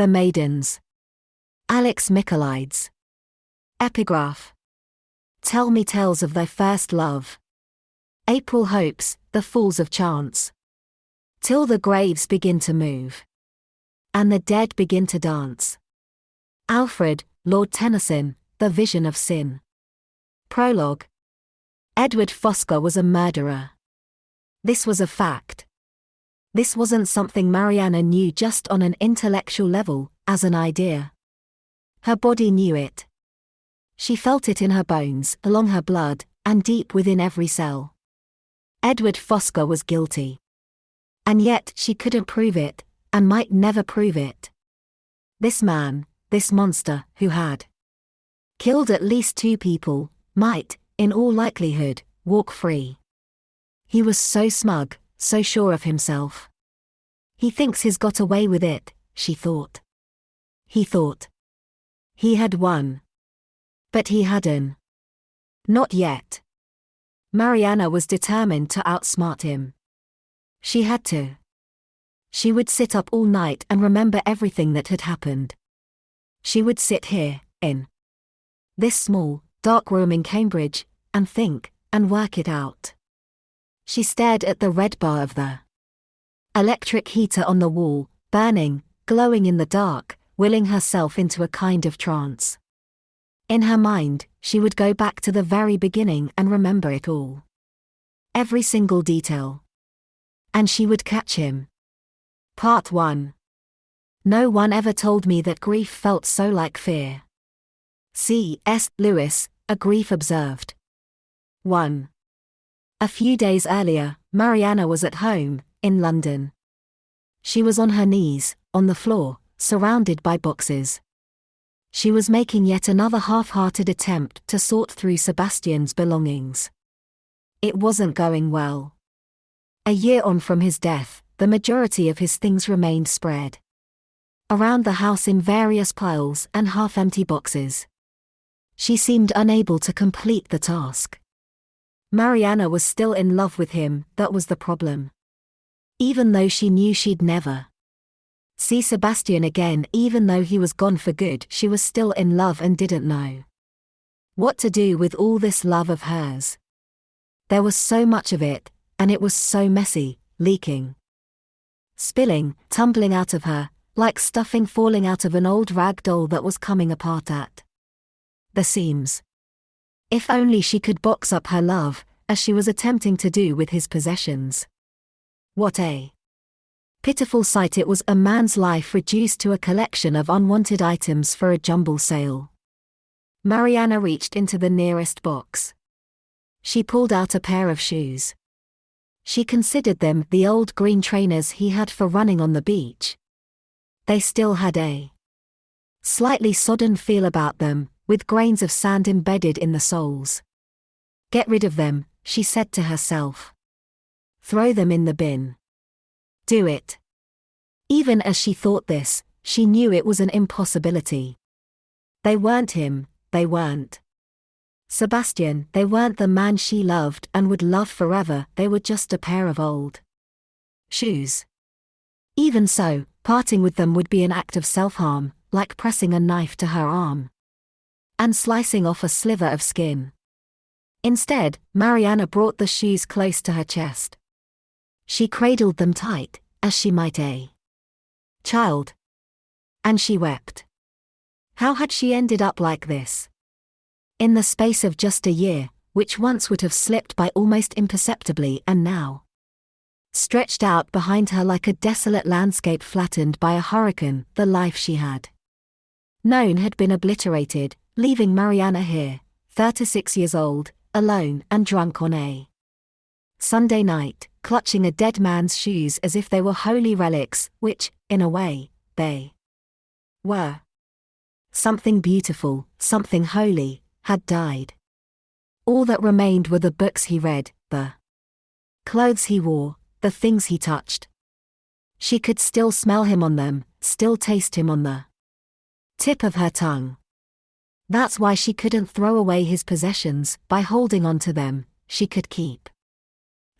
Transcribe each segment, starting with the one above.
The Maidens. Alex Michaelides. Epigraph. Tell me tales of thy first love. April hopes, the fools of chance. Till the graves begin to move. And the dead begin to dance. Alfred, Lord Tennyson, The Vision of Sin. Prologue. Edward Fosca was a murderer. This was a fact. This wasn't something Mariana knew just on an intellectual level, as an idea. Her body knew it. She felt it in her bones, along her blood, and deep within every cell. Edward Fosca was guilty. And yet she couldn't prove it, and might never prove it. This man, this monster, who had killed at least 2 people, might, in all likelihood, walk free. He was so smug, so sure of himself. He thinks he's got away with it, she thought. He thought he had won. But he hadn't. Not yet. Mariana was determined to outsmart him. She had to. She would sit up all night and remember everything that had happened. She would sit here, in this small, dark room in Cambridge, and think, and work it out. She stared at the red bar of the electric heater on the wall, burning, glowing in the dark, willing herself into a kind of trance. In her mind, she would go back to the very beginning and remember it all. Every single detail. And she would catch him. Part 1. No one ever told me that grief felt so like fear. C.S. Lewis, A Grief Observed. 1. A few days earlier, Mariana was at home, in London. She was on her knees, on the floor, surrounded by boxes. She was making yet another half-hearted attempt to sort through Sebastian's belongings. It wasn't going well. A year on from his death, the majority of his things remained spread around the house in various piles and half-empty boxes. She seemed unable to complete the task. Mariana was still in love with him, that was the problem. Even though she knew she'd never see Sebastian again, even though he was gone for good, she was still in love and didn't know what to do with all this love of hers. There was so much of it, and it was so messy, leaking, spilling, tumbling out of her, like stuffing falling out of an old rag doll that was coming apart at the seams. If only she could box up her love, as she was attempting to do with his possessions. What a pitiful sight it was, a man's life reduced to a collection of unwanted items for a jumble sale. Mariana reached into the nearest box. She pulled out a pair of shoes. She considered them the old green trainers he had for running on the beach. They still had a slightly sodden feel about them, with grains of sand embedded in the soles. Get rid of them, she said to herself. Throw them in the bin. Do it. Even as she thought this, she knew it was an impossibility. They weren't him, they weren't Sebastian, they weren't the man she loved and would love forever, they were just a pair of old shoes. Even so, parting with them would be an act of self-harm, like pressing a knife to her arm and slicing off a sliver of skin. Instead, Mariana brought the shoes close to her chest. She cradled them tight, as she might a child. And she wept. How had she ended up like this? In the space of just a year, which once would have slipped by almost imperceptibly and now stretched out behind her like a desolate landscape flattened by a hurricane, the life she had known had been obliterated, leaving Mariana here, 36 years old, alone and drunk on a Sunday night, clutching a dead man's shoes as if they were holy relics, which, in a way, they were. Something beautiful, something holy, had died. All that remained were the books he read, the clothes he wore, the things he touched. She could still smell him on them, still taste him on the tip of her tongue. That's why she couldn't throw away his possessions. By holding on to them, she could keep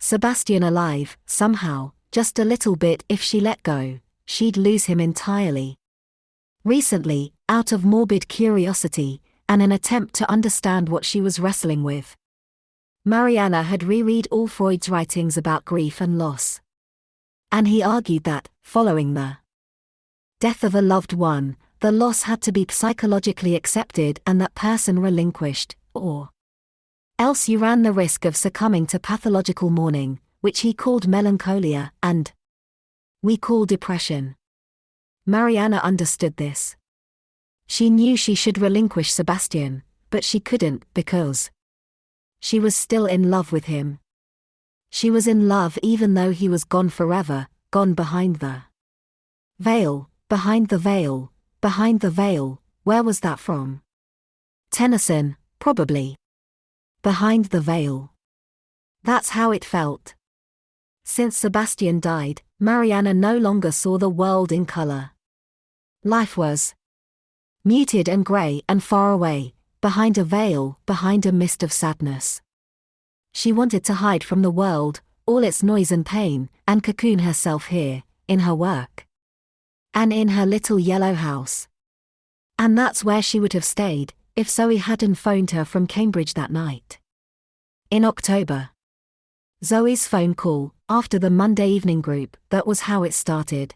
Sebastian alive, somehow, just a little bit. If she let go, she'd lose him entirely. Recently, out of morbid curiosity, and an attempt to understand what she was wrestling with, Mariana had reread all Freud's writings about grief and loss. And he argued that, following the death of a loved one, the loss had to be psychologically accepted and that person relinquished, or else you ran the risk of succumbing to pathological mourning, which he called melancholia, and we call depression. Mariana understood this. She knew she should relinquish Sebastian, but she couldn't because she was still in love with him. She was in love even though he was gone forever, gone behind the veil, behind the veil, behind the veil. Where was that from? Tennyson, probably. Behind the veil. That's how it felt. Since Sebastian died, Mariana no longer saw the world in color. Life was muted and grey and far away, behind a veil, behind a mist of sadness. She wanted to hide from the world, all its noise and pain, and cocoon herself here, in her work. And in her little yellow house. And that's where she would have stayed, if Zoe hadn't phoned her from Cambridge that night. In October. Zoe's phone call, after the Monday evening group, that was how it started.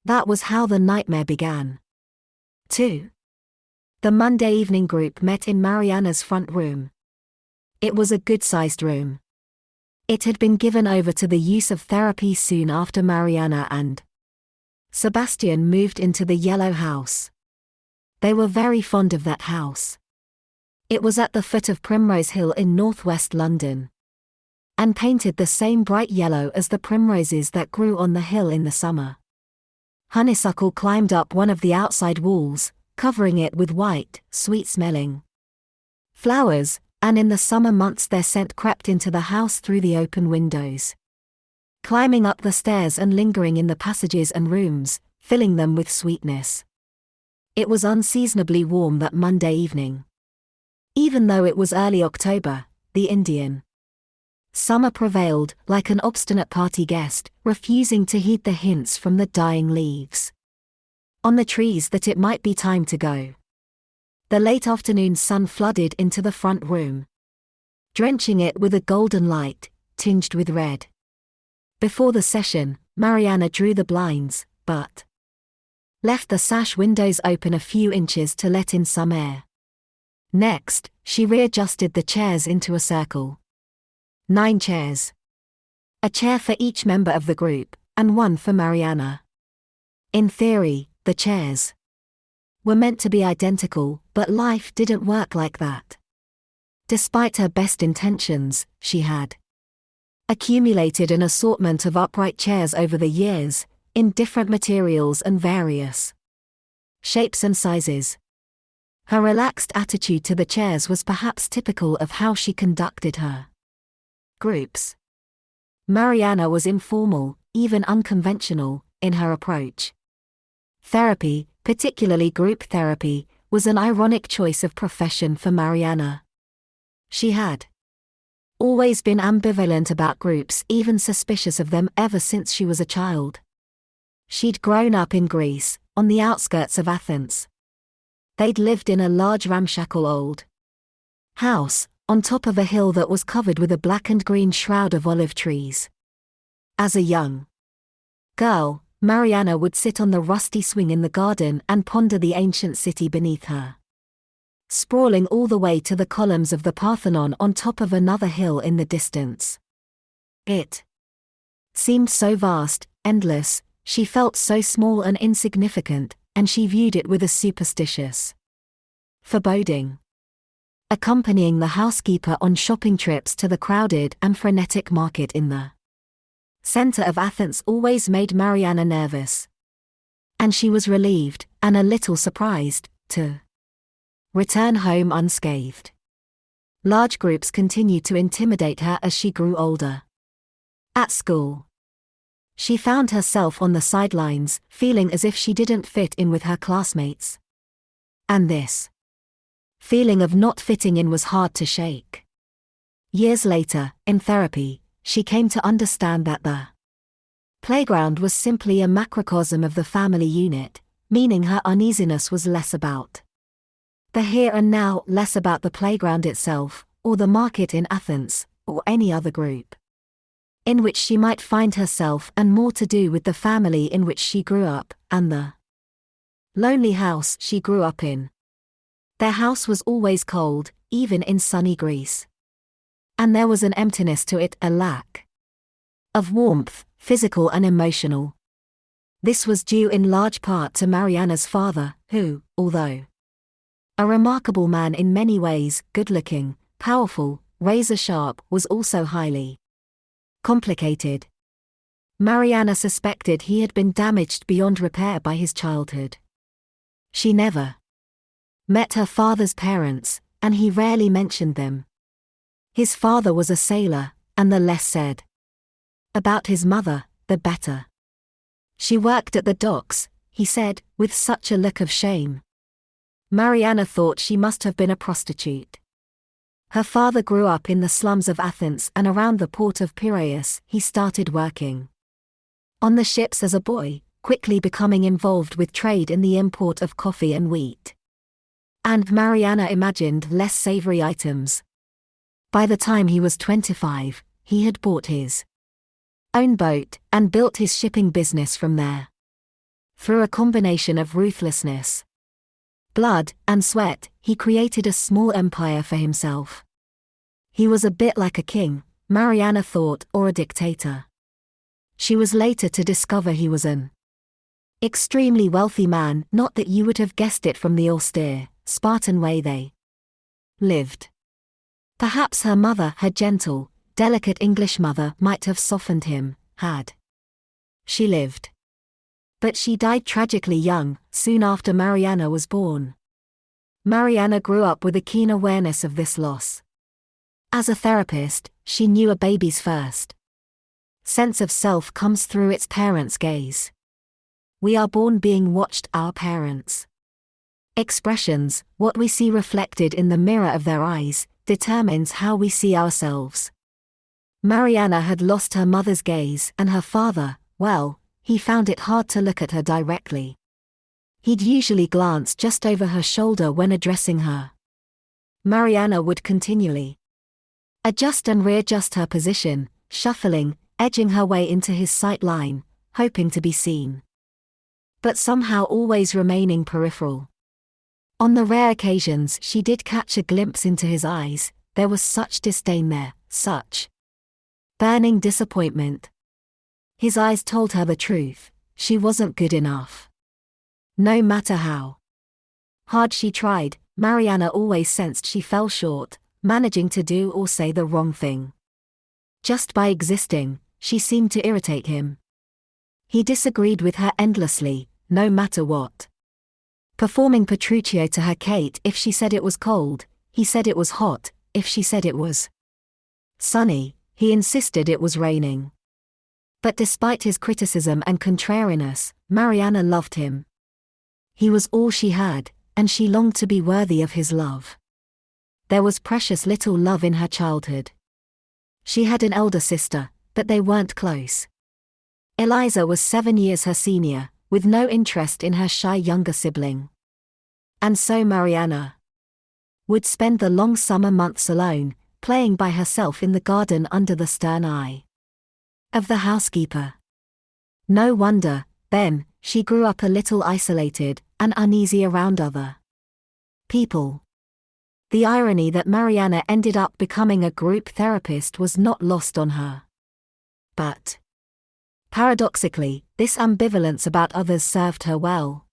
That was how the nightmare began. 2. The Monday evening group met in Mariana's front room. It was a good-sized room. It had been given over to the use of therapy soon after Mariana and Sebastian moved into the yellow house. They were very fond of that house. It was at the foot of Primrose Hill in northwest London, and painted the same bright yellow as the primroses that grew on the hill in the summer. Honeysuckle climbed up one of the outside walls, covering it with white, sweet-smelling flowers, and in the summer months their scent crept into the house through the open windows, climbing up the stairs and lingering in the passages and rooms, filling them with sweetness. It was unseasonably warm that Monday evening. Even though it was early October, the Indian summer prevailed, like an obstinate party guest, refusing to heed the hints from the dying leaves on the trees that it might be time to go. The late afternoon sun flooded into the front room, drenching it with a golden light, tinged with red. Before the session, Mariana drew the blinds, but left the sash windows open a few inches to let in some air. Next, she readjusted the chairs into a circle. 9 chairs. A chair for each member of the group, and one for Mariana. In theory, the chairs were meant to be identical, but life didn't work like that. Despite her best intentions, she had accumulated an assortment of upright chairs over the years, in different materials and various shapes and sizes. Her relaxed attitude to the chairs was perhaps typical of how she conducted her groups. Mariana was informal, even unconventional, in her approach. Therapy, particularly group therapy, was an ironic choice of profession for Mariana. She had always been ambivalent about groups, even suspicious of them ever since she was a child. She'd grown up in Greece, on the outskirts of Athens. They'd lived in a large ramshackle old house, on top of a hill that was covered with a black and green shroud of olive trees. As a young girl, Mariana would sit on the rusty swing in the garden and ponder the ancient city beneath her, sprawling all the way to the columns of the Parthenon on top of another hill in the distance. It seemed so vast, endless, she felt so small and insignificant, and she viewed it with a superstitious foreboding. Accompanying the housekeeper on shopping trips to the crowded and frenetic market in the center of Athens always made Mariana nervous. And she was relieved, and a little surprised, to return home unscathed. Large groups continued to intimidate her as she grew older. At school, she found herself on the sidelines, feeling as if she didn't fit in with her classmates. And this feeling of not fitting in was hard to shake. Years later, in therapy, she came to understand that the playground was simply a macrocosm of the family unit, meaning her uneasiness was less about the here and now, less about the playground itself, or the market in Athens, or any other group in which she might find herself, and more to do with the family in which she grew up, and the lonely house she grew up in. Their house was always cold, even in sunny Greece. And there was an emptiness to it, a lack of warmth, physical and emotional. This was due in large part to Mariana's father, who, although a remarkable man in many ways, good-looking, powerful, razor-sharp, was also highly complicated. Mariana suspected he had been damaged beyond repair by his childhood. She never met her father's parents, and he rarely mentioned them. His father was a sailor, and the less said about his mother, the better. She worked at the docks, he said, with such a look of shame. Mariana thought she must have been a prostitute. Her father grew up in the slums of Athens, and around the port of Piraeus he started working on the ships as a boy, quickly becoming involved with trade in the import of coffee and wheat. And Mariana imagined less savory items. By the time he was 25, he had bought his own boat, and built his shipping business from there. Through a combination of ruthlessness, blood, and sweat, he created a small empire for himself. He was a bit like a king, Mariana thought, or a dictator. She was later to discover he was an extremely wealthy man, not that you would have guessed it from the austere, Spartan way they lived. Perhaps her mother, her gentle, delicate English mother, might have softened him, had she lived. But she died tragically young, soon after Mariana was born. Mariana grew up with a keen awareness of this loss. As a therapist, she knew a baby's first sense of self comes through its parents' gaze. We are born being watched, our parents' expressions, what we see reflected in the mirror of their eyes, determines how we see ourselves. Mariana had lost her mother's gaze, and her father, well, he found it hard to look at her directly. He'd usually glance just over her shoulder when addressing her. Mariana would continually adjust and readjust her position, shuffling, edging her way into his sight line, hoping to be seen, but somehow always remaining peripheral. On the rare occasions she did catch a glimpse into his eyes, there was such disdain there, such burning disappointment. His eyes told her the truth, she wasn't good enough. No matter how hard she tried, Mariana always sensed she fell short, managing to do or say the wrong thing. Just by existing, she seemed to irritate him. He disagreed with her endlessly, no matter what. Performing Petruchio to her Kate if she said it was cold, he said it was hot, if she said it was sunny, he insisted it was raining. But despite his criticism and contrariness, Mariana loved him. He was all she had, and she longed to be worthy of his love. There was precious little love in her childhood. She had an elder sister, but they weren't close. Eliza was 7 years her senior, with no interest in her shy younger sibling. And so Mariana would spend the long summer months alone, playing by herself in the garden under the stern eye of the housekeeper. No wonder, then, she grew up a little isolated and uneasy around other people. The irony that Mariana ended up becoming a group therapist was not lost on her. But paradoxically, this ambivalence about others served her well.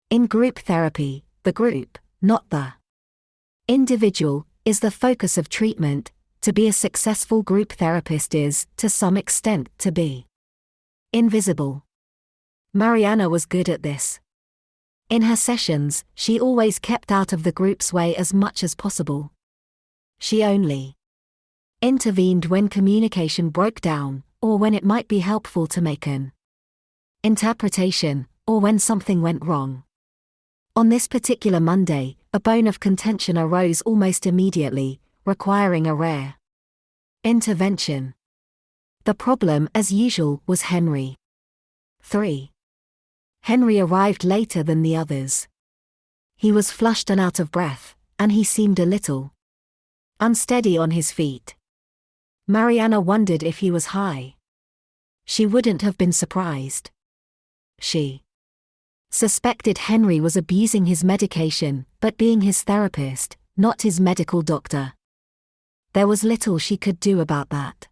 In group therapy, the group, not the individual, is the focus of treatment. To be a successful group therapist is, to some extent, to be invisible. Mariana was good at this. In her sessions, she always kept out of the group's way as much as possible. She only intervened when communication broke down, or when it might be helpful to make an interpretation, or when something went wrong. On this particular Monday, a bone of contention arose almost immediately, requiring a rare intervention. The problem, as usual, was Henry. 3. Henry arrived later than the others. He was flushed and out of breath, and he seemed a little unsteady on his feet. Mariana wondered if he was high. She wouldn't have been surprised. She suspected Henry was abusing his medication, but being his therapist, not his medical doctor. There was little she could do about that.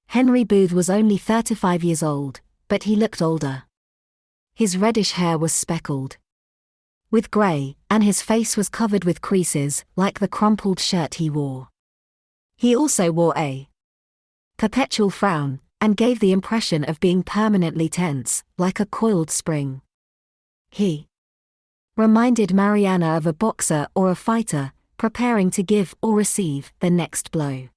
Henry Booth was only 35 years old, but he looked older. His reddish hair was speckled with grey, and his face was covered with creases, like the crumpled shirt he wore. He also wore a perpetual frown, and gave the impression of being permanently tense, like a coiled spring. He reminded Mariana of a boxer or a fighter, preparing to give or receive the next blow.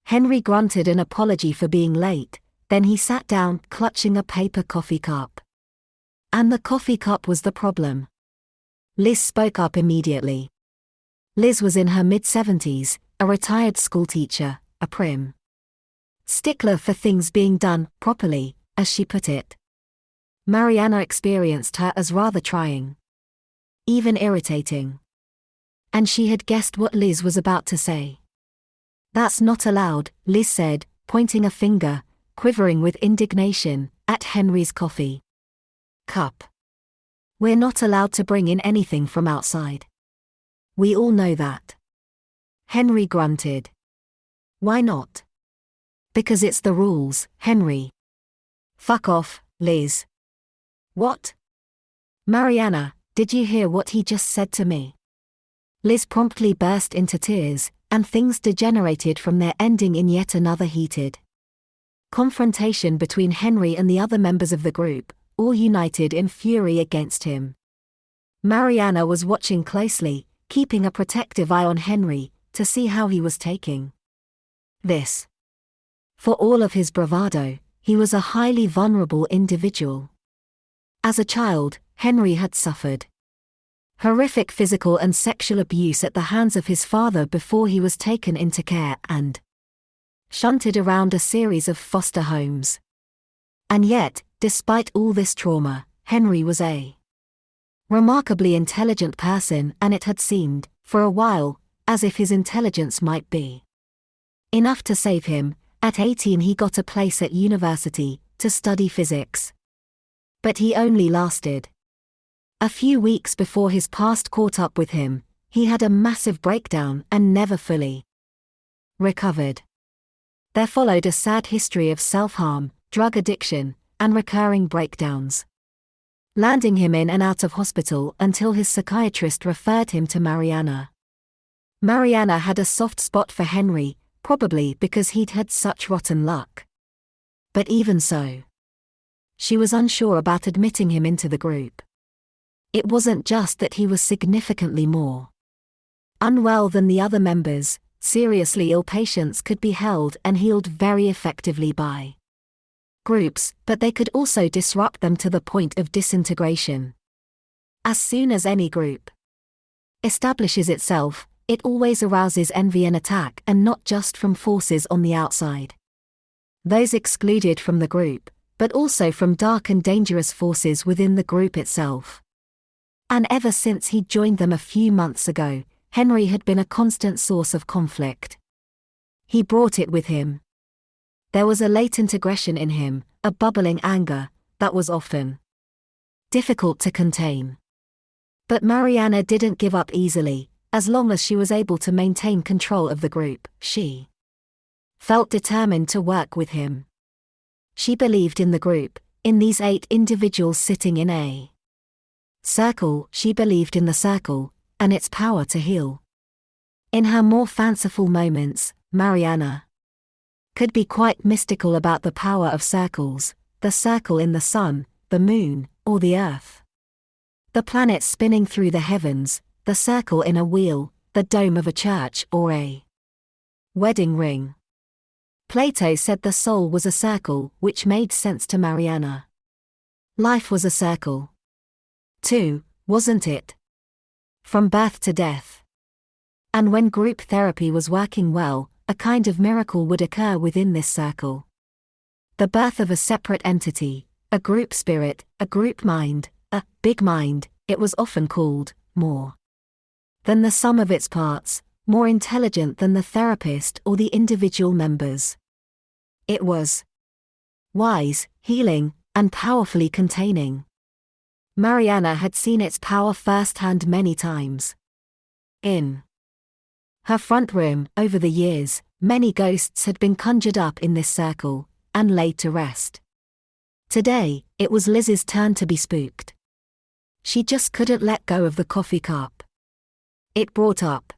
Henry grunted an apology for being late, then he sat down, clutching a paper coffee cup. And the coffee cup was the problem. Liz spoke up immediately. Liz was in her mid-70s, a retired schoolteacher, a prim stickler for things being done properly, as she put it. Mariana experienced her as rather trying, even irritating. And she had guessed what Liz was about to say. "That's not allowed," Liz said, pointing a finger, quivering with indignation, at Henry's coffee cup. "We're not allowed to bring in anything from outside. We all know that." Henry grunted. "Why not?" "Because it's the rules, Henry." "Fuck off, Liz." "What?" "Mariana, did you hear what he just said to me?" Liz promptly burst into tears, and things degenerated from there, ending in yet another heated confrontation between Henry and the other members of the group, all united in fury against him. Mariana was watching closely, keeping a protective eye on Henry, to see how he was taking this. For all of his bravado, he was a highly vulnerable individual. As a child, Henry had suffered horrific physical and sexual abuse at the hands of his father before he was taken into care and shunted around a series of foster homes. And yet, despite all this trauma, Henry was a remarkably intelligent person, and it had seemed, for a while, as if his intelligence might be enough to save him. At 18 he got a place at university, to study physics. But he only lasted a few weeks before his past caught up with him. He had a massive breakdown and never fully recovered. There followed a sad history of self-harm, drug addiction, and recurring breakdowns, landing him in and out of hospital until his psychiatrist referred him to Mariana. Mariana had a soft spot for Henry, probably because he'd had such rotten luck. But even so, she was unsure about admitting him into the group. It wasn't just that he was significantly more unwell than the other members. Seriously ill patients could be held and healed very effectively by groups, but they could also disrupt them to the point of disintegration. As soon as any group establishes itself, it always arouses envy and attack, and not just from forces on the outside, those excluded from the group, but also from dark and dangerous forces within the group itself. And ever since he joined them a few months ago, Henry had been a constant source of conflict. He brought it with him. There was a latent aggression in him, a bubbling anger, that was often difficult to contain. But Mariana didn't give up easily. As long as she was able to maintain control of the group, she felt determined to work with him. She believed in the group, in these 8 individuals sitting in a circle. She believed in the circle, and its power to heal. In her more fanciful moments, Mariana could be quite mystical about the power of circles, the circle in the sun, the moon, or the earth, the planets spinning through the heavens, the circle in a wheel, the dome of a church or a wedding ring. Plato said the soul was a circle, which made sense to Mariana. Life was a circle, too, wasn't it? From birth to death. And when group therapy was working well, a kind of miracle would occur within this circle. The birth of a separate entity, A group spirit, a group mind, a big mind, it was often called, more than the sum of its parts, more intelligent than the therapist or the individual members. It was wise, healing, and powerfully containing. Mariana had seen its power firsthand many times. In her front room, over the years, many ghosts had been conjured up in this circle, and laid to rest. Today, it was Liz's turn to be spooked. She just couldn't let go of the coffee cup. It brought up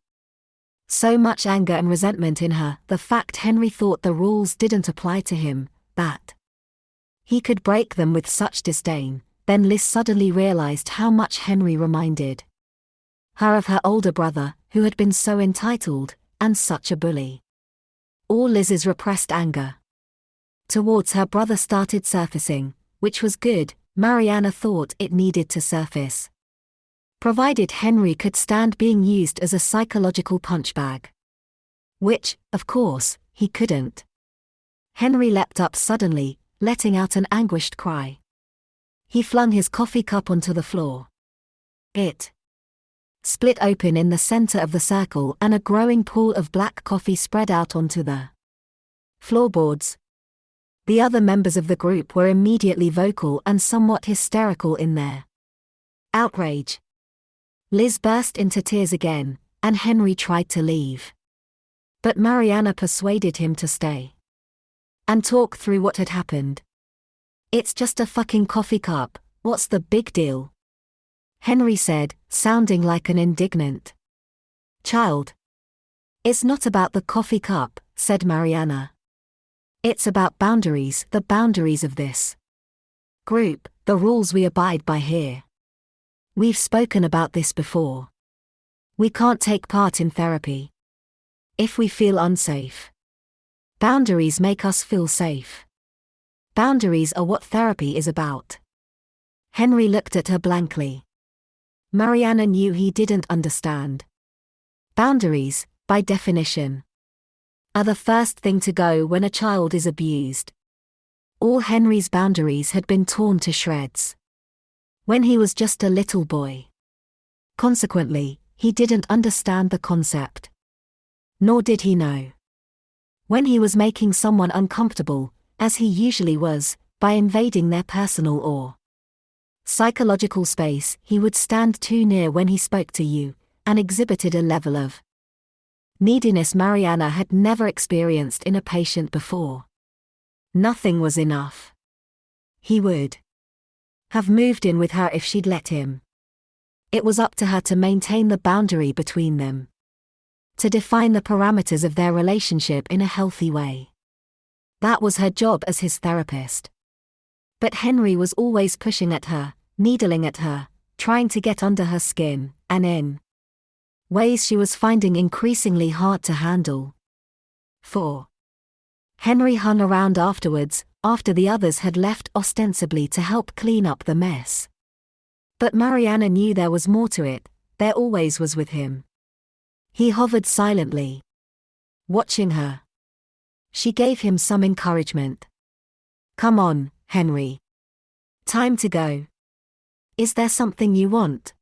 so much anger and resentment in her, the fact Henry thought the rules didn't apply to him, that he could break them with such disdain. Then Liz suddenly realized how much Henry reminded her of her older brother, who had been so entitled, and such a bully. All Liz's repressed anger towards her brother started surfacing, which was good. Mariana thought it needed to surface, provided Henry could stand being used as a psychological punchbag. Which, of course, he couldn't. Henry leapt up suddenly, letting out an anguished cry. He flung his coffee cup onto the floor. It split open in the center of the circle and a growing pool of black coffee spread out onto the floorboards. The other members of the group were immediately vocal and somewhat hysterical in their outrage. Liz burst into tears again, and Henry tried to leave. But Mariana persuaded him to stay and talk through what had happened. "It's just a fucking coffee cup, what's the big deal?" Henry said, sounding like an indignant child. "It's not about the coffee cup," said Mariana. "It's about boundaries, the boundaries of this group, the rules we abide by here. We've spoken about this before. We can't take part in therapy if we feel unsafe. Boundaries make us feel safe. Boundaries are what therapy is about." Henry looked at her blankly. Mariana knew he didn't understand. Boundaries, by definition, are the first thing to go when a child is abused. All Henry's boundaries had been torn to shreds when he was just a little boy. Consequently, he didn't understand the concept. Nor did he know when he was making someone uncomfortable, as he usually was, by invading their personal or psychological space. He would stand too near when he spoke to you, and exhibited a level of neediness Mariana had never experienced in a patient before. Nothing was enough. He would have moved in with her if she'd let him. It was up to her to maintain the boundary between them, to define the parameters of their relationship in a healthy way. That was her job as his therapist. But Henry was always pushing at her, needling at her, trying to get under her skin, and in ways she was finding increasingly hard to handle. 4. Henry hung around afterwards, after the others had left ostensibly to help clean up the mess. But Mariana knew there was more to it, there always was with him. He hovered silently, watching her. She gave him some encouragement. "Come on, Henry. Time to go. Is there something you want?"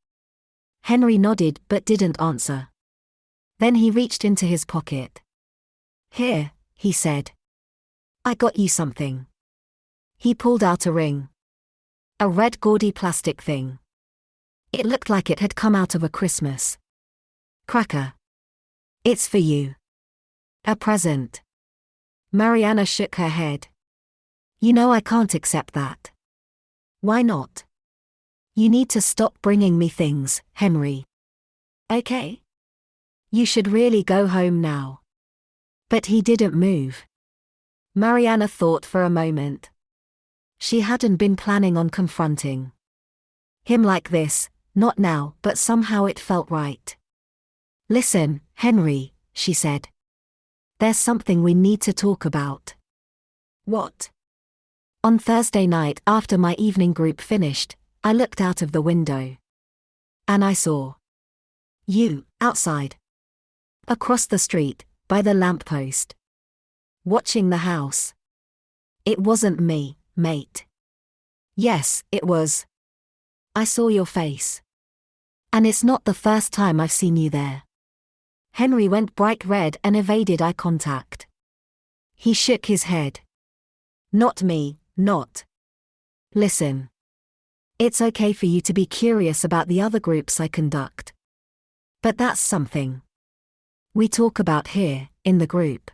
Henry nodded but didn't answer. Then he reached into his pocket. "Here," he said. "I got you something." He pulled out a ring. A red gaudy plastic thing. It looked like it had come out of a Christmas cracker. "It's for you. A present." Mariana shook her head. "You know I can't accept that." "Why not?" "You need to stop bringing me things, Henry. Okay? You should really go home now." But he didn't move. Mariana thought for a moment. She hadn't been planning on confronting him like this, not now, but somehow it felt right. "Listen, Henry," she said. "There's something we need to talk about." "What?" "On Thursday night after my evening group finished, I looked out of the window. And I saw you, outside. Across the street, by the lamppost. Watching the house. It wasn't me, mate. Yes, it was. I saw your face. And it's not the first time I've seen you there. Henry went bright red and evaded eye contact. He shook his head. Not me, not. Listen. It's okay for you to be curious about the other groups I conduct. But that's something we talk about here, in the group.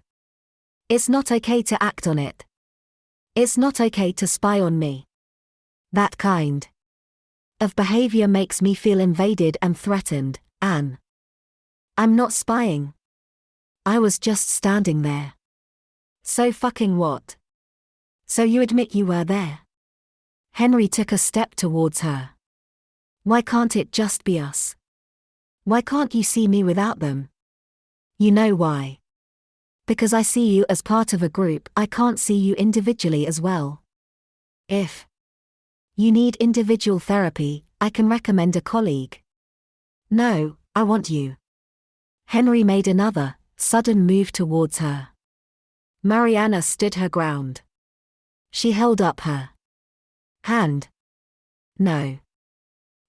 It's not okay to act on it. It's not okay to spy on me. That kind of behavior makes me feel invaded and threatened, Anne. I'm not spying. I was just standing there. So fucking what? So you admit you were there? Henry took a step towards her. Why can't it just be us? Why can't you see me without them? You know why? Because I see you as part of a group. I can't see you individually as well. If you need individual therapy, I can recommend a colleague. No, I want you. Henry made another, sudden move towards her. Mariana stood her ground. She held up her hand. No.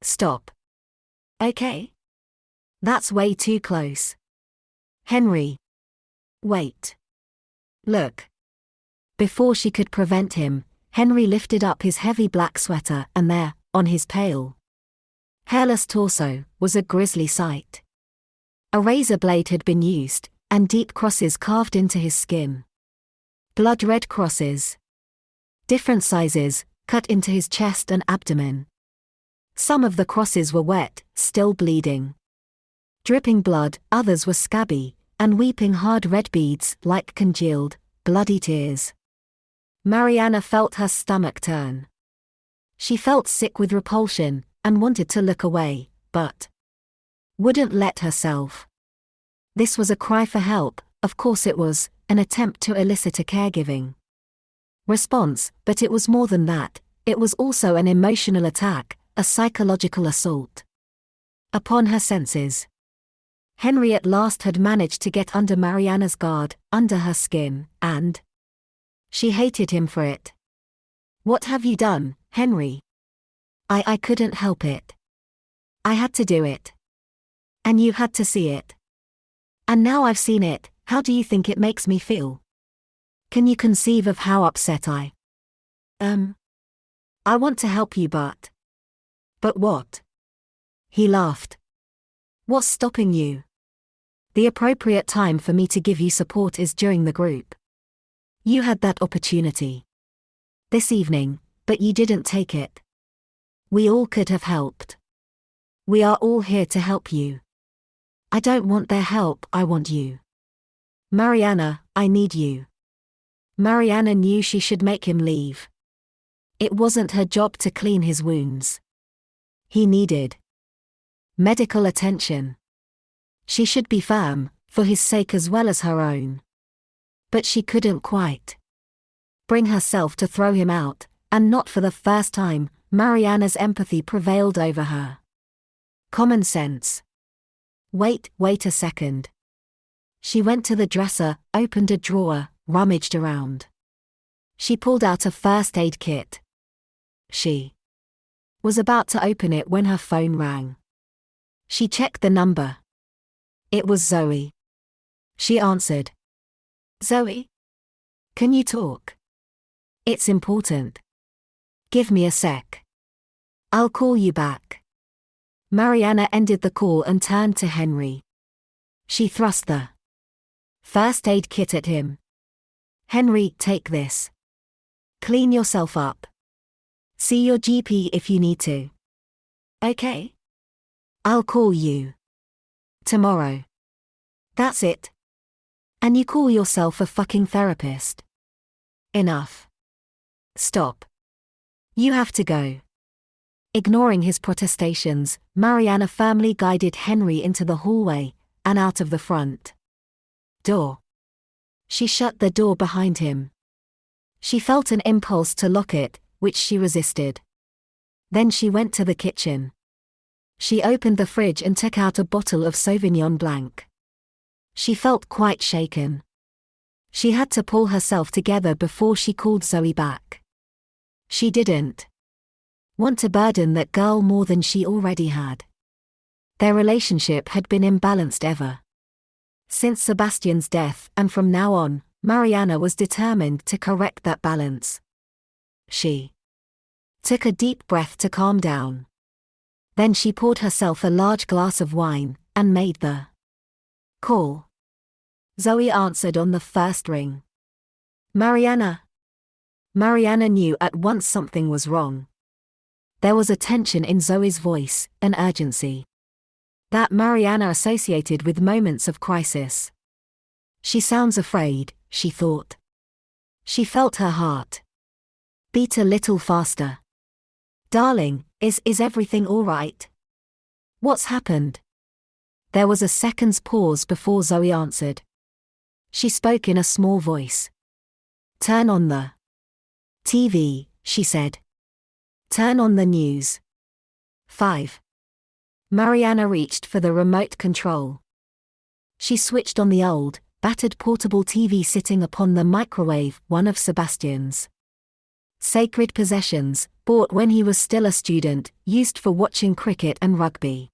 Stop. Okay? That's way too close. Henry. Wait. Look. Before she could prevent him, Henry lifted up his heavy black sweater and there, on his pale, hairless torso, was a grisly sight. A razor blade had been used, and deep crosses carved into his skin. Blood-red crosses. Different sizes, cut into his chest and abdomen. Some of the crosses were wet, still bleeding. Dripping blood, others were scabby, and weeping hard red beads like congealed, bloody tears. Mariana felt her stomach turn. She felt sick with repulsion, and wanted to look away, but wouldn't let herself. This was a cry for help, of course it was, an attempt to elicit a caregiving response, but it was more than that, it was also an emotional attack, a psychological assault upon her senses. Henry at last had managed to get under Mariana's guard, under her skin, and she hated him for it. What have you done, Henry? I couldn't help it. I had to do it. And you had to see it. And now I've seen it, how do you think it makes me feel? Can you conceive of how upset I want to help you but what? He laughed. What's stopping you? The appropriate time for me to give you support is during the group. You had that opportunity this evening, but you didn't take it. We all could have helped. We are all here to help you. I don't want their help, I want you. Mariana, I need you. Mariana knew she should make him leave. It wasn't her job to clean his wounds. He needed medical attention. She should be firm, for his sake as well as her own. But she couldn't quite bring herself to throw him out, and not for the first time, Mariana's empathy prevailed over her common sense. Wait a second. She went to the dresser, opened a drawer, rummaged around. She pulled out a first aid kit. She was about to open it when her phone rang. She checked the number. It was Zoe. She answered. Zoe? Can you talk? It's important. Give me a sec. I'll call you back. Mariana ended the call and turned to Henry. She thrust the first aid kit at him. Henry, take this. Clean yourself up. See your GP if you need to. Okay? I'll call you tomorrow. That's it. And you call yourself a fucking therapist. Enough. Stop. You have to go. Ignoring his protestations, Mariana firmly guided Henry into the hallway, and out of the front door. She shut the door behind him. She felt an impulse to lock it, which she resisted. Then she went to the kitchen. She opened the fridge and took out a bottle of Sauvignon Blanc. She felt quite shaken. She had to pull herself together before she called Zoe back. She didn't Want to burden that girl more than she already had. Their relationship had been imbalanced ever since Sebastian's death, and from now on, Mariana was determined to correct that balance. She took a deep breath to calm down. Then she poured herself a large glass of wine, and made the call. Zoe answered on the first ring. Mariana. Mariana knew at once something was wrong. There was a tension in Zoe's voice, an urgency that Mariana associated with moments of crisis. She sounds afraid, she thought. She felt her heart beat a little faster. Darling, is everything all right? What's happened? There was a second's pause before Zoe answered. She spoke in a small voice. Turn on the TV, she said. Turn on the news. 5. Mariana reached for the remote control. She switched on the old, battered portable TV sitting upon the microwave, one of Sebastian's sacred possessions, bought when he was still a student, used for watching cricket and rugby,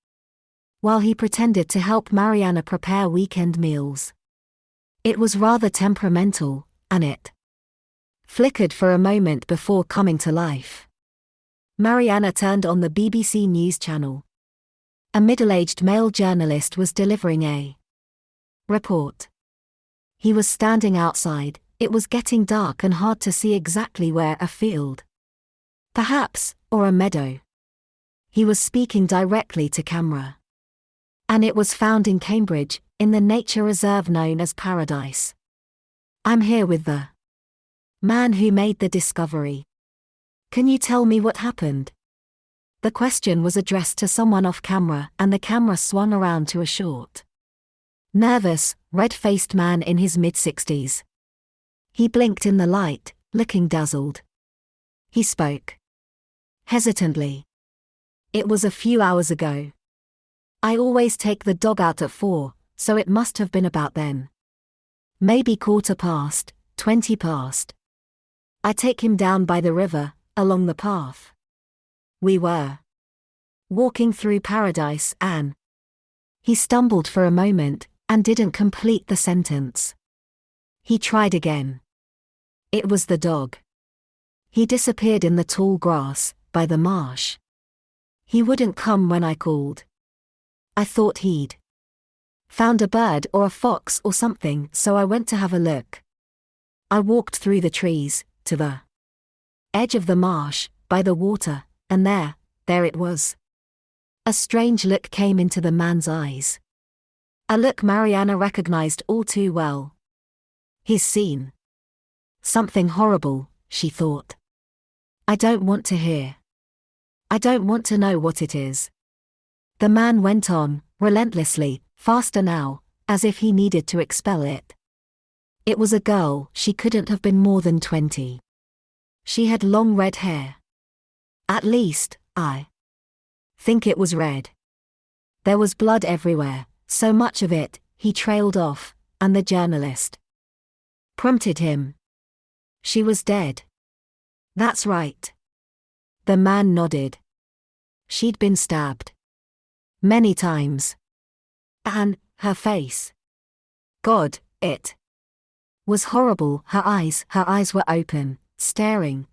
while he pretended to help Mariana prepare weekend meals. It was rather temperamental, and it flickered for a moment before coming to life. Mariana turned on the BBC News channel. A middle-aged male journalist was delivering a report. He was standing outside. It was getting dark and hard to see exactly where, a field, perhaps, or a meadow. He was speaking directly to camera. And it was found in Cambridge, in the nature reserve known as Paradise. I'm here with the man who made the discovery. Can you tell me what happened? The question was addressed to someone off camera, and the camera swung around to a short, nervous, red-faced man in his mid-60s. He blinked in the light, looking dazzled. He spoke hesitantly. It was a few hours ago. I always take the dog out at 4, so it must have been about then. Maybe 20 past. I take him down by the river, along the path. We were walking through Paradise, and he stumbled for a moment, and didn't complete the sentence. He tried again. It was the dog. He disappeared in the tall grass, by the marsh. He wouldn't come when I called. I thought he'd found a bird or a fox or something, so I went to have a look. I walked through the trees, to the edge of the marsh, by the water, and there it was. A strange look came into the man's eyes. A look Mariana recognized all too well. He's seen something horrible, she thought. I don't want to hear. I don't want to know what it is. The man went on, relentlessly, faster now, as if he needed to expel it. It was a girl. She couldn't have been more than 20. She had long red hair. At least, I think it was red. There was blood everywhere, so much of it. He trailed off, and the journalist prompted him. She was dead. That's right. The man nodded. She'd been stabbed many times. And her face. God, it was horrible. Her eyes were open, staring.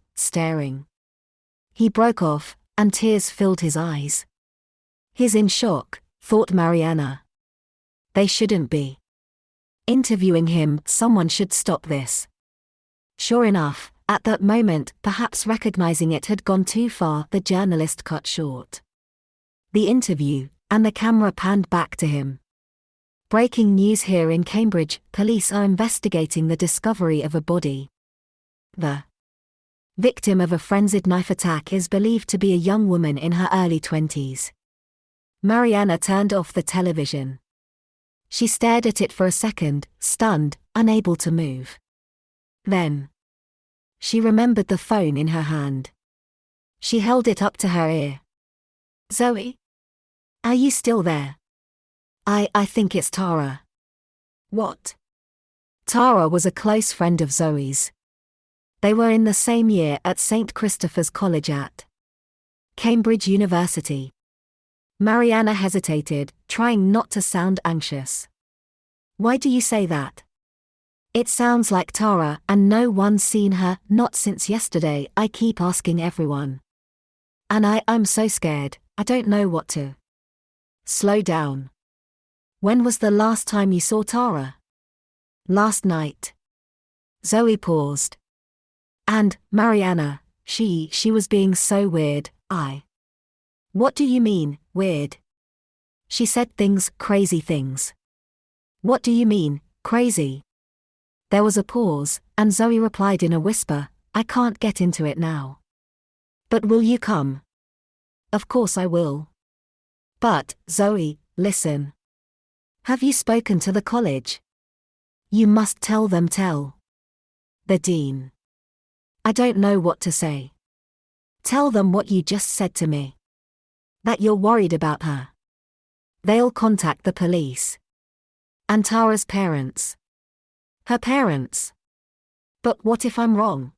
He broke off, and tears filled his eyes. He's in shock, thought Mariana. They shouldn't be interviewing him. Someone should stop this. Sure enough, at that moment, perhaps recognizing it had gone too far, the journalist cut short the interview, and the camera panned back to him. Breaking news here in Cambridge: police are investigating the discovery of a body. The victim of a frenzied knife attack is believed to be a young woman in her early 20s. Mariana turned off the television. She stared at it for a second, stunned, unable to move. Then she remembered the phone in her hand. She held it up to her ear. Zoe? Are you still there? I think it's Tara. What? Tara was a close friend of Zoe's. They were in the same year at St. Christopher's College at Cambridge University. Mariana hesitated, trying not to sound anxious. Why do you say that? It sounds like Tara, and no one's seen her, not since yesterday. I keep asking everyone. And I'm so scared, I don't know what to. Slow down. When was the last time you saw Tara? Last night. Zoe paused. And, Mariana, she was being so weird. What do you mean, weird? She said things, crazy things. What do you mean, crazy? There was a pause, and Zoe replied in a whisper, I can't get into it now. But will you come? Of course I will. But, Zoe, listen. Have you spoken to the college? You must tell them. The dean. I don't know what to say. Tell them what you just said to me. That you're worried about her. They'll contact the police. And Tara's parents. Her parents. But what if I'm wrong?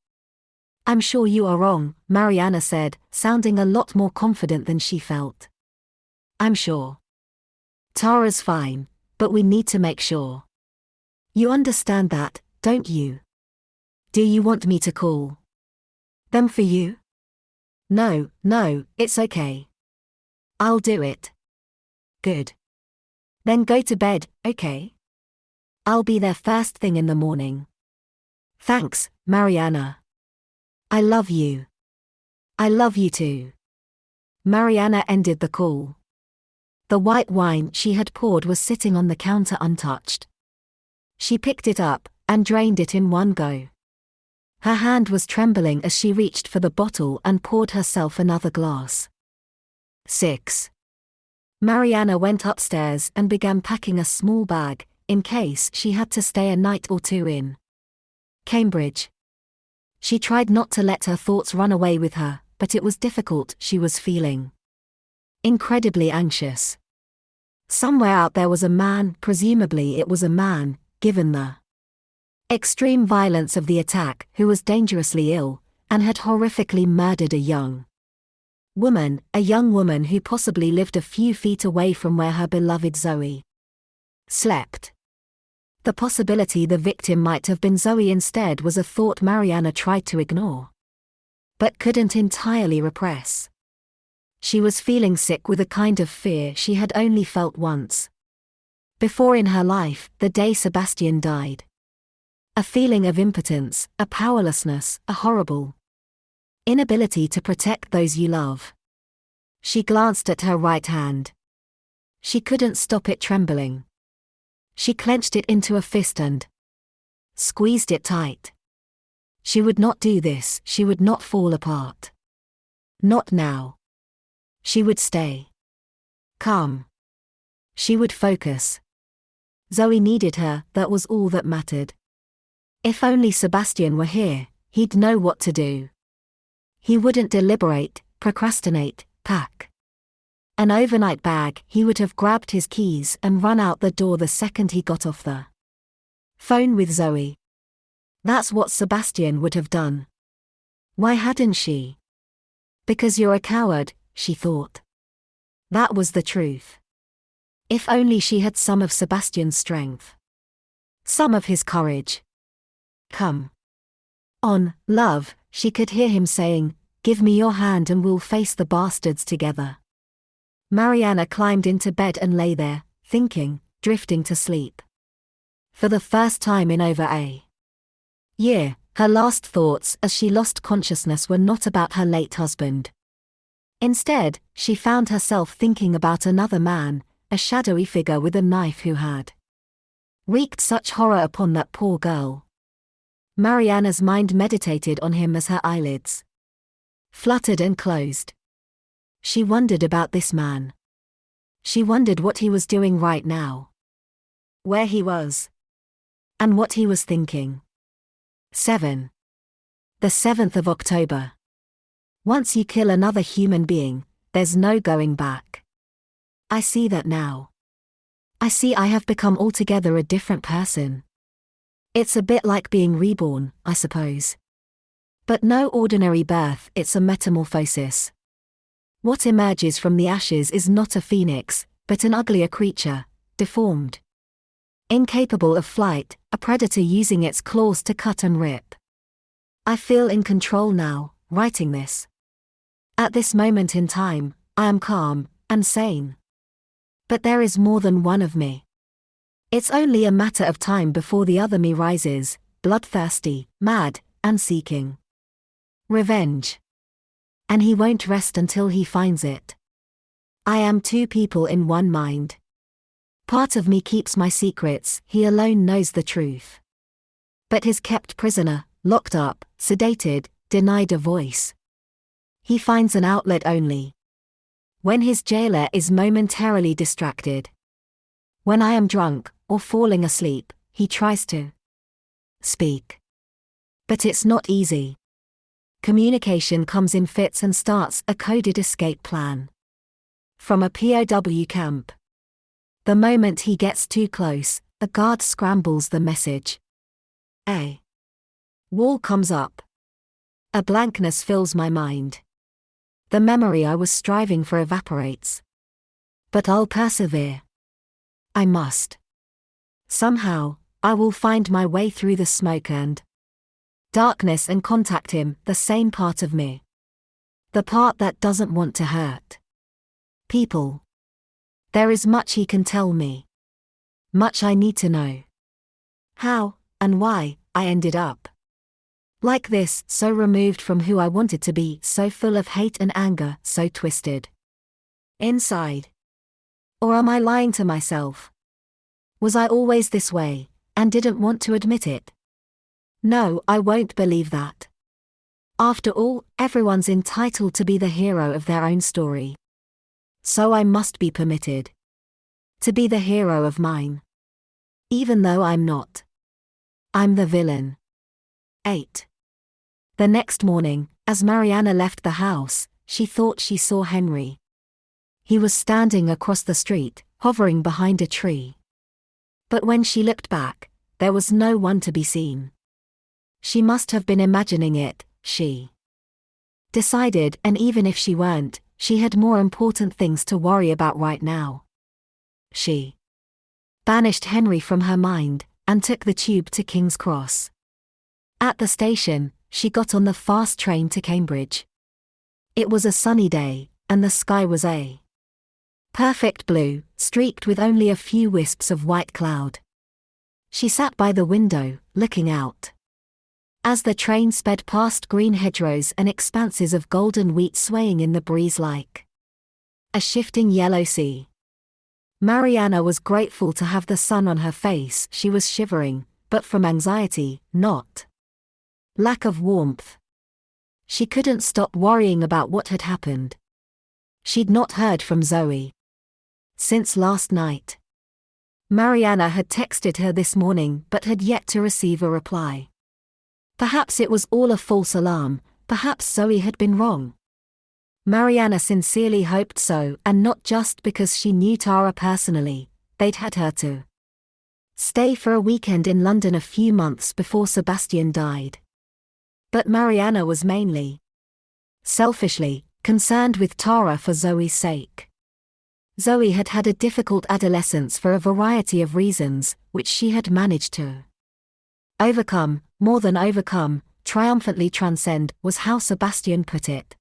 I'm sure you are wrong, Mariana said, sounding a lot more confident than she felt. I'm sure. Tara's fine, but we need to make sure. You understand that, don't you? Do you want me to call them for you? No, it's okay. I'll do it. Good. Then go to bed, okay? I'll be there first thing in the morning. Thanks, Mariana. I love you. I love you too. Mariana ended the call. The white wine she had poured was sitting on the counter untouched. She picked it up and drained it in one go. Her hand was trembling as she reached for the bottle and poured herself another glass. 6. Mariana went upstairs and began packing a small bag, in case she had to stay a night or two in Cambridge. She tried not to let her thoughts run away with her, but it was difficult. She was feeling incredibly anxious. Somewhere out there was a man, presumably it was a man, given the extreme violence of the attack, who was dangerously ill, and had horrifically murdered a young woman who possibly lived a few feet away from where her beloved Zoe slept. The possibility the victim might have been Zoe instead was a thought Mariana tried to ignore, but couldn't entirely repress. She was feeling sick with a kind of fear she had only felt once before in her life, the day Sebastian died. A feeling of impotence, a powerlessness, a horrible inability to protect those you love. She glanced at her right hand. She couldn't stop it trembling. She clenched it into a fist and squeezed it tight. She would not do this, she would not fall apart. Not now. She would stay calm. She would focus. Zoe needed her, that was all that mattered. If only Sebastian were here, he'd know what to do. He wouldn't deliberate, procrastinate, pack an overnight bag. He would have grabbed his keys and run out the door the second he got off the phone with Zoe. That's what Sebastian would have done. Why hadn't she? Because you're a coward, she thought. That was the truth. If only she had some of Sebastian's strength. Some of his courage. Come on, love, she could hear him saying, give me your hand and we'll face the bastards together. Mariana climbed into bed and lay there, thinking, drifting to sleep. For the first time in over a year, her last thoughts as she lost consciousness were not about her late husband. Instead, she found herself thinking about another man, a shadowy figure with a knife who had wreaked such horror upon that poor girl. Mariana's mind meditated on him as her eyelids fluttered and closed. She wondered about this man. She wondered what he was doing right now. Where he was. And what he was thinking. 7. The 7th of October. Once you kill another human being, there's no going back. I see that now. I see I have become altogether a different person. It's a bit like being reborn, I suppose. But no ordinary birth, it's a metamorphosis. What emerges from the ashes is not a phoenix, but an uglier creature, deformed. Incapable of flight, a predator using its claws to cut and rip. I feel in control now, writing this. At this moment in time, I am calm and sane. But there is more than one of me. It's only a matter of time before the other me rises, bloodthirsty, mad, and seeking revenge. And he won't rest until he finds it. I am two people in one mind. Part of me keeps my secrets, he alone knows the truth. But he's kept prisoner, locked up, sedated, denied a voice. He finds an outlet only when his jailer is momentarily distracted. When I am drunk, or falling asleep, he tries to speak. But it's not easy. Communication comes in fits and starts a coded escape plan. From a POW camp. The moment he gets too close, a guard scrambles the message. A wall comes up. A blankness fills my mind. The memory I was striving for evaporates. But I'll persevere. I must. Somehow, I will find my way through the smoke and darkness and contact him, the same part of me. The part that doesn't want to hurt people. There is much he can tell me. Much I need to know. How, and why, I ended up like this, so removed from who I wanted to be, so full of hate and anger, so twisted inside. Or am I lying to myself? Was I always this way, and didn't want to admit it? No, I won't believe that. After all, everyone's entitled to be the hero of their own story. So I must be permitted to be the hero of mine. Even though I'm not. I'm the villain. 8. The next morning, as Mariana left the house, she thought she saw Henry. He was standing across the street, hovering behind a tree. But when she looked back, there was no one to be seen. She must have been imagining it, she decided, and even if she weren't, she had more important things to worry about right now. She banished Henry from her mind, and took the tube to King's Cross. At the station, she got on the fast train to Cambridge. It was a sunny day, and the sky was a perfect blue, streaked with only a few wisps of white cloud. She sat by the window, looking out. As the train sped past green hedgerows and expanses of golden wheat swaying in the breeze like a shifting yellow sea. Mariana was grateful to have the sun on her face. She was shivering, but from anxiety, not lack of warmth. She couldn't stop worrying about what had happened. She'd not heard from Zoe since last night. Mariana had texted her this morning but had yet to receive a reply. Perhaps it was all a false alarm, perhaps Zoe had been wrong. Mariana sincerely hoped so, and not just because she knew Tara personally. They'd had her to stay for a weekend in London a few months before Sebastian died. But Mariana was mainly selfishly concerned with Tara for Zoe's sake. Zoe had had a difficult adolescence for a variety of reasons, which she had managed to overcome, more than overcome, triumphantly transcend, was how Sebastian put it.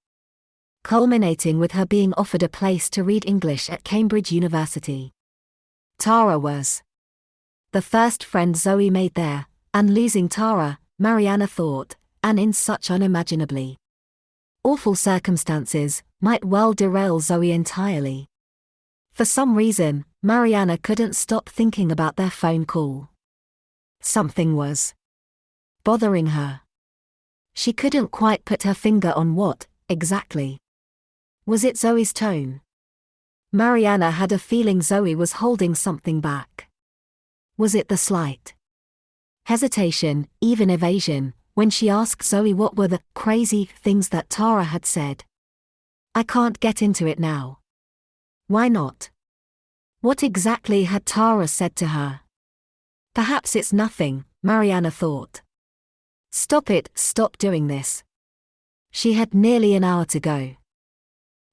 Culminating with her being offered a place to read English at Cambridge University. Tara was the first friend Zoe made there, and losing Tara, Mariana thought, and in such unimaginably awful circumstances, might well derail Zoe entirely. For some reason, Mariana couldn't stop thinking about their phone call. Something was bothering her. She couldn't quite put her finger on what, exactly. Was it Zoe's tone? Mariana had a feeling Zoe was holding something back. Was it the slight hesitation, even evasion, when she asked Zoe what were the crazy things that Tara had said? I can't get into it now. Why not? What exactly had Tara said to her? Perhaps it's nothing, Mariana thought. Stop it, stop doing this. She had nearly an hour to go.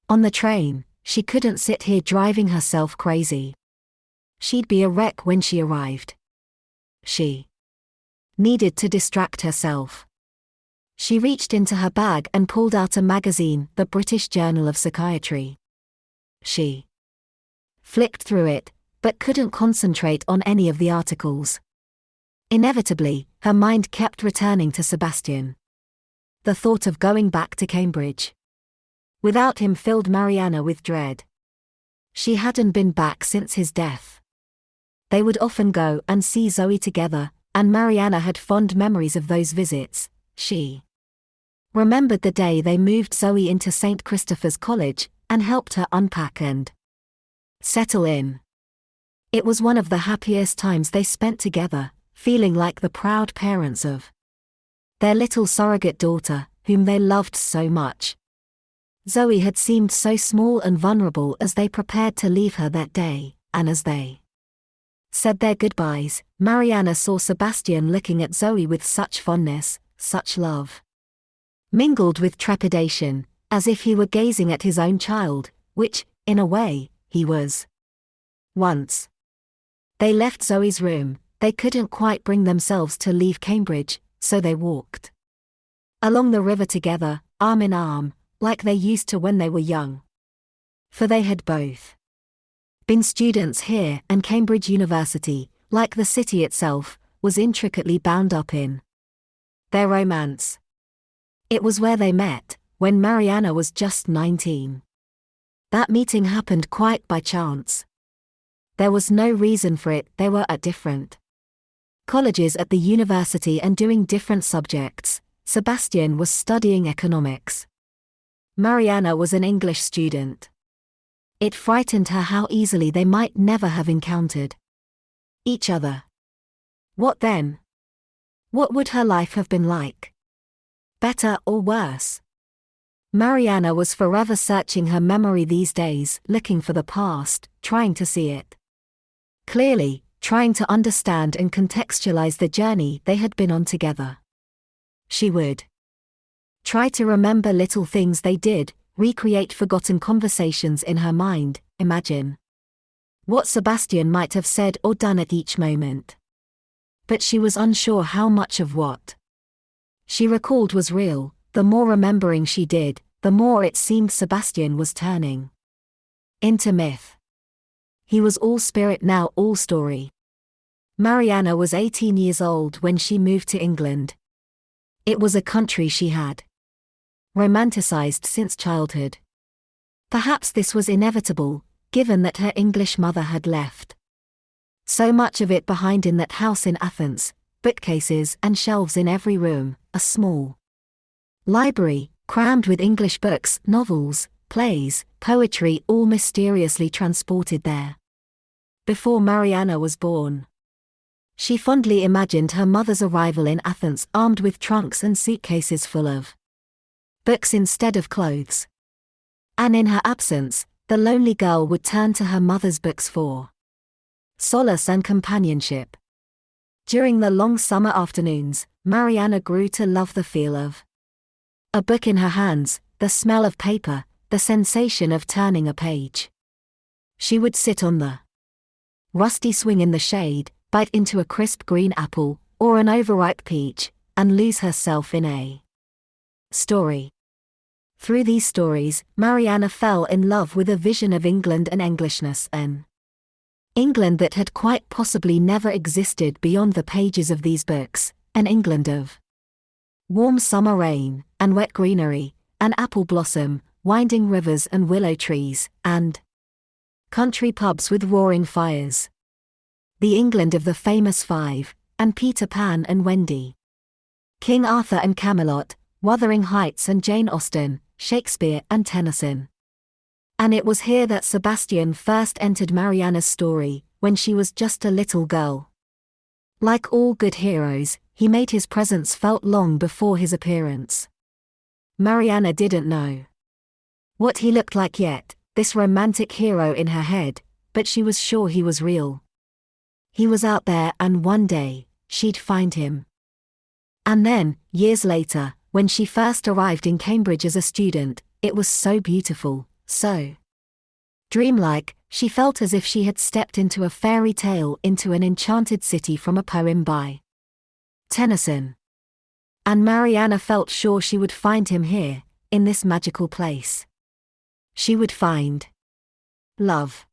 On the train, she couldn't sit here driving herself crazy. She'd be a wreck when she arrived. She needed to distract herself. She reached into her bag and pulled out a magazine, the British Journal of Psychiatry. She flicked through it, but couldn't concentrate on any of the articles. Inevitably, her mind kept returning to Sebastian. The thought of going back to Cambridge without him filled Mariana with dread. She hadn't been back since his death. They would often go and see Zoe together, and Mariana had fond memories of those visits. She remembered the day they moved Zoe into St. Christopher's College and helped her unpack and settle in. It was one of the happiest times they spent together, feeling like the proud parents of their little surrogate daughter, whom they loved so much. Zoe had seemed so small and vulnerable as they prepared to leave her that day, and as they said their goodbyes, Mariana saw Sebastian looking at Zoe with such fondness, such love, mingled with trepidation, as if he were gazing at his own child, which, in a way, he was. Once they left Zoe's room, they couldn't quite bring themselves to leave Cambridge, so they walked along the river together, arm in arm, like they used to when they were young. For they had both been students here, and Cambridge University, like the city itself, was intricately bound up in their romance. It was where they met, when Mariana was just 19. That meeting happened quite by chance. There was no reason for it. They were at different colleges at the university and doing different subjects. Sebastian was studying economics. Mariana was an English student. It frightened her how easily they might never have encountered each other. What then? What would her life have been like? Better or worse? Mariana was forever searching her memory these days, looking for the past, trying to see it clearly, trying to understand and contextualize the journey they had been on together. She would try to remember little things they did, recreate forgotten conversations in her mind, imagine what Sebastian might have said or done at each moment. But she was unsure how much of what she recalled was real. The more remembering she did, the more it seemed Sebastian was turning into myth. He was all spirit now, all story. Mariana was 18 years old when she moved to England. It was a country she had romanticized since childhood. Perhaps this was inevitable, given that her English mother had left so much of it behind in that house in Athens, bookcases and shelves in every room, a small library, crammed with English books, novels, plays, poetry, all mysteriously transported there. Before Mariana was born, she fondly imagined her mother's arrival in Athens armed with trunks and suitcases full of books instead of clothes. And in her absence, the lonely girl would turn to her mother's books for solace and companionship. During the long summer afternoons, Mariana grew to love the feel of a book in her hands, the smell of paper, the sensation of turning a page. She would sit on the rusty swing in the shade, bite into a crisp green apple, or an overripe peach, and lose herself in a story. Through these stories, Mariana fell in love with a vision of England and Englishness, an England that had quite possibly never existed beyond the pages of these books, an England of warm summer rain, and wet greenery, and apple blossom, winding rivers and willow trees, and country pubs with roaring fires. The England of the famous five, and Peter Pan and Wendy, King Arthur and Camelot, Wuthering Heights and Jane Austen, Shakespeare and Tennyson. And it was here that Sebastian first entered Mariana's story, when she was just a little girl. Like all good heroes, he made his presence felt long before his appearance. Mariana didn't know what he looked like yet, this romantic hero in her head, but she was sure he was real. He was out there, and one day, she'd find him. And then, years later, when she first arrived in Cambridge as a student, it was so beautiful, so dreamlike, she felt as if she had stepped into a fairy tale, into an enchanted city from a poem by Tennyson. And Mariana felt sure she would find him here, in this magical place. She would find love.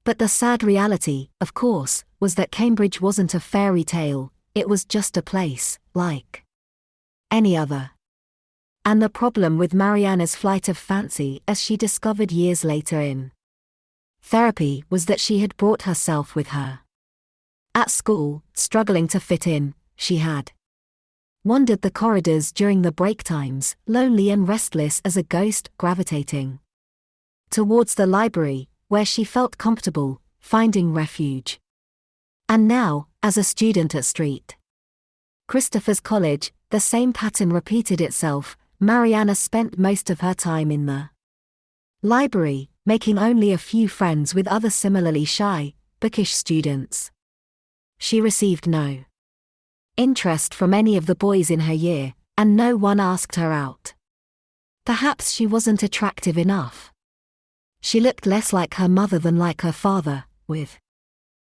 But the sad reality, of course, was that Cambridge wasn't a fairy tale, it was just a place, like any other. And the problem with Mariana's flight of fancy, as she discovered years later in therapy, was that she had brought herself with her. At school, struggling to fit in, she had wandered the corridors during the break times, lonely and restless as a ghost, gravitating towards the library, where she felt comfortable, finding refuge. And now, as a student at St. Christopher's College, the same pattern repeated itself. Mariana spent most of her time in the library, making only a few friends with other similarly shy, bookish students. She received no interest from any of the boys in her year, and no one asked her out. Perhaps she wasn't attractive enough. She looked less like her mother than like her father, with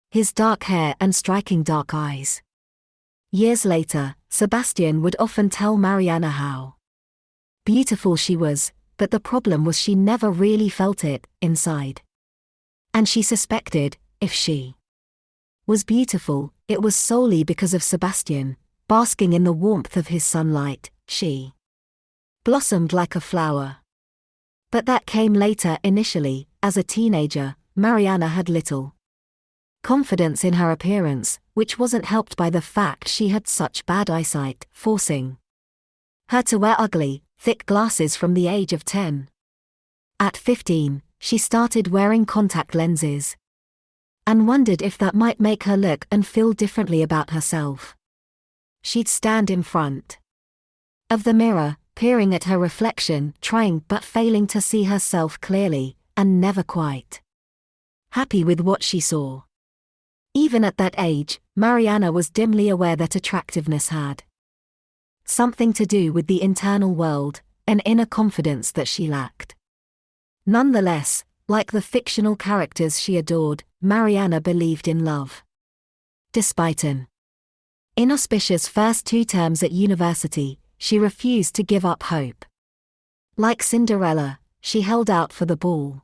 his dark hair and striking dark eyes. Years later, Sebastian would often tell Mariana how beautiful she was, but the problem was she never really felt it, inside. And she suspected, if she was beautiful, it was solely because of Sebastian. Basking in the warmth of his sunlight, she blossomed like a flower. But that came later. Initially, as a teenager, Mariana had little confidence in her appearance, which wasn't helped by the fact she had such bad eyesight, forcing her to wear ugly, thick glasses from the age of 10. At 15, she started wearing contact lenses and wondered if that might make her look and feel differently about herself. She'd stand in front of the mirror, peering at her reflection, trying but failing to see herself clearly, and never quite happy with what she saw. Even at that age, Mariana was dimly aware that attractiveness had something to do with the internal world, an inner confidence that she lacked. Nonetheless, like the fictional characters she adored, Mariana believed in love. Despite an inauspicious first 2 terms at university, she refused to give up hope. Like Cinderella, she held out for the ball.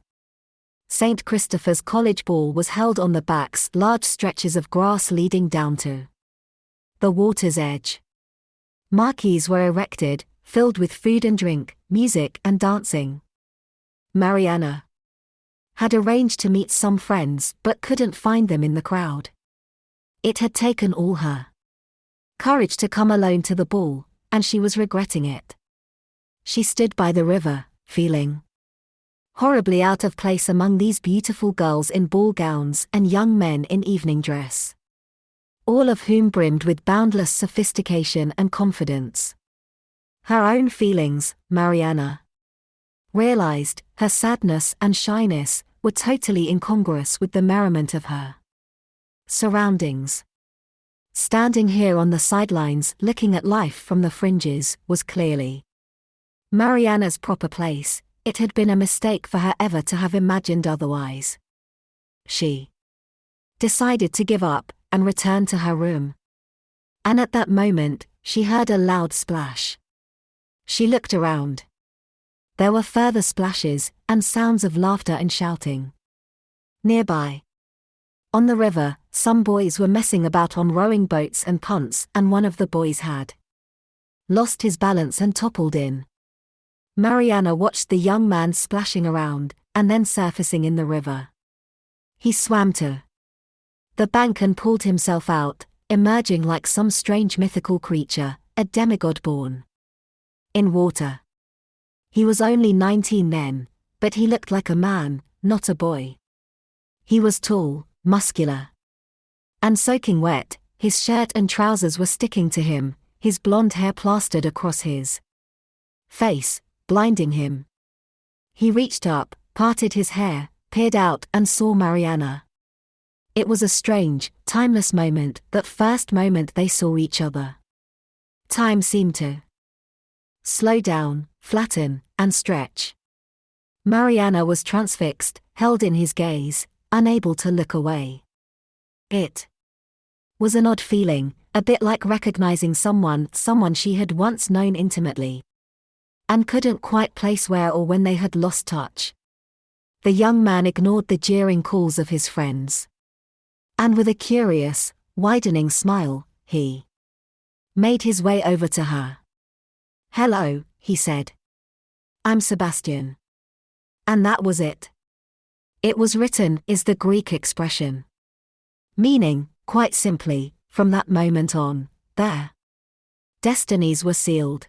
St. Christopher's College ball was held on the backs, large stretches of grass leading down to the water's edge. Marquees were erected, filled with food and drink, music and dancing. Mariana had arranged to meet some friends but couldn't find them in the crowd. It had taken all her courage to come alone to the ball, and she was regretting it. She stood by the river, feeling horribly out of place among these beautiful girls in ball gowns and young men in evening dress, all of whom brimmed with boundless sophistication and confidence. Her own feelings, Mariana realized, her sadness and shyness, were totally incongruous with the merriment of her surroundings. Standing here on the sidelines, looking at life from the fringes, was clearly Mariana's proper place. It had been a mistake for her ever to have imagined otherwise. She decided to give up and return to her room. And at that moment, she heard a loud splash. She looked around. There were further splashes, and sounds of laughter and shouting. Nearby, on the river, some boys were messing about on rowing boats and punts, and one of the boys had lost his balance and toppled in. Mariana watched the young man splashing around, and then surfacing in the river. He swam to the bank and pulled himself out, emerging like some strange mythical creature, a demigod born in water. He was only 19 then, but he looked like a man, not a boy. He was tall, muscular, and soaking wet. His shirt and trousers were sticking to him, his blonde hair plastered across his face, blinding him. He reached up, parted his hair, peered out and saw Mariana. It was a strange, timeless moment, that first moment they saw each other. Time seemed to slow down, flatten, and stretch. Mariana was transfixed, held in his gaze, unable to look away. It was an odd feeling, a bit like recognizing someone she had once known intimately, and couldn't quite place where or when they had lost touch. The young man ignored the jeering calls of his friends. And with a curious, widening smile, he made his way over to her. "Hello," he said. "I'm Sebastian." And that was it. "It was written" is the Greek expression. Meaning, quite simply, from that moment on, their destinies were sealed.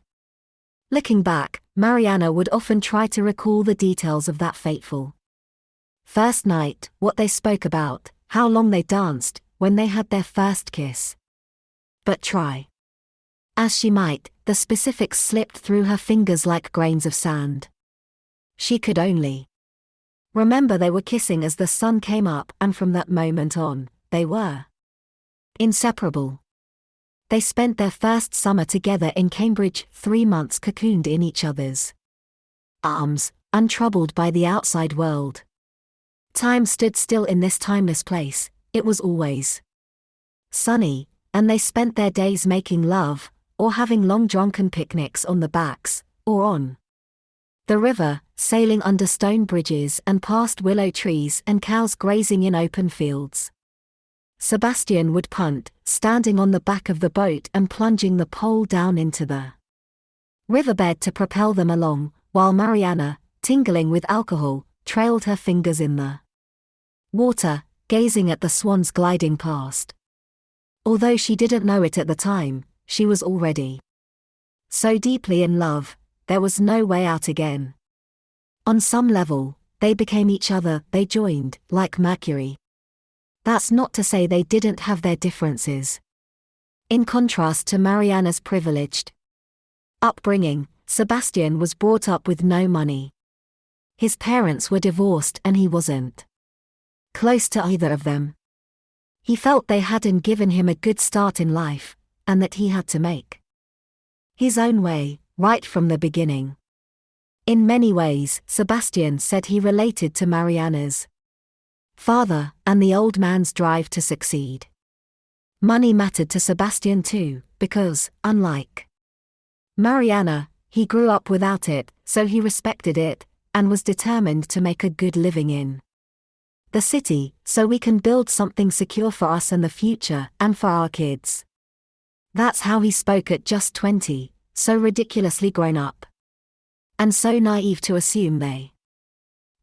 Looking back, Mariana would often try to recall the details of that fateful first night, what they spoke about, how long they danced, when they had their first kiss. But try as she might, the specifics slipped through her fingers like grains of sand. She could only remember they were kissing as the sun came up, and from that moment on, they were inseparable. They spent their first summer together in Cambridge, 3 months cocooned in each other's arms, untroubled by the outside world. Time stood still in this timeless place, it was always sunny, and they spent their days making love, or having long drunken picnics on the backs, or on the river, sailing under stone bridges and past willow trees and cows grazing in open fields. Sebastian would punt, standing on the back of the boat and plunging the pole down into the riverbed to propel them along, while Mariana, tingling with alcohol, trailed her fingers in the water, gazing at the swans gliding past. Although she didn't know it at the time, she was already so deeply in love, there was no way out again. On some level, they became each other, they joined, like Mercury. That's not to say they didn't have their differences. In contrast to Mariana's privileged upbringing, Sebastian was brought up with no money. His parents were divorced and he wasn't close to either of them. He felt they hadn't given him a good start in life, and that he had to make his own way, right from the beginning. In many ways, Sebastian said he related to Mariana's father and the old man's drive to succeed. Money mattered to Sebastian too, because, unlike Mariana, he grew up without it, so he respected it, and was determined to make a good living in the city, so we can build something secure for us and the future, and for our kids. That's how he spoke at just 20, so ridiculously grown up. And so naive to assume they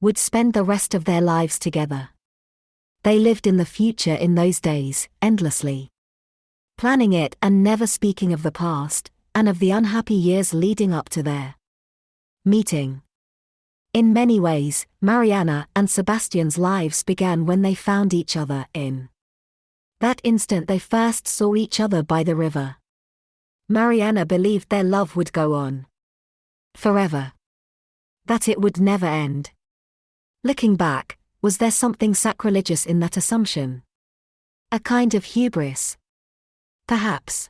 would spend the rest of their lives together. They lived in the future in those days, endlessly planning it and never speaking of the past, and of the unhappy years leading up to their meeting. In many ways, Mariana and Sebastian's lives began when they found each other in that instant they first saw each other by the river. Mariana believed their love would go on forever, that it would never end. Looking back, was there something sacrilegious in that assumption? A kind of hubris? Perhaps.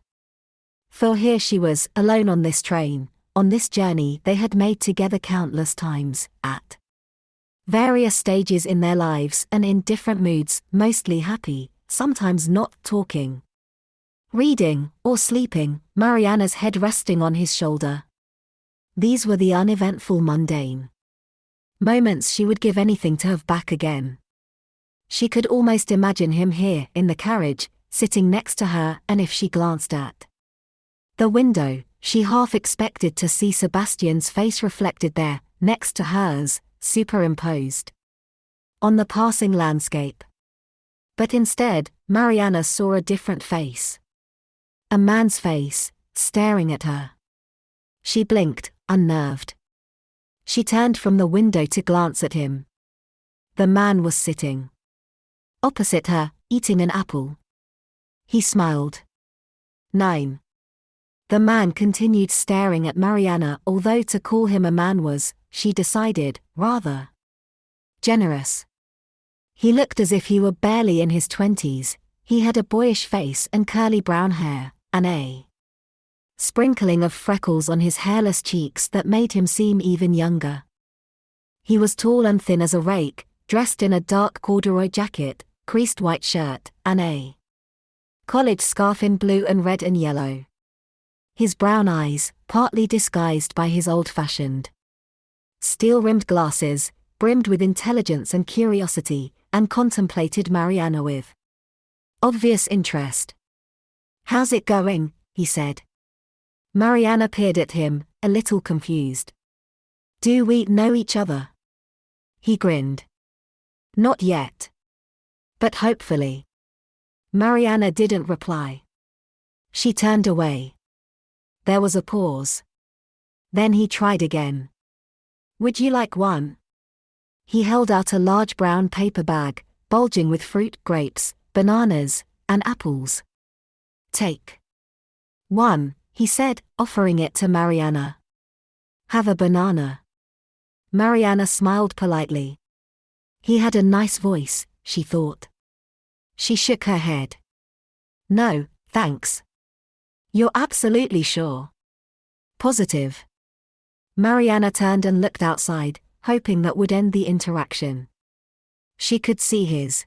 For here she was, alone on this train, on this journey they had made together countless times, at various stages in their lives and in different moods, mostly happy, sometimes not talking, reading, or sleeping, Mariana's head resting on his shoulder. These were the uneventful mundane moments she would give anything to have back again. She could almost imagine him here, in the carriage, sitting next to her, and if she glanced at the window, she half expected to see Sebastian's face reflected there, next to hers, superimposed on the passing landscape. But instead, Mariana saw a different face. A man's face, staring at her. She blinked, unnerved. She turned from the window to glance at him. The man was sitting opposite her, eating an apple. He smiled. 9. The man continued staring at Mariana, although to call him a man was, she decided, rather generous. He looked as if he were barely in his 20s, he had a boyish face and curly brown hair, and a sprinkling of freckles on his hairless cheeks that made him seem even younger. He was tall and thin as a rake, dressed in a dark corduroy jacket, creased white shirt, and a college scarf in blue and red and yellow. His brown eyes, partly disguised by his old-fashioned steel-rimmed glasses, brimmed with intelligence and curiosity, and contemplated Mariana with obvious interest. "How's it going?" he said. Mariana peered at him, a little confused. "Do we know each other?" He grinned. "Not yet. But hopefully." Mariana didn't reply. She turned away. There was a pause. Then he tried again. "Would you like one?" He held out a large brown paper bag, bulging with fruit, grapes, bananas, and apples. "Take one," he said, offering it to Mariana. "Have a banana." Mariana smiled politely. He had a nice voice, she thought. She shook her head. "No, thanks." "You're absolutely sure?" "Positive." Mariana turned and looked outside, hoping that would end the interaction. She could see his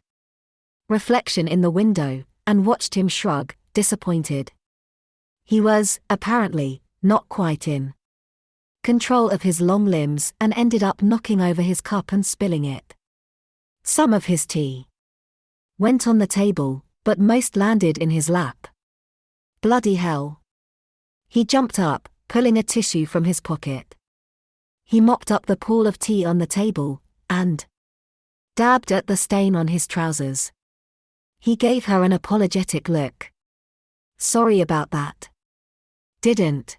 reflection in the window, and watched him shrug, disappointed. He was, apparently, not quite in control of his long limbs and ended up knocking over his cup and spilling it. Some of his tea went on the table, but most landed in his lap. Bloody hell. He jumped up, pulling a tissue from his pocket. He mopped up the pool of tea on the table, and dabbed at the stain on his trousers. He gave her an apologetic look. "Sorry about that. Didn't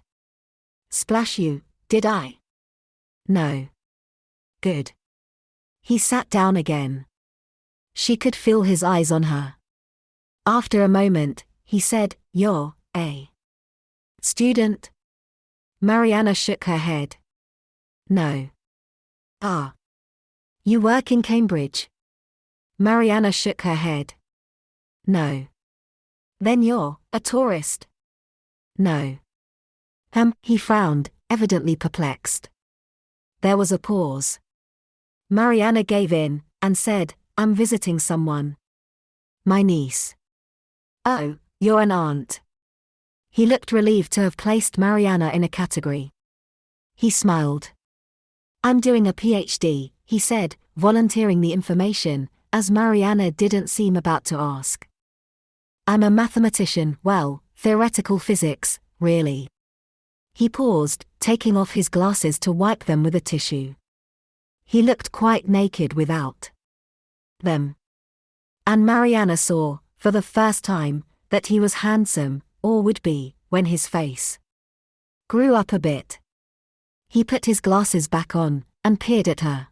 splash you, did I?" "No." "Good." He sat down again. She could feel his eyes on her. After a moment, he said, "You're a student?" Mariana shook her head. "No." "Ah. You work in Cambridge?" Mariana shook her head. "No." "Then you're a tourist?" "No." He frowned, evidently perplexed. There was a pause. Mariana gave in, and said, "I'm visiting someone. My niece." "Oh, you're an aunt." He looked relieved to have placed Mariana in a category. He smiled. "I'm doing a PhD," he said, volunteering the information, as Mariana didn't seem about to ask. "I'm a mathematician, well, theoretical physics, really." He paused, taking off his glasses to wipe them with a tissue. He looked quite naked without them. And Mariana saw, for the first time, that he was handsome, or would be, when his face grew up a bit. He put his glasses back on, and peered at her.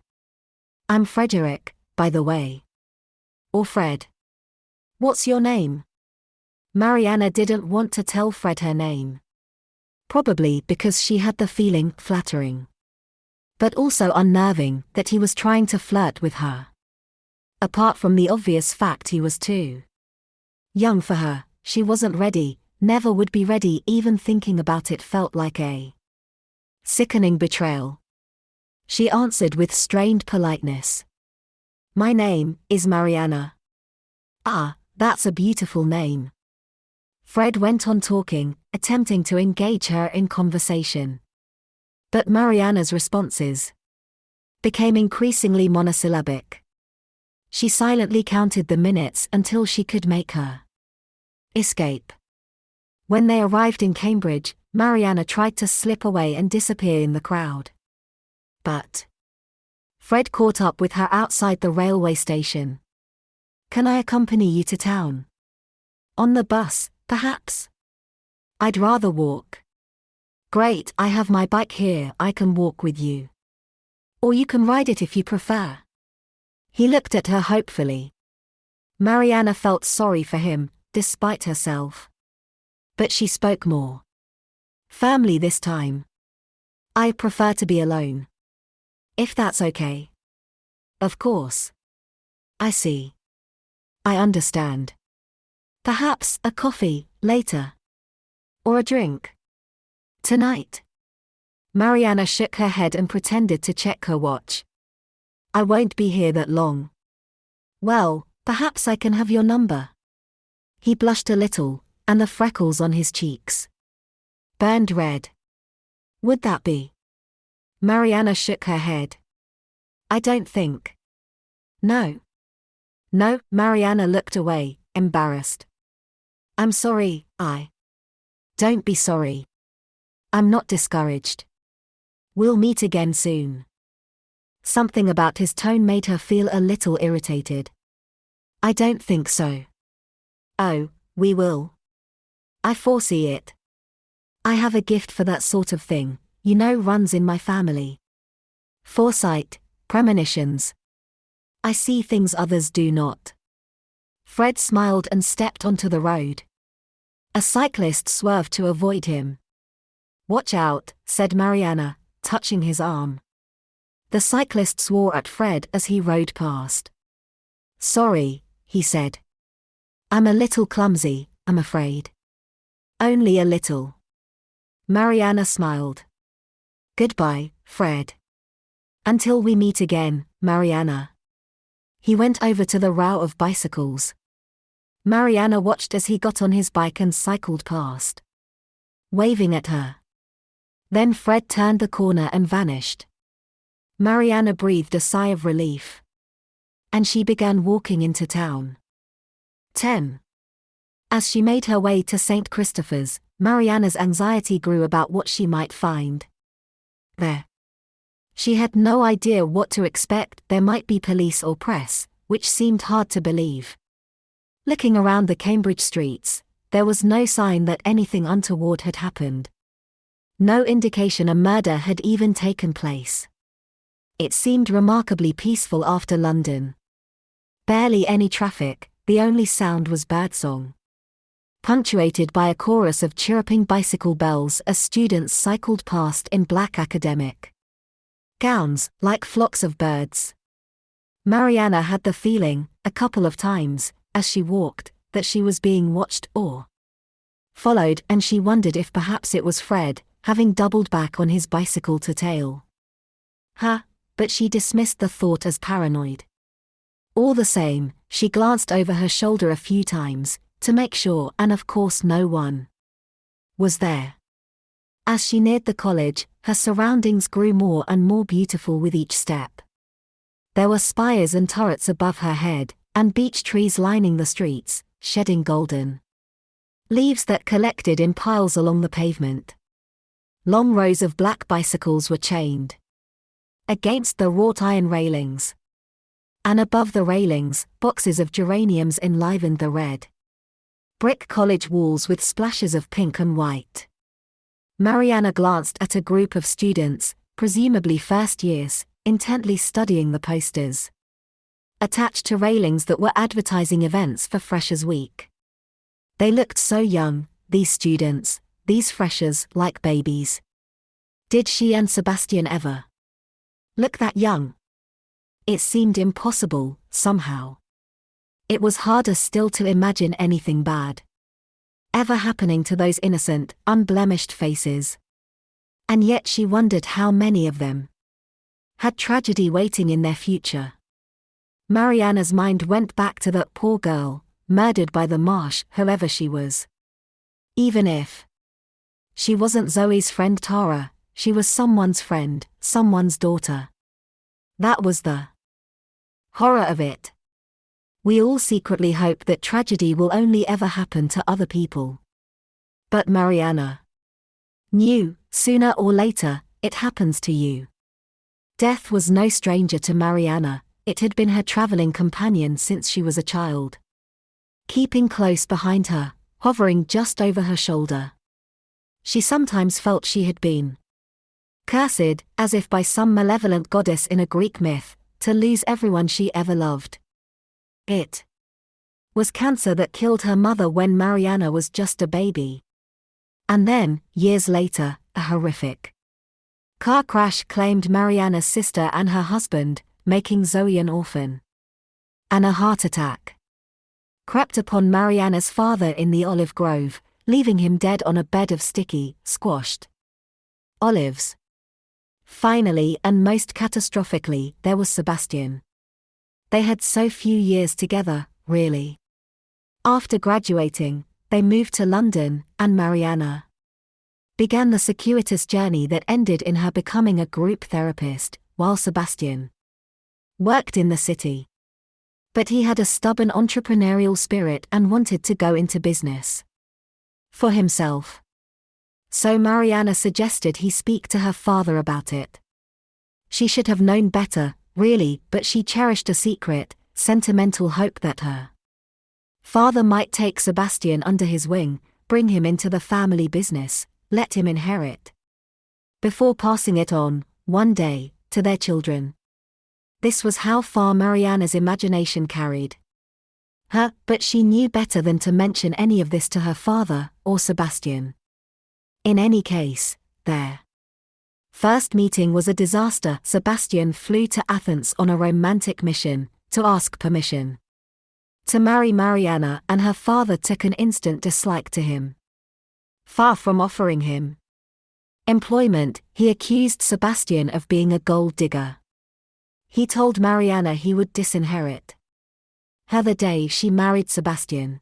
"I'm Frederick, by the way." "Or Fred." "What's your name?" Mariana didn't want to tell Fred her name. Probably because she had the feeling flattering, but also unnerving, that he was trying to flirt with her. Apart from the obvious fact he was too young for her, she wasn't ready, never would be ready. Even thinking about it felt like a sickening betrayal. She answered with strained politeness. "My name is Mariana." "Ah, that's a beautiful name." Fred went on talking, attempting to engage her in conversation. But Mariana's responses became increasingly monosyllabic. She silently counted the minutes until she could make her escape. When they arrived in Cambridge, Mariana tried to slip away and disappear in the crowd. But Fred caught up with her outside the railway station. "Can I accompany you to town?" "On the bus, perhaps?" "I'd rather walk." "Great, I have my bike here, I can walk with you. Or you can ride it if you prefer." He looked at her hopefully. Mariana felt sorry for him, despite herself. But she spoke more firmly this time. "I prefer to be alone. If that's okay." "Of course." "I see. I understand. Perhaps a coffee, later? Or a drink? Tonight?" Mariana shook her head and pretended to check her watch. I won't be here that long. Well, perhaps I can have your number. He blushed a little, and the freckles on his cheeks burned red. Would that be? Mariana shook her head. I don't think. No. No, Mariana looked away, embarrassed. I'm sorry, Don't be sorry. I'm not discouraged. We'll meet again soon. Something about his tone made her feel a little irritated. I don't think so. Oh, we will. I foresee it. I have a gift for that sort of thing, runs in my family. Foresight, premonitions. I see things others do not. Fred smiled and stepped onto the road. A cyclist swerved to avoid him. Watch out, said Mariana, touching his arm. The cyclist swore at Fred as he rode past. Sorry, he said. I'm a little clumsy, I'm afraid. Only a little. Mariana smiled. Goodbye, Fred. Until we meet again, Mariana. He went over to the row of bicycles. Mariana watched as he got on his bike and cycled past, waving at her. Then Fred turned the corner and vanished. Mariana breathed a sigh of relief. And she began walking into town. 10. As she made her way to St. Christopher's, Mariana's anxiety grew about what she might find there. She had no idea what to expect. There might be police or press, which seemed hard to believe. Looking around the Cambridge streets, there was no sign that anything untoward had happened. No indication a murder had even taken place. It seemed remarkably peaceful after London. Barely any traffic, the only sound was birdsong, punctuated by a chorus of chirruping bicycle bells as students cycled past in black academic gowns, like flocks of birds. Mariana had the feeling, a couple of times, as she walked, that she was being watched or followed, and she wondered if perhaps it was Fred, having doubled back on his bicycle to tail her, but she dismissed the thought as paranoid. All the same, she glanced over her shoulder a few times, to make sure, and of course no one was there. As she neared the college, her surroundings grew more and more beautiful with each step. There were spires and turrets above her head, and beech trees lining the streets, shedding golden leaves that collected in piles along the pavement. Long rows of black bicycles were chained against the wrought iron railings. And above the railings, boxes of geraniums enlivened the red brick college walls with splashes of pink and white. Mariana glanced at a group of students, presumably first years, intently studying the posters attached to railings that were advertising events for Freshers' Week. They looked so young, these students, these freshers, like babies. Did she and Sebastian ever look that young? It seemed impossible, somehow. It was harder still to imagine anything bad ever happening to those innocent, unblemished faces. And yet she wondered how many of them had tragedy waiting in their future. Mariana's mind went back to that poor girl, murdered by the marsh, whoever she was. Even if she wasn't Zoe's friend Tara, she was someone's friend, someone's daughter. That was the horror of it. We all secretly hope that tragedy will only ever happen to other people. But Mariana knew, sooner or later, it happens to you. Death was no stranger to Mariana, it had been her traveling companion since she was a child. Keeping close behind her, hovering just over her shoulder. She sometimes felt she had been cursed, as if by some malevolent goddess in a Greek myth, to lose everyone she ever loved. It was cancer that killed her mother when Mariana was just a baby. And then, years later, a horrific car crash claimed Mariana's sister and her husband, making Zoe an orphan. And a heart attack crept upon Mariana's father in the olive grove, leaving him dead on a bed of sticky, squashed olives. Finally, and most catastrophically, there was Sebastian. They had so few years together, really. After graduating, they moved to London, and Mariana began the circuitous journey that ended in her becoming a group therapist, while Sebastian worked in the city. But he had a stubborn entrepreneurial spirit and wanted to go into business for himself. So Mariana suggested he speak to her father about it. She should have known better, really, but she cherished a secret, sentimental hope that her father might take Sebastian under his wing, bring him into the family business, let him inherit, before passing it on, one day, to their children. This was how far Mariana's imagination carried her, but she knew better than to mention any of this to her father, or Sebastian. In any case, their first meeting was a disaster. Sebastian flew to Athens on a romantic mission, to ask permission to marry Mariana, and her father took an instant dislike to him. Far from offering him employment, he accused Sebastian of being a gold digger. He told Mariana he would disinherit her the day she married Sebastian.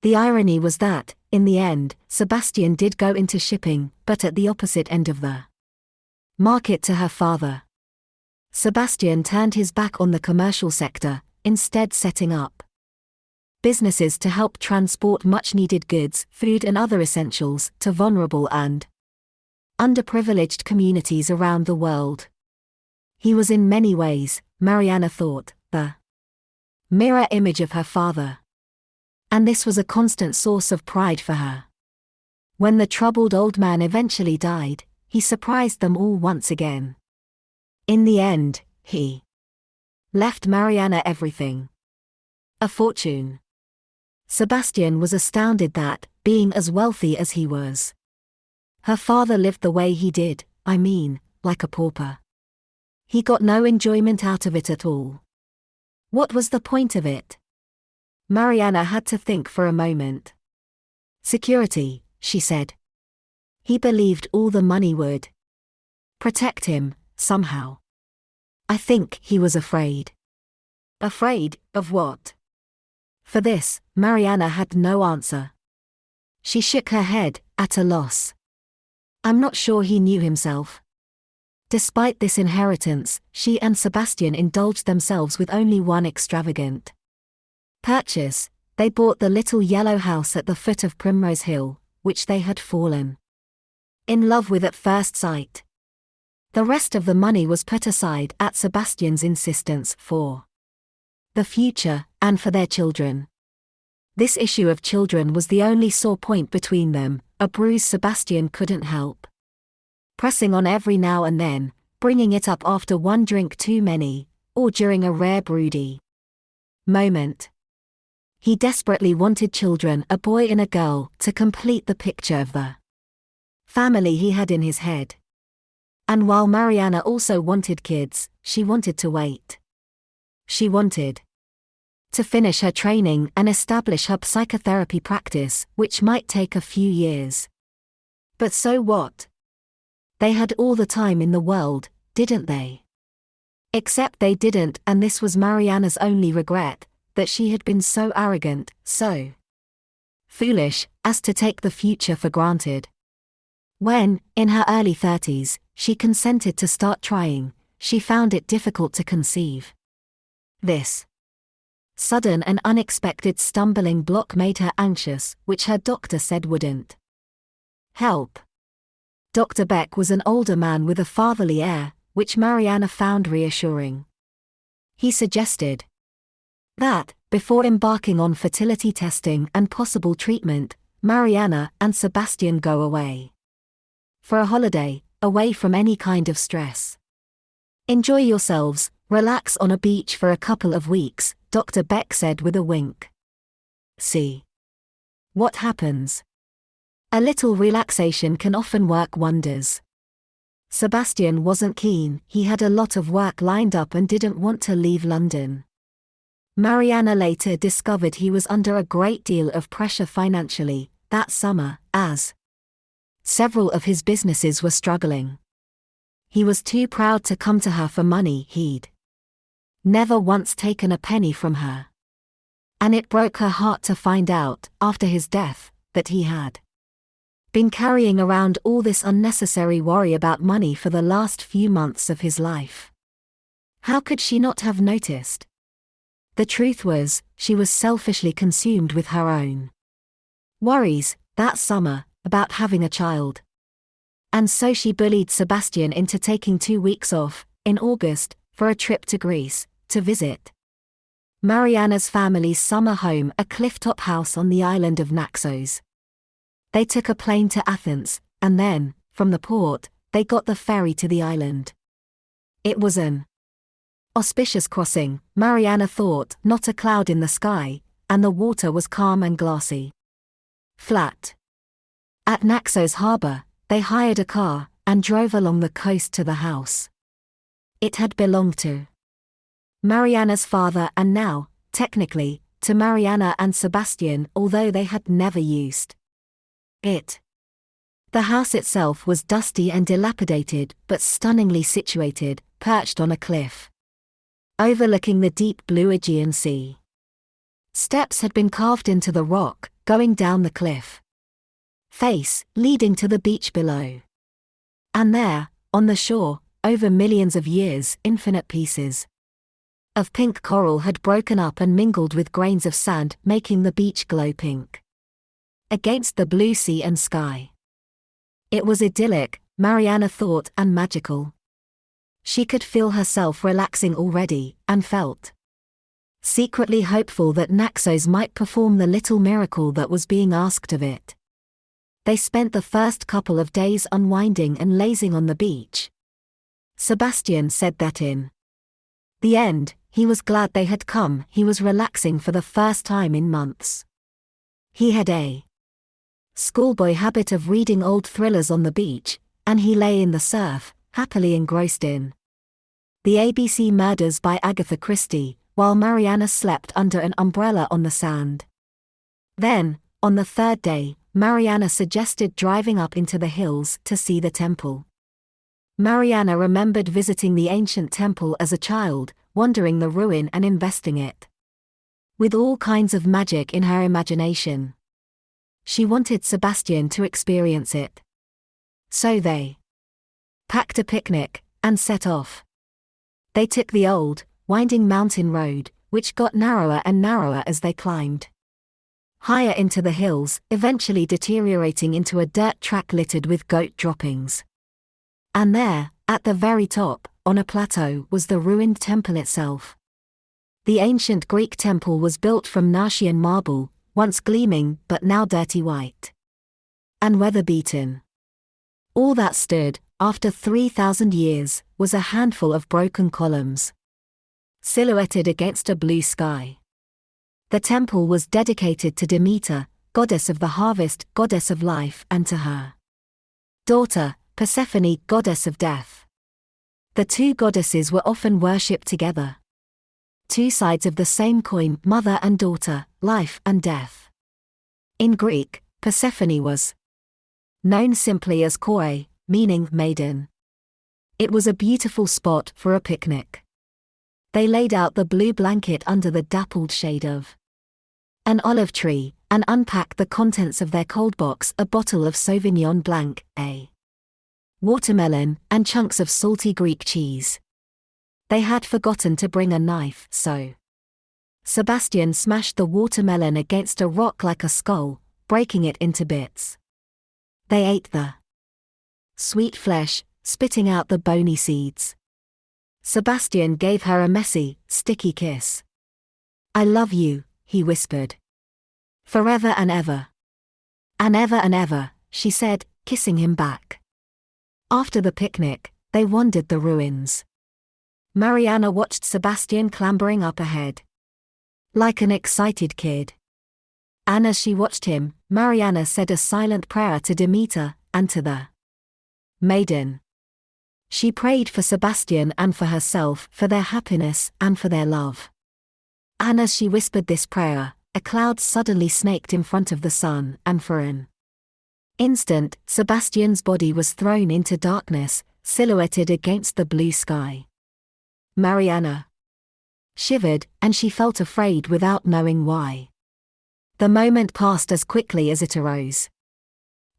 The irony was that, in the end, Sebastian did go into shipping, but at the opposite end of the market to her father. Sebastian turned his back on the commercial sector, instead setting up businesses to help transport much-needed goods, food and other essentials, to vulnerable and underprivileged communities around the world. He was in many ways, Mariana thought, the mirror image of her father. And this was a constant source of pride for her. When the troubled old man eventually died, he surprised them all once again. In the end, he left Mariana everything. A fortune. Sebastian was astounded that, being as wealthy as he was, her father lived the way he did, like a pauper. He got no enjoyment out of it at all. What was the point of it? Mariana had to think for a moment. Security, she said. He believed all the money would protect him, somehow. I think he was afraid. Afraid of what? For this, Mariana had no answer. She shook her head, at a loss. I'm not sure he knew himself. Despite this inheritance, she and Sebastian indulged themselves with only one extravagant purchase. They bought the little yellow house at the foot of Primrose Hill, which they had fallen in love with at first sight. The rest of the money was put aside at Sebastian's insistence for the future, and for their children. This issue of children was the only sore point between them, a bruise Sebastian couldn't help pressing on every now and then, bringing it up after one drink too many, or during a rare broody moment. He desperately wanted children, a boy and a girl, to complete the picture of the family he had in his head. And while Mariana also wanted kids, she wanted to wait. She wanted to finish her training and establish her psychotherapy practice, which might take a few years. But so what? They had all the time in the world, didn't they? Except they didn't, and this was Mariana's only regret, that she had been so arrogant, so foolish, as to take the future for granted. When, in her early 30s, she consented to start trying, she found it difficult to conceive. This sudden and unexpected stumbling block made her anxious, which her doctor said wouldn't help. Dr. Beck was an older man with a fatherly air, which Mariana found reassuring. He suggested that, before embarking on fertility testing and possible treatment, Mariana and Sebastian go away for a holiday, away from any kind of stress. Enjoy yourselves, relax on a beach for a couple of weeks, Dr. Beck said with a wink. See what happens. A little relaxation can often work wonders. Sebastian wasn't keen, he had a lot of work lined up and didn't want to leave London. Mariana later discovered he was under a great deal of pressure financially, that summer, as several of his businesses were struggling. He was too proud to come to her for money. He'd never once taken a penny from her. And it broke her heart to find out, after his death, that he had been carrying around all this unnecessary worry about money for the last few months of his life. How could she not have noticed? The truth was, she was selfishly consumed with her own worries, that summer, about having a child. And so she bullied Sebastian into taking 2 weeks off, in August, for a trip to Greece, to visit Mariana's family's summer home, a cliff-top house on the island of Naxos. They took a plane to Athens, and then, from the port, they got the ferry to the island. It was an auspicious crossing, Mariana thought, not a cloud in the sky, and the water was calm and glassy. Flat. At Naxos harbor, they hired a car, and drove along the coast to the house. It had belonged to Mariana's father and now, technically, to Mariana and Sebastian, although they had never used it. The house itself was dusty and dilapidated, but stunningly situated, perched on a cliff overlooking the deep blue Aegean Sea. Steps had been carved into the rock, going down the cliff face, leading to the beach below. And there, on the shore, over millions of years, infinite pieces of pink coral had broken up and mingled with grains of sand, making the beach glow pink against the blue sea and sky. It was idyllic, Mariana thought, and magical. She could feel herself relaxing already, and felt secretly hopeful that Naxos might perform the little miracle that was being asked of it. They spent the first couple of days unwinding and lazing on the beach. Sebastian said that in the end, he was glad they had come. He was relaxing for the first time in months. He had a schoolboy habit of reading old thrillers on the beach, and he lay in the surf, happily engrossed in The ABC Murders by Agatha Christie, while Mariana slept under an umbrella on the sand. Then, on the third day, Mariana suggested driving up into the hills to see the temple. Mariana remembered visiting the ancient temple as a child, wandering the ruin and investing it with all kinds of magic in her imagination. She wanted Sebastian to experience it. So they packed a picnic and set off. They took the old, winding mountain road, which got narrower and narrower as they climbed higher into the hills, eventually deteriorating into a dirt track littered with goat droppings. And there, at the very top, on a plateau, was the ruined temple itself. The ancient Greek temple was built from Narshian marble, once gleaming but now dirty white and weather-beaten. All that stood, after 3,000 years, was a handful of broken columns, silhouetted against a blue sky. The temple was dedicated to Demeter, goddess of the harvest, goddess of life, and to her daughter, Persephone, goddess of death. The two goddesses were often worshipped together. Two sides of the same coin, mother and daughter, life and death. In Greek, Persephone was known simply as Koi, meaning maiden. It was a beautiful spot for a picnic. They laid out the blue blanket under the dappled shade of an olive tree, and unpacked the contents of their cold box, a bottle of Sauvignon Blanc, a watermelon, and chunks of salty Greek cheese. They had forgotten to bring a knife, so Sebastian smashed the watermelon against a rock like a skull, breaking it into bits. They ate the sweet flesh, spitting out the bony seeds. Sebastian gave her a messy, sticky kiss. "I love you," he whispered. "Forever and ever." "And ever and ever," she said, kissing him back. After the picnic, they wandered the ruins. Mariana watched Sebastian clambering up ahead, like an excited kid. And as she watched him, Mariana said a silent prayer to Demeter, and to the maiden. She prayed for Sebastian and for herself, for their happiness and for their love. And as she whispered this prayer, a cloud suddenly snaked in front of the sun, and for an instant, Sebastian's body was thrown into darkness, silhouetted against the blue sky. Mariana shivered, and she felt afraid without knowing why. The moment passed as quickly as it arose.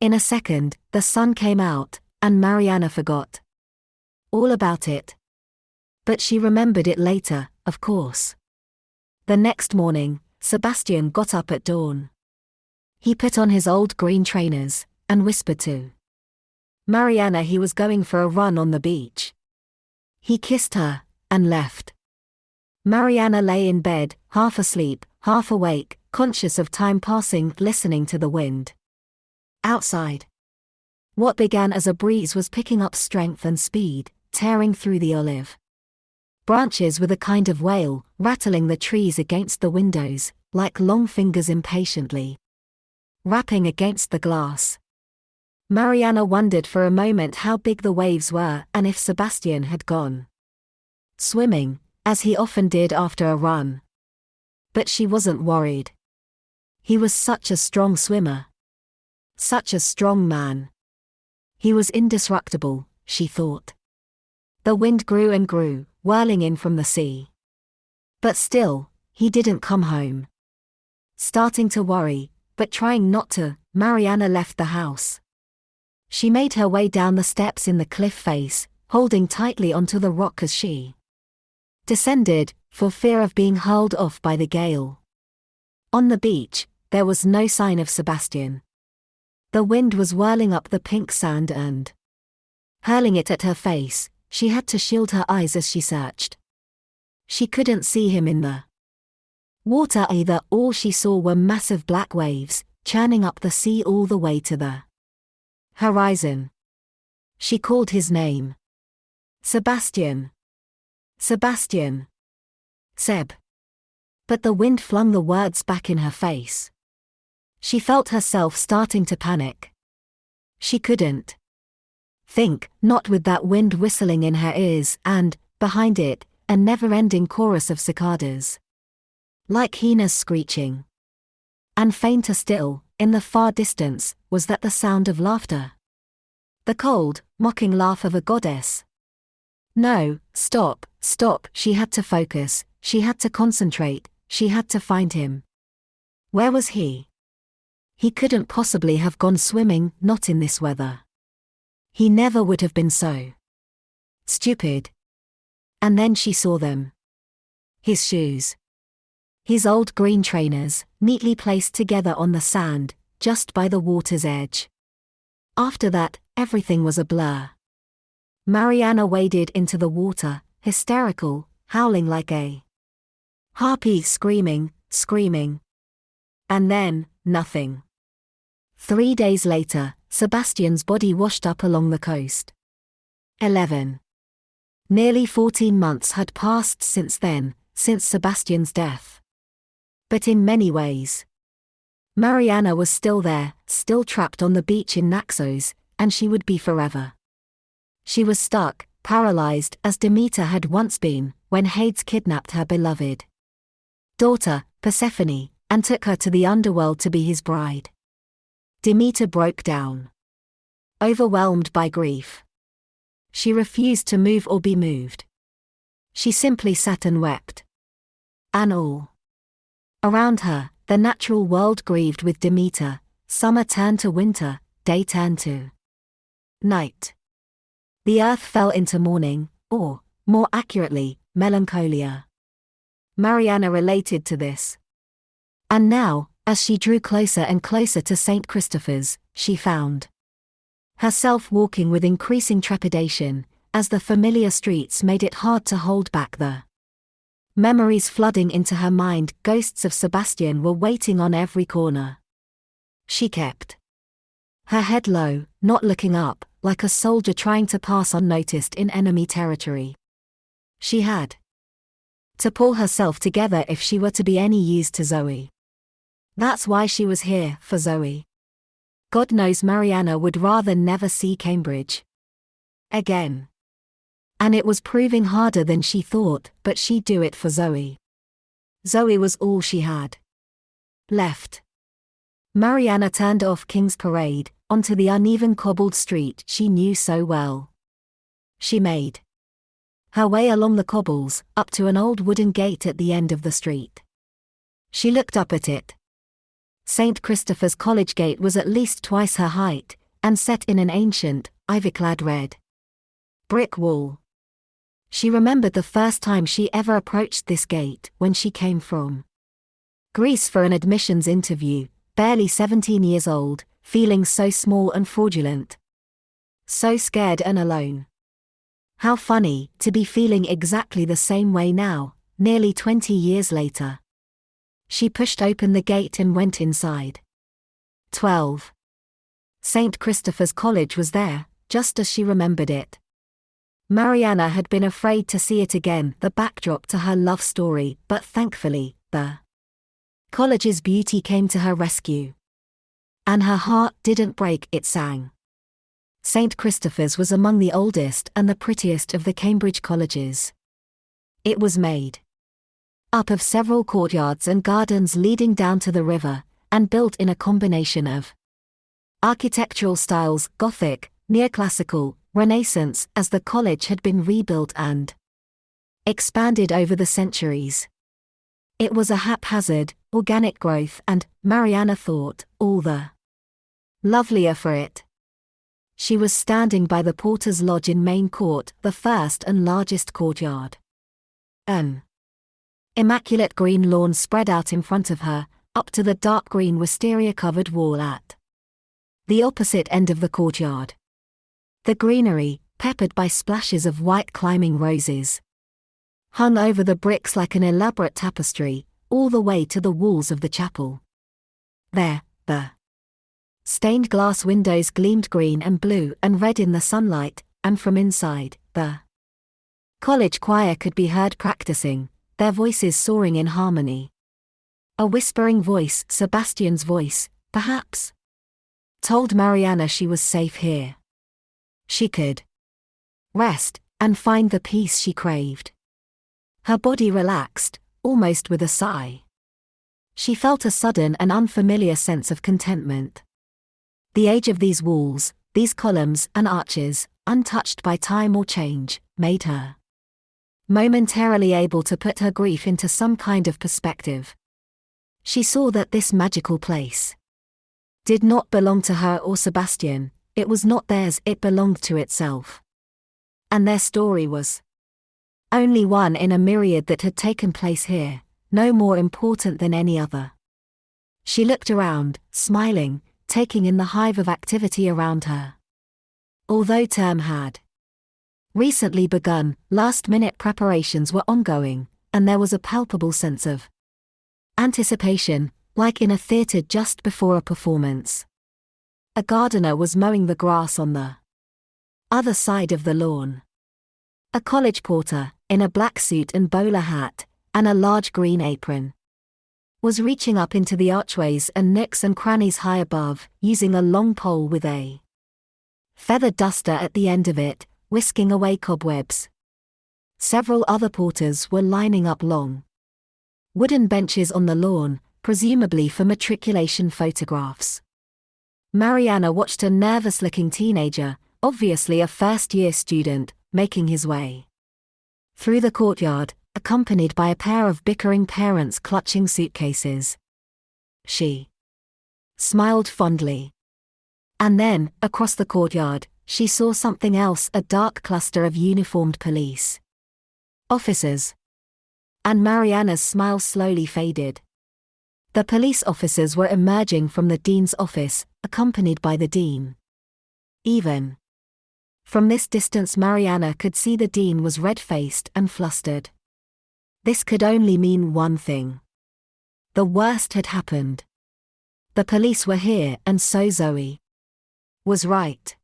In a second, the sun came out, and Mariana forgot all about it. But she remembered it later, of course. The next morning, Sebastian got up at dawn. He put on his old green trainers, and whispered to Mariana he was going for a run on the beach. He kissed her, and left. Mariana lay in bed, half asleep, half awake, conscious of time passing, listening to the wind. Outside, what began as a breeze was picking up strength and speed, tearing through the olive branches with a kind of wail, rattling the trees against the windows, like long fingers impatiently rapping against the glass. Mariana wondered for a moment how big the waves were and if Sebastian had gone swimming, as he often did after a run. But she wasn't worried. He was such a strong swimmer. Such a strong man. He was indestructible, she thought. The wind grew and grew, whirling in from the sea. But still, he didn't come home. Starting to worry, but trying not to, Mariana left the house. She made her way down the steps in the cliff face, holding tightly onto the rock as she descended, for fear of being hurled off by the gale. On the beach, there was no sign of Sebastian. The wind was whirling up the pink sand and hurling it at her face. She had to shield her eyes as she searched. She couldn't see him in the water either. All she saw were massive black waves, churning up the sea all the way to the horizon. She called his name. Sebastian. Sebastian. Seb. But the wind flung the words back in her face. She felt herself starting to panic. She couldn't think, not with that wind whistling in her ears and, behind it, a never-ending chorus of cicadas, like hyenas screeching. And fainter still, in the far distance, was that the sound of laughter. The cold, mocking laugh of a goddess. No, stop, stop, she had to focus, she had to concentrate, she had to find him. Where was he? He couldn't possibly have gone swimming, not in this weather. He never would have been so stupid. And then she saw them. His shoes. His old green trainers, neatly placed together on the sand, just by the water's edge. After that, everything was a blur. Mariana waded into the water, hysterical, howling like a harpy, screaming, screaming. And then, nothing. 3 days later, Sebastian's body washed up along the coast. 11. Nearly 14 months had passed since then, since Sebastian's death. But in many ways, Mariana was still there, still trapped on the beach in Naxos, and she would be forever. She was stuck, paralyzed as Demeter had once been, when Hades kidnapped her beloved daughter, Persephone, and took her to the underworld to be his bride. Demeter broke down, overwhelmed by grief. She refused to move or be moved. She simply sat and wept. And all around her, the natural world grieved with Demeter. Summer turned to winter, day turned to night. The earth fell into mourning, or, more accurately, melancholia. Mariana related to this. And now, as she drew closer and closer to St. Christopher's, she found herself walking with increasing trepidation, as the familiar streets made it hard to hold back the memories flooding into her mind. Ghosts of Sebastian were waiting on every corner. She kept her head low, not looking up, like a soldier trying to pass unnoticed in enemy territory. She had to pull herself together if she were to be any use to Zoe. That's why she was here, for Zoe. God knows Mariana would rather never see Cambridge again. And it was proving harder than she thought, but she'd do it for Zoe. Zoe was all she had left. Mariana turned off King's Parade, onto the uneven cobbled street she knew so well. She made her way along the cobbles, up to an old wooden gate at the end of the street. She looked up at it. St. Christopher's College gate was at least twice her height, and set in an ancient, ivy-clad red brick wall. She remembered the first time she ever approached this gate, when she came from Greece for an admissions interview, barely 17 years old, feeling so small and fraudulent. So scared and alone. How funny, to be feeling exactly the same way now, nearly 20 years later. She pushed open the gate and went inside. 12. St. Christopher's College was there, just as she remembered it. Mariana had been afraid to see it again, the backdrop to her love story, but thankfully, the college's beauty came to her rescue. And her heart didn't break, it sang. St. Christopher's was among the oldest and the prettiest of the Cambridge colleges. It was made up of several courtyards and gardens leading down to the river, and built in a combination of architectural styles, Gothic, Neoclassical, Renaissance, as the college had been rebuilt and expanded over the centuries. It was a haphazard, organic growth and, Mariana thought, all the lovelier for it. She was standing by the Porter's Lodge in Main Court, the first and largest courtyard. An immaculate green lawn spread out in front of her, up to the dark green wisteria-covered wall at the opposite end of the courtyard. The greenery, peppered by splashes of white climbing roses, hung over the bricks like an elaborate tapestry, all the way to the walls of the chapel. There, the stained glass windows gleamed green and blue and red in the sunlight, and from inside, the college choir could be heard practicing, their voices soaring in harmony. A whispering voice, Sebastian's voice, perhaps, told Mariana she was safe here. She could rest and find the peace she craved. Her body relaxed, almost with a sigh. She felt a sudden and unfamiliar sense of contentment. The age of these walls, these columns and arches, untouched by time or change, made her momentarily able to put her grief into some kind of perspective. She saw that this magical place did not belong to her or Sebastian, it was not theirs, it belonged to itself. And their story was only one in a myriad that had taken place here, no more important than any other. She looked around, smiling, taking in the hive of activity around her. Although term had recently begun, last-minute preparations were ongoing, and there was a palpable sense of anticipation, like in a theatre just before a performance. A gardener was mowing the grass on the other side of the lawn. A college porter, in a black suit and bowler hat, and a large green apron, was reaching up into the archways and nooks and crannies high above, using a long pole with a feathered duster at the end of it, whisking away cobwebs. Several other porters were lining up long wooden benches on the lawn, presumably for matriculation photographs. Mariana watched a nervous-looking teenager, obviously a first-year student, making his way through the courtyard, accompanied by a pair of bickering parents clutching suitcases. She smiled fondly. And then, across the courtyard, she saw something else, a dark cluster of uniformed police officers. And Mariana's smile slowly faded. The police officers were emerging from the dean's office, accompanied by the dean. Even from this distance Mariana could see the dean was red-faced and flustered. This could only mean one thing. The worst had happened. The police were here, and so Zoe was right.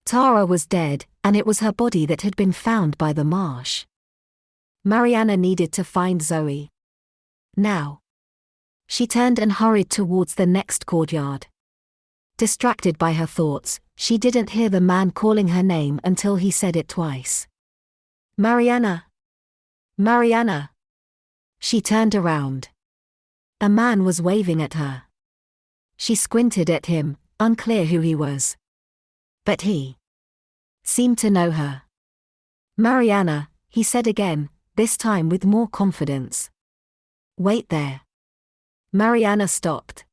Tara was dead, and it was her body that had been found by the marsh. Mariana needed to find Zoe now. She turned and hurried towards the next courtyard. Distracted by her thoughts, she didn't hear the man calling her name until he said it twice. Mariana! Mariana! She turned around. A man was waving at her. She squinted at him, unclear who he was. But he seemed to know her. Mariana, he said again, this time with more confidence. Wait there. Mariana stopped.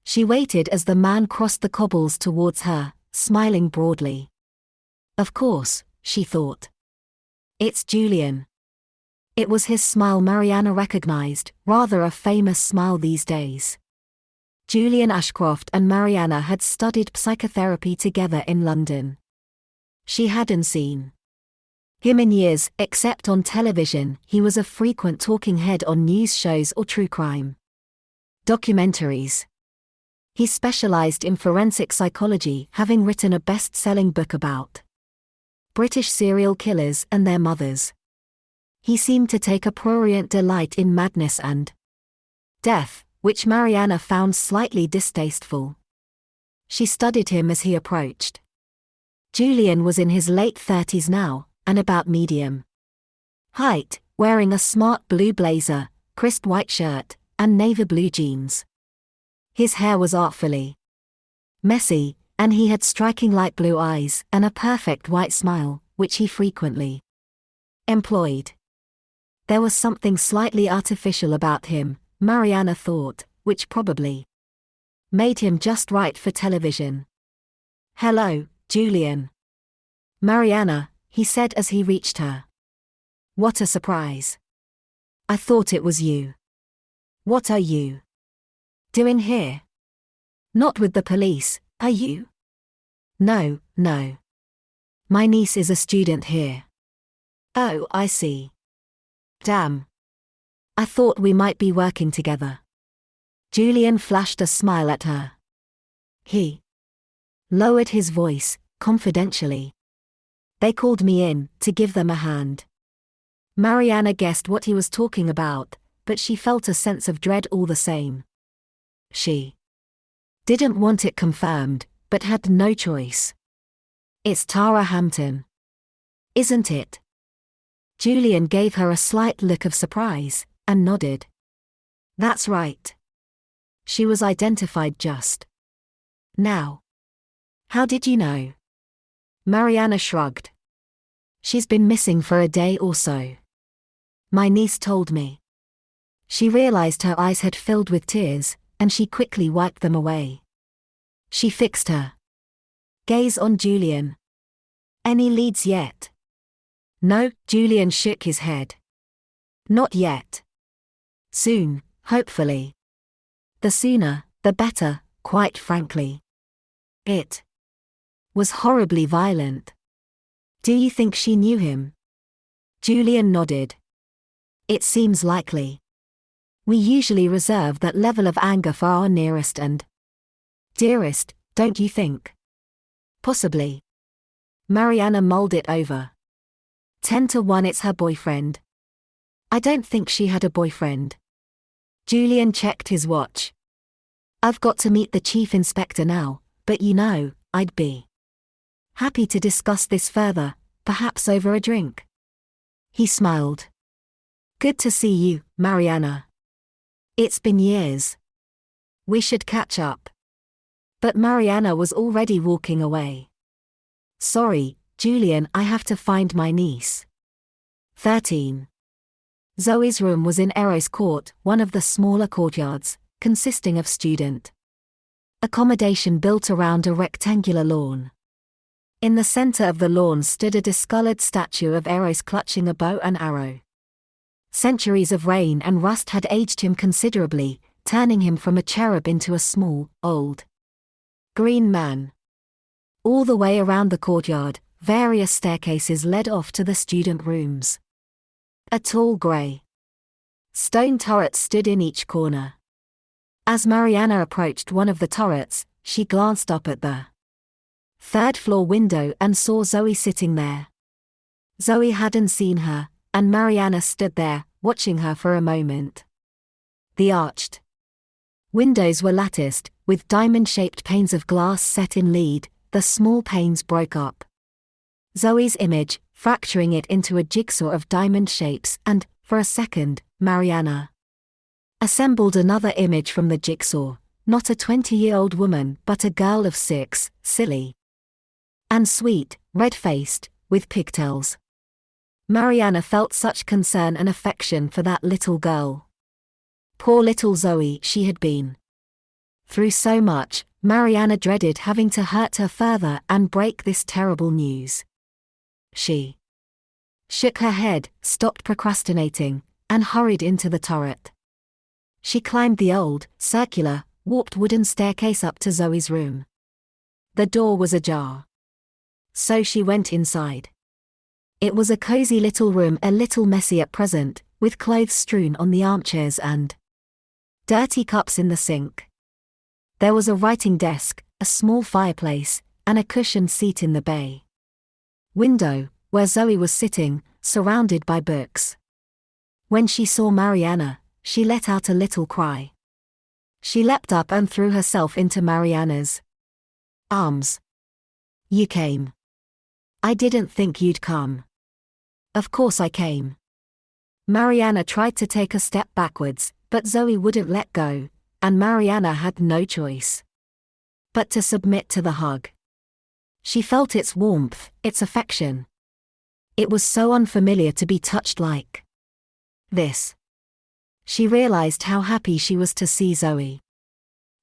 She waited as the man crossed the cobbles towards her, smiling broadly. Of course, she thought. It's Julian. It was his smile Mariana recognized, rather a famous smile these days. Julian Ashcroft and Mariana had studied psychotherapy together in London. She hadn't seen him in years, except on television. He was a frequent talking head on news shows or true crime documentaries. He specialized in forensic psychology, having written a best-selling book about British serial killers and their mothers. He seemed to take a prurient delight in madness and death, which Mariana found slightly distasteful. She studied him as he approached. Julian was in his late 30s now, and about medium height, wearing a smart blue blazer, crisp white shirt, and navy blue jeans. His hair was artfully messy, and he had striking light blue eyes and a perfect white smile, which he frequently employed. There was something slightly artificial about him, Mariana thought, which probably made him just right for television. Hello, Julian. Mariana, he said as he reached her. What a surprise. I thought it was you. What are you doing here? Not with the police, are you? No, no. My niece is a student here. Oh, I see. Damn. I thought we might be working together. Julian flashed a smile at her. He lowered his voice, confidentially. They called me in to give them a hand. Mariana guessed what he was talking about, but she felt a sense of dread all the same. She didn't want it confirmed, but had no choice. It's Tara Hampton, isn't it? Julian gave her a slight look of surprise, and nodded. That's right. She was identified just now. How did you know? Mariana shrugged. She's been missing for a day or so. My niece told me. She realized her eyes had filled with tears, and she quickly wiped them away. She fixed her gaze on Julian. Any leads yet? No, Julian shook his head. Not yet. Soon, hopefully. The sooner, the better, quite frankly. It was horribly violent. Do you think she knew him? Julian nodded. It seems likely. We usually reserve that level of anger for our nearest and dearest, don't you think? Possibly. Mariana mulled it over. 10-1 it's her boyfriend. I don't think she had a boyfriend. Julian checked his watch. I've got to meet the chief inspector now, but you know, I'd be happy to discuss this further, perhaps over a drink. He smiled. Good to see you, Mariana. It's been years. We should catch up. But Mariana was already walking away. Sorry, Julian, I have to find my niece. 13. Zoe's room was in Eros Court, one of the smaller courtyards, consisting of student accommodation built around a rectangular lawn. In the center of the lawn stood a discolored statue of Eros clutching a bow and arrow. Centuries of rain and rust had aged him considerably, turning him from a cherub into a small, old, green man. All the way around the courtyard, various staircases led off to the student rooms. A tall grey stone turret stood in each corner. As Mariana approached one of the turrets, she glanced up at the third-floor window and saw Zoe sitting there. Zoe hadn't seen her, and Mariana stood there, watching her for a moment. The arched windows were latticed, with diamond-shaped panes of glass set in lead. The small panes broke up Zoe's image, fracturing it into a jigsaw of diamond shapes, and, for a second, Mariana assembled another image from the jigsaw, not a 20-year-old woman but a girl of 6, silly and sweet, red-faced, with pigtails. Mariana felt such concern and affection for that little girl. Poor little Zoe she had been through so much. Mariana dreaded having to hurt her further and break this terrible news. She shook her head, stopped procrastinating, and hurried into the turret. She climbed the old, circular, warped wooden staircase up to Zoe's room. The door was ajar. So she went inside. It was a cozy little room, a little messy at present, with clothes strewn on the armchairs and dirty cups in the sink. There was a writing desk, a small fireplace, and a cushioned seat in the bay window, where Zoe was sitting, surrounded by books. When she saw Mariana, she let out a little cry. She leapt up and threw herself into Mariana's arms. "You came. I didn't think you'd come." "Of course I came." Mariana tried to take a step backwards, but Zoe wouldn't let go, and Mariana had no choice but to submit to the hug. She felt its warmth, its affection. It was so unfamiliar to be touched like this. She realized how happy she was to see Zoe.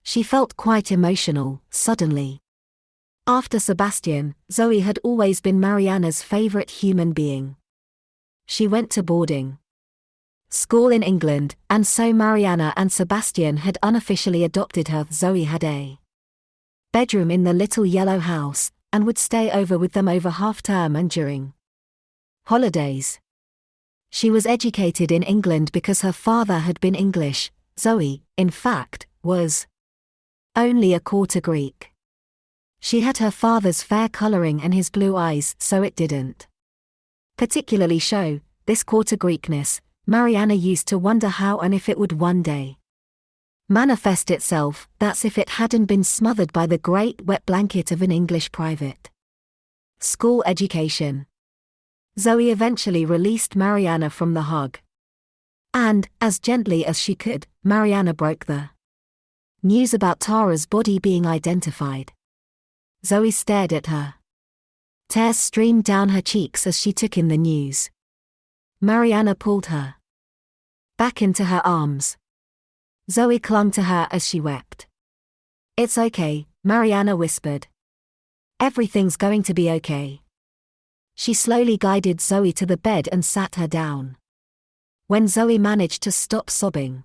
She felt quite emotional, suddenly. After Sebastian, Zoe had always been Mariana's favorite human being. She went to boarding school in England, and so Mariana and Sebastian had unofficially adopted her. Zoe had a bedroom in the little yellow house, and would stay over with them over half-term and during holidays. She was educated in England because her father had been English. Zoe, in fact, was only a quarter Greek. She had her father's fair colouring and his blue eyes, so it didn't particularly show. This quarter Greekness, Mariana used to wonder how and if it would one day manifest itself. That's if it hadn't been smothered by the great wet blanket of an English private school education. Zoe eventually released Mariana from the hug. And, as gently as she could, Mariana broke the news about Tara's body being identified. Zoe stared at her. Tears streamed down her cheeks as she took in the news. Mariana pulled her back into her arms. Zoe clung to her as she wept. "It's okay," Mariana whispered. "Everything's going to be okay." She slowly guided Zoe to the bed and sat her down. When Zoe managed to stop sobbing,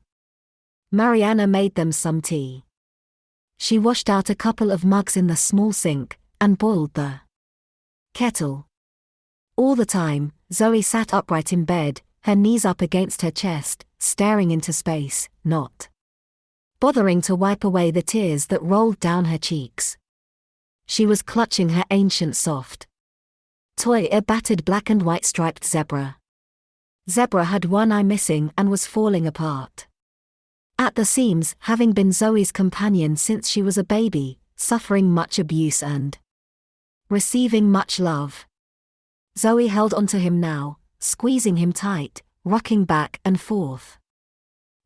Mariana made them some tea. She washed out a couple of mugs in the small sink, and boiled the kettle. All the time, Zoe sat upright in bed, her knees up against her chest, staring into space, not bothering to wipe away the tears that rolled down her cheeks. She was clutching her ancient soft toy, a battered black and white striped zebra. Zebra had one eye missing and was falling apart at the seams, having been Zoe's companion since she was a baby, suffering much abuse and receiving much love. Zoe held onto him now, squeezing him tight, rocking back and forth.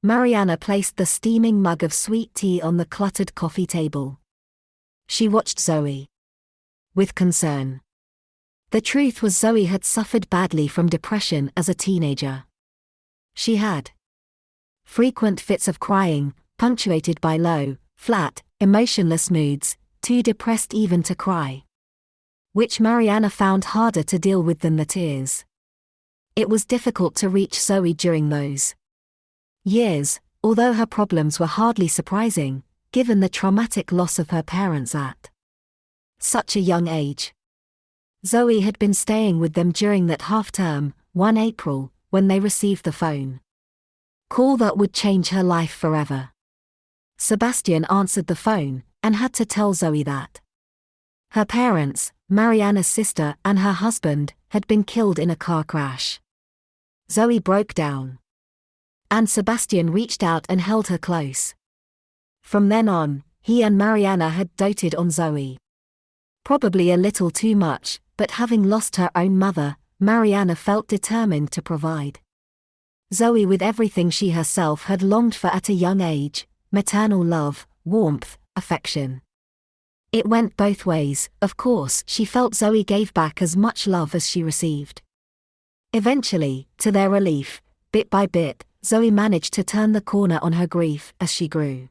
Mariana placed the steaming mug of sweet tea on the cluttered coffee table. She watched Zoe with concern. The truth was, Zoe had suffered badly from depression as a teenager. She had frequent fits of crying, punctuated by low, flat, emotionless moods, too depressed even to cry, which Mariana found harder to deal with than the tears. It was difficult to reach Zoe during those years, although her problems were hardly surprising, given the traumatic loss of her parents at such a young age. Zoe had been staying with them during that half-term, one April, when they received the phone call that would change her life forever. Sebastian answered the phone, and had to tell Zoe that her parents, Mariana's sister and her husband, had been killed in a car crash. Zoe broke down, and Sebastian reached out and held her close. From then on, he and Mariana had doted on Zoe. Probably a little too much, but having lost her own mother, Mariana felt determined to provide Zoe with everything she herself had longed for at a young age: maternal love, warmth, affection. It went both ways. Of course, she felt Zoe gave back as much love as she received. Eventually, to their relief, bit by bit, Zoe managed to turn the corner on her grief as she grew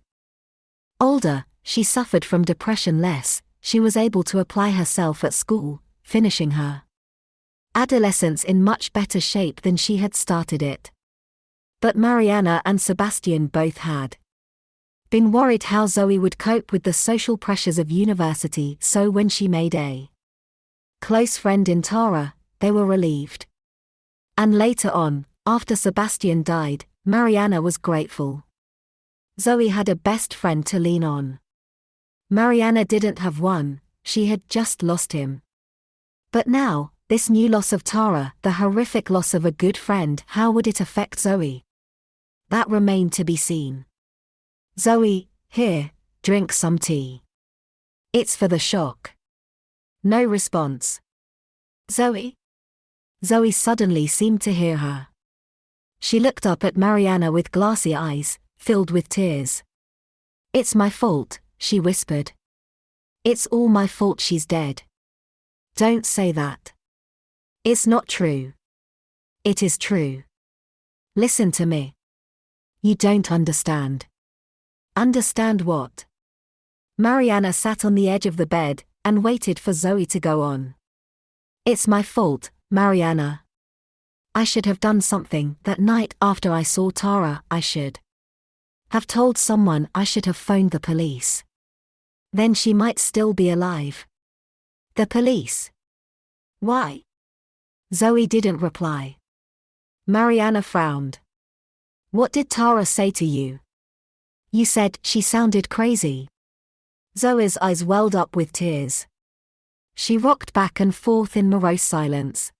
older. She suffered from depression less. She was able to apply herself at school, finishing her adolescence in much better shape than she had started it. But Mariana and Sebastian both had been worried how Zoe would cope with the social pressures of university, so when she made a close friend in Tara, they were relieved. And later on, after Sebastian died, Mariana was grateful. Zoe had a best friend to lean on. Mariana didn't have one, she had just lost him. But now, this new loss of Tara, the horrific loss of a good friend, how would it affect Zoe? That remained to be seen. Zoe, here, drink some tea. It's for the shock. No response. Zoe? Zoe suddenly seemed to hear her. She looked up at Mariana with glassy eyes, filled with tears. It's my fault, she whispered. It's all my fault she's dead. Don't say that. It's not true. It is true. Listen to me. You don't understand. Understand what? Mariana sat on the edge of the bed and waited for Zoe to go on. It's my fault, Mariana. I should have done something that night after I saw Tara. I should have told someone. I should have phoned the police. Then she might still be alive. The police? Why? Zoe didn't reply. Mariana frowned. What did Tara say to you? You said she sounded crazy. Zoe's eyes welled up with tears. She rocked back and forth in morose silence.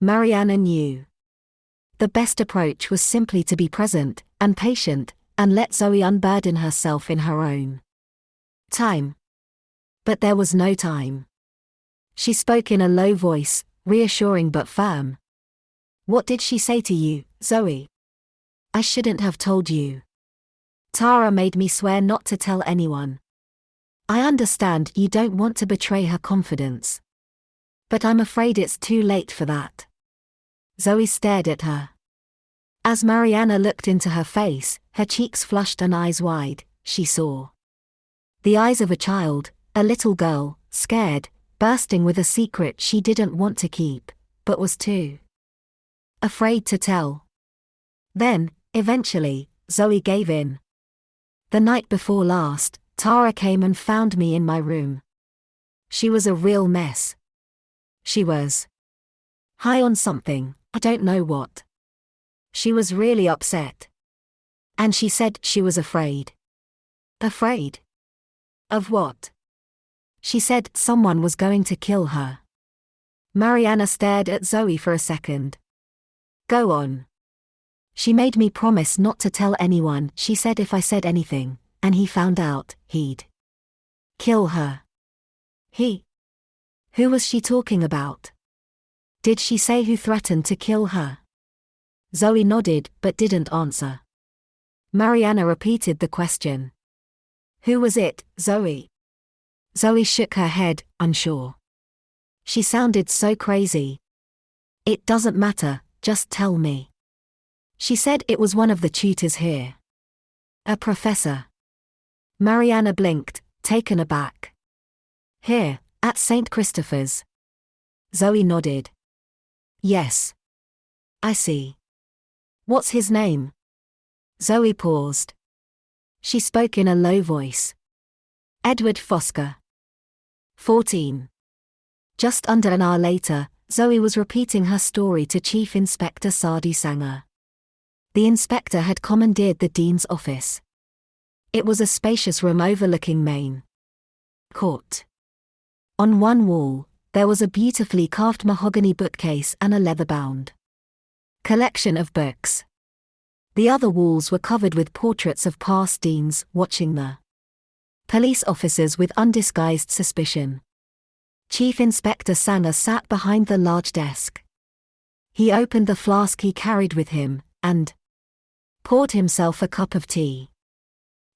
Mariana knew. The best approach was simply to be present and patient and let Zoe unburden herself in her own time. But there was no time. She spoke in a low voice, reassuring but firm. What did she say to you, Zoe? I shouldn't have told you. Tara made me swear not to tell anyone. I understand you don't want to betray her confidence. But I'm afraid it's too late for that. Zoe stared at her. As Mariana looked into her face, her cheeks flushed and eyes wide, she saw the eyes of a child, a little girl, scared, bursting with a secret she didn't want to keep, but was too afraid to tell. Then, eventually, Zoe gave in. The night before last, Tara came and found me in my room. She was a real mess. She was high on something, I don't know what. She was really upset. And she said she was afraid. Afraid? Of what? She said someone was going to kill her. Mariana stared at Zoe for a second. Go on. She made me promise not to tell anyone. She said if I said anything, and he found out, he'd kill her. He? Who was she talking about? Did she say who threatened to kill her? Zoe nodded but didn't answer. Mariana repeated the question. Who was it, Zoe? Zoe shook her head, unsure. She sounded so crazy. It doesn't matter, just tell me. She said it was one of the tutors here. A professor. Mariana blinked, taken aback. Here, at St. Christopher's. Zoe nodded. Yes. I see. What's his name? Zoe paused. She spoke in a low voice. Edward Fosca. 14. Just under an hour later, Zoe was repeating her story to Chief Inspector Sadi Sanger. The inspector had commandeered the dean's office. It was a spacious room overlooking Main Court. On one wall, there was a beautifully carved mahogany bookcase and a leather-bound collection of books. The other walls were covered with portraits of past deans watching the police officers with undisguised suspicion. Chief Inspector Sanger sat behind the large desk. He opened the flask he carried with him, and poured himself a cup of tea.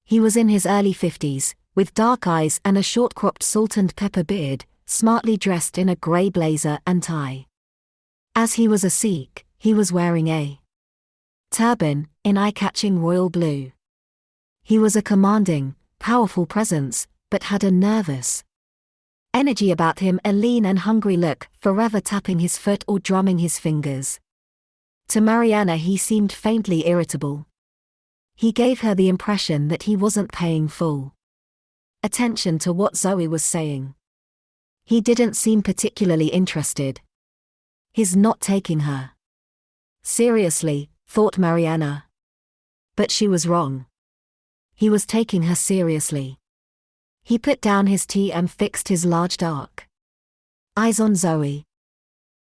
He was in his early 50s, with dark eyes and a short-cropped salt and pepper beard, smartly dressed in a grey blazer and tie. As he was a Sikh, he was wearing a turban, in eye-catching royal blue. He was a commanding, powerful presence, but had a nervous energy about him, a lean and hungry look, forever tapping his foot or drumming his fingers. To Mariana he seemed faintly irritable. He gave her the impression that he wasn't paying full attention to what Zoe was saying. He didn't seem particularly interested. He's not taking her seriously, thought Mariana. But she was wrong. He was taking her seriously. He put down his tea and fixed his large dark eyes on Zoe.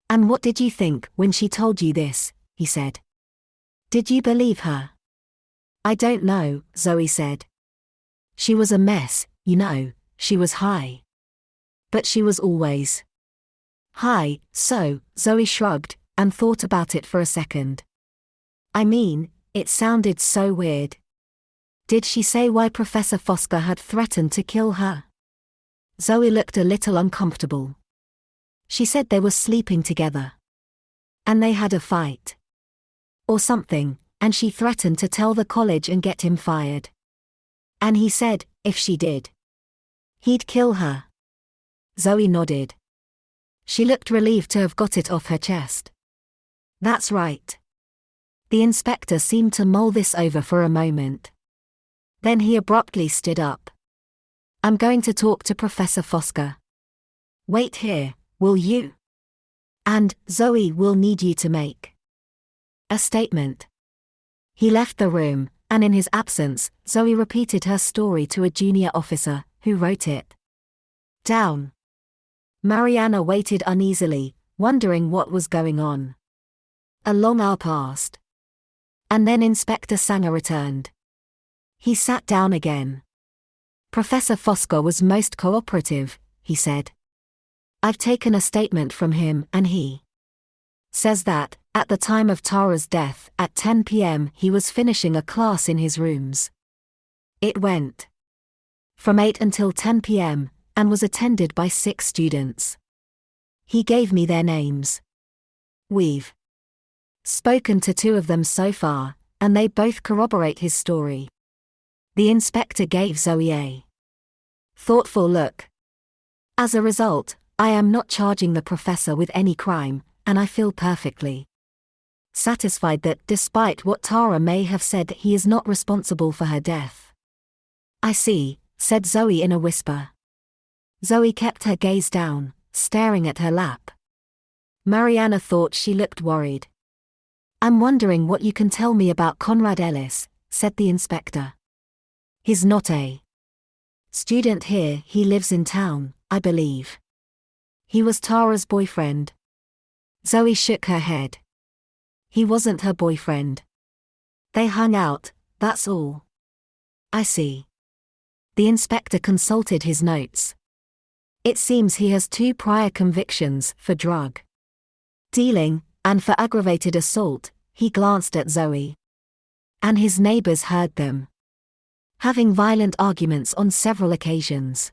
"And what did you think when she told you this?" he said. "Did you believe her?" "I don't know," Zoe said. "She was a mess, you know, she was high. But she was always high, so," Zoe shrugged, and thought about it for a second. "I mean, it sounded so weird. Did she say why Professor Fosca had threatened to kill her?" Zoe looked a little uncomfortable. "She said they were sleeping together. And they had a fight. Or something, and she threatened to tell the college and get him fired. And he said, if she did, he'd kill her." Zoe nodded. She looked relieved to have got it off her chest. "That's right." The inspector seemed to mull this over for a moment. Then he abruptly stood up. "I'm going to talk to Professor Fosca. Wait here, will you? And, Zoe, we'll need you to make a statement." He left the room, and in his absence, Zoe repeated her story to a junior officer, who wrote it down. Mariana waited uneasily, wondering what was going on. A long hour passed. And then Inspector Sanger returned. He sat down again. "Professor Fosca was most cooperative," he said. "I've taken a statement from him and he says that, at the time of Tara's death, at 10 p.m. he was finishing a class in his rooms. It went from 8 until 10 p.m., and was attended by 6 students. He gave me their names. We've spoken to 2 of them so far, and they both corroborate his story." The inspector gave Zoe a thoughtful look. "As a result, I am not charging the professor with any crime, and I feel perfectly satisfied that, despite what Tara may have said, he is not responsible for her death." "I see," said Zoe in a whisper. Zoe kept her gaze down, staring at her lap. Mariana thought she looked worried. "I'm wondering what you can tell me about Conrad Ellis," said the inspector. "He's not a student here, he lives in town, I believe. He was Tara's boyfriend." Zoe shook her head. "He wasn't her boyfriend. They hung out, that's all." "I see." The inspector consulted his notes. "It seems he has 2 prior convictions for drug dealing, and for aggravated assault." He glanced at Zoe. "And his neighbors heard them having violent arguments on several occasions."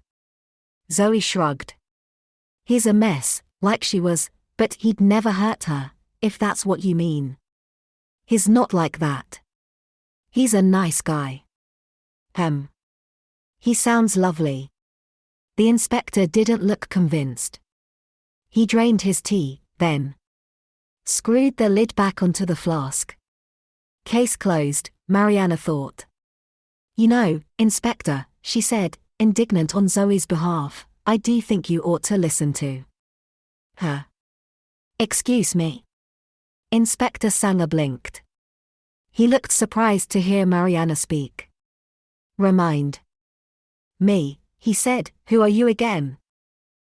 Zoe shrugged. "He's a mess, like she was, but he'd never hurt her, if that's what you mean." "He's not like that. He's a nice guy." "He sounds lovely." The inspector didn't look convinced. He drained his tea, then screwed the lid back onto the flask. Case closed, Mariana thought. "You know, Inspector," she said, indignant on Zoe's behalf, "I do think you ought to listen to her." "Excuse me." Inspector Sanger blinked. He looked surprised to hear Mariana speak. "Remind me," he said, "who are you again?"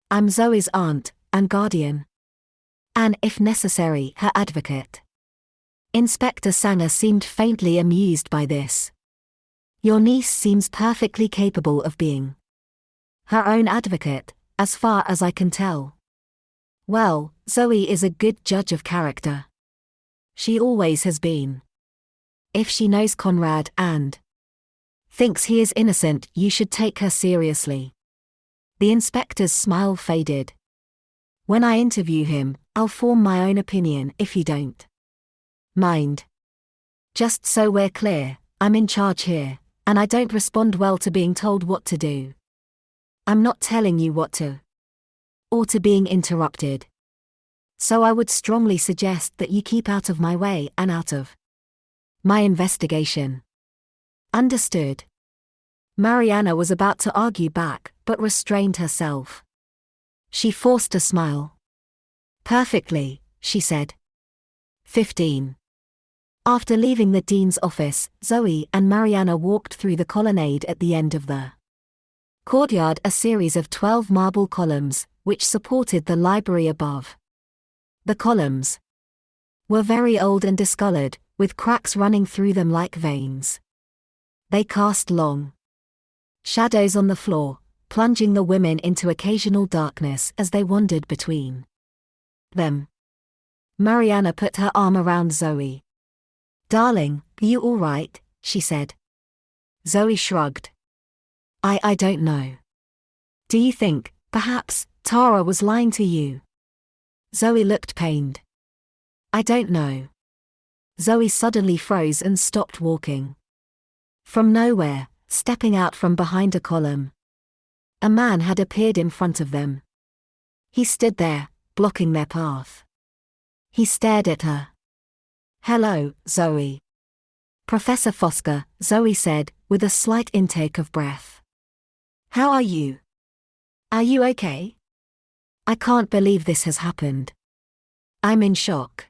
"I'm Zoe's aunt and guardian. And, if necessary, her advocate." Inspector Sanger seemed faintly amused by this. "Your niece seems perfectly capable of being her own advocate, as far as I can tell." "Well, Zoe is a good judge of character. She always has been. If she knows Conrad and thinks he is innocent, you should take her seriously." The inspector's smile faded. "When I interview him, I'll form my own opinion if you don't mind. Just so we're clear, I'm in charge here, and I don't respond well to being told what to do. I'm not telling you what to, or to being interrupted. So I would strongly suggest that you keep out of my way and out of my investigation. Understood? Mariana was about to argue back, but restrained herself. She forced a smile. Perfectly, she said. 15. After leaving the dean's office, Zoe and Mariana walked through the colonnade at the end of the courtyard, a series of 12 marble columns, which supported the library above. The columns were very old and discolored, with cracks running through them like veins. They cast long shadows on the floor, plunging the women into occasional darkness as they wandered between them. Mariana put her arm around Zoe. Darling, you all right? She said. Zoe shrugged. I don't know. Do you think, perhaps, Tara was lying to you? Zoe looked pained. I don't know. Zoe suddenly froze and stopped walking. From nowhere, stepping out from behind a column, a man had appeared in front of them. He stood there, blocking their path. He stared at her. Hello, Zoe. Professor Fosca, Zoe said, with a slight intake of breath. How are you? Are you okay? I can't believe this has happened. I'm in shock.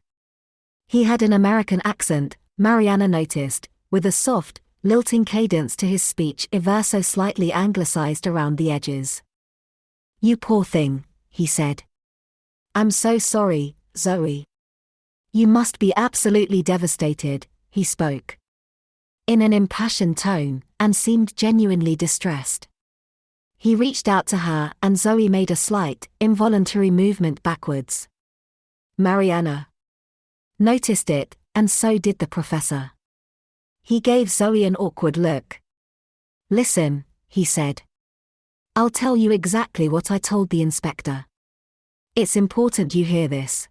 He had an American accent, Mariana noticed, with a soft, lilting cadence to his speech, a verso slightly anglicized around the edges. You poor thing, he said. I'm so sorry, Zoe. You must be absolutely devastated, he spoke. In an impassioned tone, and seemed genuinely distressed. He reached out to her and Zoe made a slight, involuntary movement backwards. Mariana noticed it, and so did the professor. He gave Zoe an awkward look. Listen, he said. I'll tell you exactly what I told the inspector. It's important you hear this.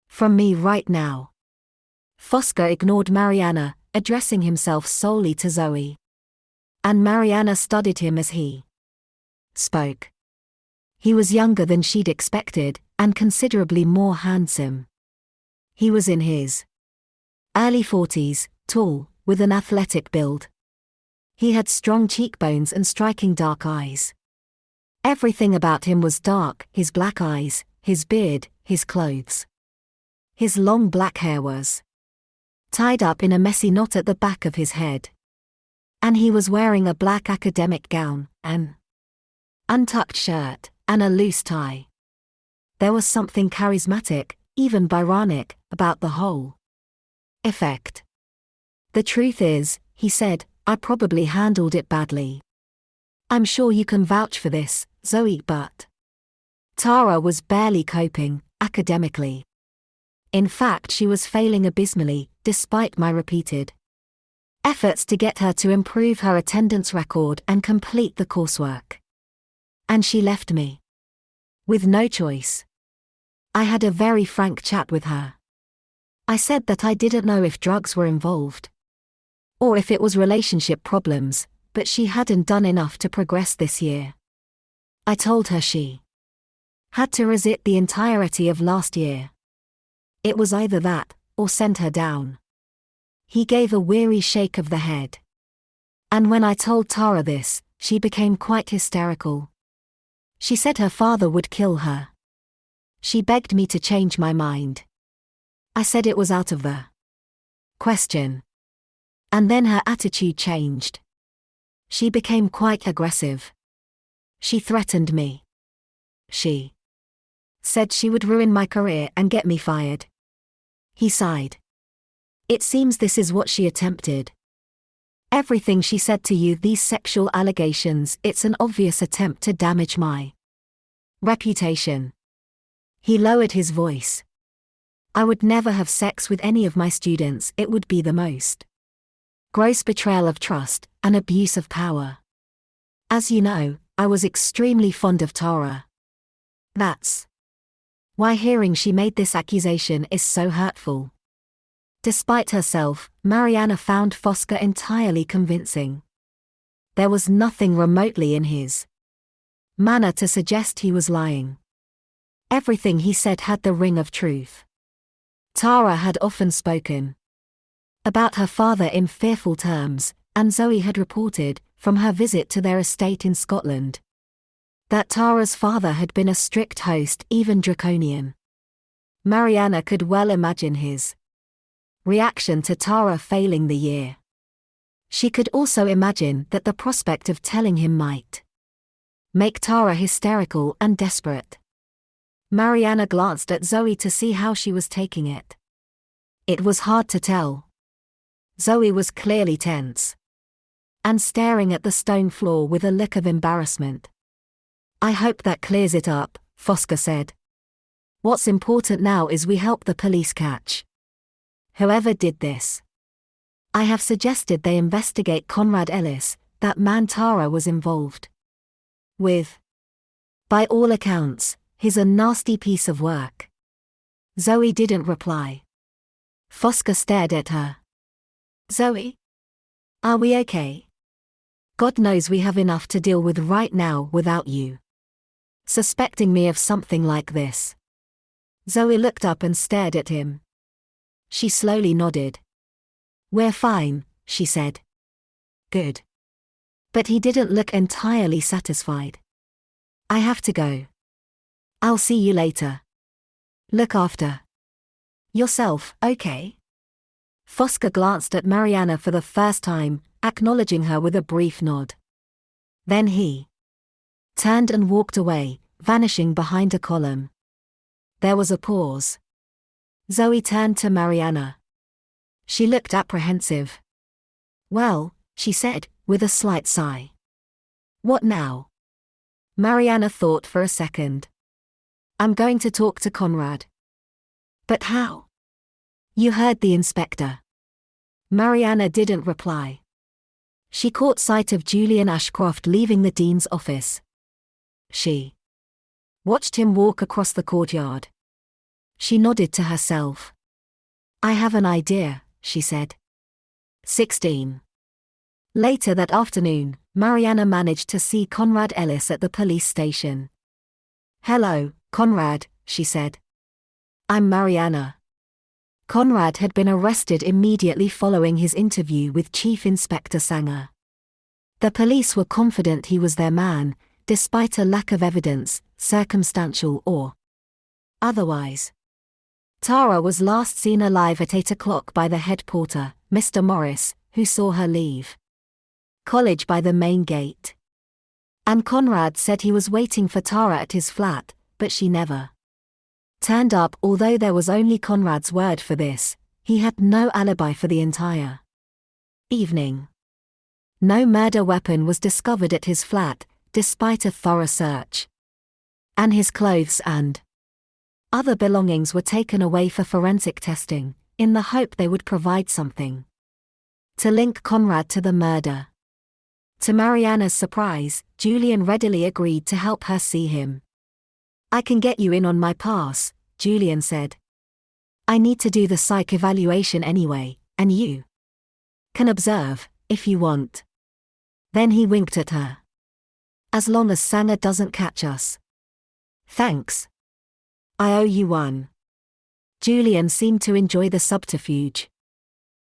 From me right now. Fosca ignored Mariana, addressing himself solely to Zoe. And Mariana studied him as he spoke. He was younger than she'd expected, and considerably more handsome. He was in his early 40s, tall, with an athletic build. He had strong cheekbones and striking dark eyes. Everything about him was dark, his black eyes, his beard, his clothes. His long black hair was tied up in a messy knot at the back of his head. And he was wearing a black academic gown, an untucked shirt, and a loose tie. There was something charismatic, even Byronic, about the whole effect. The truth is, he said, I probably handled it badly. I'm sure you can vouch for this, Zoe, but Tara was barely coping, academically. In fact, she was failing abysmally, despite my repeated efforts to get her to improve her attendance record and complete the coursework. And she left me with no choice. I had a very frank chat with her. I said that I didn't know if drugs were involved, or if it was relationship problems, but she hadn't done enough to progress this year. I told her she had to resit the entirety of last year. It was either that, or send her down. He gave a weary shake of the head. And when I told Tara this, she became quite hysterical. She said her father would kill her. She begged me to change my mind. I said it was out of the question. And then her attitude changed. She became quite aggressive. She threatened me. She said she would ruin my career and get me fired. He sighed. It seems this is what she attempted. Everything she said to you, these sexual allegations, it's an obvious attempt to damage my reputation. He lowered his voice. I would never have sex with any of my students. It would be the most gross betrayal of trust, and abuse of power. As you know, I was extremely fond of Tara. That's Why hearing she made this accusation is so hurtful. Despite herself, Mariana found Fosca entirely convincing. There was nothing remotely in his manner to suggest he was lying. Everything he said had the ring of truth. Tara had often spoken about her father in fearful terms, and Zoe had reported, from her visit to their estate in Scotland, that Tara's father had been a strict host, even draconian. Mariana could well imagine his reaction to Tara failing the year. She could also imagine that the prospect of telling him might make Tara hysterical and desperate. Mariana glanced at Zoe to see how she was taking it. It was hard to tell. Zoe was clearly tense and staring at the stone floor with a look of embarrassment. "I hope that clears it up," Fosca said. "What's important now is we help the police catch whoever did this. I have suggested they investigate Conrad Ellis, that man Tara was involved with. By all accounts, he's a nasty piece of work." Zoe didn't reply. Fosca stared at her. "Zoe? Are we okay? God knows we have enough to deal with right now without you suspecting me of something like this." Zoe looked up and stared at him. She slowly nodded. "We're fine," she said. "Good." But he didn't look entirely satisfied. "I have to go. I'll see you later. Look after yourself, okay?" Fosca glanced at Mariana for the first time, acknowledging her with a brief nod. Then he turned and walked away, vanishing behind a column. There was a pause. Zoe turned to Mariana. She looked apprehensive. "Well," she said, with a slight sigh. "What now?" Mariana thought for a second. "I'm going to talk to Conrad." "But how?" "You heard the inspector." Mariana didn't reply. She caught sight of Julian Ashcroft leaving the dean's office. She watched him walk across the courtyard. She nodded to herself. "I have an idea," she said. 16. Later that afternoon, Mariana managed to see Conrad Ellis at the police station. "Hello, Conrad," she said. "I'm Mariana." Conrad had been arrested immediately following his interview with Chief Inspector Sanger. The police were confident he was their man, despite a lack of evidence, circumstantial or otherwise. Tara was last seen alive at 8 o'clock by the head porter, Mr. Morris, who saw her leave college by the main gate. And Conrad said he was waiting for Tara at his flat, but she never turned up. Although there was only Conrad's word for this, he had no alibi for the entire evening. No murder weapon was discovered at his flat, despite a thorough search. And his clothes and other belongings were taken away for forensic testing, in the hope they would provide something to link Conrad to the murder. To Mariana's surprise, Julian readily agreed to help her see him. "I can get you in on my pass," Julian said. "I need to do the psych evaluation anyway, and you can observe, if you want." Then he winked at her. "As long as Sanger doesn't catch us." "Thanks. I owe you one." Julian seemed to enjoy the subterfuge.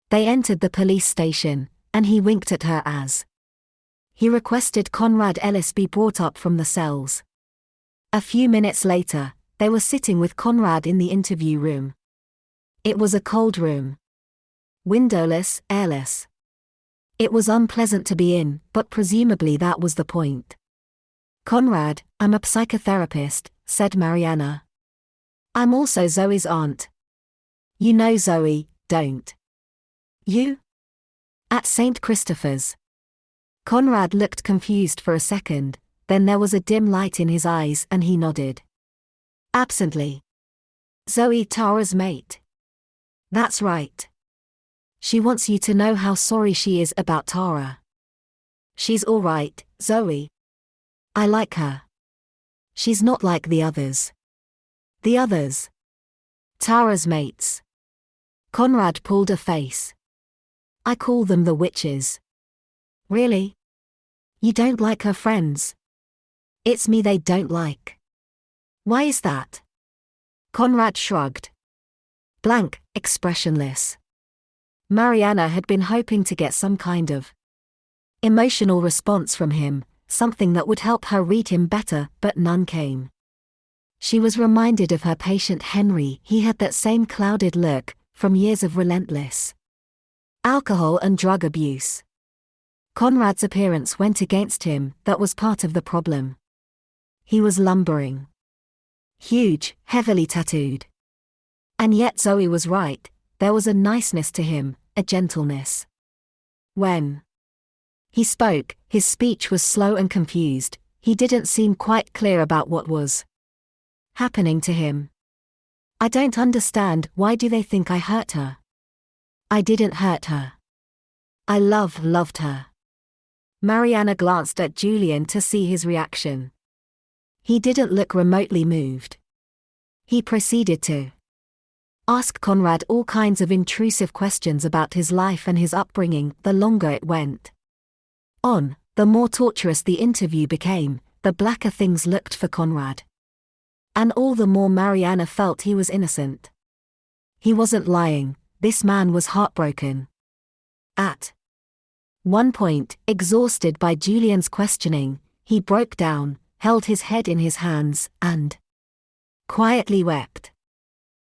They entered the police station, and he winked at her as he requested Conrad Ellis be brought up from the cells. A few minutes later, they were sitting with Conrad in the interview room. It was a cold room. Windowless, airless. It was unpleasant to be in, but presumably that was the point. "Conrad, I'm a psychotherapist," said Mariana. "I'm also Zoe's aunt. You know Zoe, don't you? At St. Christopher's." Conrad looked confused for a second, then there was a dim light in his eyes and he nodded absently. "Zoe, Tara's mate." "That's right. She wants you to know how sorry she is about Tara." "She's all right, Zoe. I like her. She's not like the others." The others. Tara's mates. Conrad pulled a face. I call them the witches. Really? You don't like her friends? It's me they don't like. Why is that? Conrad shrugged. Blank, expressionless. Mariana had been hoping to get some kind of emotional response from him, something that would help her read him better, but none came. She was reminded of her patient Henry. He had that same clouded look, from years of relentless alcohol and drug abuse. Conrad's appearance went against him. That was part of the problem. He was lumbering. Huge, heavily tattooed. And yet Zoe was right, there was a niceness to him, a gentleness. When he spoke, his speech was slow and confused. He didn't seem quite clear about what was happening to him. I don't understand, why do they think I hurt her? I didn't hurt her. I loved her. Mariana glanced at Julian to see his reaction. He didn't look remotely moved. He proceeded to ask Conrad all kinds of intrusive questions about his life and his upbringing. The longer it went on, the more torturous the interview became, the blacker things looked for Conrad. And all the more Mariana felt he was innocent. He wasn't lying, this man was heartbroken. At one point, exhausted by Julian's questioning, he broke down, held his head in his hands, and quietly wept.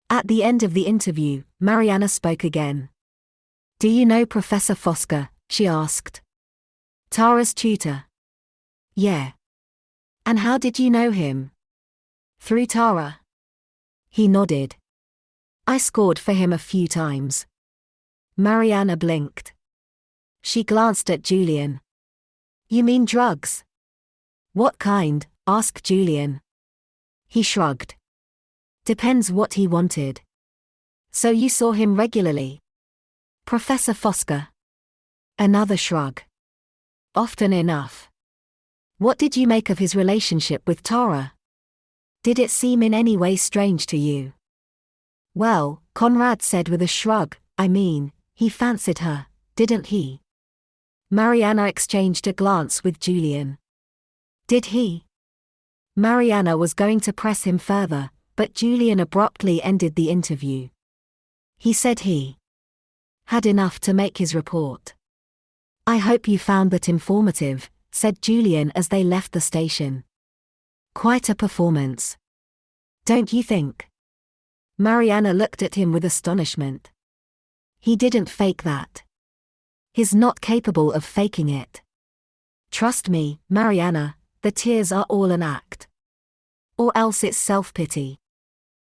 At the end of the interview, Mariana spoke again. Do you know Professor Fosca? She asked. Tara's tutor. Yeah. And how did you know him? Through Tara. He nodded. I scored for him a few times. Mariana blinked. She glanced at Julian. You mean drugs? What kind? Asked Julian. He shrugged. Depends what he wanted. So you saw him regularly? Professor Fosca. Another shrug. Often enough. What did you make of his relationship with Tara? Did it seem in any way strange to you? Well, Conrad said with a shrug, I mean, he fancied her, didn't he? Mariana exchanged a glance with Julian. Did he? Mariana was going to press him further, but Julian abruptly ended the interview. He said he had enough to make his report. I hope you found that informative, said Julian as they left the station. Quite a performance. Don't you think? Mariana looked at him with astonishment. He didn't fake that. He's not capable of faking it. Trust me, Mariana, the tears are all an act. Or else it's self-pity.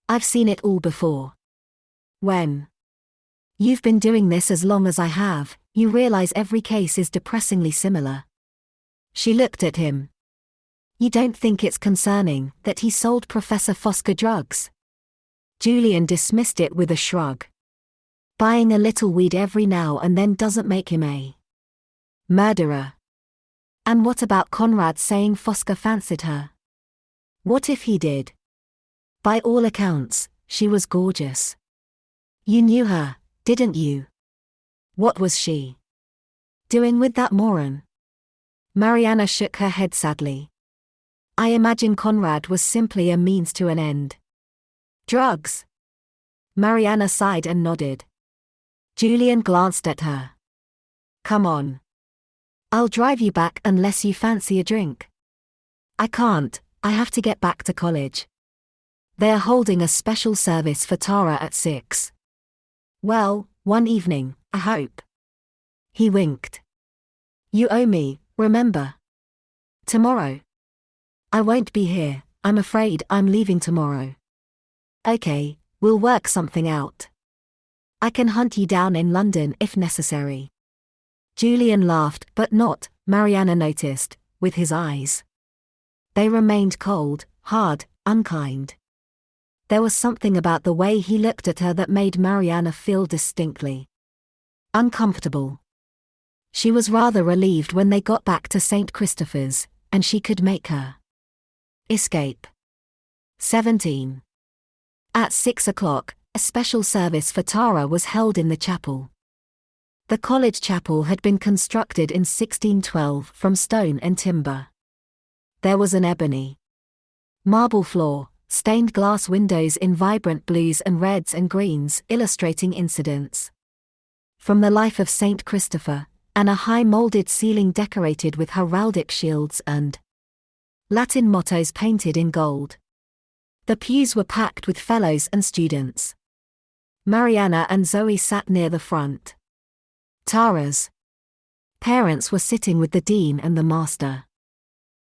I've seen it all before. When you've been doing this as long as I have, you realize every case is depressingly similar. She looked at him. You don't think it's concerning that he sold Professor Fosca drugs? Julian dismissed it with a shrug. Buying a little weed every now and then doesn't make him a murderer. And what about Conrad saying Fosca fancied her? What if he did? By all accounts, she was gorgeous. You knew her, didn't you? What was she doing with that moron? Mariana shook her head sadly. I imagine Conrad was simply a means to an end. Drugs? Mariana sighed and nodded. Julian glanced at her. Come on. I'll drive you back unless you fancy a drink. I can't, I have to get back to college. They're holding a special service for Tara at 6. Well, one evening, I hope. He winked. You owe me, remember? Tomorrow. I won't be here, I'm afraid I'm leaving tomorrow. Okay, we'll work something out. I can hunt you down in London if necessary. Julian laughed, but not, Mariana noticed, with his eyes. They remained cold, hard, unkind. There was something about the way he looked at her that made Mariana feel distinctly uncomfortable. She was rather relieved when they got back to St. Christopher's, and she could make her escape. 17. At 6 o'clock, a special service for Tara was held in the chapel. The college chapel had been constructed in 1612 from stone and timber. There was an ebony marble floor, stained glass windows in vibrant blues and reds and greens illustrating incidents from the life of Saint Christopher, and a high moulded ceiling decorated with heraldic shields and Latin mottos painted in gold. The pews were packed with fellows and students. Mariana and Zoe sat near the front. Tara's parents were sitting with the dean and the master.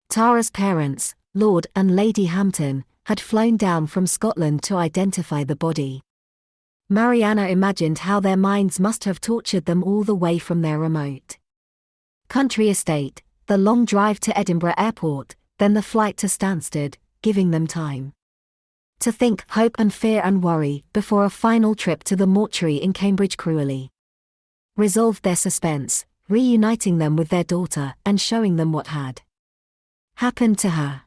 Tara's parents, Lord and Lady Hampton, had flown down from Scotland to identify the body. Mariana imagined how their minds must have tortured them all the way from their remote country estate, the long drive to Edinburgh Airport, then the flight to Stansted, giving them time to think, hope and fear and worry before a final trip to the mortuary in Cambridge cruelly resolved their suspense, reuniting them with their daughter and showing them what had happened to her.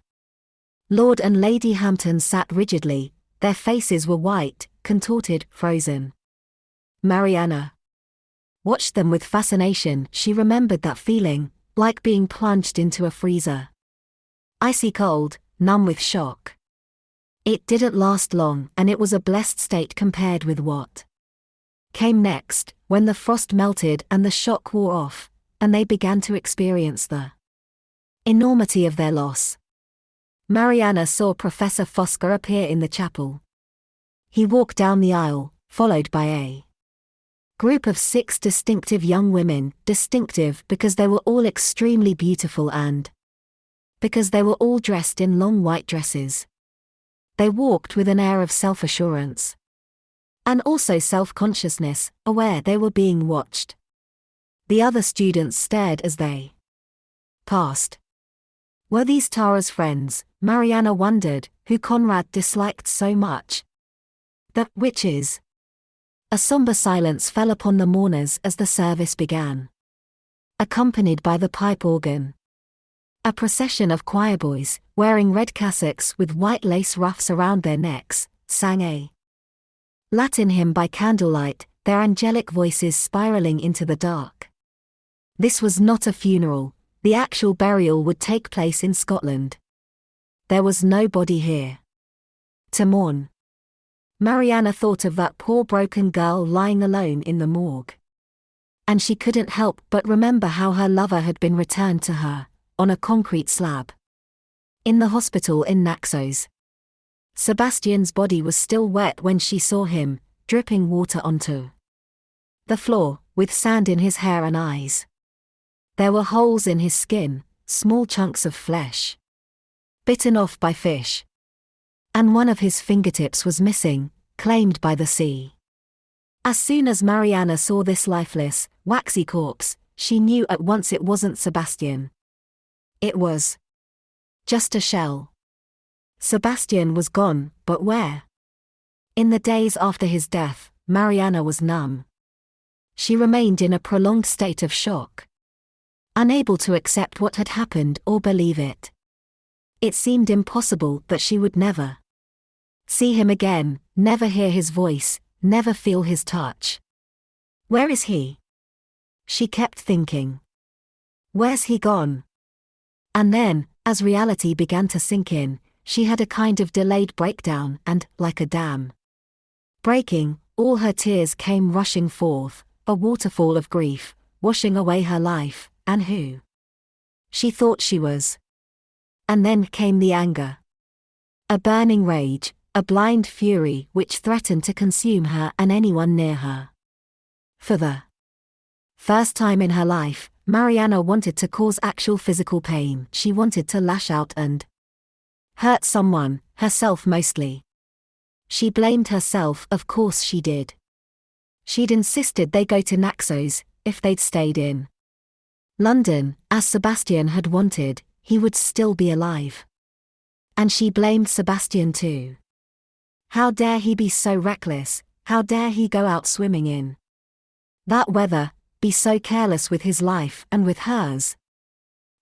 Lord and Lady Hampton sat rigidly, their faces were white, contorted, frozen. Mariana watched them with fascination. She remembered that feeling, like being plunged into a freezer. Icy cold, numb with shock. It didn't last long, and it was a blessed state compared with what came next, when the frost melted and the shock wore off, and they began to experience the enormity of their loss. Mariana saw Professor Fosca appear in the chapel. He walked down the aisle, followed by a group of 6 distinctive young women, distinctive because they were all extremely beautiful and because they were all dressed in long white dresses. They walked with an air of self-assurance and also self-consciousness, aware they were being watched. The other students stared as they passed. Were these Tara's friends, Mariana wondered, who Conrad disliked so much? The witches. A somber silence fell upon the mourners as the service began. Accompanied by the pipe organ, a procession of choirboys, wearing red cassocks with white lace ruffs around their necks, sang a Latin hymn by candlelight, their angelic voices spiraling into the dark. This was not a funeral. The actual burial would take place in Scotland. There was nobody here to mourn. Mariana thought of that poor broken girl lying alone in the morgue. And she couldn't help but remember how her lover had been returned to her, on a concrete slab, in the hospital in Naxos. Sebastian's body was still wet when she saw him, dripping water onto the floor, with sand in his hair and eyes. There were holes in his skin, small chunks of flesh bitten off by fish. And one of his fingertips was missing, claimed by the sea. As soon as Mariana saw this lifeless, waxy corpse, she knew at once it wasn't Sebastian. It was just a shell. Sebastian was gone, but where? In the days after his death, Mariana was numb. She remained in a prolonged state of shock, unable to accept what had happened or believe it. It seemed impossible that she would never see him again, never hear his voice, never feel his touch. Where is he? She kept thinking. Where's he gone? And then, as reality began to sink in, she had a kind of delayed breakdown and, like a dam breaking, all her tears came rushing forth, a waterfall of grief, washing away her life, and who she thought she was. And then came the anger. A burning rage, a blind fury which threatened to consume her and anyone near her. For the first time in her life, Mariana wanted to cause actual physical pain. She wanted to lash out and hurt someone, herself mostly. She blamed herself, of course she did. She'd insisted they go to Naxos. If they'd stayed in London, as Sebastian had wanted, he would still be alive. And she blamed Sebastian too. How dare he be so reckless, how dare he go out swimming in that weather, be so careless with his life and with hers.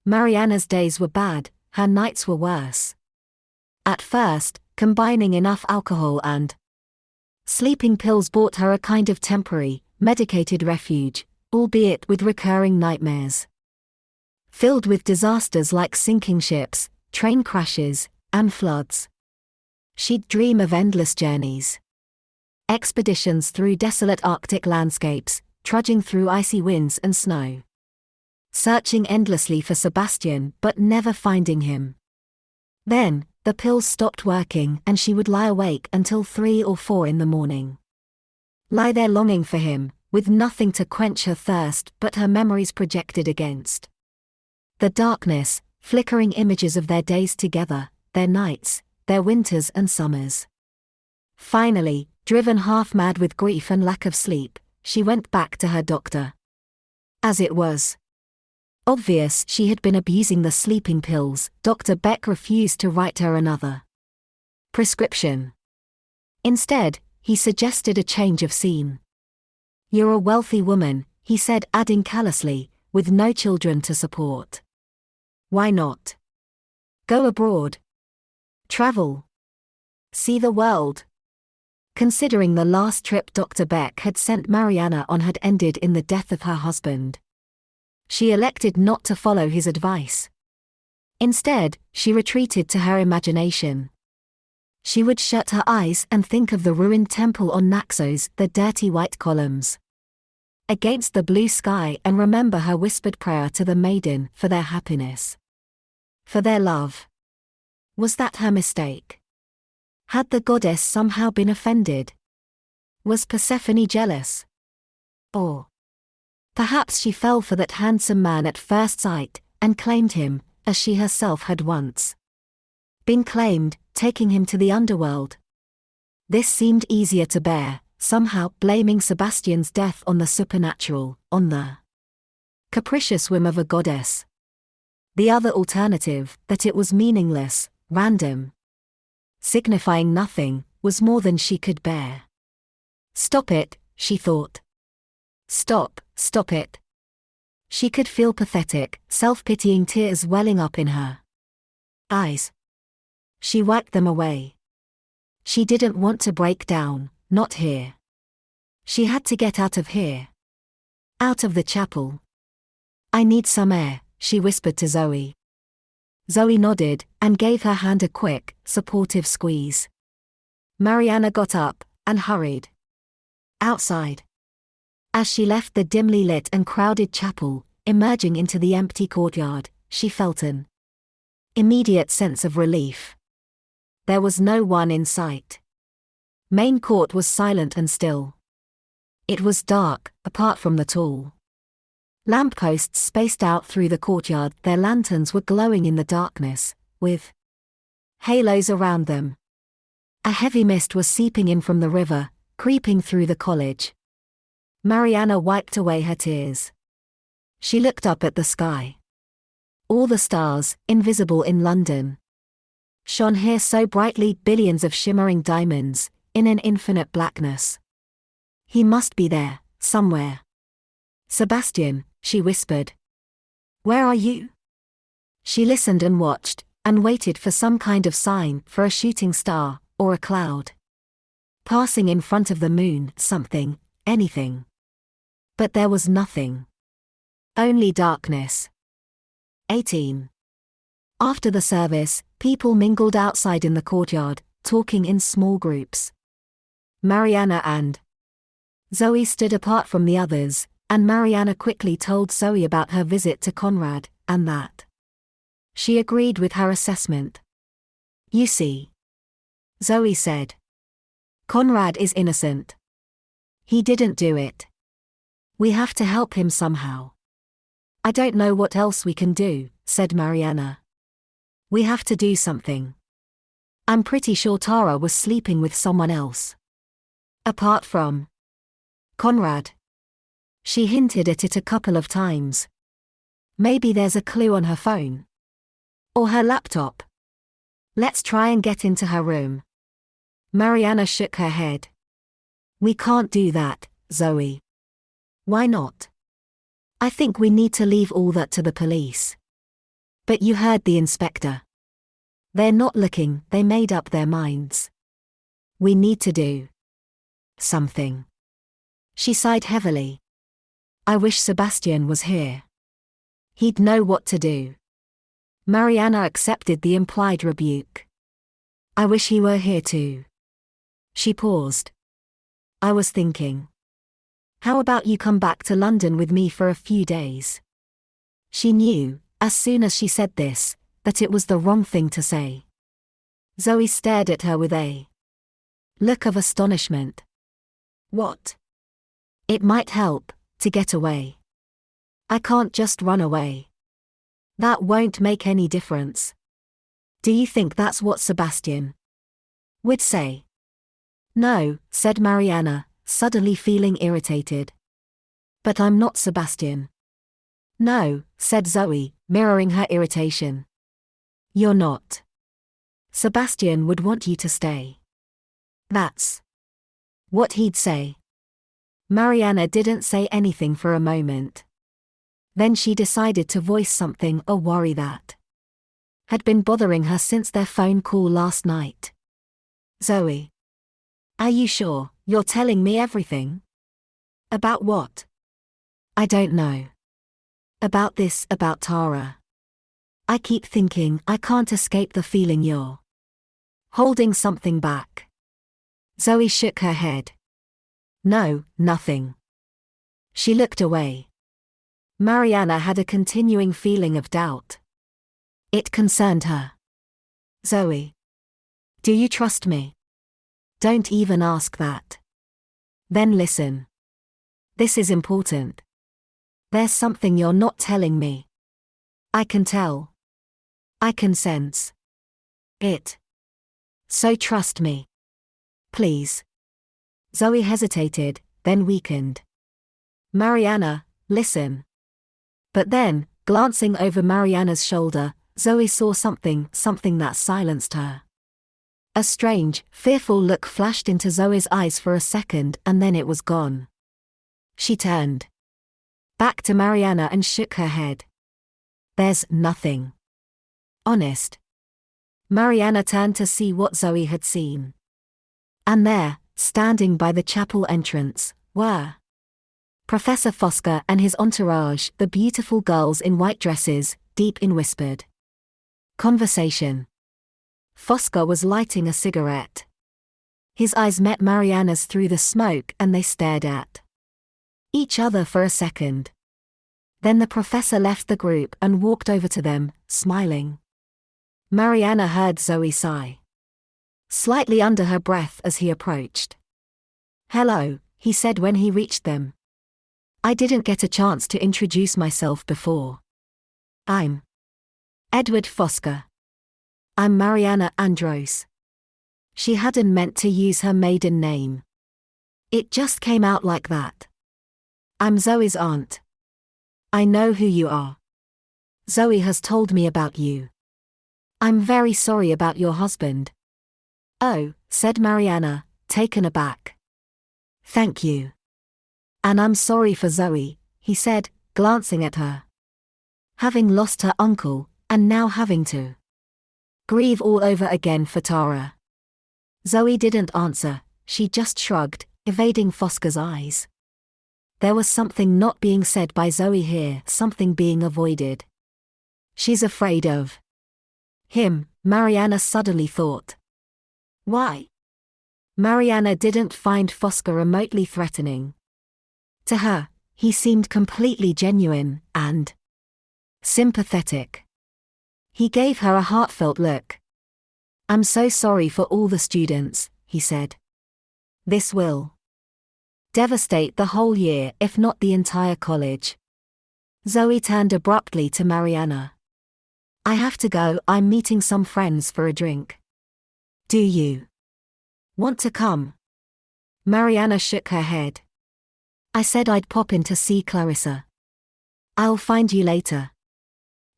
Mariana's days were bad, her nights were worse. At first, combining enough alcohol and Sleeping pills brought her a kind of temporary, medicated refuge, albeit with recurring nightmares. Filled with disasters like sinking ships, train crashes, and floods. She'd dream of endless journeys. Expeditions through desolate Arctic landscapes, trudging through icy winds and snow. Searching endlessly for Sebastian but never finding him. Then, the pills stopped working and she would lie awake until 3 or 4 in the morning. Lie there longing for him, with nothing to quench her thirst but her memories projected against the darkness, flickering images of their days together, their nights, their winters and summers. Finally, driven half-mad with grief and lack of sleep, she went back to her doctor. As it was obvious she had been abusing the sleeping pills, Dr. Beck refused to write her another prescription. Instead, he suggested a change of scene. "You're a wealthy woman," he said, adding callously, "with no children to support. Why not go abroad? Travel. See the world." Considering the last trip Dr. Beck had sent Mariana on had ended in the death of her husband, she elected not to follow his advice. Instead, she retreated to her imagination. She would shut her eyes and think of the ruined temple on Naxos, the dirty white columns against the blue sky, and remember her whispered prayer to the maiden for their happiness, for their love. Was that her mistake? Had the goddess somehow been offended? Was Persephone jealous? Or perhaps she fell for that handsome man at first sight, and claimed him, as she herself had once been claimed, taking him to the underworld. This seemed easier to bear, somehow blaming Sebastian's death on the supernatural, on the capricious whim of a goddess. The other alternative, that it was meaningless, random, signifying nothing, was more than she could bear. Stop it, she thought. Stop it. She could feel pathetic, self-pitying tears welling up in her eyes. She wiped them away. She didn't want to break down, not here. She had to get out of here. Out of the chapel. "I need some air," she whispered to Zoe. Zoe nodded, and gave her hand a quick, supportive squeeze. Mariana got up, and hurried outside. As she left the dimly lit and crowded chapel, emerging into the empty courtyard, she felt an immediate sense of relief. There was no one in sight. Main court was silent and still. It was dark, apart from the tall lampposts spaced out through the courtyard. Their lanterns were glowing in the darkness, with halos around them. A heavy mist was seeping in from the river, creeping through the college. Mariana wiped away her tears. She looked up at the sky. All the stars, invisible in London, shone here so brightly, billions of shimmering diamonds, in an infinite blackness. He must be there, somewhere. "Sebastian," she whispered. "Where are you?" She listened and watched, and waited for some kind of sign, for a shooting star, or a cloud passing in front of the moon, something, anything. But there was nothing. Only darkness. 18. After the service, people mingled outside in the courtyard, talking in small groups. Mariana and Zoe stood apart from the others, and Mariana quickly told Zoe about her visit to Conrad, and that she agreed with her assessment. "You see," Zoe said, "Conrad is innocent. He didn't do it. We have to help him somehow." "I don't know what else we can do," said Mariana. "We have to do something. I'm pretty sure Tara was sleeping with someone else. Apart from Conrad. She hinted at it a couple of times. Maybe there's a clue on her phone. Or her laptop. Let's try and get into her room." Mariana shook her head. "We can't do that, Zoe." "Why not?" "I think we need to leave all that to the police." "But you heard the inspector. They're not looking, they made up their minds. We need to do something. She sighed heavily. I wish Sebastian was here. He'd know what to do. Mariana accepted the implied rebuke. I wish he were here too. She paused. I was thinking. How about you come back to London with me for a few days? She knew, as soon as she said this, that it was the wrong thing to say. Zoe stared at her with a look of astonishment. What? It might help, to get away. I can't just run away. That won't make any difference. Do you think that's what Sebastian would say? No, said Mariana, suddenly feeling irritated. But I'm not Sebastian. No, said Zoe, mirroring her irritation. You're not. Sebastian would want you to stay. That's what he'd say. Mariana didn't say anything for a moment. Then she decided to voice something, a worry that had been bothering her since their phone call last night. Zoe. Are you sure you're telling me everything? About what? I don't know. About this, about Tara. I keep thinking I can't escape the feeling you're holding something back. Zoe shook her head. No, nothing. She looked away. Mariana had a continuing feeling of doubt. It concerned her. Zoe. Do you trust me? Don't even ask that. Then listen. This is important. There's something you're not telling me. I can tell. I can sense it. So trust me. Please. Zoe hesitated, then weakened. Mariana, listen. But then, glancing over Mariana's shoulder, Zoe saw something that silenced her. A strange, fearful look flashed into Zoe's eyes for a second and then it was gone. She turned back to Mariana and shook her head. There's nothing. Honest. Mariana turned to see what Zoe had seen. And there, standing by the chapel entrance, were Professor Fosca and his entourage, the beautiful girls in white dresses, deep in whispered conversation. Fosca was lighting a cigarette. His eyes met Mariana's through the smoke and they stared at each other for a second. Then the professor left the group and walked over to them, smiling. Mariana heard Zoe sigh slightly under her breath as he approached. Hello, he said when he reached them. I didn't get a chance to introduce myself before. I'm Edward Fosca. I'm Mariana Andros. She hadn't meant to use her maiden name. It just came out like that. I'm Zoe's aunt. I know who you are. Zoe has told me about you. I'm very sorry about your husband. Oh, said Mariana, taken aback. Thank you. And I'm sorry for Zoe, he said, glancing at her. Having lost her uncle, and now having to grieve all over again for Tara. Zoe didn't answer, she just shrugged, evading Fosca's eyes. There was something not being said by Zoe here, something being avoided. She's afraid of him, Mariana suddenly thought. Why? Mariana didn't find Fosca remotely threatening. To her, he seemed completely genuine and sympathetic. He gave her a heartfelt look. I'm so sorry for all the students, he said. This will devastate the whole year, if not the entire college. Zoe turned abruptly to Mariana. I have to go, I'm meeting some friends for a drink. Do you want to come? Mariana shook her head. I said I'd pop in to see Clarissa. I'll find you later.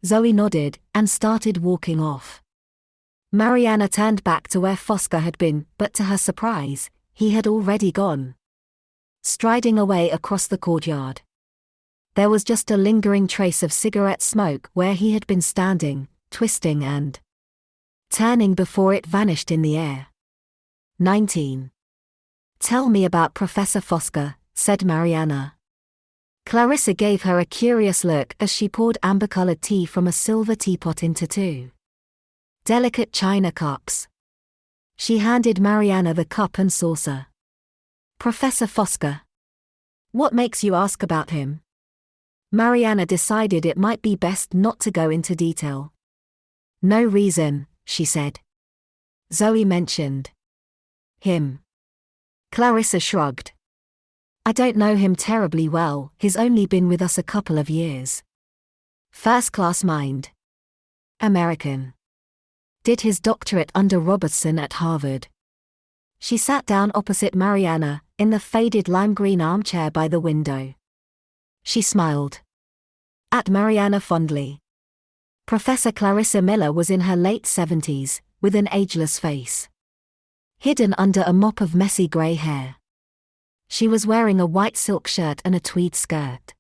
Zoe nodded and started walking off. Mariana turned back to where Fosca had been, but to her surprise, he had already gone. Striding away across the courtyard. There was just a lingering trace of cigarette smoke where he had been standing, twisting and turning before it vanished in the air. 19. "Tell me about Professor Fosca," said Mariana. Clarissa gave her a curious look as she poured amber-colored tea from a silver teapot into two delicate china cups. She handed Mariana the cup and saucer. "Professor Fosca. What makes you ask about him?" Mariana decided it might be best not to go into detail. "No reason," she said. "Zoe mentioned him." Clarissa shrugged. "I don't know him terribly well, he's only been with us a couple of years. First-class mind. American. Did his doctorate under Robertson at Harvard." She sat down opposite Mariana, in the faded lime-green armchair by the window. She smiled at Mariana fondly. Professor Clarissa Miller was in her late 70s, with an ageless face hidden under a mop of messy grey hair. She was wearing a white silk shirt and a tweed skirt,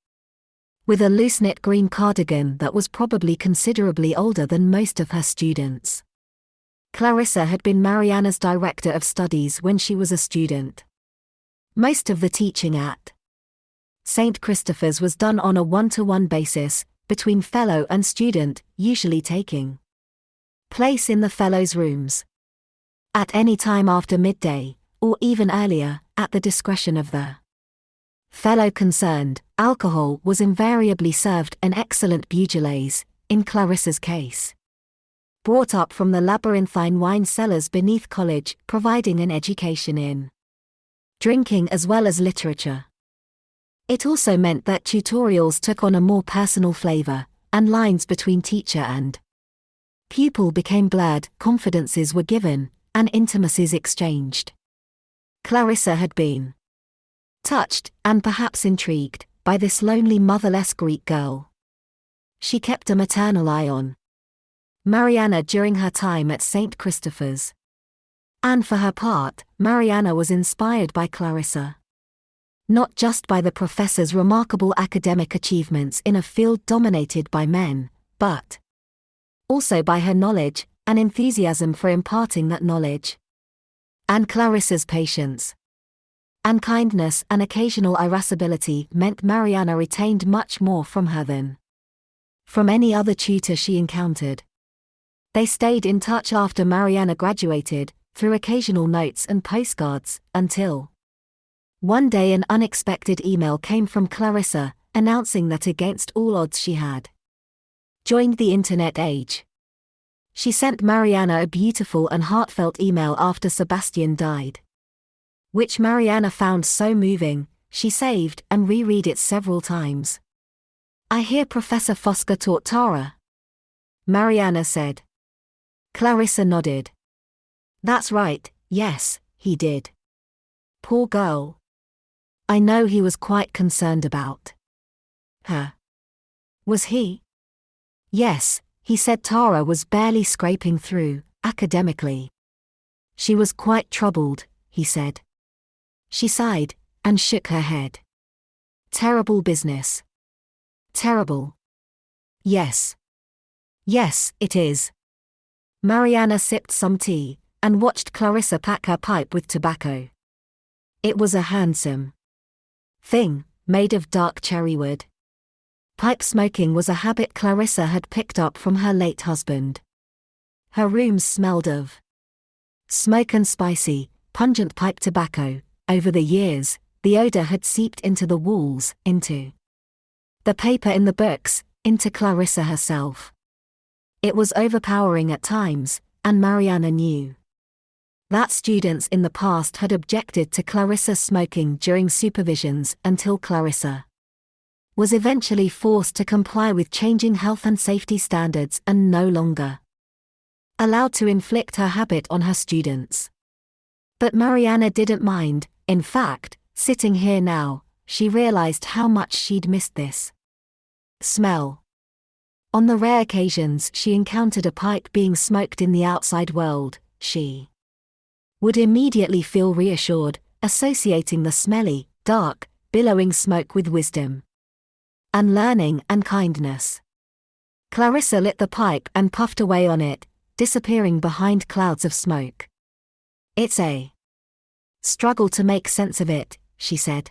with a loose-knit green cardigan that was probably considerably older than most of her students. Clarissa had been Mariana's director of studies when she was a student. Most of the teaching at St. Christopher's was done on a one-to-one basis, between fellow and student, usually taking place in the fellows' rooms at any time after midday, or even earlier, at the discretion of the fellow concerned. Alcohol was invariably served, an excellent Beaujolais, in Clarissa's case, brought up from the labyrinthine wine cellars beneath college, providing an education in drinking as well as literature. It also meant that tutorials took on a more personal flavor, and lines between teacher and pupil became blurred, confidences were given, and intimacies exchanged. Clarissa had been touched, and perhaps intrigued, by this lonely motherless Greek girl. She kept a maternal eye on Mariana during her time at St. Christopher's. And for her part, Mariana was inspired by Clarissa. Not just by the professor's remarkable academic achievements in a field dominated by men, but also by her knowledge, and enthusiasm for imparting that knowledge. And Clarissa's patience and kindness and occasional irascibility meant Mariana retained much more from her than from any other tutor she encountered. They stayed in touch after Mariana graduated, through occasional notes and postcards, until one day an unexpected email came from Clarissa, announcing that against all odds she had joined the internet age. She sent Mariana a beautiful and heartfelt email after Sebastian died, which Mariana found so moving, she saved and reread it several times. "I hear Professor Fosca taught Tara," Mariana said. Clarissa nodded. "That's right, yes, he did. Poor girl. I know he was quite concerned about her." "Was he?" "Yes, he said Tara was barely scraping through, academically. She was quite troubled, he said." She sighed, and shook her head. "Terrible business." "Terrible." "Yes. Yes, it is." Mariana sipped some tea, and watched Clarissa pack her pipe with tobacco. It was a handsome thing, made of dark cherry wood. Pipe smoking was a habit Clarissa had picked up from her late husband. Her rooms smelled of smoke and spicy, pungent pipe tobacco. Over the years, the odor had seeped into the walls, into the paper in the books, into Clarissa herself. It was overpowering at times, and Mariana knew that students in the past had objected to Clarissa smoking during supervisions until Clarissa was eventually forced to comply with changing health and safety standards and no longer allowed to inflict her habit on her students. But Mariana didn't mind. In fact, sitting here now, she realized how much she'd missed this smell. On the rare occasions she encountered a pipe being smoked in the outside world, she would immediately feel reassured, associating the smelly, dark, billowing smoke with wisdom and learning and kindness. Clarissa lit the pipe and puffed away on it, disappearing behind clouds of smoke. "It's a Struggle to make sense of it, she said.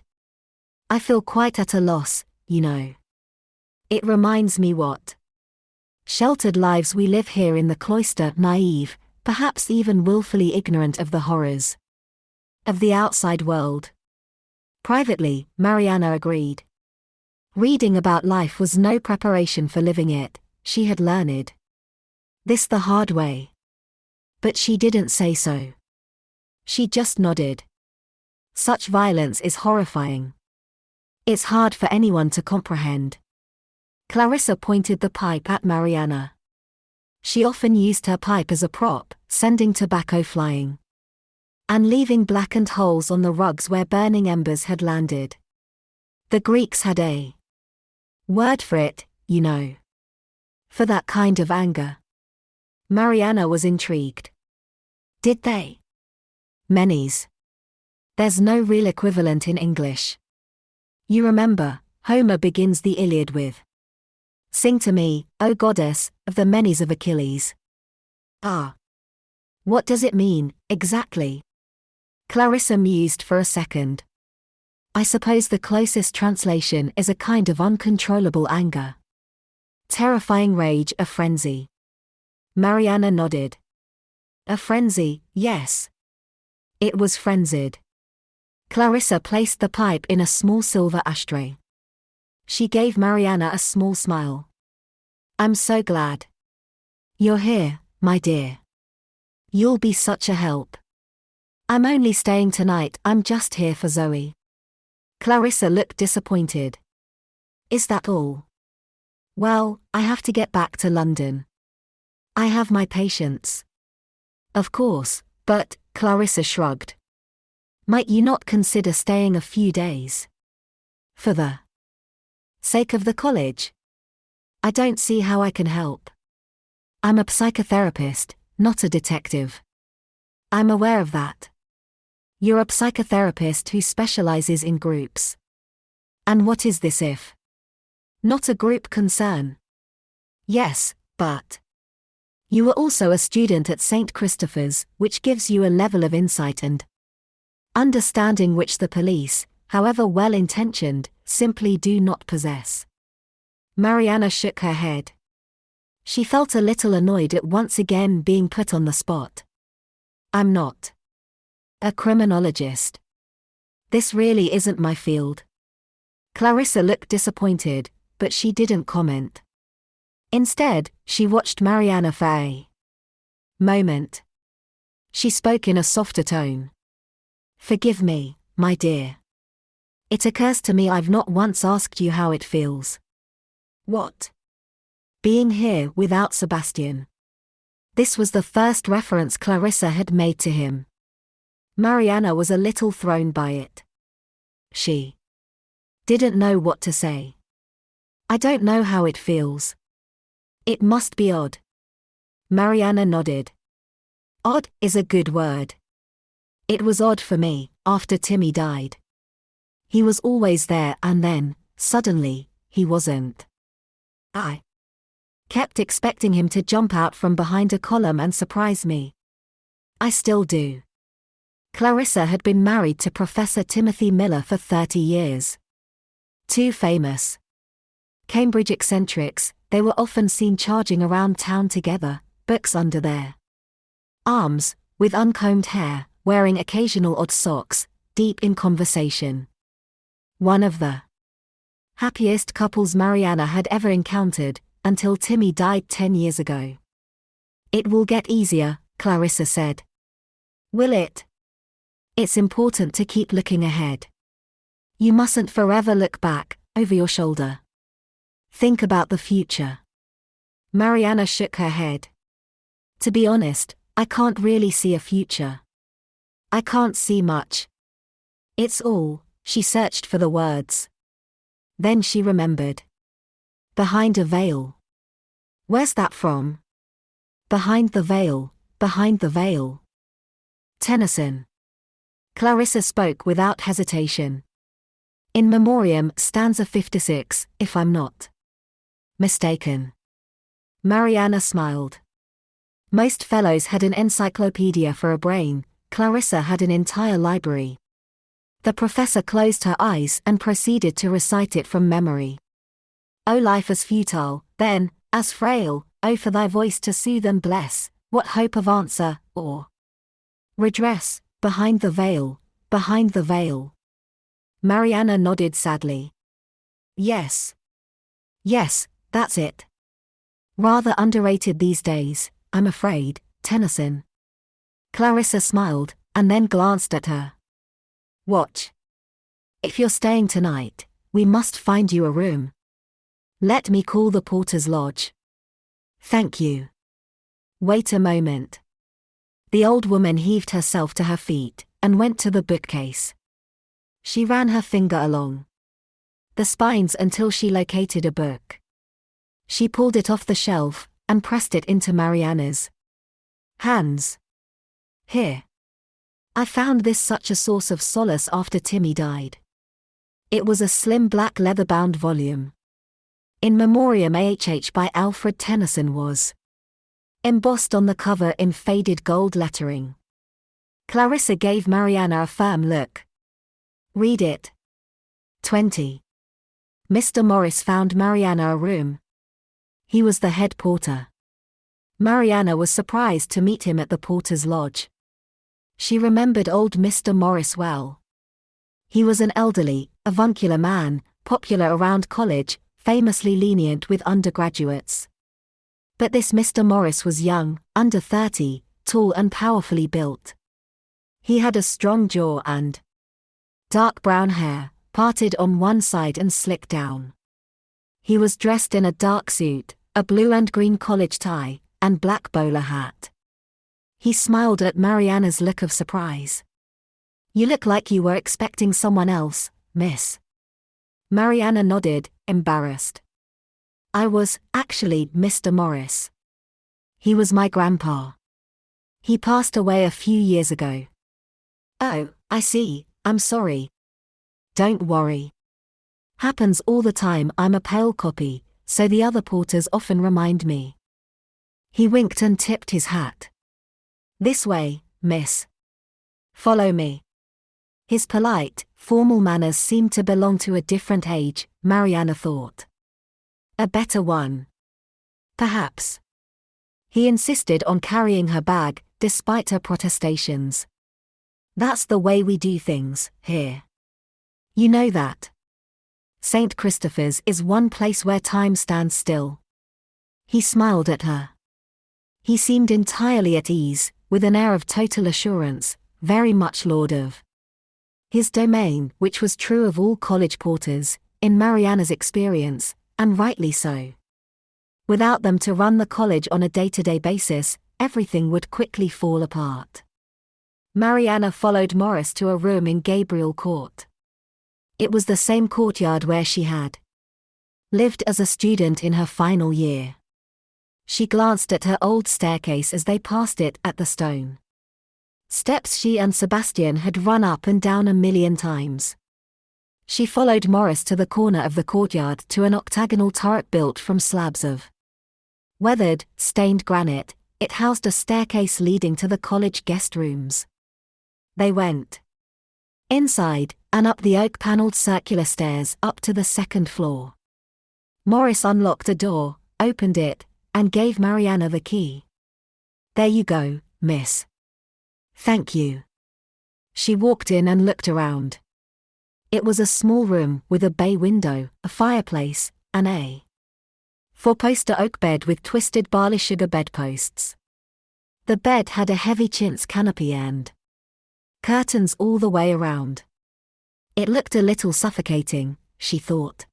I feel quite at a loss, you know. It reminds me what sheltered lives we live here in the cloister, naive, perhaps even willfully ignorant of the horrors of the outside world. Privately, Mariana agreed. Reading about life was no preparation for living it, she had learned this the hard way. But she didn't say so. She just nodded. Such violence is horrifying. It's hard for anyone to comprehend. Clarissa pointed the pipe at Mariana. She often used her pipe as a prop, sending tobacco flying and leaving blackened holes on the rugs where burning embers had landed. The Greeks had a word for it, you know. For that kind of anger. Mariana was intrigued. Did they? Menes. There's no real equivalent in English. You remember, Homer begins the Iliad with, "Sing to me, O goddess, of the Menes of Achilles." Ah. What does it mean, exactly? Clarissa mused for a second. I suppose the closest translation is a kind of uncontrollable anger. Terrifying rage, a frenzy. Mariana nodded. A frenzy, yes. It was frenzied. Clarissa placed the pipe in a small silver ashtray. She gave Mariana a small smile. I'm so glad you're here, my dear. You'll be such a help. I'm only staying tonight, I'm just here for Zoe. Clarissa looked disappointed. Is that all? Well, I have to get back to London. I have my patients. Of course, but, Clarissa shrugged. Might you not consider staying a few days? For the sake of the college? I don't see how I can help. I'm a psychotherapist, not a detective. I'm aware of that. You're a psychotherapist who specializes in groups. And what is this if not a group concern? Yes, but you were also a student at St. Christopher's, which gives you a level of insight and understanding which the police, however well-intentioned, simply do not possess. Mariana shook her head. She felt a little annoyed at once again being put on the spot. I'm not a criminologist. This really isn't my field. Clarissa looked disappointed, but she didn't comment. Instead, she watched Mariana for a moment. She spoke in a softer tone. Forgive me, my dear. It occurs to me I've not once asked you how it feels. What? Being here without Sebastian. This was the first reference Clarissa had made to him. Mariana was a little thrown by it. She didn't know what to say. I don't know how it feels. It must be odd. Mariana nodded. Odd is a good word. It was odd for me, after Timmy died. He was always there and then, suddenly, he wasn't. I kept expecting him to jump out from behind a column and surprise me. I still do. Clarissa had been married to Professor Timothy Miller for 30 years. Two famous Cambridge eccentrics, they were often seen charging around town together, books under their arms, with uncombed hair, wearing occasional odd socks, deep in conversation. One of the happiest couples Mariana had ever encountered, until Timmy died 10 years ago. It will get easier, Clarissa said. Will it? It's important to keep looking ahead. You mustn't forever look back, over your shoulder. Think about the future. Mariana shook her head. To be honest, I can't really see a future. I can't see much. It's all, she searched for the words. Then she remembered. Behind a veil. Where's that from? Behind the veil, behind the veil. Tennyson. Clarissa spoke without hesitation. In Memoriam, stanza 56, if I'm not mistaken. Mariana smiled. Most fellows had an encyclopedia for a brain, Clarissa had an entire library. The professor closed her eyes and proceeded to recite it from memory. O life as futile, then, as frail, O for thy voice to soothe and bless, what hope of answer, or redress, behind the veil, behind the veil? Mariana nodded sadly. Yes. Yes, that's it. Rather underrated these days, I'm afraid, Tennyson. Clarissa smiled, and then glanced at her. Watch. If you're staying tonight, we must find you a room. Let me call the porter's lodge. Thank you. Wait a moment. The old woman heaved herself to her feet, and went to the bookcase. She ran her finger along the spines until she located a book. She pulled it off the shelf, and pressed it into Mariana's hands. Here. I found this such a source of solace after Timmy died. It was a slim black leather-bound volume. In Memoriam AHH by Alfred Tennyson was embossed on the cover in faded gold lettering. Clarissa gave Mariana a firm look. Read it. 20. Mr. Morris found Mariana a room. He was the head porter. Mariana was surprised to meet him at the porter's lodge. She remembered old Mr. Morris well. He was an elderly, avuncular man, popular around college, famously lenient with undergraduates. But this Mr. Morris was young, under 30, tall and powerfully built. He had a strong jaw and dark brown hair, parted on one side and slicked down. He was dressed in a dark suit, a blue and green college tie, and black bowler hat. He smiled at Mariana's look of surprise. You look like you were expecting someone else, miss. Mariana nodded, embarrassed. I was, actually, Mr. Morris. He was my grandpa. He passed away a few years ago. Oh, I see, I'm sorry. Don't worry. Happens all the time. I'm a pale copy, so the other porters often remind me. He winked and tipped his hat. This way, miss. Follow me. His polite, formal manners seemed to belong to a different age, Mariana thought. A better one. Perhaps. He insisted on carrying her bag, despite her protestations. That's the way we do things, here. You know that. St. Christopher's is one place where time stands still. He smiled at her. He seemed entirely at ease, with an air of total assurance, very much lord of his domain, which was true of all college porters, in Mariana's experience, and rightly so. Without them to run the college on a day-to-day basis, everything would quickly fall apart. Mariana followed Morris to a room in Gabriel Court. It was the same courtyard where she had lived as a student in her final year. She glanced at her old staircase as they passed it at the stone steps she and Sebastian had run up and down a million times. She followed Morris to the corner of the courtyard to an octagonal turret built from slabs of weathered, stained granite. It housed a staircase leading to the college guest rooms. They went inside, and up the oak-paneled circular stairs up to the second floor. Morris unlocked a door, opened it, and gave Mariana the key. There you go, miss. Thank you. She walked in and looked around. It was a small room with a bay window, a fireplace, and a four-poster oak bed with twisted barley sugar bedposts. The bed had a heavy chintz canopy and curtains all the way around. It looked a little suffocating, she thought.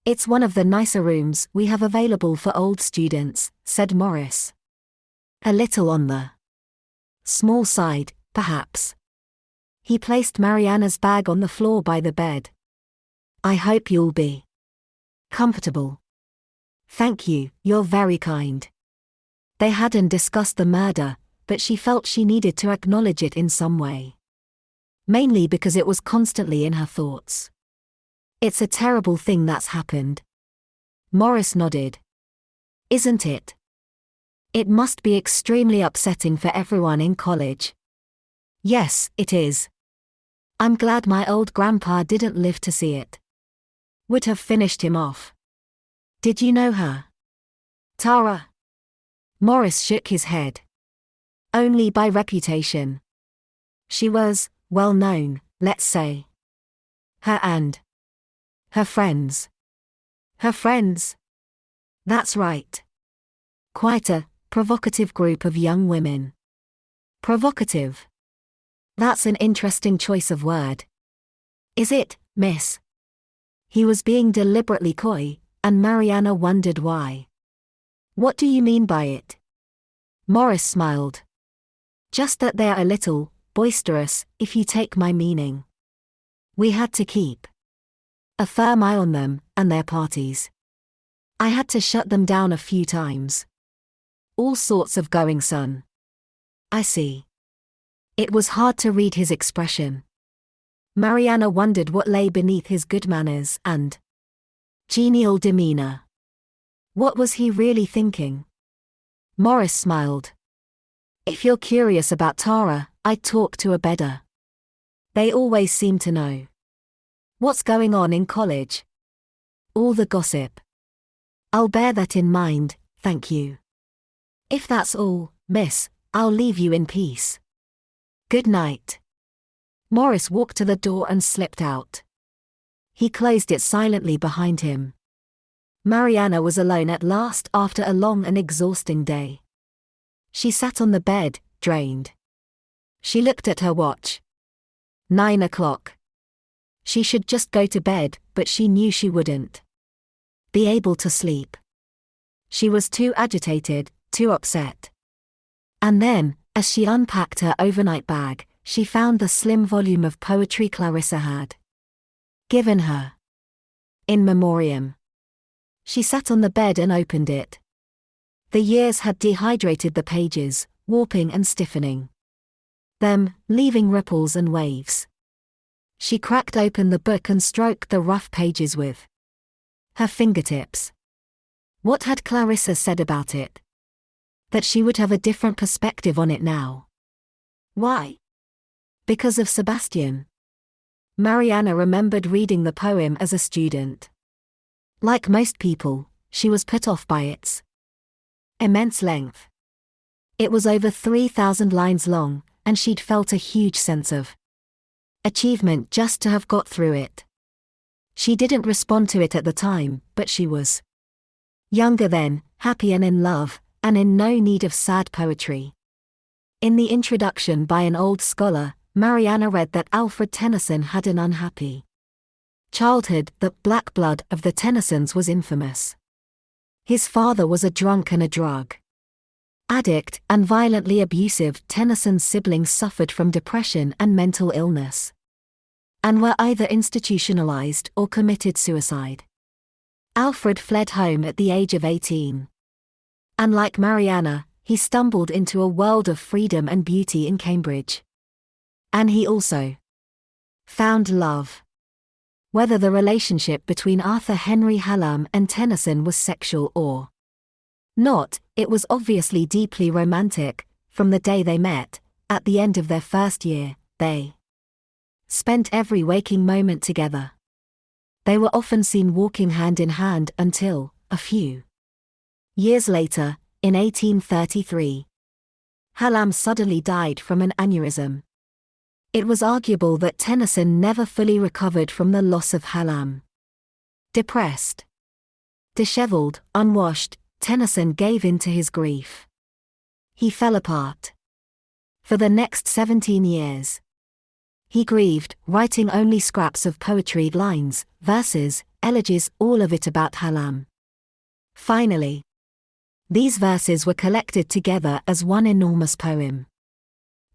It's one of the nicer rooms we have available for old students, said Morris. A little on the small side, perhaps. He placed Mariana's bag on the floor by the bed. I hope you'll be comfortable. Thank you, you're very kind. They hadn't discussed the murder, but she felt she needed to acknowledge it in some way. Mainly because it was constantly in her thoughts. It's a terrible thing that's happened. Morris nodded. Isn't it? It must be extremely upsetting for everyone in college. Yes, it is. I'm glad my old grandpa didn't live to see it. Would have finished him off. Did you know her? Tara? Morris shook his head. Only by reputation. She was, well known, let's say. Her friends. Her friends? That's right. Quite a provocative group of young women. Provocative. That's an interesting choice of word. Is it, miss? He was being deliberately coy, and Mariana wondered why. What do you mean by it? Morris smiled. Just that they're a little boisterous, if you take my meaning. We had to keep a firm eye on them and their parties. I had to shut them down a few times. All sorts of goings-on. I see. It was hard to read his expression. Mariana wondered what lay beneath his good manners and genial demeanor. What was he really thinking? Morris smiled. If you're curious about Tara, I'd talk to a bedder. They always seem to know what's going on in college. All the gossip. I'll bear that in mind, thank you. If that's all, miss, I'll leave you in peace. Good night. Morris walked to the door and slipped out. He closed it silently behind him. Mariana was alone at last after a long and exhausting day. She sat on the bed, drained. She looked at her watch. 9 o'clock. She should just go to bed, but she knew she wouldn't be able to sleep. She was too agitated, too upset. And then, as she unpacked her overnight bag, she found the slim volume of poetry Clarissa had given her. In memoriam. She sat on the bed and opened it. The years had dehydrated the pages, warping and stiffening them, leaving ripples and waves. She cracked open the book and stroked the rough pages with her fingertips. What had Clarissa said about it? That she would have a different perspective on it now. Why? Because of Sebastian. Mariana remembered reading the poem as a student. Like most people, she was put off by its immense length. It was over 3,000 lines long, and she'd felt a huge sense of achievement just to have got through it. She didn't respond to it at the time, but she was younger then, happy and in love, and in no need of sad poetry. In the introduction by an old scholar, Mariana read that Alfred Tennyson had an unhappy childhood. The black blood of the Tennysons was infamous. His father was a drunk and a drug addict, and violently abusive. Tennyson's siblings suffered from depression and mental illness, and were either institutionalized or committed suicide. Alfred fled home at the age of 18. And like Mariana, he stumbled into a world of freedom and beauty in Cambridge. And he also found love. Whether the relationship between Arthur Henry Hallam and Tennyson was sexual or not, it was obviously deeply romantic. From the day they met, at the end of their first year, they spent every waking moment together. They were often seen walking hand in hand until, a few years later, in 1833, Hallam suddenly died from an aneurysm. It was arguable that Tennyson never fully recovered from the loss of Hallam. Depressed, disheveled, unwashed, Tennyson gave in to his grief. He fell apart. For the next 17 years, he grieved, writing only scraps of poetry, lines, verses, elegies, all of it about Hallam. Finally, these verses were collected together as one enormous poem.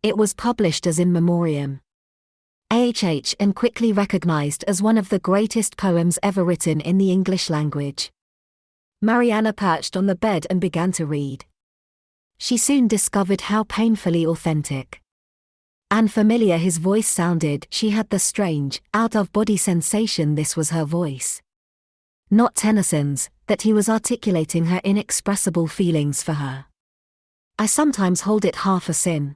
It was published as in memoriam. And quickly recognized as one of the greatest poems ever written in the English language. Mariana perched on the bed and began to read. She soon discovered how painfully authentic and familiar his voice sounded. She had the strange, out-of-body sensation this was her voice, not Tennyson's, that he was articulating her inexpressible feelings for her. I sometimes hold it half a sin,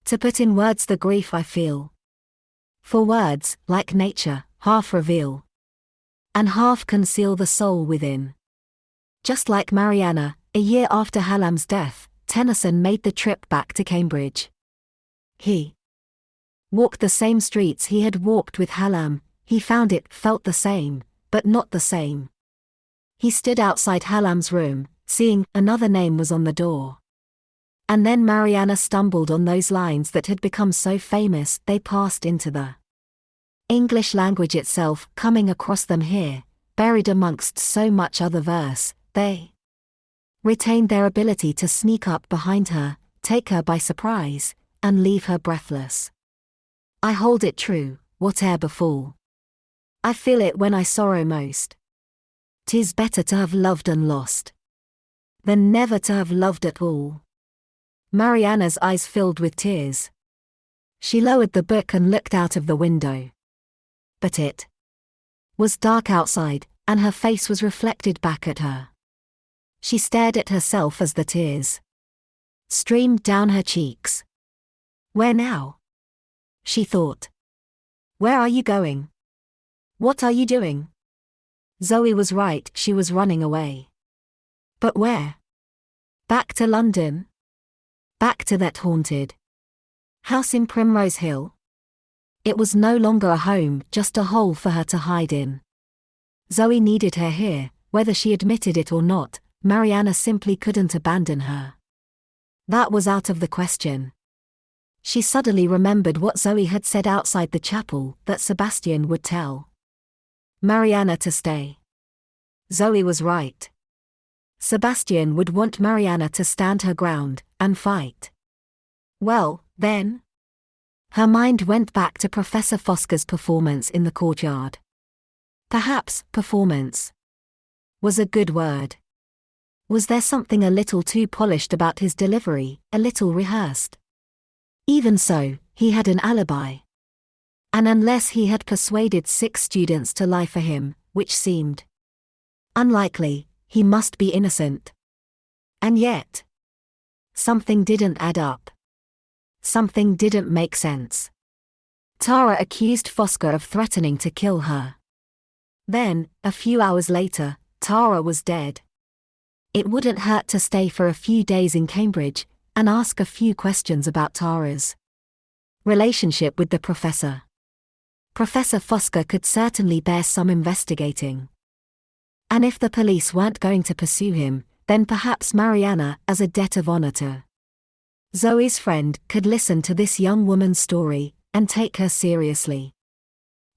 To put in words the grief I feel. For words, like nature, half reveal and half conceal the soul within. Just like Mariana, a year after Hallam's death, Tennyson made the trip back to Cambridge. He walked the same streets he had walked with Hallam. He found it felt the same, but not the same. He stood outside Hallam's room, seeing another name was on the door. And then Mariana stumbled on those lines that had become so famous they passed into the English language itself, coming across them here, buried amongst so much other verse. They retained their ability to sneak up behind her, take her by surprise, and leave her breathless. I hold it true, whate'er befall. I feel it when I sorrow most. 'Tis better to have loved and lost than never to have loved at all. Mariana's eyes filled with tears. She lowered the book and looked out of the window. But it was dark outside, and her face was reflected back at her. She stared at herself as the tears streamed down her cheeks. Where now? She thought. Where are you going? What are you doing? Zoe was right, she was running away. But where? Back to London? Back to that haunted house in Primrose Hill? It was no longer a home, just a hole for her to hide in. Zoe needed her here, whether she admitted it or not. Mariana simply couldn't abandon her. That was out of the question. She suddenly remembered what Zoe had said outside the chapel, that Sebastian would tell Mariana to stay. Zoe was right. Sebastian would want Mariana to stand her ground and fight. Well, then? Her mind went back to Professor Fosca's performance in the courtyard. Perhaps performance was a good word. Was there something a little too polished about his delivery, a little rehearsed? Even so, he had an alibi. And unless he had persuaded 6 students to lie for him, which seemed unlikely, he must be innocent. And yet, something didn't add up. Something didn't make sense. Tara accused Fosca of threatening to kill her. Then, a few hours later, Tara was dead. It wouldn't hurt to stay for a few days in Cambridge and ask a few questions about Tara's relationship with the professor. Professor Fosca could certainly bear some investigating. And if the police weren't going to pursue him, then perhaps Mariana, as a debt of honor to Zoe's friend, could listen to this young woman's story and take her seriously.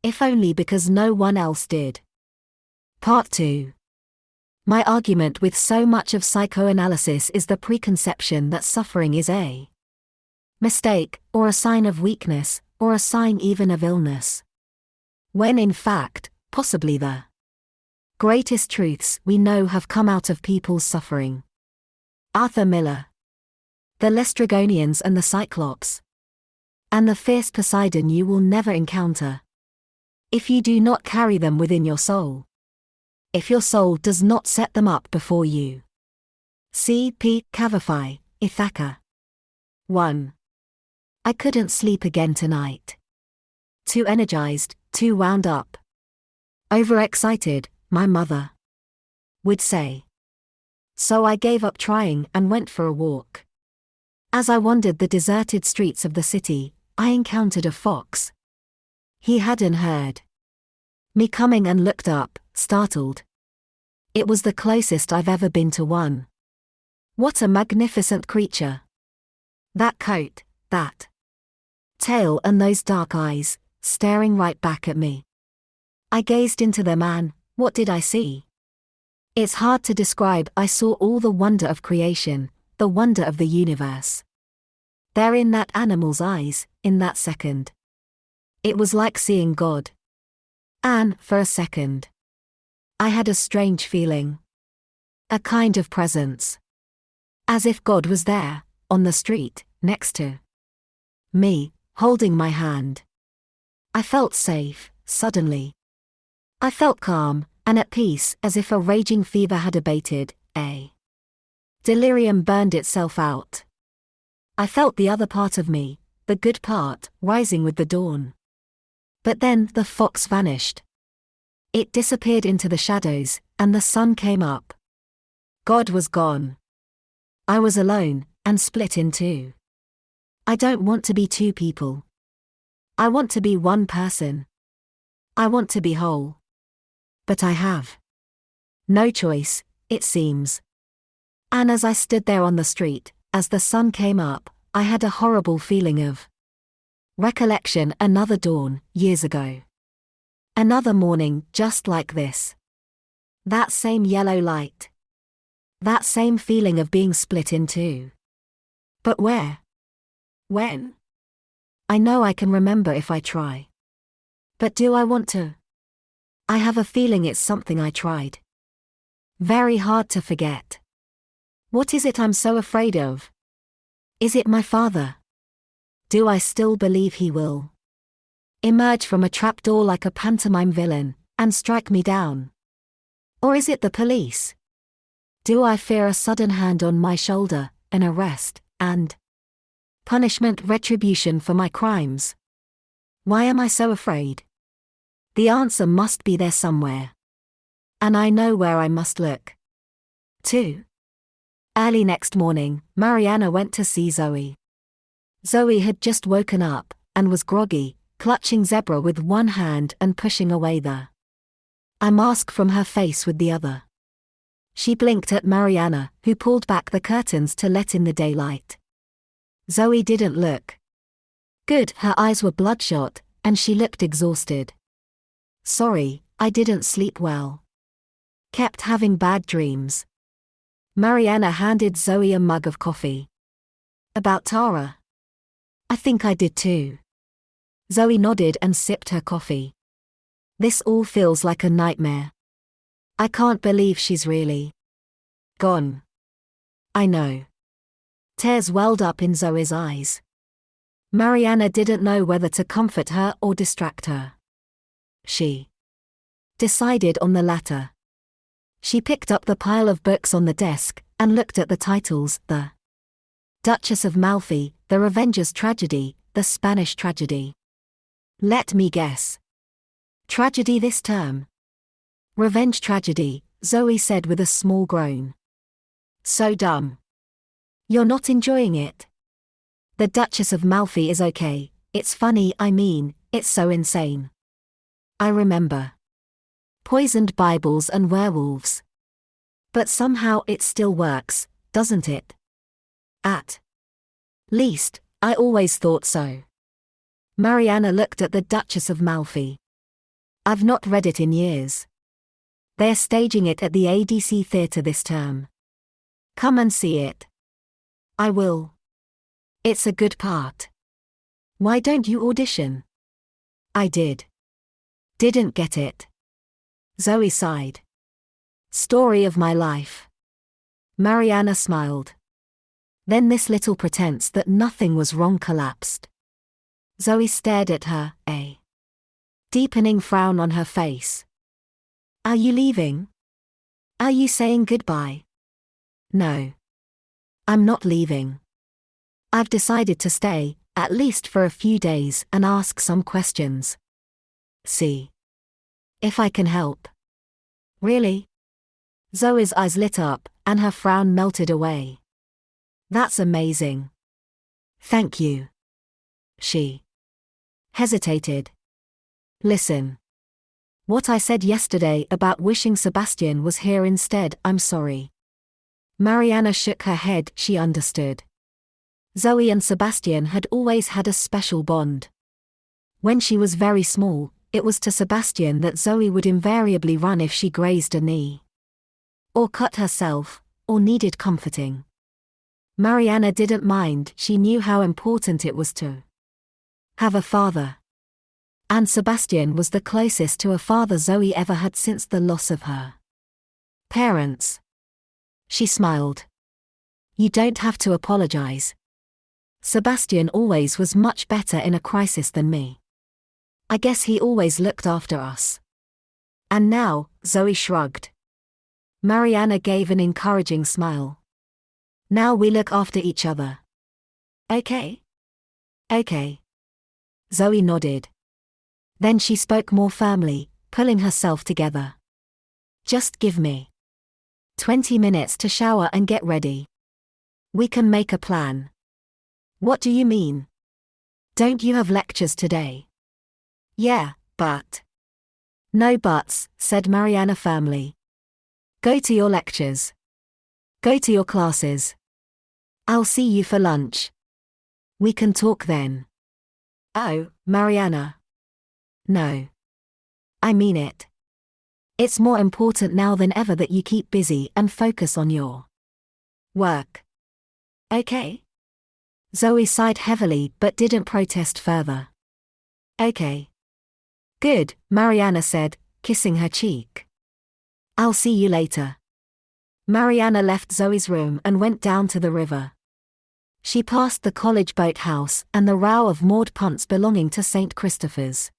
If only because no one else did. Part 2. My argument with so much of psychoanalysis is the preconception that suffering is a mistake, or a sign of weakness, or a sign even of illness. When in fact, possibly the greatest truths we know have come out of people's suffering. Arthur Miller. The Lestrygonians and the Cyclops. And the fierce Poseidon you will never encounter, if you do not carry them within your soul. If your soul does not set them up before you. C.P. Cavafy, Ithaca. 1. I couldn't sleep again tonight. Too energized, too wound up. Overexcited, my mother would say. So I gave up trying and went for a walk. As I wandered the deserted streets of the city, I encountered a fox. He hadn't heard me coming and looked up, startled. It was the closest I've ever been to one. What a magnificent creature. That coat, that tail and those dark eyes, staring right back at me. I gazed into them and, what did I see? It's hard to describe. I saw all the wonder of creation, the wonder of the universe. There in that animal's eyes, in that second. It was like seeing God. And, for a second, I had a strange feeling. A kind of presence. As if God was there, on the street, next to me, holding my hand. I felt safe, suddenly. I felt calm, and at peace, as if a raging fever had abated, a delirium burned itself out. I felt the other part of me, the good part, rising with the dawn. But then the fox vanished. It disappeared into the shadows, and the sun came up. God was gone. I was alone, and split in two. I don't want to be two people. I want to be one person. I want to be whole. But I have no choice, it seems. And as I stood there on the street, as the sun came up, I had a horrible feeling of recollection. Another dawn, years ago. Another morning just like this. That same yellow light. That same feeling of being split in two. But where? When? I know I can remember if I try. But do I want to? I have a feeling it's something I tried. Very hard to forget. What is it I'm so afraid of? Is it my father? Do I still believe he will emerge from a trapdoor like a pantomime villain, and strike me down? Or is it the police? Do I fear a sudden hand on my shoulder, an arrest, and punishment, retribution for my crimes? Why am I so afraid? The answer must be there somewhere. And I know where I must look. 2. Early next morning, Mariana went to see Zoe. Zoe had just woken up, and was groggy, clutching Zebra with one hand and pushing away the mask from her face with the other. She blinked at Mariana, who pulled back the curtains to let in the daylight. Zoe didn't look good. Her eyes were bloodshot, and she looked exhausted. Sorry, I didn't sleep well. Kept having bad dreams. Mariana handed Zoe a mug of coffee. About Tara? I think I did too. Zoe nodded and sipped her coffee. This all feels like a nightmare. I can't believe she's really gone. I know. Tears welled up in Zoe's eyes. Mariana didn't know whether to comfort her or distract her. She decided on the latter. She picked up the pile of books on the desk, and looked at the titles: The Duchess of Malfi, The Revenger's Tragedy, The Spanish Tragedy. Let me guess. Tragedy this term. Revenge tragedy, Zoe said with a small groan. So dumb. You're not enjoying it? The Duchess of Malfi is okay, it's funny, I mean, it's so insane. I remember. Poisoned Bibles and werewolves. But somehow it still works, doesn't it? At least, I always thought so. Mariana looked at the Duchess of Malfi. I've not read it in years. They're staging it at the ADC Theatre this term. Come and see it. I will. It's a good part. Why don't you audition? I did. Didn't get it. Zoe sighed. Story of my life. Mariana smiled. Then this little pretense that nothing was wrong collapsed. Zoe stared at her, a deepening frown on her face. Are you leaving? Are you saying goodbye? No. I'm not leaving. I've decided to stay, at least for a few days, and ask some questions. See if I can help. Really? Zoe's eyes lit up, and her frown melted away. That's amazing. Thank you. She hesitated. Listen. What I said yesterday about wishing Sebastian was here instead, I'm sorry. Mariana shook her head, she understood. Zoe and Sebastian had always had a special bond. When she was very small, it was to Sebastian that Zoe would invariably run if she grazed a knee. Or cut herself, or needed comforting. Mariana didn't mind, she knew how important it was to have a father. And Sebastian was the closest to a father Zoe ever had since the loss of her parents. She smiled. You don't have to apologize. Sebastian always was much better in a crisis than me. I guess he always looked after us. And now, Zoe shrugged. Mariana gave an encouraging smile. Now we look after each other. Okay? Okay. Zoe nodded. Then she spoke more firmly, pulling herself together. Just give me 20 minutes to shower and get ready. We can make a plan. What do you mean? Don't you have lectures today? Yeah, but. No buts, said Mariana firmly. Go to your lectures. Go to your classes. I'll see you for lunch. We can talk then. Oh, Mariana. No. I mean it. It's more important now than ever that you keep busy and focus on your work. Okay? Zoe sighed heavily but didn't protest further. Okay. Good, Mariana said, kissing her cheek. I'll see you later. Mariana left Zoe's room and went down to the river. She passed the college boathouse and the row of moored punts belonging to St. Christopher's.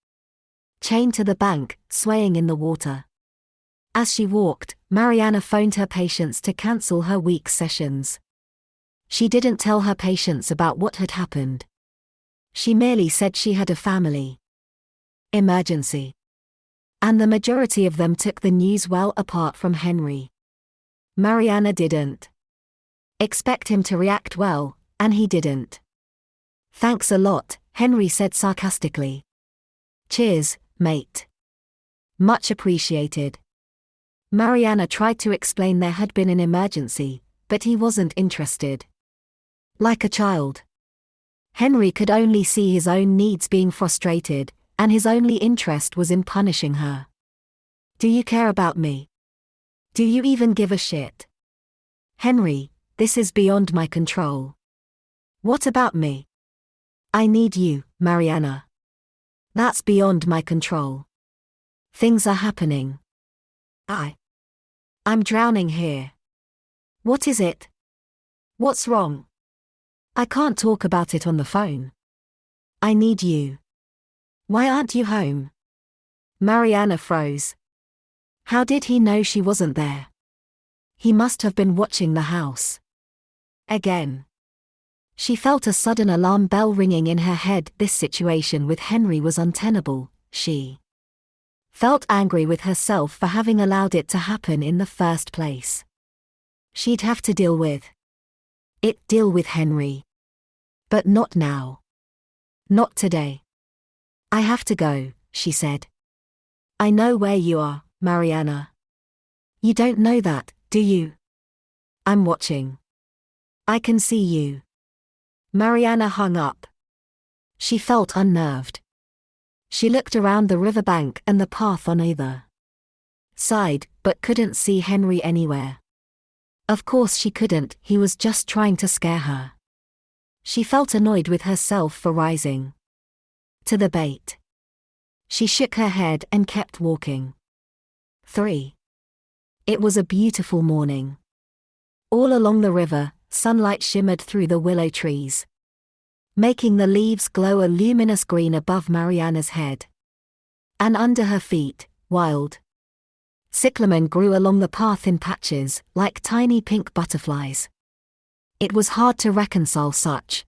Chained to the bank, swaying in the water. As she walked, Mariana phoned her patients to cancel her week's sessions. She didn't tell her patients about what had happened. She merely said she had a family emergency. And the majority of them took the news well apart from Henry. Mariana didn't expect him to react well, and he didn't. Thanks a lot, Henry said sarcastically. Cheers, mate. Much appreciated. Mariana tried to explain there had been an emergency, but he wasn't interested. Like a child. Henry could only see his own needs being frustrated, and his only interest was in punishing her. Do you care about me? Do you even give a shit? Henry, this is beyond my control. What about me? I need you, Mariana. That's beyond my control. Things are happening. I'm drowning here. What is it? What's wrong? I can't talk about it on the phone. I need you. Why aren't you home? Mariana froze. How did he know she wasn't there? He must have been watching the house. Again. She felt a sudden alarm bell ringing in her head. This situation with Henry was untenable. She felt angry with herself for having allowed it to happen in the first place. She'd have to deal with Henry. But not now. Not today. I have to go, she said. I know where you are, Mariana. You don't know that, do you? I'm watching. I can see you. Mariana hung up. She felt unnerved. She looked around the riverbank and the path on either side, but couldn't see Henry anywhere. Of course she couldn't, he was just trying to scare her. She felt annoyed with herself for rising to the bait. She shook her head and kept walking. 3. It was a beautiful morning. All along the river, sunlight shimmered through the willow trees, making the leaves glow a luminous green above Mariana's head. And under her feet, wild cyclamen grew along the path in patches, like tiny pink butterflies. It was hard to reconcile such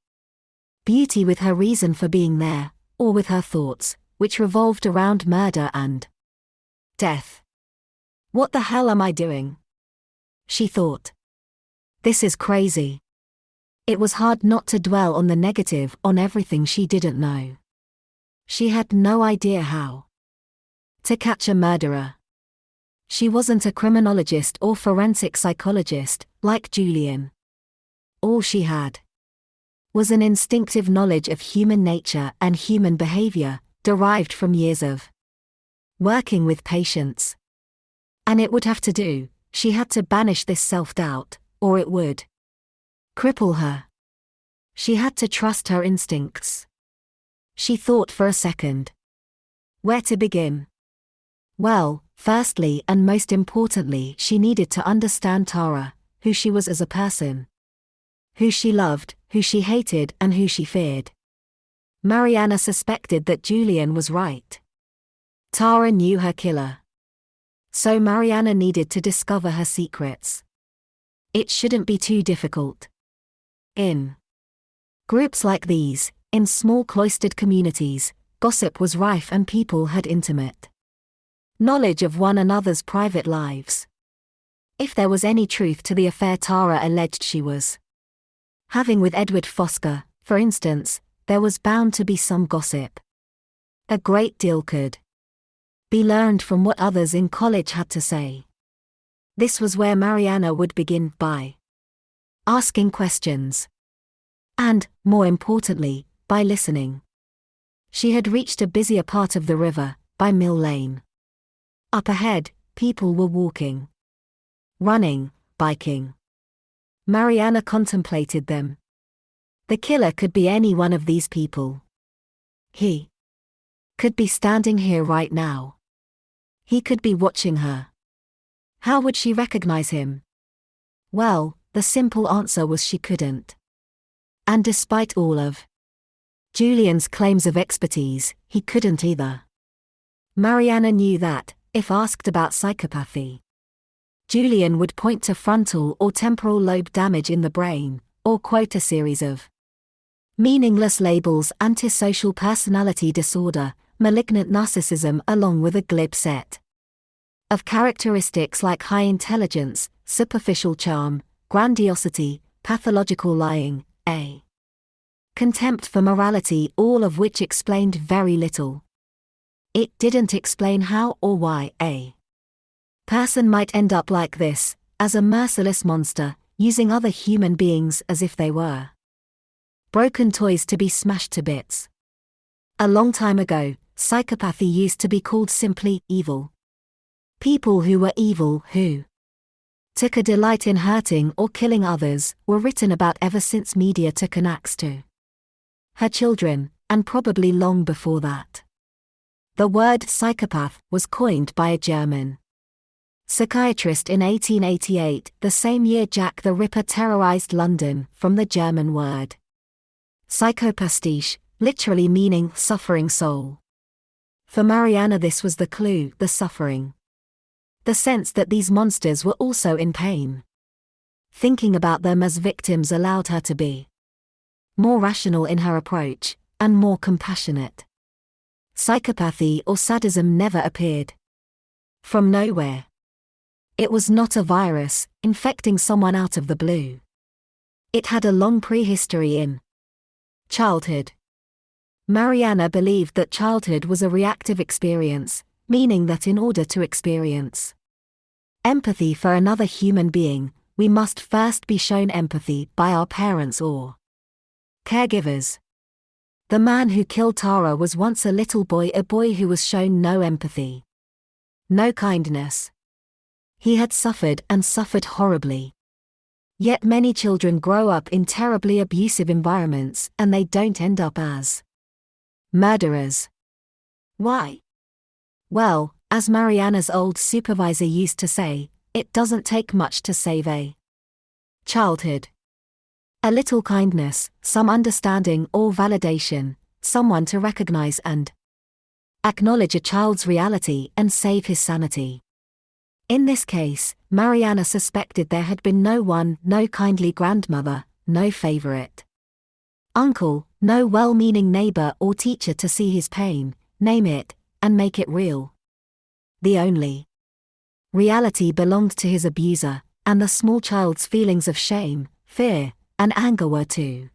beauty with her reason for being there, or with her thoughts, which revolved around murder and death. What the hell am I doing? She thought. This is crazy. It was hard not to dwell on the negative, on everything she didn't know. She had no idea how to catch a murderer. She wasn't a criminologist or forensic psychologist, like Julian. All she had was an instinctive knowledge of human nature and human behavior, derived from years of working with patients. And it would have to do, she had to banish this self-doubt, or it would cripple her. She had to trust her instincts. She thought for a second. Where to begin? Well, firstly and most importantly, she needed to understand Tara, who she was as a person. Who she loved, who she hated, and who she feared. Mariana suspected that Julian was right. Tara knew her killer. So Mariana needed to discover her secrets. It shouldn't be too difficult. In groups like these, In small cloistered communities, gossip was rife and people had intimate knowledge of one another's private lives. If there was any truth to the affair Tara alleged she was having with Edward Fosca, for instance, there was bound to be some gossip. A great deal could be learned from what others in college had to say. This was where Mariana would begin by asking questions. And, more importantly, by listening. She had reached a busier part of the river, by Mill Lane. Up ahead, people were walking, running, biking. Mariana contemplated them. The killer could be any one of these people. He could be standing here right now. He could be watching her. How would she recognize him? Well, the simple answer was she couldn't. And despite all of Julian's claims of expertise, he couldn't either. Mariana knew that, if asked about psychopathy, Julian would point to frontal or temporal lobe damage in the brain, or quote a series of meaningless labels: antisocial personality disorder, malignant narcissism, along with a glib set of characteristics like high intelligence, superficial charm, grandiosity, pathological lying, a contempt for morality, all of which explained very little. It didn't explain how or why a person might end up like this, as a merciless monster, using other human beings as if they were broken toys to be smashed to bits. A long time ago, psychopathy used to be called simply evil. People who were evil, who took a delight in hurting or killing others, were written about ever since media took an axe to her children, and probably long before that. The word psychopath was coined by a German psychiatrist in 1888, the same year Jack the Ripper terrorized London, from the German word psychopastisch, literally meaning suffering soul. For Mariana, this was the clue: the suffering. The sense that these monsters were also in pain. Thinking about them as victims allowed her to be more rational in her approach, and more compassionate. Psychopathy or sadism never appeared from nowhere. It was not a virus, infecting someone out of the blue. It had a long prehistory in childhood. Mariana believed that childhood was a reactive experience, meaning that in order to experience empathy for another human being, we must first be shown empathy by our parents or caregivers. The man who killed Tara was once a little boy, a boy who was shown no empathy, no kindness. He had suffered and suffered horribly. Yet many children grow up in terribly abusive environments and they don't end up as murderers. Why? Well, as Mariana's old supervisor used to say, it doesn't take much to save a childhood. A little kindness, some understanding or validation, someone to recognize and acknowledge a child's reality and save his sanity. In this case, Mariana suspected there had been no one, no kindly grandmother, no favorite uncle, no well-meaning neighbor or teacher to see his pain, name it, and make it real. The only reality belonged to his abuser, and the small child's feelings of shame, fear, and anger were too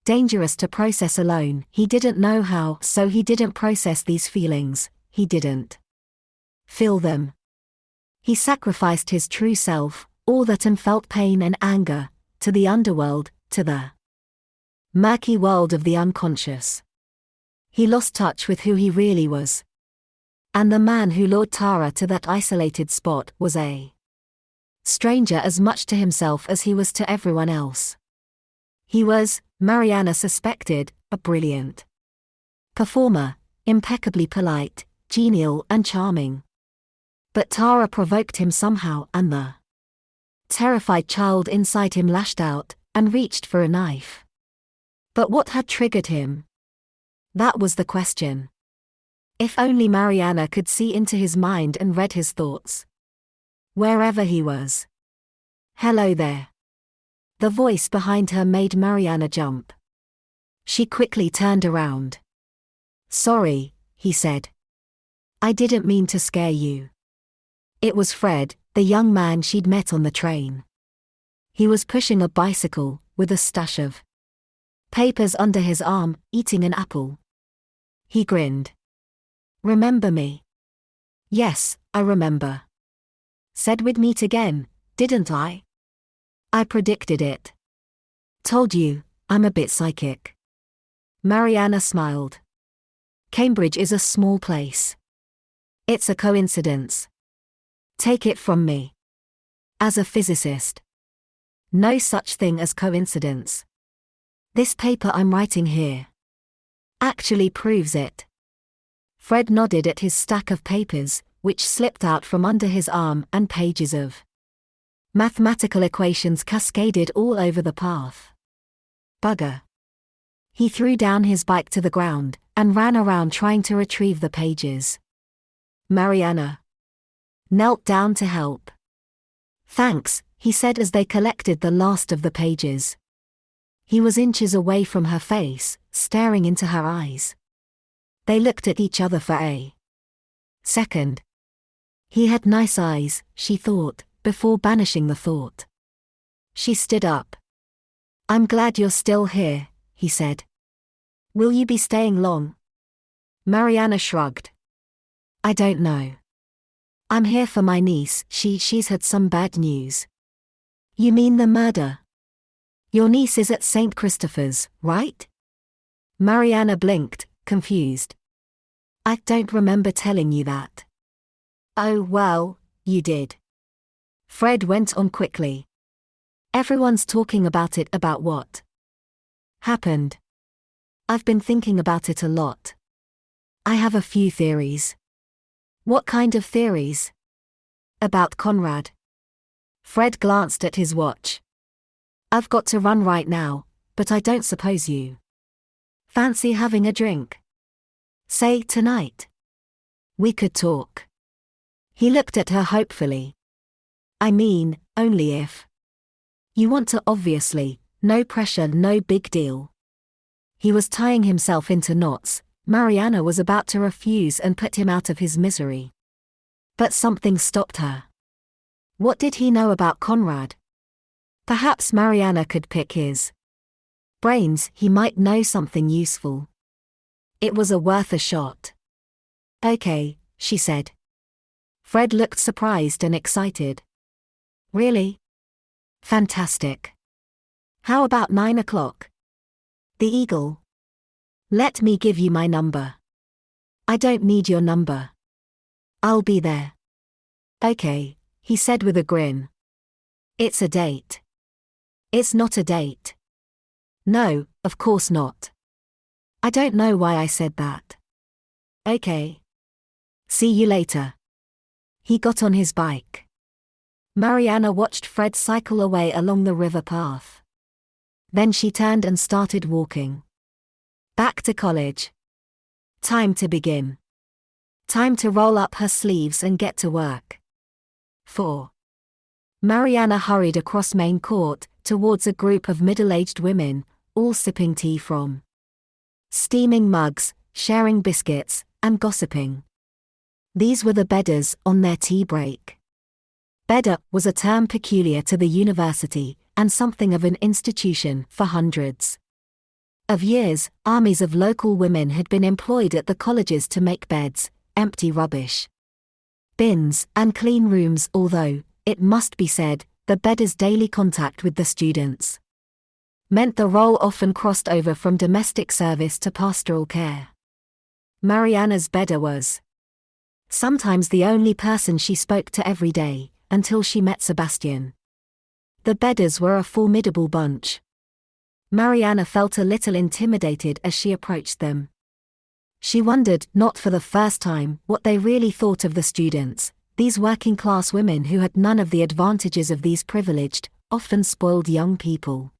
dangerous to process alone. He didn't know how, so he didn't process these feelings, he didn't feel them. He sacrificed his true self, all that, and felt pain and anger, to the underworld, to the murky world of the unconscious. He lost touch with who he really was. And the man who lured Tara to that isolated spot was a stranger as much to himself as he was to everyone else. He was, Mariana suspected, a brilliant performer, impeccably polite, genial and charming. But Tara provoked him somehow, and the terrified child inside him lashed out and reached for a knife. But what had triggered him? That was the question. If only Mariana could see into his mind and read his thoughts. Wherever he was. Hello there. The voice behind her made Mariana jump. She quickly turned around. "Sorry," he said. "I didn't mean to scare you." It was Fred, the young man she'd met on the train. He was pushing a bicycle, with a stash of papers under his arm, eating an apple. He grinned. "Remember me?" "Yes, I remember. Said we'd meet again, didn't I?" "I predicted it. Told you, I'm a bit psychic." Mariana smiled. "Cambridge is a small place. It's a coincidence. Take it from me. As a physicist, no such thing as coincidence. This paper I'm writing here actually proves it." Fred nodded at his stack of papers, which slipped out from under his arm, and pages of mathematical equations cascaded all over the path. "Bugger." He threw down his bike to the ground, and ran around trying to retrieve the pages. Mariana knelt down to help. "Thanks," he said as they collected the last of the pages. He was inches away from her face, staring into her eyes. They looked at each other for a second. He had nice eyes, she thought, before banishing the thought. She stood up. "I'm glad you're still here," he said. "Will you be staying long?" Mariana shrugged. "I don't know. I'm here for my niece. She's had some bad news." "You mean the murder? Your niece is at St. Christopher's, right?" Mariana blinked, confused. "I don't remember telling you that." "Oh well, you did." Fred went on quickly. "Everyone's talking about it. About what happened. I've been thinking about it a lot. I have a few theories." "What kind of theories?" "About Conrad." Fred glanced at his watch. "I've got to run right now, but I don't suppose you fancy having a drink? Say tonight. We could talk." He looked at her hopefully. "I mean, only if you want to, obviously. No pressure, no big deal." He was tying himself into knots. Mariana was about to refuse and put him out of his misery. But something stopped her. What did he know about Conrad? Perhaps Mariana could pick his brains. He might know something useful. It was worth a shot. "Okay," she said. Fred looked surprised and excited. "Really? Fantastic. How about 9 o'clock? The Eagle. Let me give you my number." "I don't need your number. I'll be there." "Okay," he said with a grin. "It's a date." "It's not a date." "No, of course not." "I don't know why I said that." "Okay. See you later." He got on his bike. Mariana watched Fred cycle away along the river path. Then she turned and started walking back to college. Time to begin. Time to roll up her sleeves and get to work. 4. Mariana hurried across Main Court, towards a group of middle-aged women, all sipping tea from steaming mugs, sharing biscuits, and gossiping. These were the bedders on their tea break. Bedder was a term peculiar to the university, and something of an institution. For hundreds of years, armies of local women had been employed at the colleges to make beds, empty rubbish bins, and clean rooms, although, it must be said, the bedders' daily contact with the students meant the role often crossed over from domestic service to pastoral care. Mariana's bedder was sometimes the only person she spoke to every day, until she met Sebastian. The bedders were a formidable bunch. Mariana felt a little intimidated as she approached them. She wondered, not for the first time, what they really thought of the students, these working-class women who had none of the advantages of these privileged, often spoiled young people.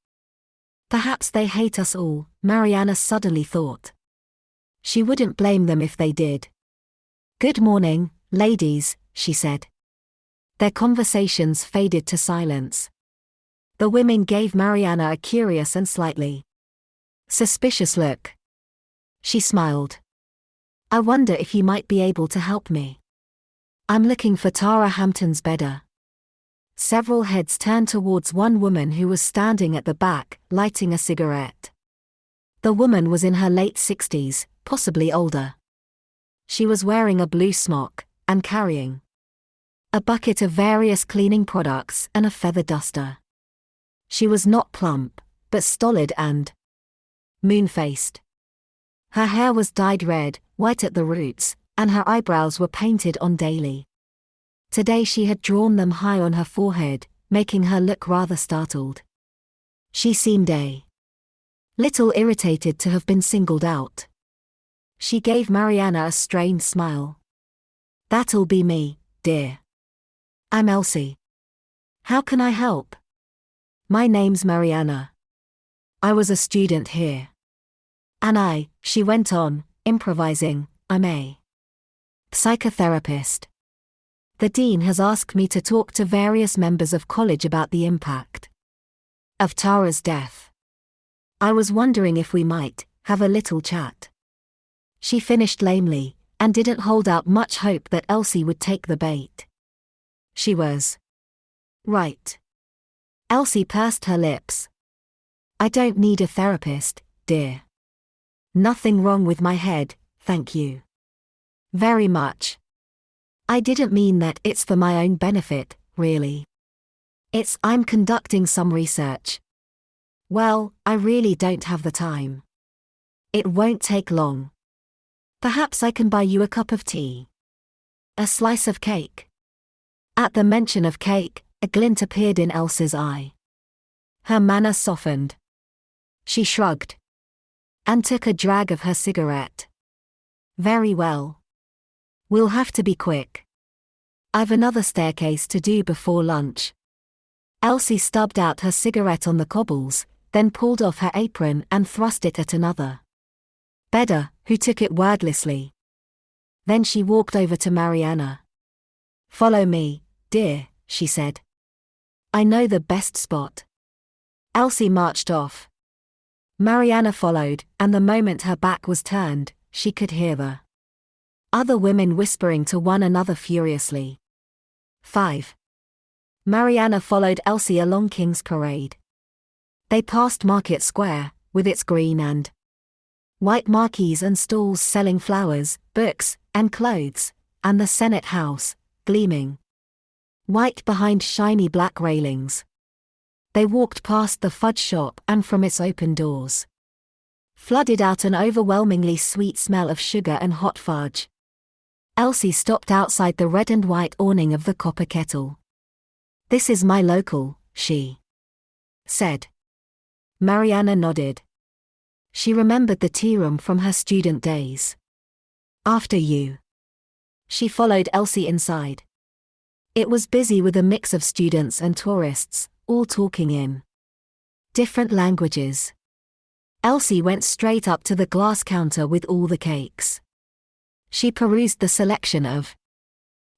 Perhaps they hate us all, Mariana suddenly thought. She wouldn't blame them if they did. "Good morning, ladies," she said. Their conversations faded to silence. The women gave Mariana a curious and slightly Suspicious look. She smiled. I wonder if you might be able to help me. I'm looking for Tara Hampton's bedder. Several heads turned towards one woman who was standing at the back, lighting a cigarette. The woman was in her late 60s, possibly older. She was wearing a blue smock, and carrying a bucket of various cleaning products and a feather duster. She was not plump, but stolid and moon-faced. Her hair was dyed red, white at the roots, and her eyebrows were painted on daily. Today she had drawn them high on her forehead, making her look rather startled. She seemed a little irritated to have been singled out. She gave Mariana a strained smile. That'll be me, dear. I'm Elsie. How can I help? My name's Mariana. I was a student here. And she went on, improvising, I'm a psychotherapist. The dean has asked me to talk to various members of college about the impact of Tara's death. I was wondering if we might have a little chat. She finished lamely, and didn't hold out much hope that Elsie would take the bait. She was right. Elsie pursed her lips. I don't need a therapist, dear. Nothing wrong with my head, thank you very much. I didn't mean that. It's for my own benefit, really. I'm conducting some research. Well, I really don't have the time. It won't take long. Perhaps I can buy you a cup of tea. A slice of cake. At the mention of cake, a glint appeared in Elsie's eye. Her manner softened. She shrugged and took a drag of her cigarette. Very well. We'll have to be quick. I've another staircase to do before lunch. Elsie stubbed out her cigarette on the cobbles, then pulled off her apron and thrust it at another bedder, who took it wordlessly. Then she walked over to Mariana. Follow me, dear, she said. I know the best spot. Elsie marched off. Mariana followed, and the moment her back was turned, she could hear the other women whispering to one another furiously. 5. Mariana followed Elsie along King's Parade. They passed Market Square, with its green and white marquees and stalls selling flowers, books, and clothes, and the Senate House, gleaming white behind shiny black railings. They walked past the fudge shop, and from its open doors flooded out an overwhelmingly sweet smell of sugar and hot fudge. Elsie stopped outside the red and white awning of the Copper Kettle. This is my local, she said. Mariana nodded. She remembered the tea room from her student days. After you. She followed Elsie inside. It was busy with a mix of students and tourists, all talking in different languages. Elsie went straight up to the glass counter with all the cakes. She perused the selection of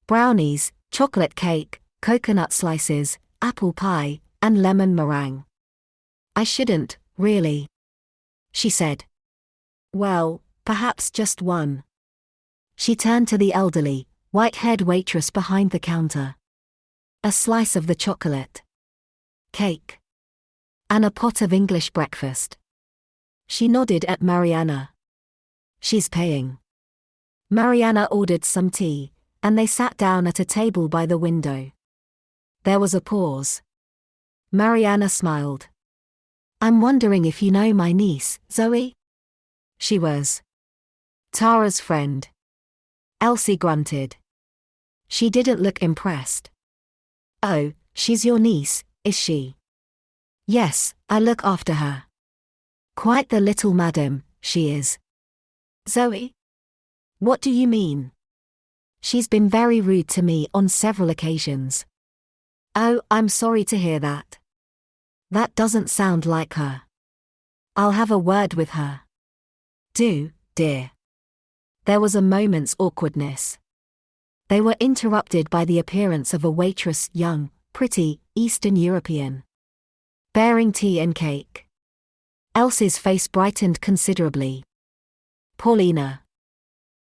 brownies, chocolate cake, coconut slices, apple pie, and lemon meringue. I shouldn't, really, she said. Well, perhaps just one. She turned to the elderly, white-haired waitress behind the counter. A slice of the chocolate cake. And a pot of English breakfast. She nodded at Mariana. She's paying. Mariana ordered some tea, and they sat down at a table by the window. There was a pause. Mariana smiled. I'm wondering if you know my niece, Zoe? She was Tara's friend. Elsie grunted. She didn't look impressed. Oh, she's your niece, is she? Yes, I look after her. Quite the little madam, she is. Zoe? What do you mean? She's been very rude to me on several occasions. Oh, I'm sorry to hear that. That doesn't sound like her. I'll have a word with her. Do, dear. There was a moment's awkwardness. They were interrupted by the appearance of a waitress, young, pretty, Eastern European, bearing tea and cake. Elsie's face brightened considerably. Paulina.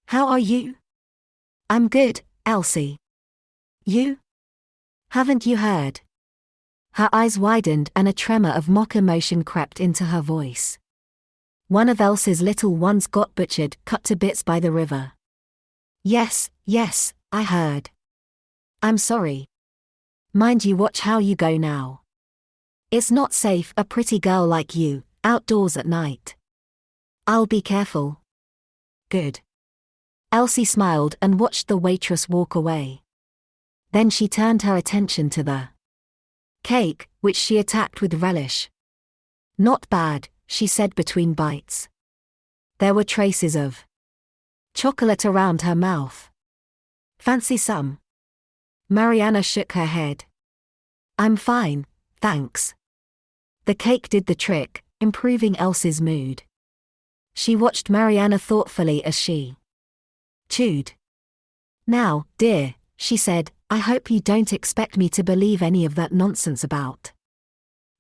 How are you? I'm good, Elsie. You? Haven't you heard? Her eyes widened and a tremor of mock emotion crept into her voice. One of Elsie's little ones got butchered, cut to bits by the river. Yes, I heard. I'm sorry. Mind you watch how you go now. It's not safe, a pretty girl like you, outdoors at night. I'll be careful. Good. Elsie smiled and watched the waitress walk away. Then she turned her attention to the cake, which she attacked with relish. Not bad, she said between bites. There were traces of chocolate around her mouth. Fancy some? Mariana shook her head. I'm fine, thanks. The cake did the trick, improving Elsie's mood. She watched Mariana thoughtfully as she chewed. Now, dear, she said, I hope you don't expect me to believe any of that nonsense about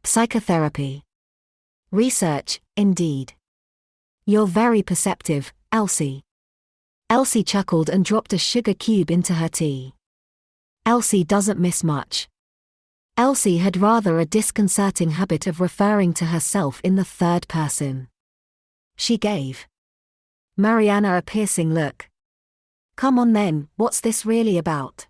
psychotherapy. Research, indeed. You're very perceptive, Elsie. Elsie chuckled and dropped a sugar cube into her tea. Elsie doesn't miss much. Elsie had rather a disconcerting habit of referring to herself in the third person. She gave Mariana a piercing look. Come on then, what's this really about?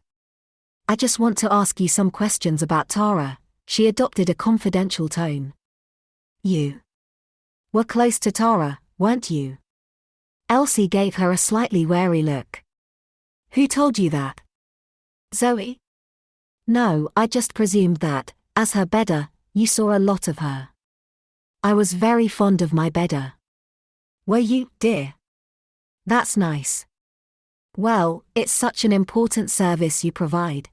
I just want to ask you some questions about Tara, she adopted a confidential tone. You were close to Tara, weren't you? Elsie gave her a slightly wary look. Who told you that? Zoe? No, I just presumed that, as her bedder, you saw a lot of her. I was very fond of my bedder. Were you, dear? That's nice. Well, it's such an important service you provide.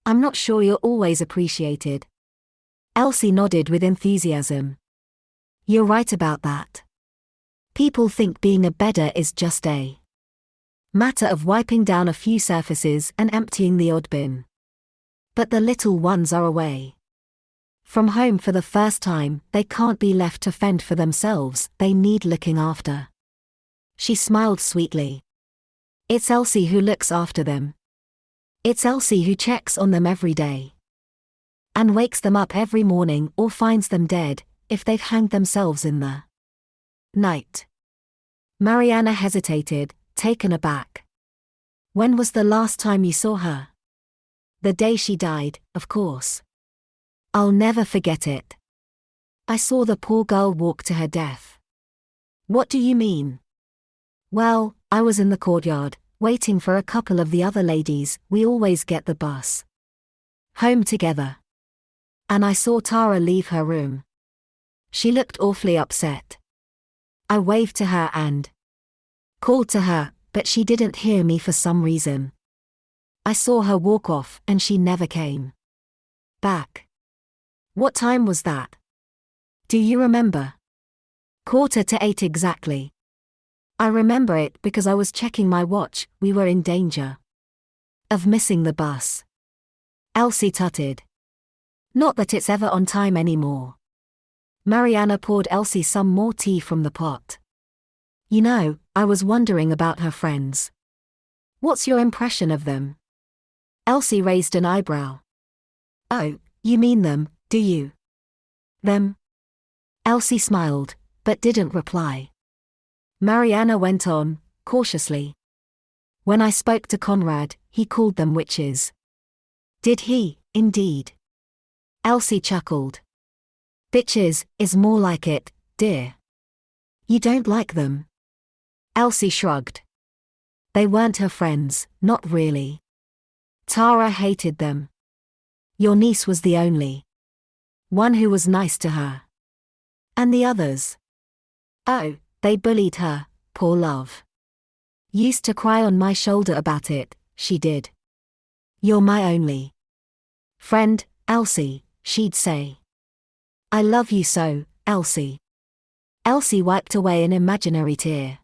I'm not sure you're always appreciated. Elsie nodded with enthusiasm. You're right about that. People think being a bedder is just a matter of wiping down a few surfaces and emptying the odd bin. But the little ones are away from home for the first time, they can't be left to fend for themselves, they need looking after. She smiled sweetly. It's Elsie who looks after them. It's Elsie who checks on them every day. And wakes them up every morning or finds them dead, if they've hanged themselves in the night. Mariana hesitated, taken aback. When was the last time you saw her? The day she died, of course. I'll never forget it. I saw the poor girl walk to her death. What do you mean? Well, I was in the courtyard, waiting for a couple of the other ladies, we always get the bus home together. And I saw Tara leave her room. She looked awfully upset. I waved to her and called to her, but she didn't hear me for some reason. I saw her walk off and she never came back. What time was that? Do you remember? 7:45 exactly. I remember it because I was checking my watch, we were in danger of missing the bus. Elsie tutted. Not that it's ever on time anymore. Mariana poured Elsie some more tea from the pot. You know, I was wondering about her friends. What's your impression of them? Elsie raised an eyebrow. Oh, you mean them, do you? Them? Elsie smiled, but didn't reply. Mariana went on, cautiously. When I spoke to Conrad, he called them witches. Did he, indeed? Elsie chuckled. Bitches is more like it, dear. You don't like them? Elsie shrugged. They weren't her friends, not really. Tara hated them. Your niece was the only one who was nice to her. And the others? Oh, they bullied her, poor love. Used to cry on my shoulder about it, she did. You're my only friend, Elsie, she'd say. I love you so, Elsie. Elsie wiped away an imaginary tear.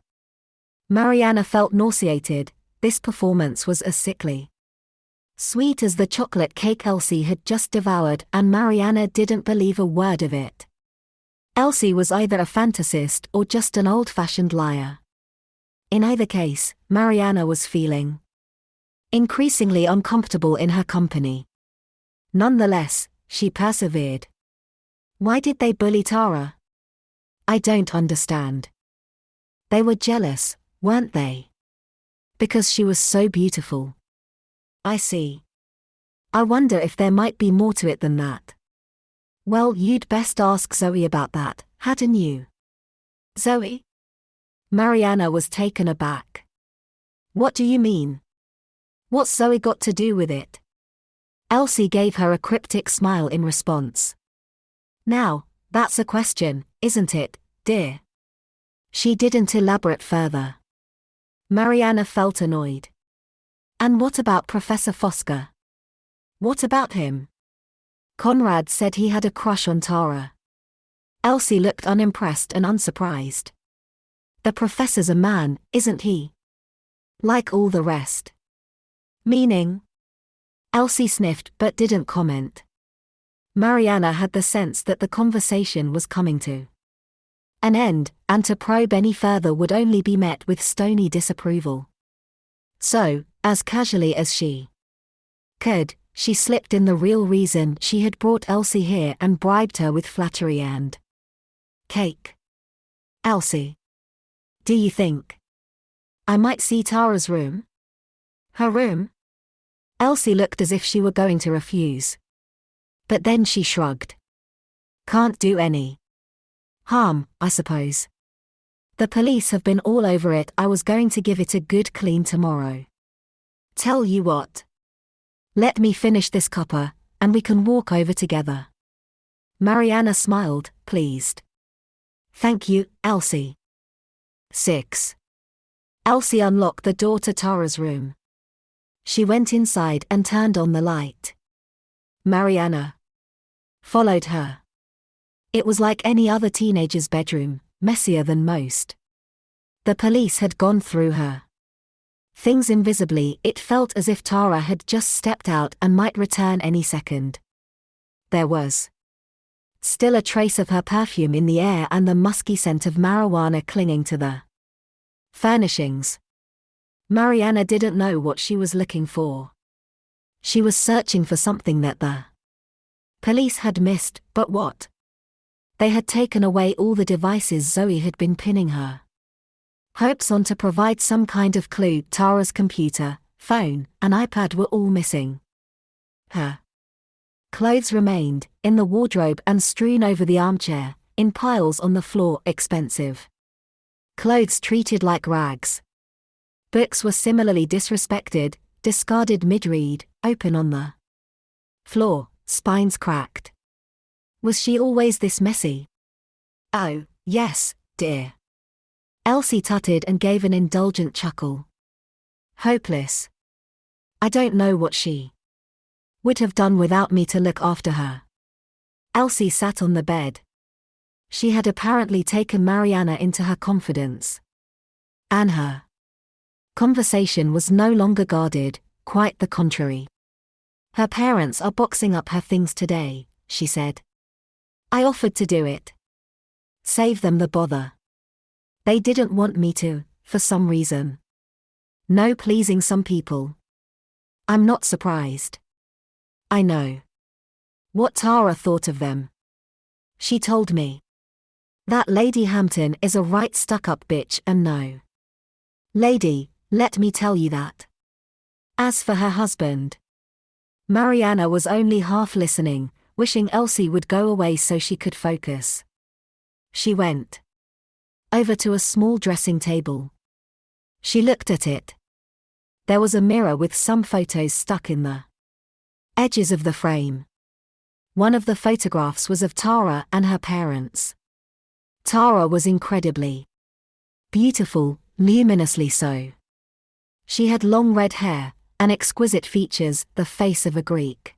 Mariana felt nauseated, this performance was as sickly sweet as the chocolate cake Elsie had just devoured, and Mariana didn't believe a word of it. Elsie was either a fantasist or just an old-fashioned liar. In either case, Mariana was feeling increasingly uncomfortable in her company. Nonetheless, she persevered. Why did they bully Tara? I don't understand. They were jealous, weren't they? Because she was so beautiful. I see. I wonder if there might be more to it than that. Well, you'd best ask Zoe about that, hadn't you? Zoe? Mariana was taken aback. What do you mean? What's Zoe got to do with it? Elsie gave her a cryptic smile in response. Now, that's a question, isn't it, dear? She didn't elaborate further. Mariana felt annoyed. And what about Professor Fosca? What about him? Conrad said he had a crush on Tara. Elsie looked unimpressed and unsurprised. The professor's a man, isn't he? Like all the rest. Meaning? Elsie sniffed but didn't comment. Mariana had the sense that the conversation was coming to an end, and to probe any further would only be met with stony disapproval. So, as casually as she could, she slipped in the real reason she had brought Elsie here and bribed her with flattery and cake. Elsie. Do you think I might see Tara's room? Her room? Elsie looked as if she were going to refuse. But then she shrugged. Can't do any harm, I suppose. The police have been all over it. I was going to give it a good clean tomorrow. Tell you what. Let me finish this cuppa, and we can walk over together. Mariana smiled, pleased. Thank you, Elsie. 6. Elsie unlocked the door to Tara's room. She went inside and turned on the light. Mariana followed her. It was like any other teenager's bedroom, messier than most. The police had gone through her things invisibly. It felt as if Tara had just stepped out and might return any second. There was still a trace of her perfume in the air and the musky scent of marijuana clinging to the furnishings. Mariana didn't know what she was looking for. She was searching for something that the police had missed, but what? They had taken away all the devices Zoe had been pinning her hopes on to provide some kind of clue. Tara's computer, phone, and iPad were all missing. Her clothes remained in the wardrobe and strewn over the armchair, in piles on the floor. Expensive clothes treated like rags. Books were similarly disrespected, discarded mid-read, open on the floor, spines cracked. Was she always this messy? Oh, yes, dear. Elsie tutted and gave an indulgent chuckle. Hopeless. I don't know what she would have done without me to look after her. Elsie sat on the bed. She had apparently taken Mariana into her confidence. And her conversation was no longer guarded, quite the contrary. Her parents are boxing up her things today, she said. I offered to do it. Save them the bother. They didn't want me to, for some reason. No pleasing some people. I'm not surprised. I know what Tara thought of them. She told me. That Lady Hampton is a right stuck-up bitch, and no lady, let me tell you that. As for her husband. Mariana was only half listening, wishing Elsie would go away so she could focus. She went over to a small dressing table. She looked at it. There was a mirror with some photos stuck in the edges of the frame. One of the photographs was of Tara and her parents. Tara was incredibly beautiful, luminously so. She had long red hair, and exquisite features, the face of a Greek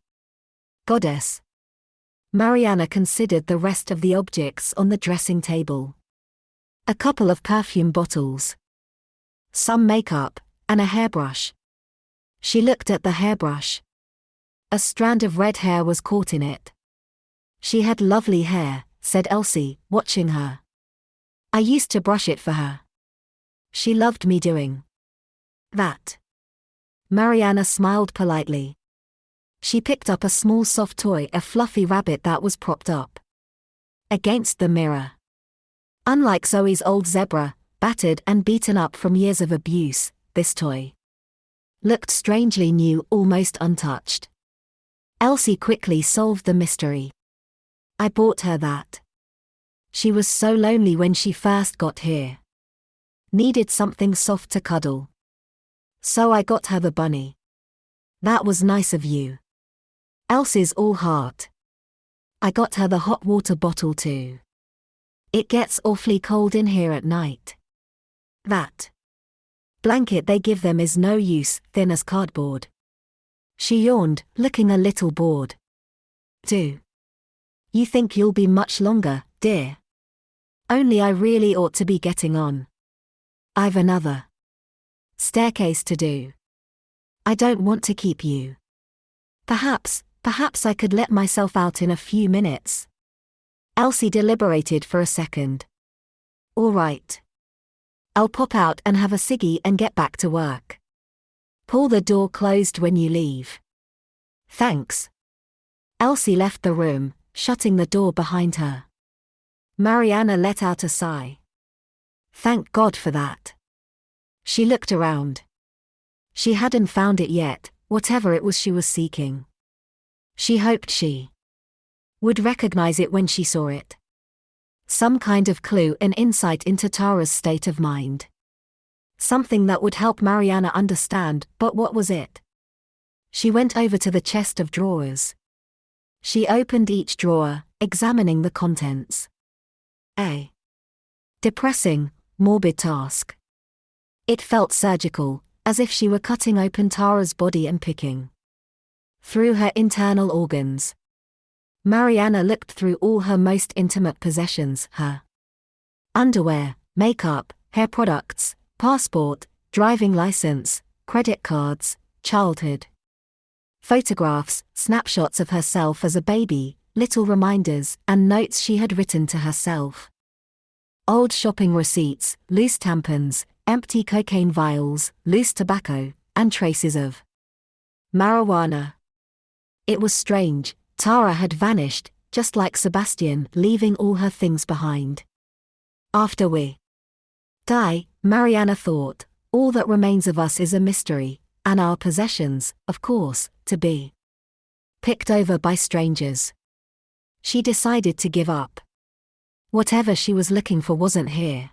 goddess. Mariana considered the rest of the objects on the dressing table. A couple of perfume bottles, some makeup, and a hairbrush. She looked at the hairbrush. A strand of red hair was caught in it. She had lovely hair, said Elsie, watching her. I used to brush it for her. She loved me doing that. Mariana smiled politely. She picked up a small soft toy, a fluffy rabbit that was propped up against the mirror. Unlike Zoe's old zebra, battered and beaten up from years of abuse, this toy looked strangely new, almost untouched. Elsie quickly solved the mystery. I bought her that. She was so lonely when she first got here. Needed something soft to cuddle. So I got her the bunny. That was nice of you. Elsie's all heart. I got her the hot water bottle too. It gets awfully cold in here at night. That blanket they give them is no use, thin as cardboard. She yawned, looking a little bored. Do you think you'll be much longer, dear? Only I really ought to be getting on. I've another staircase to do. I don't want to keep you. Perhaps I could let myself out in a few minutes. Elsie deliberated for a second. All right. I'll pop out and have a ciggy and get back to work. Pull the door closed when you leave. Thanks. Elsie left the room, shutting the door behind her. Mariana let out a sigh. Thank God for that. She looked around. She hadn't found it yet, whatever it was she was seeking. She hoped she would recognize it when she saw it. Some kind of clue, an insight into Tara's state of mind. Something that would help Mariana understand, but what was it? She went over to the chest of drawers. She opened each drawer, examining the contents. A depressing, morbid task. It felt surgical, as if she were cutting open Tara's body and picking through her internal organs. Mariana looked through all her most intimate possessions, her underwear, makeup, hair products, passport, driving license, credit cards, childhood photographs, snapshots of herself as a baby, little reminders, and notes she had written to herself. Old shopping receipts, loose tampons, empty cocaine vials, loose tobacco, and traces of marijuana. It was strange. Tara had vanished, just like Sebastian, leaving all her things behind. After we die, Mariana thought, all that remains of us is a mystery, and our possessions, of course, to be picked over by strangers. She decided to give up. Whatever she was looking for wasn't here.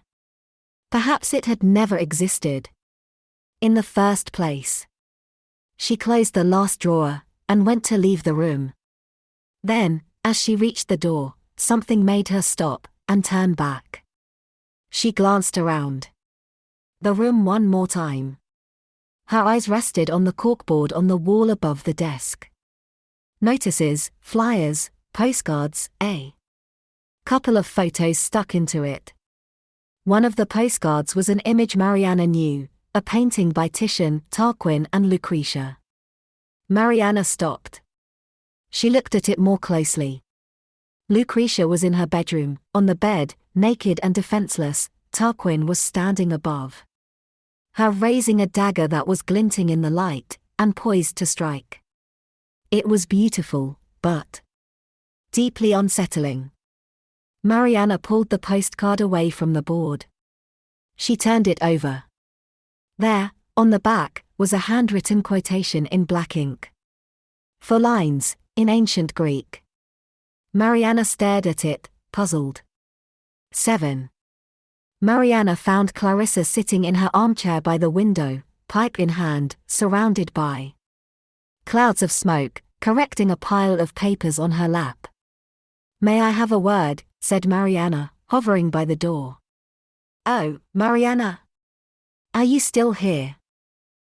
Perhaps it had never existed in the first place. She closed the last drawer, and went to leave the room. Then, as she reached the door, something made her stop and turn back. She glanced around the room one more time. Her eyes rested on the corkboard on the wall above the desk. Notices, flyers, postcards, a couple of photos stuck into it. One of the postcards was an image Mariana knew, a painting by Titian, Tarquin, and Lucretia. Mariana stopped. She looked at it more closely. Lucretia was in her bedroom, on the bed, naked and defenseless. Tarquin was standing above her, raising a dagger that was glinting in the light, and poised to strike. It was beautiful, but deeply unsettling. Mariana pulled the postcard away from the board. She turned it over. There, on the back, was a handwritten quotation in black ink. 4 lines, in ancient Greek. Mariana stared at it, puzzled. 7. Mariana found Clarissa sitting in her armchair by the window, pipe in hand, surrounded by clouds of smoke, correcting a pile of papers on her lap. May I have a word? Said Mariana, hovering by the door. Oh, Mariana. Are you still here?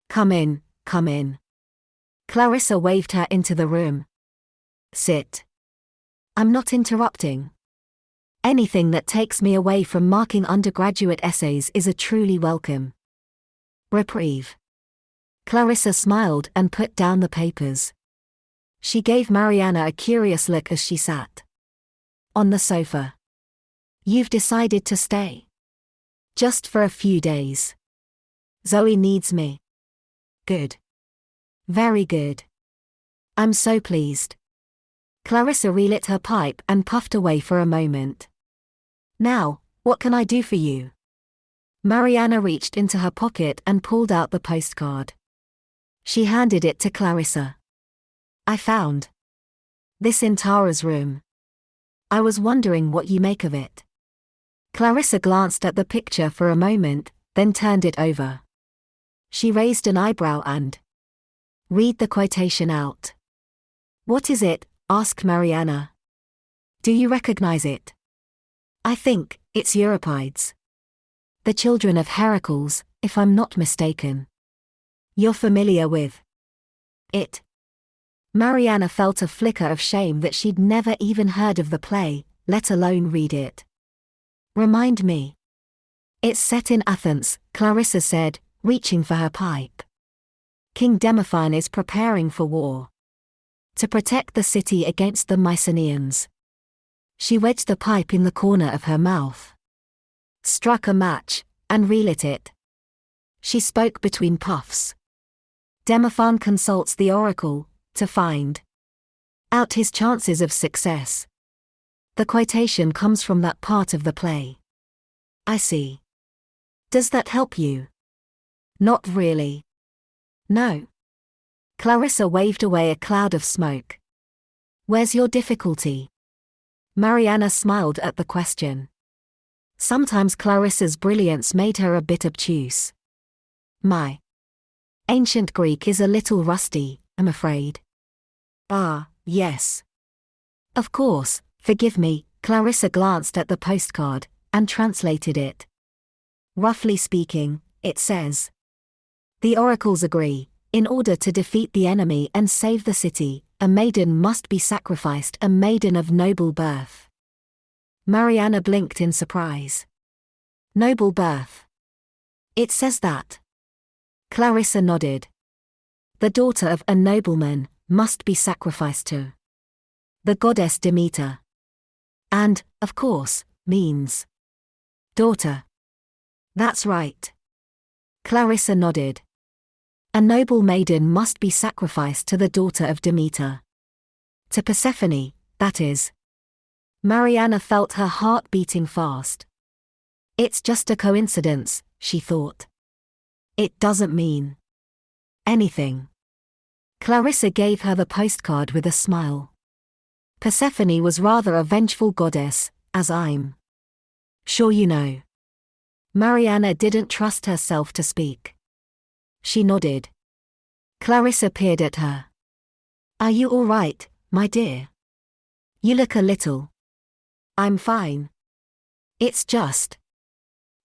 Come in, come in. Clarissa waved her into the room. Sit. I'm not interrupting. Anything that takes me away from marking undergraduate essays is a truly welcome reprieve. Clarissa smiled and put down the papers. She gave Mariana a curious look as she sat On the sofa. You've decided to stay. Just for a few days. Zoe needs me. Good. Very good. I'm so pleased. Clarissa relit her pipe and puffed away for a moment. Now, what can I do for you? Mariana reached into her pocket and pulled out the postcard. She handed it to Clarissa. I found this in Tara's room. I was wondering what you make of it. Clarissa glanced at the picture for a moment, then turned it over. She raised an eyebrow and read the quotation out. What is it? Asked Mariana. Do you recognize it? I think it's Euripides. The children of Heracles, if I'm not mistaken. You're familiar with it? Mariana felt a flicker of shame that she'd never even heard of the play, let alone read it. Remind me. It's set in Athens, Clarissa said, reaching for her pipe. King Demophoon is preparing for war. To protect the city against the Mycenaeans. She wedged the pipe in the corner of her mouth. Struck a match, and relit it. She spoke between puffs. Demophoon consults the oracle, to find out his chances of success. The quotation comes from that part of the play. I see. Does that help you? Not really. No. Clarissa waved away a cloud of smoke. Where's your difficulty? Mariana smiled at the question. Sometimes Clarissa's brilliance made her a bit obtuse. My ancient Greek is a little rusty, I'm afraid. Ah, yes. Of course, forgive me, Clarissa glanced at the postcard, and translated it. Roughly speaking, it says, the oracles agree, in order to defeat the enemy and save the city, a maiden must be sacrificed, a maiden of noble birth. Mariana blinked in surprise. Noble birth. It says that. Clarissa nodded. The daughter of a nobleman must be sacrificed to the goddess Demeter. And, of course, means daughter. That's right. Clarissa nodded. A noble maiden must be sacrificed to the daughter of Demeter. To Persephone, that is. Mariana felt her heart beating fast. It's just a coincidence, she thought. It doesn't mean anything. Clarissa gave her the postcard with a smile. Persephone was rather a vengeful goddess, as I'm sure you know. Mariana didn't trust herself to speak. She nodded. Clarissa peered at her. Are you all right, my dear? You look a little. I'm fine. It's just.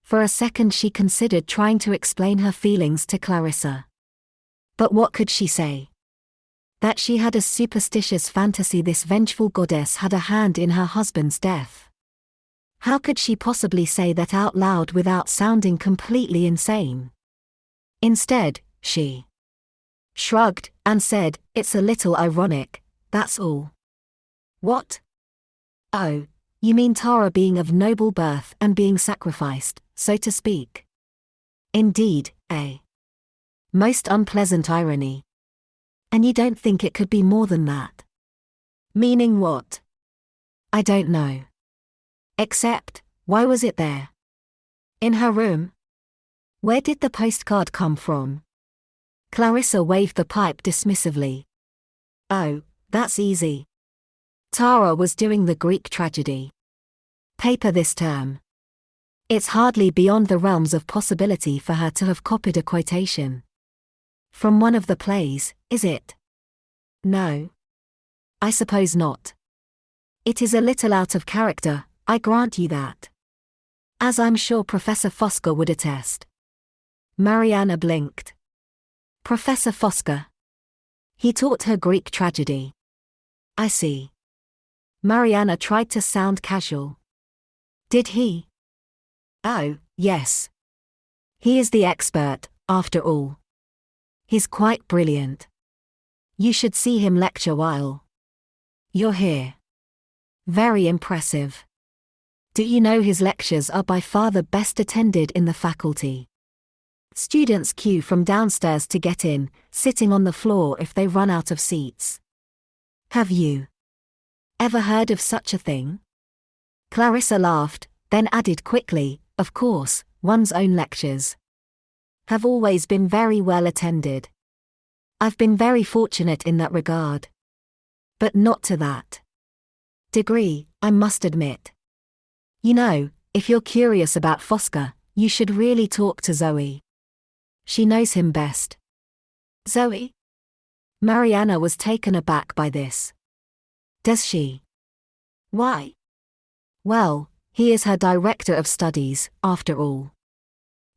For a second she considered trying to explain her feelings to Clarissa. But what could she say? That she had a superstitious fantasy this vengeful goddess had a hand in her husband's death. How could she possibly say that out loud without sounding completely insane? Instead, she shrugged and said, it's a little ironic, that's all. What? Oh, you mean Tara being of noble birth and being sacrificed, so to speak. Indeed, a most unpleasant irony. And you don't think it could be more than that? Meaning what? I don't know. Except, why was it there? In her room? Where did the postcard come from? Clarissa waved the pipe dismissively. Oh, that's easy. Tara was doing the Greek tragedy paper this term. It's hardly beyond the realms of possibility for her to have copied a quotation from one of the plays, is it? No. I suppose not. It is a little out of character, I grant you that. As I'm sure Professor Fosca would attest. Mariana blinked. Professor Fosca. He taught her Greek tragedy. I see. Mariana tried to sound casual. Did he? Oh, yes. He is the expert, after all. He's quite brilliant. You should see him lecture while you're here. Very impressive. Do you know his lectures are by far the best attended in the faculty? Students queue from downstairs to get in, sitting on the floor if they run out of seats. Have you ever heard of such a thing? Clarissa laughed, then added quickly, of course, one's own lectures have always been very well attended. I've been very fortunate in that regard. But not to that degree, I must admit. You know, if you're curious about Fosca, you should really talk to Zoe. She knows him best. Zoe? Mariana was taken aback by this. Does she? Why? Well, he is her director of studies, after all.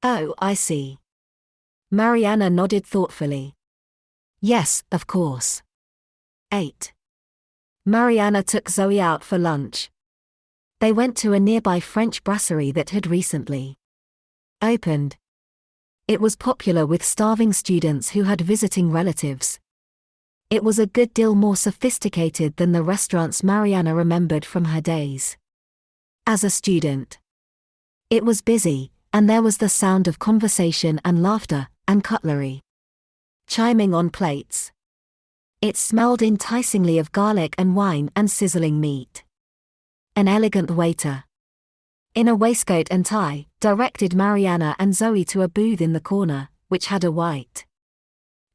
Oh, I see. Mariana nodded thoughtfully. Yes, of course. 8. Mariana took Zoe out for lunch. They went to a nearby French brasserie that had recently opened. It was popular with starving students who had visiting relatives. It was a good deal more sophisticated than the restaurants Mariana remembered from her days as a student. It was busy, and there was the sound of conversation and laughter, and cutlery chiming on plates. It smelled enticingly of garlic and wine and sizzling meat. An elegant waiter in a waistcoat and tie directed Mariana and Zoe to a booth in the corner, which had a white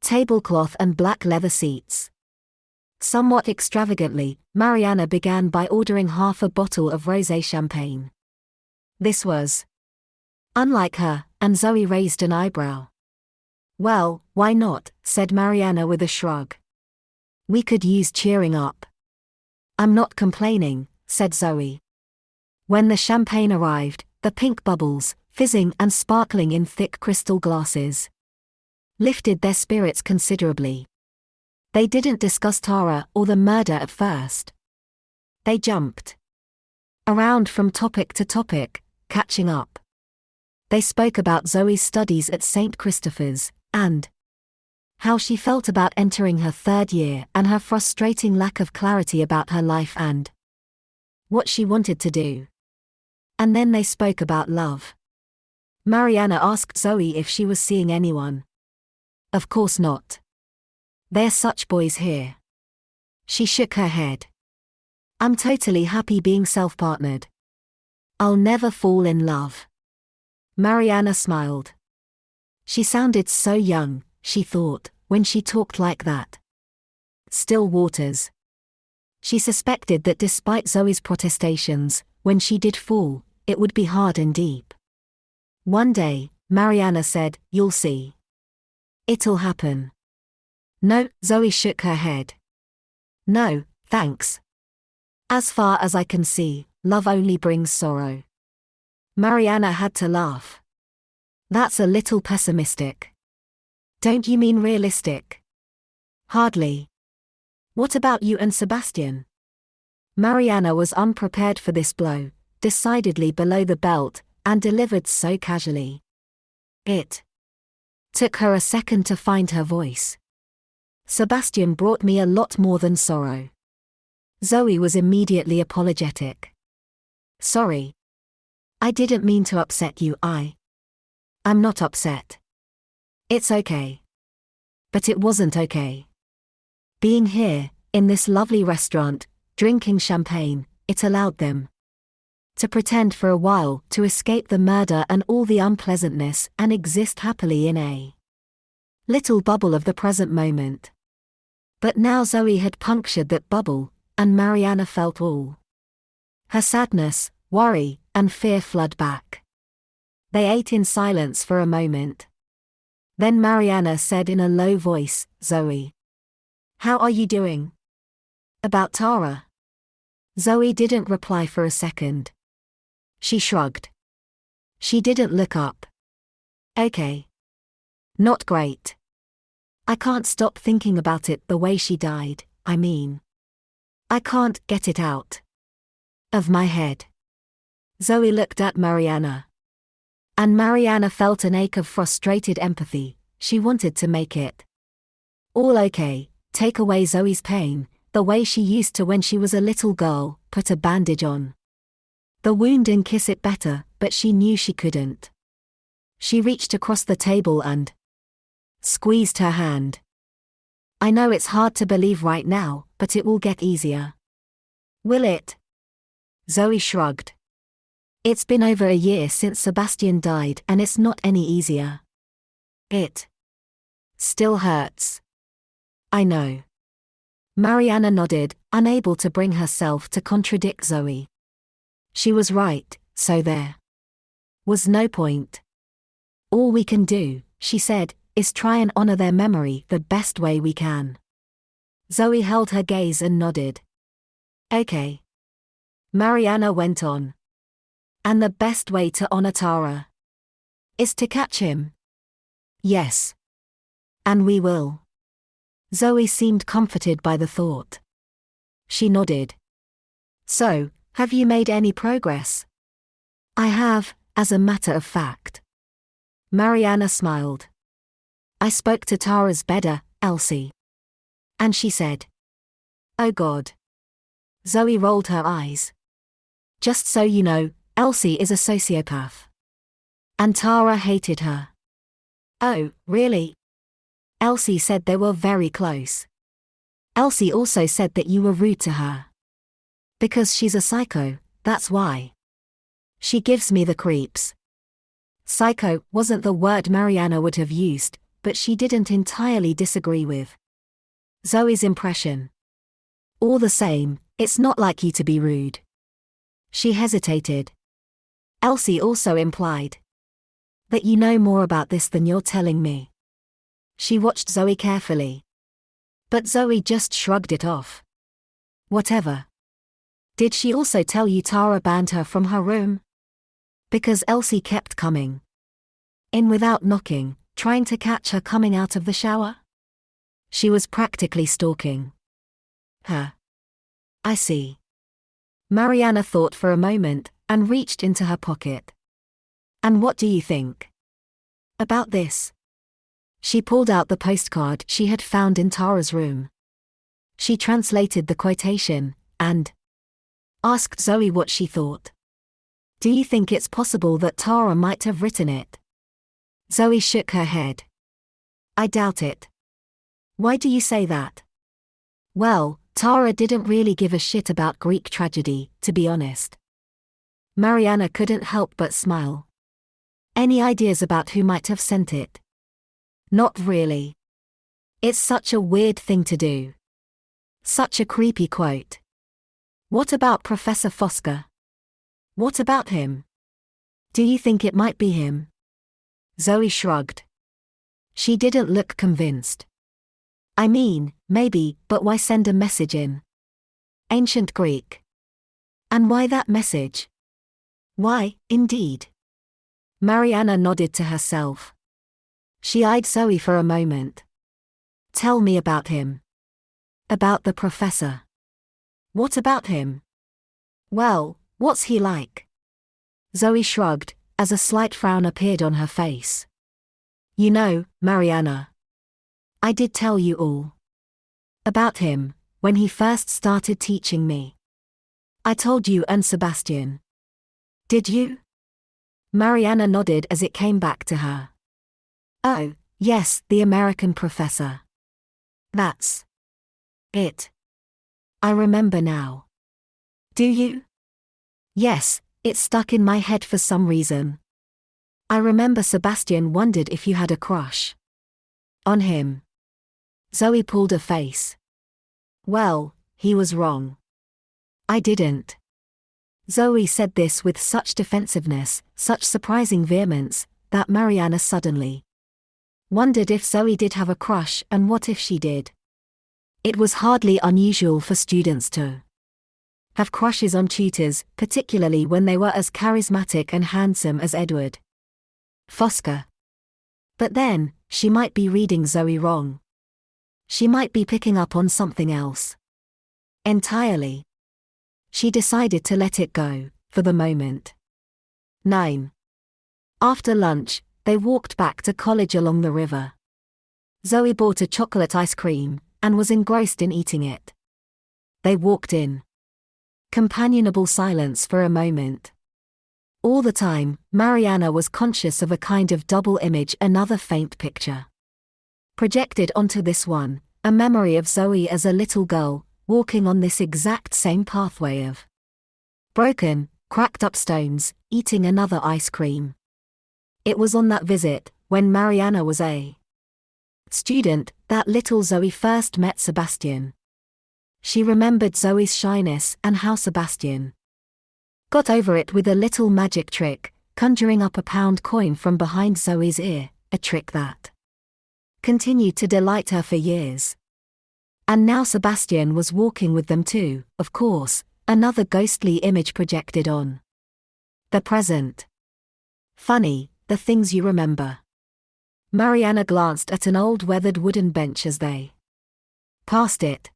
tablecloth and black leather seats. Somewhat extravagantly, Mariana began by ordering half a bottle of rosé champagne. This was unlike her, and Zoe raised an eyebrow. Well, why not, said Mariana with a shrug. We could use cheering up. I'm not complaining, said Zoe. When the champagne arrived, the pink bubbles, fizzing and sparkling in thick crystal glasses, lifted their spirits considerably. They didn't discuss Tara or the murder at first. They jumped around from topic to topic, catching up. They spoke about Zoe's studies at St. Christopher's, and how she felt about entering her third year and her frustrating lack of clarity about her life and what she wanted to do. And then they spoke about love. Mariana asked Zoe if she was seeing anyone. Of course not. They're such boys here. She shook her head. I'm totally happy being self-partnered. I'll never fall in love. Mariana smiled. She sounded so young, she thought, when she talked like that. Still waters. She suspected that despite Zoe's protestations, when she did fall, it would be hard and deep. One day, Mariana said, "You'll see. It'll happen." No, Zoe shook her head. No, thanks. As far as I can see, love only brings sorrow. Mariana had to laugh. That's a little pessimistic. Don't you mean realistic? Hardly. What about you and Sebastian? Mariana was unprepared for this blow, decidedly below the belt, and delivered so casually. It took her a second to find her voice. Sebastian brought me a lot more than sorrow. Zoe was immediately apologetic. Sorry. I didn't mean to upset you. I'm not upset. It's okay. But it wasn't okay. Being here, in this lovely restaurant, drinking champagne, it allowed them to pretend for a while, to escape the murder and all the unpleasantness, and exist happily in a little bubble of the present moment. But now Zoe had punctured that bubble, and Mariana felt all her sadness, worry, and fear flood back. They ate in silence for a moment. Then Mariana said in a low voice, "Zoe, how are you doing? About Tara?" Zoe didn't reply for a second. She shrugged. She didn't look up. Okay. Not great. I can't stop thinking about it, the way she died, I mean. I can't get it out of my head. Zoe looked at Mariana. And Mariana felt an ache of frustrated empathy. She wanted to make it all okay, take away Zoe's pain, the way she used to when she was a little girl, put a bandage on the wound and kiss it better, but she knew she couldn't. She reached across the table and squeezed her hand. I know it's hard to believe right now, but it will get easier. Will it? Zoe shrugged. It's been over a year since Sebastian died and it's not any easier. It still hurts. I know. Mariana nodded, unable to bring herself to contradict Zoe. She was right, so there was no point. All we can do, she said, is try and honor their memory the best way we can. Zoe held her gaze and nodded. Okay. Mariana went on. And the best way to honor Tara is to catch him. Yes. And we will. Zoe seemed comforted by the thought. She nodded. So, have you made any progress? I have, as a matter of fact. Mariana smiled. I spoke to Tara's bedder, Elsie. And she said, oh God. Zoe rolled her eyes. Just so you know, Elsie is a sociopath. And Tara hated her. Oh, really? Elsie said they were very close. Elsie also said that you were rude to her. Because she's a psycho, that's why. She gives me the creeps. Psycho wasn't the word Mariana would have used, but she didn't entirely disagree with Zoe's impression. All the same, it's not like you to be rude. She hesitated. Elsie also implied that you know more about this than you're telling me. She watched Zoe carefully. But Zoe just shrugged it off. Whatever. Did she also tell you Tara banned her from her room? Because Elsie kept coming in without knocking, trying to catch her coming out of the shower? She was practically stalking her. I see. Mariana thought for a moment, and reached into her pocket. And what do you think about this? She pulled out the postcard she had found in Tara's room. She translated the quotation, and asked Zoe what she thought. Do you think it's possible that Tara might have written it? Zoe shook her head. I doubt it. Why do you say that? Well, Tara didn't really give a shit about Greek tragedy, to be honest. Mariana couldn't help but smile. Any ideas about who might have sent it? Not really. It's such a weird thing to do. Such a creepy quote. What about Professor Fosca? What about him? Do you think it might be him? Zoe shrugged. She didn't look convinced. I mean, maybe, but why send a message in ancient Greek? And why that message? Why, indeed? Mariana nodded to herself. She eyed Zoe for a moment. Tell me about him. About the professor. What about him? Well, what's he like? Zoe shrugged, as a slight frown appeared on her face. You know, Mariana, I did tell you all about him, when he first started teaching me. I told you and Sebastian. Did you? Mariana nodded as it came back to her. Oh, yes, the American professor. That's it. I remember now. Do you? Yes, it stuck in my head for some reason. I remember Sebastian wondered if you had a crush on him. Zoe pulled a face. Well, he was wrong. I didn't. Zoe said this with such defensiveness, such surprising vehemence, that Mariana suddenly wondered if Zoe did have a crush and what if she did. It was hardly unusual for students to have crushes on tutors, particularly when they were as charismatic and handsome as Edward Fosca. But then, she might be reading Zoe wrong. She might be picking up on something else entirely. She decided to let it go, for the moment. 9. After lunch, they walked back to college along the river. Zoe bought a chocolate ice cream, and was engrossed in eating it. They walked in Companionable silence for a moment. All the time, Mariana was conscious of a kind of double image, another faint picture. Projected onto this one, a memory of Zoe as a little girl, walking on this exact same pathway of broken, cracked up stones, eating another ice cream. It was on that visit, when Mariana was a student, that little Zoe first met Sebastian. She remembered Zoe's shyness and how Sebastian got over it with a little magic trick, conjuring up a pound coin from behind Zoe's ear, a trick that continued to delight her for years. And now Sebastian was walking with them too, of course, another ghostly image projected on the present. Funny, the things you remember. Mariana glanced at an old weathered wooden bench as they passed it.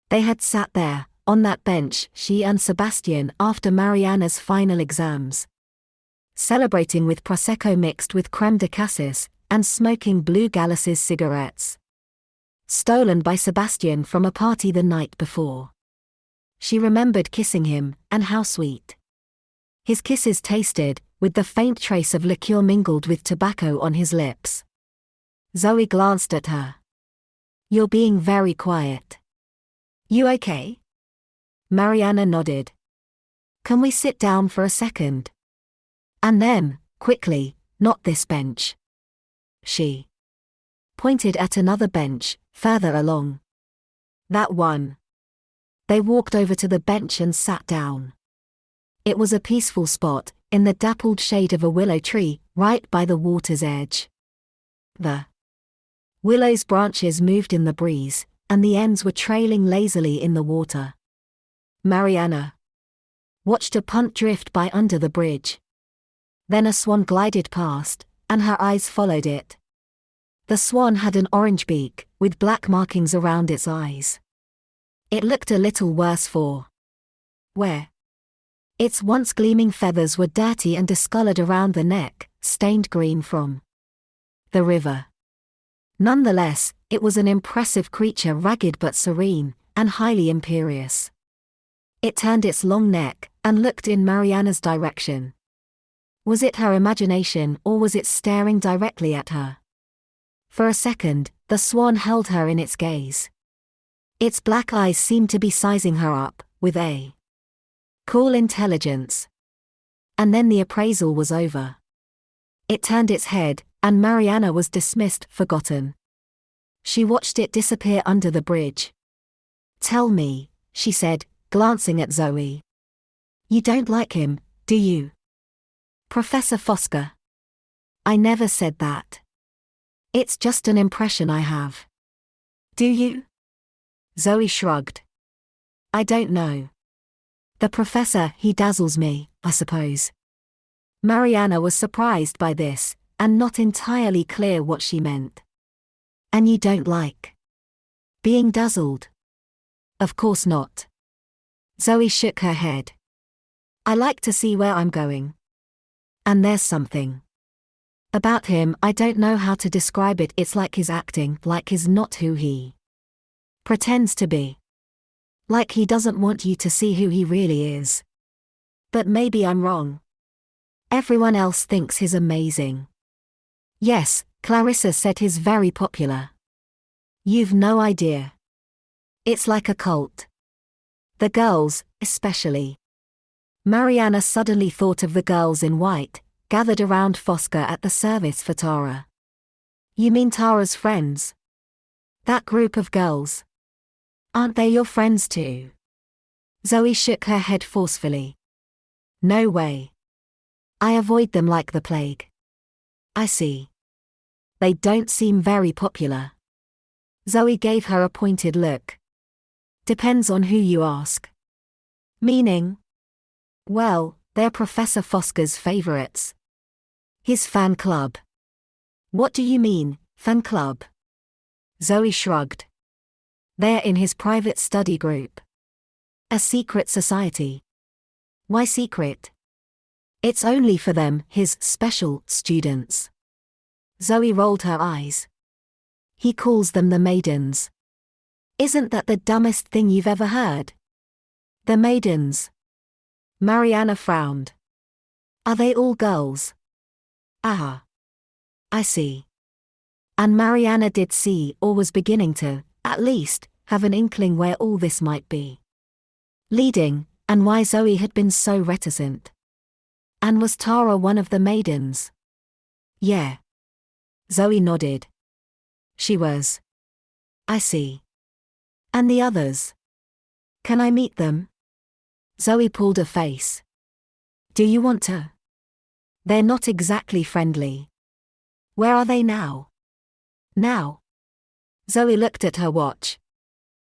They had sat there, on that bench, she and Sebastian, after Mariana's final exams, celebrating with Prosecco mixed with creme de cassis, and smoking Blue Gallus' cigarettes, stolen by Sebastian from a party the night before. She remembered kissing him, and how sweet his kisses tasted, with the faint trace of liqueur mingled with tobacco on his lips. Zoe glanced at her. "You're being very quiet. You okay?" Mariana nodded. "Can we sit down for a second?" And then, quickly, "Not this bench." She pointed at another bench, further along. "That one." They walked over to the bench and sat down. It was a peaceful spot, in the dappled shade of a willow tree, right by the water's edge. The willow's branches moved in the breeze, and the ends were trailing lazily in the water. Mariana watched a punt drift by under the bridge. Then a swan glided past, and her eyes followed it. The swan had an orange beak, with black markings around its eyes. It looked a little worse for wear. Its once gleaming feathers were dirty and discolored around the neck, stained green from the river. Nonetheless, it was an impressive creature, ragged but serene, and highly imperious. It turned its long neck, and looked in Mariana's direction. Was it her imagination, or was it staring directly at her? For a second, the swan held her in its gaze. Its black eyes seemed to be sizing her up, with a cool intelligence. And then the appraisal was over. It turned its head, and Mariana was dismissed, forgotten. She watched it disappear under the bridge. "Tell me," she said, glancing at Zoe. "You don't like him, do you?" "Professor Fosca." "I never said that. It's just an impression I have." "Do you?" Zoe shrugged. "I don't know. The professor, he dazzles me, I suppose." Mariana was surprised by this, and not entirely clear what she meant. "And you don't like being dazzled?" "Of course not." Zoe shook her head. "I like to see where I'm going. And there's something about him, I don't know how to describe it, it's like his acting, like he's not who he pretends to be. Like he doesn't want you to see who he really is. But maybe I'm wrong. Everyone else thinks he's amazing." "Yes, Clarissa said he's very popular." "You've no idea. It's like a cult. The girls, especially." Mariana suddenly thought of the girls in white, gathered around Fosca at the service for Tara. "You mean Tara's friends? That group of girls? Aren't they your friends too?" Zoe shook her head forcefully. "No way. I avoid them like the plague." "I see. They don't seem very popular." Zoe gave her a pointed look. "Depends on who you ask." "Meaning?" "Well, they're Professor Fosca's favorites. His fan club." "What do you mean, fan club?" Zoe shrugged. "They're in his private study group. A secret society." "Why secret?" "It's only for them, his special students." Zoe rolled her eyes. "He calls them the Maidens. Isn't that the dumbest thing you've ever heard?" The Maidens. Mariana frowned. Are they all girls? Ah. I see. And Mariana did see, or was beginning to, at least, have an inkling where all this might be leading, and why Zoe had been so reticent. And was Tara one of the Maidens? Yeah. Zoe nodded. She was. I see. And the others? Can I meet them? Zoe pulled a face. Do you want to? They're not exactly friendly. Where are they now? Now? Zoe looked at her watch.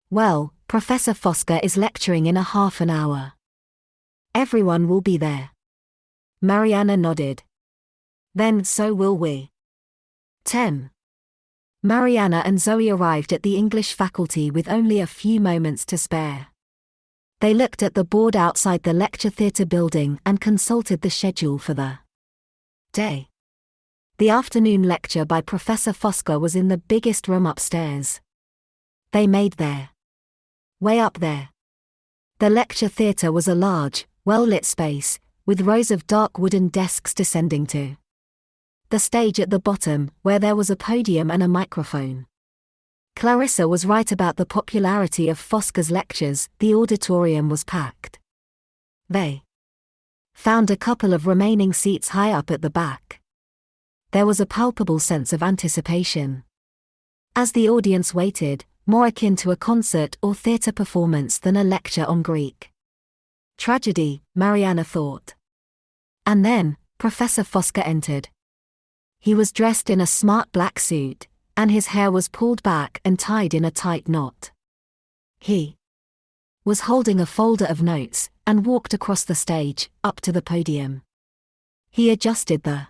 Well, Professor Fosca is lecturing in a half an hour. Everyone will be there. Mariana nodded. Then so will we. 10. Mariana and Zoe arrived at the English faculty with only a few moments to spare. They looked at the board outside the lecture theatre building and consulted the schedule for the day. The afternoon lecture by Professor Fosca was in the biggest room upstairs. They made their way up there. The lecture theatre was a large, well-lit space, with rows of dark wooden desks descending to the stage at the bottom, where there was a podium and a microphone. Clarissa was right about the popularity of Fosca's lectures. The auditorium was packed. They found a couple of remaining seats high up at the back. There was a palpable sense of anticipation. As the audience waited, more akin to a concert or theatre performance than a lecture on Greek tragedy, Mariana thought. And then, Professor Fosca entered. He was dressed in a smart black suit, and his hair was pulled back and tied in a tight knot. He was holding a folder of notes, and walked across the stage, up to the podium. He adjusted the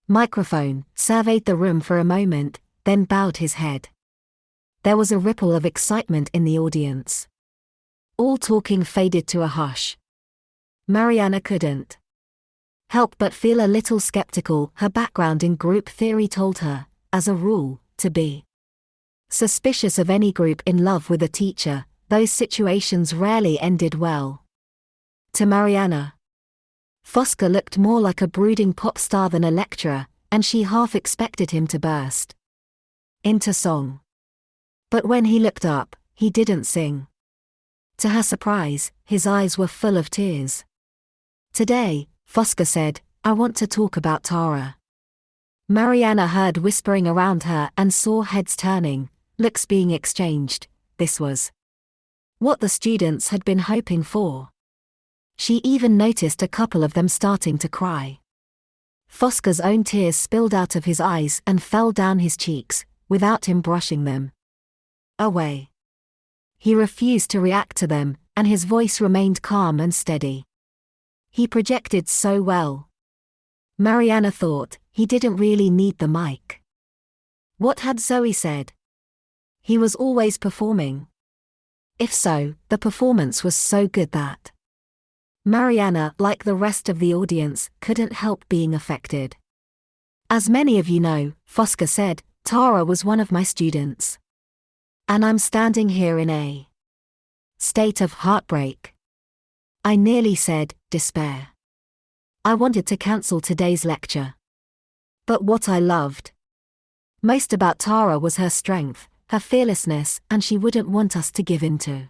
microphone, surveyed the room for a moment, then bowed his head. There was a ripple of excitement in the audience. All talking faded to a hush. Mariana couldn't help but feel a little skeptical. Her background in group theory told her, as a rule, to be suspicious of any group in love with a teacher. Those situations rarely ended well. To Mariana, Fosca looked more like a brooding pop star than a lecturer, and she half expected him to burst into song. But when he looked up, he didn't sing. To her surprise, his eyes were full of tears. Today, Fosca said, I want to talk about Tara. Mariana heard whispering around her and saw heads turning, looks being exchanged. This was what the students had been hoping for. She even noticed a couple of them starting to cry. Fosca's own tears spilled out of his eyes and fell down his cheeks, without him brushing them away. He refused to react to them, and his voice remained calm and steady. He projected so well. Mariana thought, he didn't really need the mic. What had Zoe said? He was always performing. If so, the performance was so good that Mariana, like the rest of the audience, couldn't help being affected. As many of you know, Fosca said, Tara was one of my students. And I'm standing here in a state of heartbreak. I nearly said, despair. I wanted to cancel today's lecture. But what I loved most about Tara was her strength, her fearlessness, and she wouldn't want us to give in to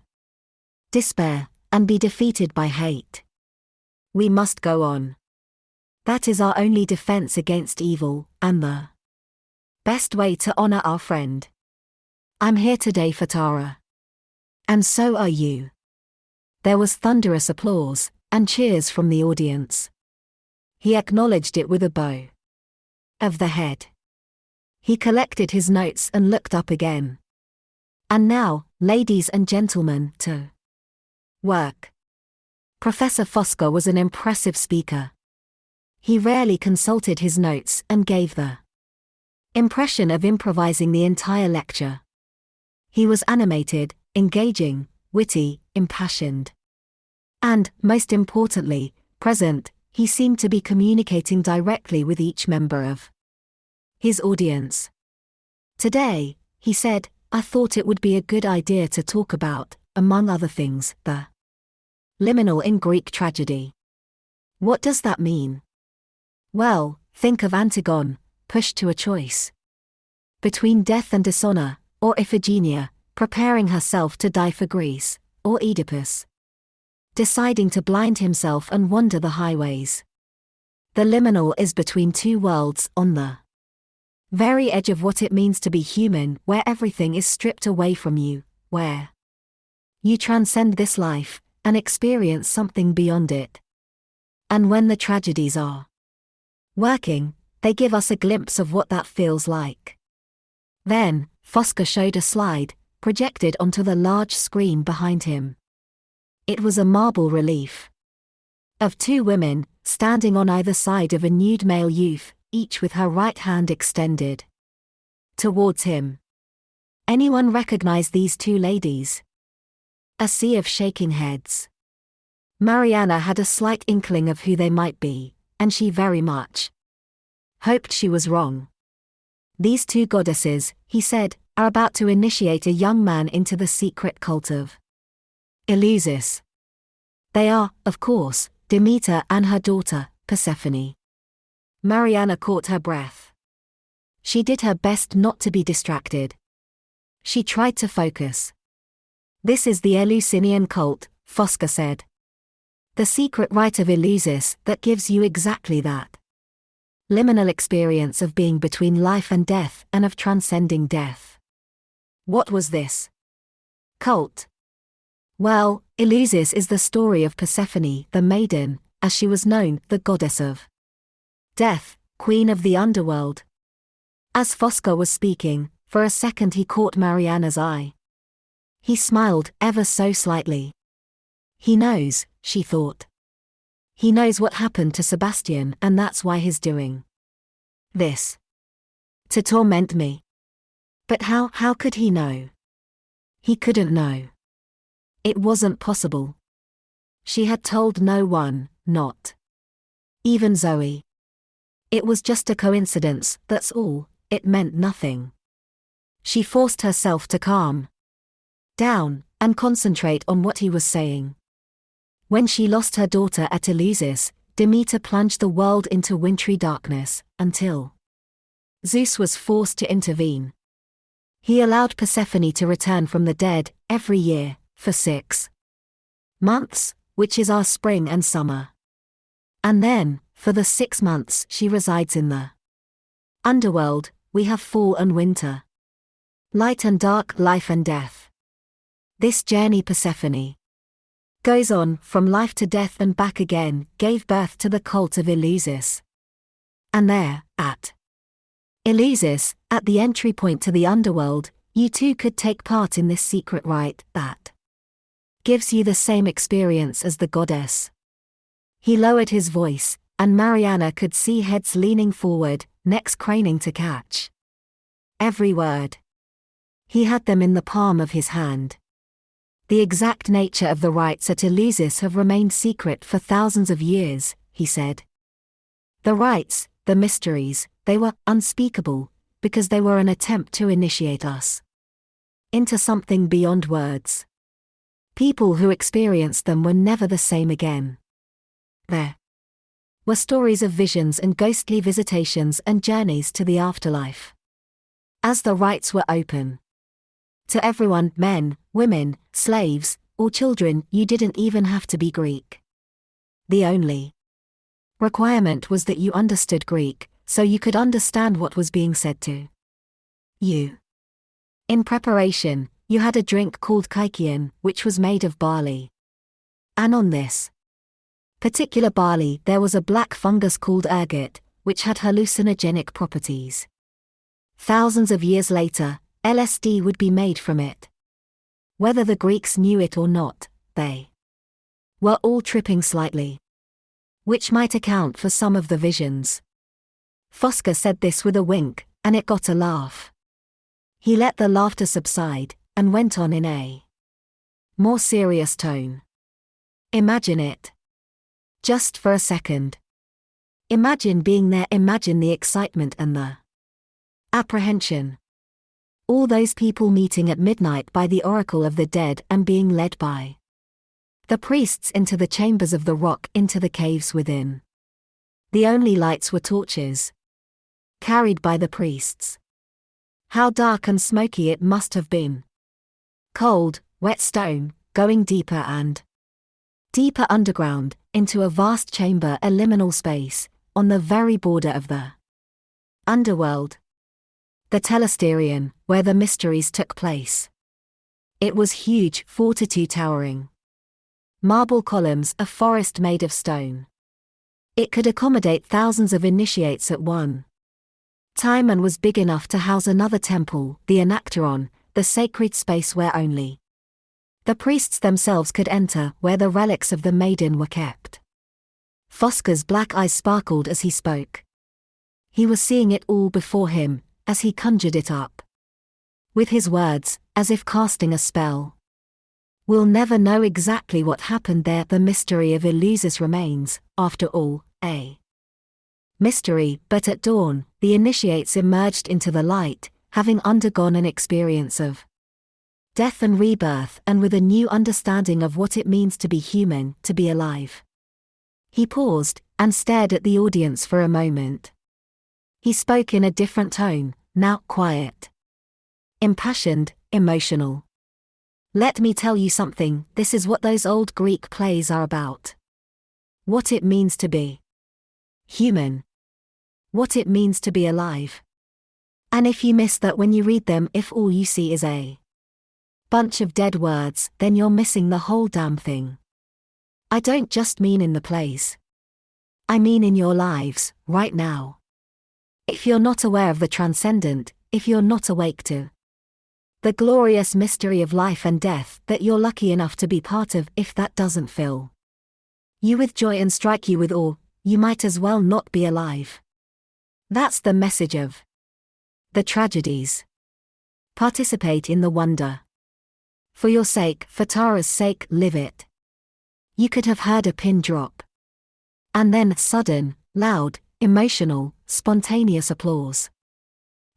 despair and be defeated by hate. We must go on. That is our only defense against evil, and the best way to honor our friend. I'm here today for Tara. And so are you. There was thunderous applause, and cheers from the audience. He acknowledged it with a bow of the head. He collected his notes and looked up again. And now, ladies and gentlemen, to work. Professor Fosca was an impressive speaker. He rarely consulted his notes and gave the impression of improvising the entire lecture. He was animated, engaging, witty, impassioned. And, most importantly, present. He seemed to be communicating directly with each member of his audience. Today, he said, I thought it would be a good idea to talk about, among other things, the Liminal in Greek tragedy. What does that mean? Well, think of Antigone, pushed to a choice between death and dishonor, or Iphigenia, preparing herself to die for Greece, or Oedipus, deciding to blind himself and wander the highways. The liminal is between two worlds, on the very edge of what it means to be human, where everything is stripped away from you, where you transcend this life and experience something beyond it. And when the tragedies are working, they give us a glimpse of what that feels like. Then, Fosca showed a slide, projected onto the large screen behind him. It was a marble relief of two women, standing on either side of a nude male youth, each with her right hand extended towards him. Anyone recognize these two ladies? A sea of shaking heads. Mariana had a slight inkling of who they might be, and she very much hoped she was wrong. These two goddesses, he said, are about to initiate a young man into the secret cult of Eleusis. They are, of course, Demeter and her daughter, Persephone. Mariana caught her breath. She did her best not to be distracted. She tried to focus. This is the Eleusinian cult, Fosca said. The secret rite of Eleusis that gives you exactly that liminal experience of being between life and death and of transcending death. What was this cult? Well, Eleusis is the story of Persephone, the maiden, as she was known, the goddess of death, queen of the underworld. As Fosca was speaking, for a second he caught Mariana's eye. He smiled, ever so slightly. He knows, she thought. He knows what happened to Sebastian, and that's why he's doing this. To torment me. But how could he know? He couldn't know. It wasn't possible. She had told no one, not even Zoe. It was just a coincidence, that's all, it meant nothing. She forced herself to calm down and concentrate on what he was saying. When she lost her daughter at Eleusis, Demeter plunged the world into wintry darkness, until Zeus was forced to intervene. He allowed Persephone to return from the dead, every year, for 6 months, which is our spring and summer. And then, for the 6 months she resides in the underworld, we have fall and winter. Light and dark, life and death. This journey Persephone goes on, from life to death and back again, gave birth to the cult of Eleusis. And there, at Eleusis, at the entry point to the underworld, you too could take part in this secret rite that gives you the same experience as the goddess. He lowered his voice, and Mariana could see heads leaning forward, necks craning to catch every word. He had them in the palm of his hand. The exact nature of the rites at Eleusis have remained secret for thousands of years, he said. The rites, the mysteries, they were unspeakable, because they were an attempt to initiate us into something beyond words. People who experienced them were never the same again. There were stories of visions and ghostly visitations and journeys to the afterlife. As the rites were open to everyone, men, women, slaves, or children, you didn't even have to be Greek. The only requirement was that you understood Greek, so you could understand what was being said to you. In preparation, you had a drink called kykeon, which was made of barley. And on this particular barley there was a black fungus called ergot, which had hallucinogenic properties. Thousands of years later, LSD would be made from it. Whether the Greeks knew it or not, they were all tripping slightly, which might account for some of the visions. Fosca said this with a wink, and it got a laugh. He let the laughter subside, and went on in a more serious tone. Imagine it. Just for a second. Imagine being there, imagine the excitement and the apprehension. All those people meeting at midnight by the oracle of the dead and being led by The priests into the chambers of the rock, into the caves within. The only lights were torches, carried by the priests. How dark and smoky it must have been. Cold, wet stone, going deeper and deeper underground, into a vast chamber, a liminal space, on the very border of the underworld. The telesterion, where the mysteries took place. It was huge, 42 towering marble columns, a forest made of stone. It could accommodate thousands of initiates at one time and was big enough to house another temple, the Anacteron, the sacred space where only the priests themselves could enter, where the relics of the maiden were kept. Fosca's black eyes sparkled as he spoke. He was seeing it all before him, as he conjured it up. With his words, as if casting a spell. We'll never know exactly what happened there. The mystery of Eleusis remains, after all, a mystery, but at dawn, the initiates emerged into the light, having undergone an experience of death and rebirth, and with a new understanding of what it means to be human, to be alive. He paused, and stared at the audience for a moment. He spoke in a different tone, now quiet, impassioned, emotional. Let me tell you something, this is what those old Greek plays are about. What it means to be human. What it means to be alive. And if you miss that when you read them, if all you see is a bunch of dead words, then you're missing the whole damn thing. I don't just mean in the plays. I mean in your lives, right now. If you're not aware of the transcendent, if you're not awake to the glorious mystery of life and death that you're lucky enough to be part of, if that doesn't fill you with joy and strike you with awe, you might as well not be alive. That's the message of the tragedies. Participate in the wonder. For your sake, for Tara's sake, live it. You could have heard a pin drop. And then sudden, loud, emotional, spontaneous applause.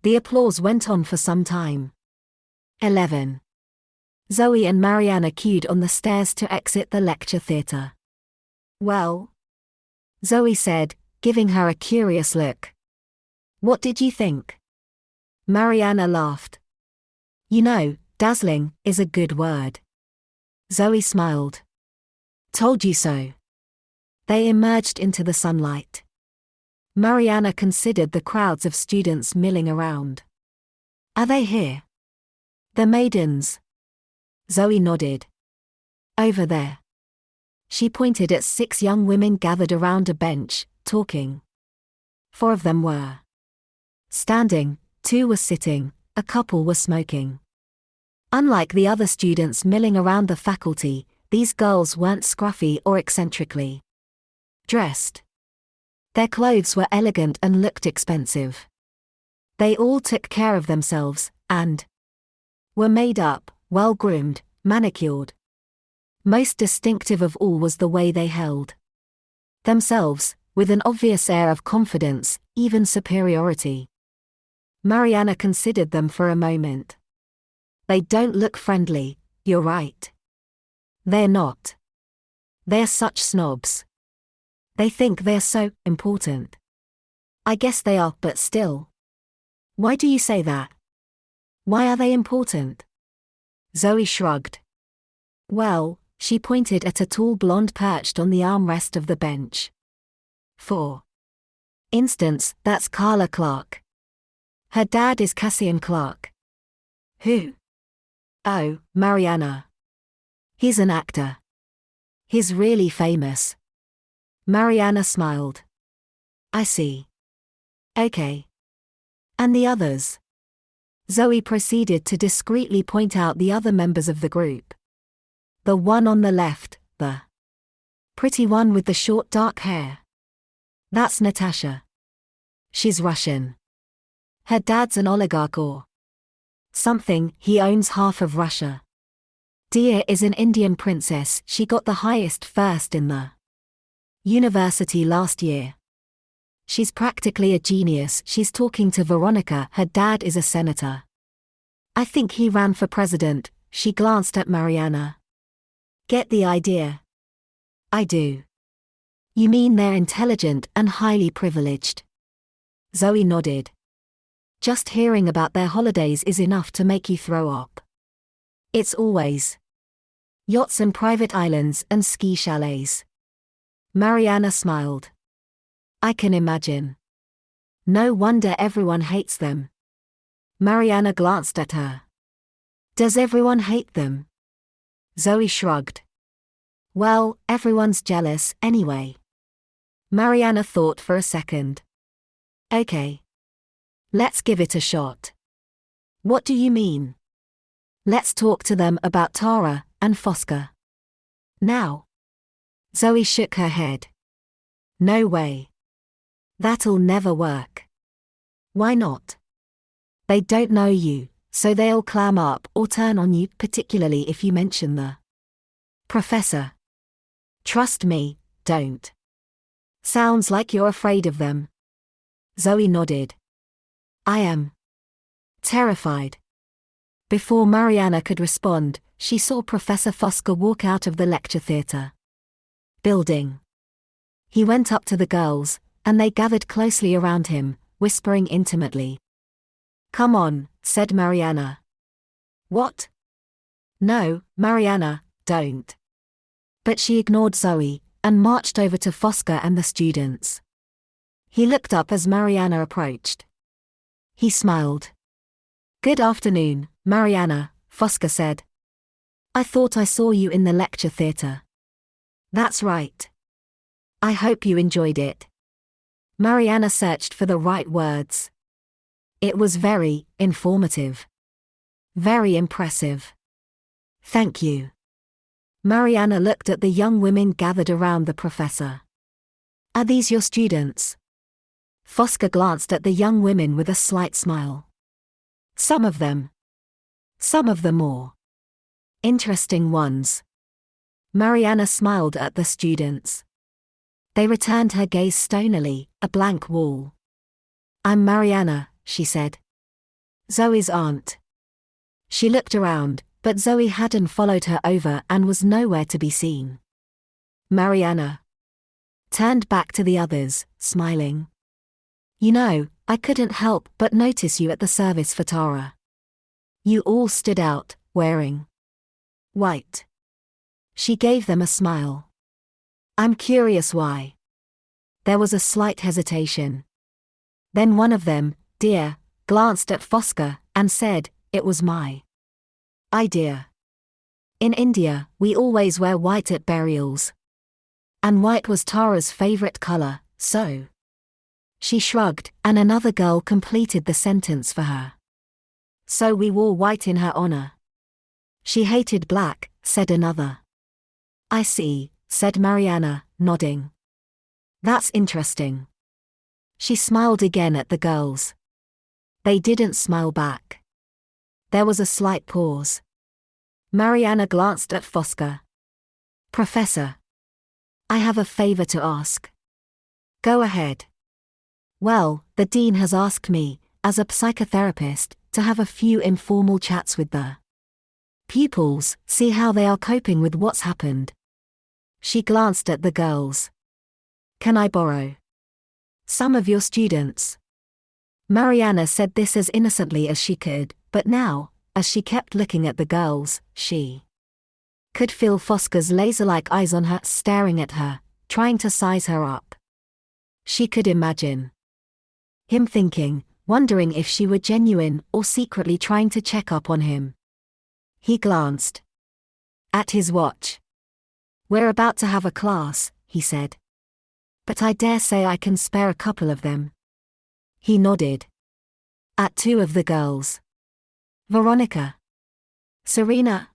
The applause went on for some time. 11. Zoe and Mariana queued on the stairs to exit the lecture theatre. Well? Zoe said, giving her a curious look. What did you think? Mariana laughed. You know, dazzling is a good word. Zoe smiled. Told you so. They emerged into the sunlight. Mariana considered the crowds of students milling around. Are they here? The maidens. Zoe nodded. Over there. She pointed at 6 young women gathered around a bench, talking. 4 of them were standing, 2 were sitting, a couple were smoking. Unlike the other students milling around the faculty, these girls weren't scruffy or eccentrically dressed. Their clothes were elegant and looked expensive. They all took care of themselves, and were made up, well-groomed, manicured. Most distinctive of all was the way they held themselves, with an obvious air of confidence, even superiority. Mariana considered them for a moment. They don't look friendly, you're right. They're not. They're such snobs. They think they're so important. I guess they are, but still. Why do you say that? Why are they important? Zoe shrugged. Well, she pointed at a tall blonde perched on the armrest of the bench. For instance, that's Carla Clark. Her dad is Cassian Clark. Who? Oh, Mariana. He's an actor. He's really famous. Mariana smiled. I see. Okay. And the others? Zoe proceeded to discreetly point out the other members of the group. The one on the left, the pretty one with the short dark hair. That's Natasha. She's Russian. Her dad's an oligarch or something, he owns half of Russia. Dia is an Indian princess, she got the highest first in the university last year. She's practically a genius, she's talking to Veronica, her dad is a senator. I think he ran for president, she glanced at Mariana. Get the idea. I do. You mean they're intelligent and highly privileged? Zoe nodded. Just hearing about their holidays is enough to make you throw up. It's always yachts and private islands and ski chalets. Mariana smiled. I can imagine. No wonder everyone hates them. Mariana glanced at her. Does everyone hate them? Zoe shrugged. Well, everyone's jealous anyway. Mariana thought for a second. Okay. Let's give it a shot. What do you mean? Let's talk to them about Tara and Fosca. Now. Zoe shook her head. No way. That'll never work. Why not? They don't know you, so they'll clam up or turn on you, particularly if you mention the professor. Trust me, don't. Sounds like you're afraid of them. Zoe nodded. I am. Terrified. Before Mariana could respond, she saw Professor Fosca walk out of the lecture theatre building. He went up to the girls, and they gathered closely around him, whispering intimately. Come on, said Mariana. What? No, Mariana, don't. But she ignored Zoe, and marched over to Fosca and the students. He looked up as Mariana approached. He smiled. Good afternoon, Mariana, Fosca said. I thought I saw you in the lecture theatre. That's right. I hope you enjoyed it. Mariana searched for the right words. It was very informative. Very impressive. Thank you. Mariana looked at the young women gathered around the professor. Are these your students? Fosca glanced at the young women with a slight smile. Some of them. Some of the more interesting ones. Mariana smiled at the students. They returned her gaze stonily, a blank wall. I'm Mariana, she said. Zoe's aunt. She looked around, but Zoe hadn't followed her over and was nowhere to be seen. Mariana turned back to the others, smiling. You know, I couldn't help but notice you at the service for Tara. You all stood out, wearing white. She gave them a smile. I'm curious why. There was a slight hesitation. Then one of them, Dear, glanced at Fosca and said, It was my idea. In India, we always wear white at burials. And white was Tara's favorite color, so. She shrugged, and another girl completed the sentence for her. So we wore white in her honor. She hated black, said another. I see, said Mariana, nodding. That's interesting. She smiled again at the girls. They didn't smile back. There was a slight pause. Mariana glanced at Fosca. Professor. I have a favor to ask. Go ahead. Well, the dean has asked me, as a psychotherapist, to have a few informal chats with the pupils, see how they are coping with what's happened. She glanced at the girls. Can I borrow some of your students? Mariana said this as innocently as she could, but now, as she kept looking at the girls, she could feel Fosca's laser-like eyes on her, staring at her, trying to size her up. She could imagine him thinking, wondering if she were genuine or secretly trying to check up on him. He glanced at his watch. We're about to have a class, he said. But I dare say I can spare a couple of them. He nodded at two of the girls. Veronica. Serena.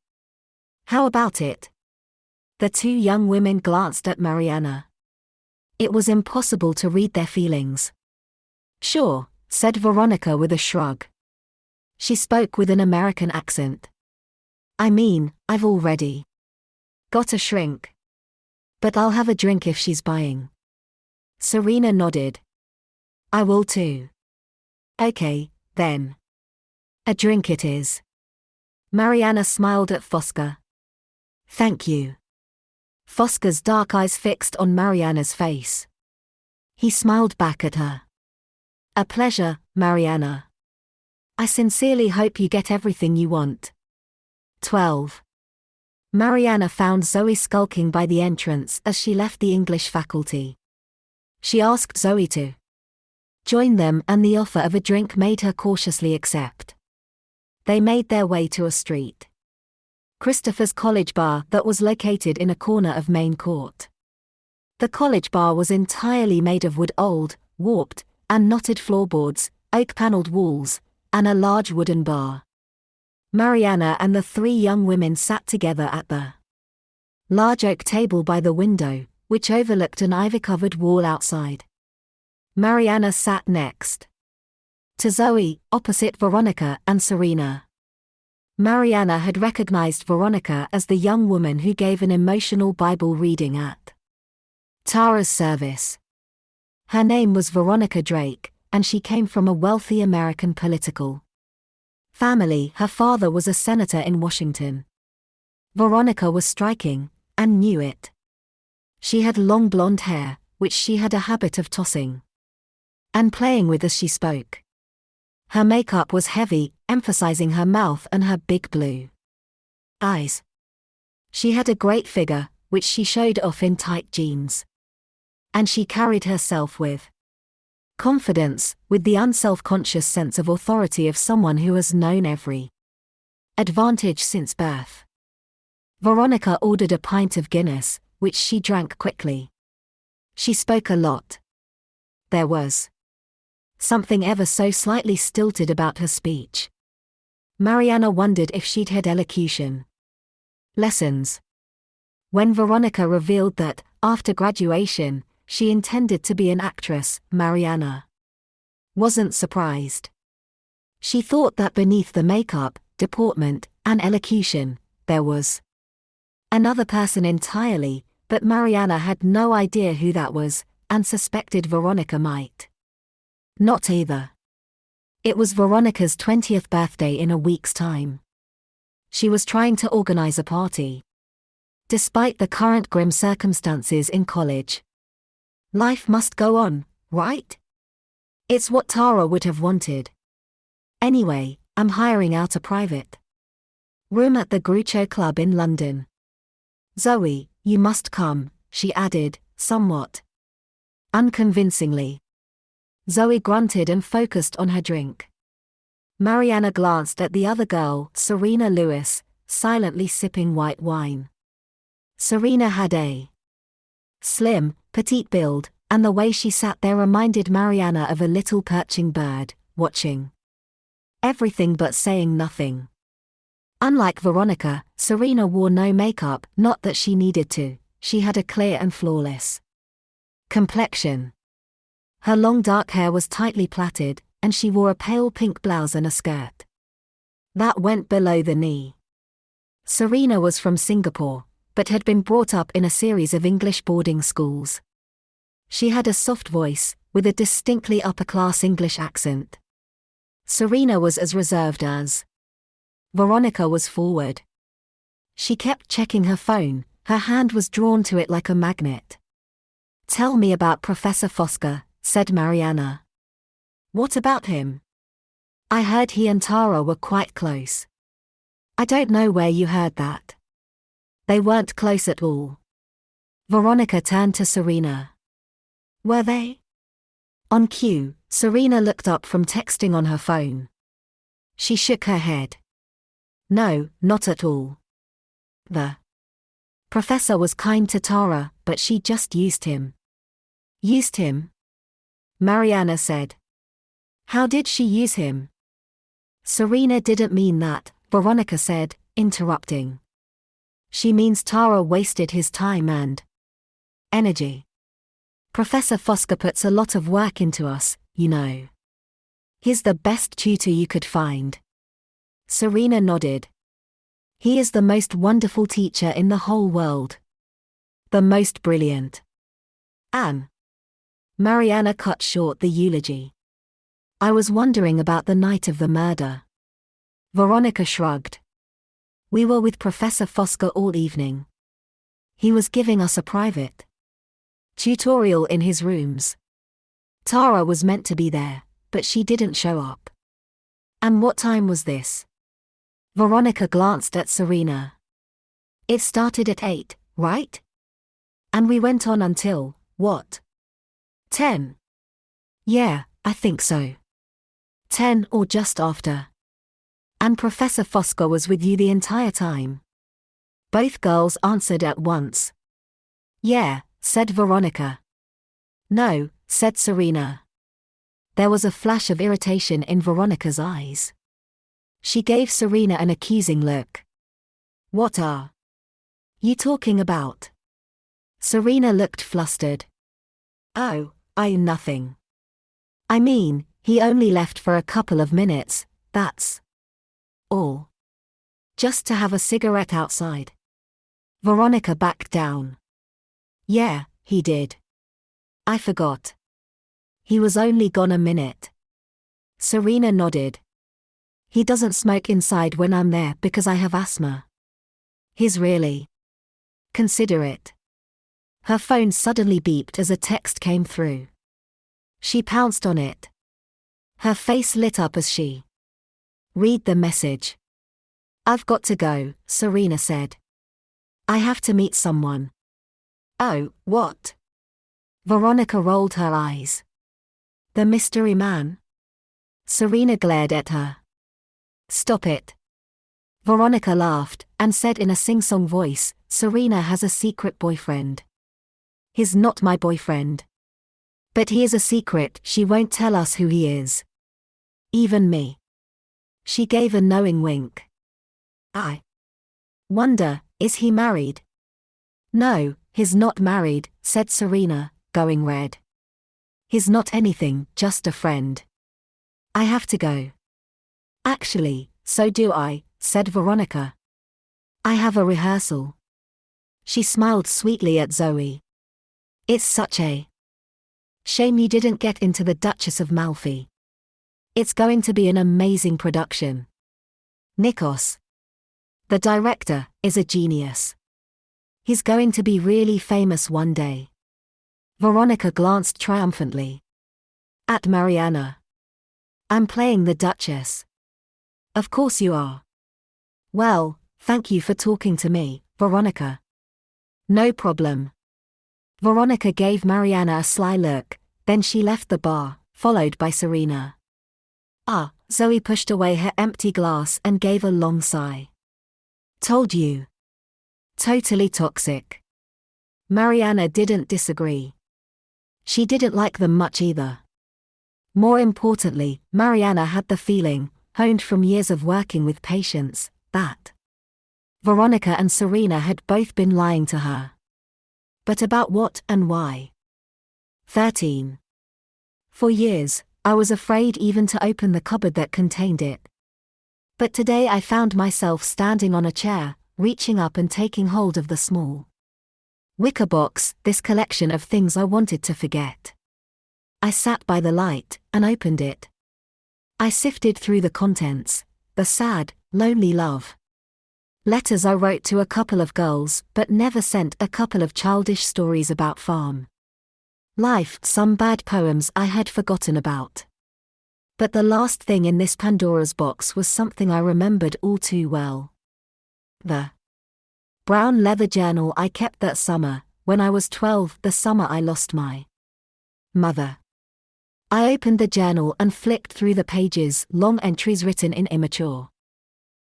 How about it? The two young women glanced at Mariana. It was impossible to read their feelings. Sure, said Veronica with a shrug. She spoke with an American accent. I mean, I've already got a shrink. But I'll have a drink if she's buying. Serena nodded. I will too. Okay, then. A drink it is. Mariana smiled at Fosca. Thank you. Fosca's dark eyes fixed on Mariana's face. He smiled back at her. A pleasure, Mariana. I sincerely hope you get everything you want. 12. Mariana found Zoe skulking by the entrance as she left the English faculty. She asked Zoe to join them, and the offer of a drink made her cautiously accept. They made their way to a street. Christopher's college bar that was located in a corner of Main Court. The college bar was entirely made of wood, old, warped, and knotted floorboards, oak-paneled walls, and a large wooden bar. Mariana and the three young women sat together at the large oak table by the window, which overlooked an ivy-covered wall outside. Mariana sat next to Zoe, opposite Veronica and Serena. Mariana had recognized Veronica as the young woman who gave an emotional Bible reading at Tara's service. Her name was Veronica Drake, and she came from a wealthy American political family. Her father was a senator in Washington. Veronica was striking, and knew it. She had long blonde hair, which she had a habit of tossing and playing with as she spoke. Her makeup was heavy, emphasizing her mouth and her big blue eyes. She had a great figure, which she showed off in tight jeans. And she carried herself with confidence, with the unself-conscious sense of authority of someone who has known every advantage since birth. Veronica ordered a pint of Guinness, which she drank quickly. She spoke a lot. There was something ever so slightly stilted about her speech. Mariana wondered if she'd had elocution lessons. When Veronica revealed that, after graduation, she intended to be an actress, Mariana wasn't surprised. She thought that beneath the makeup, deportment, and elocution, there was another person entirely, but Mariana had no idea who that was, and suspected Veronica might not either. It was Veronica's 20th birthday in a week's time. She was trying to organize a party. Despite the current grim circumstances in college, life must go on, right? It's what Tara would have wanted. Anyway, I'm hiring out a private room at the Groucho Club in London. Zoe, you must come, she added, somewhat unconvincingly. Zoe grunted and focused on her drink. Mariana glanced at the other girl, Serena Lewis, silently sipping white wine. Serena had a slim, petite build, and the way she sat there reminded Mariana of a little perching bird, watching everything but saying nothing. Unlike Veronica, Serena wore no makeup, not that she needed to. She had a clear and flawless complexion. Her long dark hair was tightly plaited, and she wore a pale pink blouse and a skirt that went below the knee. Serena was from Singapore, but had been brought up in a series of English boarding schools. She had a soft voice, with a distinctly upper-class English accent. Serena was as reserved as Veronica was forward. She kept checking her phone, her hand was drawn to it like a magnet. Tell me about Professor Fosca, said Mariana. What about him? I heard he and Tara were quite close. I don't know where you heard that. They weren't close at all. Veronica turned to Serena. Were they? On cue, Serena looked up from texting on her phone. She shook her head. No, not at all. The professor was kind to Tara, but she just used him. Used him? Mariana said. How did she use him? Serena didn't mean that, Veronica said, interrupting. She means Tara wasted his time and energy. Professor Fosca puts a lot of work into us, you know. He's the best tutor you could find. Serena nodded. He is the most wonderful teacher in the whole world. The most brilliant. Anne. Mariana cut short the eulogy. I was wondering about the night of the murder. Veronica shrugged. We were with Professor Fosca all evening. He was giving us a private tutorial in his rooms. Tara was meant to be there, but she didn't show up. And what time was this? Veronica glanced at Serena. It started at 8, right? And we went on until, what? 10? Yeah, I think so. 10 or just after. And Professor Fosca was with you the entire time? Both girls answered at once. Yeah, said Veronica. No, said Serena. There was a flash of irritation in Veronica's eyes. She gave Serena an accusing look. What are you talking about? Serena looked flustered. Oh, nothing. I mean, he only left for a couple of minutes, that's all. Just to have a cigarette outside. Veronica backed down. Yeah, he did. I forgot. He was only gone a minute. Serena nodded. He doesn't smoke inside when I'm there because I have asthma. He's really considerate. Her phone suddenly beeped as a text came through. She pounced on it. Her face lit up as she read the message. I've got to go, Serena said. I have to meet someone. Oh, what? Veronica rolled her eyes. The mystery man? Serena glared at her. Stop it. Veronica laughed and said in a sing-song voice, Serena has a secret boyfriend. He's not my boyfriend. But he is a secret, she won't tell us who he is. Even me. She gave a knowing wink. I wonder, is he married? No, he's not married, said Serena, going red. He's not anything, just a friend. I have to go. Actually, so do I, said Veronica. I have a rehearsal. She smiled sweetly at Zoe. It's such a shame you didn't get into the Duchess of Malfi. It's going to be an amazing production. Nikos, the director, is a genius. He's going to be really famous one day. Veronica glanced triumphantly at Mariana. I'm playing the Duchess. Of course you are. Well, thank you for talking to me, Veronica. No problem. Veronica gave Mariana a sly look, then she left the bar, followed by Serena. Zoe pushed away her empty glass and gave a long sigh. Told you. Totally toxic. Mariana didn't disagree. She didn't like them much either. More importantly, Mariana had the feeling, honed from years of working with patients, that Veronica and Serena had both been lying to her. But about what and why? 13. For years, I was afraid even to open the cupboard that contained it. But today I found myself standing on a chair, reaching up and taking hold of the small wicker box, this collection of things I wanted to forget. I sat by the light and opened it. I sifted through the contents, the sad, lonely love letters I wrote to a couple of girls but never sent, a couple of childish stories about farm life, some bad poems I had forgotten about. But the last thing in this Pandora's box was something I remembered all too well. The brown leather journal I kept that summer, when I was 12, the summer I lost my mother. I opened the journal and flicked through the pages, long entries written in immature,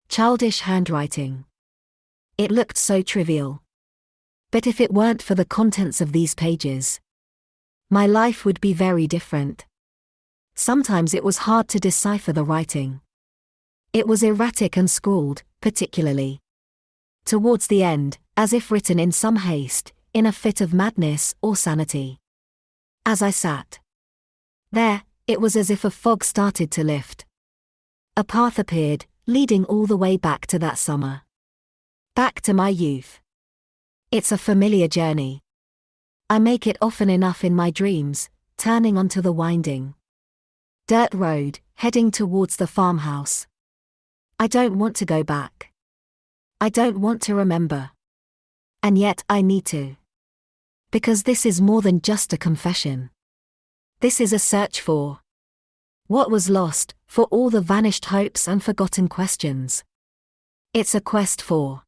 childish handwriting. It looked so trivial. But if it weren't for the contents of these pages, my life would be very different. Sometimes it was hard to decipher the writing. It was erratic and scrawled, particularly towards the end, as if written in some haste, in a fit of madness or sanity. As I sat there, it was as if a fog started to lift. A path appeared, leading all the way back to that summer. Back to my youth. It's a familiar journey. I make it often enough in my dreams, turning onto the winding dirt road, heading towards the farmhouse. I don't want to go back. I don't want to remember. And yet I need to. Because this is more than just a confession. This is a search for what was lost, for all the vanished hopes and forgotten questions. It's a quest for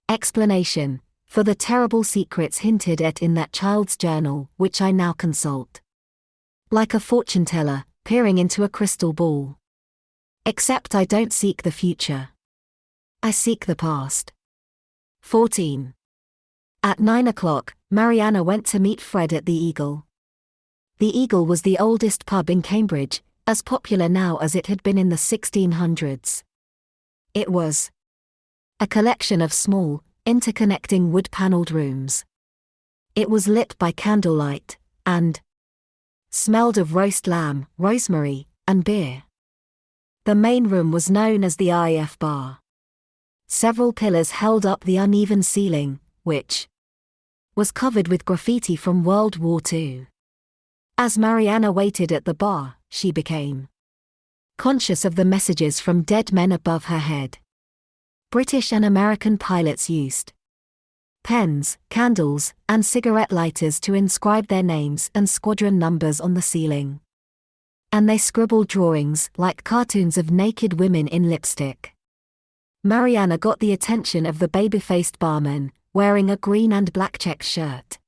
explanation, for the terrible secrets hinted at in that child's journal, which I now consult. Like a fortune teller, peering into a crystal ball. Except I don't seek the future. I seek the past. 14. At 9 o'clock, Mariana went to meet Fred at the Eagle. The Eagle was the oldest pub in Cambridge, as popular now as it had been in the 1600s. It was a collection of small, interconnecting wood-panelled rooms. It was lit by candlelight, and smelled of roast lamb, rosemary, and beer. The main room was known as the IF Bar. Several pillars held up the uneven ceiling, which was covered with graffiti from World War II. As Mariana waited at the bar, she became conscious of the messages from dead men above her head. British and American pilots used pens, candles, and cigarette lighters to inscribe their names and squadron numbers on the ceiling. And they scribbled drawings like cartoons of naked women in lipstick. Mariana got the attention of the baby-faced barman, wearing a green and black check shirt.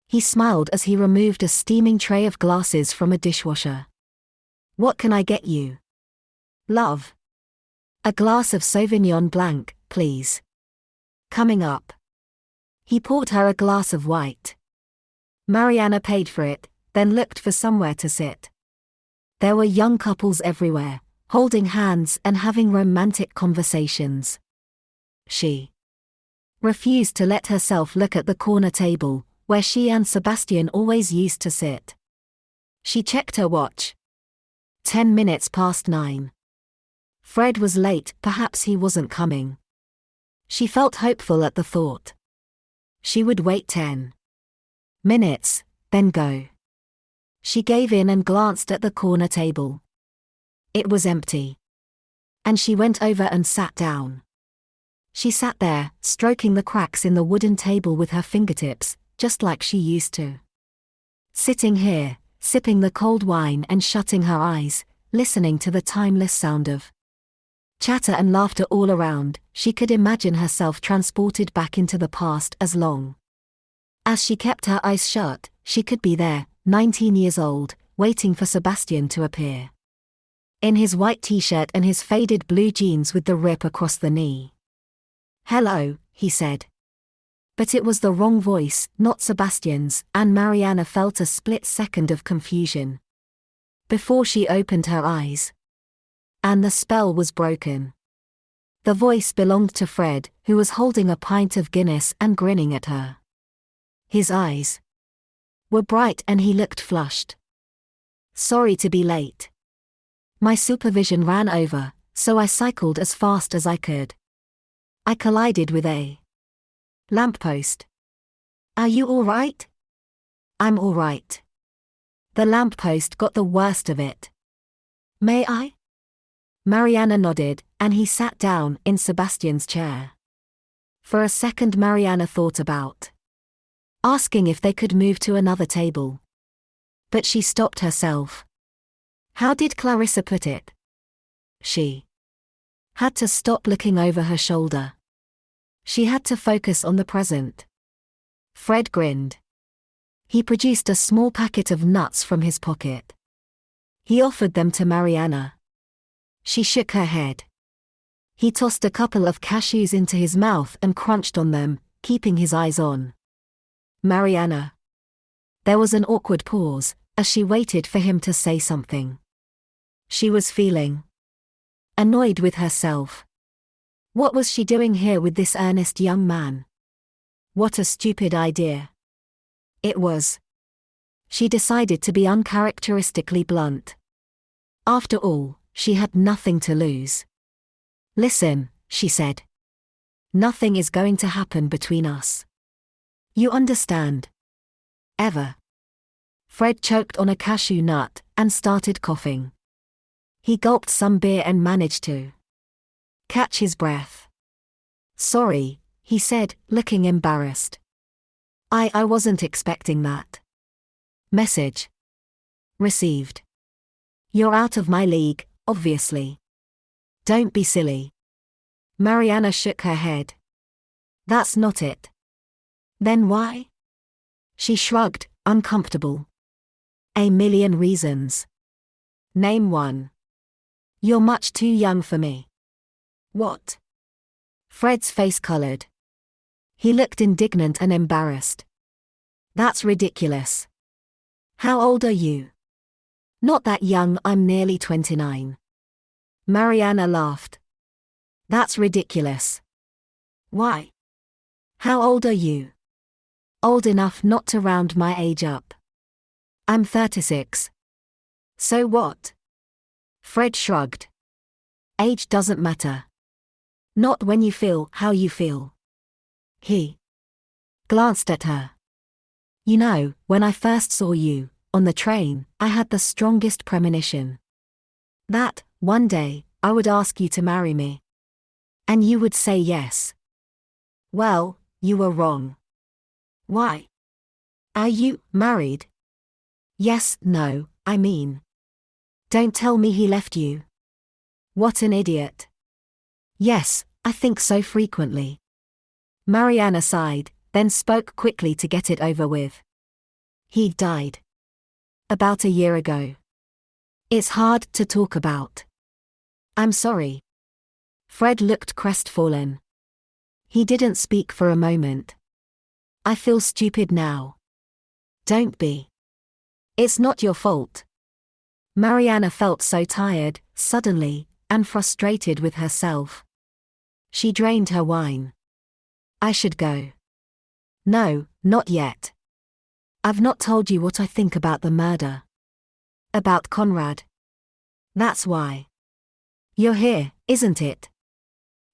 He smiled as he removed a steaming tray of glasses from a dishwasher. "What can I get you?" "Love. A glass of Sauvignon Blanc, please." "Coming up." He poured her a glass of white. Mariana paid for it, then looked for somewhere to sit. There were young couples everywhere, holding hands and having romantic conversations. She refused to let herself look at the corner table, where she and Sebastian always used to sit. She checked her watch. 10 minutes past 9. Fred was late, perhaps he wasn't coming. She felt hopeful at the thought. She would wait 10 minutes, then go. She gave in and glanced at the corner table. It was empty. And she went over and sat down. She sat there, stroking the cracks in the wooden table with her fingertips, just like she used to. Sitting here, sipping the cold wine and shutting her eyes, listening to the timeless sound of chatter and laughter all around, she could imagine herself transported back into the past as long as she kept her eyes shut, she could be there, 19 years old, waiting for Sebastian to appear. In his white t-shirt and his faded blue jeans with the rip across the knee. "Hello," he said. But it was the wrong voice, not Sebastian's, and Mariana felt a split second of confusion before she opened her eyes. And the spell was broken. The voice belonged to Fred, who was holding a pint of Guinness and grinning at her. His eyes were bright and he looked flushed. "Sorry to be late. My supervision ran over, so I cycled as fast as I could. I collided with a lamppost. Are you all right?" "I'm all right." The lamppost got the worst of it. "May I?" Mariana nodded, and he sat down in Sebastian's chair. For a second Mariana thought about asking if they could move to another table. But she stopped herself. How did Clarissa put it? She had to stop looking over her shoulder. She had to focus on the present. Fred grinned. He produced a small packet of nuts from his pocket. He offered them to Mariana. She shook her head. He tossed a couple of cashews into his mouth and crunched on them, keeping his eyes on Mariana. There was an awkward pause, as she waited for him to say something. She was feeling annoyed with herself. What was she doing here with this earnest young man? What a stupid idea. It was. She decided to be uncharacteristically blunt. After all, she had nothing to lose. "Listen," she said. "Nothing is going to happen between us. You understand? Ever?" Fred choked on a cashew nut and started coughing. He gulped some beer and managed to catch his breath. "Sorry," he said, looking embarrassed. I wasn't expecting that. Message received. You're out of my league, obviously. Don't be silly. Mariana shook her head. That's not it. Then why? She shrugged, uncomfortable. A million reasons. Name one. You're much too young for me. What? Fred's face colored. He looked indignant and embarrassed. That's ridiculous. How old are you? Not that young, I'm nearly 29. Mariana laughed. That's ridiculous. Why? How old are you? Old enough not to round my age up. I'm 36. So what? Fred shrugged. Age doesn't matter. Not when you feel how you feel. He glanced at her. You know, when I first saw you, on the train, I had the strongest premonition. That, one day, I would ask you to marry me. And you would say yes. Well, you were wrong. Why? Are you married? Yes, no, I mean. Don't tell me he left you. What an idiot. Yes, I think so frequently. Mariana sighed, then spoke quickly to get it over with. He died. About a year ago. It's hard to talk about. I'm sorry. Fred looked crestfallen. He didn't speak for a moment. I feel stupid now. Don't be. It's not your fault. Mariana felt so tired, suddenly, and frustrated with herself. She drained her wine. I should go. No, not yet. I've not told you what I think about the murder. About Conrad. That's why. You're here, isn't it?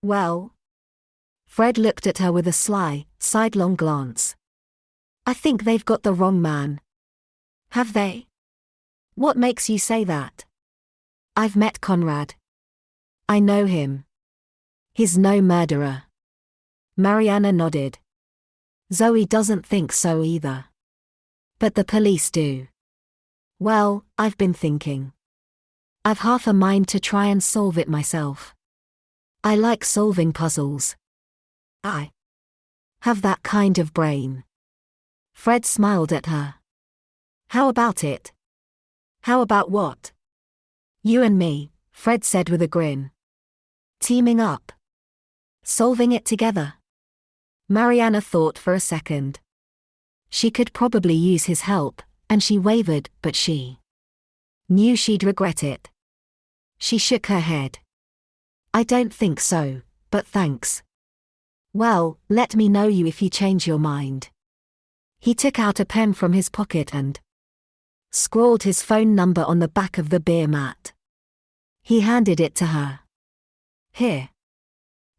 Well? Fred looked at her with a sly, sidelong glance. I think they've got the wrong man. Have they? What makes you say that? I've met Conrad. I know him. He's no murderer. Mariana nodded. Zoe doesn't think so either. But the police do. Well, I've been thinking. I've half a mind to try and solve it myself. I like solving puzzles. I have that kind of brain. Fred smiled at her. How about it? How about what? You and me, Fred said with a grin. Teaming up. Solving it together. Mariana thought for a second. She could probably use his help, and she wavered, but she knew she'd regret it. She shook her head. I don't think so, but thanks. Well, let me know you if you change your mind. He took out a pen from his pocket and scrawled his phone number on the back of the beer mat. He handed it to her. Here.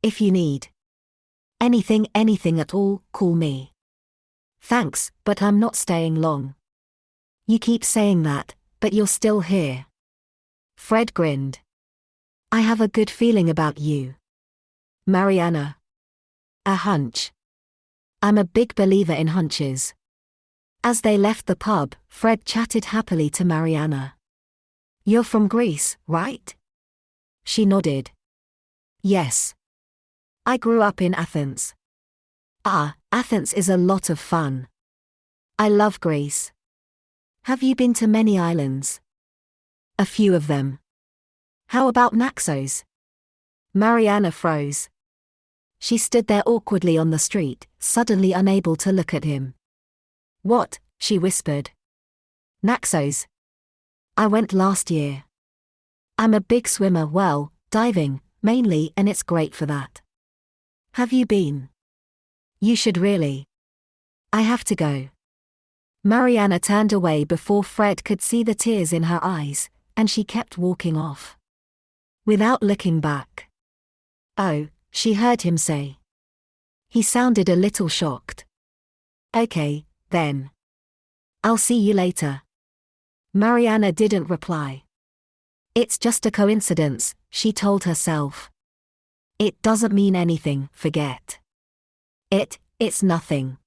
If you need anything at all, call me. Thanks, but I'm not staying long. You keep saying that, but you're still here. Fred grinned. I have a good feeling about you. Mariana. A hunch. I'm a big believer in hunches. As they left the pub, Fred chatted happily to Mariana. You're from Greece, right? She nodded. Yes. I grew up in Athens. Athens is a lot of fun. I love Greece. Have you been to many islands? A few of them. How about Naxos? Mariana froze. She stood there awkwardly on the street, suddenly unable to look at him. What? She whispered. Naxos. I went last year. I'm a big swimmer, well, diving, mainly, and it's great for that. Have you been? You should really. I have to go. Mariana turned away before Fred could see the tears in her eyes, and she kept walking off. Without looking back. Oh, she heard him say. He sounded a little shocked. Okay, then. I'll see you later. Mariana didn't reply. It's just a coincidence, she told herself. It doesn't mean anything, forget. It's nothing.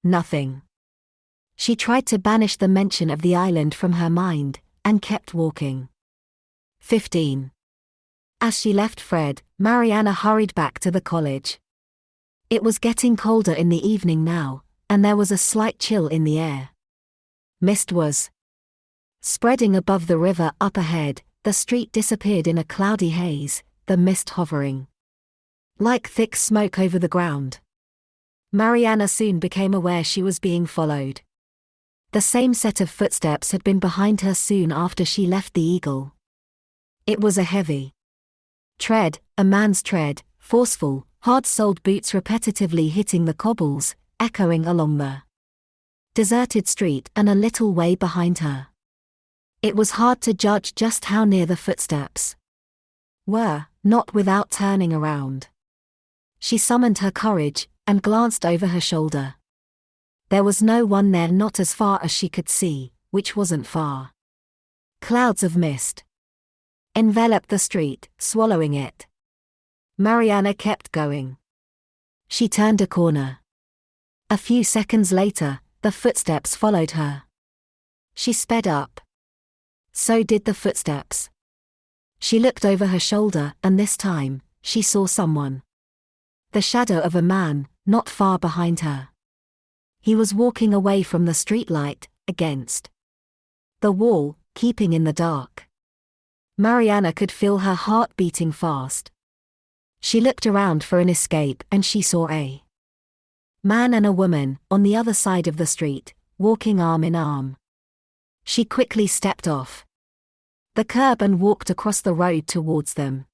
Nothing. She tried to banish the mention of the island from her mind, and kept walking. 15. As she left Fred, Mariana hurried back to the college. It was getting colder in the evening now, and there was a slight chill in the air. Mist was spreading above the river up ahead. The street disappeared in a cloudy haze, the mist hovering like thick smoke over the ground. Mariana soon became aware she was being followed. The same set of footsteps had been behind her soon after she left the Eagle. It was a heavy tread, a man's tread, forceful, hard-soled boots repetitively hitting the cobbles, echoing along the deserted street and a little way behind her. It was hard to judge just how near the footsteps were, not without turning around. She summoned her courage, and glanced over her shoulder. There was no one there, not as far as she could see, which wasn't far. Clouds of mist enveloped the street, swallowing it. Mariana kept going. She turned a corner. A few seconds later, the footsteps followed her. She sped up. So did the footsteps. She looked over her shoulder, and this time, she saw someone. The shadow of a man, not far behind her. He was walking away from the streetlight, against the wall, keeping in the dark. Mariana could feel her heart beating fast. She looked around for an escape, and she saw a man and a woman, on the other side of the street, walking arm in arm. She quickly stepped off the curb and walked across the road towards them.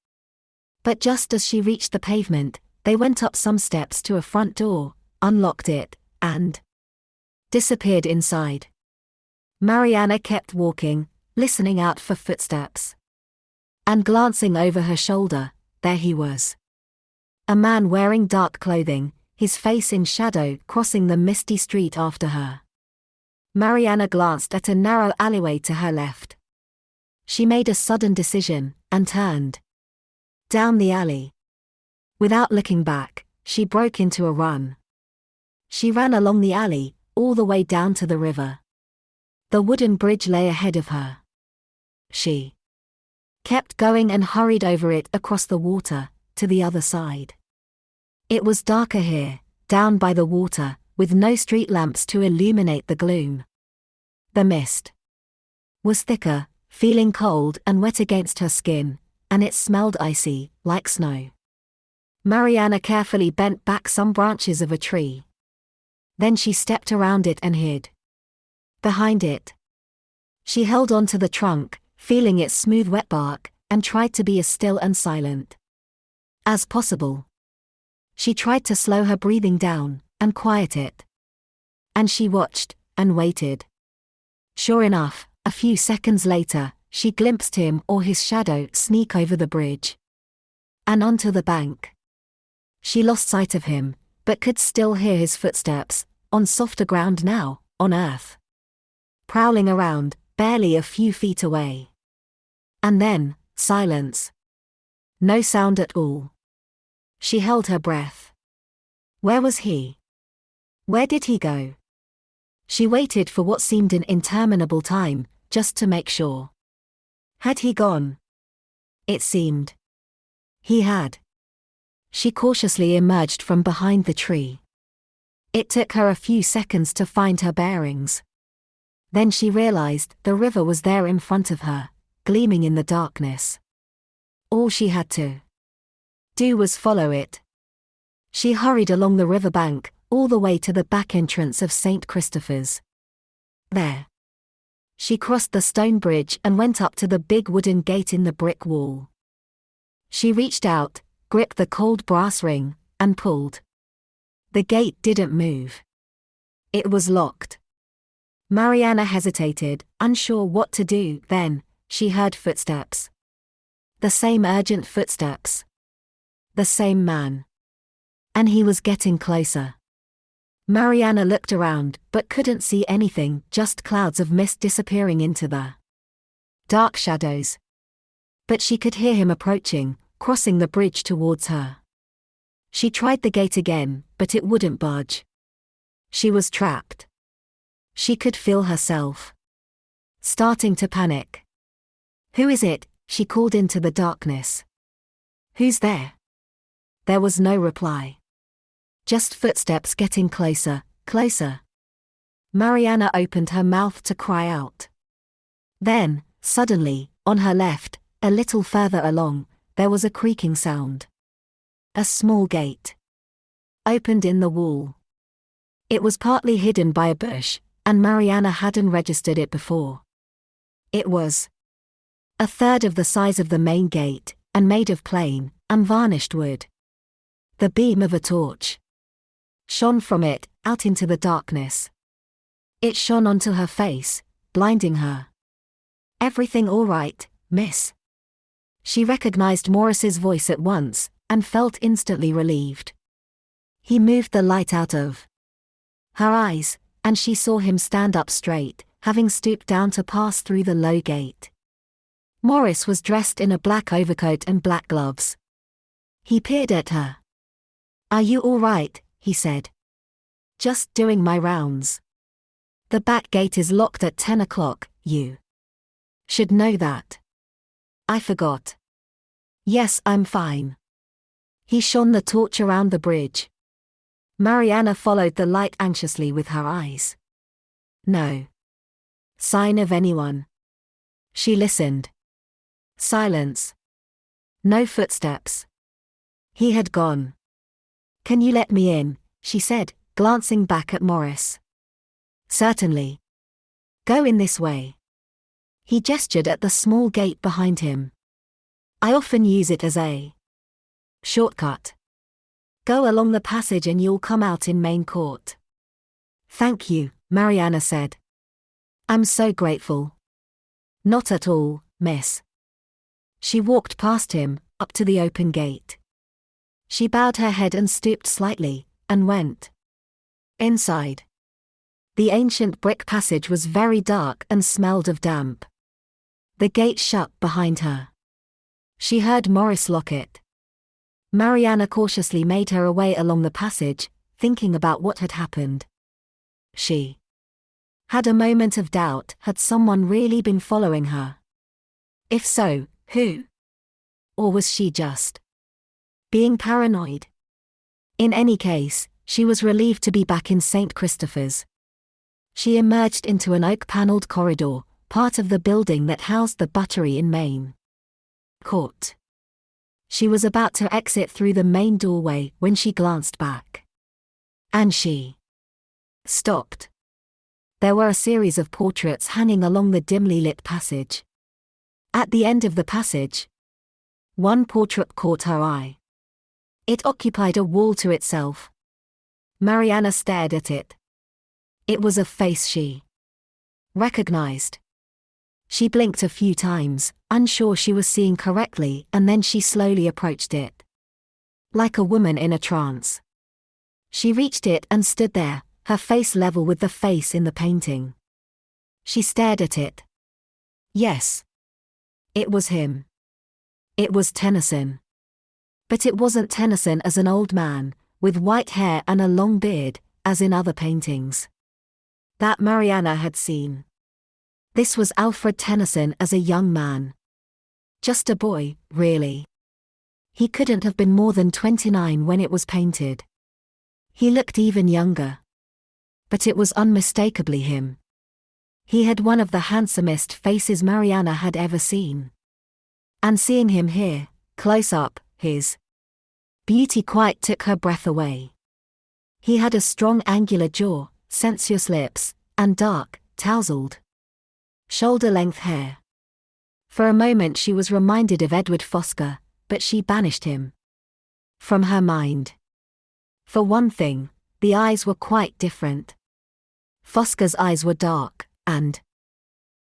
But just as she reached the pavement, they went up some steps to a front door, unlocked it, and disappeared inside. Mariana kept walking, listening out for footsteps. And glancing over her shoulder, there he was. A man wearing dark clothing, his face in shadow, crossing the misty street after her. Mariana glanced at a narrow alleyway to her left. She made a sudden decision, and turned down the alley. Without looking back, she broke into a run. She ran along the alley, all the way down to the river. The wooden bridge lay ahead of her. She kept going and hurried over it across the water, to the other side. It was darker here, down by the water, with no street lamps to illuminate the gloom. The mist was thicker, feeling cold and wet against her skin, and it smelled icy, like snow. Mariana carefully bent back some branches of a tree. Then she stepped around it and hid behind it. She held on to the trunk, feeling its smooth wet bark, and tried to be as still and silent as possible. She tried to slow her breathing down, and quiet it. And she watched, and waited. Sure enough, a few seconds later, she glimpsed him or his shadow sneak over the bridge and onto the bank. She lost sight of him, but could still hear his footsteps, on softer ground now, on earth. Prowling around, barely a few feet away. And then, silence. No sound at all. She held her breath. Where was he? Where did he go? She waited for what seemed an interminable time, just to make sure. Had he gone? It seemed he had. She cautiously emerged from behind the tree. It took her a few seconds to find her bearings. Then she realized the river was there in front of her, gleaming in the darkness. All she had to do was follow it. She hurried along the riverbank, all the way to the back entrance of St. Christopher's. There, she crossed the stone bridge and went up to the big wooden gate in the brick wall. She reached out, gripped the cold brass ring, and pulled. The gate didn't move. It was locked. Mariana hesitated, unsure what to do. Then, she heard footsteps. The same urgent footsteps. The same man. And he was getting closer. Mariana looked around, but couldn't see anything, just clouds of mist disappearing into the dark shadows. But she could hear him approaching, crossing the bridge towards her. She tried the gate again, but it wouldn't budge. She was trapped. She could feel herself starting to panic. "Who is it?" she called into the darkness. "Who's there?" There was no reply. Just footsteps getting closer, closer. Mariana opened her mouth to cry out. Then, suddenly, on her left, a little further along, there was a creaking sound. A small gate opened in the wall. It was partly hidden by a bush, and Mariana hadn't registered it before. It was a third of the size of the main gate, and made of plain, unvarnished wood. The beam of a torch shone from it, out into the darkness. It shone onto her face, blinding her. "Everything all right, miss?" She recognized Morris's voice at once, and felt instantly relieved. He moved the light out of her eyes, and she saw him stand up straight, having stooped down to pass through the low gate. Morris was dressed in a black overcoat and black gloves. He peered at her. "Are you all right?" he said. "Just doing my rounds. The back gate is locked at 10 o'clock, you should know that." "I forgot." "Yes, I'm fine." He shone the torch around the bridge. Mariana followed the light anxiously with her eyes. No sign of anyone. She listened. Silence. No footsteps. He had gone. "Can you let me in?" she said, glancing back at Morris. "Certainly. Go in this way." He gestured at the small gate behind him. "I often use it as a shortcut. Go along the passage and you'll come out in main court." "Thank you," Mariana said. "I'm so grateful." "Not at all, miss." She walked past him, up to the open gate. She bowed her head and stooped slightly, and went inside. The ancient brick passage was very dark and smelled of damp. The gate shut behind her. She heard Morris lock it. Mariana cautiously made her way along the passage, thinking about what had happened. She had a moment of doubt. Had someone really been following her? If so, who? Or was she just being paranoid? In any case, she was relieved to be back in St. Christopher's. She emerged into an oak-paneled corridor, part of the building that housed the buttery in Main Court. She was about to exit through the main doorway when she glanced back. And she stopped. There were a series of portraits hanging along the dimly lit passage. At the end of the passage, one portrait caught her eye. It occupied a wall to itself. Mariana stared at it. It was a face she recognized. She blinked a few times, unsure she was seeing correctly, and then she slowly approached it. Like a woman in a trance. She reached it and stood there, her face level with the face in the painting. She stared at it. Yes. It was him. It was Tennyson. But it wasn't Tennyson as an old man, with white hair and a long beard, as in other paintings that Mariana had seen. This was Alfred Tennyson as a young man. Just a boy, really. He couldn't have been more than 29 when it was painted. He looked even younger. But it was unmistakably him. He had one of the handsomest faces Mariana had ever seen. And seeing him here, close up, his beauty quite took her breath away. He had a strong angular jaw, sensuous lips, and dark, tousled, shoulder-length hair. For a moment she was reminded of Edward Fosca, but she banished him from her mind. For one thing, the eyes were quite different. Fosca's eyes were dark, and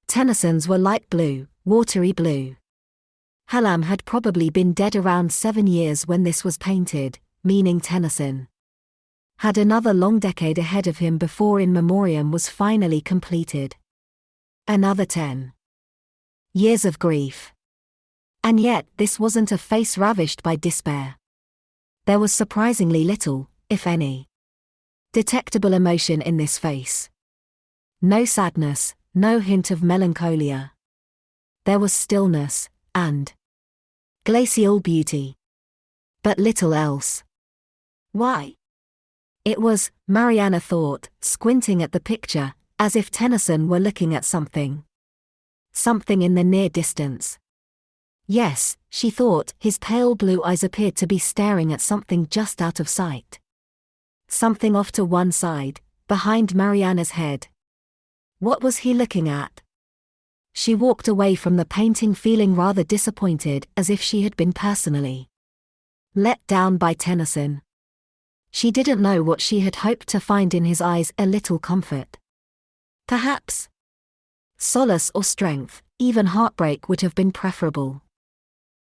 Tennyson's were light blue, watery blue. Hallam had probably been dead around 7 years when this was painted, meaning Tennyson had another long decade ahead of him before In Memoriam was finally completed. Another 10 years of grief. And yet this wasn't a face ravished by despair. There was surprisingly little, if any, detectable emotion in this face. No sadness, no hint of melancholia. There was stillness, and glacial beauty. But little else. Why? It was, Mariana thought, squinting at the picture, as if Tennyson were looking at something. Something in the near distance. Yes, she thought, his pale blue eyes appeared to be staring at something just out of sight. Something off to one side, behind Mariana's head. What was he looking at? She walked away from the painting feeling rather disappointed, as if she had been personally let down by Tennyson. She didn't know what she had hoped to find in his eyes. A little comfort. Perhaps solace or strength, even heartbreak would have been preferable.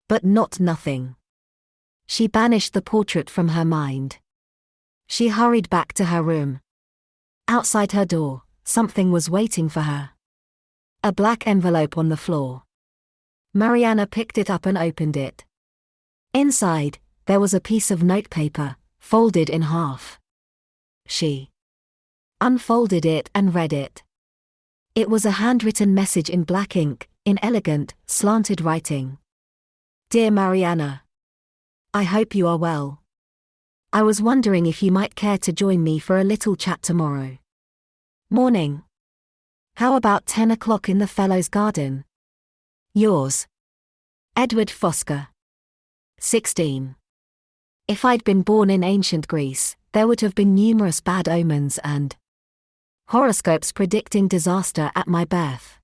But not nothing. She banished the portrait from her mind. She hurried back to her room. Outside her door, something was waiting for her. A black envelope on the floor. Mariana picked it up and opened it. Inside, there was a piece of notepaper, folded in half. She unfolded it and read it. It was a handwritten message in black ink, in elegant, slanted writing. Dear Mariana, I hope you are well. I was wondering if you might care to join me for a little chat tomorrow morning. How about 10 o'clock in the Fellows' Garden? Yours, Edward Fosca. 16. If I'd been born in ancient Greece, there would have been numerous bad omens and horoscopes predicting disaster at my birth.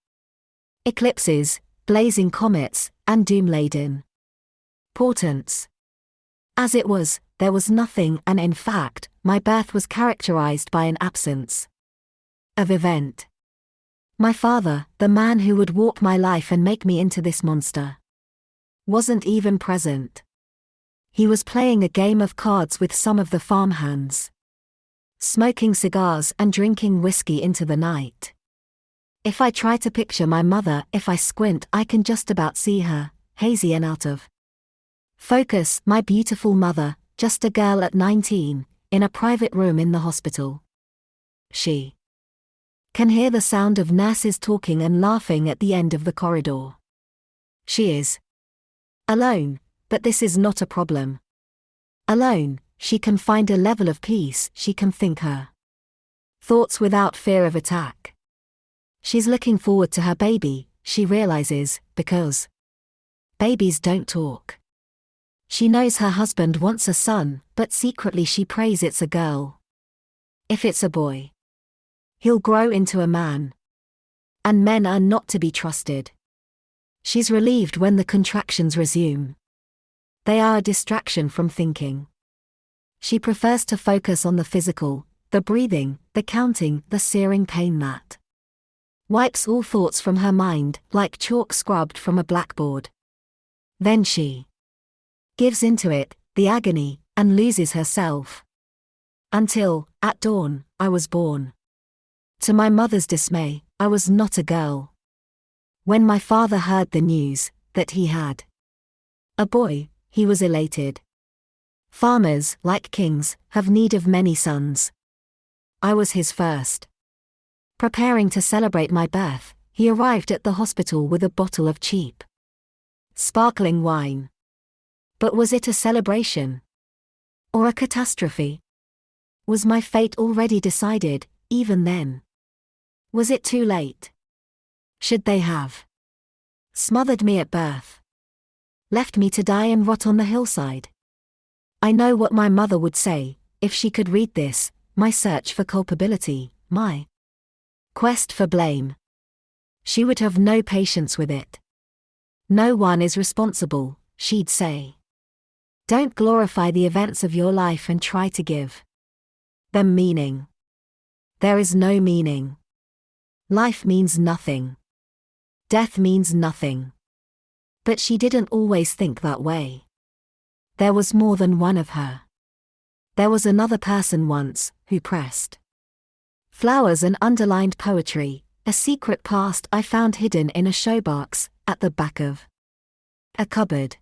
Eclipses, blazing comets, and doom-laden portents. As it was, there was nothing, and in fact, my birth was characterized by an absence of event. My father, the man who would warp my life and make me into this monster, wasn't even present. He was playing a game of cards with some of the farmhands, smoking cigars and drinking whiskey into the night. If I try to picture my mother, if I squint, I can just about see her, hazy and out of focus, my beautiful mother, just a girl at 19, in a private room in the hospital. She can hear the sound of nurses talking and laughing at the end of the corridor. She is alone, but this is not a problem. Alone, she can find a level of peace, she can think her thoughts without fear of attack. She's looking forward to her baby, she realizes, because babies don't talk. She knows her husband wants a son, but secretly she prays it's a girl. If it's a boy, he'll grow into a man. And men are not to be trusted. She's relieved when the contractions resume. They are a distraction from thinking. She prefers to focus on the physical, the breathing, the counting, the searing pain that wipes all thoughts from her mind, like chalk scrubbed from a blackboard. Then she gives into it, the agony, and loses herself. Until, at dawn, I was born. To my mother's dismay, I was not a girl. When my father heard the news, that he had a boy, he was elated. Farmers, like kings, have need of many sons. I was his first. Preparing to celebrate my birth, he arrived at the hospital with a bottle of cheap, sparkling wine. But was it a celebration? Or a catastrophe? Was my fate already decided, even then? Was it too late? Should they have smothered me at birth? Left me to die and rot on the hillside? I know what my mother would say, if she could read this, my search for culpability, my quest for blame. She would have no patience with it. No one is responsible, she'd say. Don't glorify the events of your life and try to give them meaning. There is no meaning. Life means nothing. Death means nothing. But she didn't always think that way. There was more than one of her. There was another person once, who pressed flowers and underlined poetry, a secret past I found hidden in a showbox, at the back of a cupboard.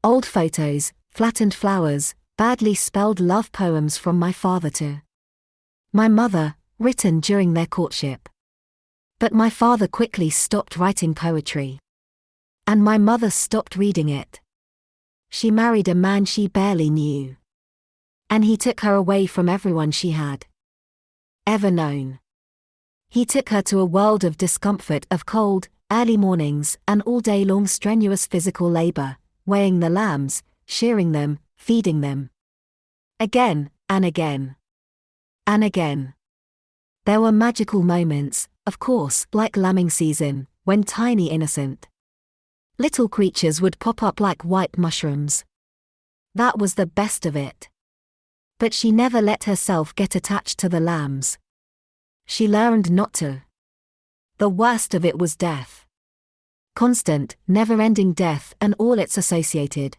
Old photos, flattened flowers, badly spelled love poems from my father to my mother, written during their courtship. But my father quickly stopped writing poetry. And my mother stopped reading it. She married a man she barely knew. And he took her away from everyone she had ever known. He took her to a world of discomfort, of cold, early mornings and all-day-long strenuous physical labor, weighing the lambs, shearing them, feeding them. Again, and again. And again. There were magical moments, of course, like lambing season, when tiny innocent little creatures would pop up like white mushrooms. That was the best of it. But she never let herself get attached to the lambs. She learned not to. The worst of it was death. Constant, never-ending death and all its associated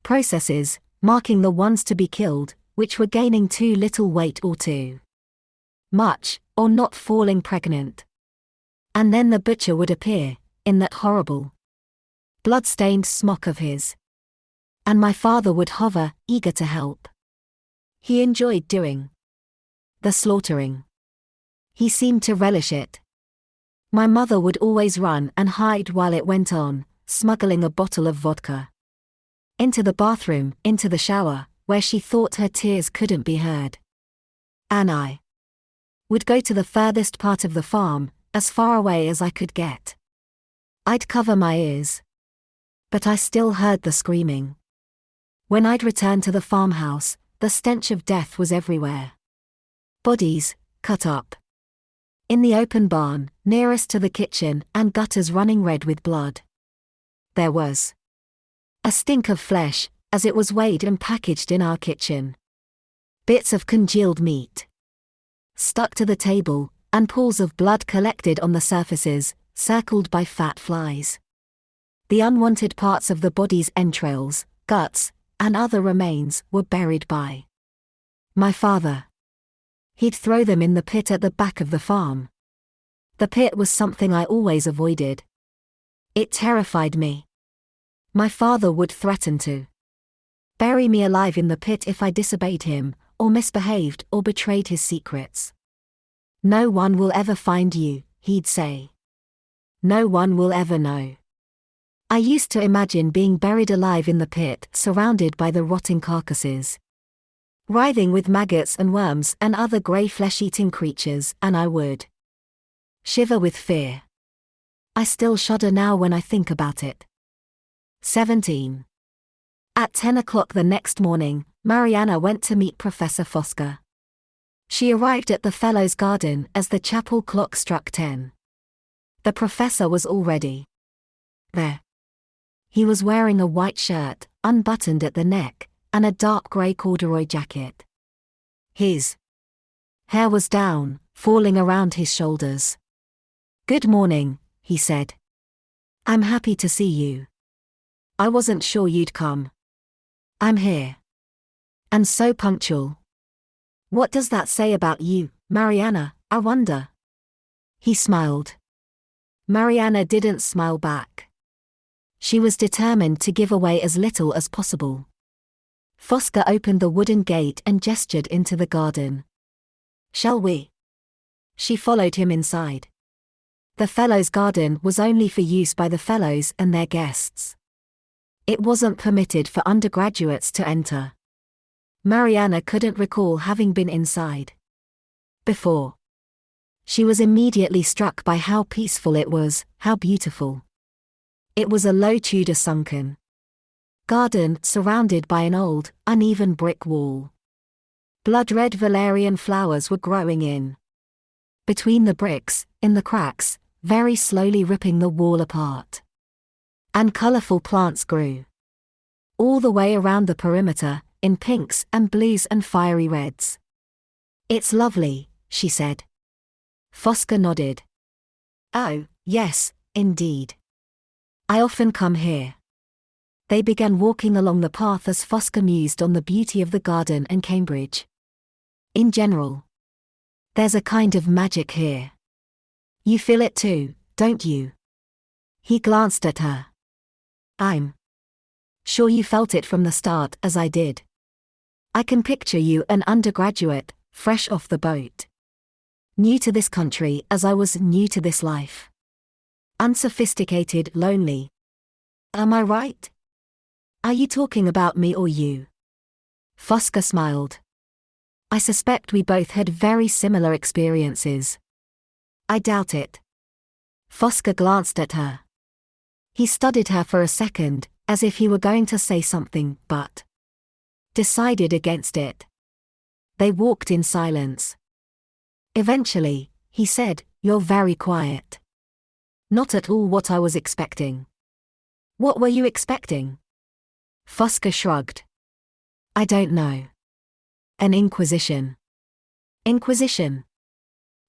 processes, marking the ones to be killed, which were gaining too little weight or too much, or not falling pregnant. And then the butcher would appear, in that horrible, blood-stained smock of his. And my father would hover, eager to help. He enjoyed doing the slaughtering. He seemed to relish it. My mother would always run and hide while it went on, smuggling a bottle of vodka into the bathroom, into the shower, where she thought her tears couldn't be heard. And I would go to the furthest part of the farm, as far away as I could get. I'd cover my ears. But I still heard the screaming. When I'd return to the farmhouse, the stench of death was everywhere. Bodies, cut up in the open barn, nearest to the kitchen, and gutters running red with blood. There was a stink of flesh, as it was weighed and packaged in our kitchen. Bits of congealed meat stuck to the table, and pools of blood collected on the surfaces, circled by fat flies. The unwanted parts of the body's entrails, guts, and other remains were buried by my father. He'd throw them in the pit at the back of the farm. The pit was something I always avoided. It terrified me. My father would threaten to bury me alive in the pit if I disobeyed him, or misbehaved, or betrayed his secrets. No one will ever find you, he'd say. No one will ever know. I used to imagine being buried alive in the pit, surrounded by the rotting carcasses, writhing with maggots and worms and other grey flesh-eating creatures, and I would shiver with fear. I still shudder now when I think about it. 17. At 10 o'clock the next morning, Mariana went to meet Professor Fosca. She arrived at the Fellows' Garden as the chapel clock struck 10. The professor was already there. He was wearing a white shirt, unbuttoned at the neck, and a dark grey corduroy jacket. His hair was down, falling around his shoulders. "Good morning," he said. "I'm happy to see you. I wasn't sure you'd come. I'm here. And so punctual. What does that say about you, Mariana, I wonder?" He smiled. Mariana didn't smile back. She was determined to give away as little as possible. Fosca opened the wooden gate and gestured into the garden. "Shall we?" She followed him inside. The Fellows' Garden was only for use by the fellows and their guests. It wasn't permitted for undergraduates to enter. Mariana couldn't recall having been inside before. She was immediately struck by how peaceful it was, how beautiful. It was a low Tudor sunken garden surrounded by an old, uneven brick wall. Blood-red valerian flowers were growing in between the bricks, in the cracks, very slowly ripping the wall apart. And colourful plants grew all the way around the perimeter, in pinks and blues and fiery reds. "It's lovely," she said. Fosca nodded. "Oh, yes, indeed. I often come here." They began walking along the path as Fosca mused on the beauty of the garden and Cambridge in general. "There's a kind of magic here. You feel it too, don't you?" He glanced at her. "I'm sure you felt it from the start, as I did." I can picture you, an undergraduate, fresh off the boat. New to this country as I was new to this life. Unsophisticated, lonely. Am I right? Are you talking about me or you? Fosca smiled. I suspect we both had very similar experiences. I doubt it. Fosca glanced at her. He studied her for a second, as if he were going to say something, but decided against it. They walked in silence. Eventually, he said, "You're very quiet." Not at all what I was expecting. What were you expecting? Fosca shrugged. I don't know. An inquisition. Inquisition?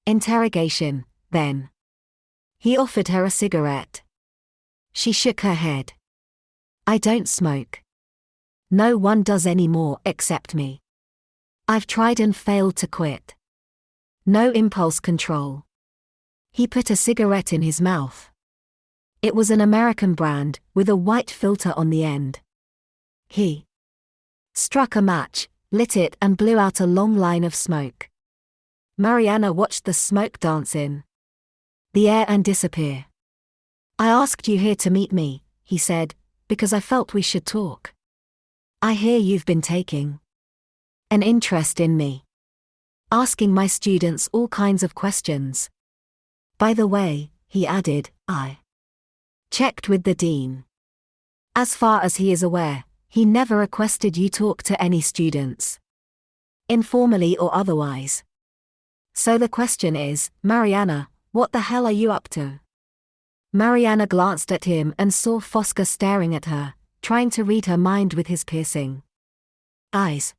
Interrogation, then. He offered her a cigarette. She shook her head. I don't smoke. No one does anymore except me. I've tried and failed to quit. No impulse control. He put a cigarette in his mouth. It was an American brand, with a white filter on the end. He struck a match, lit it and blew out a long line of smoke. Mariana watched the smoke dance in the air and disappear. I asked you here to meet me, he said, because I felt we should talk. I hear you've been taking an interest in me. Asking my students all kinds of questions. By the way, he added, I checked with the dean. As far as he is aware, he never requested you talk to any students. Informally or otherwise. So the question is, Mariana, what the hell are you up to? Mariana glanced at him and saw Fosca staring at her, trying to read her mind with his piercing eyes.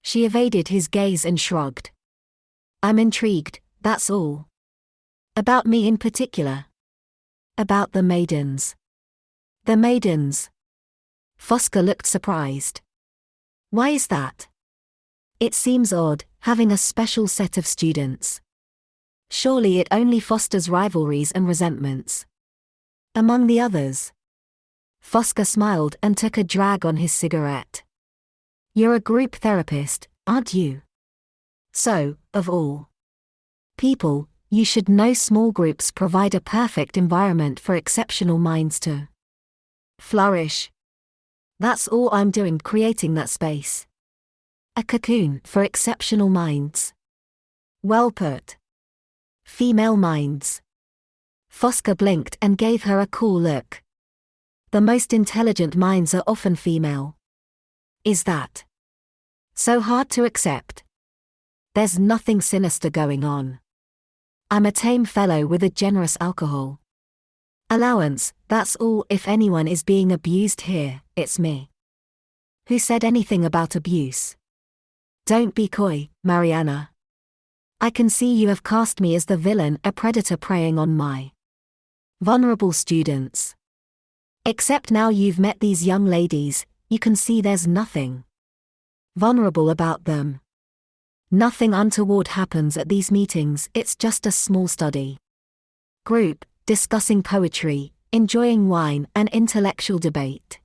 She evaded his gaze and shrugged. I'm intrigued, that's all. About me in particular. About the Maidens. The Maidens. Fosca looked surprised. Why is that? It seems odd, having a special set of students. Surely it only fosters rivalries and resentments. Among the others. Fosca smiled and took a drag on his cigarette. You're a group therapist, aren't you? So, of all people, you should know small groups provide a perfect environment for exceptional minds to flourish. That's all I'm doing, creating that space. A cocoon for exceptional minds. Well put. Female minds. Fosca blinked and gave her a cool look. The most intelligent minds are often female. Is that so hard to accept? There's nothing sinister going on. I'm a tame fellow with a generous alcohol allowance, that's all. If anyone is being abused here, it's me. Who said anything about abuse? Don't be coy, Mariana. I can see you have cast me as the villain, a predator preying on my vulnerable students. Except now you've met these young ladies, you can see there's nothing vulnerable about them. Nothing untoward happens at these meetings, it's just a small study group, discussing poetry, enjoying wine and intellectual debate.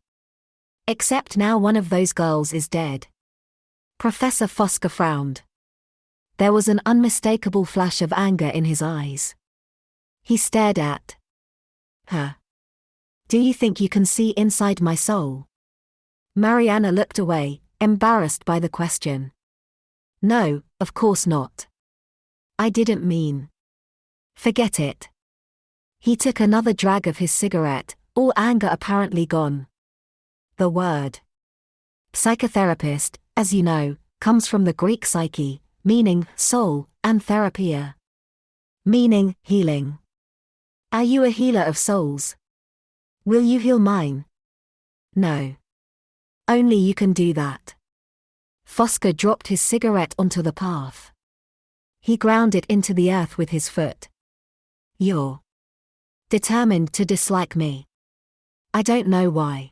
Except now one of those girls is dead. Professor Fosca frowned. There was an unmistakable flash of anger in his eyes. He stared at her. Do you think you can see inside my soul? Mariana looked away, embarrassed by the question. No, of course not. I didn't mean. Forget it. He took another drag of his cigarette, all anger apparently gone. The word psychotherapist, as you know, comes from the Greek psyche, meaning soul, and therapia, meaning healing. Are you a healer of souls? Will you heal mine? No. Only you can do that. Fosca dropped his cigarette onto the path. He ground it into the earth with his foot. You're determined to dislike me. I don't know why.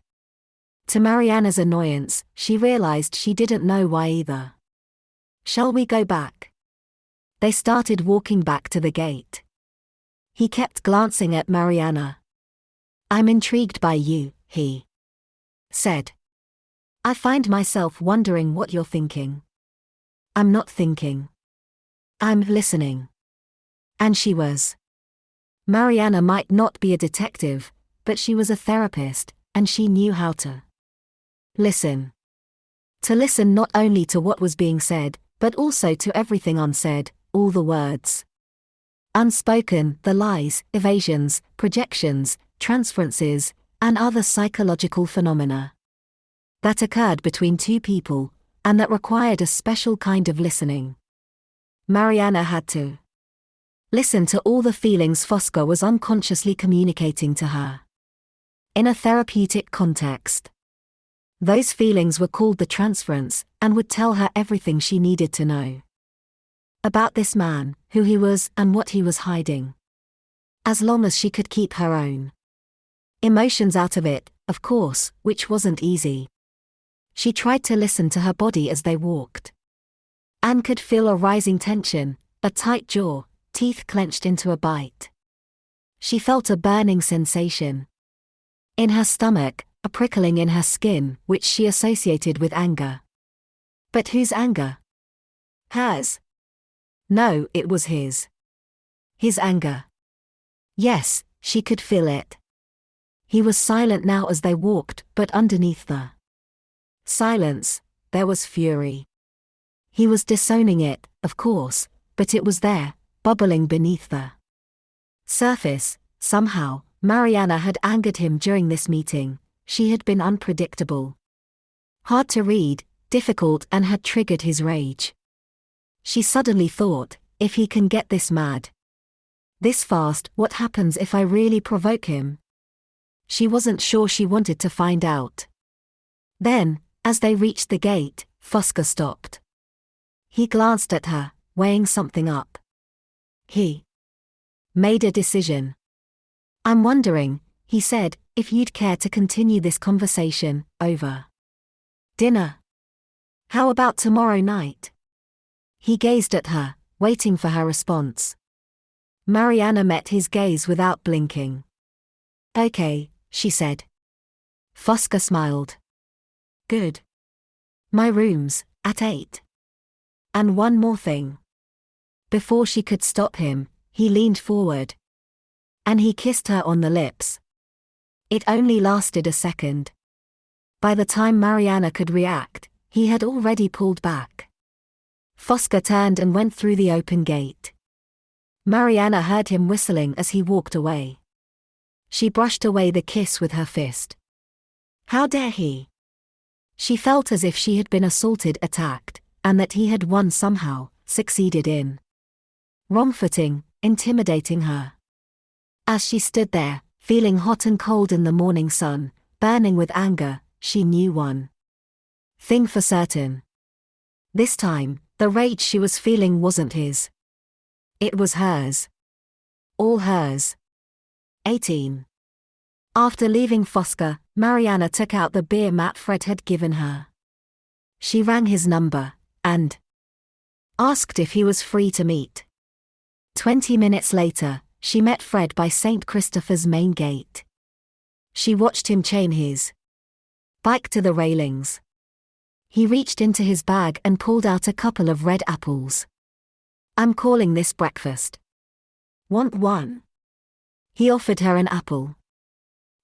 To Mariana's annoyance, she realized she didn't know why either. Shall we go back? They started walking back to the gate. He kept glancing at Mariana. I'm intrigued by you, he said. I find myself wondering what you're thinking. I'm not thinking. I'm listening. And she was. Mariana might not be a detective, but she was a therapist, and she knew how to listen. To listen not only to what was being said, but also to everything unsaid, all the words unspoken, the lies, evasions, projections, transferences, and other psychological phenomena that occurred between two people, and that required a special kind of listening. Mariana had to listen to all the feelings Fosca was unconsciously communicating to her. In a therapeutic context, those feelings were called the transference, and would tell her everything she needed to know about this man, who he was and what he was hiding. As long as she could keep her own emotions out of it, of course, which wasn't easy. She tried to listen to her body as they walked. Anne could feel a rising tension, a tight jaw, teeth clenched into a bite. She felt a burning sensation in her stomach, a prickling in her skin, which she associated with anger. But whose anger? Hers. No, it was his. His anger. Yes, she could feel it. He was silent now as they walked, but underneath the silence, there was fury. He was disowning it, of course, but it was there, bubbling beneath the surface. Somehow, Mariana had angered him during this meeting. She had been unpredictable, hard to read, difficult, and had triggered his rage. She suddenly thought, if he can get this mad this fast, what happens if I really provoke him? She wasn't sure she wanted to find out. Then, as they reached the gate, Fosca stopped. He glanced at her, weighing something up. He made a decision. I'm wondering, he said, if you'd care to continue this conversation over dinner. How about tomorrow night? He gazed at her, waiting for her response. Mariana met his gaze without blinking. Okay, she said. Fosca smiled. Good. My room's at 8. And one more thing. Before she could stop him, he leaned forward. And he kissed her on the lips. It only lasted a second. By the time Mariana could react, he had already pulled back. Fosca turned and went through the open gate. Mariana heard him whistling as he walked away. She brushed away the kiss with her fist. How dare he? She felt as if she had been assaulted, attacked, and that he had won somehow, succeeded in wrong-footing, intimidating her. As she stood there, feeling hot and cold in the morning sun, burning with anger, she knew one thing for certain. This time, the rage she was feeling wasn't his. It was hers. All hers. 18. After leaving Fosca, Mariana took out the beer mat Fred had given her. She rang his number, and asked if he was free to meet. 20 minutes later, she met Fred by St. Christopher's main gate. She watched him chain his bike to the railings. He reached into his bag and pulled out a couple of red apples. I'm calling this breakfast. Want one? He offered her an apple.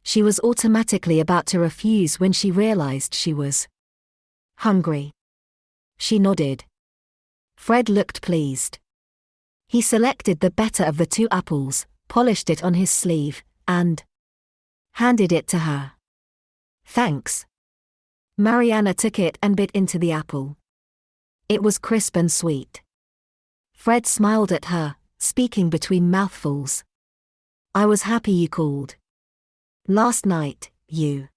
She was automatically about to refuse when she realized she was hungry. She nodded. Fred looked pleased. He selected the better of the two apples, polished it on his sleeve, and handed it to her. Thanks. Mariana took it and bit into the apple. It was crisp and sweet. Fred smiled at her, speaking between mouthfuls. I was happy you called. Last night, you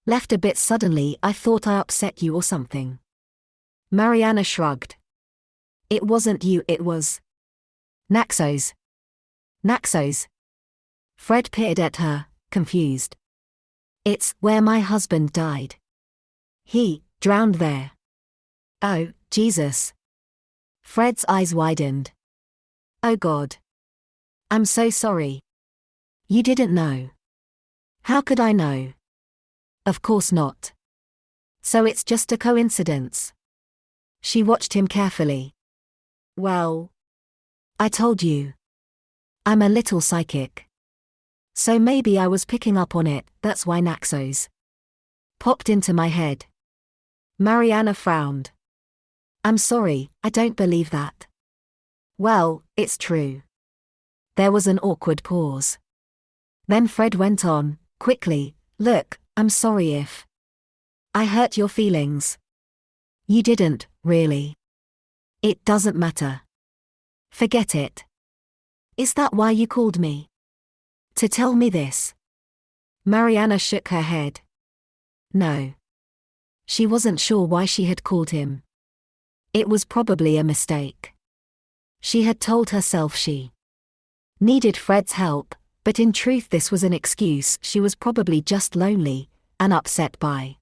left a bit suddenly. I thought I upset you or something. Mariana shrugged. It wasn't you, it was Naxos. Naxos. Fred peered at her, confused. It's where my husband died. He drowned there. Oh, Jesus. Fred's eyes widened. Oh God. I'm so sorry. You didn't know. How could I know? Of course not. So it's just a coincidence. She watched him carefully. Well, I told you. I'm a little psychic. So maybe I was picking up on it, that's why Naxos popped into my head. Mariana frowned. I'm sorry, I don't believe that. Well, it's true. There was an awkward pause. Then Fred went on, quickly, look, I'm sorry if I hurt your feelings. You didn't, really. It doesn't matter. Forget it. Is that why you called me? To tell me this? Mariana shook her head. No. She wasn't sure why she had called him. It was probably a mistake. She had told herself she needed Fred's help, but in truth this was an excuse. She was probably just lonely and upset by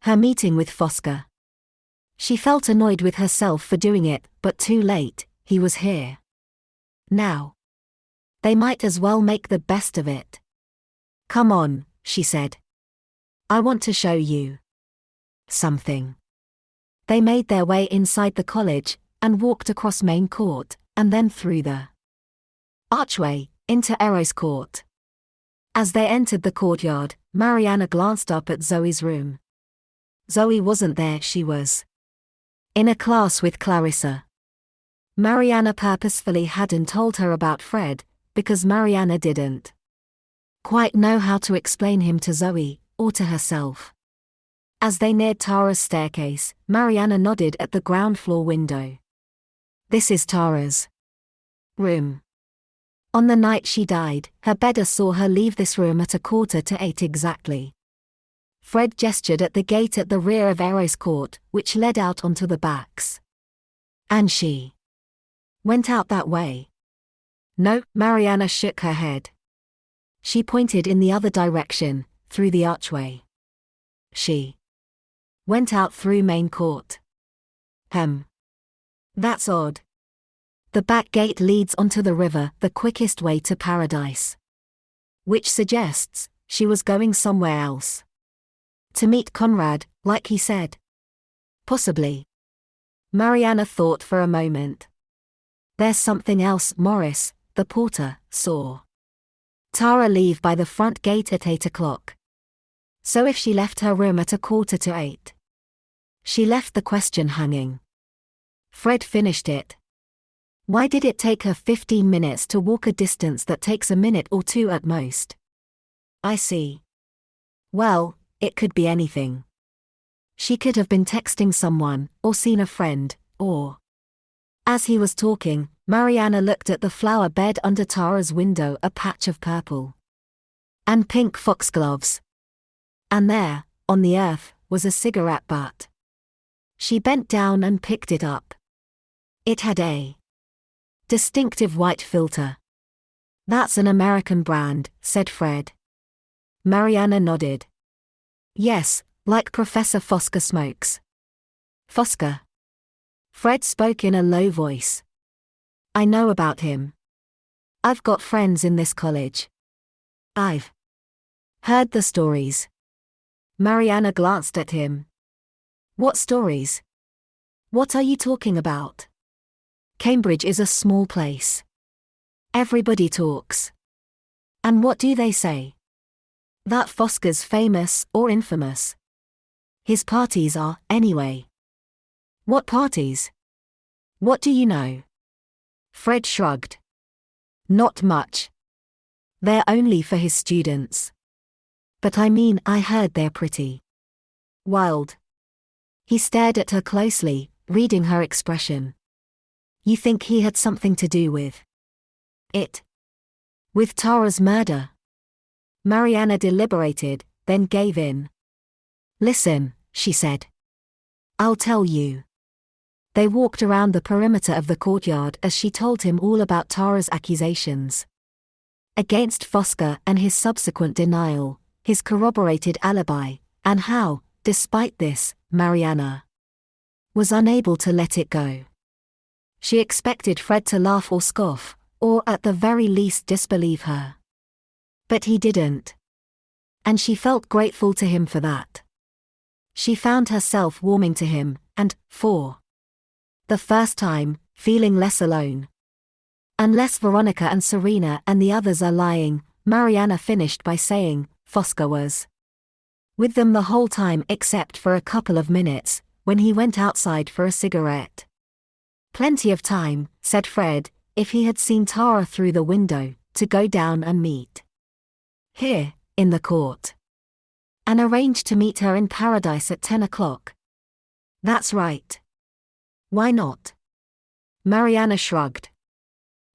her meeting with Fosca. She felt annoyed with herself for doing it, but too late, he was here. Now. They might as well make the best of it. Come on, she said. I want to show you something. They made their way inside the college and walked across main court and then through the archway into Eros Court. As they entered the courtyard, Mariana glanced up at Zoe's room. Zoe wasn't there, she was in a class with Clarissa. Mariana purposefully hadn't told her about Fred, because Mariana didn't quite know how to explain him to Zoe, or to herself. As they neared Tara's staircase, Mariana nodded at the ground floor window. This is Tara's room. On the night she died, her bedder saw her leave this room at 7:45 exactly. Fred gestured at the gate at the rear of Eros Court, which led out onto the backs. And she went out that way. No, Mariana shook her head. She pointed in the other direction, through the archway. She went out through main court. That's odd. The back gate leads onto the river, the quickest way to paradise. Which suggests she was going somewhere else. To meet Conrad, like he said. Possibly. Mariana thought for a moment. There's something else. Morris, the porter, saw Tara leave by the front gate at 8 o'clock. So if she left her room at 7:45, she left the question hanging. Fred finished it. Why did it take her 15 minutes to walk a distance that takes a minute or two at most? I see. Well, it could be anything. She could have been texting someone, or seen a friend, or... As he was talking, Mariana looked at the flower bed under Tara's window, a patch of purple and pink foxgloves. And there, on the earth, was a cigarette butt. She bent down and picked it up. It had a distinctive white filter. That's an American brand, said Fred. Mariana nodded. Yes, like Professor Fosca smokes. Fosca. Fred spoke in a low voice. I know about him. I've got friends in this college. I've heard the stories. Mariana glanced at him. What stories? What are you talking about? Cambridge is a small place. Everybody talks. And what do they say? That Fosca's famous or infamous. His parties are, anyway. What parties? What do you know? Fred shrugged. Not much. They're only for his students. But I mean, I heard they're pretty wild. He stared at her closely, reading her expression. You think he had something to do with it? With Tara's murder? Mariana deliberated, then gave in. Listen, she said. I'll tell you. They walked around the perimeter of the courtyard as she told him all about Tara's accusations against Fosca and his subsequent denial, his corroborated alibi, and how, despite this, Mariana was unable to let it go. She expected Fred to laugh or scoff, or at the very least disbelieve her. But he didn't. And she felt grateful to him for that. She found herself warming to him, and, for the first time, feeling less alone. Unless Veronica and Serena and the others are lying, Mariana finished by saying, Fosca was with them the whole time except for a couple of minutes, when he went outside for a cigarette. Plenty of time, said Fred, if he had seen Tara through the window, to go down and meet here, in the court. And arrange to meet her in Paradise at 10 o'clock. That's right. Why not? Mariana shrugged.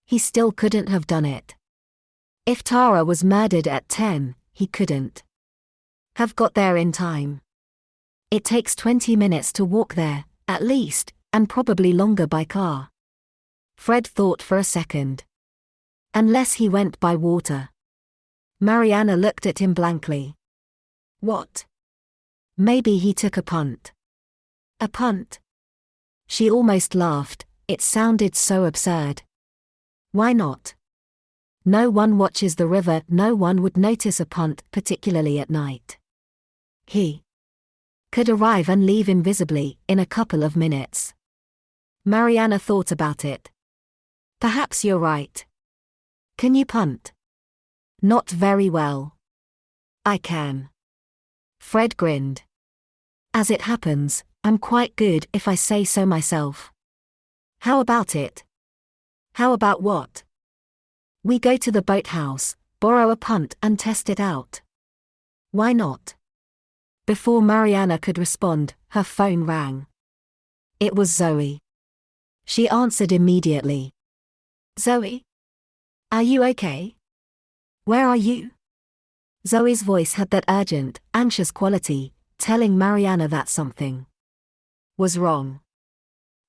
He still couldn't have done it. If Tara was murdered at 10, he couldn't have got there in time. It takes 20 minutes to walk there, at least, and probably longer by car. Fred thought for a second. Unless he went by water. Mariana looked at him blankly. What? Maybe he took a punt. A punt? She almost laughed, it sounded so absurd. Why not? No one watches the river, no one would notice a punt, particularly at night. He could arrive and leave invisibly, in a couple of minutes. Mariana thought about it. Perhaps you're right. Can you punt? Not very well. I can. Fred grinned. As it happens, I'm quite good if I say so myself. How about it? How about what? We go to the boathouse, borrow a punt and test it out. Why not? Before Mariana could respond, her phone rang. It was Zoe. She answered immediately. Zoe? Are you okay? Where are you? Zoe's voice had that urgent, anxious quality, telling Mariana that something was wrong.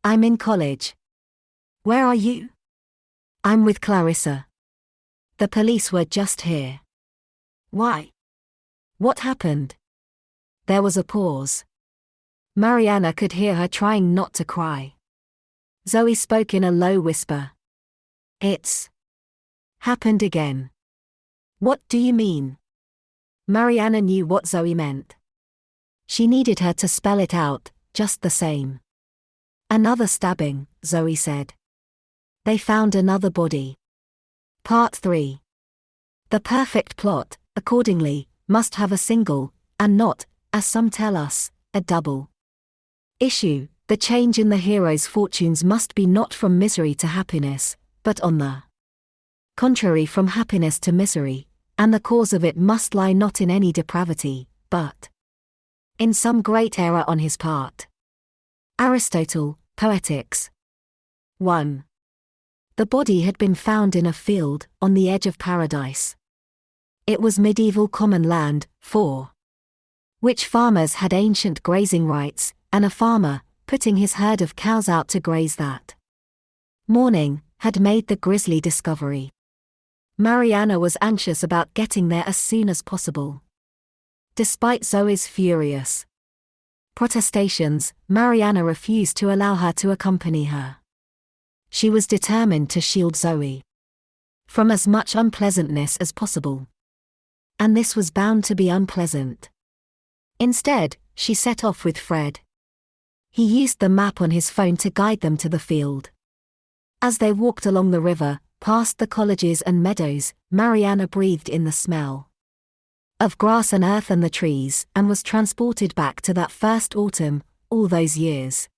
I'm in college. Where are you? I'm with Clarissa. The police were just here. Why? What happened? There was a pause. Mariana could hear her trying not to cry. Zoe spoke in a low whisper. It's happened again. What do you mean? Mariana knew what Zoe meant. She needed her to spell it out, just the same. Another stabbing, Zoe said. They found another body. Part 3. The perfect plot, accordingly, must have a single, and not, as some tell us, a double issue. The change in the hero's fortunes must be not from misery to happiness, but on the contrary from happiness to misery, and the cause of it must lie not in any depravity, but in some great error on his part. Aristotle, Poetics. 1. The body had been found in a field, on the edge of Paradise. It was medieval common land, for which farmers had ancient grazing rights, and a farmer, putting his herd of cows out to graze that morning, had made the grisly discovery. Mariana was anxious about getting there as soon as possible. Despite Zoe's furious protestations, Mariana refused to allow her to accompany her. She was determined to shield Zoe from as much unpleasantness as possible. And this was bound to be unpleasant. Instead, she set off with Fred. He used the map on his phone to guide them to the field. As they walked along the river, past the colleges and meadows, Mariana breathed in the smell of grass and earth and the trees, and was transported back to that first autumn, all those years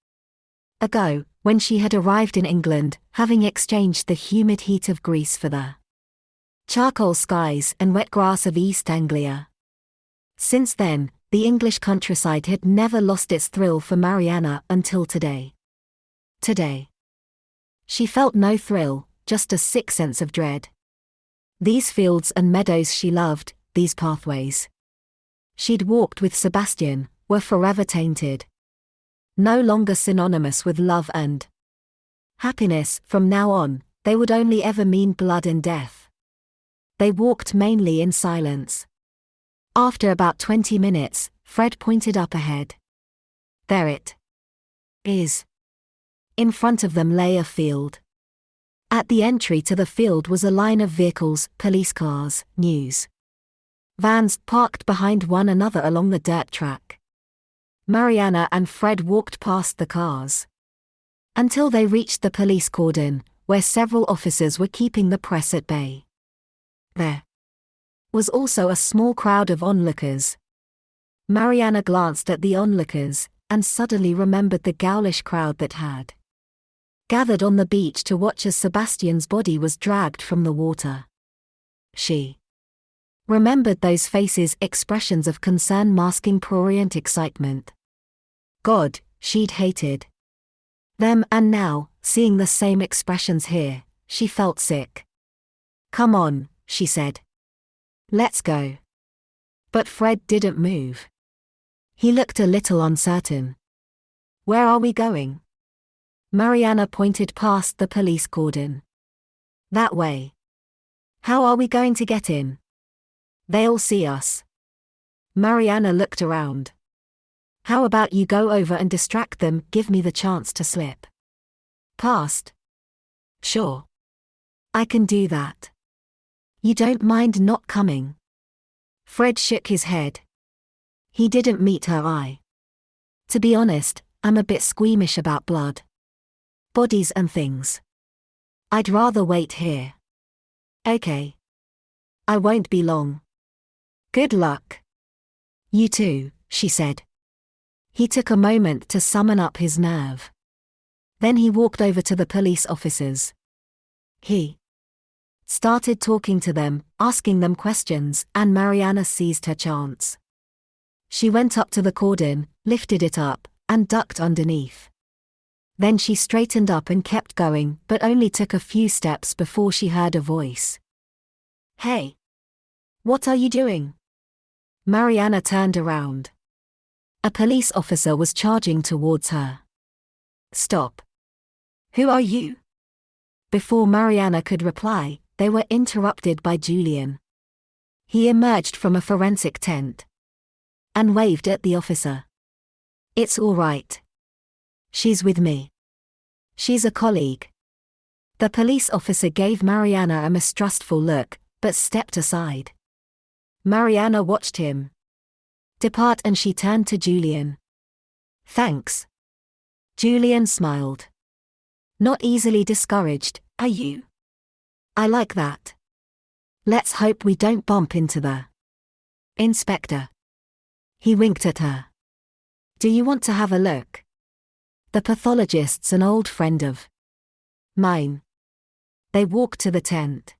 ago, when she had arrived in England, having exchanged the humid heat of Greece for the charcoal skies and wet grass of East Anglia. Since then, the English countryside had never lost its thrill for Mariana until today. Today, she felt no thrill, just a sick sense of dread. These fields and meadows she loved, these pathways she'd walked with Sebastian, were forever tainted. No longer synonymous with love and happiness. From now on, they would only ever mean blood and death. They walked mainly in silence. After about 20 minutes, Fred pointed up ahead. There it is. In front of them lay a field. At the entry to the field was a line of vehicles, police cars, news vans, parked behind one another along the dirt track. Mariana and Fred walked past the cars until they reached the police cordon, where several officers were keeping the press at bay. There was also a small crowd of onlookers. Mariana glanced at the onlookers, and suddenly remembered the ghoulish crowd that had gathered on the beach to watch as Sebastian's body was dragged from the water. She remembered those faces, expressions of concern masking prurient excitement. God, she'd hated them, and now, seeing the same expressions here, she felt sick. "Come on," she said. "Let's go." But Fred didn't move. He looked a little uncertain. "Where are we going?" Mariana pointed past the police cordon. "That way." "How are we going to get in?" "They'll see us." Mariana looked around. "How about you go over and distract them, give me the chance to slip past?" "Sure. I can do that. You don't mind not coming?" Fred shook his head. He didn't meet her eye. "To be honest, I'm a bit squeamish about blood. Bodies and things. I'd rather wait here." "Okay. I won't be long." "Good luck." "You too," she said. He took a moment to summon up his nerve. Then he walked over to the police officers. He started talking to them, asking them questions, and Mariana seized her chance. She went up to the cordon, lifted it up, and ducked underneath. Then she straightened up and kept going, but only took a few steps before she heard a voice. "Hey! What are you doing?" Mariana turned around. A police officer was charging towards her. "Stop. Who are you?" Before Mariana could reply, they were interrupted by Julian. He emerged from a forensic tent and waved at the officer. "It's all right. She's with me. She's a colleague." The police officer gave Mariana a mistrustful look, but stepped aside. Mariana watched him depart, and she turned to Julian. "Thanks." Julian smiled. "Not easily discouraged, are you?" "I like that. Let's hope we don't bump into the inspector." He winked at her. "Do you want to have a look? The pathologist's an old friend of mine." They walked to the tent.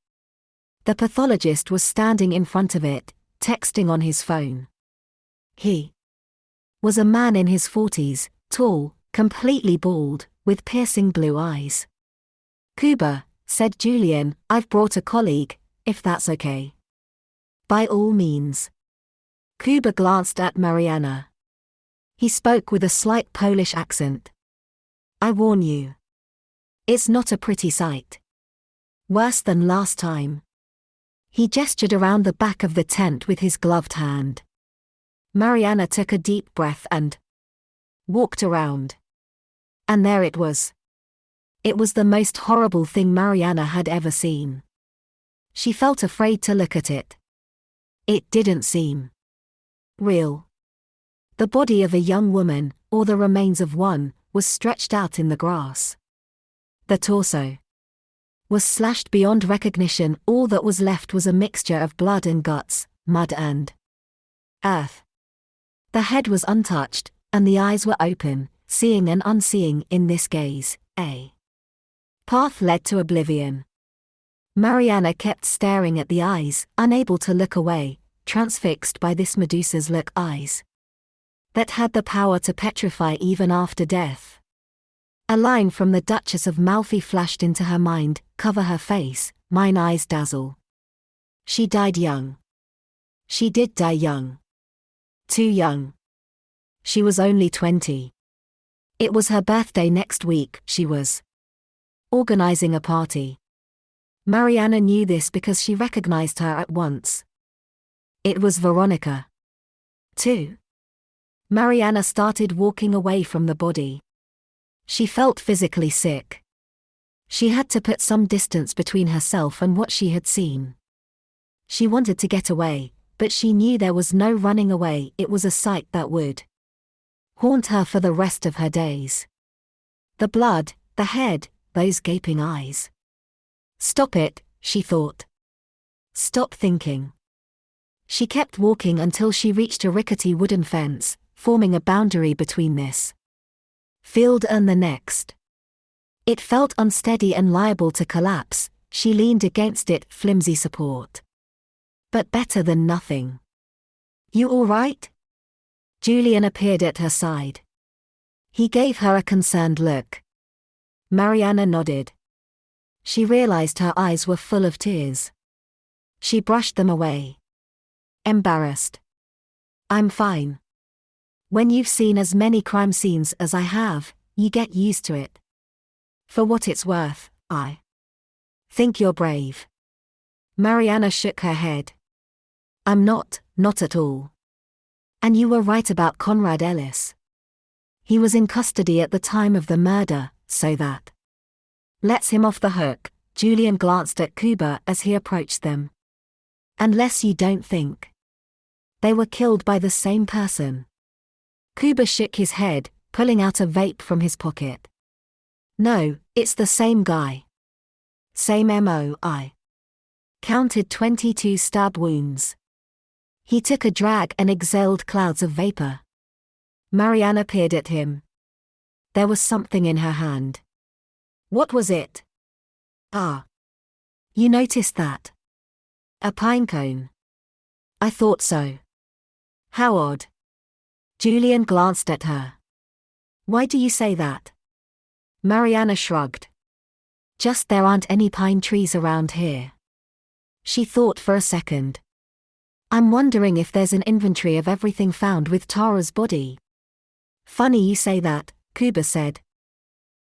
The pathologist was standing in front of it, texting on his phone. He was a man in his 40s, tall, completely bald, with piercing blue eyes. "Cuba," said Julian, "I've brought a colleague, if that's okay." "By all means." Cuba glanced at Mariana. He spoke with a slight Polish accent. "I warn you. It's not a pretty sight. Worse than last time." He gestured around the back of the tent with his gloved hand. Mariana took a deep breath and walked around. And there it was. It was the most horrible thing Mariana had ever seen. She felt afraid to look at it. It didn't seem real. The body of a young woman, or the remains of one, was stretched out in the grass. The torso was slashed beyond recognition. All that was left was a mixture of blood and guts, mud and earth. The head was untouched, and the eyes were open, seeing and unseeing in this gaze. A path led to oblivion. Mariana kept staring at the eyes, unable to look away, transfixed by this Medusa's look eyes that had the power to petrify even after death. A line from the Duchess of Malfi flashed into her mind, "Cover her face, mine eyes dazzle." She died young. She did die young. Too young. She was only 20. It was her birthday next week. She was organizing a party. Mariana knew this because she recognized her at once. It was Veronica. Too. Mariana started walking away from the body. She felt physically sick. She had to put some distance between herself and what she had seen. She wanted to get away, but she knew there was no running away. It was a sight that would haunt her for the rest of her days. The blood, the head, those gaping eyes. Stop it, she thought. Stop thinking. She kept walking until she reached a rickety wooden fence, forming a boundary between this field and the next. It felt unsteady and liable to collapse. She leaned against it, flimsy support. But better than nothing. You all right? Julian appeared at her side. He gave her a concerned look. Mariana nodded. She realized her eyes were full of tears. She brushed them away. Embarrassed. I'm fine. When you've seen as many crime scenes as I have, you get used to it. For what it's worth, I think you're brave. Mariana shook her head. I'm not at all. And you were right about Conrad Ellis. He was in custody at the time of the murder, so that lets him off the hook. Julian glanced at Kuba as he approached them. Unless you don't think they were killed by the same person. Kuba shook his head, pulling out a vape from his pocket. No, it's the same guy. Same MO. I counted 22 stab wounds. He took a drag and exhaled clouds of vapor. Mariana peered at him. There was something in her hand. What was it? Ah. You noticed that? A pine cone. I thought so. How odd. Julian glanced at her. Why do you say that? Mariana shrugged. Just there aren't any pine trees around here. She thought for a second. I'm wondering if there's an inventory of everything found with Tara's body. Funny you say that, Kuba said.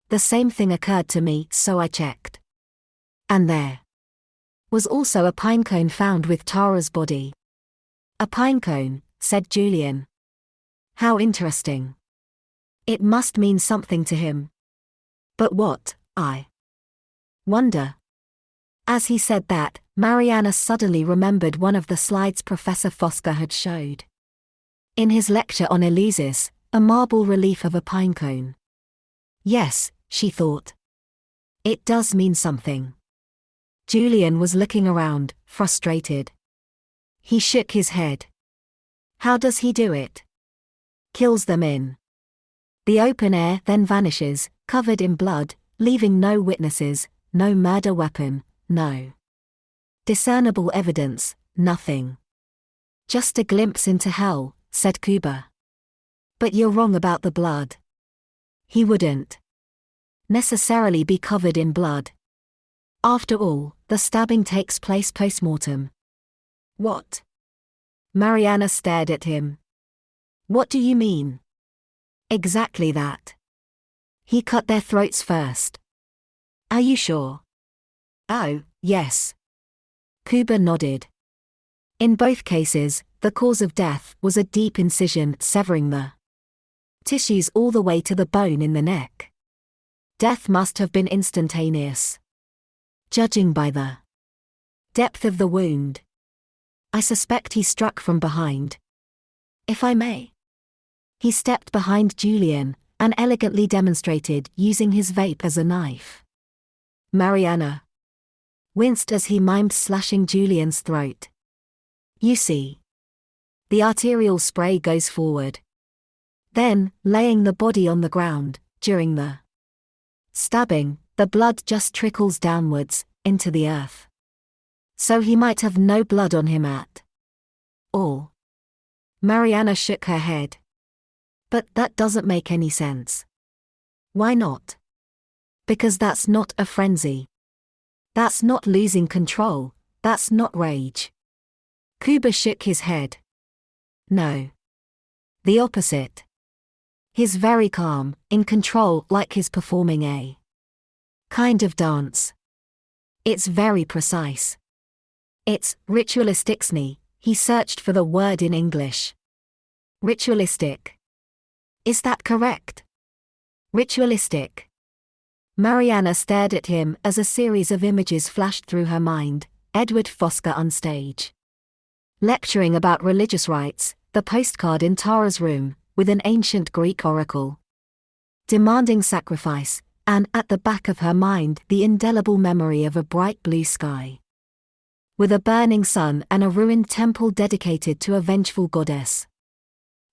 The same thing occurred to me, so I checked. And there was also a pine cone found with Tara's body. A pine cone, said Julian. How interesting. It must mean something to him. But what, I wonder? As he said that, Mariana suddenly remembered one of the slides Professor Fosca had showed. In his lecture on Eleusis, a marble relief of a pine cone. Yes, she thought. It does mean something. Julian was looking around, frustrated. He shook his head. How does he do it? Kills them in the open air, then vanishes, covered in blood, leaving no witnesses, no murder weapon, no discernible evidence, nothing. Just a glimpse into hell, said Kuba. But you're wrong about the blood. He wouldn't necessarily be covered in blood. After all, the stabbing takes place post-mortem. What? Mariana stared at him. What do you mean? Exactly that. He cut their throats first. Are you sure? Oh, yes. Kuba nodded. In both cases, the cause of death was a deep incision severing the tissues all the way to the bone in the neck. Death must have been instantaneous. Judging by the depth of the wound, I suspect he struck from behind. If I may. He stepped behind Julian, and elegantly demonstrated using his vape as a knife. Mariana winced as he mimed slashing Julian's throat. You see. The arterial spray goes forward. Then, laying the body on the ground, during the stabbing, the blood just trickles downwards, into the earth. So he might have no blood on him at all. Mariana shook her head. But that doesn't make any sense. Why not? Because that's not a frenzy. That's not losing control, that's not rage. Kuba shook his head. No. The opposite. He's very calm, in control, like he's performing a kind of dance. It's very precise. It's ritualistic. He searched for the word in English. Ritualistic. Is that correct? Ritualistic. Mariana stared at him as a series of images flashed through her mind. Edward Fosca on stage, lecturing about religious rites, the postcard in Tara's room, with an ancient Greek oracle, demanding sacrifice, and at the back of her mind the indelible memory of a bright blue sky, with a burning sun and a ruined temple dedicated to a vengeful goddess.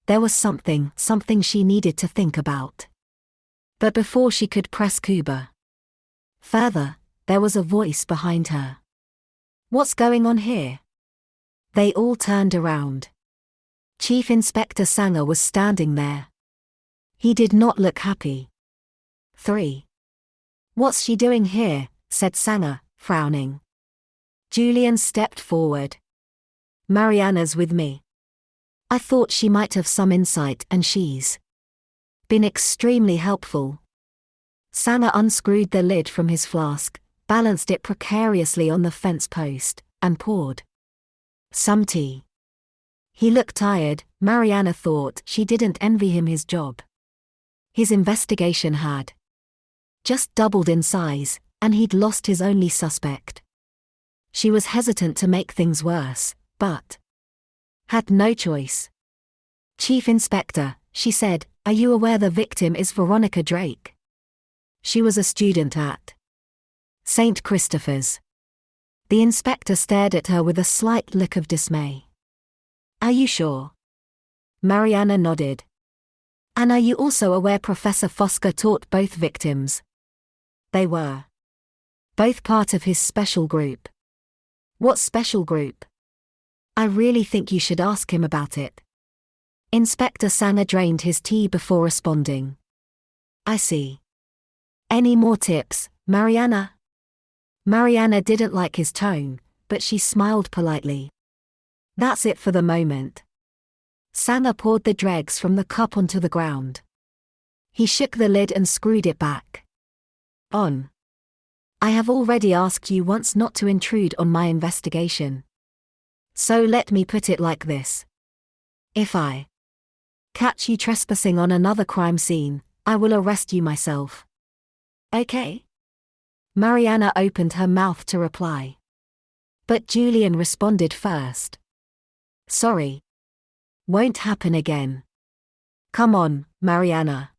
There was something she needed to think about. But before she could press Kuba further, there was a voice behind her. "What's going on here?" They all turned around. Chief Inspector Sanger was standing there. He did not look happy. 3. "What's she doing here?" said Sanger, frowning. Julian stepped forward. "Mariana's with me. I thought she might have some insight and she's been extremely helpful." Sanger unscrewed the lid from his flask, balanced it precariously on the fence post, and poured some tea. He looked tired. Mariana thought she didn't envy him his job. His investigation had just doubled in size, and he'd lost his only suspect. She was hesitant to make things worse, but had no choice. "Chief Inspector," she said, "are you aware the victim is Veronica Drake? She was a student at St. Christopher's." The inspector stared at her with a slight look of dismay. "Are you sure?" Mariana nodded. "And are you also aware Professor Fosca taught both victims?" They were both part of his special group. "What special group?" "I really think you should ask him about it." Inspector Sanger drained his tea before responding. "I see. Any more tips, Mariana?" Mariana didn't like his tone, but she smiled politely. "That's it for the moment." Sanger poured the dregs from the cup onto the ground. He shook the lid and screwed it back on. "I have already asked you once not to intrude on my investigation. So let me put it like this. If I catch you trespassing on another crime scene, I will arrest you myself. Okay?" Mariana opened her mouth to reply. But Julian responded first. "Sorry. Won't happen again. Come on, Mariana."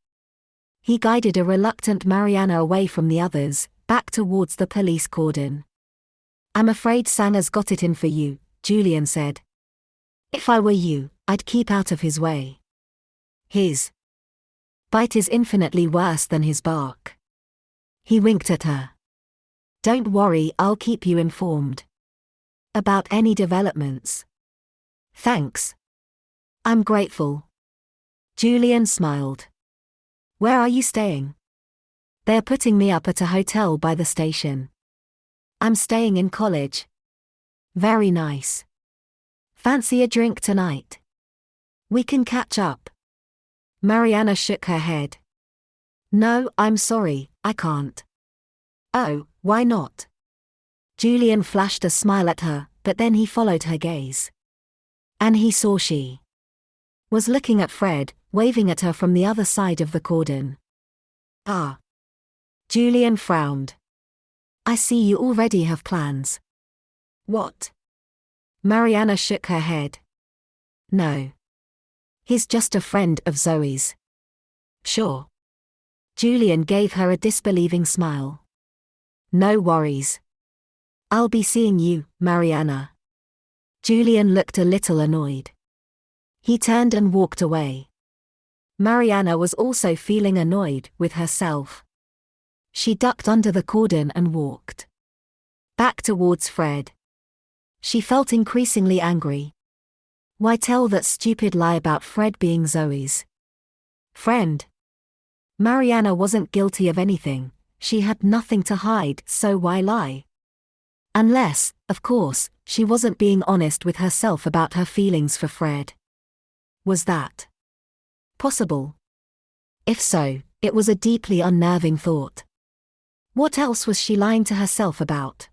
He guided a reluctant Mariana away from the others, back towards the police cordon. "I'm afraid Sanger's got it in for you," Julian said. "If I were you, I'd keep out of his way. His bite is infinitely worse than his bark." He winked at her. "Don't worry, I'll keep you informed about any developments." "Thanks. I'm grateful." Julian smiled. "Where are you staying?" "They're putting me up at a hotel by the station." "I'm staying in college." "Very nice. Fancy a drink tonight? We can catch up." Mariana shook her head. "No, I'm sorry, I can't." "Oh, why not?" Julian flashed a smile at her, but then he followed her gaze. And he saw she was looking at Fred, waving at her from the other side of the cordon. "Ah." Julian frowned. "I see you already have plans." "What?" Mariana shook her head. "No. He's just a friend of Zoe's." "Sure." Julian gave her a disbelieving smile. "No worries. I'll be seeing you, Mariana." Julian looked a little annoyed. He turned and walked away. Mariana was also feeling annoyed with herself. She ducked under the cordon and walked back towards Fred. She felt increasingly angry. Why tell that stupid lie about Fred being Zoe's friend? Mariana wasn't guilty of anything, she had nothing to hide, so why lie? Unless, of course, she wasn't being honest with herself about her feelings for Fred. Was that possible? If so, it was a deeply unnerving thought. What else was she lying to herself about?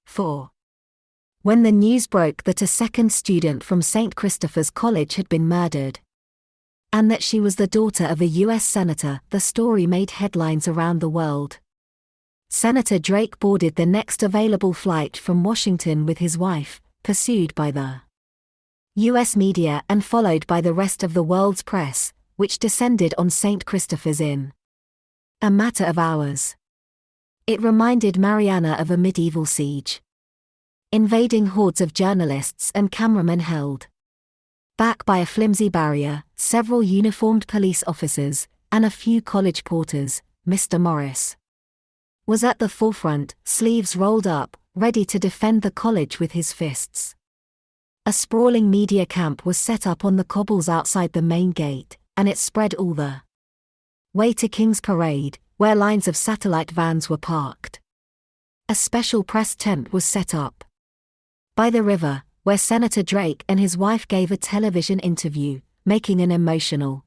4. When the news broke that a second student from St. Christopher's College had been murdered, and that she was the daughter of a U.S. senator, the story made headlines around the world. Senator Drake boarded the next available flight from Washington with his wife, pursued by the US media and followed by the rest of the world's press, which descended on St. Christopher's in a matter of hours. It reminded Mariana of a medieval siege. Invading hordes of journalists and cameramen held back by a flimsy barrier, several uniformed police officers, and a few college porters. Mr. Morris was at the forefront, sleeves rolled up, ready to defend the college with his fists. A sprawling media camp was set up on the cobbles outside the main gate, and it spread all the way to King's Parade, where lines of satellite vans were parked. A special press tent was set up by the river, where Senator Drake and his wife gave a television interview, making an emotional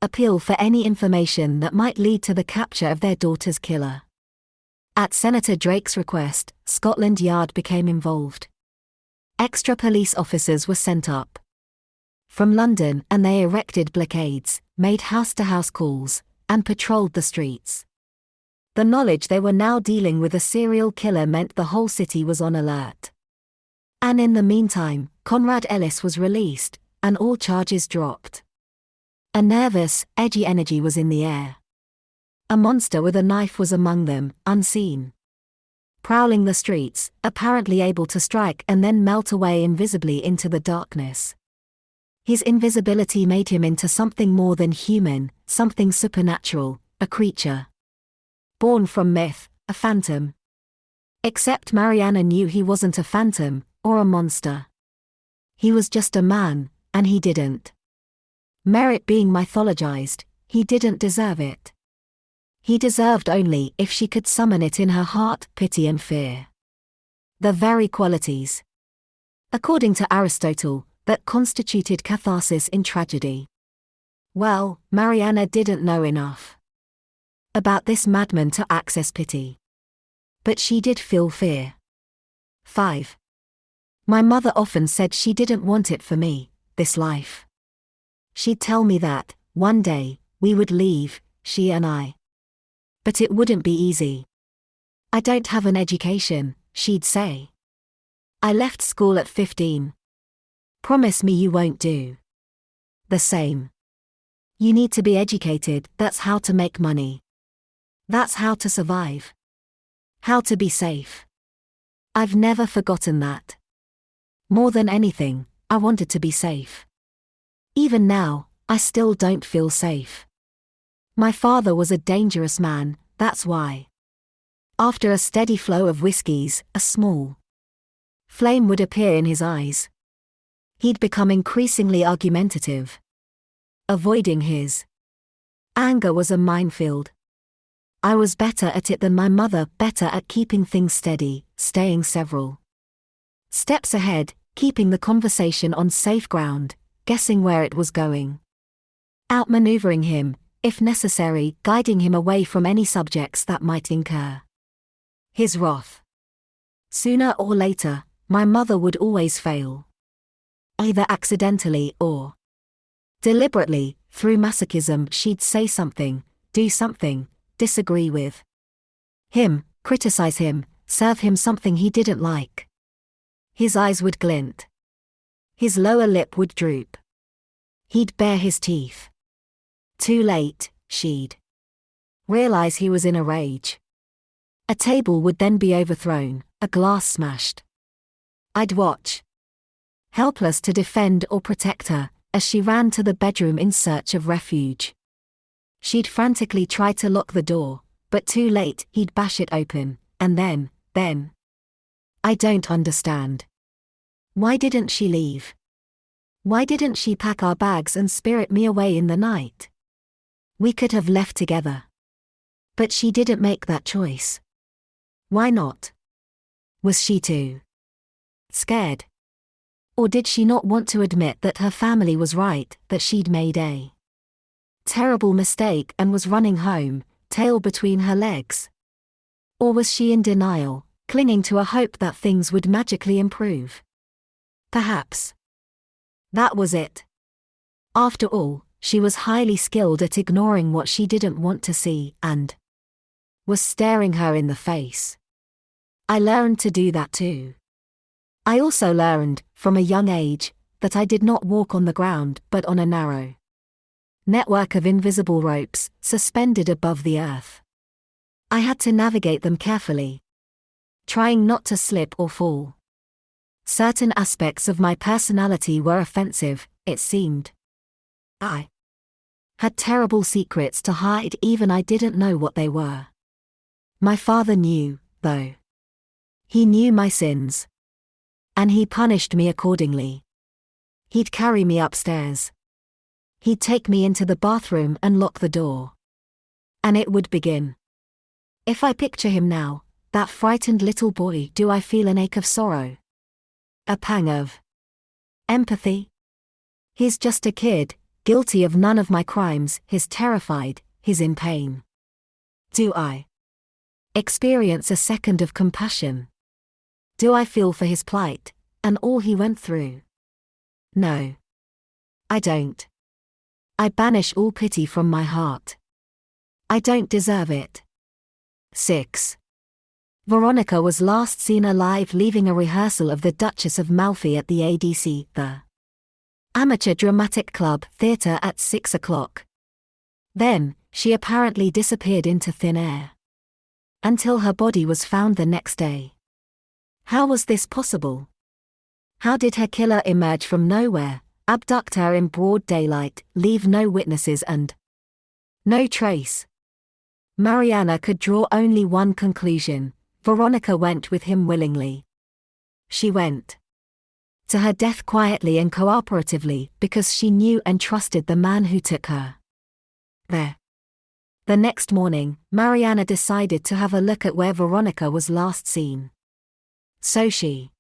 appeal for any information that might lead to the capture of their daughter's killer. At Senator Drake's request, Scotland Yard became involved. Extra police officers were sent up from London, and they erected blockades, made house-to-house calls, and patrolled the streets. The knowledge they were now dealing with a serial killer meant the whole city was on alert. And in the meantime, Conrad Ellis was released, and all charges dropped. A nervous, edgy energy was in the air. A monster with a knife was among them, unseen, prowling the streets, apparently able to strike and then melt away invisibly into the darkness. His invisibility made him into something more than human, something supernatural, a creature born from myth, a phantom. Except Mariana knew he wasn't a phantom, or a monster. He was just a man, and he didn't merit being mythologized. He didn't deserve it. He deserved only if she could summon it in her heart, pity and fear. The very qualities, according to Aristotle, that constituted catharsis in tragedy. Well, Mariana didn't know enough about this madman to access pity. But she did feel fear. 5. My mother often said she didn't want it for me, this life. She'd tell me that, one day, we would leave, she and I. But it wouldn't be easy. I don't have an education, she'd say. I left school at 15. Promise me you won't do the same. You need to be educated, that's how to make money. That's how to survive. How to be safe. I've never forgotten that. More than anything, I wanted to be safe. Even now, I still don't feel safe. My father was a dangerous man, that's why. After a steady flow of whiskies, a small flame would appear in his eyes. He'd become increasingly argumentative. Avoiding his anger was a minefield. I was better at it than my mother, better at keeping things steady, staying several steps ahead, keeping the conversation on safe ground, guessing where it was going. Outmaneuvering him, if necessary, guiding him away from any subjects that might incur his wrath. Sooner or later, my mother would always fail. Either accidentally or deliberately, through masochism. She'd say something, do something, disagree with him, criticize him, serve him something he didn't like. His eyes would glint. His lower lip would droop. He'd bare his teeth. Too late, she'd realize he was in a rage. A table would then be overthrown, a glass smashed. I'd watch, helpless to defend or protect her, as she ran to the bedroom in search of refuge. She'd frantically try to lock the door, but too late, he'd bash it open, and then. I don't understand. Why didn't she leave? Why didn't she pack our bags and spirit me away in the night? We could have left together. But she didn't make that choice. Why not? Was she too scared? Or did she not want to admit that her family was right, that she'd made a terrible mistake and was running home, tail between her legs? Or was she in denial, clinging to a hope that things would magically improve? Perhaps that was it. After all, she was highly skilled at ignoring what she didn't want to see and was staring her in the face. I learned to do that too. I also learned, from a young age, that I did not walk on the ground but on a narrow network of invisible ropes, suspended above the earth. I had to navigate them carefully, trying not to slip or fall. Certain aspects of my personality were offensive, it seemed. I had terrible secrets to hide, even I didn't know what they were. My father knew, though. He knew my sins. And he punished me accordingly. He'd carry me upstairs. He'd take me into the bathroom and lock the door. And it would begin. If I picture him now, that frightened little boy, do I feel an ache of sorrow? A pang of empathy? He's just a kid, guilty of none of my crimes, he's terrified, he's in pain. Do I experience a second of compassion? Do I feel for his plight, and all he went through? No. I don't. I banish all pity from my heart. I don't deserve it. 6. Veronica was last seen alive leaving a rehearsal of The Duchess of Malfi at the ADC, the Amateur Dramatic Club Theatre, at 6 o'clock. Then, she apparently disappeared into thin air. Until her body was found the next day. How was this possible? How did her killer emerge from nowhere, abduct her in broad daylight, leave no witnesses and no trace? Mariana could draw only one conclusion: Veronica went with him willingly. She went to her death quietly and cooperatively because she knew and trusted the man who took her there. The next morning, Mariana decided to have a look at where Veronica was last seen. So she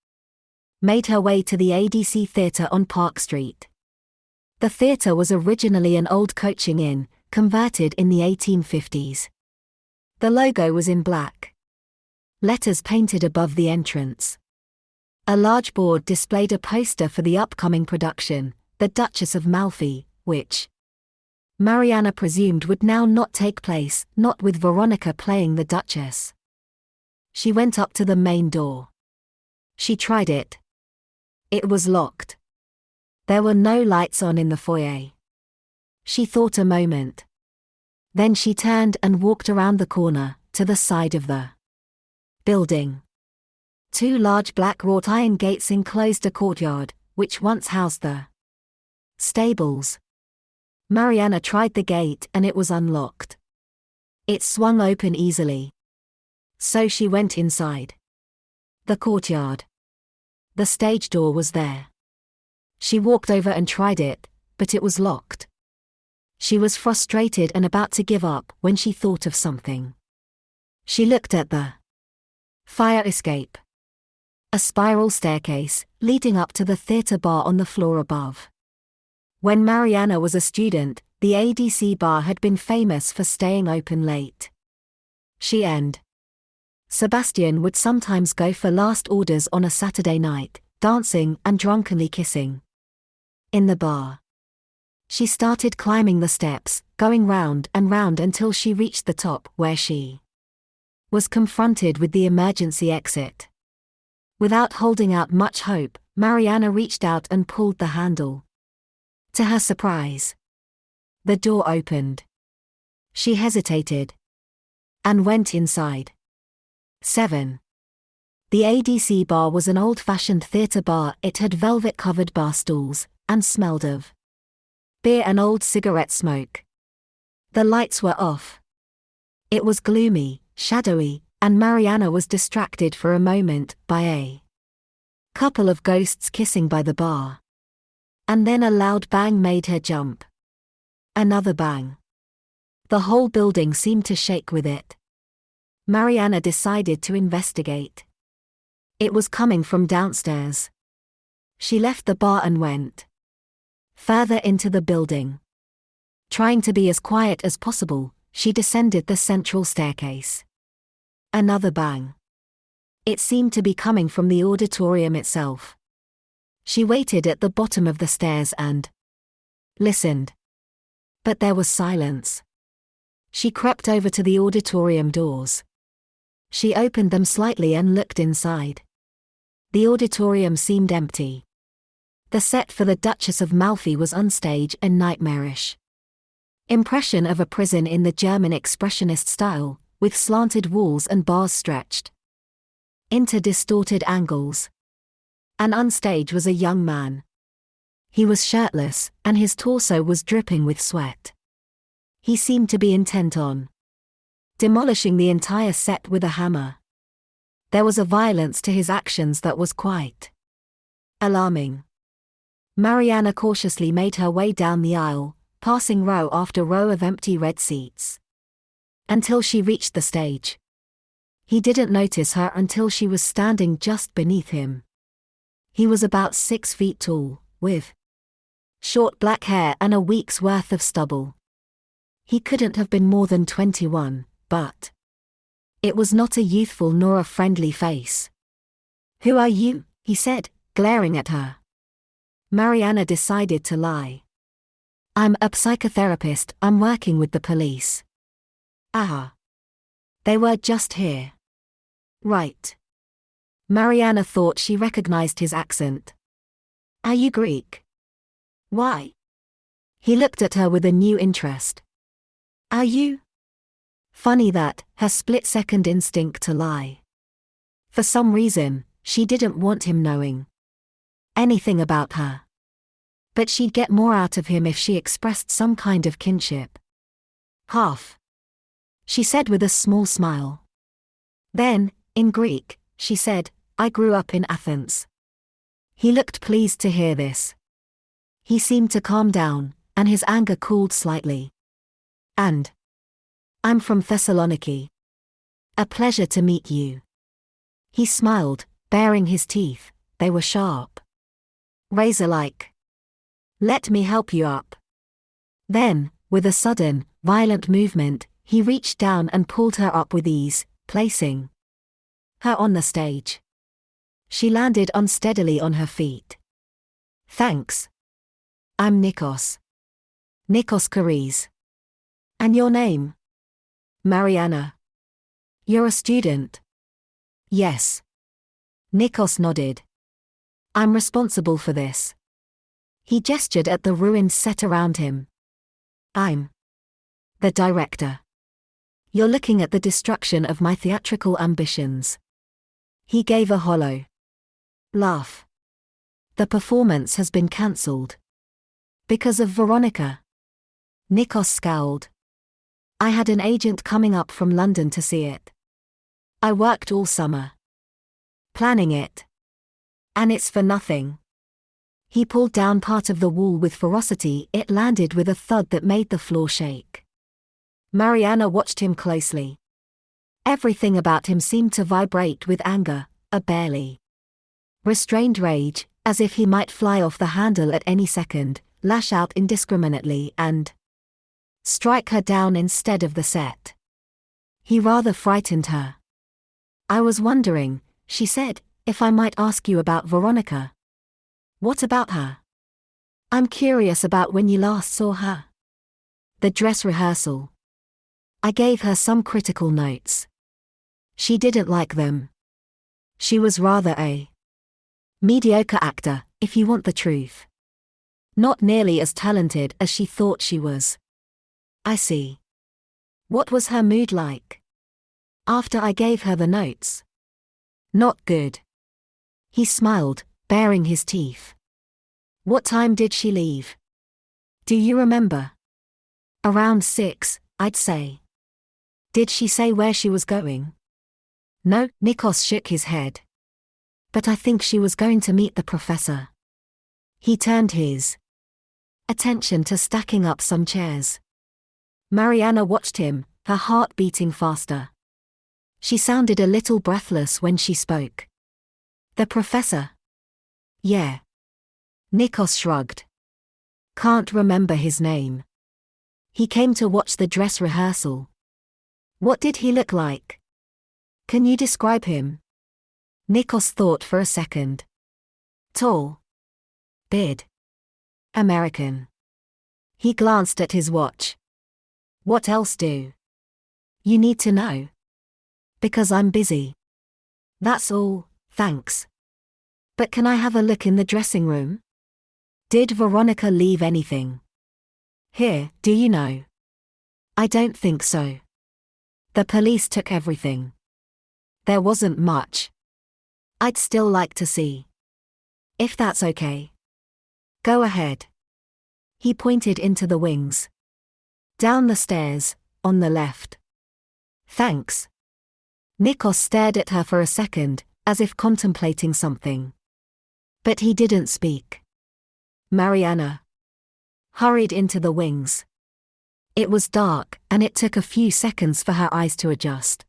made her way to the ADC Theatre on Park Street. The theatre was originally an old coaching inn, converted in the 1850s. The logo was in black letters painted above the entrance. A large board displayed a poster for the upcoming production, The Duchess of Malfi, which Mariana presumed would now not take place, not with Veronica playing the Duchess. She went up to the main door. She tried it. It was locked. There were no lights on in the foyer. She thought a moment. Then she turned and walked around the corner, to the side of the building. 2 large black wrought iron gates enclosed a courtyard, which once housed the stables. Mariana tried the gate and it was unlocked. It swung open easily. So she went inside the courtyard. The stage door was there. She walked over and tried it, but it was locked. She was frustrated and about to give up when she thought of something. She looked at the fire escape. A spiral staircase, leading up to the theatre bar on the floor above. When Mariana was a student, the ADC bar had been famous for staying open late. She and Sebastian would sometimes go for last orders on a Saturday night, dancing and drunkenly kissing in the bar. She started climbing the steps, going round and round until she reached the top, where she was confronted with the emergency exit. Without holding out much hope, Mariana reached out and pulled the handle. To her surprise, the door opened. She hesitated and went inside. 7. The ADC bar was an old-fashioned theatre bar. It had velvet-covered bar stools, and smelled of beer and old cigarette smoke. The lights were off. It was gloomy, shadowy, and Mariana was distracted for a moment by a couple of ghosts kissing by the bar. And then a loud bang made her jump. Another bang. The whole building seemed to shake with it. Mariana decided to investigate. It was coming from downstairs. She left the bar and went further into the building. Trying to be as quiet as possible, she descended the central staircase. Another bang. It seemed to be coming from the auditorium itself. She waited at the bottom of the stairs and listened. But there was silence. She crept over to the auditorium doors. She opened them slightly and looked inside. The auditorium seemed empty. The set for the Duchess of Malfi was unstage and nightmarish. Impression of a prison in the German expressionist style, with slanted walls and bars stretched into distorted angles. And on stage was a young man. He was shirtless, and his torso was dripping with sweat. He seemed to be intent on demolishing the entire set with a hammer. There was a violence to his actions that was quite alarming. Mariana cautiously made her way down the aisle, passing row after row of empty red seats, until she reached the stage. He didn't notice her until she was standing just beneath him. He was about 6 feet tall, with short black hair and a week's worth of stubble. He couldn't have been more than 21, but it was not a youthful nor a friendly face. "Who are you?" he said, glaring at her. Mariana decided to lie. "I'm a psychotherapist, I'm working with the police." "Ah. They were just here." "Right." Mariana thought she recognized his accent. "Are you Greek?" "Why?" He looked at her with a new interest. "Are you?" Funny that, her split-second instinct to lie. For some reason, she didn't want him knowing anything about her. But she'd get more out of him if she expressed some kind of kinship. "Half," she said with a small smile. Then, in Greek, she said, "I grew up in Athens." He looked pleased to hear this. He seemed to calm down, and his anger cooled slightly. "And I'm from Thessaloniki. A pleasure to meet you." He smiled, baring his teeth. They were sharp, razor-like. "Let me help you up." Then, with a sudden, violent movement, he reached down and pulled her up with ease, placing her on the stage. She landed unsteadily on her feet. "Thanks. I'm Nikos. Nikos Karis. And your name?" "Mariana." "You're a student?" "Yes." Nikos nodded. "I'm responsible for this." He gestured at the ruined set around him. "I'm the director. You're looking at the destruction of my theatrical ambitions." He gave a hollow laugh. "The performance has been cancelled. Because of Veronica." Nikos scowled. "I had an agent coming up from London to see it. I worked all summer planning it. And it's for nothing." He pulled down part of the wall with ferocity. It landed with a thud that made the floor shake. Mariana watched him closely. Everything about him seemed to vibrate with anger, a barely restrained rage, as if he might fly off the handle at any second, lash out indiscriminately and strike her down instead of the set. He rather frightened her. "I was wondering," she said, "if I might ask you about Veronica." "What about her?" "I'm curious about when you last saw her." "The dress rehearsal. I gave her some critical notes. She didn't like them. She was rather a mediocre actor, if you want the truth. Not nearly as talented as she thought she was." "I see. What was her mood like?" "After I gave her the notes?" "Not good." He smiled, baring his teeth. "What time did she leave? Do you remember?" "Around 6, I'd say." "Did she say where she was going?" "No," Nikos shook his head. "But I think she was going to meet the professor." He turned his attention to stacking up some chairs. Mariana watched him, her heart beating faster. She sounded a little breathless when she spoke. "The professor?" "Yeah." Nikos shrugged. "Can't remember his name. He came to watch the dress rehearsal." "What did he look like? Can you describe him?" Nikos thought for a second. "Tall. Beard. American." He glanced at his watch. "What else do you need to know?" "Because I'm busy." "That's all, thanks. But can I have a look in the dressing room?" Did Veronica leave anything here, do you know? I don't think so. The police took everything. There wasn't much. I'd still like to see. If that's okay. Go ahead. He pointed into the wings. Down the stairs, on the left. Thanks. Nikos stared at her for a second, as if contemplating something. But he didn't speak. Mariana hurried into the wings. It was dark, and it took a few seconds for her eyes to adjust.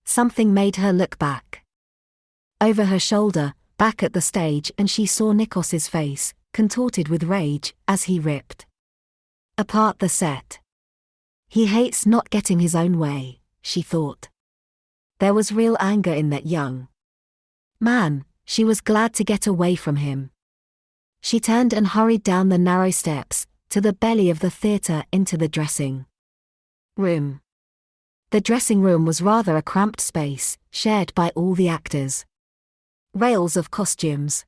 Something made her look back. Over her shoulder, back at the stage, and she saw Nikos's face, contorted with rage, as he ripped apart the set. He hates not getting his own way, she thought. There was real anger in that young man. She was glad to get away from him. She turned and hurried down the narrow steps, to the belly of the theatre, into the dressing room. The dressing room was rather a cramped space, shared by all the actors. Rails of costumes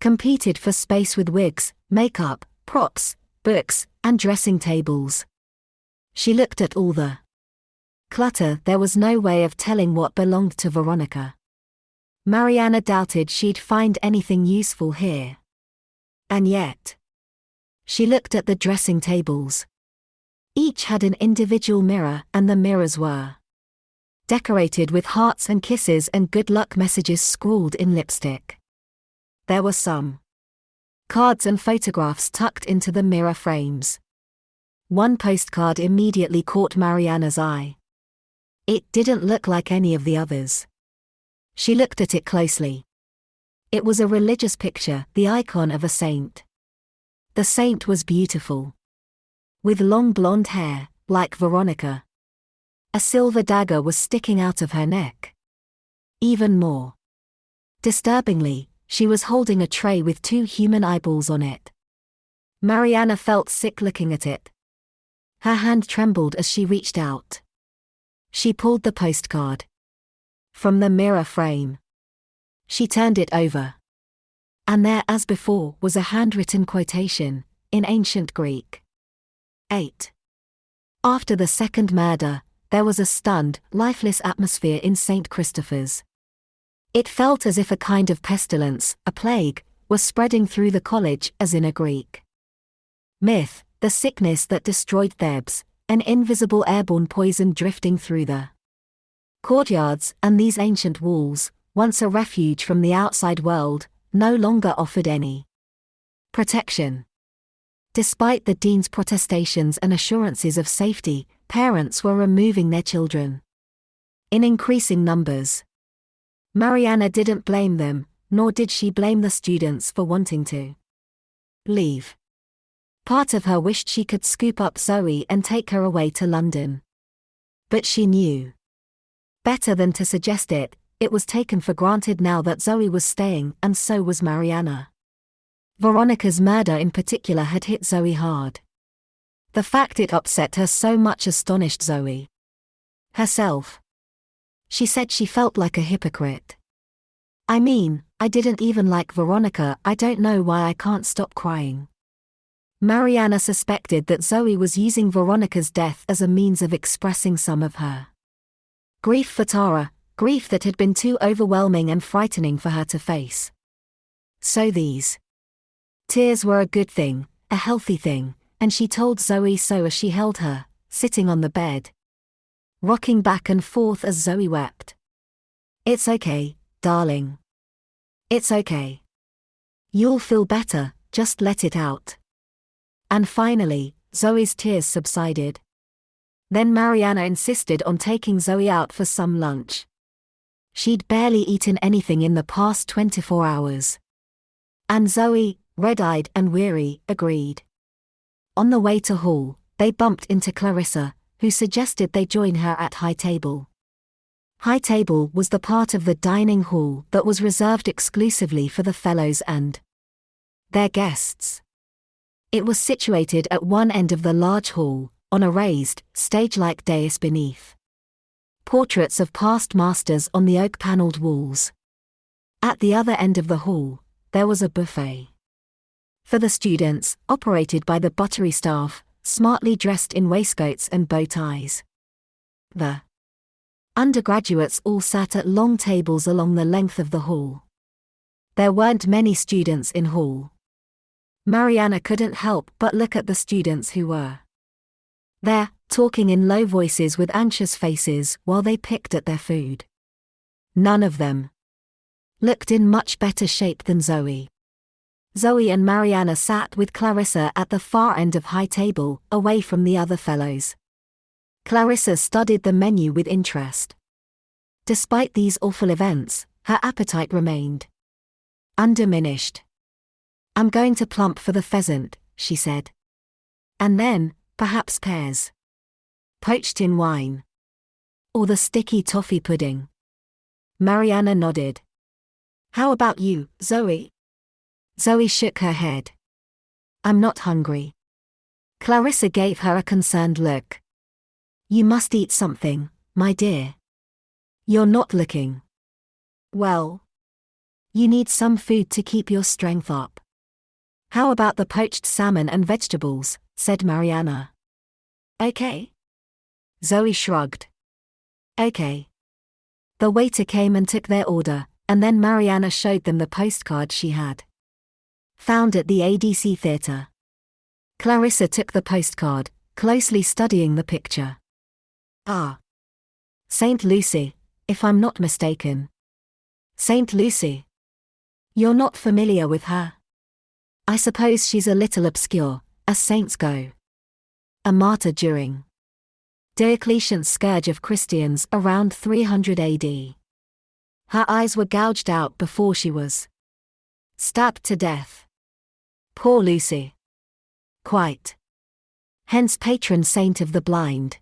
competed for space with wigs, makeup, props, books, and dressing tables. She looked at all the clutter. There was no way of telling what belonged to Veronica. Mariana doubted she'd find anything useful here. And yet, she looked at the dressing tables. Each had an individual mirror, and the mirrors were decorated with hearts and kisses and good luck messages scrawled in lipstick. There were some cards and photographs tucked into the mirror frames. One postcard immediately caught Mariana's eye. It didn't look like any of the others. She looked at it closely. It was a religious picture, the icon of a saint. The saint was beautiful. With long blonde hair, like Veronica. A silver dagger was sticking out of her neck. Even more disturbingly, she was holding a tray with 2 human eyeballs on it. Mariana felt sick looking at it. Her hand trembled as she reached out. She pulled the postcard from the mirror frame. She turned it over. And there, as before, was a handwritten quotation, in ancient Greek. 8. After the second murder, there was a stunned, lifeless atmosphere in St. Christopher's. It felt as if a kind of pestilence, a plague, was spreading through the college, as in a Greek myth, the sickness that destroyed Thebes, an invisible airborne poison drifting through the courtyards, and these ancient walls, once a refuge from the outside world, no longer offered any protection. Despite the dean's protestations and assurances of safety, parents were removing their children in increasing numbers. Mariana didn't blame them, nor did she blame the students for wanting to leave. Part of her wished she could scoop up Zoe and take her away to London. But she knew better than to suggest it. It was taken for granted now that Zoe was staying, and so was Mariana. Veronica's murder in particular had hit Zoe hard. The fact it upset her so much astonished Zoe herself. She said she felt like a hypocrite. I mean, I didn't even like Veronica. I don't know why I can't stop crying. Mariana suspected that Zoe was using Veronica's death as a means of expressing some of her grief for Tara, grief that had been too overwhelming and frightening for her to face. So these tears were a good thing, a healthy thing, and she told Zoe so as she held her, sitting on the bed, rocking back and forth as Zoe wept. It's okay, darling. It's okay. You'll feel better, just let it out. And finally, Zoe's tears subsided. Then Mariana insisted on taking Zoe out for some lunch. She'd barely eaten anything in the past 24 hours. And Zoe, red-eyed and weary, agreed. On the way to hall, they bumped into Clarissa, who suggested they join her at high table. High table was the part of the dining hall that was reserved exclusively for the fellows and their guests. It was situated at one end of the large hall, on a raised, stage-like dais beneath portraits of past masters on the oak-panelled walls. At the other end of the hall, there was a buffet. For the students, operated by the buttery staff, smartly dressed in waistcoats and bow ties. The undergraduates all sat at long tables along the length of the hall. There weren't many students in hall. Mariana couldn't help but look at the students who were there, talking in low voices with anxious faces while they picked at their food. None of them looked in much better shape than Zoe. Zoe and Mariana sat with Clarissa at the far end of high table, away from the other fellows. Clarissa studied the menu with interest. Despite these awful events, her appetite remained undiminished. "I'm going to plump for the pheasant," she said. "And then, perhaps pears. Poached in wine. Or the sticky toffee pudding." Mariana nodded. "How about you, Zoe?" Zoe shook her head. "I'm not hungry." Clarissa gave her a concerned look. "You must eat something, my dear. You're not looking well. You need some food to keep your strength up." "How about the poached salmon and vegetables?" said Mariana. "Okay." Zoe shrugged. "Okay." The waiter came and took their order, and then Mariana showed them the postcard she had found at the ADC theatre. Clarissa took the postcard, closely studying the picture. "Ah. St. Lucy, if I'm not mistaken." "St. Lucy? You're not familiar with her?" "I suppose she's a little obscure, as saints go. A martyr during Diocletian's scourge of Christians around 300 AD. Her eyes were gouged out before she was stabbed to death. Poor Lucy. Quite. Hence patron saint of the blind.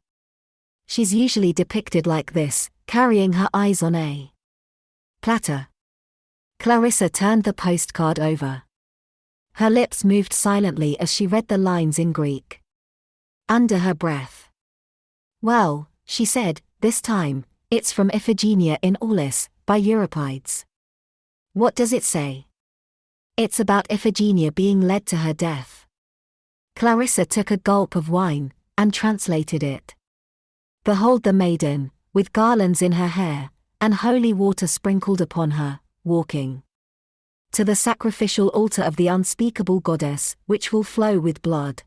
She's usually depicted like this, carrying her eyes on a platter." Clarissa turned the postcard over. Her lips moved silently as she read the lines in Greek. Under her breath. "Well," she said, "this time, it's from Iphigenia in Aulis, by Euripides." "What does it say?" "It's about Iphigenia being led to her death." Clarissa took a gulp of wine, and translated it. "Behold the maiden, with garlands in her hair, and holy water sprinkled upon her, walking to the sacrificial altar of the unspeakable goddess, which will flow with blood,"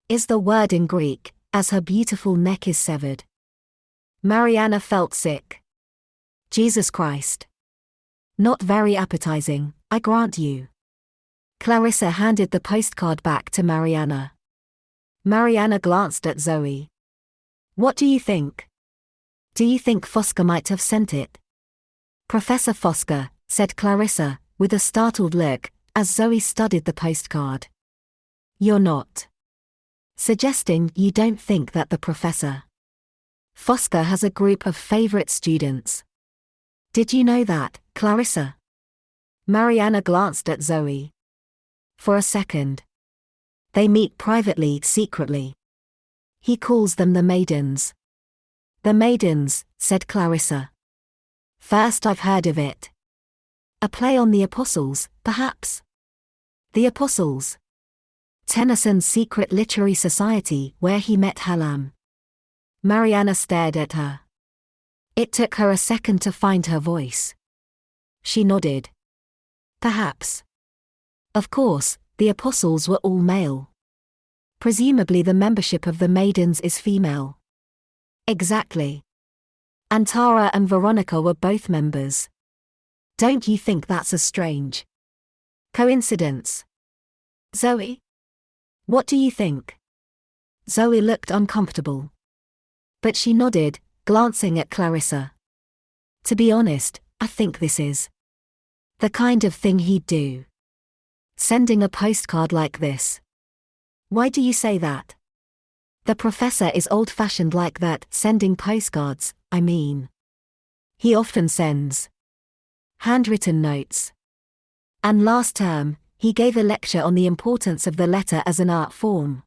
is the word in Greek, "as her beautiful neck is severed." Mariana felt sick. Jesus Christ. Not very appetizing, I grant you. Clarissa handed the postcard back to Mariana. Mariana glanced at Zoe. "What do you think? Do you think Fosca might have sent it?" "Professor Fosca," said Clarissa, with a startled look, as Zoe studied the postcard. "You're not suggesting you don't think that the Professor Fosca has a group of favorite students? Did you know that, Clarissa?" Mariana glanced at Zoe. "For a second. They meet privately, secretly. He calls them the Maidens." "The Maidens," said Clarissa. "First I've heard of it. A play on the Apostles, perhaps?" "The Apostles?" "Tennyson's secret literary society where he met Hallam." Mariana stared at her. It took her a second to find her voice. She nodded. "Perhaps. Of course, the Apostles were all male. Presumably the membership of the Maidens is female." "Exactly. And Tara and Veronica were both members. Don't you think that's a strange coincidence? Zoe? What do you think?" Zoe looked uncomfortable. But she nodded, glancing at Clarissa. "To be honest, I think this is the kind of thing he'd do. Sending a postcard like this." "Why do you say that?" "The Professor is old-fashioned like that, sending postcards, I mean. He often sends handwritten notes. And last term, he gave a lecture on the importance of the letter as an art form."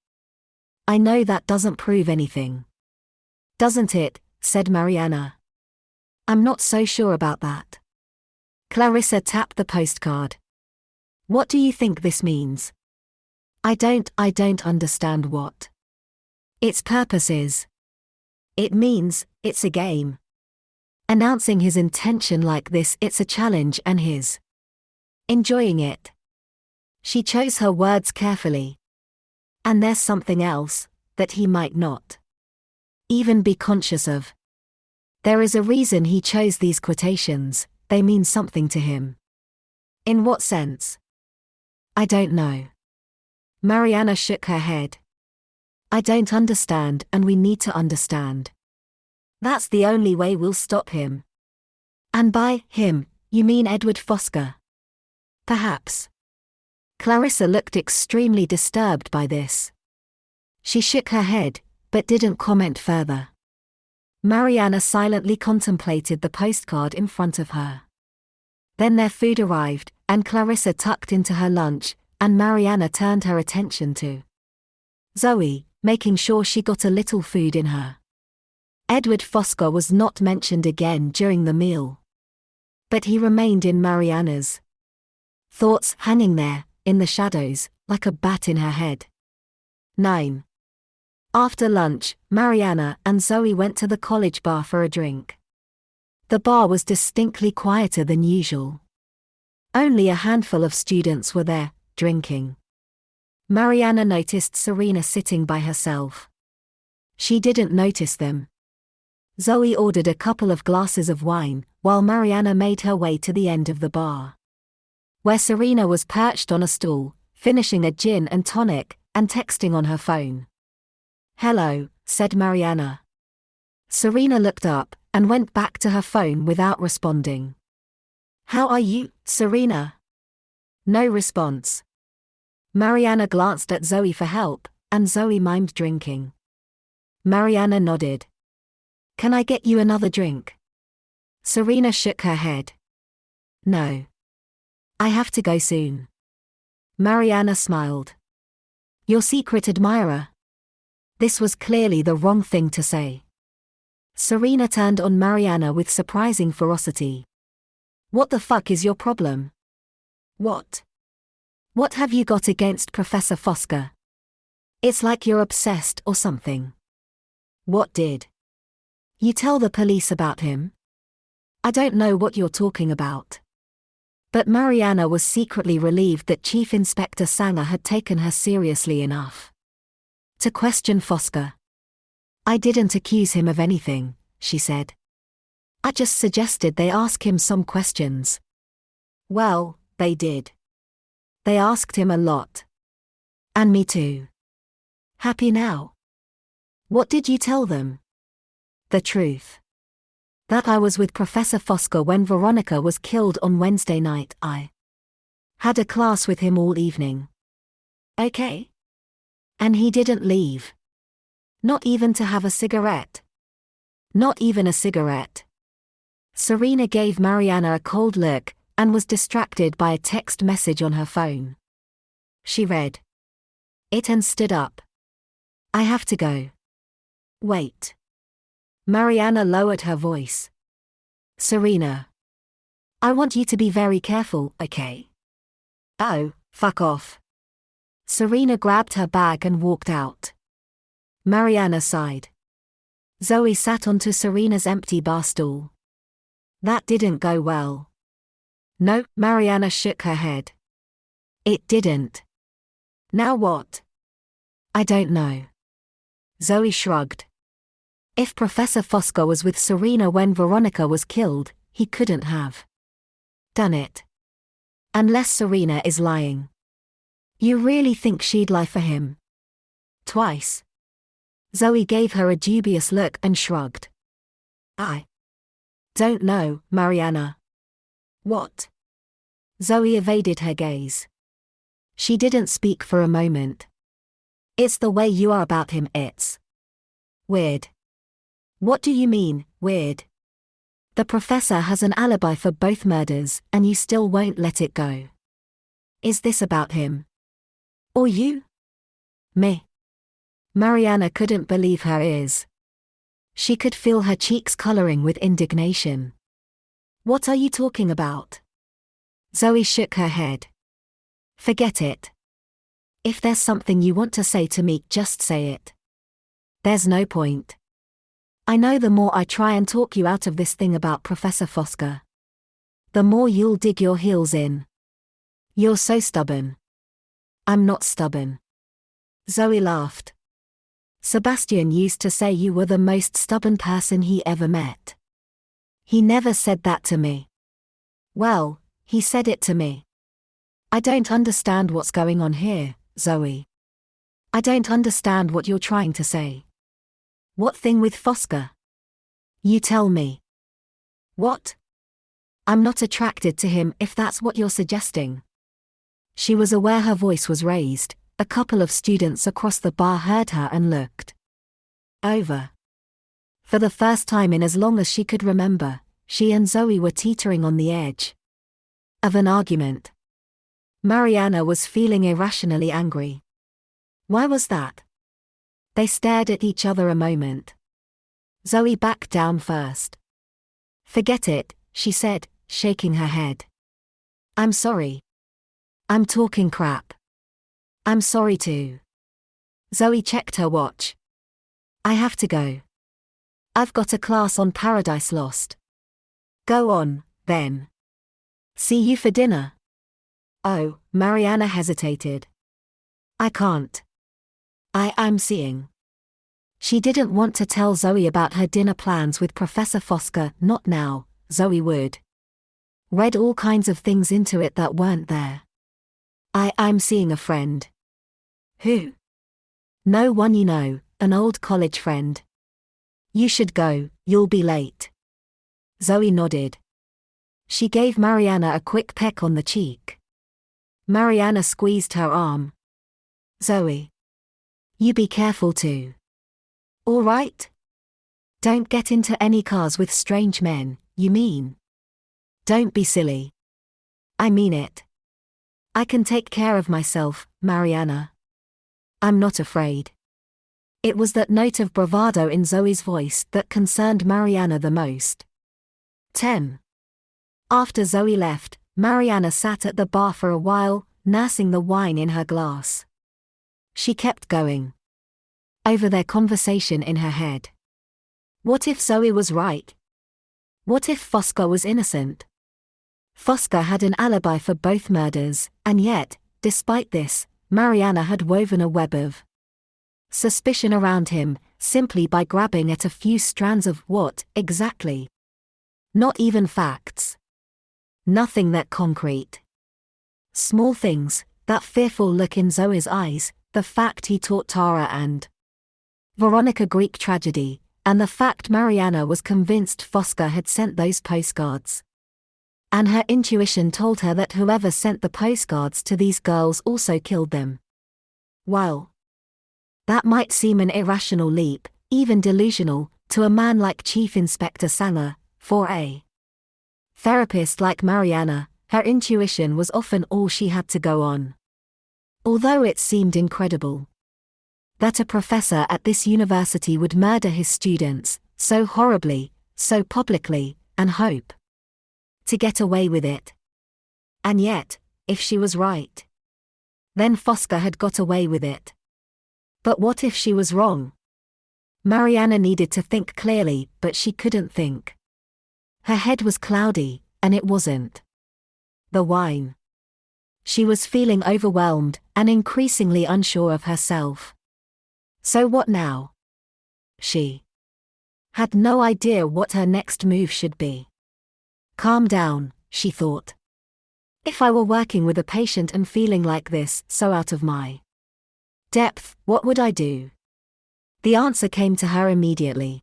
"I know that doesn't prove anything." "Doesn't it?" said Mariana. "I'm not so sure about that." Clarissa tapped the postcard. "What do you think this means?" I don't understand what its purpose is. It means, it's a game. Announcing his intention like this, it's a challenge and he's enjoying it. She chose her words carefully. And there's something else, that he might not even be conscious of. There is a reason he chose these quotations, they mean something to him. In what sense? I don't know. Mariana shook her head. I don't understand, and we need to understand. That's the only way we'll stop him. And by him, you mean Edward Fosca? Perhaps. Clarissa looked extremely disturbed by this. She shook her head, but didn't comment further. Mariana silently contemplated the postcard in front of her. Then their food arrived, and Clarissa tucked into her lunch, and Mariana turned her attention to Zoe, making sure she got a little food in her. Edward Fosca was not mentioned again during the meal. But he remained in Mariana's thoughts, hanging there, in the shadows, like a bat in her head. 9. After lunch, Mariana and Zoe went to the college bar for a drink. The bar was distinctly quieter than usual. Only a handful of students were there, drinking. Mariana noticed Serena sitting by herself. She didn't notice them. Zoe ordered a couple of glasses of wine, while Mariana made her way to the end of the bar, where Serena was perched on a stool, finishing a gin and tonic, and texting on her phone. Hello, said Mariana. Serena looked up, and went back to her phone without responding. How are you, Serena? No response. Mariana glanced at Zoe for help, and Zoe mimed drinking. Mariana nodded. Can I get you another drink? Serena shook her head. No. I have to go soon. Mariana smiled. Your secret admirer? This was clearly the wrong thing to say. Serena turned on Mariana with surprising ferocity. What the fuck is your problem? What? What have you got against Professor Fosca? It's like you're obsessed or something. What did you tell the police about him? I don't know what you're talking about. But Mariana was secretly relieved that Chief Inspector Sanger had taken her seriously enough to question Fosca. I didn't accuse him of anything, she said. I just suggested they ask him some questions. Well, they did. They asked him a lot. And me too. Happy now? What did you tell them? The truth. That I was with Professor Fosca when Veronica was killed on Wednesday night. I had a class with him all evening. Okay. And he didn't leave. Not even to have a cigarette. Not even a cigarette. Serena gave Mariana a cold look, and was distracted by a text message on her phone. She read it and stood up. I have to go. Wait. Mariana lowered her voice. Serena. I want you to be very careful, okay? Oh, fuck off. Serena grabbed her bag and walked out. Mariana sighed. Zoe sat onto Serena's empty bar stool. That didn't go well. No, Mariana shook her head. It didn't. Now what? I don't know. Zoe shrugged. If Professor Fosca was with Serena when Veronica was killed, he couldn't have done it. Unless Serena is lying. You really think she'd lie for him? Twice. Zoe gave her a dubious look and shrugged. I don't know, Mariana. What? Zoe evaded her gaze. She didn't speak for a moment. It's the way you are about him, it's weird. What do you mean, weird? The professor has an alibi for both murders, and you still won't let it go. Is this about him? Or you? Me? Mariana couldn't believe her ears. She could feel her cheeks coloring with indignation. What are you talking about? Zoe shook her head. Forget it. If there's something you want to say to me, just say it. There's no point. I know the more I try and talk you out of this thing about Professor Fosca, the more you'll dig your heels in. You're so stubborn. I'm not stubborn. Zoe laughed. Sebastian used to say you were the most stubborn person he ever met. He never said that to me. Well, he said it to me. I don't understand what's going on here, Zoe. I don't understand what you're trying to say. What thing with Fosca? You tell me. What? I'm not attracted to him if that's what you're suggesting. She was aware her voice was raised. A couple of students across the bar heard her and looked over. For the first time in as long as she could remember, she and Zoe were teetering on the edge of an argument. Mariana was feeling irrationally angry. Why was that? They stared at each other a moment. Zoe backed down first. Forget it, she said, shaking her head. I'm sorry. I'm talking crap. I'm sorry too. Zoe checked her watch. I have to go. I've got a class on Paradise Lost. Go on, then. See you for dinner. Oh, Mariana hesitated. I can't. I'm seeing. She didn't want to tell Zoe about her dinner plans with Professor Fosca, not now. Zoe would read all kinds of things into it that weren't there. I'm seeing a friend. Who? No one you know, an old college friend. You should go, you'll be late. Zoe nodded. She gave Mariana a quick peck on the cheek. Mariana squeezed her arm. Zoe. You be careful too. All right? Don't get into any cars with strange men, you mean? Don't be silly. I mean it. I can take care of myself, Mariana. I'm not afraid. It was that note of bravado in Zoe's voice that concerned Mariana the most. 10. After Zoe left, Mariana sat at the bar for a while, nursing the wine in her glass. She kept going over their conversation in her head. What if Zoe was right? What if Fosca was innocent? Fosca had an alibi for both murders, and yet, despite this, Mariana had woven a web of suspicion around him, simply by grabbing at a few strands of what, exactly? Not even facts. Nothing that concrete. Small things, that fearful look in Zoe's eyes, the fact he taught Tara and Veronica Greek tragedy, and the fact Mariana was convinced Fosca had sent those postcards. And her intuition told her that whoever sent the postcards to these girls also killed them. Well, that might seem an irrational leap, even delusional, to a man like Chief Inspector Sanger. For a therapist like Mariana, her intuition was often all she had to go on. Although it seemed incredible that a professor at this university would murder his students, so horribly, so publicly, and hope to get away with it. And yet, if she was right, then Fosca had got away with it. But what if she was wrong? Mariana needed to think clearly, but she couldn't think. Her head was cloudy, and it wasn't the wine. She was feeling overwhelmed and increasingly unsure of herself. So what now? She had no idea what her next move should be. Calm down, she thought. If I were working with a patient and feeling like this, so out of my depth, what would I do? The answer came to her immediately.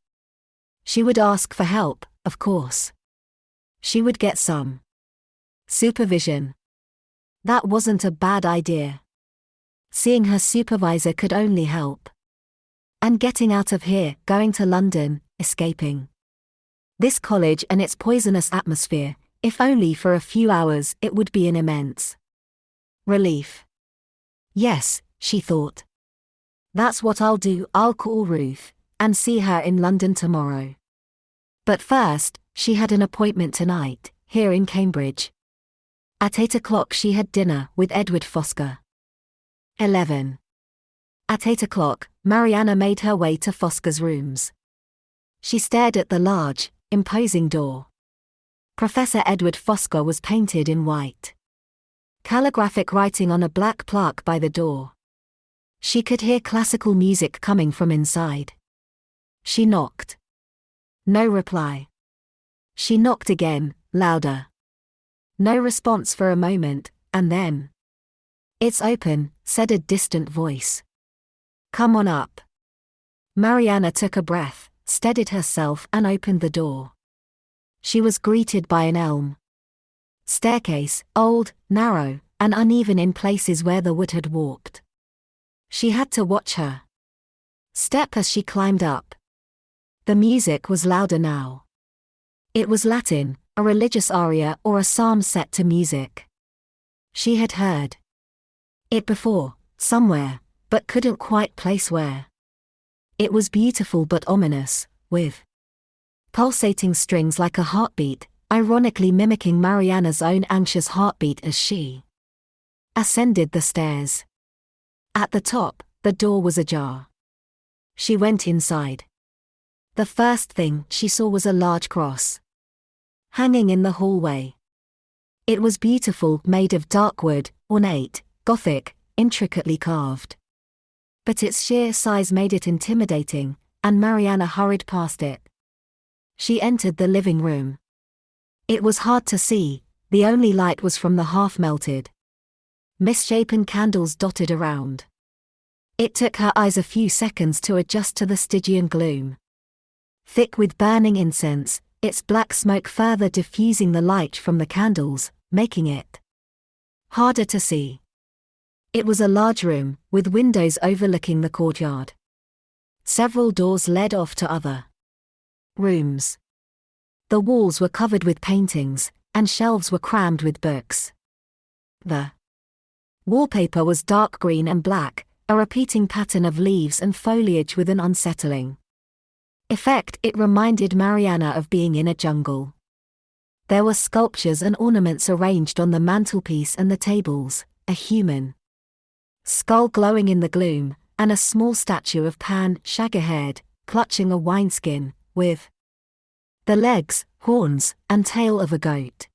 She would ask for help, of course. She would get some supervision. That wasn't a bad idea. Seeing her supervisor could only help. And getting out of here, going to London, escaping this college and its poisonous atmosphere, if only for a few hours, it would be an immense relief. Yes, she thought. That's what I'll do. I'll call Ruth and see her in London tomorrow. But first, she had an appointment tonight, here in Cambridge. At 8 o'clock she had dinner with Edward Fosca. 11. At 8 o'clock, Mariana made her way to Fosca's rooms. She stared at the large, imposing door. Professor Edward Fosca was painted in white. Calligraphic writing on a black plaque by the door. She could hear classical music coming from inside. She knocked. No reply. She knocked again, louder. No response for a moment, and then, "It's open," said a distant voice. "Come on up." Mariana took a breath, steadied herself and opened the door. She was greeted by an elm staircase, old, narrow, and uneven in places where the wood had warped. She had to watch her step as she climbed up. The music was louder now. It was Latin, a religious aria or a psalm set to music. She had heard it before, somewhere, but couldn't quite place where. It was beautiful but ominous, with pulsating strings like a heartbeat, ironically mimicking Mariana's own anxious heartbeat as she ascended the stairs. At the top, the door was ajar. She went inside. The first thing she saw was a large cross hanging in the hallway. It was beautiful, made of dark wood, ornate, Gothic, intricately carved. But its sheer size made it intimidating, and Mariana hurried past it. She entered the living room. It was hard to see, the only light was from the half-melted, misshapen candles dotted around. It took her eyes a few seconds to adjust to the Stygian gloom. Thick with burning incense, its black smoke further diffusing the light from the candles, making it harder to see. It was a large room, with windows overlooking the courtyard. Several doors led off to other rooms. The walls were covered with paintings, and shelves were crammed with books. The wallpaper was dark green and black, a repeating pattern of leaves and foliage with an unsettling effect. It reminded Mariana of being in a jungle. There were sculptures and ornaments arranged on the mantelpiece and the tables, a human skull glowing in the gloom, and a small statue of Pan, shaggy-haired, clutching a wineskin, with the legs, horns, and tail of a goat.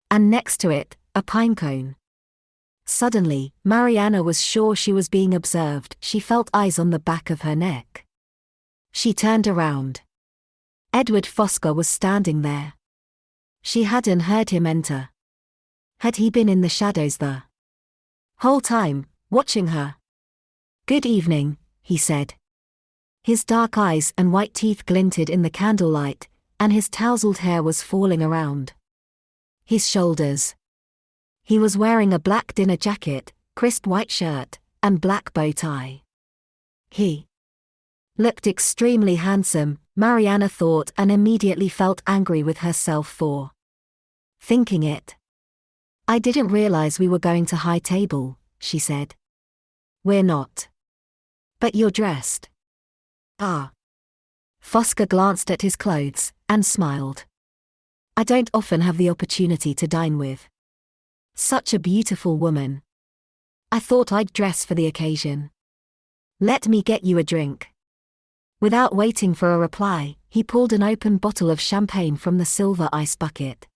And next to it, a pinecone. Suddenly, Mariana was sure she was being observed. She felt eyes on the back of her neck. She turned around. Edward Fosca was standing there. She hadn't heard him enter. Had he been in the shadows the whole time, watching her? "Good evening," he said. His dark eyes and white teeth glinted in the candlelight, and his tousled hair was falling around his shoulders. He was wearing a black dinner jacket, crisp white shirt, and black bow tie. He looked extremely handsome, Mariana thought, and immediately felt angry with herself for thinking it. "I didn't realize we were going to high table," she said. "We're not. But you're dressed." "Ah." Fosca glanced at his clothes, and smiled. "I don't often have the opportunity to dine with such a beautiful woman. I thought I'd dress for the occasion. Let me get you a drink." Without waiting for a reply, he pulled an open bottle of champagne from the silver ice bucket.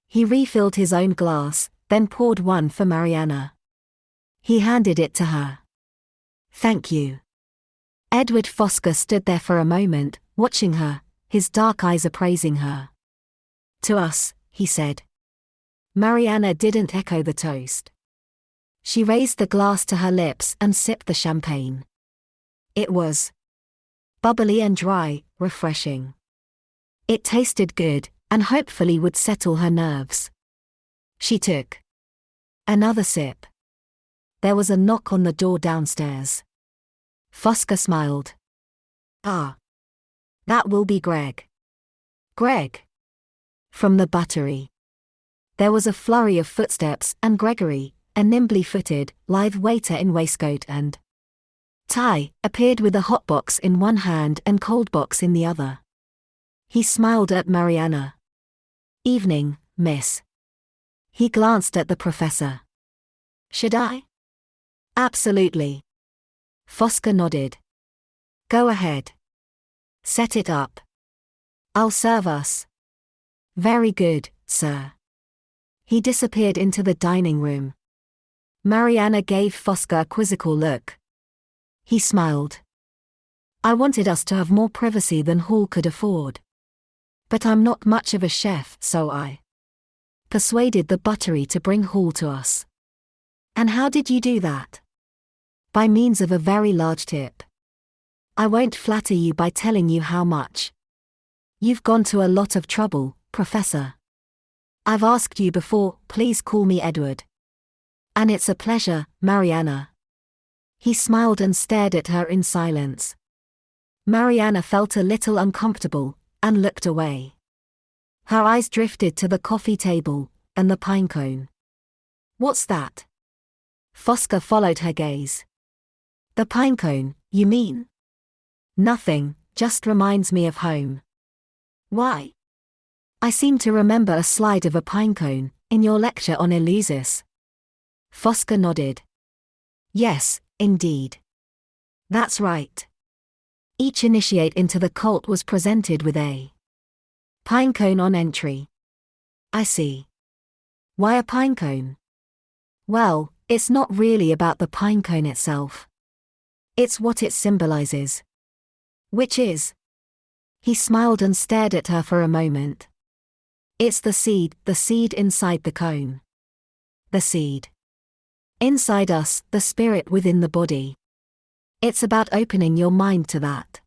He refilled his own glass, then poured one for Mariana. He handed it to her. "Thank you." Edward Fosca stood there for a moment, watching her, his dark eyes appraising her. "To us," he said. Mariana didn't echo the toast. She raised the glass to her lips and sipped the champagne. It was bubbly and dry, refreshing. It tasted good, and hopefully would settle her nerves. She took another sip. There was a knock on the door downstairs. Fosca smiled. "Ah. That will be Greg." "Greg?" From the buttery. There was a flurry of footsteps, and Gregory, a nimbly-footed, lithe waiter in waistcoat and tie, appeared with a hot box in one hand and cold box in the other. He smiled at Mariana. "Evening, miss." He glanced at the professor. "Should I Absolutely. Fosca nodded. Go ahead. Set it up. I'll serve us. Very good, sir. He disappeared into the dining room. Mariana gave Fosca a quizzical look. He smiled. I wanted us to have more privacy than Hall could afford. But I'm not much of a chef, so I persuaded the buttery to bring Hall to us. And how did you do that? By means of a very large tip. I won't flatter you by telling you how much. You've gone to a lot of trouble, Professor. I've asked you before, please call me Edward. And it's a pleasure, Mariana. He smiled and stared at her in silence. Mariana felt a little uncomfortable, and looked away. Her eyes drifted to the coffee table, and the pine cone. What's that? Fosca followed her gaze. The pine cone, you mean? Nothing, just reminds me of home. Why? I seem to remember a slide of a pine cone, in your lecture on Eleusis. Fosca nodded. Yes, indeed. That's right. Each initiate into the cult was presented with a pine cone on entry. I see. Why a pine cone? Well, it's not really about the pine cone itself. It's what it symbolizes. Which is? He smiled and stared at her for a moment. It's the seed inside the cone. The seed. Inside us, the spirit within the body. It's about opening your mind to that.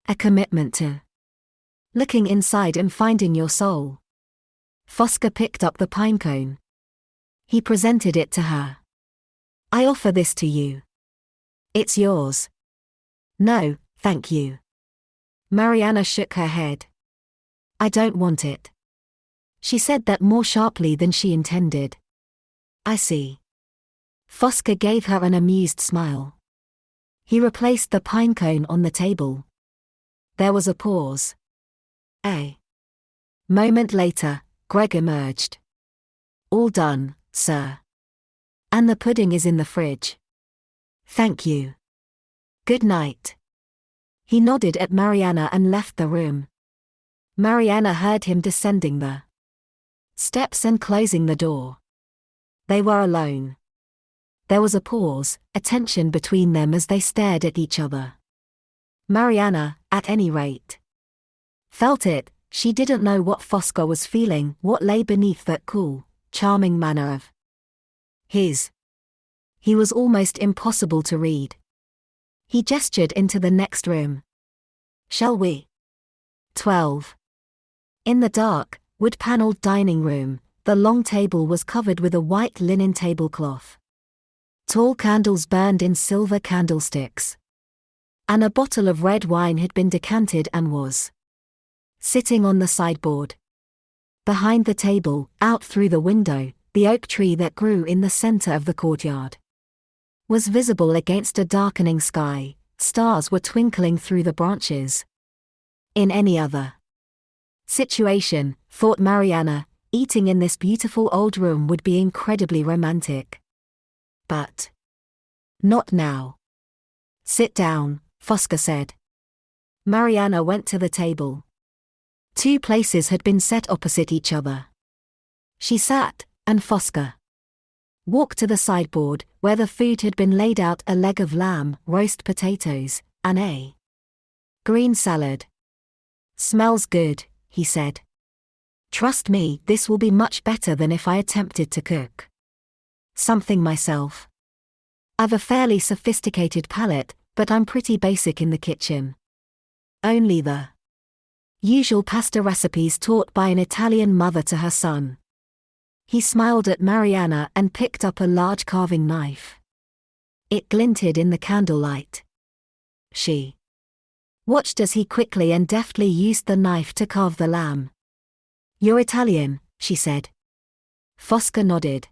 A commitment to looking inside and finding your soul. Fosca picked up the pine cone. He presented it to her. I offer this to you. It's yours. No, thank you. Mariana shook her head. I don't want it. She said that more sharply than she intended. I see. Fosca gave her an amused smile. He replaced the pine cone on the table. There was a pause. A moment later, Greg emerged. All done, sir. And the pudding is in the fridge. Thank you. Good night. He nodded at Mariana and left the room. Mariana heard him descending the steps and closing the door. They were alone. There was a pause, a tension between them as they stared at each other. Mariana, at any rate, felt it. She didn't know what Fosca was feeling, what lay beneath that cool, charming manner of his. He was almost impossible to read. He gestured into the next room. Shall we? 12. In the dark, wood-paneled dining room, the long table was covered with a white linen tablecloth. Tall candles burned in silver candlesticks. And a bottle of red wine had been decanted and was sitting on the sideboard. Behind the table, out through the window, the oak tree that grew in the center of the courtyard was visible against a darkening sky. Stars were twinkling through the branches. In any other situation, thought Mariana, eating in this beautiful old room would be incredibly romantic. But not now. Sit down, Fosca said. Mariana went to the table. 2 places had been set opposite each other. She sat, and Fosca walked to the sideboard, where the food had been laid out: a leg of lamb, roast potatoes, and a green salad. Smells good, he said. Trust me, this will be much better than if I attempted to cook something myself. I've a fairly sophisticated palate, but I'm pretty basic in the kitchen. Only the usual pasta recipes taught by an Italian mother to her son. He smiled at Mariana and picked up a large carving knife. It glinted in the candlelight. She watched as he quickly and deftly used the knife to carve the lamb. You're Italian, she said. Fosca nodded.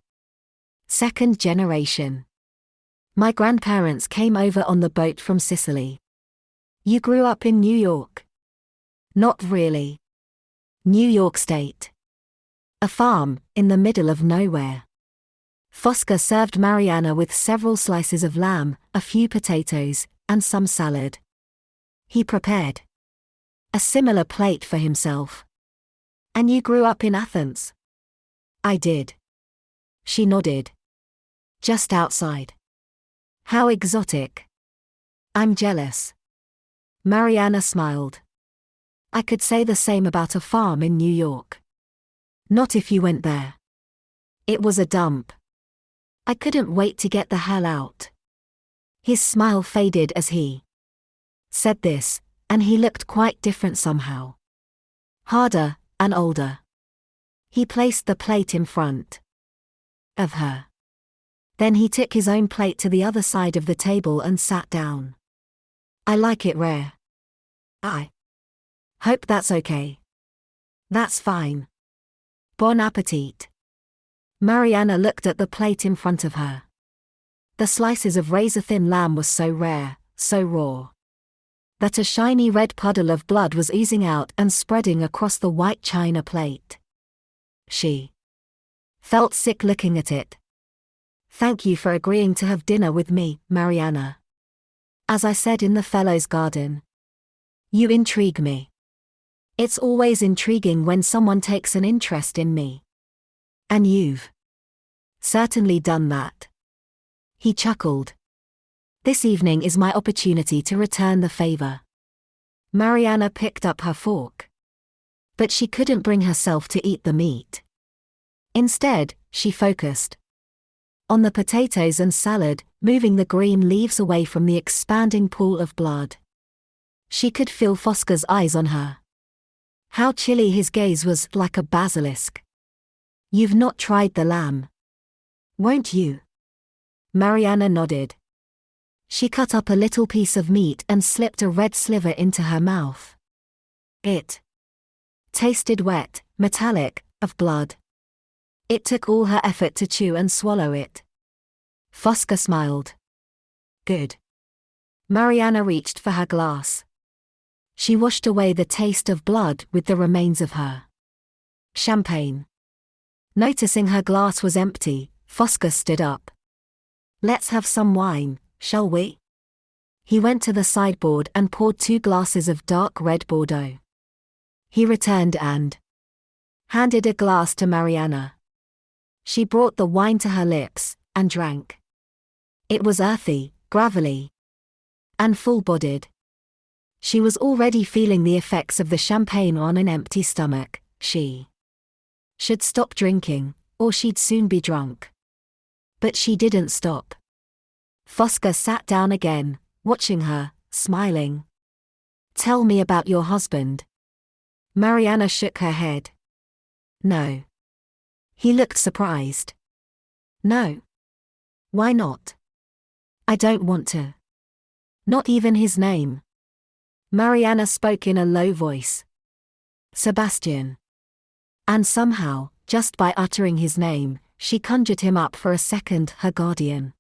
2nd generation. My grandparents came over on the boat from Sicily. You grew up in New York? Not really. New York State. A farm, in the middle of nowhere. Fosca served Mariana with several slices of lamb, a few potatoes, and some salad. He prepared a similar plate for himself. And you grew up in Athens? I did. She nodded. Just outside. How exotic. I'm jealous. Mariana smiled. I could say the same about a farm in New York. Not if you went there. It was a dump. I couldn't wait to get the hell out. His smile faded as he said this, and he looked quite different somehow. Harder and older. He placed the plate in front of her. Then he took his own plate to the other side of the table and sat down. I like it rare. I hope that's okay. That's fine. Bon appetit. Mariana looked at the plate in front of her. The slices of razor-thin lamb was so rare, so raw, that a shiny red puddle of blood was oozing out and spreading across the white china plate. She felt sick looking at it. Thank you for agreeing to have dinner with me, Mariana. As I said in the Fellows' Garden, you intrigue me. It's always intriguing when someone takes an interest in me. And you've certainly done that. He chuckled. This evening is my opportunity to return the favor. Mariana picked up her fork. But she couldn't bring herself to eat the meat. Instead, she focused on the potatoes and salad, moving the green leaves away from the expanding pool of blood. She could feel Fosca's eyes on her. How chilly his gaze was, like a basilisk. You've not tried the lamb. Won't you? Mariana nodded. She cut up a little piece of meat and slipped a red sliver into her mouth. It tasted wet, metallic, of blood. It took all her effort to chew and swallow it. Fosca smiled. Good. Mariana reached for her glass. She washed away the taste of blood with the remains of her champagne. Noticing her glass was empty, Fosca stood up. Let's have some wine, shall we? He went to the sideboard and poured 2 glasses of dark red Bordeaux. He returned and handed a glass to Mariana. She brought the wine to her lips and drank. It was earthy, gravelly, and full-bodied. She was already feeling the effects of the champagne on an empty stomach. She should stop drinking, or she'd soon be drunk. But she didn't stop. Fosca sat down again, watching her, smiling. Tell me about your husband. Mariana shook her head. No. He looked surprised. No. Why not? I don't want to. Not even his name. Mariana spoke in a low voice. Sebastian. And somehow, just by uttering his name, she conjured him up for a second, her guardian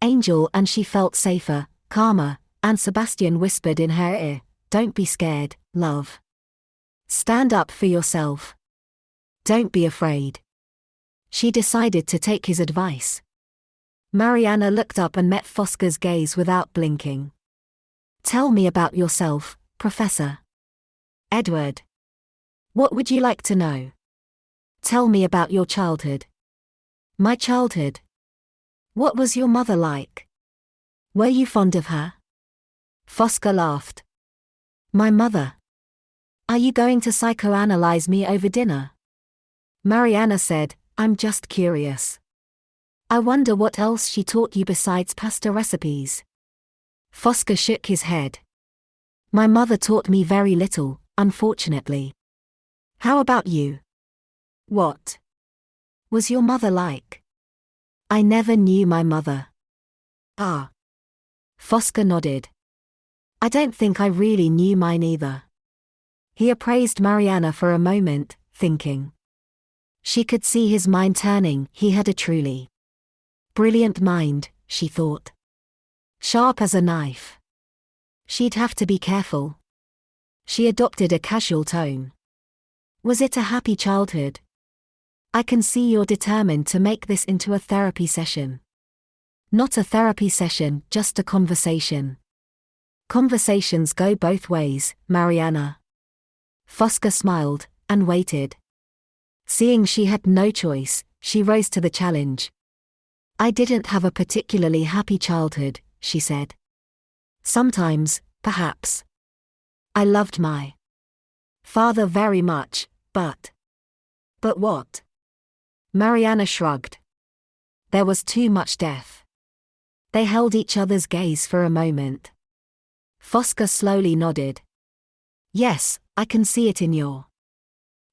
angel, and she felt safer, calmer, and Sebastian whispered in her ear, don't be scared, love. Stand up for yourself. Don't be afraid. She decided to take his advice. Mariana looked up and met Fosca's gaze without blinking. Tell me about yourself, Professor. Edward. What would you like to know? Tell me about your childhood. My childhood? What was your mother like? Were you fond of her? Fosca laughed. My mother. Are you going to psychoanalyze me over dinner? Mariana said, I'm just curious. I wonder what else she taught you besides pasta recipes. Fosca shook his head. My mother taught me very little, unfortunately. How about you? What was your mother like? I never knew my mother. Ah. Fosca nodded. I don't think I really knew mine either. He appraised Mariana for a moment, thinking. She could see his mind turning. He had a truly brilliant mind, she thought. Sharp as a knife. She'd have to be careful. She adopted a casual tone. Was it a happy childhood? I can see you're determined to make this into a therapy session. Not a therapy session, just a conversation. Conversations go both ways, Mariana. Fosca smiled, and waited. Seeing she had no choice, she rose to the challenge. I didn't have a particularly happy childhood, she said. Sometimes, perhaps. I loved my father very much, but... But what? Mariana shrugged. There was too much death. They held each other's gaze for a moment. Fosca slowly nodded. Yes, I can see it in your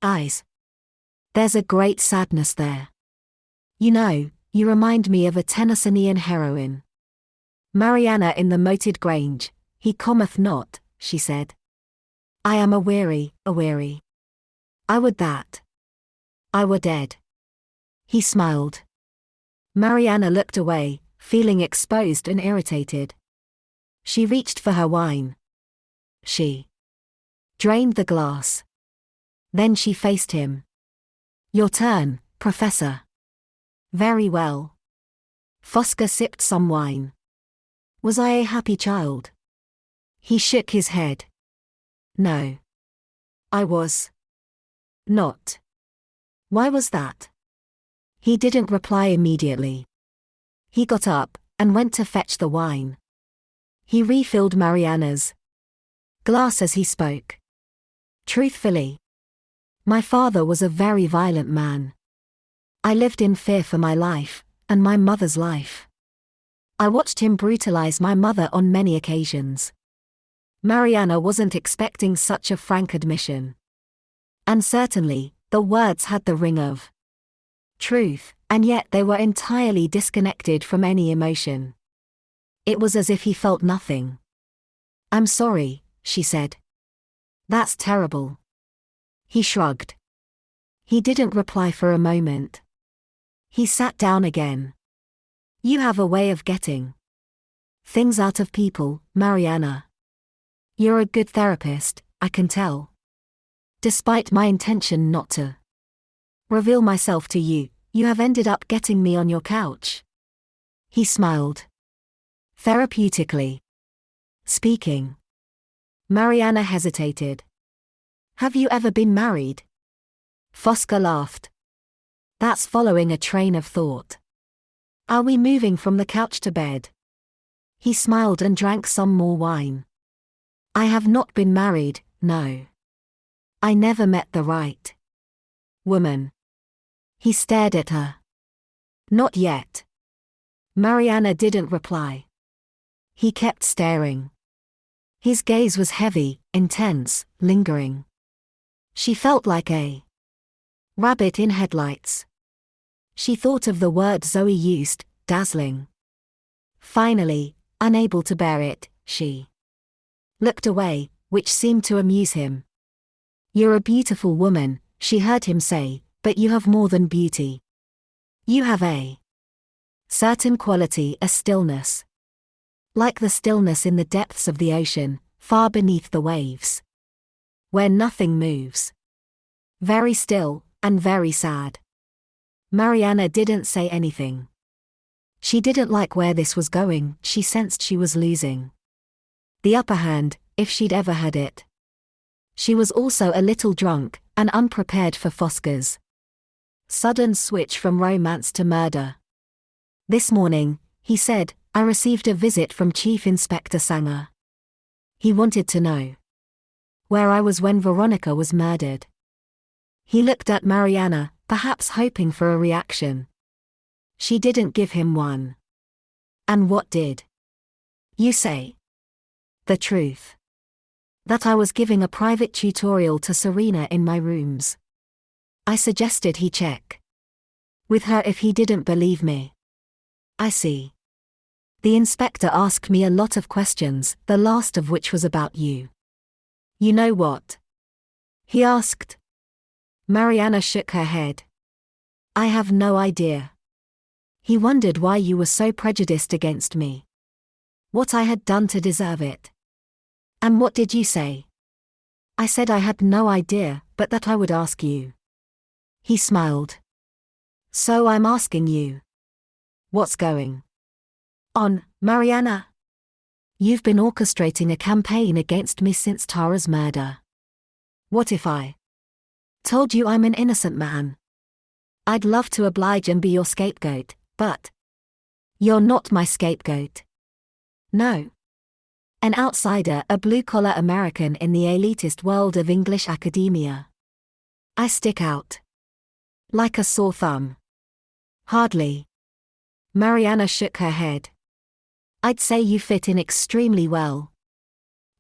eyes. There's a great sadness there. You know, you remind me of a Tennysonian heroine. Mariana in the moated grange, he cometh not, she said. I am aweary. I would that I were dead. He smiled. Mariana looked away, feeling exposed and irritated. She reached for her wine. She drained the glass. Then she faced him. Your turn, Professor. Very well. Fosca sipped some wine. Was I a happy child? He shook his head. No. I was not. Why was that? He didn't reply immediately. He got up and went to fetch the wine. He refilled Mariana's glass as he spoke. Truthfully, my father was a very violent man. I lived in fear for my life, and my mother's life. I watched him brutalize my mother on many occasions. Mariana wasn't expecting such a frank admission. And certainly, the words had the ring of truth, and yet they were entirely disconnected from any emotion. It was as if he felt nothing. I'm sorry, she said. That's terrible. He shrugged. He didn't reply for a moment. He sat down again. You have a way of getting things out of people, Mariana. You're a good therapist, I can tell. Despite my intention not to reveal myself to you, you have ended up getting me on your couch. He smiled. Therapeutically speaking. Mariana hesitated. Have you ever been married? Fosca laughed. That's following a train of thought. Are we moving from the couch to bed? He smiled and drank some more wine. I have not been married, no. I never met the right woman. He stared at her. Not yet. Mariana didn't reply. He kept staring. His gaze was heavy, intense, lingering. She felt like a rabbit in headlights. She thought of the word Zoe used, dazzling. Finally, unable to bear it, she looked away, which seemed to amuse him. You're a beautiful woman, she heard him say, but you have more than beauty. You have a certain quality, a stillness. Like the stillness in the depths of the ocean, far beneath the waves. Where nothing moves. Very still, and very sad. Mariana didn't say anything. She didn't like where this was going, she sensed she was losing the upper hand, if she'd ever had it. She was also a little drunk, and unprepared for Fosca's sudden switch from romance to murder. This morning, he said, I received a visit from Chief Inspector Sanger. He wanted to know where I was when Veronica was murdered. He looked at Mariana, perhaps hoping for a reaction. She didn't give him one. And what did you say? The truth. That I was giving a private tutorial to Serena in my rooms. I suggested he check with her if he didn't believe me. I see. The inspector asked me a lot of questions, the last of which was about you. You know what? He asked. Mariana shook her head. I have no idea. He wondered why you were so prejudiced against me. What I had done to deserve it. And what did you say? I said I had no idea, but that I would ask you. He smiled. So I'm asking you. What's going on, Mariana? You've been orchestrating a campaign against me since Tara's murder. What if I told you I'm an innocent man? I'd love to oblige and be your scapegoat, but you're not my scapegoat. No. An outsider, a blue-collar American in the elitist world of English academia. I stick out like a sore thumb. Hardly. Mariana shook her head. I'd say you fit in extremely well.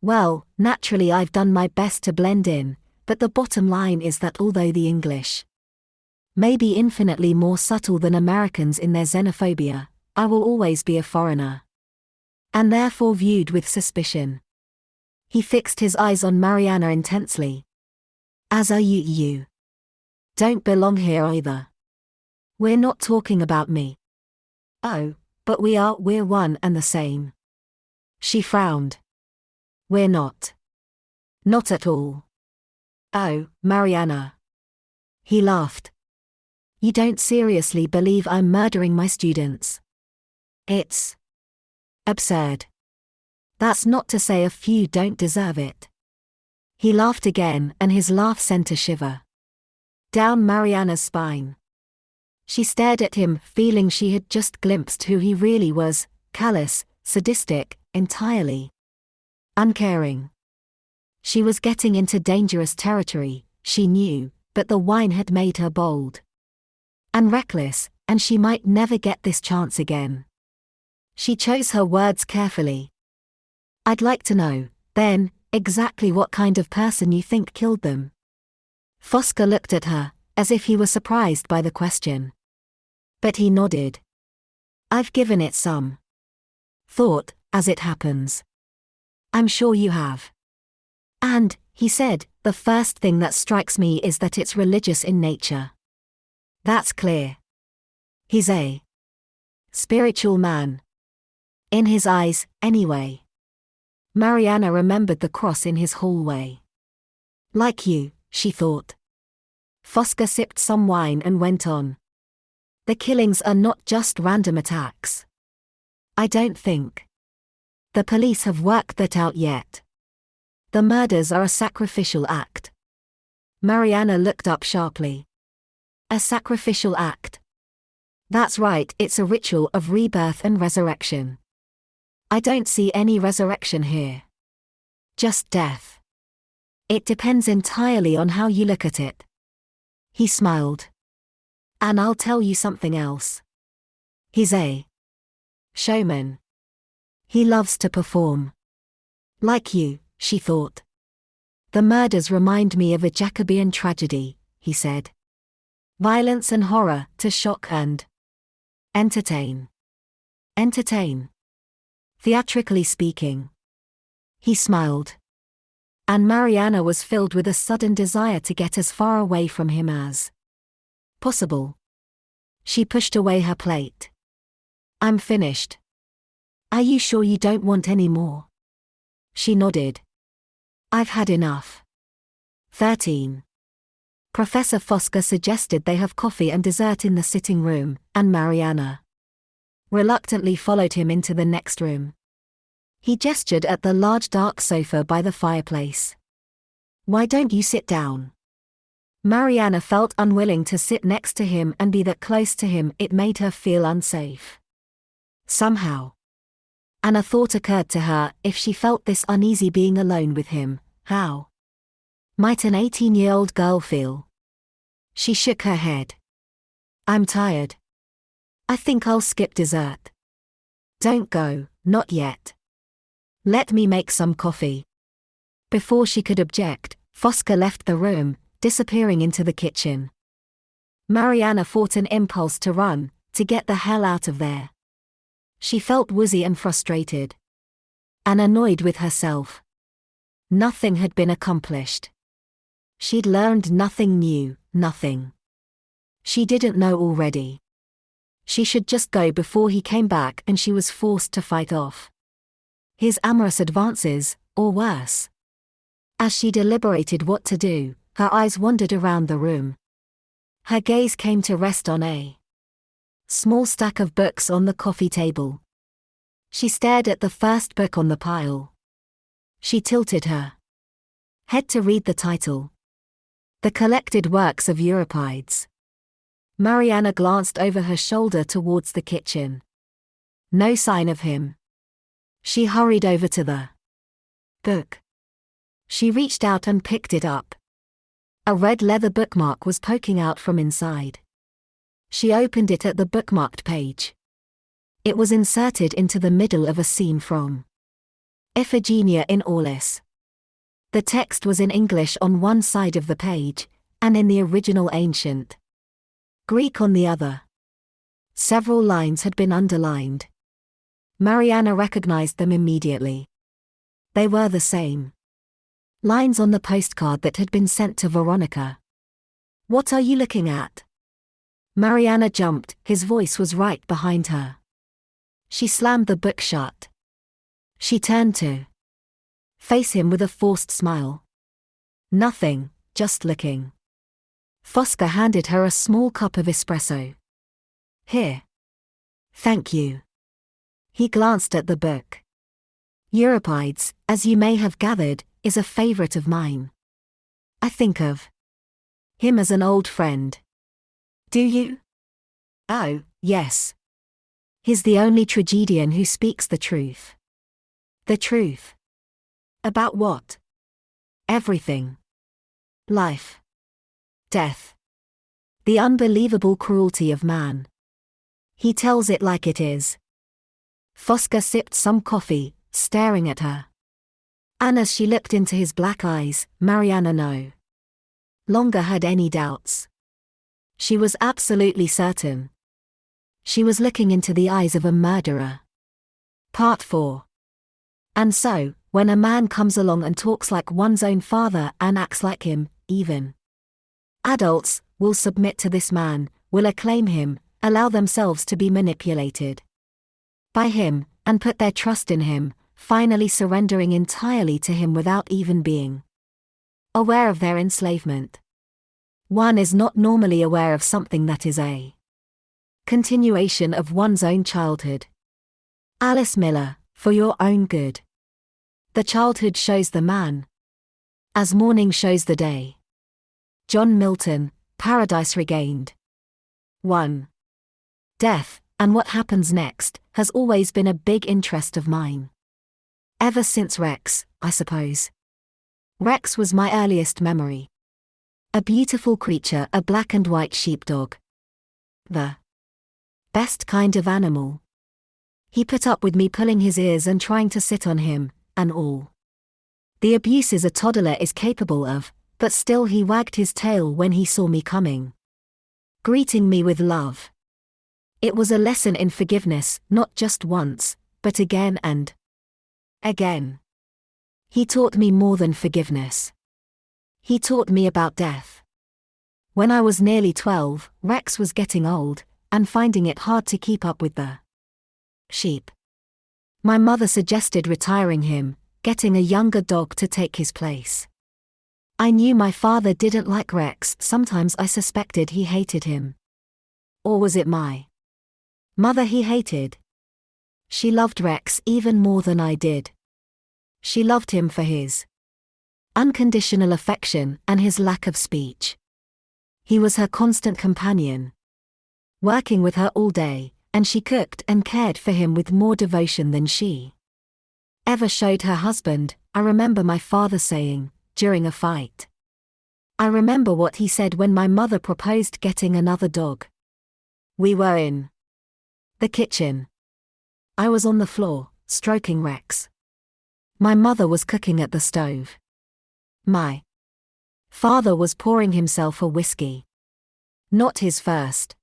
Well, naturally I've done my best to blend in, but the bottom line is that although the English may be infinitely more subtle than Americans in their xenophobia, I will always be a foreigner. And therefore viewed with suspicion. He fixed his eyes on Mariana intensely. As are you. You don't belong here either. We're not talking about me. Oh, but we're one and the same. She frowned. We're not. Not at all. Oh, Mariana. He laughed. You don't seriously believe I'm murdering my students? It's absurd. That's not to say a few don't deserve it. He laughed again, and his laugh sent a shiver down Mariana's spine. She stared at him, feeling she had just glimpsed who he really was, callous, sadistic, entirely uncaring. She was getting into dangerous territory, she knew, but the wine had made her bold and reckless, and she might never get this chance again. She chose her words carefully. I'd like to know, then, exactly what kind of person you think killed them. Fosca looked at her, as if he were surprised by the question. But he nodded. I've given it some thought, as it happens. I'm sure you have. And, he said, the first thing that strikes me is that it's religious in nature. That's clear. He's a spiritual man. In his eyes, anyway. Mariana remembered the cross in his hallway. Like you, she thought. Fosca sipped some wine and went on. The killings are not just random attacks. I don't think the police have worked that out yet. The murders are a sacrificial act. Mariana looked up sharply. A sacrificial act. That's right, it's a ritual of rebirth and resurrection. I don't see any resurrection here. Just death. It depends entirely on how you look at it. He smiled. And I'll tell you something else. He's a showman. He loves to perform. Like you, she thought. The murders remind me of a Jacobean tragedy, he said. Violence and horror, to shock and entertain. Entertain. Theatrically speaking. He smiled. And Mariana was filled with a sudden desire to get as far away from him as possible. She pushed away her plate. I'm finished. Are you sure you don't want any more? She nodded. I've had enough. 13. Professor Fosca suggested they have coffee and dessert in the sitting room, and Mariana reluctantly followed him into the next room. He gestured at the large dark sofa by the fireplace. Why don't you sit down? Mariana felt unwilling to sit next to him and be that close to him. It made her feel unsafe. Somehow. And a thought occurred to her, if she felt this uneasy being alone with him, how might an 18-year-old girl feel? She shook her head. I'm tired. I think I'll skip dessert. Don't go, not yet. Let me make some coffee. Before she could object, Fosca left the room, disappearing into the kitchen. Mariana fought an impulse to run, to get the hell out of there. She felt woozy and frustrated. And annoyed with herself. Nothing had been accomplished. She'd learned nothing new, nothing she didn't know already. She should just go before he came back, and she was forced to fight off his amorous advances, or worse. As she deliberated what to do, her eyes wandered around the room. Her gaze came to rest on a Small stack of books on the coffee table. She stared at the first book on the pile. She tilted her head to read the title. The Collected Works of Euripides. Mariana glanced over her shoulder towards the kitchen. No sign of him. She hurried over to the book. She reached out and picked it up. A red leather bookmark was poking out from inside. She opened it at the bookmarked page. It was inserted into the middle of a scene from Iphigenia in Aulis. The text was in English on one side of the page, and in the original ancient Greek on the other. Several lines had been underlined. Mariana recognized them immediately. They were the same lines on the postcard that had been sent to Veronica. "What are you looking at?" Mariana jumped, his voice was right behind her. She slammed the book shut. She turned to face him with a forced smile. "Nothing, just looking." Fosca handed her a small cup of espresso. "Here." "Thank you." He glanced at the book. Euripides, as you may have gathered, is a favorite of mine. I think of him as an old friend. Do you? Oh, yes. He's the only tragedian who speaks the truth. The truth. About what? Everything. Life. Death. The unbelievable cruelty of man. He tells it like it is. Fosca sipped some coffee, staring at her. And as she looked into his black eyes, Mariana no longer had any doubts. She was absolutely certain. She was looking into the eyes of a murderer. Part 4. And so, when a man comes along and talks like one's own father and acts like him, even adults will submit to this man, will acclaim him, allow themselves to be manipulated by him, and put their trust in him, finally surrendering entirely to him without even being aware of their enslavement. One is not normally aware of something that is a continuation of one's own childhood. Alice Miller, For Your Own Good. The childhood shows the man, as morning shows the day. John Milton, Paradise Regained. 1. Death, and what happens next, has always been a big interest of mine. Ever since Rex, I suppose. Rex was my earliest memory. A beautiful creature, a black and white sheepdog. The best kind of animal. He put up with me pulling his ears and trying to sit on him, and all the abuses a toddler is capable of, but still he wagged his tail when he saw me coming, greeting me with love. It was a lesson in forgiveness, not just once, but again and again. He taught me more than forgiveness. He taught me about death. When I was nearly 12, Rex was getting old, and finding it hard to keep up with the sheep. My mother suggested retiring him, getting a younger dog to take his place. I knew my father didn't like Rex, sometimes I suspected he hated him. Or was it my mother he hated? She loved Rex even more than I did. She loved him for his unconditional affection and his lack of speech. He was her constant companion, working with her all day, and she cooked and cared for him with more devotion than she ever showed her husband. I remember my father saying, during a fight. I remember what he said when my mother proposed getting another dog. We were in the kitchen. I was on the floor, stroking Rex. My mother was cooking at the stove. My father was pouring himself a whiskey. Not his first.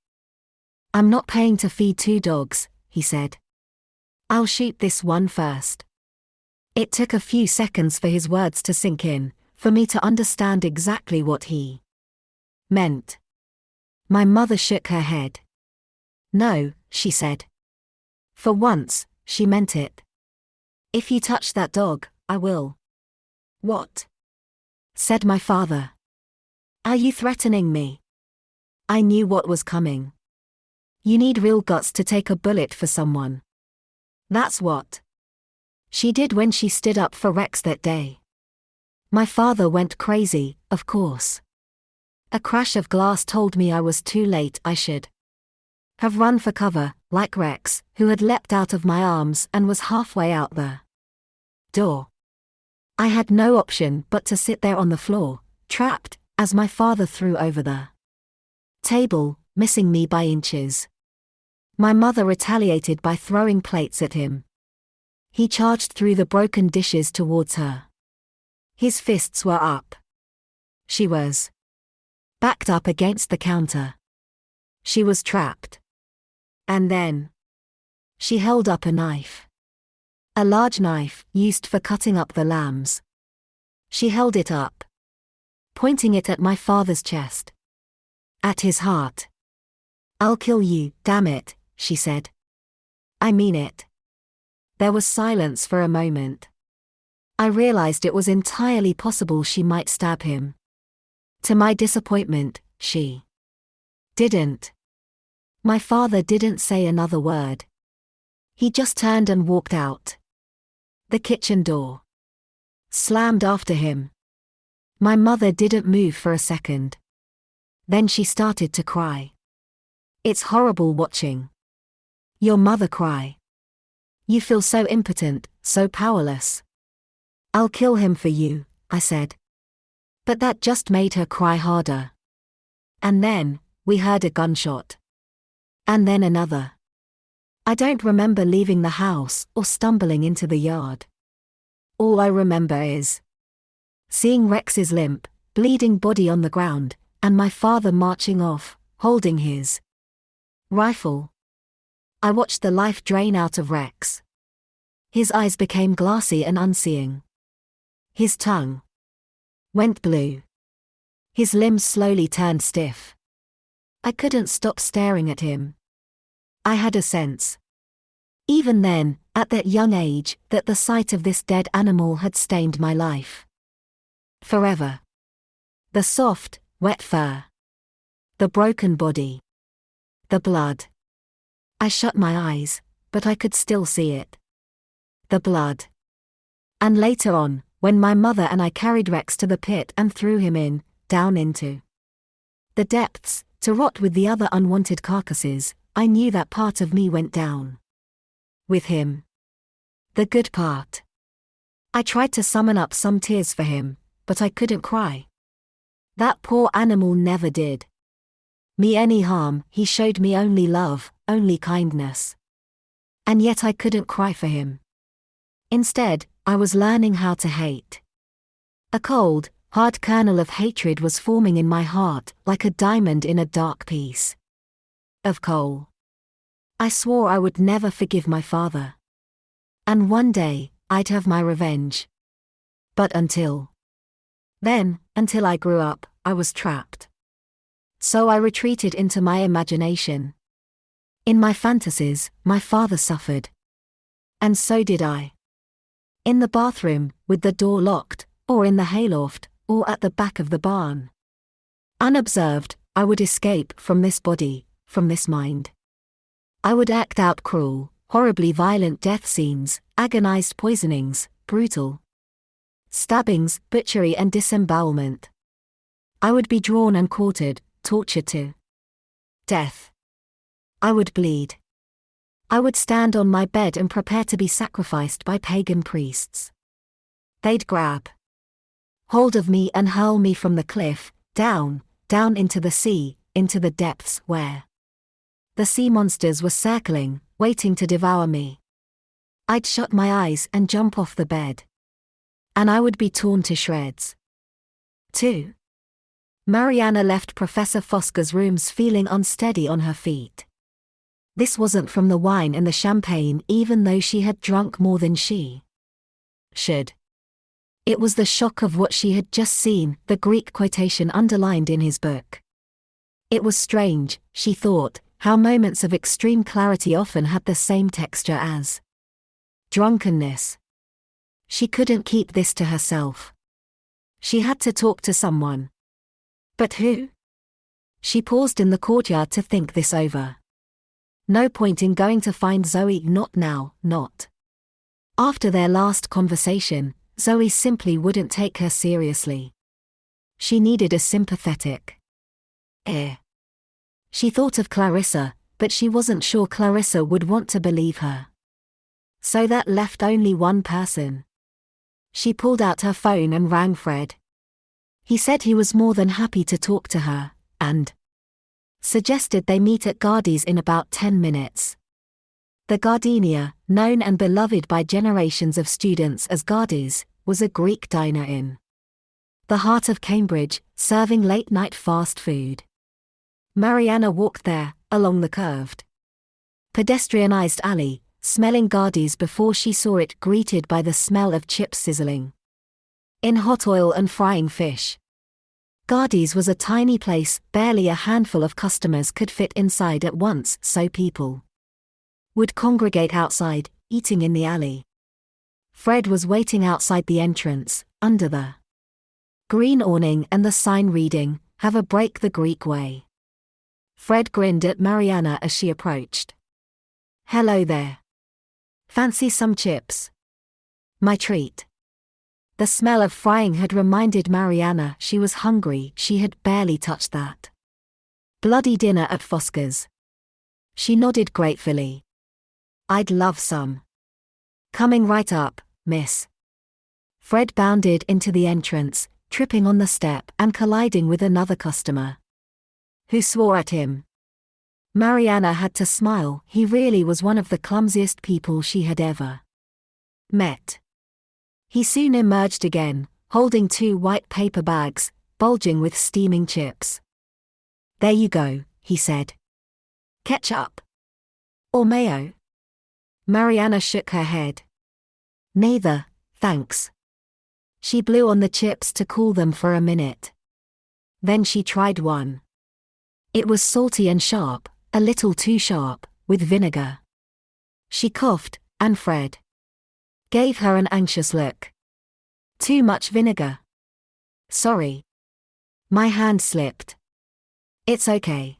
I'm not paying to feed 2 dogs, he said. I'll shoot this one first. It took a few seconds for his words to sink in, for me to understand exactly what he meant. My mother shook her head. No, she said. For once, she meant it. If you touch that dog, I will. What? Said my father. Are you threatening me? I knew what was coming. You need real guts to take a bullet for someone. That's what she did when she stood up for Rex that day. My father went crazy, of course. A crash of glass told me I was too late. I should have run for cover, like Rex, who had leapt out of my arms and was halfway out the door. I had no option but to sit there on the floor, trapped, as my father threw over the table, missing me by inches. My mother retaliated by throwing plates at him. He charged through the broken dishes towards her. His fists were up. She was backed up against the counter. She was trapped. And then she held up a knife. A large knife, used for cutting up the lambs. She held it up, pointing it at my father's chest. At his heart. "I'll kill you, damn it," she said. "I mean it." There was silence for a moment. I realized it was entirely possible she might stab him. To my disappointment, she didn't. My father didn't say another word. He just turned and walked out. The kitchen door slammed after him. My mother didn't move for a second. Then she started to cry. It's horrible watching your mother cry. You feel so impotent, so powerless. "I'll kill him for you," I said. But that just made her cry harder. And then, we heard a gunshot. And then another. I don't remember leaving the house or stumbling into the yard. All I remember is seeing Rex's limp, bleeding body on the ground, and my father marching off, holding his rifle. I watched the life drain out of Rex. His eyes became glassy and unseeing. His tongue went blue. His limbs slowly turned stiff. I couldn't stop staring at him. I had a sense, even then, at that young age, that the sight of this dead animal had stained my life forever. The soft, wet fur. The broken body. The blood. I shut my eyes, but I could still see it. The blood. And later on, when my mother and I carried Rex to the pit and threw him in, down into the depths, to rot with the other unwanted carcasses, I knew that part of me went down with him. The good part. I tried to summon up some tears for him, but I couldn't cry. That poor animal never did me any harm. He showed me only love, only kindness. And yet I couldn't cry for him. Instead, I was learning how to hate. A cold, hard kernel of hatred was forming in my heart, like a diamond in a dark piece of coal. I swore I would never forgive my father. And one day, I'd have my revenge. But until then, until I grew up, I was trapped. So I retreated into my imagination. In my fantasies, my father suffered. And so did I. In the bathroom, with the door locked, or in the hayloft, or at the back of the barn. Unobserved, I would escape from this body, from this mind. I would act out cruel, horribly violent death scenes, agonized poisonings, brutal stabbings, butchery and disembowelment. I would be drawn and quartered, tortured to death. I would bleed. I would stand on my bed and prepare to be sacrificed by pagan priests. They'd grab hold of me and hurl me from the cliff, down, down into the sea, into the depths where the sea monsters were circling, waiting to devour me. I'd shut my eyes and jump off the bed. And I would be torn to shreds. 2. Mariana left Professor Fosca's rooms feeling unsteady on her feet. This wasn't from the wine and the champagne, even though she had drunk more than she should. It was the shock of what she had just seen, the Greek quotation underlined in his book. It was strange, she thought, how moments of extreme clarity often had the same texture as drunkenness. She couldn't keep this to herself. She had to talk to someone. But who? She paused in the courtyard to think this over. No point in going to find Zoe, not now, not. After their last conversation, Zoe simply wouldn't take her seriously. She needed a sympathetic ear. She thought of Clarissa, but she wasn't sure Clarissa would want to believe her. So that left only one person. She pulled out her phone and rang Fred. He said he was more than happy to talk to her, and suggested they meet at Gardy's in about 10 minutes. The Gardenia, known and beloved by generations of students as Gardy's, was a Greek diner in the heart of Cambridge, serving late-night fast food. Mariana walked there, along the curved, pedestrianized alley, smelling Gardy's before she saw it greeted by the smell of chips sizzling in hot oil and frying fish. Gardy's was a tiny place, barely a handful of customers could fit inside at once, so people would congregate outside, eating in the alley. Fred was waiting outside the entrance, under the green awning and the sign reading, "Have a break the Greek way." Fred grinned at Mariana as she approached. "Hello there. Fancy some chips?" "My treat." The smell of frying had reminded Mariana she was hungry. She had barely touched that bloody dinner at Fosca's. She nodded gratefully. "I'd love some." "Coming right up, miss." Fred bounded into the entrance, tripping on the step and colliding with another customer who swore at him. Mariana had to smile. He really was one of the clumsiest people she had ever met. He soon emerged again, holding 2 white paper bags, bulging with steaming chips. "There you go," he said. "Ketchup? Or mayo?" Mariana shook her head. "Neither, thanks." She blew on the chips to cool them for a minute. Then she tried one. It was salty and sharp, a little too sharp, with vinegar. She coughed, and Fred gave her an anxious look. "Too much vinegar?" "Sorry. My hand slipped." "It's okay."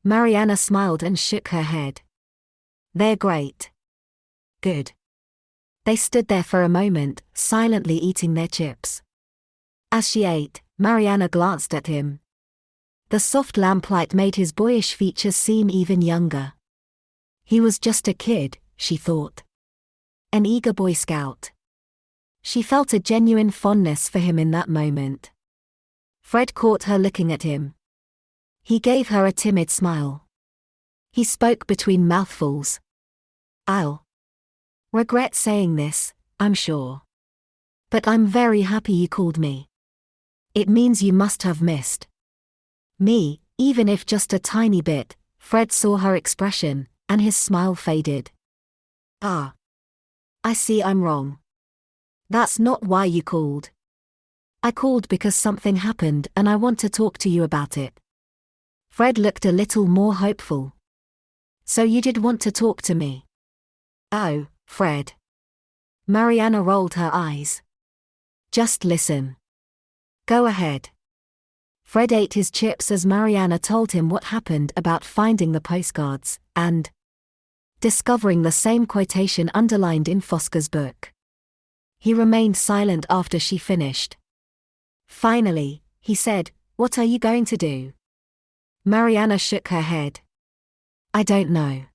Mariana smiled and shook her head. "They're great." "Good." They stood there for a moment, silently eating their chips. As she ate, Mariana glanced at him. The soft lamplight made his boyish features seem even younger. He was just a kid, she thought. An eager Boy Scout. She felt a genuine fondness for him in that moment. Fred caught her looking at him. He gave her a timid smile. He spoke between mouthfuls. "I'll regret saying this, I'm sure. But I'm very happy you called me. It means you must have missed me, even if just a tiny bit." Fred saw her expression, and his smile faded. "Ah. I see I'm wrong. That's not why you called. I called because something happened and I want to talk to you about it." Fred looked a little more hopeful. "So you did want to talk to me?" "Oh, Fred." Mariana rolled her eyes. "Just listen." "Go ahead." Fred ate his chips as Mariana told him what happened about finding the postcards, and discovering the same quotation underlined in Fosca's book. He remained silent after she finished. Finally, he said, "What are you going to do?" Mariana shook her head. "I don't know."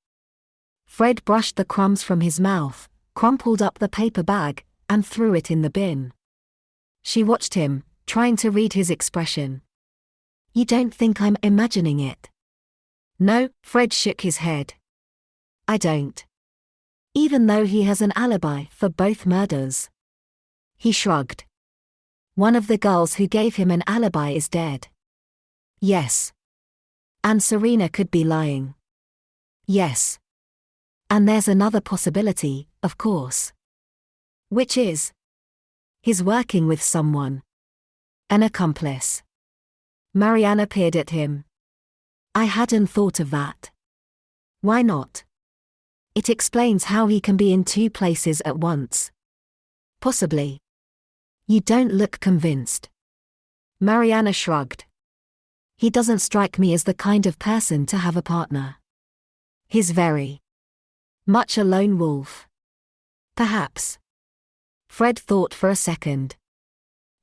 Fred brushed the crumbs from his mouth, crumpled up the paper bag, and threw it in the bin. She watched him, trying to read his expression. "You don't think I'm imagining it?" "No," Fred shook his head. "I don't. Even though he has an alibi for both murders." He shrugged. "One of the girls who gave him an alibi is dead." "Yes." "And Serena could be lying." "Yes." "And there's another possibility, of course." "Which is?" "He's working with someone. An accomplice." Mariana peered at him. "I hadn't thought of that." "Why not?" "It explains how he can be in 2 places at once." "Possibly." "You don't look convinced." Mariana shrugged. "He doesn't strike me as the kind of person to have a partner." He's very much a lone wolf. Perhaps. Fred thought for a second.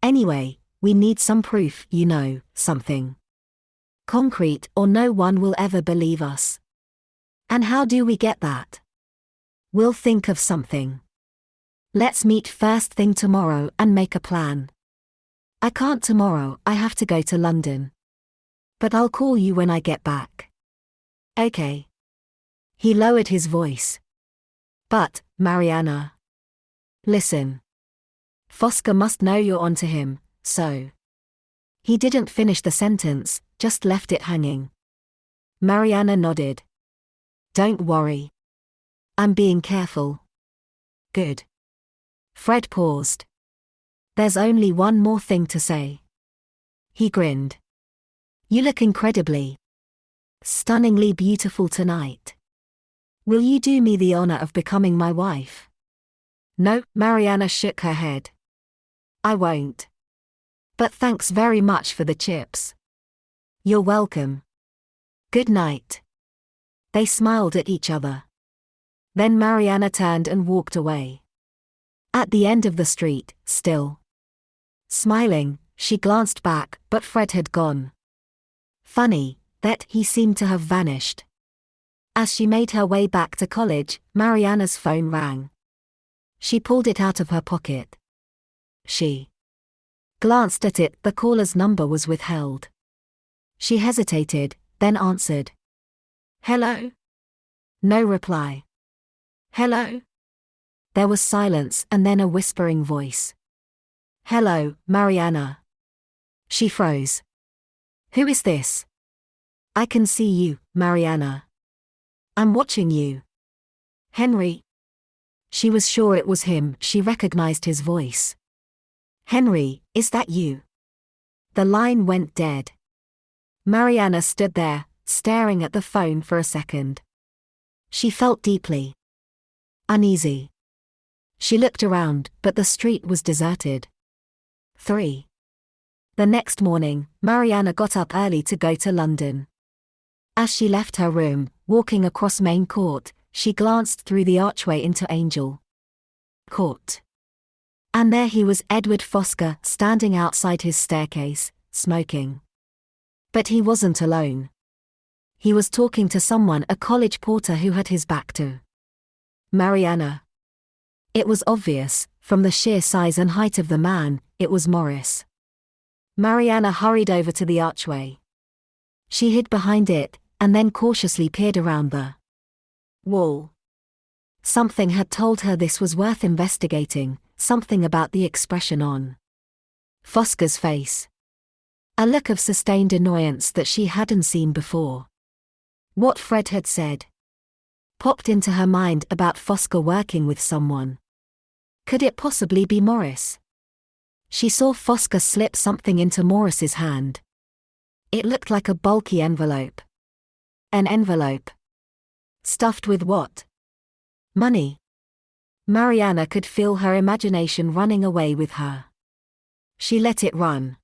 Anyway, we need some proof, something concrete, or no one will ever believe us. And how do we get that? We'll think of something. Let's meet first thing tomorrow and make a plan. I can't tomorrow, I have to go to London. But I'll call you when I get back. Okay. He lowered his voice. But, Mariana. Listen. Fosca must know you're onto him, so. He didn't finish the sentence, just left it hanging. Mariana nodded. Don't worry. I'm being careful. Good. Fred paused. There's only one more thing to say. He grinned. You look incredibly, stunningly beautiful tonight. Will you do me the honor of becoming my wife? No, Mariana shook her head. I won't. But thanks very much for the chips. You're welcome. Good night. They smiled at each other. Then Mariana turned and walked away. At the end of the street, still smiling, she glanced back, but Fred had gone. Funny, that he seemed to have vanished. As she made her way back to college, Mariana's phone rang. She pulled it out of her pocket. She glanced at it, the caller's number was withheld. She hesitated, then answered. Hello? No reply. Hello? There was silence and then a whispering voice. Hello, Mariana. She froze. Who is this? I can see you, Mariana. I'm watching you. Henry. She was sure it was him, she recognized his voice. Henry, is that you? The line went dead. Mariana stood there, staring at the phone for a second. She felt deeply uneasy. She looked around, but the street was deserted. 3. The next morning, Mariana got up early to go to London. As she left her room, walking across Main Court, she glanced through the archway into Angel Court. And there he was, Edward Fosca, standing outside his staircase, smoking. But he wasn't alone. He was talking to someone, a college porter who had his back to Mariana. It was obvious, from the sheer size and height of the man, it was Morris. Mariana hurried over to the archway. She hid behind it, and then cautiously peered around the wall. Something had told her this was worth investigating, something about the expression on Fosca's face. A look of sustained annoyance that she hadn't seen before. What Fred had said popped into her mind about Fosca working with someone. Could it possibly be Morris? She saw Fosca slip something into Morris's hand. It looked like a bulky envelope. An envelope. Stuffed with what? Money. Mariana could feel her imagination running away with her. She let it run.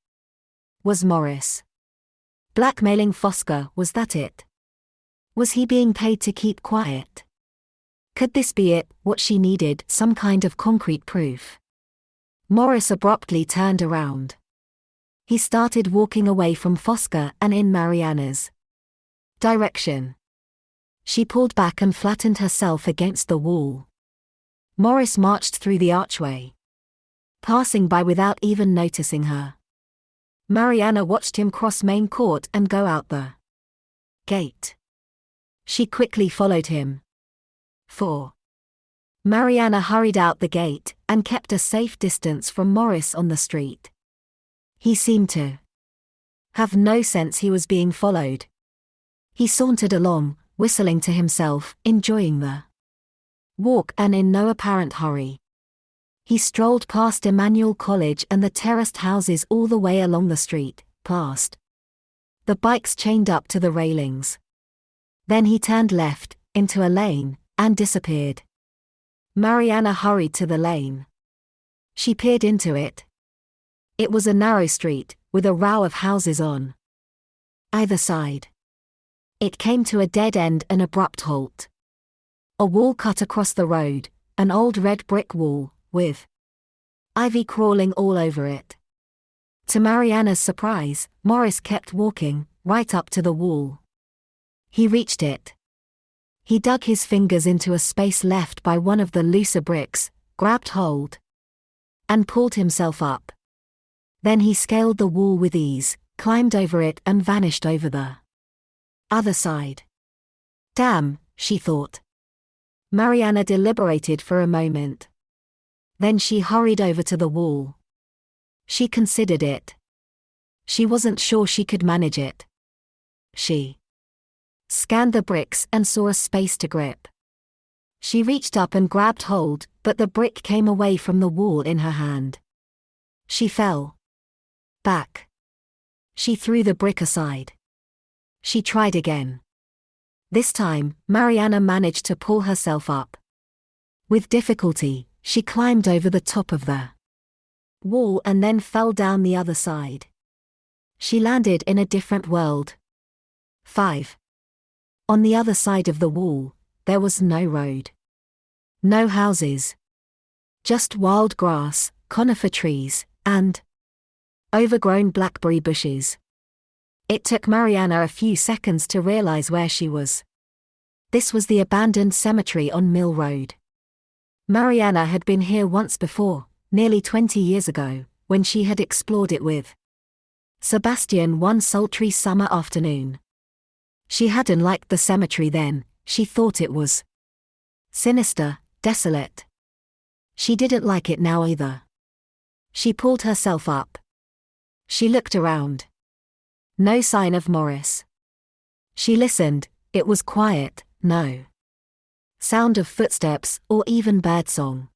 Was Morris blackmailing Fosca? Was that it? Was he being paid to keep quiet? Could this be it, what she needed, some kind of concrete proof? Morris abruptly turned around. He started walking away from Fosca and in Mariana's direction. She pulled back and flattened herself against the wall. Morris marched through the archway, passing by without even noticing her. Mariana watched him cross Main Court and go out the gate. She quickly followed him. 4. Mariana hurried out the gate and kept a safe distance from Morris on the street. He seemed to have no sense he was being followed. He sauntered along, whistling to himself, enjoying the walk and in no apparent hurry. He strolled past Emmanuel College and the terraced houses all the way along the street, past the bikes chained up to the railings. Then he turned left, into a lane, and disappeared. Mariana hurried to the lane. She peered into it. It was a narrow street, with a row of houses on either side. It came to a dead end, an abrupt halt. A wall cut across the road, an old red brick wall, with ivy crawling all over it. To Mariana's surprise, Morris kept walking, right up to the wall. He reached it. He dug his fingers into a space left by one of the looser bricks, grabbed hold, and pulled himself up. Then he scaled the wall with ease, climbed over it and vanished over the other side. Damn, she thought. Mariana deliberated for a moment. Then she hurried over to the wall. She considered it. She wasn't sure she could manage it. She scanned the bricks and saw a space to grip. She reached up and grabbed hold, but the brick came away from the wall in her hand. She fell back. She threw the brick aside. She tried again. This time, Mariana managed to pull herself up. With difficulty, she climbed over the top of the wall and then fell down the other side. She landed in a different world. 5. On the other side of the wall, there was no road. No houses. Just wild grass, conifer trees, and overgrown blackberry bushes. It took Mariana a few seconds to realize where she was. This was the abandoned cemetery on Mill Road. Mariana had been here once before, nearly 20 years ago, when she had explored it with Sebastian one sultry summer afternoon. She hadn't liked the cemetery then, she thought it was sinister, desolate. She didn't like it now either. She pulled herself up. She looked around. No sign of Morris. She listened, it was quiet, no sound of footsteps or even birdsong.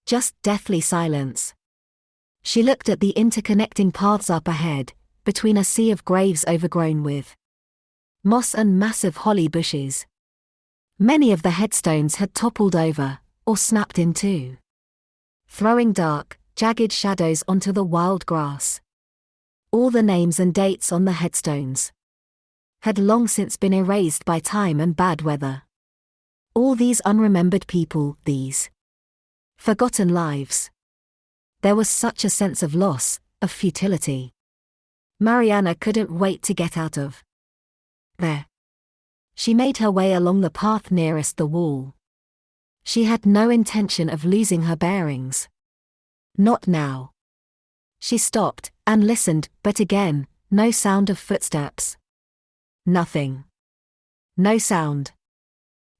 Just deathly silence. She looked at the interconnecting paths up ahead, between a sea of graves overgrown with moss and massive holly bushes. Many of the headstones had toppled over, or snapped in two, throwing dark, jagged shadows onto the wild grass. All the names and dates on the headstones had long since been erased by time and bad weather. All these unremembered people, these forgotten lives. There was such a sense of loss, of futility. Mariana couldn't wait to get out of there. She made her way along the path nearest the wall. She had no intention of losing her bearings. Not now. She stopped and listened, but again, no sound of footsteps. Nothing. No sound.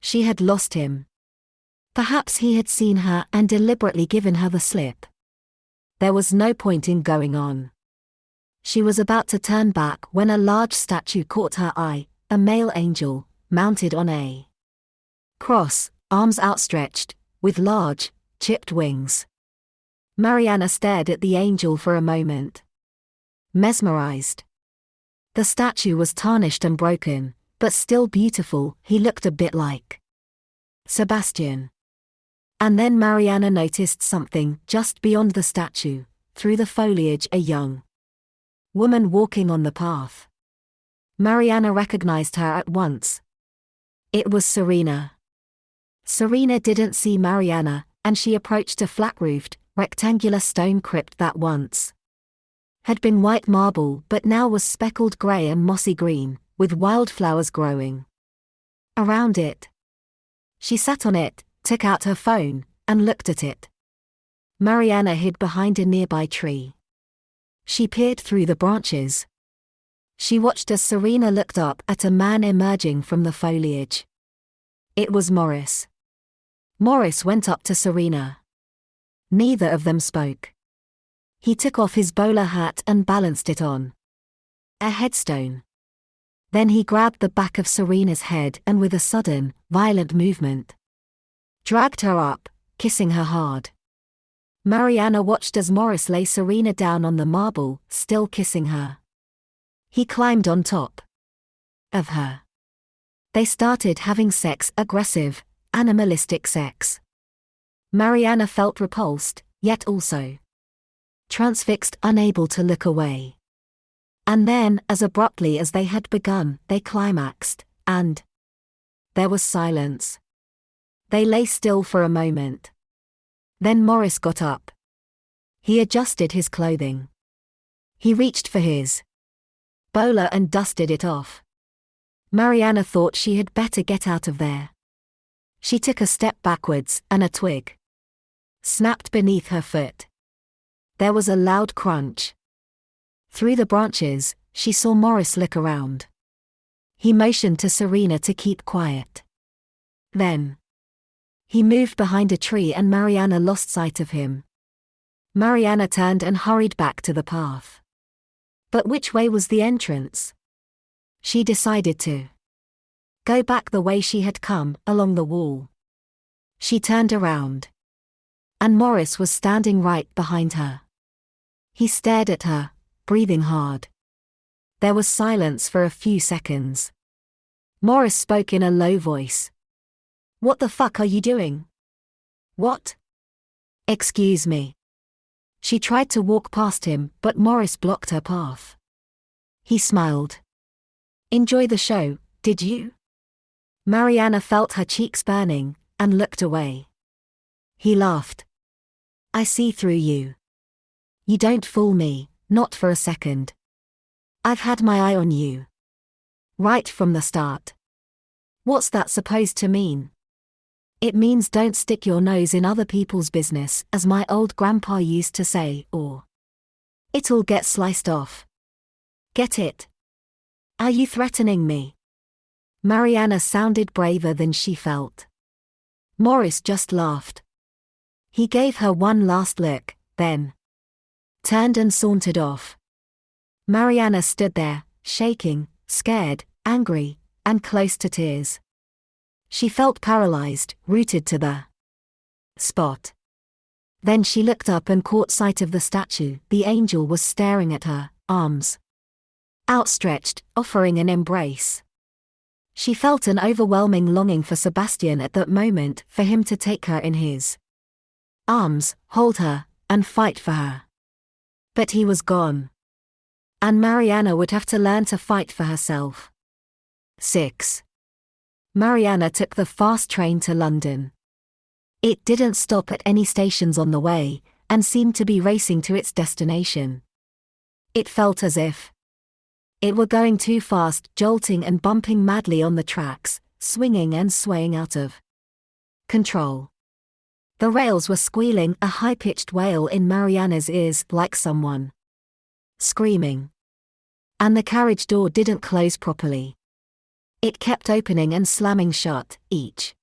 She had lost him. Perhaps he had seen her and deliberately given her the slip. There was no point in going on. She was about to turn back when a large statue caught her eye, a male angel, mounted on a cross, arms outstretched, with large, chipped wings. Mariana stared at the angel for a moment. Mesmerized. The statue was tarnished and broken, but still beautiful. He looked a bit like Sebastian. And then Mariana noticed something just beyond the statue, through the foliage, a young woman walking on the path. Mariana recognized her at once. It was Serena. Serena didn't see Mariana, and she approached a flat-roofed, rectangular stone crypt that once had been white marble but now was speckled grey and mossy green, with wildflowers growing around it. She sat on it, took out her phone, and looked at it. Mariana hid behind a nearby tree. She peered through the branches. She watched as Serena looked up at a man emerging from the foliage. It was Morris. Morris went up to Serena. Neither of them spoke. He took off his bowler hat and balanced it on a headstone. Then he grabbed the back of Serena's head and with a sudden, violent movement, dragged her up, kissing her hard. Mariana watched as Morris lay Serena down on the marble, still kissing her. He climbed on top of her. They started having sex, aggressive, animalistic sex. Mariana felt repulsed, yet also transfixed, unable to look away. And then, as abruptly as they had begun, they climaxed, and there was silence. They lay still for a moment. Then Morris got up. He adjusted his clothing. He reached for his bowler and dusted it off. Mariana thought she had better get out of there. She took a step backwards, and a twig snapped beneath her foot. There was a loud crunch. Through the branches, she saw Morris look around. He motioned to Serena to keep quiet. Then he moved behind a tree and Mariana lost sight of him. Mariana turned and hurried back to the path. But which way was the entrance? She decided to go back the way she had come, along the wall. She turned around. And Morris was standing right behind her. He stared at her, breathing hard. There was silence for a few seconds. Morris spoke in a low voice. "What the fuck are you doing?" "What?" "Excuse me." She tried to walk past him, but Morris blocked her path. He smiled. "Enjoy the show, did you?" Mariana felt her cheeks burning, and looked away. He laughed. "I see through you. You don't fool me, not for a second. I've had my eye on you. Right from the start." "What's that supposed to mean?" "It means don't stick your nose in other people's business, as my old grandpa used to say, or it'll get sliced off. Get it? Are you threatening me?" Mariana sounded braver than she felt. Morris just laughed. He gave her one last look, then turned and sauntered off. Mariana stood there, shaking, scared, angry, and close to tears. She felt paralyzed, rooted to the spot. Then she looked up and caught sight of the statue. The angel was staring at her, arms outstretched, offering an embrace. She felt an overwhelming longing for Sebastian at that moment, for him to take her in his arms, hold her, and fight for her. But he was gone. And Mariana would have to learn to fight for herself. 6. Mariana took the fast train to London. It didn't stop at any stations on the way, and seemed to be racing to its destination. It felt as if it were going too fast, jolting and bumping madly on the tracks, swinging and swaying out of control. The rails were squealing, a high-pitched wail in Mariana's ears, like someone screaming. And the carriage door didn't close properly. It kept opening and slamming shut, each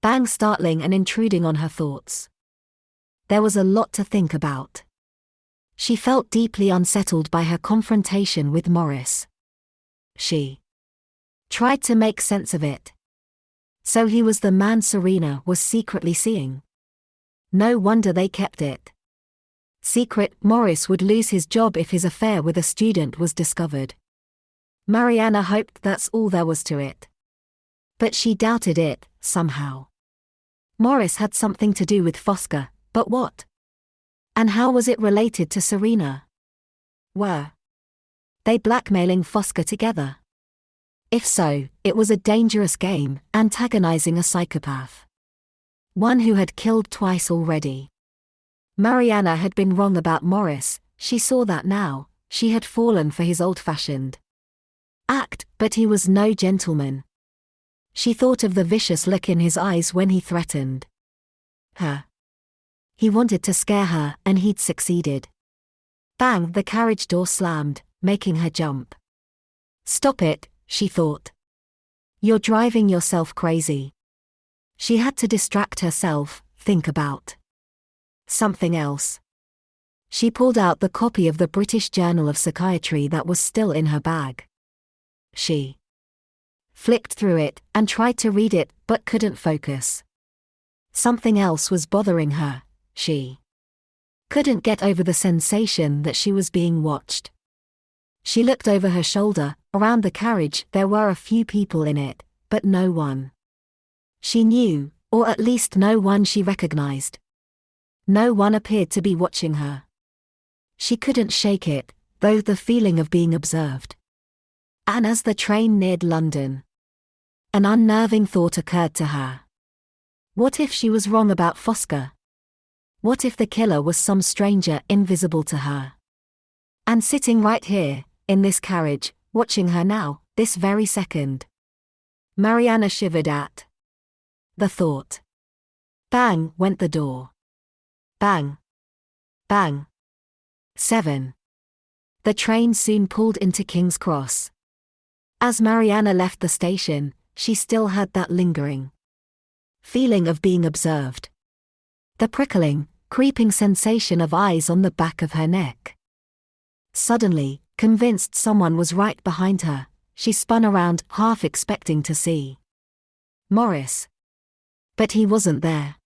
bang startling and intruding on her thoughts. There was a lot to think about. She felt deeply unsettled by her confrontation with Morris. She tried to make sense of it. So he was the man Serena was secretly seeing. No wonder they kept it secret. Morris would lose his job if his affair with a student was discovered. Mariana hoped that's all there was to it. But she doubted it, somehow. Morris had something to do with Fosca, but what? And how was it related to Serena? Were they blackmailing Fosca together? If so, it was a dangerous game, antagonizing a psychopath. One who had killed twice already. Mariana had been wrong about Morris, she saw that now. She had fallen for his old-fashioned act, but he was no gentleman. She thought of the vicious look in his eyes when he threatened her. He wanted to scare her, and he'd succeeded. Bang! The carriage door slammed, making her jump. "Stop it," she thought. "You're driving yourself crazy." She had to distract herself, think about something else. She pulled out the copy of the British Journal of Psychiatry that was still in her bag. She flicked through it, and tried to read it, but couldn't focus. Something else was bothering her. She couldn't get over the sensation that she was being watched. She looked over her shoulder. Around the carriage there were a few people in it, but no one she knew, or at least no one she recognized. No one appeared to be watching her. She couldn't shake it, though the feeling of being observed. And as the train neared London, an unnerving thought occurred to her. What if she was wrong about Fosca? What if the killer was some stranger invisible to her? And sitting right here, in this carriage, watching her now, this very second. Mariana shivered at the thought. Bang went the door. Bang. Bang. 7. The train soon pulled into King's Cross. As Mariana left the station, she still had that lingering feeling of being observed. The prickling, creeping sensation of eyes on the back of her neck. Suddenly, convinced someone was right behind her, she spun around, half expecting to see Morris. But he wasn't there.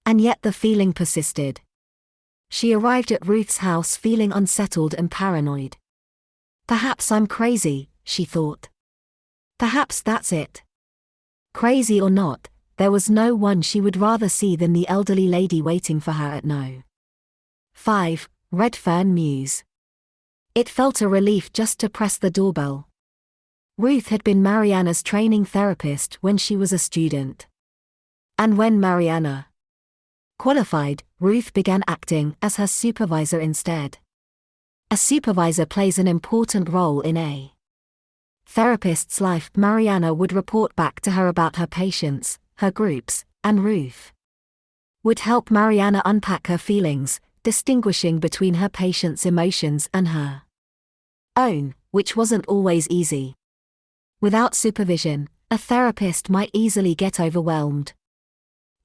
And yet the feeling persisted. She arrived at Ruth's house feeling unsettled and paranoid. Perhaps I'm crazy, she thought. Perhaps that's it. Crazy or not, there was no one she would rather see than the elderly lady waiting for her at No. 5, Redfern Mews. It felt a relief just to press the doorbell. Ruth had been Mariana's training therapist when she was a student. And when Mariana qualified, Ruth began acting as her supervisor instead. A supervisor plays an important role in a therapist's life. Mariana would report back to her about her patients, her groups, and Ruth would help Mariana unpack her feelings, distinguishing between her patients' emotions and her own, which wasn't always easy. Without supervision, a therapist might easily get overwhelmed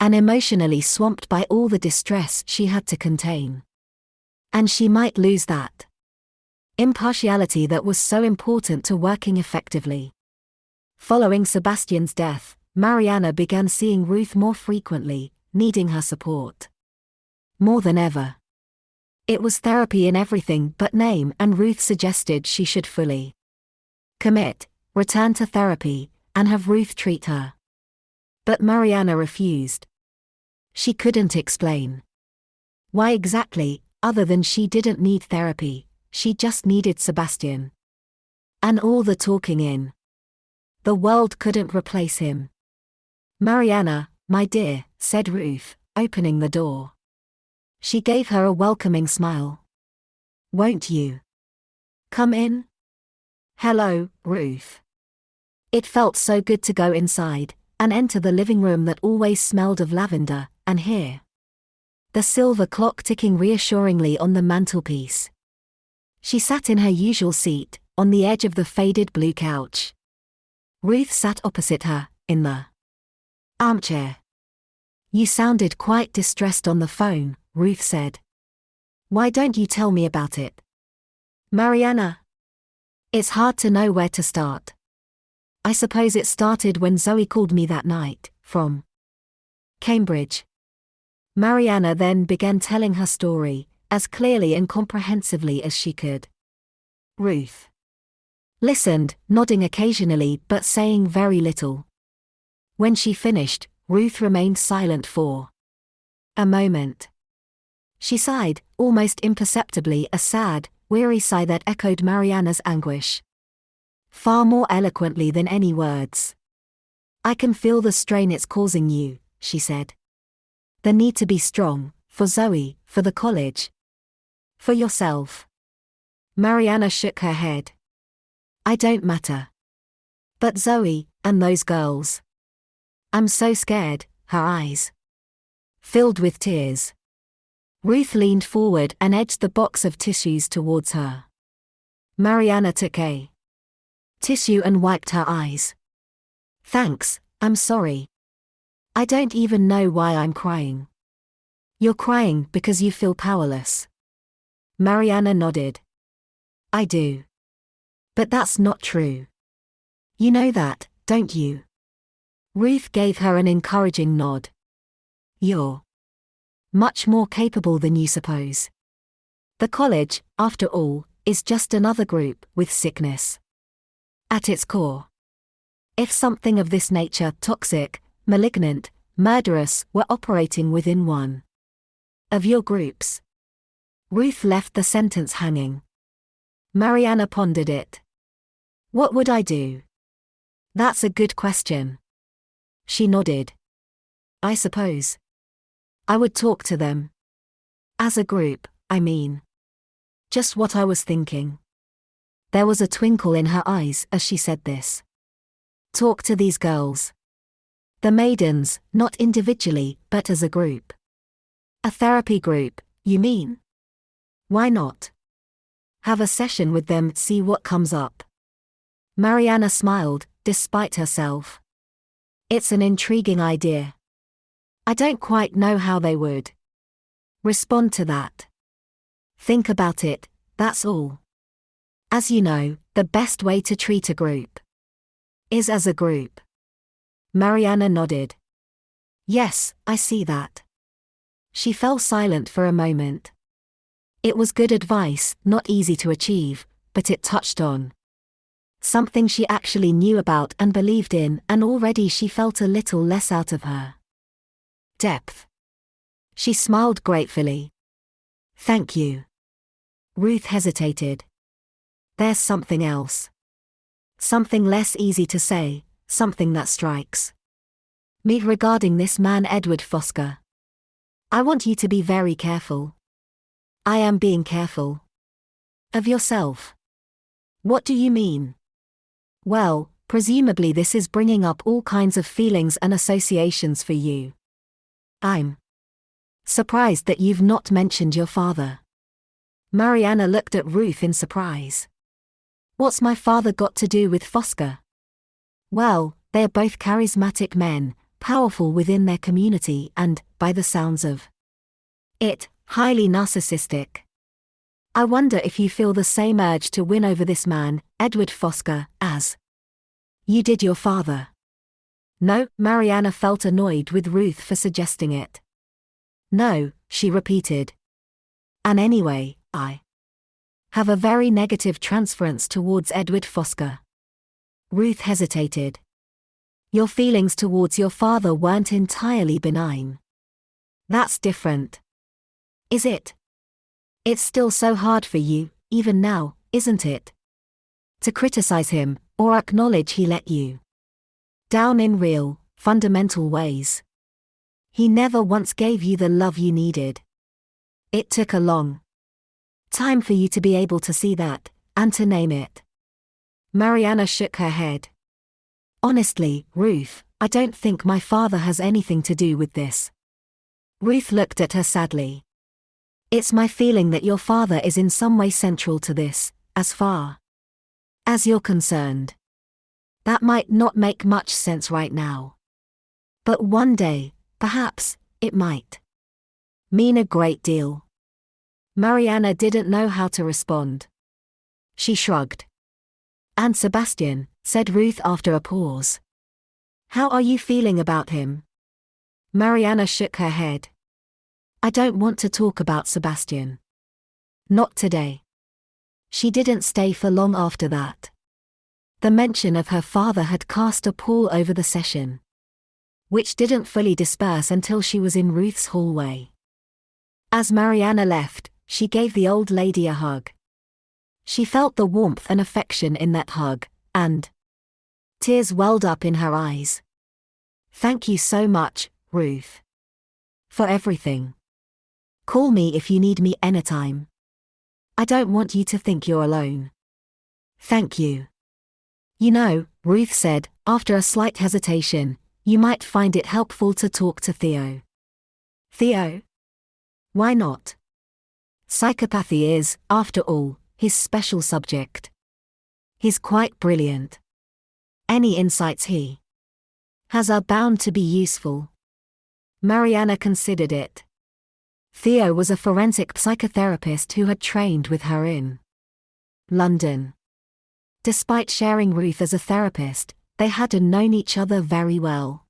and emotionally swamped by all the distress she had to contain. And she might lose that impartiality that was so important to working effectively. Following Sebastian's death, Mariana began seeing Ruth more frequently, needing her support more than ever. It was therapy in everything but name, and Ruth suggested she should fully commit, return to therapy, and have Ruth treat her. But Mariana refused. She couldn't explain why exactly, other than she didn't need therapy, she just needed Sebastian. And all the talking in the world couldn't replace him. Mariana, my dear, said Ruth, opening the door. She gave her a welcoming smile. Won't you come in? Hello, Ruth. It felt so good to go inside and enter the living room that always smelled of lavender, and hear the silver clock ticking reassuringly on the mantelpiece. She sat in her usual seat, on the edge of the faded blue couch. Ruth sat opposite her, in the armchair. You sounded quite distressed on the phone, Ruth said. Why don't you tell me about it? Mariana. It's hard to know where to start. I suppose it started when Zoe called me that night, from Cambridge. Mariana then began telling her story, as clearly and comprehensively as she could. Ruth listened, nodding occasionally but saying very little. When she finished, Ruth remained silent for a moment. She sighed, almost imperceptibly, a sad, weary sigh that echoed Mariana's anguish far more eloquently than any words. I can feel the strain it's causing you, she said. The need to be strong, for Zoe, for the college, for yourself. Mariana shook her head. I don't matter. But Zoe, and those girls. I'm so scared, her eyes filled with tears. Ruth leaned forward and edged the box of tissues towards her. Mariana took a tissue and wiped her eyes. Thanks, I'm sorry. I don't even know why I'm crying. You're crying because you feel powerless. Mariana nodded. I do. But that's not true. You know that, don't you? Ruth gave her an encouraging nod. You're much more capable than you suppose. The college, after all, is just another group with sickness at its core. If something of this nature, toxic, malignant, murderous, were operating within one of your groups. Ruth left the sentence hanging. Mariana pondered it. What would I do? That's a good question. She nodded. I suppose I would talk to them. As a group, I mean. Just what I was thinking. There was a twinkle in her eyes as she said this. Talk to these girls. The Maidens, not individually, but as a group. A therapy group, you mean? Why not? Have a session with them, see what comes up. Mariana smiled, despite herself. It's an intriguing idea. I don't quite know how they would respond to that. Think about it, that's all. As you know, the best way to treat a group is as a group. Mariana nodded. Yes, I see that. She fell silent for a moment. It was good advice, not easy to achieve, but it touched on something she actually knew about and believed in, and already she felt a little less out of her depth. She smiled gratefully. Thank you. Ruth hesitated. There's something else. Something less easy to say, something that strikes me regarding this man Edward Fosca. I want you to be very careful. I am being careful. Of yourself. What do you mean? Well, presumably this is bringing up all kinds of feelings and associations for you. I'm surprised that you've not mentioned your father. Mariana looked at Ruth in surprise. What's my father got to do with Fosca? Well, they are both charismatic men, powerful within their community and, by the sounds of it, highly narcissistic. I wonder if you feel the same urge to win over this man, Edward Fosca, as you did your father. No, Mariana felt annoyed with Ruth for suggesting it. No, she repeated. And anyway, I have a very negative transference towards Edward Fosca. Ruth hesitated. Your feelings towards your father weren't entirely benign. That's different. Is it? It's still so hard for you, even now, isn't it? To criticize him, or acknowledge he let you down in real, fundamental ways. He never once gave you the love you needed. It took a long time for you to be able to see that, and to name it. Mariana shook her head. Honestly, Ruth, I don't think my father has anything to do with this. Ruth looked at her sadly. It's my feeling that your father is in some way central to this, as far as you're concerned. That might not make much sense right now. But one day, perhaps, it might mean a great deal. Mariana didn't know how to respond. She shrugged. And Sebastian, said Ruth after a pause. How are you feeling about him? Mariana shook her head. I don't want to talk about Sebastian. Not today. She didn't stay for long after that. The mention of her father had cast a pall over the session, which didn't fully disperse until she was in Ruth's hallway. As Mariana left, she gave the old lady a hug. She felt the warmth and affection in that hug, and tears welled up in her eyes. Thank you so much, Ruth. For everything. Call me if you need me anytime. I don't want you to think you're alone. Thank you. You know, Ruth said, after a slight hesitation, you might find it helpful to talk to Theo. Theo? Why not? Psychopathy is, after all, his special subject. He's quite brilliant. Any insights he has are bound to be useful. Mariana considered it. Theo was a forensic psychotherapist who had trained with her in London. Despite sharing Ruth as a therapist, they hadn't known each other very well.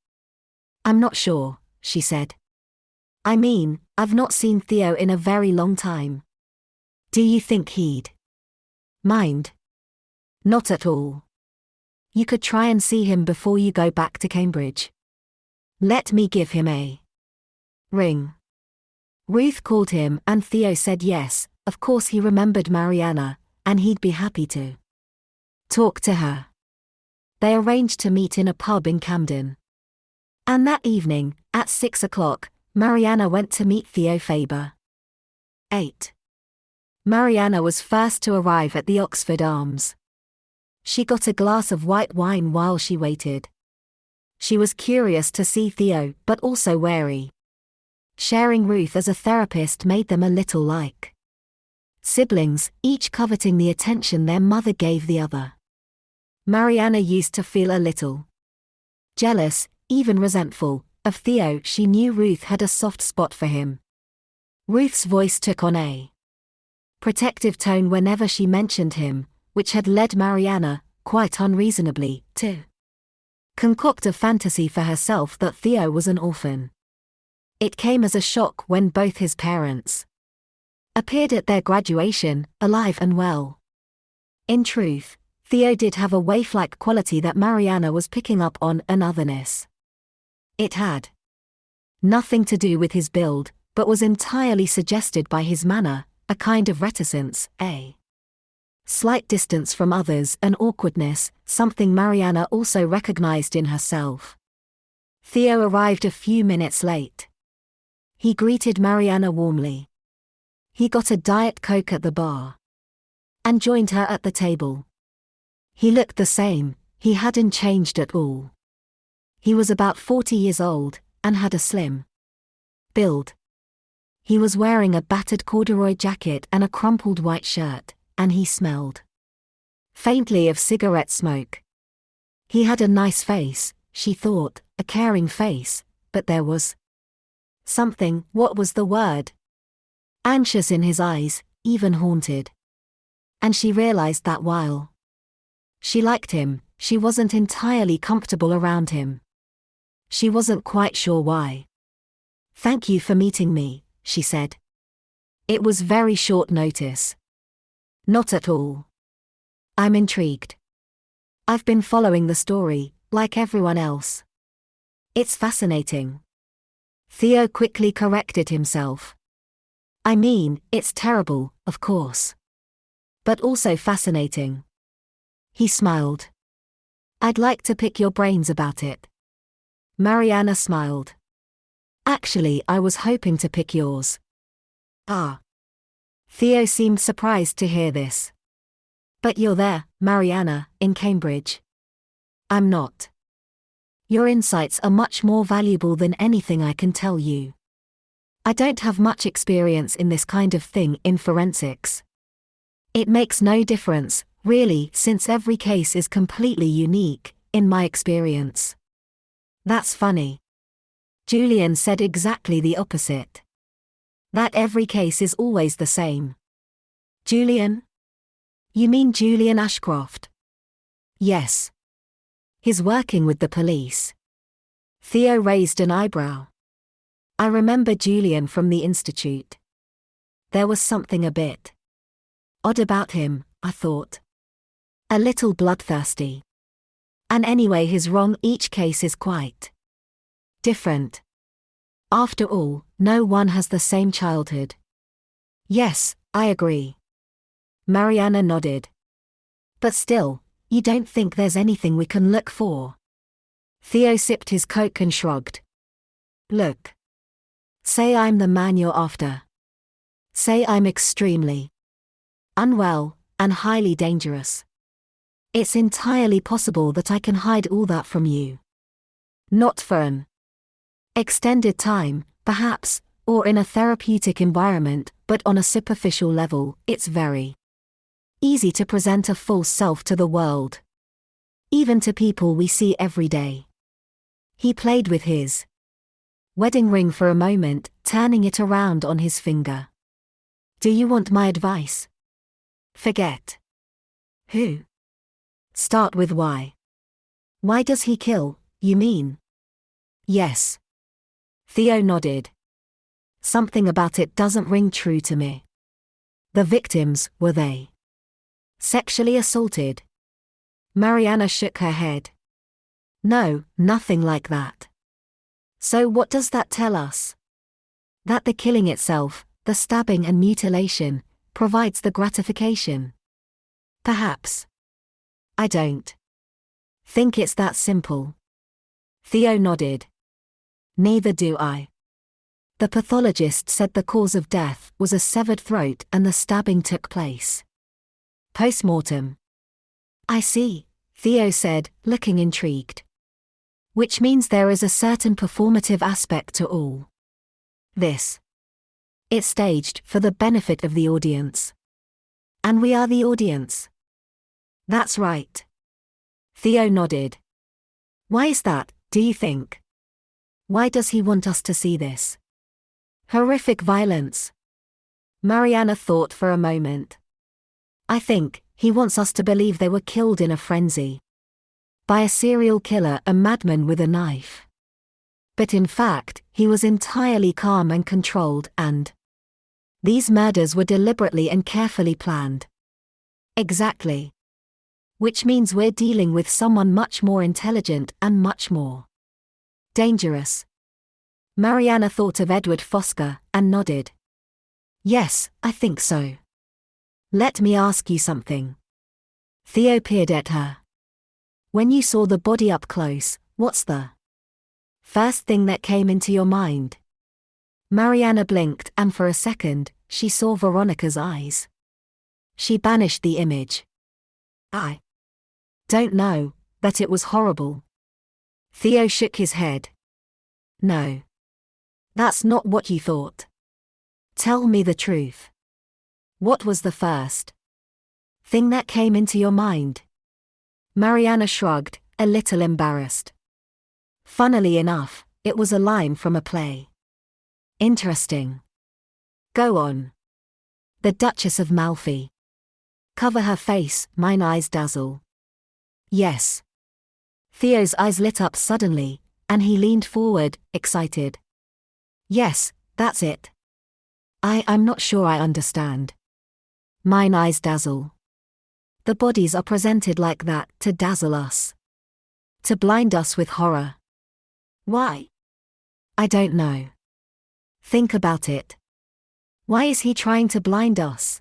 I'm not sure, she said. I mean, I've not seen Theo in a very long time. Do you think he'd mind? Not at all. You could try and see him before you go back to Cambridge. Let me give him a ring. Ruth called him and Theo said yes. Of course he remembered Mariana, and he'd be happy to talk to her. They arranged to meet in a pub in Camden. And that evening, at 6 o'clock, Mariana went to meet Theo Faber. 8. Mariana was first to arrive at the Oxford Arms. She got a glass of white wine while she waited. She was curious to see Theo, but also wary. Sharing Ruth as a therapist made them a little like siblings, each coveting the attention their mother gave the other. Mariana used to feel a little jealous, even resentful, of Theo. She knew Ruth had a soft spot for him. Ruth's voice took on a protective tone whenever she mentioned him, which had led Mariana, quite unreasonably, to concoct a fantasy for herself that Theo was an orphan. It came as a shock when both his parents appeared at their graduation, alive and well. In truth, Theo did have a waif-like quality that Mariana was picking up on, an otherness. It had nothing to do with his build, but was entirely suggested by his manner, a kind of reticence, a slight distance from others, an awkwardness, something Mariana also recognized in herself. Theo arrived a few minutes late. He greeted Mariana warmly. He got a Diet Coke at the bar and joined her at the table. He looked the same, he hadn't changed at all. He was about 40 years old, and had a slim build. He was wearing a battered corduroy jacket and a crumpled white shirt, and he smelled faintly of cigarette smoke. He had a nice face, she thought, a caring face, but there was something, what was the word? Anxious in his eyes, even haunted. And she realized that while she liked him, she wasn't entirely comfortable around him. She wasn't quite sure why. "Thank you for meeting me," she said. It was very short notice. "Not at all. I'm intrigued. I've been following the story, like everyone else. It's fascinating." Theo quickly corrected himself. "I mean, it's terrible, of course. But also fascinating." He smiled. "I'd like to pick your brains about it." Mariana smiled. "Actually, I was hoping to pick yours." "Ah." Theo seemed surprised to hear this. "But you're there, Mariana, in Cambridge." "I'm not. Your insights are much more valuable than anything I can tell you. I don't have much experience in this kind of thing in forensics. It makes no difference, really, since every case is completely unique, in my experience." "That's funny." Julian said exactly the opposite. "That every case is always the same." "Julian? You mean Julian Ashcroft?" "Yes. He's working with the police." Theo raised an eyebrow. "I remember Julian from the Institute. There was something a bit odd about him, I thought. A little bloodthirsty. And anyway, he's wrong, each case is quite different. After all, no one has the same childhood." "Yes, I agree." Mariana nodded. "But still, you don't think there's anything we can look for?" Theo sipped his Coke and shrugged. "Look. Say I'm the man you're after. Say I'm extremely unwell and highly dangerous. It's entirely possible that I can hide all that from you. Not for an extended time, perhaps, or in a therapeutic environment, but on a superficial level, it's very easy to present a false self to the world. Even to people we see every day." He played with his wedding ring for a moment, turning it around on his finger. "Do you want my advice?" "Forget who. Start with why." "Why does he kill, you mean?" "Yes." Theo nodded. "Something about it doesn't ring true to me. The victims, were they sexually assaulted?" Mariana shook her head. "No, nothing like that." "So what does that tell us?" "That the killing itself, the stabbing and mutilation, provides the gratification. Perhaps. I don't think it's that simple. Theo nodded. Neither do I. The pathologist said the cause of death was a severed throat and the stabbing took place post-mortem. I see, Theo said, looking intrigued. Which means there is a certain performative aspect to all this. It's staged for the benefit of the audience. And we are the audience. That's right. Theo nodded. Why is that, do you think? Why does he want us to see this? Horrific violence. Mariana thought for a moment. I think he wants us to believe they were killed in a frenzy. By a serial killer, a madman with a knife. But in fact, he was entirely calm and controlled, and these murders were deliberately and carefully planned. Exactly. Which means we're dealing with someone much more intelligent and much more dangerous. Mariana thought of Edward Fosca and nodded. Yes, I think so. Let me ask you something. Theo peered at her. When you saw the body up close, what's the first thing that came into your mind? Mariana blinked and for a second, she saw Veronica's eyes. She banished the image. I don't know, that it was horrible. Theo shook his head. No. That's not what you thought. Tell me the truth. What was the first thing that came into your mind? Mariana shrugged, a little embarrassed. Funnily enough, it was a line from a play. Interesting. Go on. The Duchess of Malfi. Cover her face, mine eyes dazzle. Yes. Theo's eyes lit up suddenly, and he leaned forward, excited. Yes, that's it. I'm not sure I understand. Mine eyes dazzle. The bodies are presented like that to dazzle us. To blind us with horror. Why? I don't know. Think about it. Why is he trying to blind us?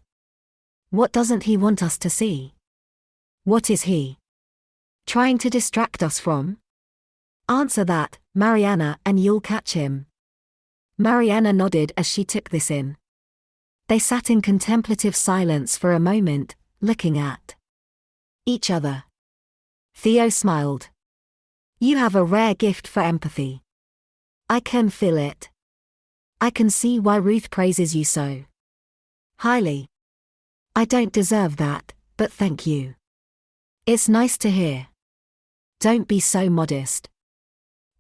What doesn't he want us to see? What is he trying to distract us from? Answer that, Mariana, and you'll catch him. Mariana nodded as she took this in. They sat in contemplative silence for a moment, looking at each other. Theo smiled. You have a rare gift for empathy. I can feel it. I can see why Ruth praises you so highly. I don't deserve that, but thank you. It's nice to hear. Don't be so modest.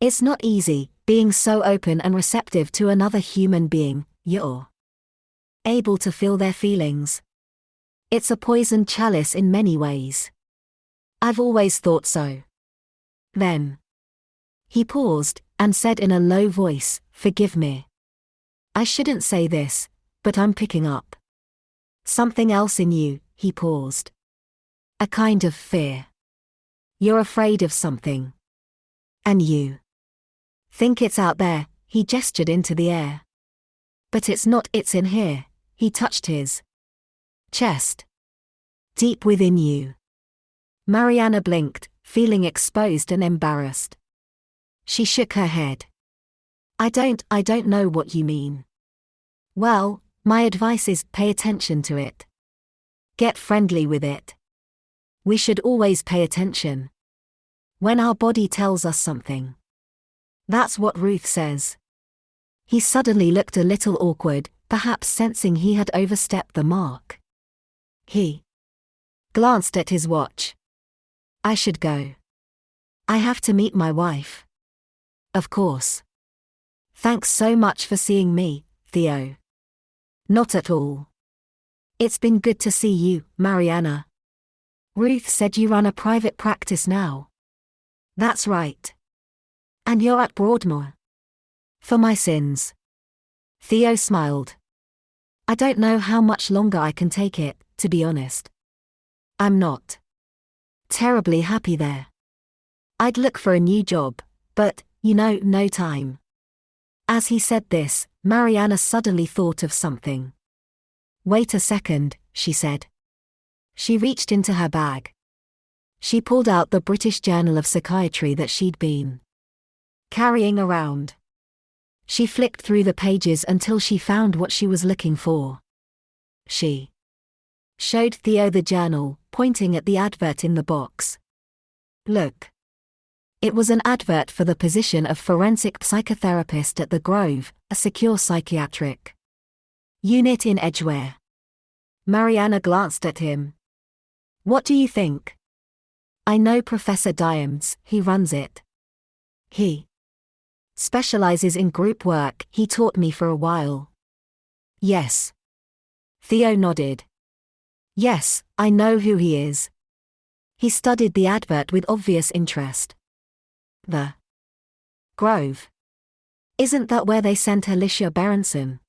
It's not easy, being so open and receptive to another human being. You're able to feel their feelings. It's a poisoned chalice in many ways. I've always thought so. Then he paused and said in a low voice, forgive me. I shouldn't say this, but I'm picking up something else in you. He paused. A kind of fear. You're afraid of something. And you think it's out there. He gestured into the air. But it's not, it's in here. He touched his chest. Deep within you. Mariana blinked, feeling exposed and embarrassed. She shook her head. I don't know what you mean. Well, my advice is pay attention to it. Get friendly with it. We should always pay attention. When our body tells us something. That's what Ruth says. He suddenly looked a little awkward, perhaps sensing he had overstepped the mark. He glanced at his watch. I should go. I have to meet my wife. Of course. Thanks so much for seeing me, Theo. Not at all. It's been good to see you, Mariana. Ruth said you run a private practice now. That's right. And you're at Broadmoor. For my sins. Theo smiled. I don't know how much longer I can take it, to be honest. I'm not terribly happy there. I'd look for a new job, but, no time. As he said this, Mariana suddenly thought of something. Wait a second, she said. She reached into her bag. She pulled out the British Journal of Psychiatry that she'd been carrying around. She flicked through the pages until she found what she was looking for. She showed Theo the journal, pointing at the advert in the box. Look. It was an advert for the position of forensic psychotherapist at the Grove, a secure psychiatric unit in Edgware. Mariana glanced at him. What do you think? I know Professor Diams, he runs it. He specializes in group work, he taught me for a while. Yes. Theo nodded. Yes, I know who he is. He studied the advert with obvious interest. The Grove. Isn't that where they sent Alicia Berenson?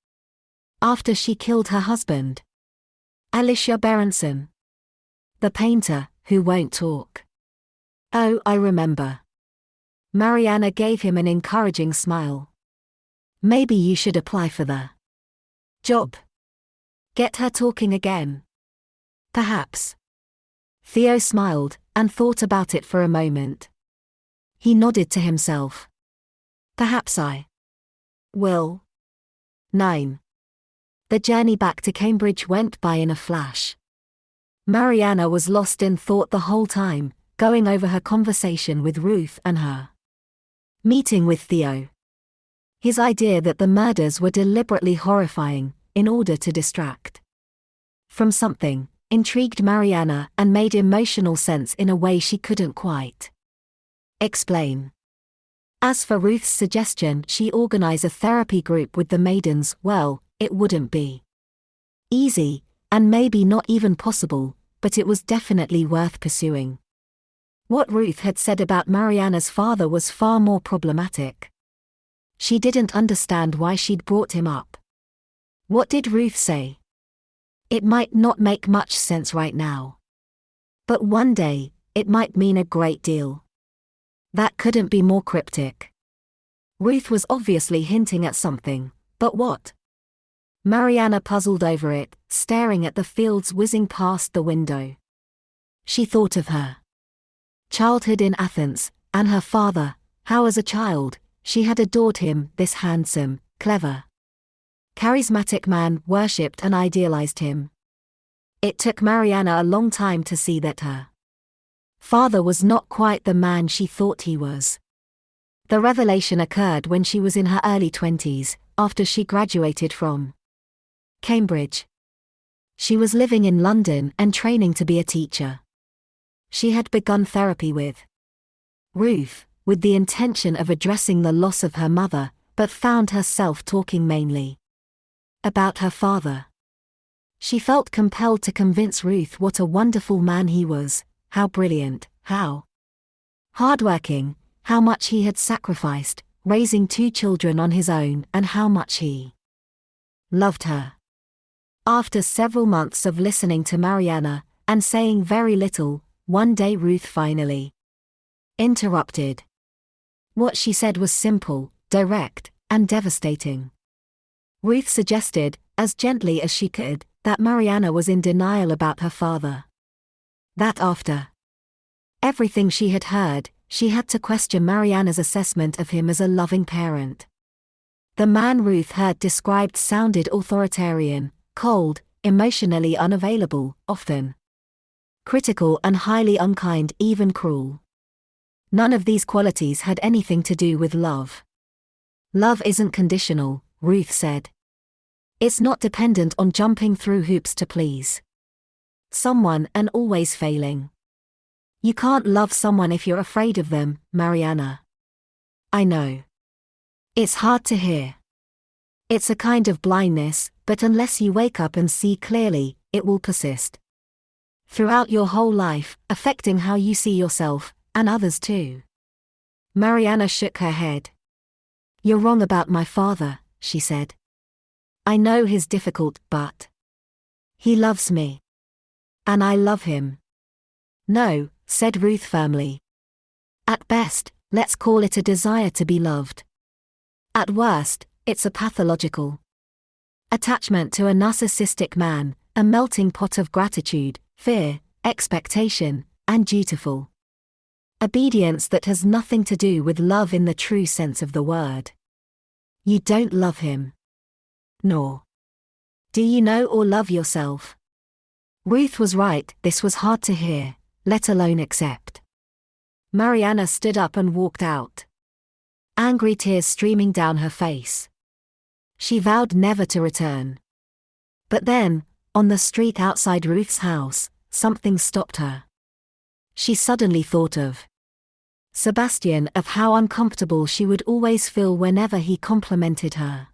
After she killed her husband. Alicia Berenson. The painter, who won't talk. Oh, I remember. Mariana gave him an encouraging smile. Maybe you should apply for the job. Get her talking again. Perhaps. Theo smiled, and thought about it for a moment. He nodded to himself. Perhaps I will. 9. The journey back to Cambridge went by in a flash. Mariana was lost in thought the whole time, going over her conversation with Ruth and her meeting with Theo. His idea that the murders were deliberately horrifying, in order to distract from something, intrigued Mariana and made emotional sense in a way she couldn't quite explain. As for Ruth's suggestion she organize a therapy group with the Maidens, well, it wouldn't be easy, and maybe not even possible, but it was definitely worth pursuing. What Ruth had said about Mariana's father was far more problematic. She didn't understand why she'd brought him up. What did Ruth say? It might not make much sense right now. But one day, it might mean a great deal. That couldn't be more cryptic. Ruth was obviously hinting at something, but what? Mariana puzzled over it, staring at the fields whizzing past the window. She thought of her childhood in Athens, and her father, how as a child, she had adored him, this handsome, clever, charismatic man, worshipped and idealized him. It took Mariana a long time to see that her father was not quite the man she thought he was. The revelation occurred when she was in her early 20s, after she graduated from Cambridge. She was living in London and training to be a teacher. She had begun therapy with Ruth, with the intention of addressing the loss of her mother, but found herself talking mainly about her father. She felt compelled to convince Ruth what a wonderful man he was, how brilliant, how hardworking, how much he had sacrificed, raising 2 children on his own, and how much he loved her. After several months of listening to Mariana, and saying very little, one day Ruth finally interrupted. What she said was simple, direct, and devastating. Ruth suggested, as gently as she could, that Mariana was in denial about her father. That after everything she had heard, she had to question Mariana's assessment of him as a loving parent. The man Ruth heard described sounded authoritarian, cold, emotionally unavailable, often critical and highly unkind, even cruel. None of these qualities had anything to do with love. Love isn't conditional, Ruth said. It's not dependent on jumping through hoops to please someone and always failing. You can't love someone if you're afraid of them, Mariana. I know. It's hard to hear. It's a kind of blindness, but unless you wake up and see clearly, it will persist throughout your whole life, affecting how you see yourself, and others too. Mariana shook her head. You're wrong about my father, she said. I know he's difficult, but he loves me. And I love him. No, said Ruth firmly. At best, let's call it a desire to be loved. At worst, it's a pathological attachment to a narcissistic man, a melting pot of gratitude, fear, expectation, and dutiful. Obedience that has nothing to do with love in the true sense of the word. You don't love him. Nor do you know or love yourself. Ruth was right, this was hard to hear, let alone accept. Mariana stood up and walked out. Angry tears streaming down her face. She vowed never to return. But then, on the street outside Ruth's house, something stopped her. She suddenly thought of Sebastian, of how uncomfortable she would always feel whenever he complimented her.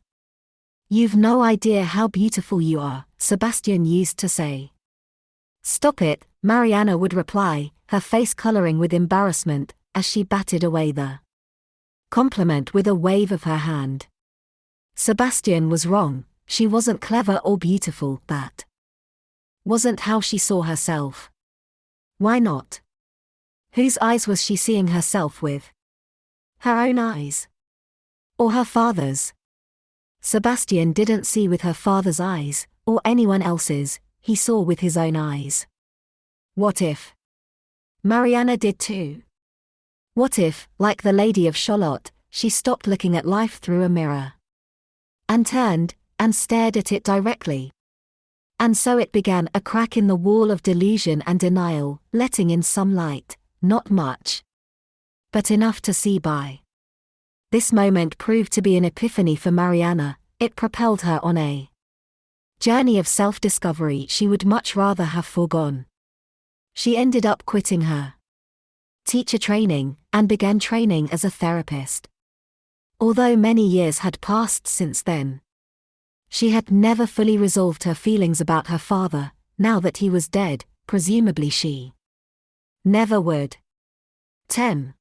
"You've no idea how beautiful you are," Sebastian used to say. "Stop it," Mariana would reply, her face coloring with embarrassment, as she batted away the compliment with a wave of her hand. Sebastian was wrong, she wasn't clever or beautiful, that wasn't how she saw herself. Why not? Whose eyes was she seeing herself with? Her own eyes? Or her father's? Sebastian didn't see with her father's eyes, or anyone else's, he saw with his own eyes. What if Mariana did too? What if, like the Lady of Shalott, she stopped looking at life through a mirror and turned and stared at it directly? And so it began, a crack in the wall of delusion and denial, letting in some light, not much, but enough to see by. This moment proved to be an epiphany for Mariana. It propelled her on a journey of self-discovery she would much rather have foregone. She ended up quitting her teacher training and began training as a therapist. Although many years had passed since then, she had never fully resolved her feelings about her father. Now that he was dead, presumably she never would. 10.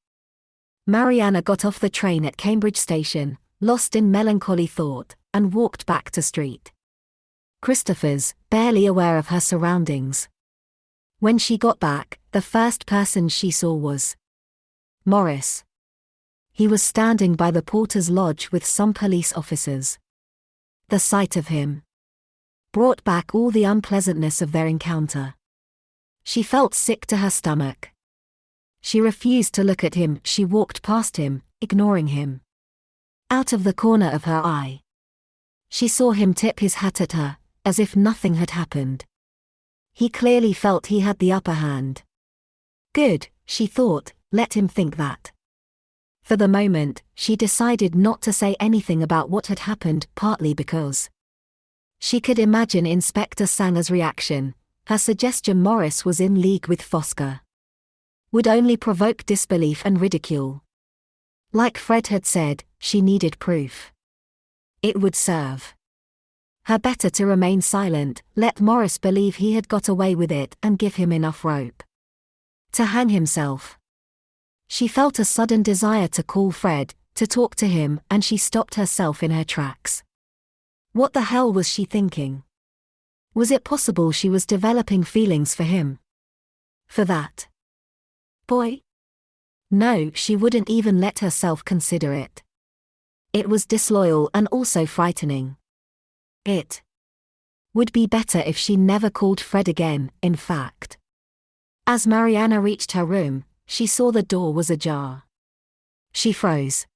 Mariana got off the train at Cambridge Station, lost in melancholy thought, and walked back to St. Christopher's, barely aware of her surroundings. When she got back, the first person she saw was Morris. He was standing by the porter's lodge with some police officers. The sight of him brought back all the unpleasantness of their encounter. She felt sick to her stomach. She refused to look at him. She walked past him, ignoring him. Out of the corner of her eye, she saw him tip his hat at her, as if nothing had happened. He clearly felt he had the upper hand. Good, she thought, let him think that. For the moment, she decided not to say anything about what had happened, partly because she could imagine Inspector Sanger's reaction. Her suggestion Morris was in league with Fosca would only provoke disbelief and ridicule. Like Fred had said, she needed proof. It would serve her better to remain silent, let Morris believe he had got away with it and give him enough rope to hang himself. She felt a sudden desire to call Fred, to talk to him, and she stopped herself in her tracks. What the hell was she thinking? Was it possible she was developing feelings for him? For that boy? No, she wouldn't even let herself consider it. It was disloyal and also frightening. It would be better if she never called Fred again, in fact. As Mariana reached her room, she saw the door was ajar. She froze.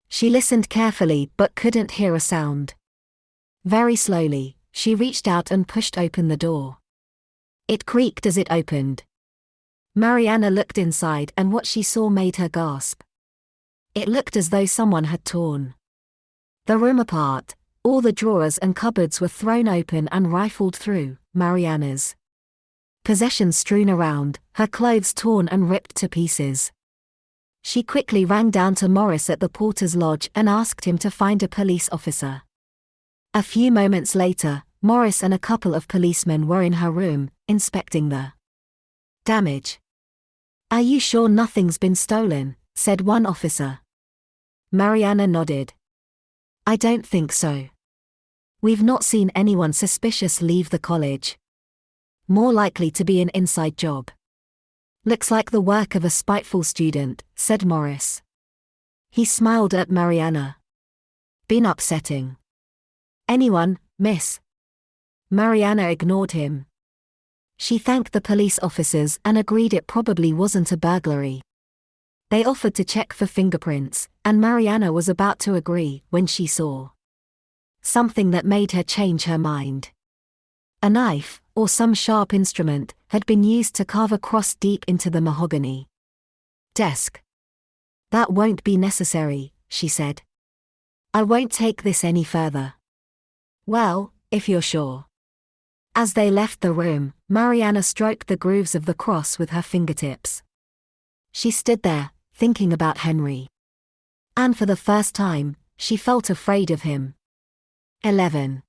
She listened carefully but couldn't hear a sound. Very slowly, she reached out and pushed open the door. It creaked as it opened. Mariana looked inside and what she saw made her gasp. It looked as though someone had torn the room apart. All the drawers and cupboards were thrown open and rifled through, Mariana's possessions strewn around, her clothes torn and ripped to pieces. She quickly rang down to Morris at the porter's lodge and asked him to find a police officer. A few moments later, Morris and a couple of policemen were in her room, inspecting the damage. "Are you sure nothing's been stolen?" said one officer. Mariana nodded. "I don't think so. We've not seen anyone suspicious leave the college. More likely to be an inside job. Looks like the work of a spiteful student," said Morris. He smiled at Mariana. "Been upsetting anyone, miss?" Mariana ignored him. She thanked the police officers and agreed it probably wasn't a burglary. They offered to check for fingerprints, and Mariana was about to agree when she saw something that made her change her mind. A knife, or some sharp instrument, had been used to carve a cross deep into the mahogany desk. "That won't be necessary," she said. "I won't take this any further." "Well, if you're sure." As they left the room, Mariana stroked the grooves of the cross with her fingertips. She stood there, thinking about Henry. And for the first time, she felt afraid of him. 11.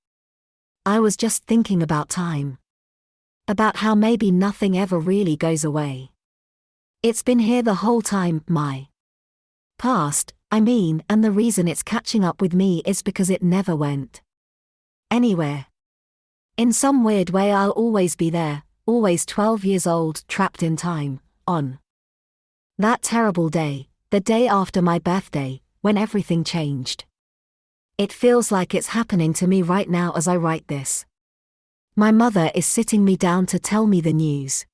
I was just thinking about time. About how maybe nothing ever really goes away. It's been here the whole time, my past, I mean, and the reason it's catching up with me is because it never went anywhere. In some weird way I'll always be there, always 12 years old, trapped in time, on that terrible day, the day after my birthday, when everything changed. It feels like it's happening to me right now as I write this. My mother is sitting me down to tell me the news.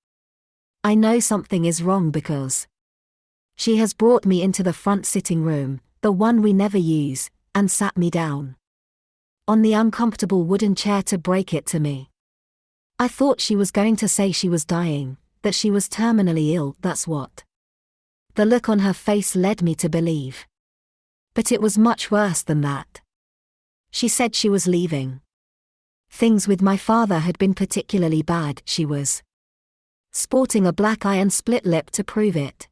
I know something is wrong because she has brought me into the front sitting room, the one we never use, and sat me down on the uncomfortable wooden chair to break it to me. I thought she was going to say she was dying, that she was terminally ill, that's what the look on her face led me to believe. But it was much worse than that. She said she was leaving. Things with my father had been particularly bad, she was sporting a black eye and split lip to prove it.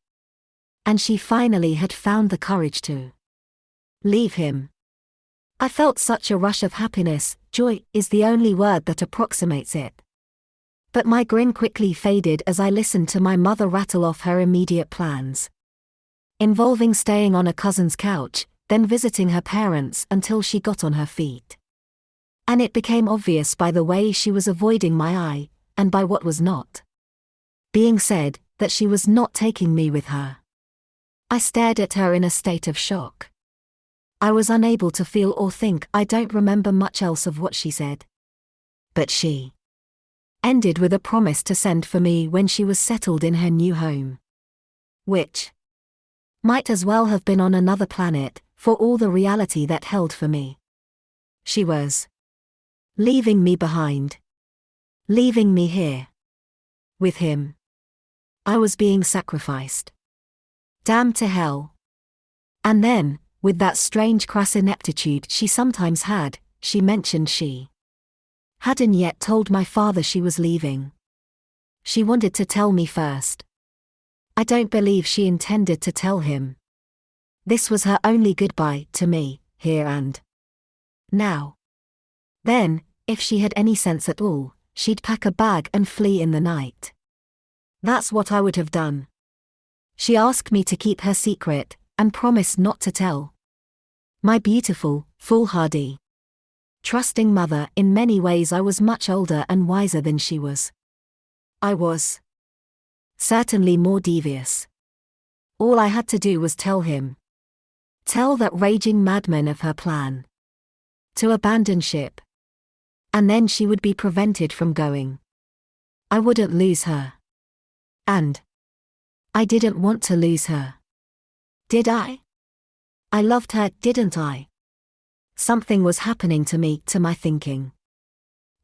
And she finally had found the courage to leave him. I felt such a rush of happiness, joy is the only word that approximates it. But my grin quickly faded as I listened to my mother rattle off her immediate plans, involving staying on a cousin's couch, then visiting her parents until she got on her feet. And it became obvious by the way she was avoiding my eye, and by what was not being said, that she was not taking me with her. I stared at her in a state of shock. I was unable to feel or think. I don't remember much else of what she said. But she ended with a promise to send for me when she was settled in her new home. Which might as well have been on another planet, for all the reality that held for me. She was leaving me behind. Leaving me here. With him. I was being sacrificed. Damn to hell. And then, with that strange crass ineptitude she sometimes had, she mentioned she hadn't yet told my father she was leaving. She wanted to tell me first. I don't believe she intended to tell him. This was her only goodbye to me, here and now. Then, if she had any sense at all, she'd pack a bag and flee in the night. That's what I would have done. She asked me to keep her secret, and promised not to tell my beautiful, foolhardy, trusting mother. In many ways I was much older and wiser than she was. I was certainly more devious. All I had to do was tell him. Tell that raging madman of her plan to abandon ship. And then she would be prevented from going. I wouldn't lose her. And I didn't want to lose her. Did I? I loved her, didn't I? Something was happening to me, to my thinking.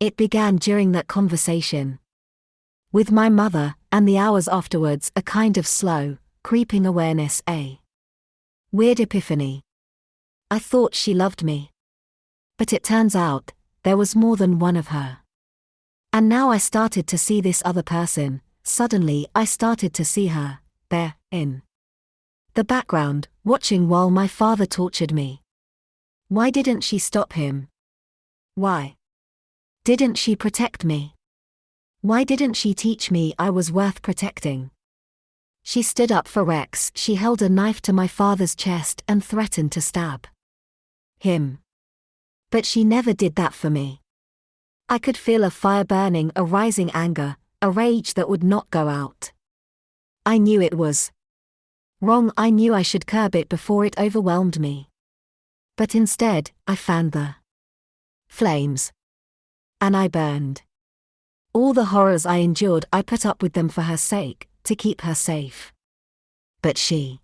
It began during that conversation with my mother, and the hours afterwards, a kind of slow, creeping awareness, a weird epiphany. I thought she loved me. But it turns out, there was more than one of her. And now I started to see this other person. Suddenly I started to see her, there, in the background, watching while my father tortured me. Why didn't she stop him? Why didn't she protect me? Why didn't she teach me I was worth protecting? She stood up for Rex. She held a knife to my father's chest and threatened to stab him. But she never did that for me. I could feel a fire burning, a rising anger, a rage that would not go out. I knew it was wrong. I knew I should curb it before it overwhelmed me. But instead, I fanned the flames. And I burned. All the horrors I endured, I put up with them for her sake, to keep her safe. But she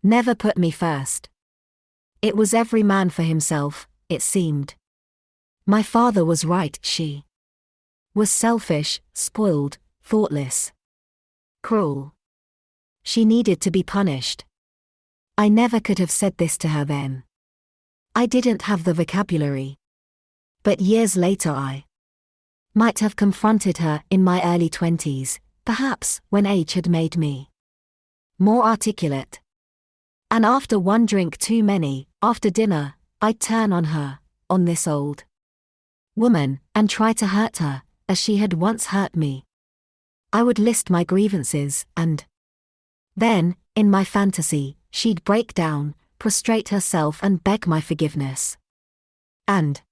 never put me first. It was every man for himself, it seemed. My father was right, she was selfish, spoiled, thoughtless, cruel. She needed to be punished. I never could have said this to her then. I didn't have the vocabulary. But years later I might have confronted her in my early 20s, perhaps when age had made me more articulate. And after one drink too many, after dinner, I'd turn on her, on this old woman, and try to hurt her, as she had once hurt me. I would list my grievances, and then, in my fantasy, she'd break down, prostrate herself and beg my forgiveness. And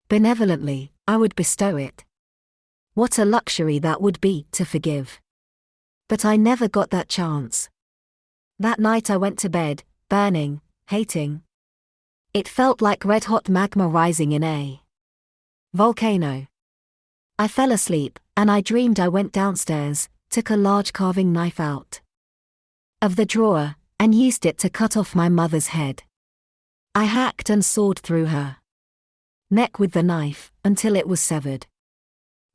benevolently, I would bestow it. What a luxury that would be, to forgive. But I never got that chance. That night I went to bed, burning, hating. It felt like red-hot magma rising in a volcano. I fell asleep, and I dreamed I went downstairs, took a large carving knife out of the drawer, and used it to cut off my mother's head. I hacked and sawed through her neck with the knife, until it was severed.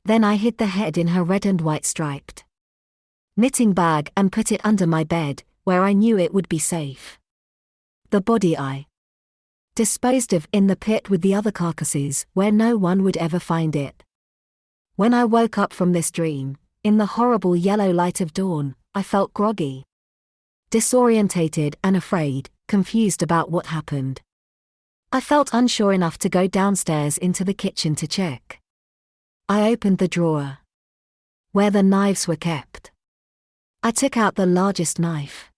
Then I hid the head in her red and white striped knitting bag and put it under my bed, where I knew it would be safe. The body I disposed of in the pit with the other carcasses, where no one would ever find it. When I woke up from this dream, in the horrible yellow light of dawn, I felt groggy, disorientated and afraid, confused about what happened. I felt unsure enough to go downstairs into the kitchen to check. I opened the drawer where the knives were kept. I took out the largest knife.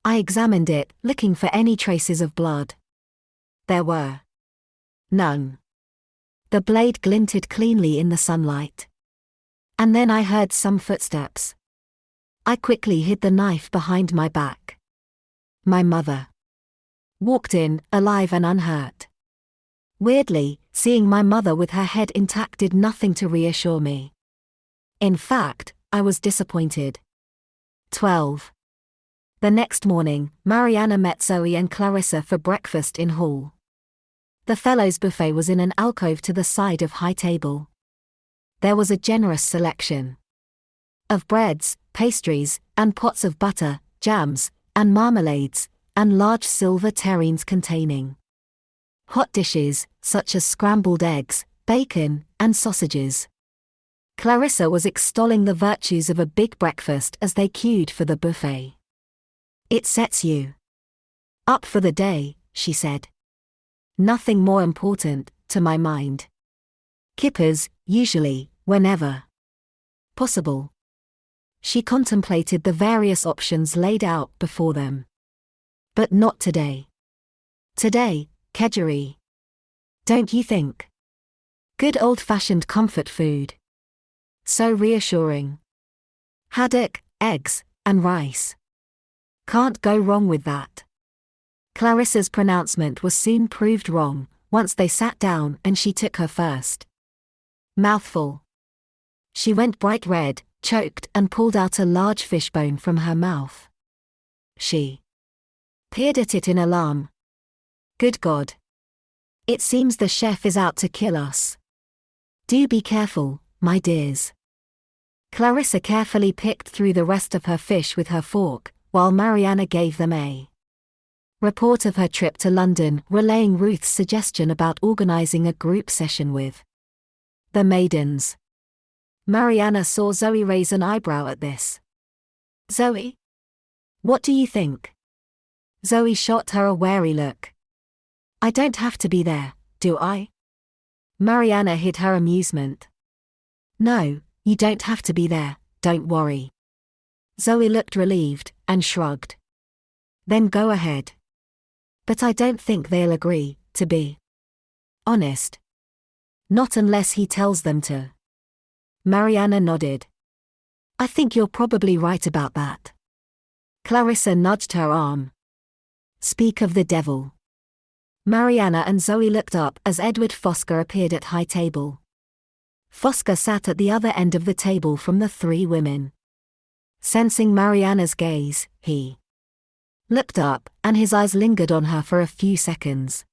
I examined it, looking for any traces of blood. There were none. The blade glinted cleanly in the sunlight. And then I heard some footsteps. I quickly hid the knife behind my back. My mother walked in, alive and unhurt. Weirdly, seeing my mother with her head intact did nothing to reassure me. In fact, I was disappointed. 12. The next morning, Mariana met Zoe and Clarissa for breakfast in hall. The fellows' buffet was in an alcove to the side of high table. There was a generous selection of breads, pastries, and pots of butter, jams, and marmalades, and large silver terrines containing hot dishes, such as scrambled eggs, bacon, and sausages. Clarissa was extolling the virtues of a big breakfast as they queued for the buffet. "It sets you up for the day," she said. "Nothing more important, to my mind. Kippers, usually, whenever possible." She contemplated the various options laid out before them. But not today. Today, kedgeree. Don't you think? Good old-fashioned comfort food. So reassuring. Haddock, eggs, and rice. Can't go wrong with that. Clarissa's pronouncement was soon proved wrong, once they sat down and she took her first mouthful. She went bright red, choked and pulled out a large fishbone from her mouth. She peered at it in alarm. "Good God. It seems the chef is out to kill us. Do be careful, my dears." Clarissa carefully picked through the rest of her fish with her fork, while Mariana gave them a report of her trip to London, relaying Ruth's suggestion about organizing a group session with the Maidens. Mariana saw Zoe raise an eyebrow at this. "Zoe? What do you think?" Zoe shot her a wary look. "I don't have to be there, do I?" Mariana hid her amusement. "No, you don't have to be there, don't worry." Zoe looked relieved, and shrugged. "Then go ahead. But I don't think they'll agree, to be honest. Not unless he tells them to." Mariana nodded. "I think you're probably right about that." Clarissa nudged her arm. "Speak of the devil." Mariana and Zoe looked up as Edward Fosca appeared at high table. Fosca sat at the other end of the table from the three women. Sensing Mariana's gaze, he looked up, and his eyes lingered on her for a few seconds.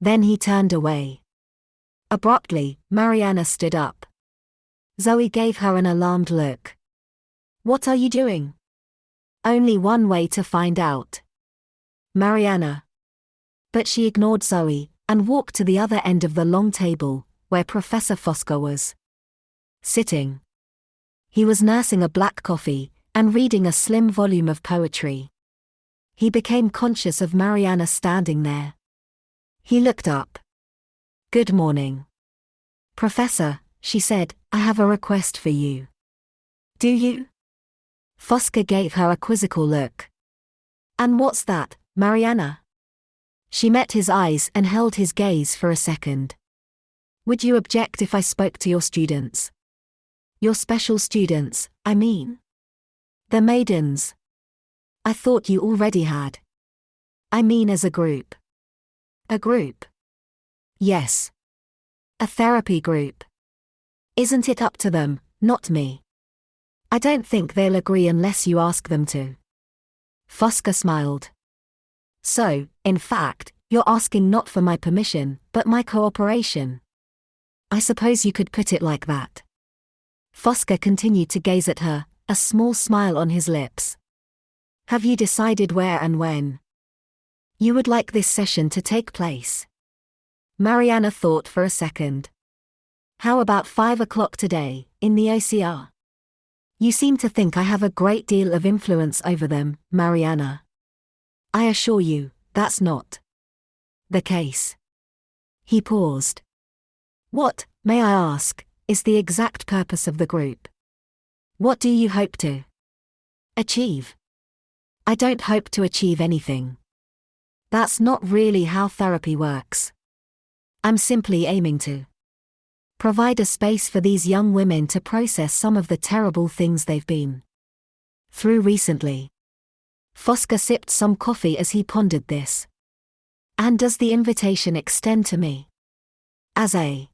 Then he turned away. Abruptly, Mariana stood up. Zoe gave her an alarmed look. "What are you doing?" "Only one way to find out." Mariana. But she ignored Zoe, and walked to the other end of the long table, where Professor Fosca was sitting. He was nursing a black coffee, and reading a slim volume of poetry. He became conscious of Mariana standing there. He looked up. "Good morning." "Professor," she said, "I have a request for you." "Do you?" Fosca gave her a quizzical look. "And what's that, Mariana?" She met his eyes and held his gaze for a second. "Would you object if I spoke to your students?" "Your special students, I mean?" "The Maidens." "I thought you already had." "I mean as a group." "A group?" "Yes. A therapy group." "Isn't it up to them, not me?" "I don't think they'll agree unless you ask them to." Fosca smiled. "So, in fact, you're asking not for my permission, but my cooperation. I suppose you could put it like that." Fosca continued to gaze at her, a small smile on his lips. "Have you decided where and when you would like this session to take place?" Mariana thought for a second. "How about 5 o'clock today, in the OCR?" "You seem to think I have a great deal of influence over them, Mariana. I assure you, that's not the case." He paused. "What, may I ask, is the exact purpose of the group? What do you hope to achieve?" "I don't hope to achieve anything. That's not really how therapy works. I'm simply aiming to provide a space for these young women to process some of the terrible things they've been through recently." Fosca sipped some coffee as he pondered this. "And does the invitation extend to me as a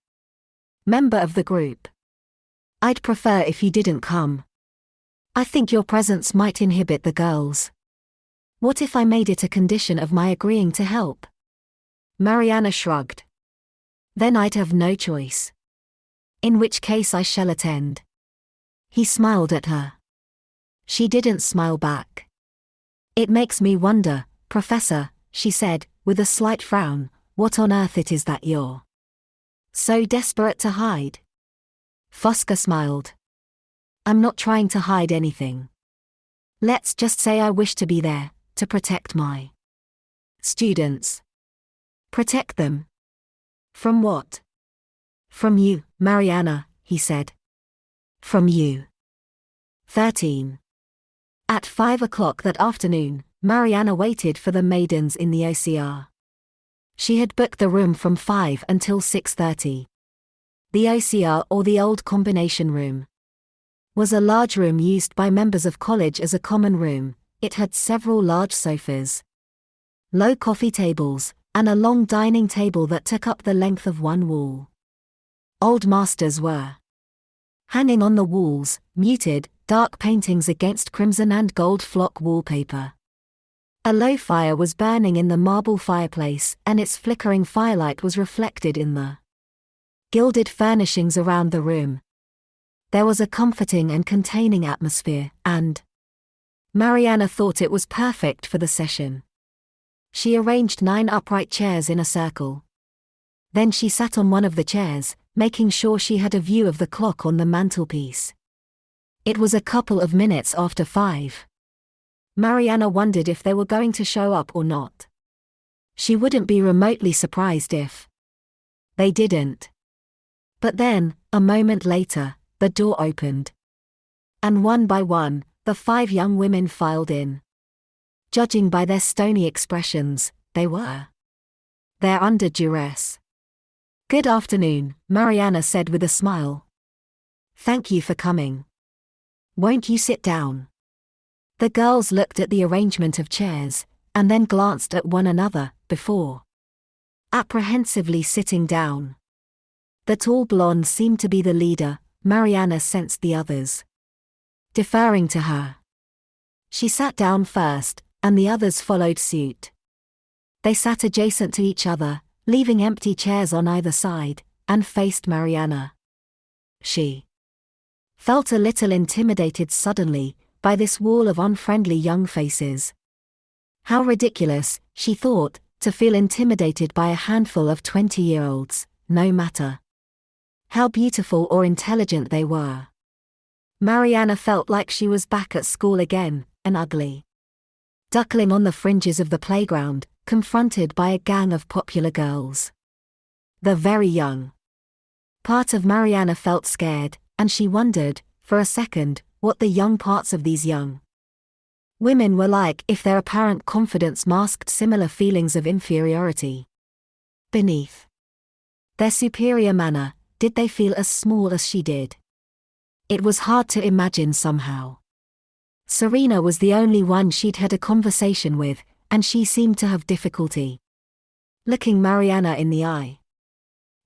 member of the group?" "I'd prefer if you didn't come. I think your presence might inhibit the girls." "What if I made it a condition of my agreeing to help?" Mariana shrugged. "Then I'd have no choice. In which case I shall attend." He smiled at her. She didn't smile back. "It makes me wonder, Professor," she said, with a slight frown, "what on earth it is that you're so desperate to hide." Fosca smiled. "I'm not trying to hide anything. Let's just say I wish to be there, to protect my students." "Protect them? From what?" "From you, Mariana," he said. "From you." 13. At 5 o'clock that afternoon, Mariana waited for the Maidens in the OCR. She had booked the room from 5 until 6:30. The OCR, or the Old Combination Room, was a large room used by members of college as a common room. It had several large sofas, low coffee tables, and a long dining table that took up the length of one wall. Old masters were hanging on the walls, muted, dark paintings against crimson and gold flock wallpaper. A low fire was burning in the marble fireplace, and its flickering firelight was reflected in the gilded furnishings around the room. There was a comforting and containing atmosphere, and Mariana thought it was perfect for the session. She arranged 9 upright chairs in a circle. Then she sat on one of the chairs, making sure she had a view of the clock on the mantelpiece. It was a couple of minutes after 5. Mariana wondered if they were going to show up or not. She wouldn't be remotely surprised if they didn't. But then, a moment later, the door opened. And one by one, the 5 young women filed in. Judging by their stony expressions, they were there under duress. "Good afternoon," Mariana said with a smile. "Thank you for coming. Won't you sit down?" The girls looked at the arrangement of chairs, and then glanced at one another, before apprehensively sitting down. The tall blonde seemed to be the leader. Mariana sensed the others deferring to her. She sat down first, and the others followed suit. They sat adjacent to each other, leaving empty chairs on either side, and faced Mariana. She felt a little intimidated suddenly by this wall of unfriendly young faces. How ridiculous, she thought, to feel intimidated by a handful of 20-year-olds, no matter how beautiful or intelligent they were. Mariana felt like she was back at school again, an ugly duckling on the fringes of the playground, confronted by a gang of popular girls. The very young. Part of Mariana felt scared, and she wondered, for a second, what the young parts of these young women were like if their apparent confidence masked similar feelings of inferiority. Beneath their superior manner, did they feel as small as she did? It was hard to imagine somehow. Serena was the only one she'd had a conversation with, and she seemed to have difficulty looking Mariana in the eye.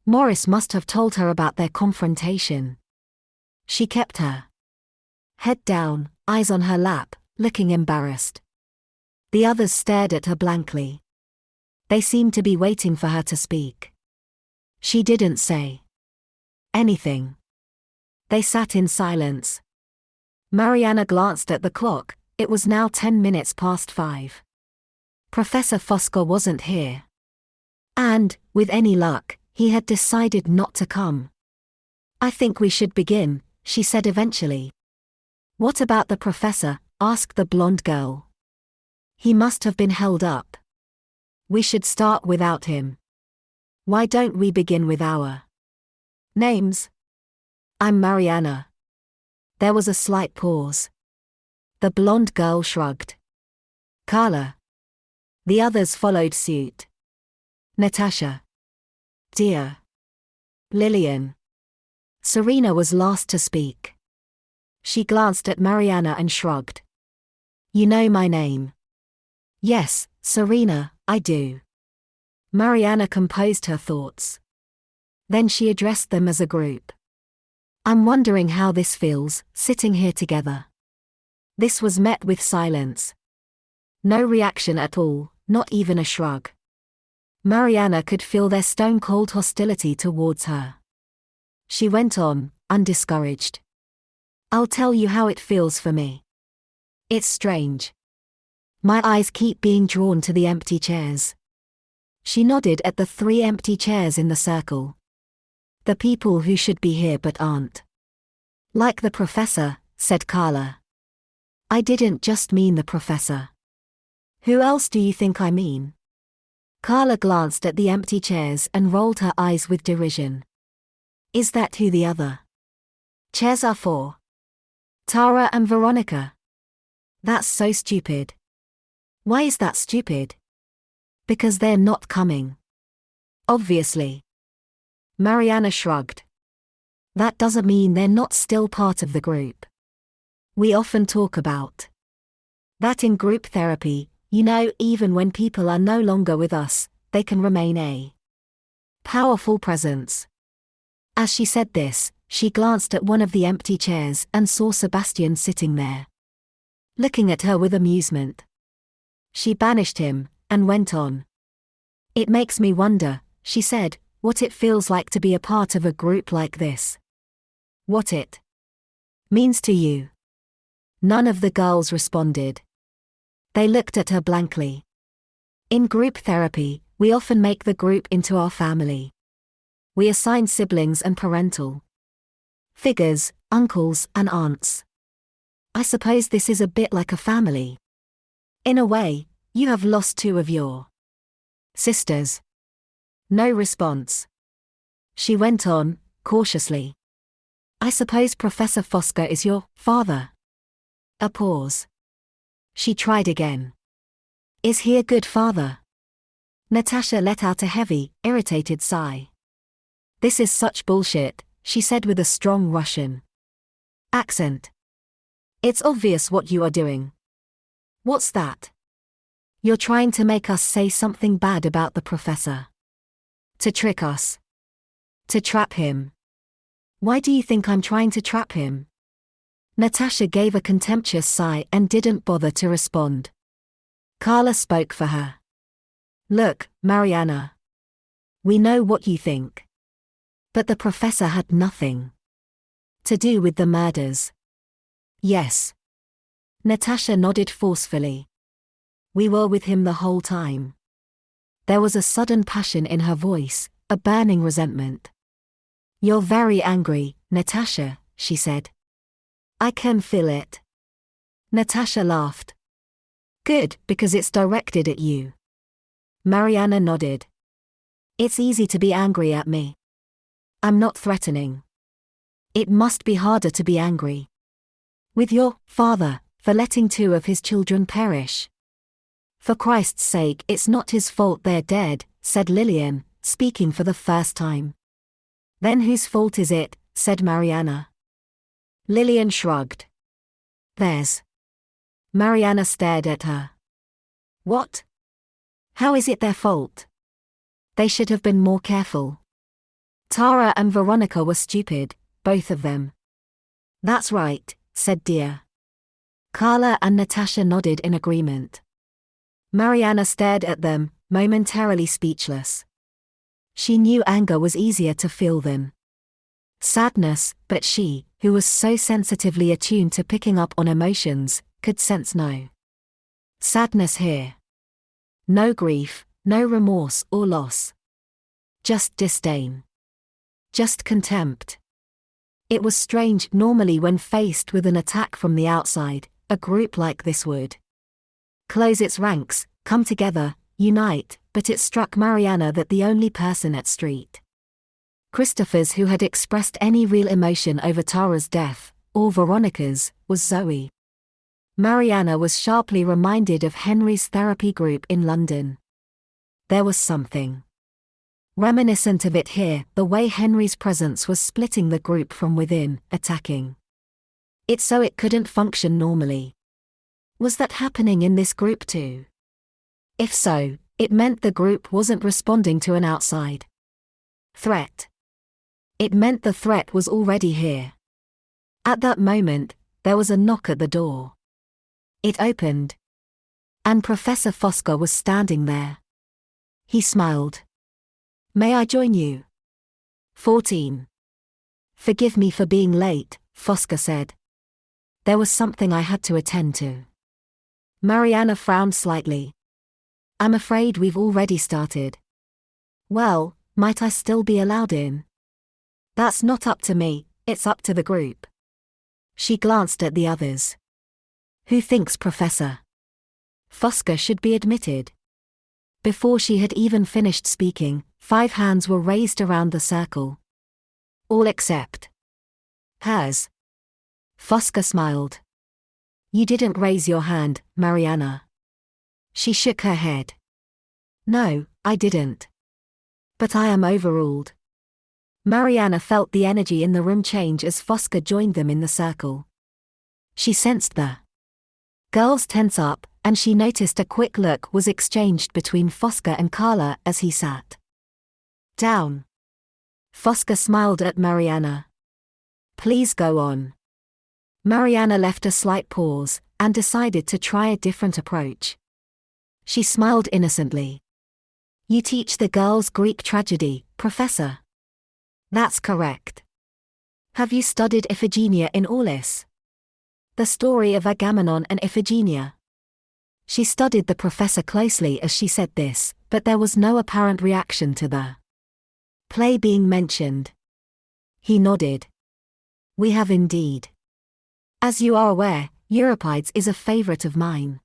Morris must have told her about their confrontation. She kept her head down, eyes on her lap, looking embarrassed. The others stared at her blankly. They seemed to be waiting for her to speak. She didn't say anything. They sat in silence. Mariana glanced at the clock. It was now 10 minutes past 5. Professor Fosca wasn't here. And, with any luck, he had decided not to come. "I think we should begin," she said eventually. "What about the professor?" asked the blonde girl. "He must have been held up. We should start without him. Why don't we begin with our names? I'm Mariana." There was a slight pause. The blonde girl shrugged. "Carla." The others followed suit. "Natasha." "Dear." "Lillian." Serena was last to speak. She glanced at Mariana and shrugged. "You know my name." "Yes, Serena, I do." Mariana composed her thoughts. Then she addressed them as a group. "I'm wondering how this feels, sitting here together." This was met with silence. No reaction at all, not even a shrug. Mariana could feel their stone-cold hostility towards her. She went on, undiscouraged. "I'll tell you how it feels for me. It's strange. My eyes keep being drawn to the empty chairs." She nodded at the 3 empty chairs in the circle. "The people who should be here but aren't." "Like the professor," said Carla. "I didn't just mean the professor. Who else do you think I mean?" Carla glanced at the empty chairs and rolled her eyes with derision. "Is that who the other chairs are for? Tara and Veronica?" "That's so stupid." "Why is that stupid?" "Because they're not coming. Obviously." Mariana shrugged. "That doesn't mean they're not still part of the group. We often talk about that in group therapy, you know, even when people are no longer with us, they can remain a powerful presence." As she said this, she glanced at one of the empty chairs and saw Sebastian sitting there, looking at her with amusement. She banished him, and went on. "It makes me wonder," she said, "what it feels like to be a part of a group like this. What it means to you." None of the girls responded. They looked at her blankly. "In group therapy, we often make the group into our family. We assign siblings and parental figures, uncles and aunts. I suppose this is a bit like a family. In a way, you have lost 2 of your sisters." No response. She went on, cautiously. "I suppose Professor Fosca is your father?" A pause. She tried again. "Is he a good father?" Natasha let out a heavy, irritated sigh. "This is such bullshit," she said with a strong Russian accent. "It's obvious what you are doing." "What's that?" "You're trying to make us say something bad about the professor. To trick us." To trap him. Why do you think I'm trying to trap him? Natasha gave a contemptuous sigh and didn't bother to respond. Carla spoke for her. Look, Mariana. We know what you think. But the professor had nothing to do with the murders. Yes. Natasha nodded forcefully. We were with him the whole time. There was a sudden passion in her voice, a burning resentment. You're very angry, Natasha, she said. I can feel it. Natasha laughed. Good, because it's directed at you. Mariana nodded. It's easy to be angry at me. I'm not threatening. It must be harder to be angry with your father for letting 2 of his children perish. For Christ's sake, it's not his fault they're dead, said Lillian, speaking for the first time. Then whose fault is it, said Mariana. Lillian shrugged. Theirs. Mariana stared at her. What? How is it their fault? They should have been more careful. Tara and Veronica were stupid, both of them. That's right, said Dia. Carla and Natasha nodded in agreement. Mariana stared at them, momentarily speechless. She knew anger was easier to feel than sadness, but she, who was so sensitively attuned to picking up on emotions, could sense no sadness here. No grief, no remorse or loss. Just disdain. Just contempt. It was strange. Normally when faced with an attack from the outside, a group like this would close its ranks, come together, unite, but it struck Mariana that the only person at St. Christopher's who had expressed any real emotion over Tara's death, or Veronica's, was Zoe. Mariana was sharply reminded of Henry's therapy group in London. There was something reminiscent of it here, the way Henry's presence was splitting the group from within, attacking it so it couldn't function normally. Was that happening in this group too? If so, it meant the group wasn't responding to an outside threat. It meant the threat was already here. At that moment, there was a knock at the door. It opened. And Professor Fosca was standing there. He smiled. May I join you? 14. Forgive me for being late, Fosca said. There was something I had to attend to. Mariana frowned slightly. I'm afraid we've already started. Well, might I still be allowed in? That's not up to me, it's up to the group. She glanced at the others. Who thinks Professor Fosca should be admitted? Before she had even finished speaking, 5 hands were raised around the circle. All except hers. Fosca smiled. You didn't raise your hand, Mariana. She shook her head. No, I didn't. But I am overruled. Mariana felt the energy in the room change as Fosca joined them in the circle. She sensed the girls tense up, and she noticed a quick look was exchanged between Fosca and Carla as he sat down. Fosca smiled at Mariana. Please go on. Mariana left a slight pause, and decided to try a different approach. She smiled innocently. You teach the girls Greek tragedy, Professor? That's correct. Have you studied Iphigenia in Aulis? The story of Agamemnon and Iphigenia. She studied the professor closely as she said this, but there was no apparent reaction to the play being mentioned. He nodded. We have indeed. As you are aware, Euripides is a favorite of mine.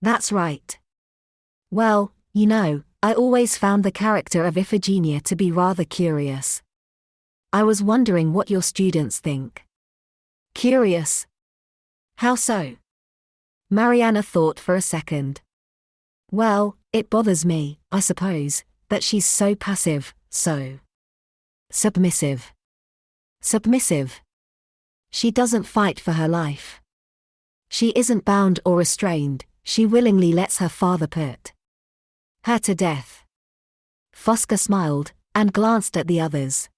That's right. Well, you know, I always found the character of Iphigenia to be rather curious. I was wondering what your students think. Curious? How so? Mariana thought for a second. Well, it bothers me, I suppose, that she's so passive, so submissive. Submissive? She doesn't fight for her life. She isn't bound or restrained, she willingly lets her father put her to death. Fosca smiled, and glanced at the others.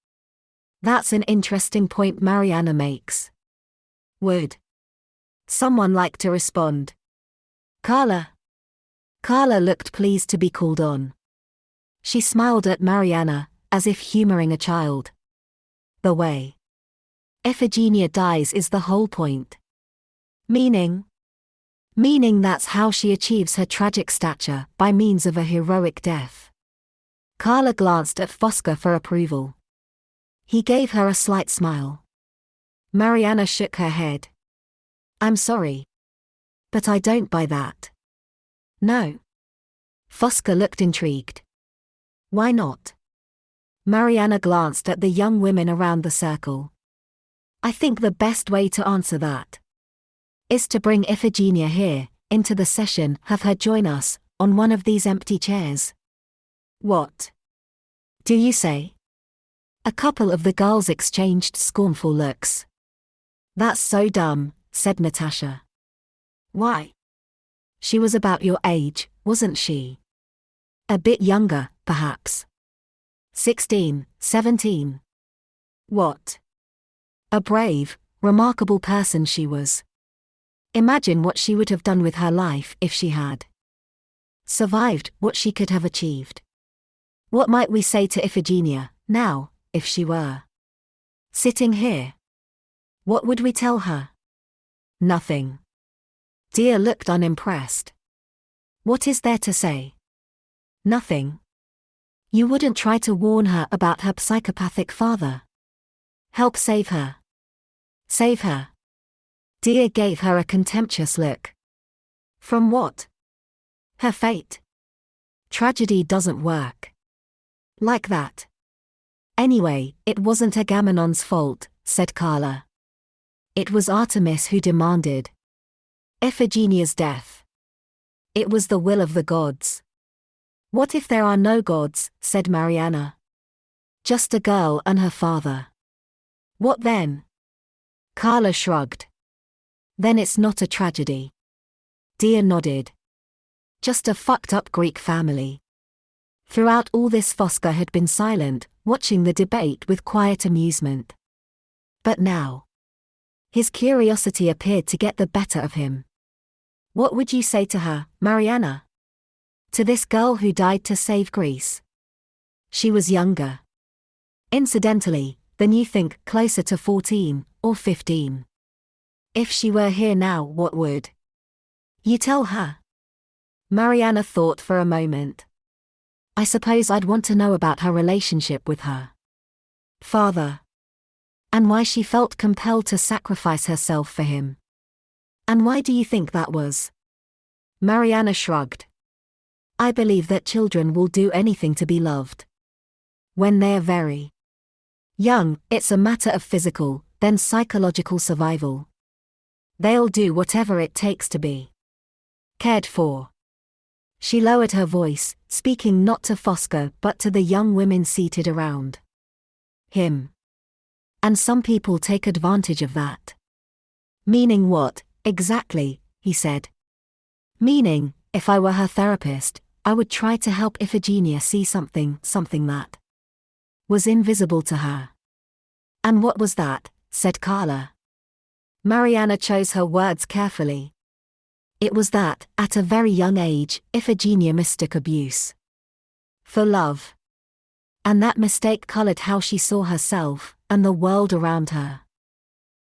That's an interesting point Mariana makes. Would someone like to respond? Carla. Carla looked pleased to be called on. She smiled at Mariana, as if humoring a child. The way Iphigenia dies is the whole point. Meaning that's how she achieves her tragic stature, by means of a heroic death. Carla glanced at Fosca for approval. He gave her a slight smile. Mariana shook her head. I'm sorry, but I don't buy that. No. Fosca looked intrigued. Why not? Mariana glanced at the young women around the circle. I think the best way to answer that is to bring Iphigenia here, into the session, have her join us, on one of these empty chairs. What do you say? A couple of the girls exchanged scornful looks. That's so dumb, said Natasha. Why? She was about your age, wasn't she? A bit younger, perhaps. 16, 17. What a brave, remarkable person she was. Imagine what she would have done with her life if she had survived, what she could have achieved. What might we say to Iphigenia, now, if she were sitting here? What would we tell her? Nothing. Dia looked unimpressed. What is there to say? Nothing. You wouldn't try to warn her about her psychopathic father? Help save her. Save her. Dia gave her a contemptuous look. From what? Her fate. Tragedy doesn't work like that. Anyway, it wasn't Agamemnon's fault, said Carla. It was Artemis who demanded Iphigenia's death. It was the will of the gods. What if there are no gods, said Mariana. Just a girl and her father. What then? Carla shrugged. Then it's not a tragedy. Dia nodded. Just a fucked up Greek family. Throughout all this Fosca had been silent, watching the debate with quiet amusement. But now his curiosity appeared to get the better of him. What would you say to her, Mariana? To this girl who died to save Greece? She was younger, incidentally, than you think, closer to 14, or 15. If she were here now, what would you tell her? Mariana thought for a moment. I suppose I'd want to know about her relationship with her father, and why she felt compelled to sacrifice herself for him. And why do you think that was? Mariana shrugged. I believe that children will do anything to be loved. When they're very young, it's a matter of physical, then psychological survival. They'll do whatever it takes to be cared for. She lowered her voice, speaking not to Fosca but to the young women seated around him. And some people take advantage of that. Meaning what, exactly, he said. Meaning, if I were her therapist, I would try to help Iphigenia see something that was invisible to her. And what was that, said Carla. Mariana chose her words carefully. It was that, at a very young age, Iphigenia mistook abuse for love. And that mistake colored how she saw herself, and the world around her.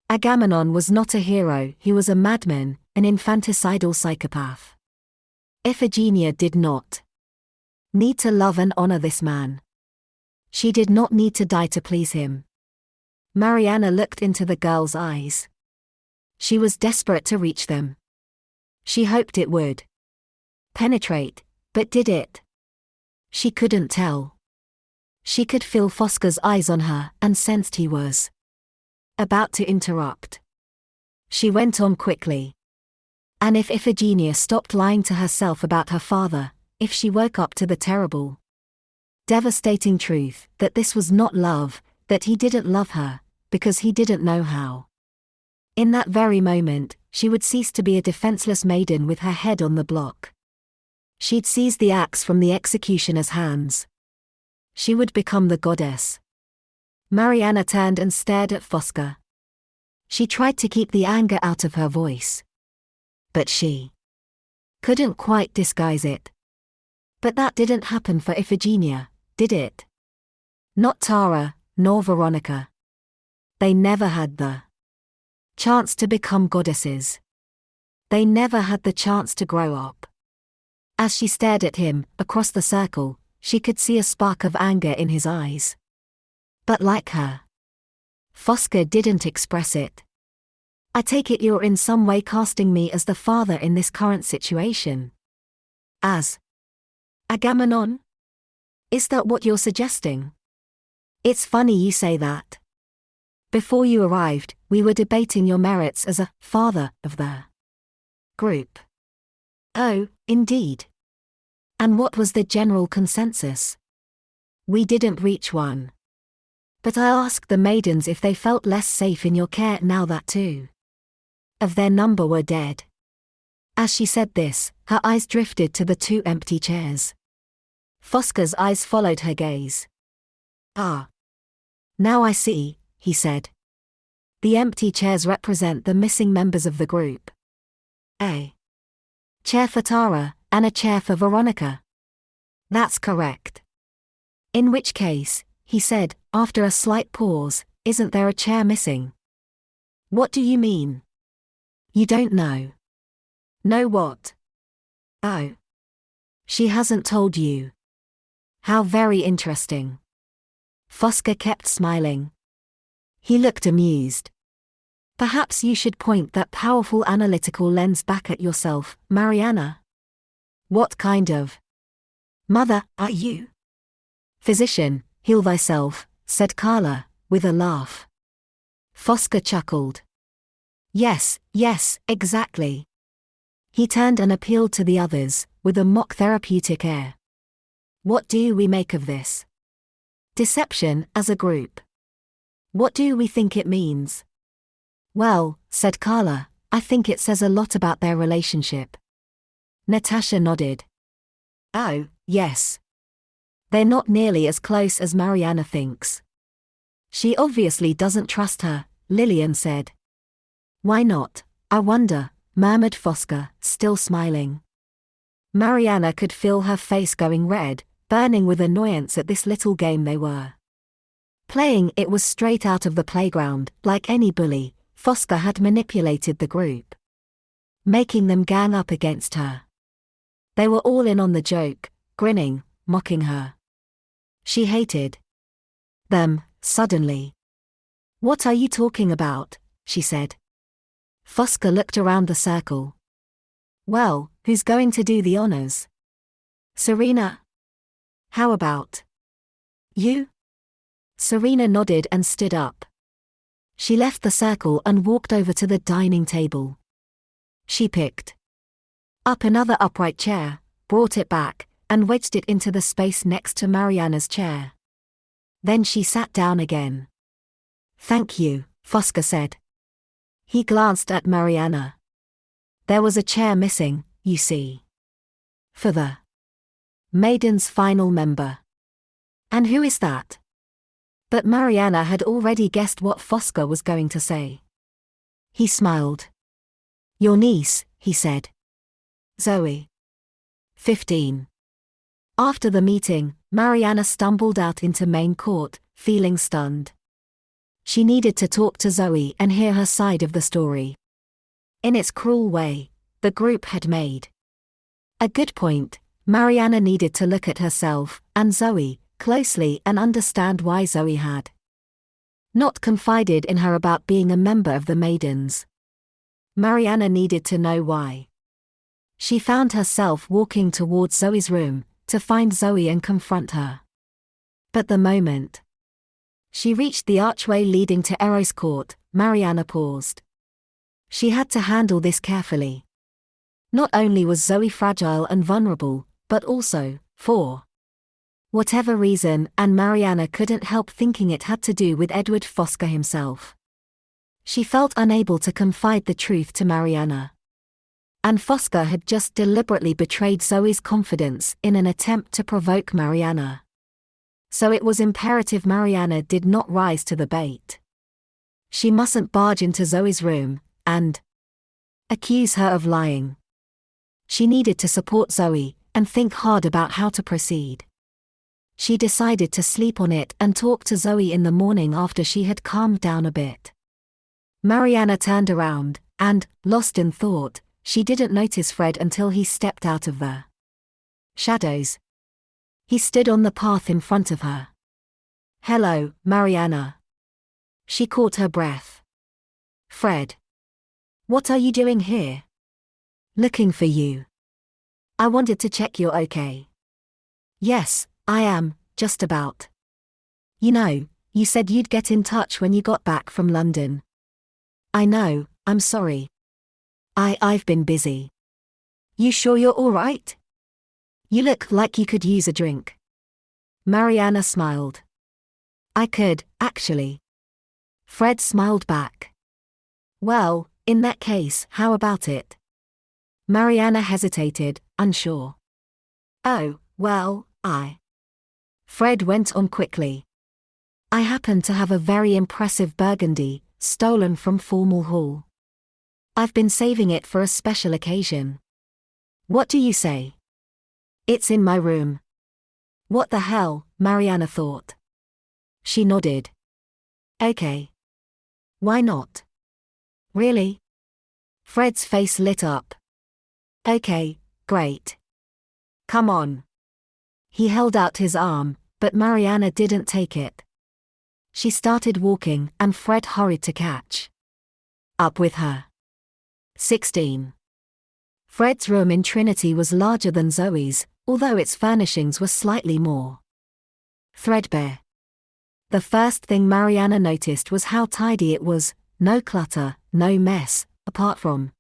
Agamemnon was not a hero, he was a madman, an infanticidal psychopath. Iphigenia did not need to love and honor this man. She did not need to die to please him. Mariana looked into the girl's eyes. She was desperate to reach them. She hoped it would penetrate, but did it? She couldn't tell. She could feel Fosca's eyes on her and sensed he was about to interrupt. She went on quickly. And if Iphigenia stopped lying to herself about her father, if she woke up to the terrible, devastating truth that this was not love, that he didn't love her, because he didn't know how. In that very moment, she would cease to be a defenseless maiden with her head on the block. She'd seize the axe from the executioner's hands. She would become the goddess. Mariana turned and stared at Fosca. She tried to keep the anger out of her voice. But she couldn't quite disguise it. But that didn't happen for Iphigenia, did it? Not Tara, nor Veronica. They never had the chance to become goddesses. They never had the chance to grow up. As she stared at him, across the circle, she could see a spark of anger in his eyes. But like her, Fosca didn't express it. I take it you're in some way casting me as the father in this current situation. As Agamemnon? Is that what you're suggesting? It's funny you say that. Before you arrived, we were debating your merits as a father of the group. Oh, indeed. And what was the general consensus? We didn't reach one. But I asked the maidens if they felt less safe in your care now that two of their number were dead. As she said this, her eyes drifted to the two empty chairs. Fosca's eyes followed her gaze. Ah. Now I see, he said. The empty chairs represent the missing members of the group. A chair for Tara, and a chair for Veronica. That's correct. In which case, he said, after a slight pause, isn't there a chair missing? What do you mean? You don't know. Know what? Oh. She hasn't told you. How very interesting. Fosca kept smiling. He looked amused. Perhaps you should point that powerful analytical lens back at yourself, Mariana. What kind of mother are you? Physician, heal thyself, said Carla, with a laugh. Fosca chuckled. Yes, exactly. He turned and appealed to the others, with a mock therapeutic air. What do we make of this deception as a group? What do we think it means? Well, said Carla, I think it says a lot about their relationship. Natasha nodded. Oh, yes. They're not nearly as close as Mariana thinks. She obviously doesn't trust her, Lillian said. Why not, I wonder, murmured Fosca, still smiling. Mariana could feel her face going red, burning with annoyance at this little game they were playing. It was straight out of the playground. Like any bully, Fosca had manipulated the group, making them gang up against her. They were all in on the joke, grinning, mocking her. She hated them, suddenly. What are you talking about? She said. Fosca looked around the circle. Well, who's going to do the honors? Serena? How about you? Serena nodded and stood up. She left the circle and walked over to the dining table. She picked up another upright chair, brought it back, and wedged it into the space next to Mariana's chair. Then she sat down again. Thank you, Fosca said. He glanced at Mariana. There was a chair missing, you see. For the Maidens' final member. And who is that? But Mariana had already guessed what Fosca was going to say. He smiled. Your niece, he said. Zoe. 15. After the meeting, Mariana stumbled out into main court, feeling stunned. She needed to talk to Zoe and hear her side of the story. In its cruel way, the group had made a good point. Mariana needed to look at herself, and Zoe, closely and understand why Zoe had not confided in her about being a member of the Maidens. Mariana needed to know why. She found herself walking towards Zoe's room, to find Zoe and confront her. But the moment she reached the archway leading to Eros Court, Mariana paused. She had to handle this carefully. Not only was Zoe fragile and vulnerable, but also, for whatever reason, and Mariana couldn't help thinking it had to do with Edward Fosca himself. She felt unable to confide the truth to Mariana. And Fosca had just deliberately betrayed Zoe's confidence in an attempt to provoke Mariana. So it was imperative Mariana did not rise to the bait. She mustn't barge into Zoe's room and accuse her of lying. She needed to support Zoe and think hard about how to proceed. She decided to sleep on it and talk to Zoe in the morning after she had calmed down a bit. Mariana turned around, and, lost in thought, she didn't notice Fred until he stepped out of the shadows. He stood on the path in front of her. "Hello, Mariana." She caught her breath. "Fred. What are you doing here?" "Looking for you. I wanted to check you're okay." "Yes, I am, just about. You know, you said you'd get in touch when you got back from London." "I know, I'm sorry. I've been busy." "You sure you're all right? You look like you could use a drink." Mariana smiled. "I could, actually." Fred smiled back. "Well, in that case, how about it?" Mariana hesitated, unsure. "Oh, well, Fred went on quickly. "I happen to have a very impressive Burgundy, stolen from Formal Hall. I've been saving it for a special occasion." "What do you say?" "It's in my room." "What the hell?" Mariana thought. She nodded. "Okay. Why not?" "Really?" Fred's face lit up. "Okay, great. Come on." He held out his arm, but Mariana didn't take it. She started walking and Fred hurried to catch up with her. 16. Fred's room in Trinity was larger than Zoe's, although its furnishings were slightly more threadbare. The first thing Mariana noticed was how tidy it was, no clutter, no mess, apart from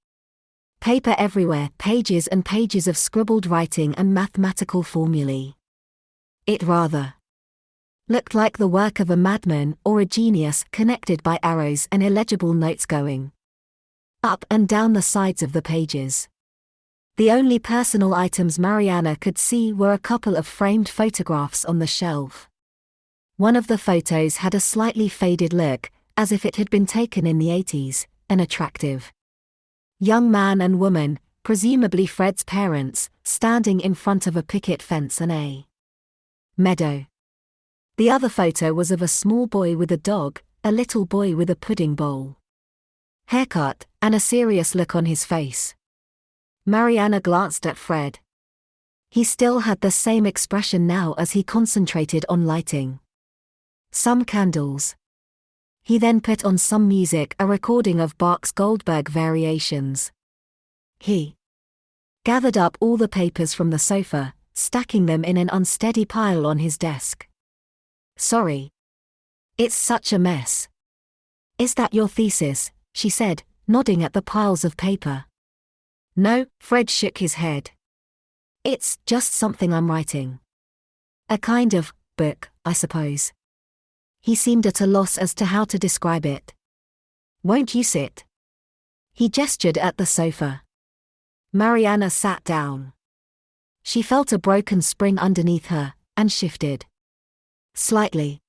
paper everywhere, pages and pages of scribbled writing and mathematical formulae. It rather looked like the work of a madman or a genius, connected by arrows and illegible notes going up and down the sides of the pages. The only personal items Mariana could see were a couple of framed photographs on the shelf. One of the photos had a slightly faded look, as if it had been taken in the 80s, an attractive young man and woman, presumably Fred's parents, standing in front of a picket fence and a meadow. The other photo was of a small boy with a dog, a little boy with a pudding bowl haircut, and a serious look on his face. Mariana glanced at Fred. He still had the same expression now as he concentrated on lighting some candles. He then put on some music, a recording of Bach's Goldberg variations. He gathered up all the papers from the sofa, stacking them in an unsteady pile on his desk. "Sorry. It's such a mess." "Is that your thesis?" she said, nodding at the piles of paper. "No," Fred shook his head. "It's just something I'm writing. A kind of book, I suppose." He seemed at a loss as to how to describe it. "Won't you sit?" He gestured at the sofa. Mariana sat down. She felt a broken spring underneath her, and shifted slightly.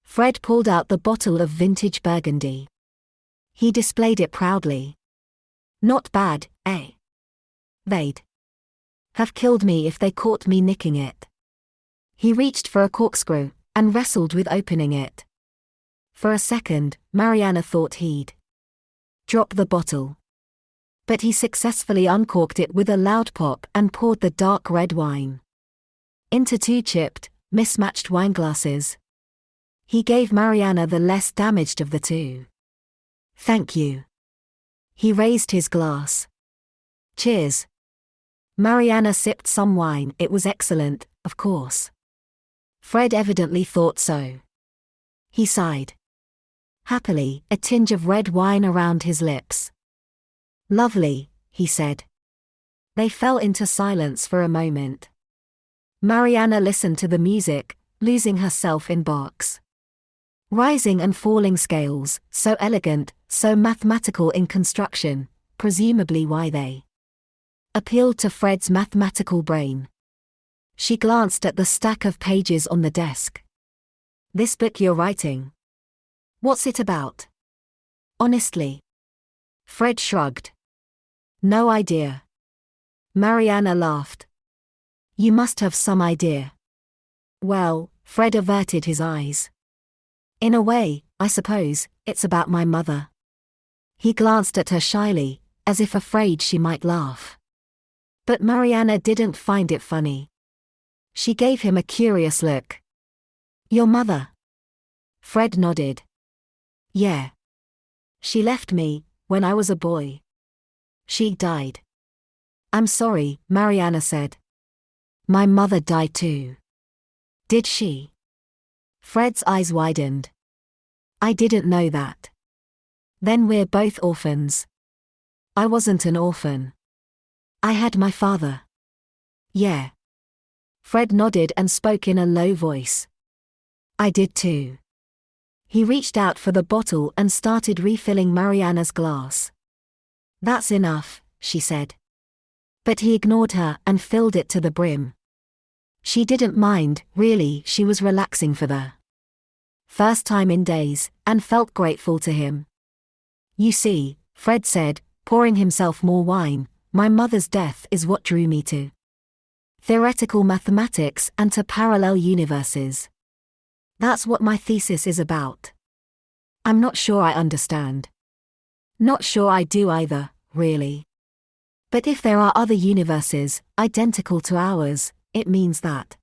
Fred pulled out the bottle of vintage Burgundy. He displayed it proudly. "Not bad, eh? They'd have killed me if they caught me nicking it." He reached for a corkscrew and wrestled with opening it. For a second, Mariana thought he'd drop the bottle. But he successfully uncorked it with a loud pop and poured the dark red wine into two chipped, mismatched wineglasses. He gave Mariana the less damaged of the two. "Thank you." He raised his glass. "Cheers." Mariana sipped some wine. It was excellent, of course. Fred evidently thought so. He sighed happily, a tinge of red wine around his lips. "Lovely," he said. They fell into silence for a moment. Mariana listened to the music, losing herself in Bach's rising and falling scales, so elegant, so mathematical in construction, presumably why they appealed to Fred's mathematical brain. She glanced at the stack of pages on the desk. This book you're writing. What's it about? Honestly. Fred shrugged. No idea. Mariana laughed. You must have some idea. Well, Fred averted his eyes. In a way, I suppose, it's about my mother. He glanced at her shyly, as if afraid she might laugh. But Mariana didn't find it funny. She gave him a curious look. Your mother? Fred nodded. Yeah. She left me, when I was a boy. She died. I'm sorry, Mariana said. My mother died too. Did she? Fred's eyes widened. I didn't know that. Then we're both orphans. I wasn't an orphan. I had my father. Yeah. Fred nodded and spoke in a low voice. I did too. He reached out for the bottle and started refilling Mariana's glass. That's enough, she said. But he ignored her and filled it to the brim. She didn't mind, really, she was relaxing for the first time in days, and felt grateful to him. You see, Fred said, pouring himself more wine, my mother's death is what drew me to theoretical mathematics and to parallel universes. That's what my thesis is about. I'm not sure I understand. Not sure I do either, really. But if there are other universes, identical to ours, it means that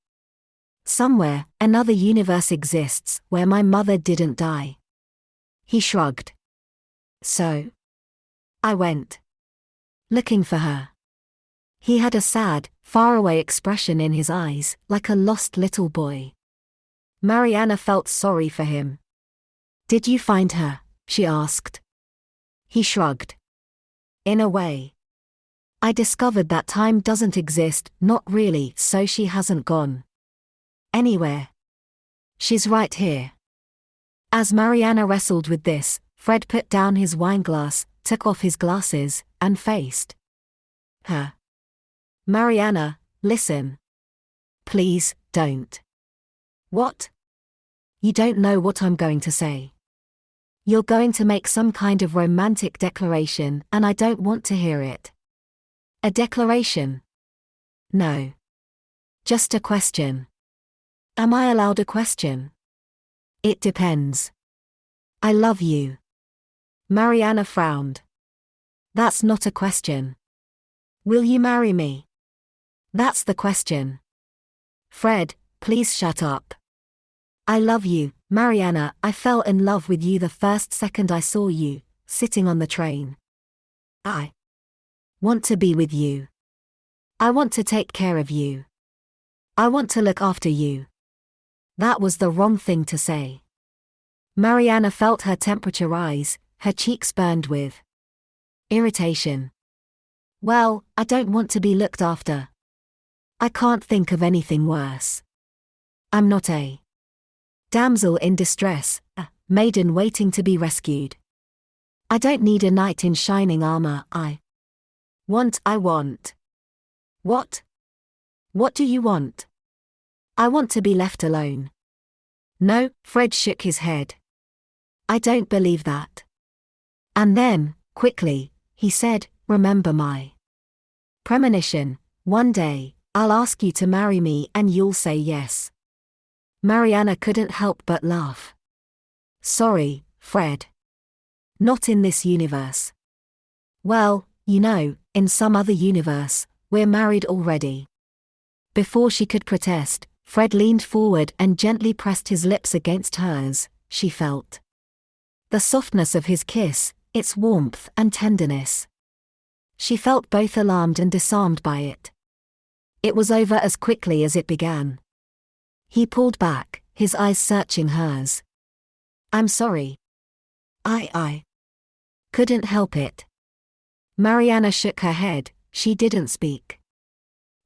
somewhere, another universe exists where my mother didn't die. He shrugged. So I went looking for her. He had a sad, faraway expression in his eyes, like a lost little boy. Mariana felt sorry for him. Did you find her? She asked. He shrugged. In a way. I discovered that time doesn't exist, not really, so she hasn't gone anywhere. She's right here. As Mariana wrestled with this, Fred put down his wineglass, took off his glasses, and faced her. Mariana, listen. Please, don't. What? You don't know what I'm going to say. You're going to make some kind of romantic declaration, and I don't want to hear it. A declaration? No. Just a question. Am I allowed a question? It depends. I love you. Mariana frowned. That's not a question. Will you marry me? That's the question. Fred, please shut up. I love you, Mariana. I fell in love with you the first second I saw you, sitting on the train. I want to be with you. I want to take care of you. I want to look after you. That was the wrong thing to say. Mariana felt her temperature rise, her cheeks burned with irritation. Well, I don't want to be looked after. I can't think of anything worse. I'm not a damsel in distress, a maiden waiting to be rescued. I don't need a knight in shining armor. I want. What? What do you want? I want to be left alone. No, Fred shook his head. I don't believe that. And then, quickly, he said, remember my premonition. One day, I'll ask you to marry me and you'll say yes. Mariana couldn't help but laugh. Sorry, Fred. Not in this universe. Well, you know, in some other universe, we're married already. Before she could protest, Fred leaned forward and gently pressed his lips against hers. She felt the softness of his kiss, its warmth and tenderness. She felt both alarmed and disarmed by it. It was over as quickly as it began. He pulled back, his eyes searching hers. I'm sorry. I couldn't help it. Mariana shook her head, she didn't speak.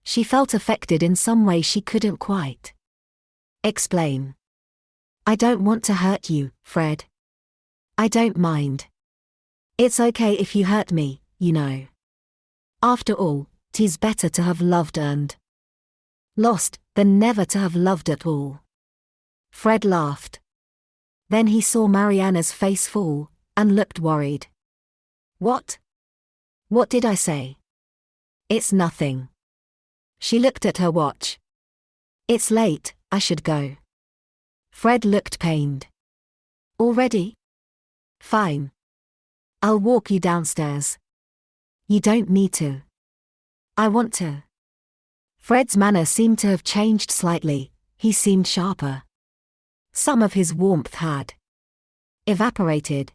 She felt affected in some way she couldn't quite explain. I don't want to hurt you, Fred. I don't mind. It's okay if you hurt me, you know. After all, 'tis better to have loved and Lost, than never to have loved at all. Fred laughed. Then he saw Mariana's face fall, and looked worried. What? What did I say? It's nothing. She looked at her watch. It's late, I should go. Fred looked pained. Already? Fine. I'll walk you downstairs. You don't need to. I want to. Fred's manner seemed to have changed slightly, he seemed sharper. Some of his warmth had evaporated.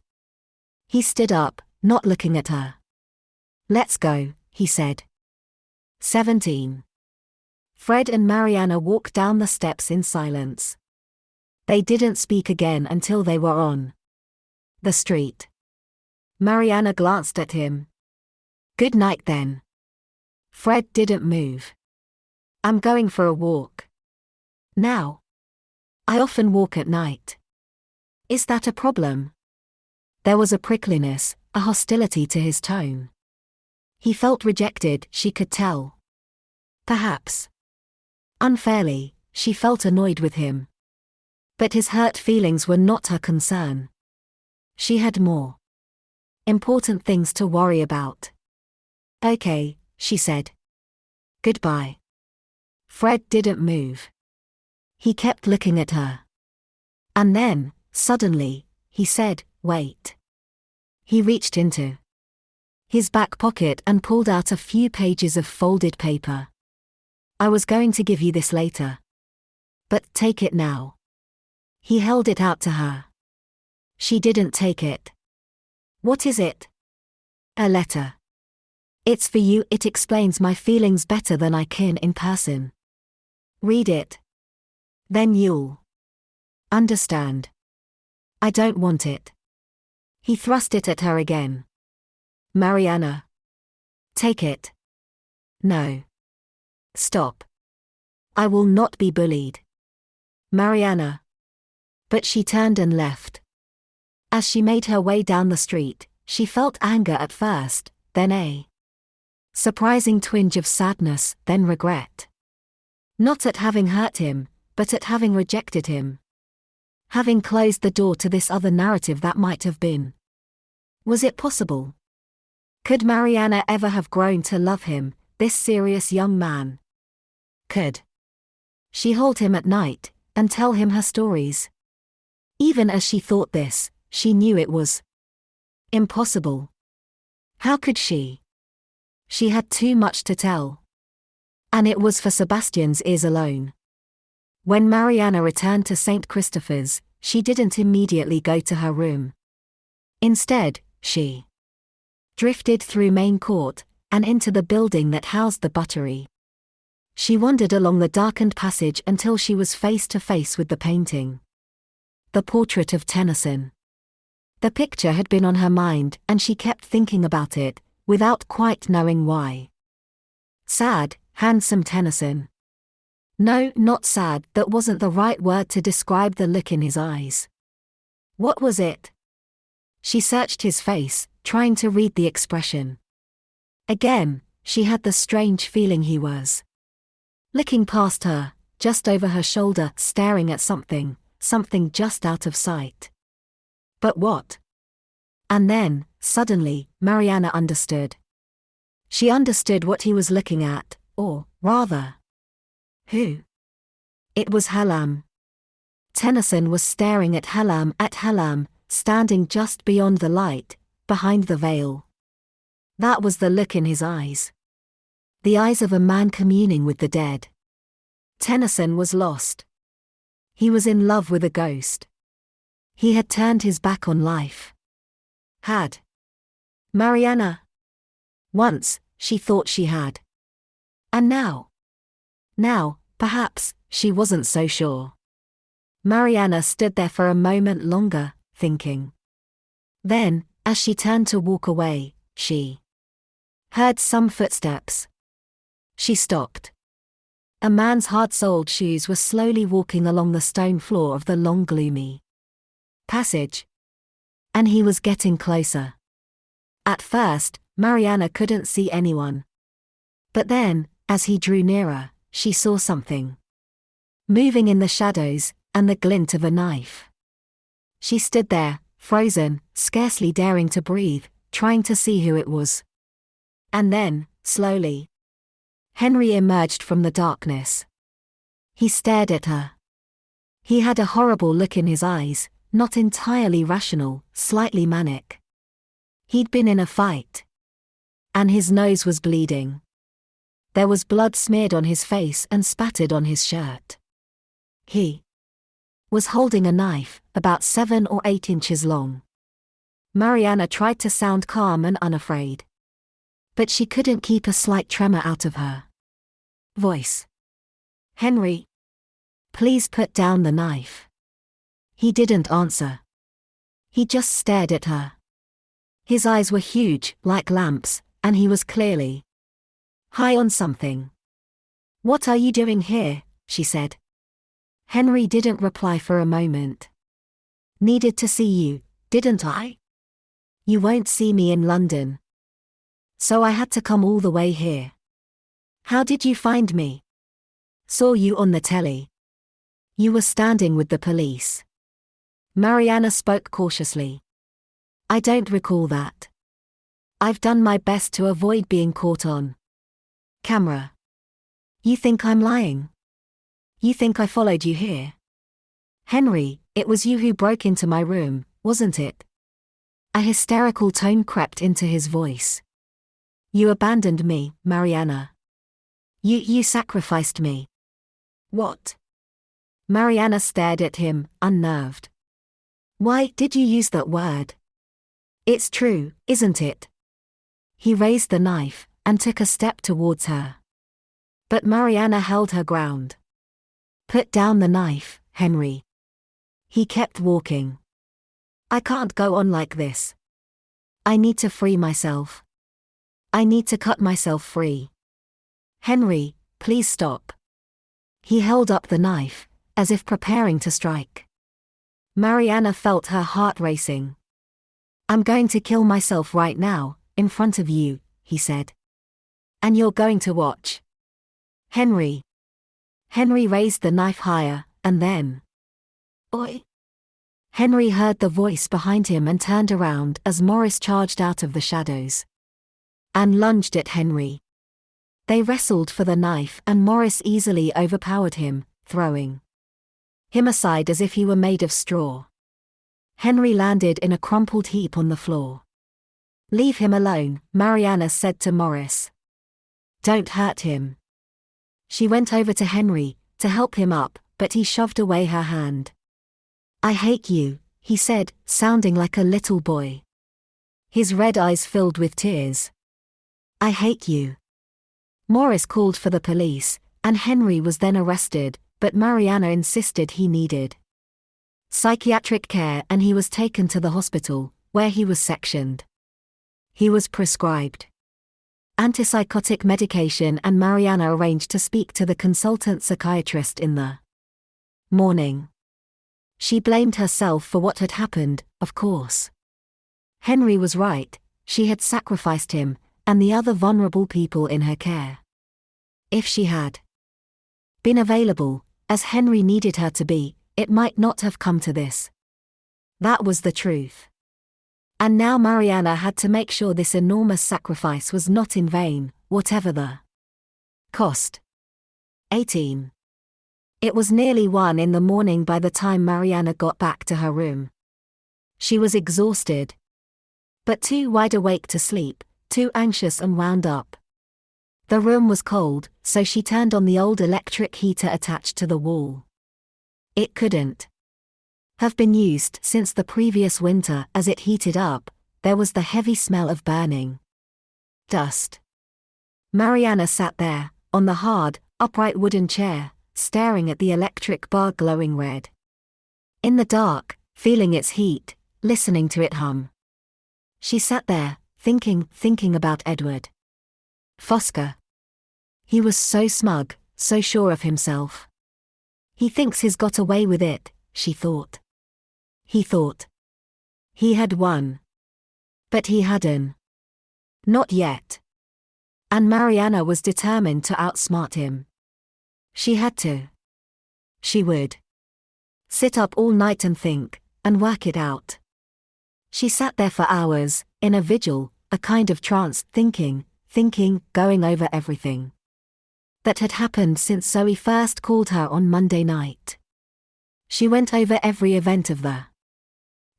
He stood up, not looking at her. Let's go, he said. 17. Fred and Mariana walked down the steps in silence. They didn't speak again until they were on the street. Mariana glanced at him. Good night then. Fred didn't move. I'm going for a walk. Now? I often walk at night. Is that a problem? There was a prickliness, a hostility to his tone. He felt rejected, she could tell. Perhaps. Unfairly, she felt annoyed with him. But his hurt feelings were not her concern. She had more important things to worry about. Okay, she said. Goodbye. Fred didn't move. He kept looking at her. And then, suddenly, he said, wait. He reached into his back pocket and pulled out a few pages of folded paper. I was going to give you this later. But take it now. He held it out to her. She didn't take it. What is it? A letter. It's for you, it explains my feelings better than I can in person. Read it. Then you'll understand. I don't want it. He thrust it at her again. Mariana. Take it. No. Stop. I will not be bullied. Mariana. But she turned and left. As she made her way down the street, she felt anger at first, then a surprising twinge of sadness, then regret. Not at having hurt him, but at having rejected him. Having closed the door to this other narrative that might have been. Was it possible? Could Mariana ever have grown to love him, this serious young man? Could she hold him at night, and tell him her stories? Even as she thought this, she knew it was impossible. How could she? She had too much to tell. And it was for Sebastian's ears alone. When Mariana returned to St. Christopher's, she didn't immediately go to her room. Instead, she drifted through Main Court, and into the building that housed the buttery. She wandered along the darkened passage until she was face to face with the painting. The portrait of Tennyson. The picture had been on her mind and she kept thinking about it, without quite knowing why. Sad, handsome Tennyson. No, not sad, that wasn't the right word to describe the look in his eyes. What was it? She searched his face, trying to read the expression. Again, she had the strange feeling he was looking past her, just over her shoulder, staring at something just out of sight. But what? And then, suddenly, Mariana understood. She understood what he was looking at, or, rather, who? It was Hallam. Tennyson was staring at Hallam, standing just beyond the light, behind the veil. That was the look in his eyes. The eyes of a man communing with the dead. Tennyson was lost. He was in love with a ghost. He had turned his back on life. Had Mariana? Once, she thought she had. And now? Now, perhaps, she wasn't so sure. Mariana stood there for a moment longer, thinking. Then, as she turned to walk away, she heard some footsteps. She stopped. A man's hard-soled shoes were slowly walking along the stone floor of the long gloomy passage. And he was getting closer. At first, Mariana couldn't see anyone. But then, as he drew nearer, She saw something moving in the shadows, and the glint of a knife. She stood there, frozen, scarcely daring to breathe, trying to see who it was. And then, slowly, Henry emerged from the darkness. He stared at her. He had a horrible look in his eyes, not entirely rational, slightly manic. He'd been in a fight. And his nose was bleeding. There was blood smeared on his face and spattered on his shirt. He was holding a knife, about 7 or 8 inches long. Mariana tried to sound calm and unafraid. But she couldn't keep a slight tremor out of her voice. "Henry, please put down the knife." He didn't answer. He just stared at her. His eyes were huge, like lamps, and he was clearly high on something. "What are you doing here?" she said. Henry didn't reply for a moment. "Needed to see you, didn't I? You won't see me in London. So I had to come all the way here." "How did you find me?" "Saw you on the telly. You were standing with the police." Mariana spoke cautiously. "I don't recall that. I've done my best to avoid being caught on camera." "You think I'm lying? You think I followed you here?" "Henry, it was you who broke into my room, wasn't it?" A hysterical tone crept into his voice. "You abandoned me, Mariana. You sacrificed me." "What?" Mariana stared at him, unnerved. "Why did you use that word? It's true, isn't it?" He raised the knife, and took a step towards her. But Mariana held her ground. "Put down the knife, Henry." He kept walking. "I can't go on like this. I need to free myself. I need to cut myself free." "Henry, please stop." He held up the knife, as if preparing to strike. Mariana felt her heart racing. "I'm going to kill myself right now, in front of you," he said. "And you're going to watch." "Henry." Henry raised the knife higher, and then, "Oi!" Henry heard the voice behind him and turned around as Morris charged out of the shadows and lunged at Henry. They wrestled for the knife and Morris easily overpowered him, throwing him aside as if he were made of straw. Henry landed in a crumpled heap on the floor. "Leave him alone," Mariana said to Morris. "Don't hurt him." She went over to Henry, to help him up, but he shoved away her hand. "I hate you," he said, sounding like a little boy. His red eyes filled with tears. "I hate you." Morris called for the police, and Henry was then arrested, but Mariana insisted he needed psychiatric care and he was taken to the hospital, where he was sectioned. He was prescribed antipsychotic medication and Mariana arranged to speak to the consultant psychiatrist in the morning. She blamed herself for what had happened, of course. Henry was right, she had sacrificed him, and the other vulnerable people in her care. If she had been available, as Henry needed her to be, it might not have come to this. That was the truth. And now Mariana had to make sure this enormous sacrifice was not in vain, whatever the cost. 18. It was nearly 1 in the morning by the time Mariana got back to her room. She was exhausted, but too wide awake to sleep, too anxious and wound up. The room was cold, so she turned on the old electric heater attached to the wall. It couldn't have been used since the previous winter. As it heated up, there was the heavy smell of burning dust. Mariana sat there, on the hard, upright wooden chair, staring at the electric bar glowing red. In the dark, feeling its heat, listening to it hum. She sat there, thinking about Edward Fosca. He was so smug, so sure of himself. He thinks he's got away with it, she thought. He thought he had won. But he hadn't. Not yet. And Mariana was determined to outsmart him. She had to. She would sit up all night and think, and work it out. She sat there for hours, in a vigil, a kind of trance, thinking, going over everything that had happened since Zoe first called her on Monday night. She went over every event of the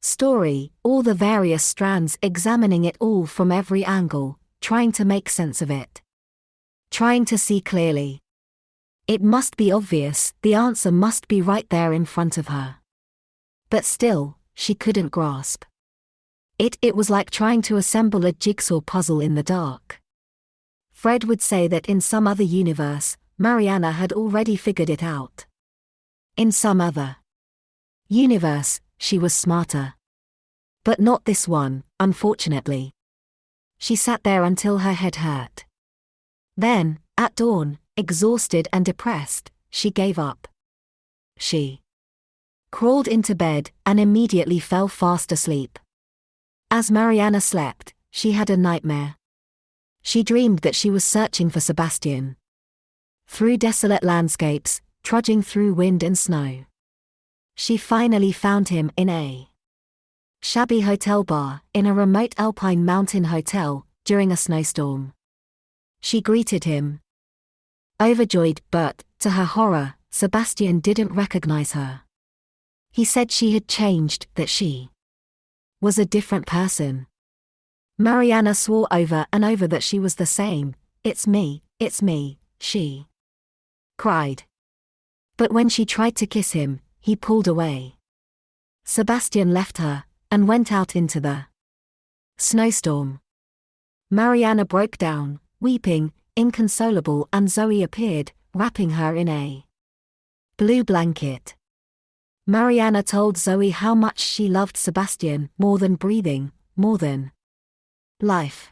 story, all the various strands, examining it all from every angle, trying to make sense of it. Trying to see clearly. It must be obvious, the answer must be right there in front of her. But still, she couldn't grasp it. It was like trying to assemble a jigsaw puzzle in the dark. Fred would say that in some other universe, Mariana had already figured it out. In some other universe, she was smarter. But not this one, unfortunately. She sat there until her head hurt. Then, at dawn, exhausted and depressed, she gave up. She crawled into bed and immediately fell fast asleep. As Mariana slept, she had a nightmare. She dreamed that she was searching for Sebastian. Through desolate landscapes, trudging through wind and snow. She finally found him in a shabby hotel bar in a remote alpine mountain hotel during a snowstorm. She greeted him, overjoyed, but, to her horror, Sebastian didn't recognize her. He said she had changed, that she was a different person. Mariana swore over and over that she was the same. It's me, she cried. But when she tried to kiss him, he pulled away. Sebastian left her, and went out into the snowstorm. Mariana broke down, weeping, inconsolable, and Zoe appeared, wrapping her in a blue blanket. Mariana told Zoe how much she loved Sebastian, more than breathing, more than life.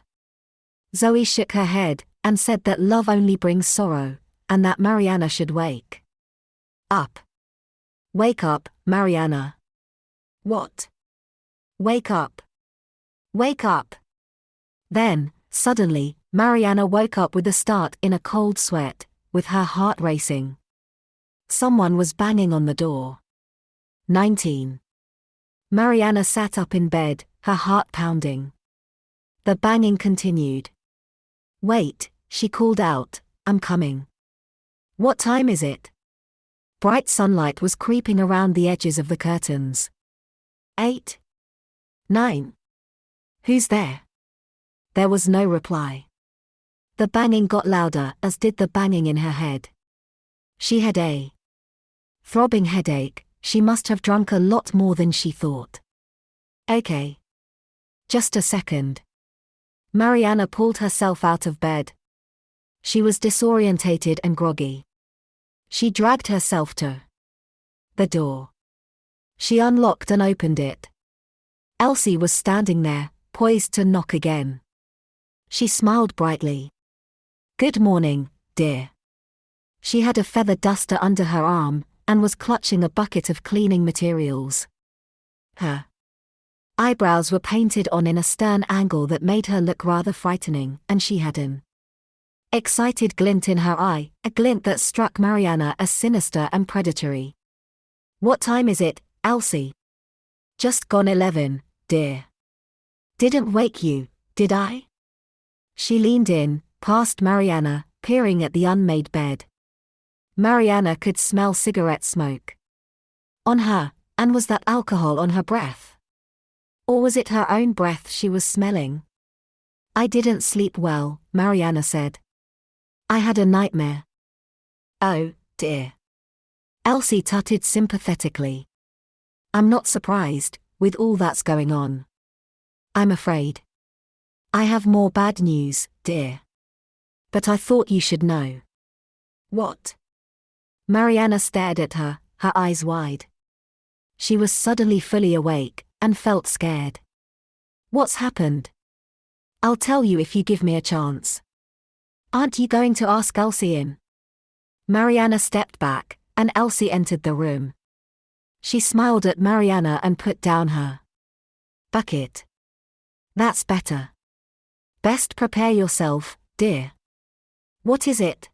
Zoe shook her head, and said that love only brings sorrow, and that Mariana should wake up. Wake up, Mariana. What? Wake up. Wake up. Then, suddenly, Mariana woke up with a start, in a cold sweat, with her heart racing. Someone was banging on the door. 19. Mariana sat up in bed, her heart pounding. The banging continued. Wait, she called out, I'm coming. What time is it? Bright sunlight was creeping around the edges of the curtains. 8. 9. Who's there? There was no reply. The banging got louder, as did the banging in her head. She had a throbbing headache. She must have drunk a lot more than she thought. Okay. Just a second. Mariana pulled herself out of bed. She was disorientated and groggy. She dragged herself to the door. She unlocked and opened it. Elsie was standing there, poised to knock again. She smiled brightly. Good morning, dear. She had a feather duster under her arm, and was clutching a bucket of cleaning materials. Her eyebrows were painted on in a stern angle that made her look rather frightening, and she had an excited glint in her eye, a glint that struck Mariana as sinister and predatory. What time is it, Elsie? Just gone 11, dear. Didn't wake you, did I? She leaned in, past Mariana, peering at the unmade bed. Mariana could smell cigarette smoke on her, and was that alcohol on her breath? Or was it her own breath she was smelling? I didn't sleep well, Mariana said. I had a nightmare. Oh, dear. Elsie tutted sympathetically. I'm not surprised, with all that's going on. I'm afraid. I have more bad news, dear. But I thought you should know. What? Mariana stared at her, her eyes wide. She was suddenly fully awake, and felt scared. What's happened? I'll tell you if you give me a chance. Aren't you going to ask Elsie in? Mariana stepped back, and Elsie entered the room. She smiled at Mariana and put down her bucket. That's better. Best prepare yourself, dear. What is it?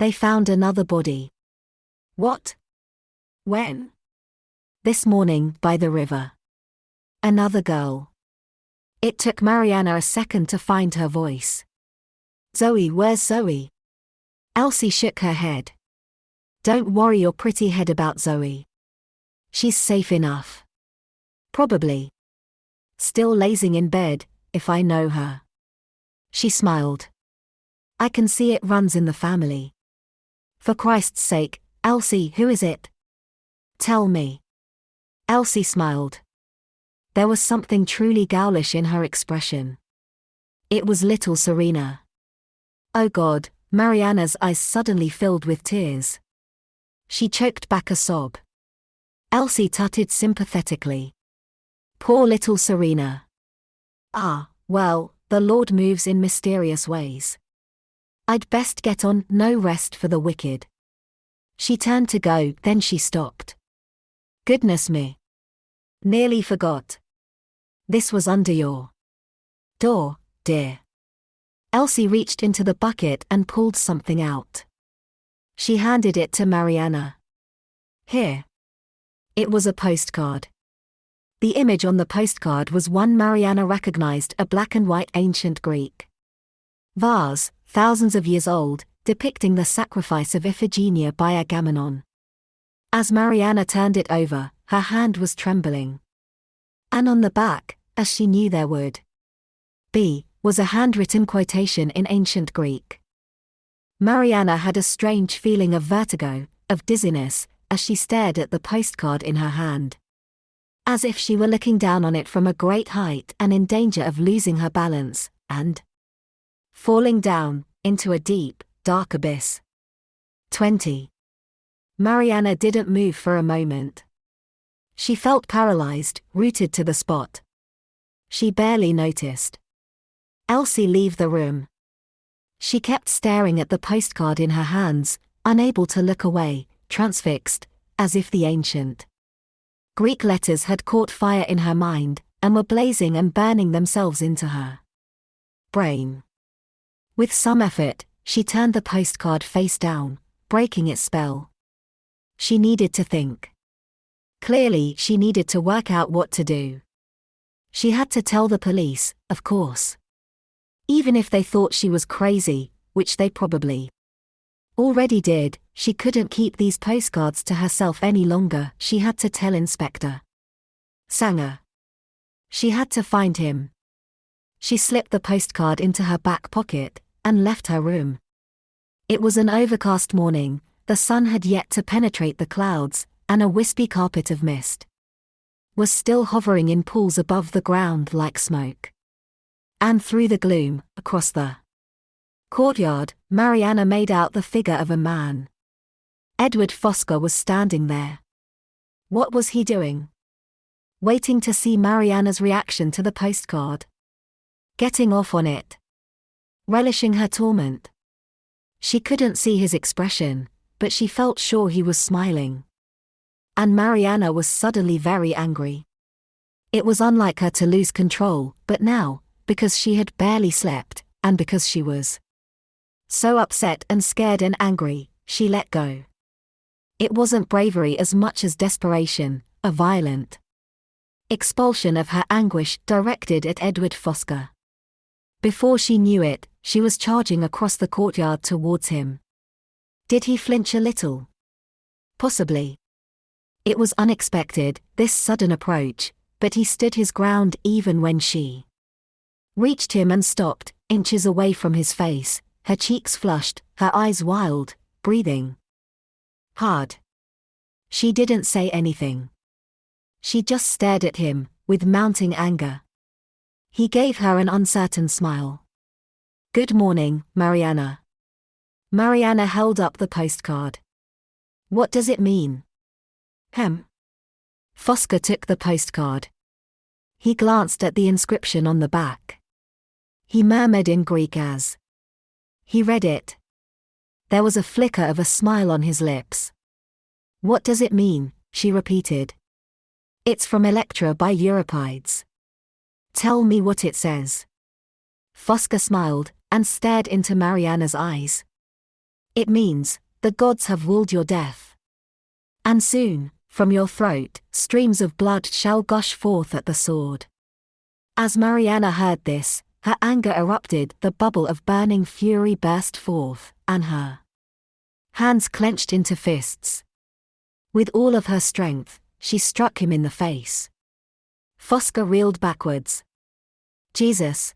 They found another body. What? When? This morning, by the river. Another girl. It took Mariana a second to find her voice. Zoe, where's Zoe? Elsie shook her head. Don't worry your pretty head about Zoe. She's safe enough. Probably. Still lazing in bed, if I know her. She smiled. I can see it runs in the family. For Christ's sake, Elsie, who is it? Tell me. Elsie smiled. There was something truly ghoulish in her expression. It was little Serena. Oh God, Mariana's eyes suddenly filled with tears. She choked back a sob. Elsie tutted sympathetically. Poor little Serena. Ah, well, the Lord moves in mysterious ways. I'd best get on, no rest for the wicked. She turned to go, then she stopped. Goodness me. Nearly forgot. This was under your door, dear. Elsie reached into the bucket and pulled something out. She handed it to Mariana. Here. It was a postcard. The image on the postcard was one Mariana recognized, a black and white ancient Greek vase, thousands of years old, depicting the sacrifice of Iphigenia by Agamemnon. As Mariana turned it over, her hand was trembling. And on the back, as she knew there would be, was a handwritten quotation in ancient Greek. Mariana had a strange feeling of vertigo, of dizziness, as she stared at the postcard in her hand. As if she were looking down on it from a great height and in danger of losing her balance, and falling down, into a deep, dark abyss. 20. Mariana didn't move for a moment. She felt paralyzed, rooted to the spot. She barely noticed Elsie leave the room. She kept staring at the postcard in her hands, unable to look away, transfixed, as if the ancient Greek letters had caught fire in her mind, and were blazing and burning themselves into her brain. With some effort, she turned the postcard face down, breaking its spell. She needed to think. Clearly, she needed to work out what to do. She had to tell the police, of course. Even if they thought she was crazy, which they probably already did, she couldn't keep these postcards to herself any longer. She had to tell Inspector Sanger. She had to find him. She slipped the postcard into her back pocket, and left her room. It was an overcast morning, the sun had yet to penetrate the clouds, and a wispy carpet of mist was still hovering in pools above the ground like smoke. And through the gloom, across the courtyard, Mariana made out the figure of a man. Edward Fosca was standing there. What was he doing? Waiting to see Mariana's reaction to the postcard. Getting off on it. Relishing her torment. She couldn't see his expression, but she felt sure he was smiling. And Mariana was suddenly very angry. It was unlike her to lose control, but now, because she had barely slept, and because she was so upset and scared and angry, she let go. It wasn't bravery as much as desperation, a violent expulsion of her anguish directed at Edward Fosca. Before she knew it, she was charging across the courtyard towards him. Did he flinch a little? Possibly. It was unexpected, this sudden approach, but he stood his ground even when she reached him and stopped, inches away from his face, her cheeks flushed, her eyes wild, breathing hard. She didn't say anything. She just stared at him, with mounting anger. He gave her an uncertain smile. Good morning, Mariana. Mariana held up the postcard. What does it mean? Fosca took the postcard. He glanced at the inscription on the back. He murmured in Greek as he read it. There was a flicker of a smile on his lips. What does it mean? She repeated. It's from Electra by Euripides. Tell me what it says. Fosca smiled, and stared into Mariana's eyes. It means, the gods have willed your death. And soon, from your throat, streams of blood shall gush forth at the sword. As Mariana heard this, her anger erupted, the bubble of burning fury burst forth, and her hands clenched into fists. With all of her strength, she struck him in the face. Fosca reeled backwards. Jesus!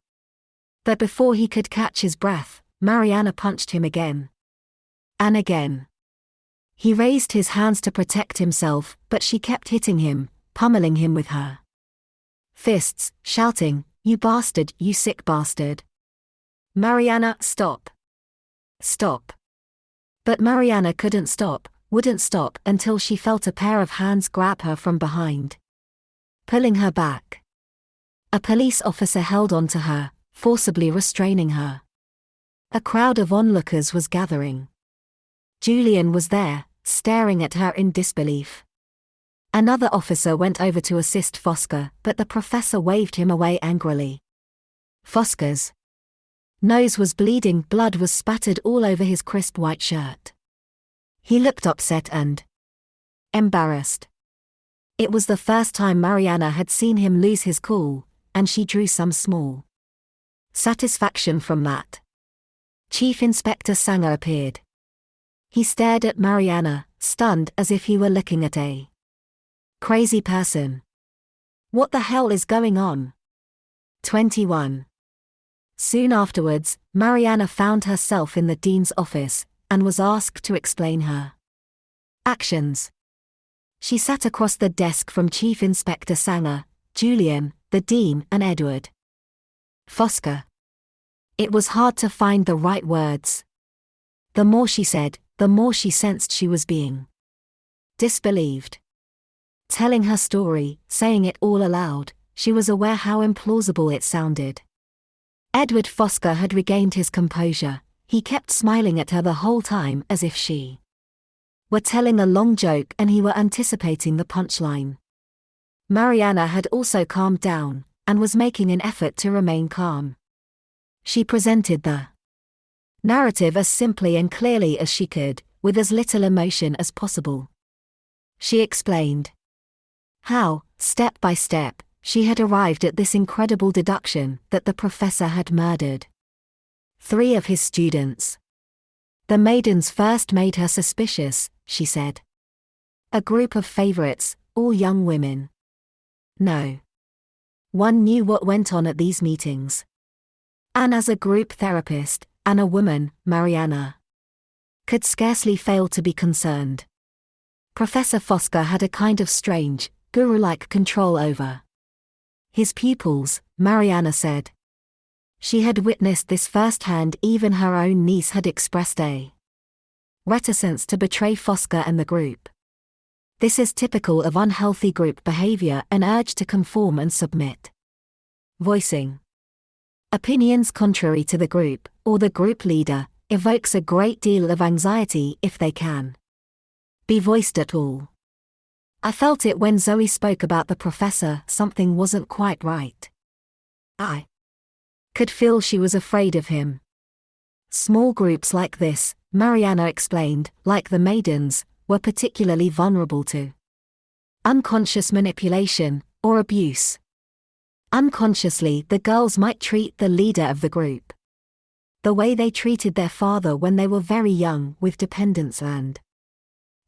But before he could catch his breath, Mariana punched him again. And again. He raised his hands to protect himself, but she kept hitting him, pummeling him with her fists, shouting, "You bastard, you sick bastard. Mariana, stop. Stop." But Mariana couldn't stop, wouldn't stop until she felt a pair of hands grab her from behind, pulling her back. A police officer held on to her, forcibly restraining her. A crowd of onlookers was gathering. Julian was there, staring at her in disbelief. Another officer went over to assist Fosca, but the professor waved him away angrily. Fosca's nose was bleeding, blood was spattered all over his crisp white shirt. He looked upset and embarrassed. It was the first time Mariana had seen him lose his cool, and she drew some small satisfaction from that. Chief Inspector Sanger appeared. He stared at Mariana, stunned as if he were looking at a crazy person. What the hell is going on? 21. Soon afterwards, Mariana found herself in the dean's office, and was asked to explain her actions. She sat across the desk from Chief Inspector Sanger, Julian, the dean, and Edward Fosca. It was hard to find the right words. The more she said, the more she sensed she was being disbelieved. Telling her story, saying it all aloud, she was aware how implausible it sounded. Edward Fosca had regained his composure. He kept smiling at her the whole time as if she were telling a long joke and he were anticipating the punchline. Mariana had also calmed down, and was making an effort to remain calm. She presented the narrative as simply and clearly as she could, with as little emotion as possible. She explained how, step by step, she had arrived at this incredible deduction that the professor had murdered 3 of his students. The Maidens first made her suspicious, she said. A group of favorites, all young women. No one knew what went on at these meetings. And as a group therapist, and a woman, Mariana could scarcely fail to be concerned. Professor Fosca had a kind of strange, guru-like control over his pupils, Mariana said. She had witnessed this firsthand. Even her own niece had expressed a reticence to betray Fosca and the group. This is typical of unhealthy group behavior, an urge to conform and submit. Voicing opinions contrary to the group, or the group leader, evokes a great deal of anxiety if they can be voiced at all. I felt it when Zoe spoke about the professor. Something wasn't quite right. I could feel she was afraid of him. Small groups like this, Mariana explained, like the Maidens, were particularly vulnerable to unconscious manipulation, or abuse. Unconsciously, the girls might treat the leader of the group the way they treated their father when they were very young, with dependence and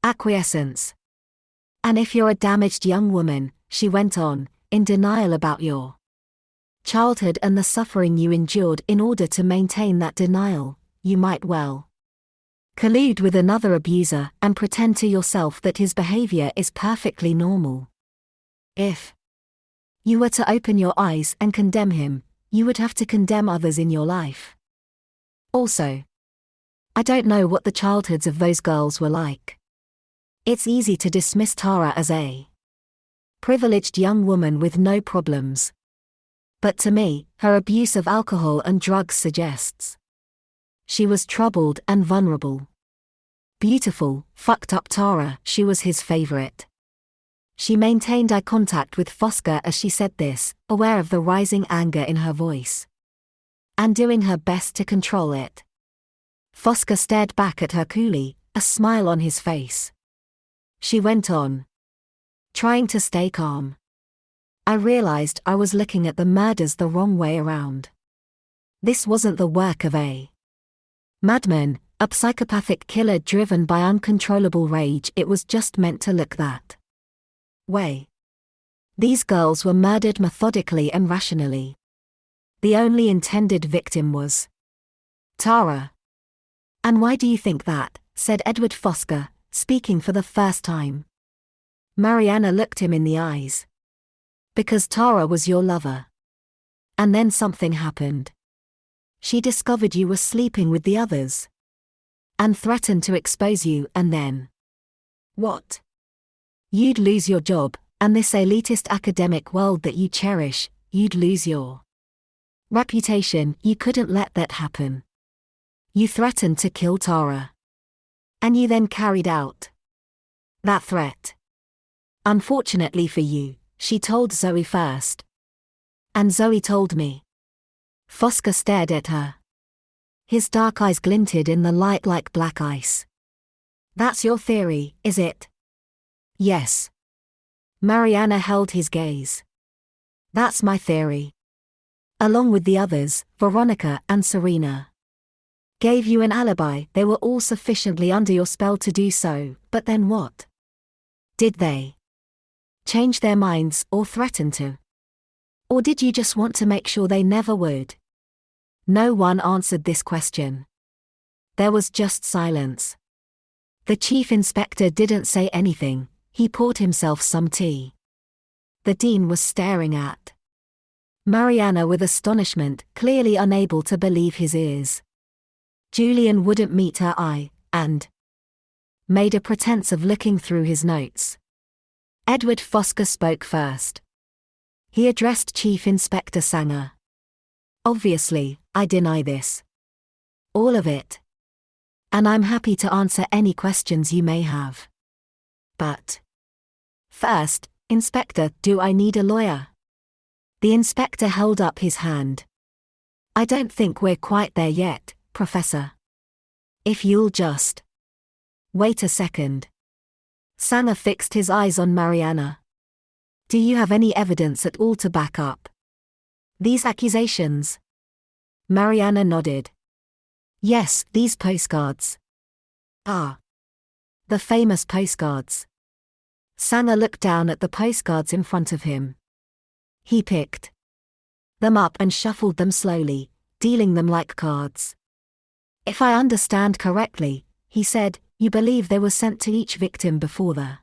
acquiescence. And if you're a damaged young woman, she went on, in denial about your childhood and the suffering you endured in order to maintain that denial, you might well collude with another abuser and pretend to yourself that his behavior is perfectly normal. If you were to open your eyes and condemn him, you would have to condemn others in your life also. I don't know what the childhoods of those girls were like. It's easy to dismiss Tara as a privileged young woman with no problems. But to me, her abuse of alcohol and drugs suggests she was troubled and vulnerable. Beautiful, fucked up Tara, she was his favorite. She maintained eye contact with Fosca as she said this, aware of the rising anger in her voice, and doing her best to control it. Fosca stared back at her coolly, a smile on his face. She went on, trying to stay calm. I realized I was looking at the murders the wrong way around. This wasn't the work of a madman, a psychopathic killer driven by uncontrollable rage. It was just meant to look that way. These girls were murdered methodically and rationally. The only intended victim was Tara. And why do you think that? Said Edward Fosca, speaking for the first time. Mariana looked him in the eyes. Because Tara was your lover. And then something happened. She discovered you were sleeping with the others. And threatened to expose you, and then what? You'd lose your job, and this elitist academic world that you cherish, you'd lose your reputation. You couldn't let that happen. You threatened to kill Tara. And you then carried out that threat. Unfortunately for you, she told Zoe first. And Zoe told me. Fosca stared at her. His dark eyes glinted in the light like black ice. That's your theory, is it? Yes. Mariana held his gaze. That's my theory. Along with the others, Veronica and Serena. Gave you an alibi. They were all sufficiently under your spell to do so, but then what? Did they change their minds or threaten to? Or did you just want to make sure they never would? No one answered this question. There was just silence. The chief inspector didn't say anything. He poured himself some tea. The dean was staring at Mariana with astonishment, clearly unable to believe his ears. Julian wouldn't meet her eye, and made a pretense of looking through his notes. Edward Fosca spoke first. He addressed Chief Inspector Sanger. Obviously, I deny this. All of it. And I'm happy to answer any questions you may have. But first, Inspector, do I need a lawyer? The inspector held up his hand. I don't think we're quite there yet, Professor. If you'll just wait a second. Sanger fixed his eyes on Mariana. Do you have any evidence at all to back up these accusations? Mariana nodded. Yes, these postcards. Ah. The famous postcards. Sanger looked down at the postcards in front of him. He picked them up and shuffled them slowly, dealing them like cards. If I understand correctly, he said, you believe they were sent to each victim before the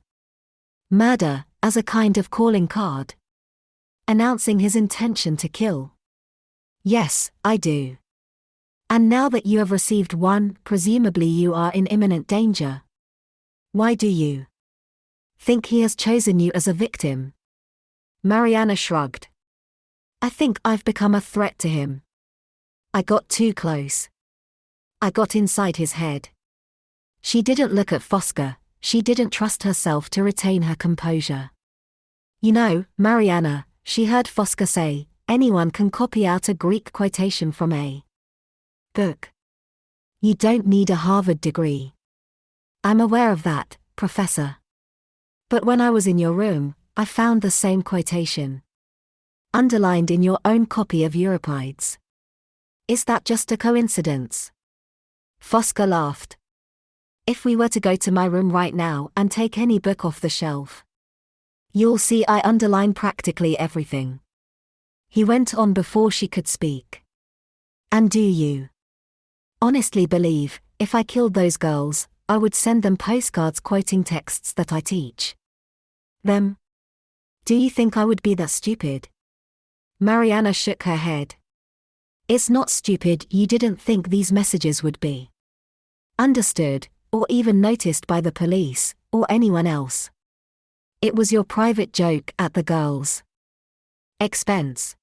murder, as a kind of calling card, announcing his intention to kill. Yes, I do. And now that you have received one, presumably you are in imminent danger. Why do you think he has chosen you as a victim? Mariana shrugged. I think I've become a threat to him. I got too close. I got inside his head. She didn't look at Fosca. She didn't trust herself to retain her composure. You know, Mariana, she heard Fosca say, anyone can copy out a Greek quotation from a book. You don't need a Harvard degree. I'm aware of that, Professor. But when I was in your room, I found the same quotation underlined in your own copy of Euripides. Is that just a coincidence? Fosca laughed. If we were to go to my room right now and take any book off the shelf, you'll see I underline practically everything. He went on before she could speak. And do you honestly believe, if I killed those girls, I would send them postcards quoting texts that I teach them? Do you think I would be that stupid? Mariana shook her head. It's not stupid. You didn't think these messages would be understood, or even noticed by the police, or anyone else. It was your private joke at the girls' expense.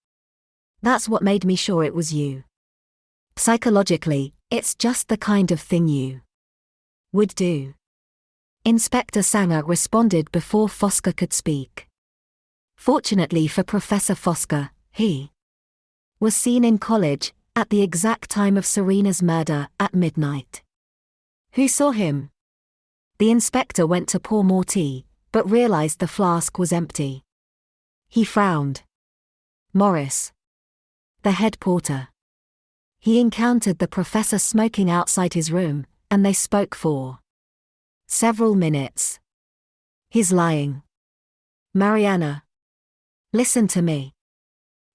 That's what made me sure it was you. Psychologically, it's just the kind of thing you would do. Inspector Sanger responded before Fosca could speak. Fortunately for Professor Fosca, he was seen in college, At the exact time of Serena's murder, at midnight. Who saw him? The inspector went to pour more tea, but realized the flask was empty. He frowned. Morris. The head porter. He encountered the professor smoking outside his room, and they spoke for several minutes. He's lying. Mariana. Listen to me.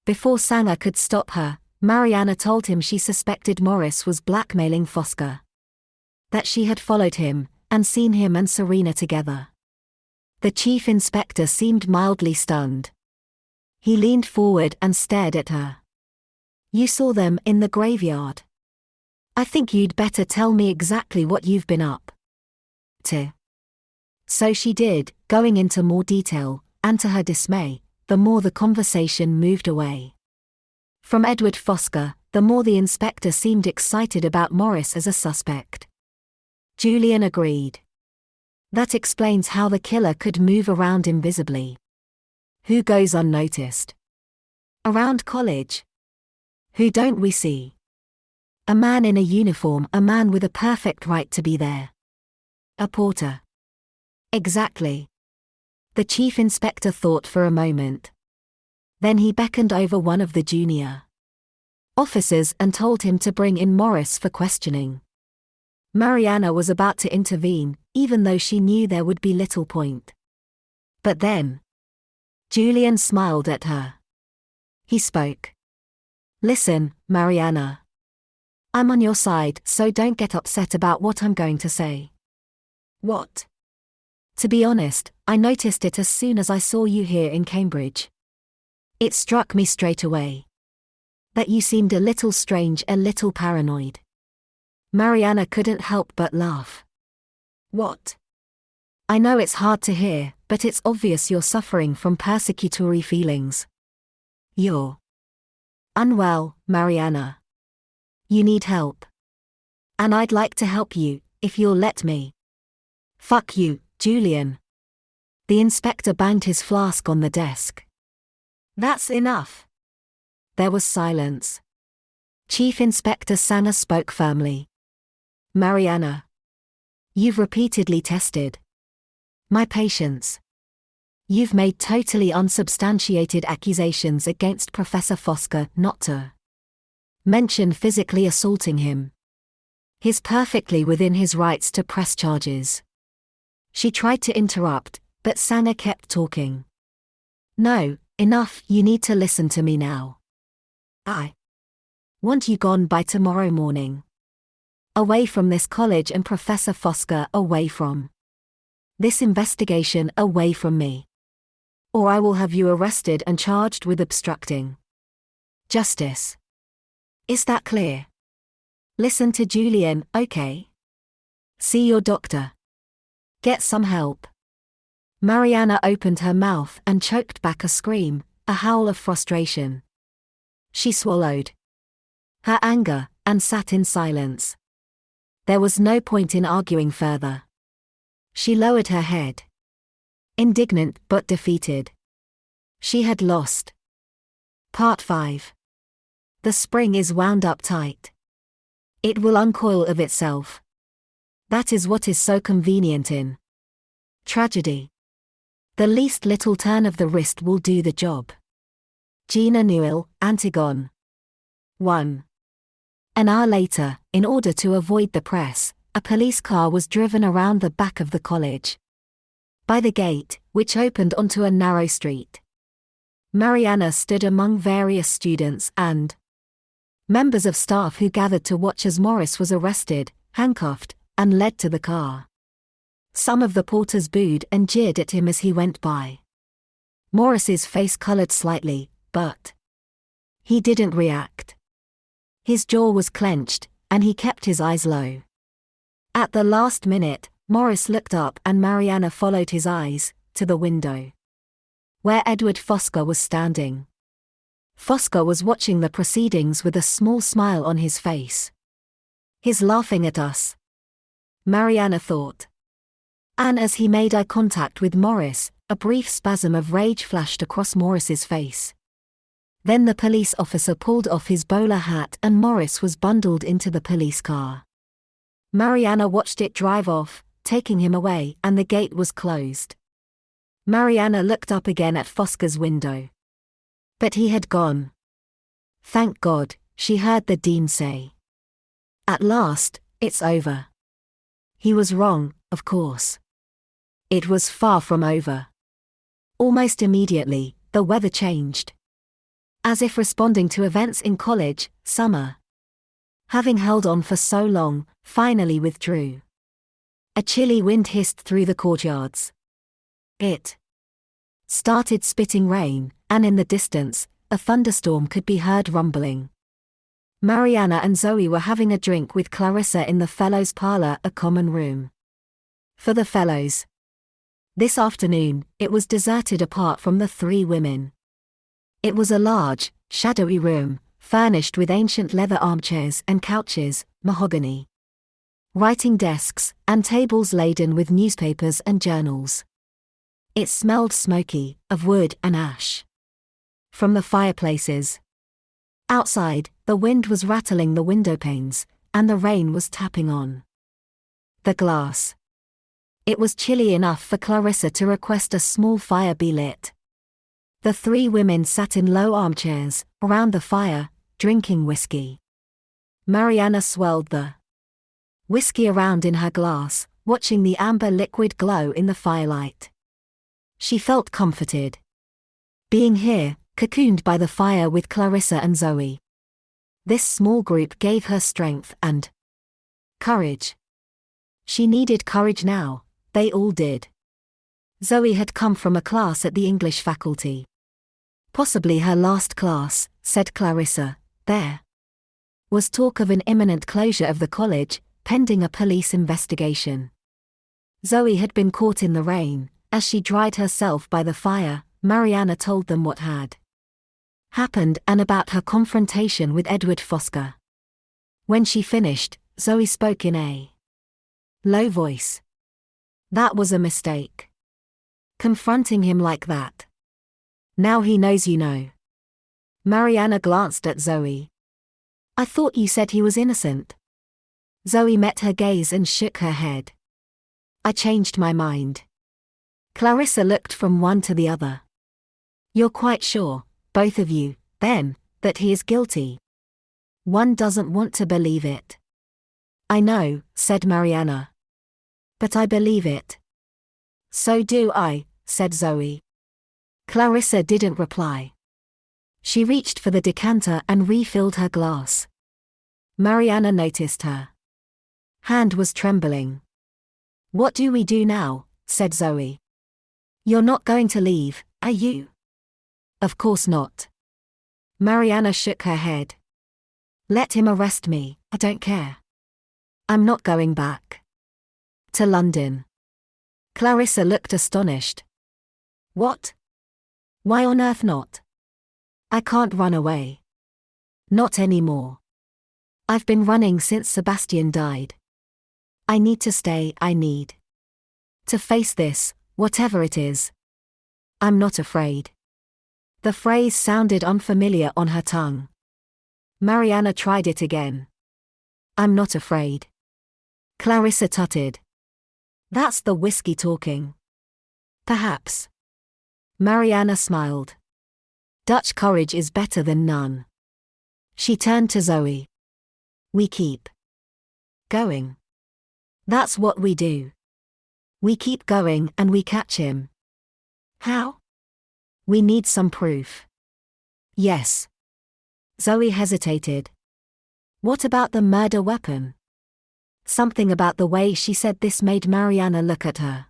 Before Sanger could stop her, Mariana told him she suspected Morris was blackmailing Fosca. That she had followed him, and seen him and Serena together. The chief inspector seemed mildly stunned. He leaned forward and stared at her. You saw them in the graveyard. I think you'd better tell me exactly what you've been up to. So she did, going into more detail, and to her dismay, the more the conversation moved away from Edward Fosca, the more the inspector seemed excited about Morris as a suspect. Julian agreed. That explains how the killer could move around invisibly. Who goes unnoticed? Around college. Who don't we see? A man in a uniform, a man with a perfect right to be there. A porter. Exactly. The chief inspector thought for a moment. Then he beckoned over one of the junior officers and told him to bring in Morris for questioning. Mariana was about to intervene, even though she knew there would be little point. But then Julian smiled at her. He spoke. Listen, Mariana. I'm on your side, so don't get upset about what I'm going to say. What? To be honest, I noticed it as soon as I saw you here in Cambridge. It struck me straight away. That you seemed a little strange, a little paranoid. Mariana couldn't help but laugh. What? I know it's hard to hear, but it's obvious you're suffering from persecutory feelings. You're unwell, Mariana. You need help. And I'd like to help you, if you'll let me. Fuck you, Julian. The inspector banged his flask on the desk. That's enough. There was silence. Chief Inspector Sanger spoke firmly. Mariana. You've repeatedly tested my patience. You've made totally unsubstantiated accusations against Professor Fosca, not to mention physically assaulting him. He's perfectly within his rights to press charges. She tried to interrupt, but Sanger kept talking. No, enough, you need to listen to me now. I want you gone by tomorrow morning. Away from this college and Professor Fosca, away from this investigation, away from me. Or I will have you arrested and charged with obstructing justice. Is that clear? Listen to Julian, okay? See your doctor. Get some help. Mariana opened her mouth and choked back a scream, a howl of frustration. She swallowed her anger and sat in silence. There was no point in arguing further. She lowered her head. Indignant but defeated. She had lost. Part 5. The spring is wound up tight. It will uncoil of itself. That is what is so convenient in tragedy. The least little turn of the wrist will do the job. Gina Newell, Antigone. 1. An hour later, in order to avoid the press, a police car was driven around the back of the college. By the gate, which opened onto a narrow street. Mariana stood among various students and members of staff who gathered to watch as Morris was arrested, handcuffed, and led to the car. Some of the porters booed and jeered at him as he went by. Morris's face colored slightly, but he didn't react. His jaw was clenched, and he kept his eyes low. At the last minute, Morris looked up and Mariana followed his eyes, to the window where Edward Fosca was standing. Fosca was watching the proceedings with a small smile on his face. He's laughing at us, Mariana thought. And as he made eye contact with Morris, a brief spasm of rage flashed across Morris's face. Then the police officer pulled off his bowler hat and Morris was bundled into the police car. Mariana watched it drive off, taking him away, and the gate was closed. Mariana looked up again at Fosca's window. But he had gone. Thank God, she heard the dean say. At last, it's over. He was wrong, of course. It was far from over. Almost immediately, the weather changed. As if responding to events in college, summer, having held on for so long, finally withdrew. A chilly wind hissed through the courtyards. It started spitting rain, and in the distance, a thunderstorm could be heard rumbling. Mariana and Zoe were having a drink with Clarissa in the fellows' parlor, a common room for the fellows. This afternoon, it was deserted apart from the three women. It was a large, shadowy room, furnished with ancient leather armchairs and couches, mahogany, writing desks, and tables laden with newspapers and journals. It smelled smoky, of wood and ash from the fireplaces. Outside, the wind was rattling the window panes, and the rain was tapping on the glass. It was chilly enough for Clarissa to request a small fire be lit. The three women sat in low armchairs, around the fire, drinking whiskey. Mariana swirled the whiskey around in her glass, watching the amber liquid glow in the firelight. She felt comforted. Being here, cocooned by the fire with Clarissa and Zoe. This small group gave her strength and courage. She needed courage now, they all did. Zoe had come from a class at the English faculty. Possibly her last class, said Clarissa. There was talk of an imminent closure of the college, pending a police investigation. Zoe had been caught in the rain. As she dried herself by the fire, Mariana told them what had happened and about her confrontation with Edward Fosca. When she finished, Zoe spoke in a low voice. That was a mistake. Confronting him like that. Now he knows you know. Mariana glanced at Zoe. I thought you said he was innocent. Zoe met her gaze and shook her head. I changed my mind. Clarissa looked from one to the other. You're quite sure, both of you, then, that he is guilty? One doesn't want to believe it. I know, said Mariana. But I believe it. So do I, said Zoe. Clarissa didn't reply. She reached for the decanter and refilled her glass. Mariana noticed her hand was trembling. What do we do now? Said Zoe. You're not going to leave, are you? Of course not. Mariana shook her head. Let him arrest me, I don't care. I'm not going back to London. Clarissa looked astonished. What? Why on earth not? I can't run away. Not anymore. I've been running since Sebastian died. I need to stay, I need to face this, whatever it is. I'm not afraid. The phrase sounded unfamiliar on her tongue. Mariana tried it again. I'm not afraid. Clarissa tutted. That's the whiskey talking. Perhaps. Mariana smiled. Dutch courage is better than none. She turned to Zoe. We keep going. That's what we do. We keep going and we catch him. How? We need some proof. Yes. Zoe hesitated. What about the murder weapon? Something about the way she said this made Mariana look at her.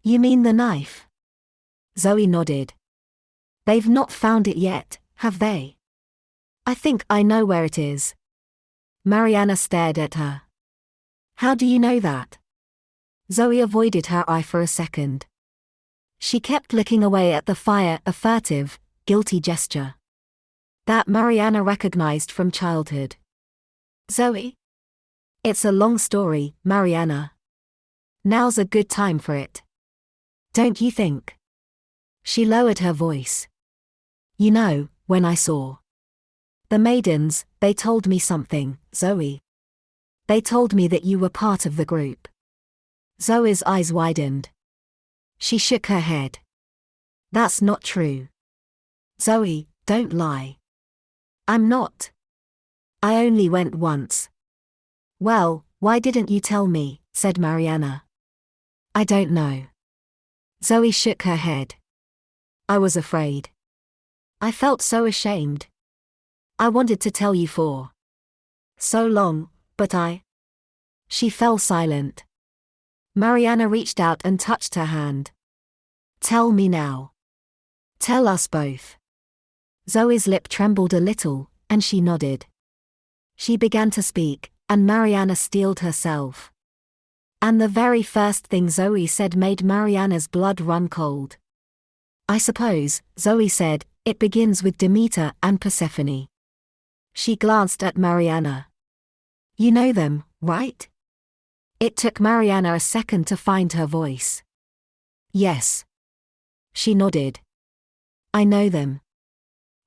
You mean the knife? Zoe nodded. They've not found it yet, have they? I think I know where it is. Mariana stared at her. How do you know that? Zoe avoided her eye for a second. She kept looking away at the fire, a furtive, guilty gesture that Mariana recognized from childhood. Zoe? It's a long story, Mariana. Now's a good time for it. Don't you think? She lowered her voice. You know, when I saw the Maidens, they told me something, Zoe. They told me that you were part of the group. Zoe's eyes widened. She shook her head. That's not true. Zoe, don't lie. I'm not. I only went once. Well, why didn't you tell me, said Mariana. I don't know. Zoe shook her head. I was afraid. I felt so ashamed. I wanted to tell you for so long, but She fell silent. Mariana reached out and touched her hand. Tell me now. Tell us both. Zoe's lip trembled a little, and she nodded. She began to speak, and Mariana steeled herself. And the very first thing Zoe said made Mariana's blood run cold. I suppose, Zoe said, it begins with Demeter and Persephone. She glanced at Mariana. You know them, right? It took Mariana a second to find her voice. Yes. She nodded. I know them.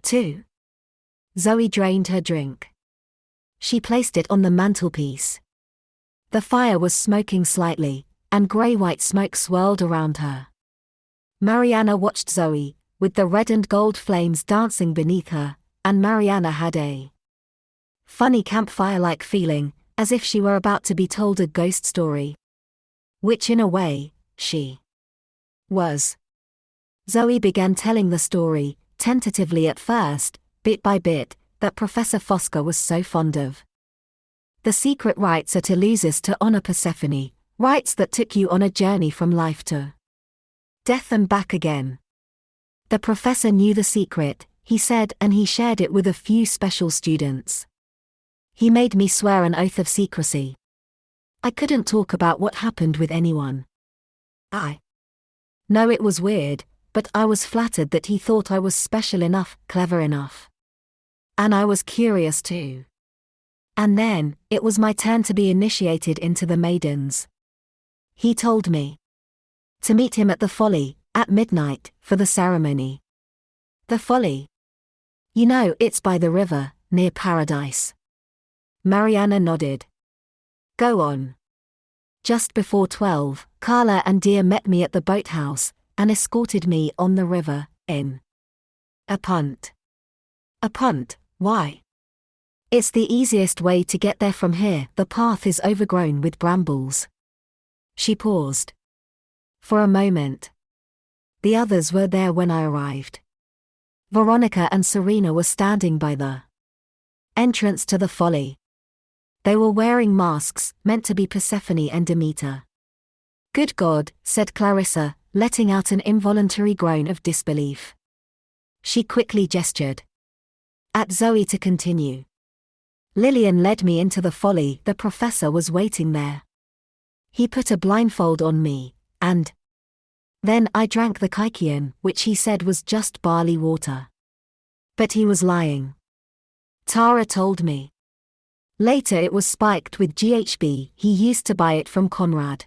Too. Zoe drained her drink. She placed it on the mantelpiece. The fire was smoking slightly, and grey-white smoke swirled around her. Mariana watched Zoe, with the red and gold flames dancing beneath her, and Mariana had a funny campfire-like feeling, as if she were about to be told a ghost story. Which in a way, she was. Zoe began telling the story, tentatively at first, bit by bit, that Professor Fosca was so fond of. The secret rites are to Eleusis to honor Persephone, rites that took you on a journey from life to death and back again. The professor knew the secret, he said, and he shared it with a few special students. He made me swear an oath of secrecy. I couldn't talk about what happened with anyone. No, it was weird, but I was flattered that he thought I was special enough, clever enough. And I was curious too. And then, it was my turn to be initiated into the Maidens. He told me to meet him at the Folly, at midnight, for the ceremony. The Folly. You know, it's by the river, near Paradise. Mariana nodded. Go on. Just before 12, Carla and Dear met me at the boathouse, and escorted me on the river, in a punt. A punt, why? It's the easiest way to get there from here, the path is overgrown with brambles. She paused. For a moment. The others were there when I arrived. Veronica and Serena were standing by the entrance to the Folly. They were wearing masks, meant to be Persephone and Demeter. Good God, said Clarissa, letting out an involuntary groan of disbelief. She quickly gestured at Zoe to continue. Lillian led me into the Folly, the professor was waiting there. He put a blindfold on me, and then I drank the kykeon, which he said was just barley water. But he was lying. Tara told me. Later it was spiked with GHB, he used to buy it from Conrad.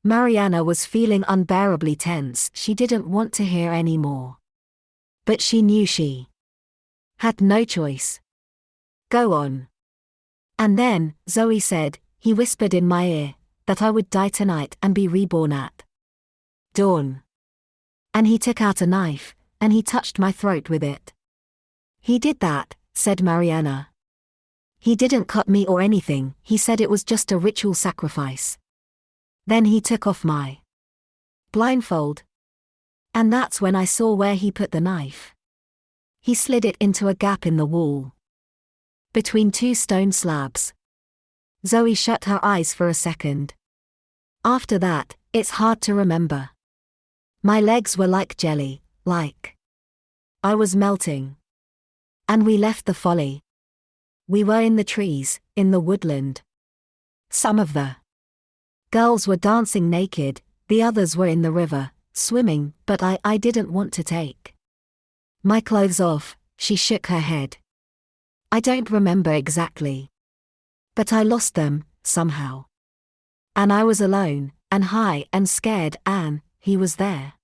Mariana was feeling unbearably tense, she didn't want to hear any more. But she knew she had no choice. Go on. And then, Zoe said, he whispered in my ear, that I would die tonight and be reborn at dawn. And he took out a knife, and he touched my throat with it. He did that, said Mariana. He didn't cut me or anything, he said it was just a ritual sacrifice. Then he took off my blindfold. And that's when I saw where he put the knife. He slid it into a gap in the wall. Between two stone slabs. Zoe shut her eyes for a second. After that, it's hard to remember. My legs were like jelly, like I was melting. And we left the Folly. We were in the trees, in the woodland. Some of the girls were dancing naked, the others were in the river, swimming, but I didn't want to take my clothes off. She shook her head. I don't remember exactly. But I lost them, somehow. And I was alone, and high and scared, and he was there.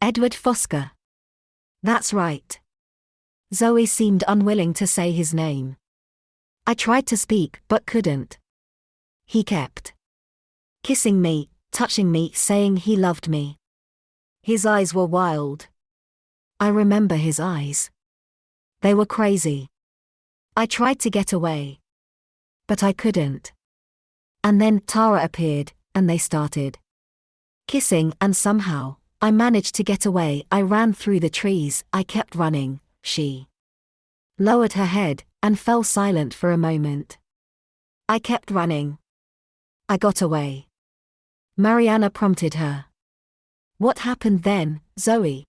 Edward Fosca. That's right. Zoe seemed unwilling to say his name. I tried to speak but couldn't. He kept kissing me, touching me, saying he loved me. His eyes were wild. I remember his eyes. They were crazy. I tried to get away. But I couldn't. And then Tara appeared, and they started kissing, and somehow, I managed to get away. I ran through the trees, I kept running. She lowered her head, and fell silent for a moment. I kept running. I got away. Mariana prompted her. What happened then, Zoe?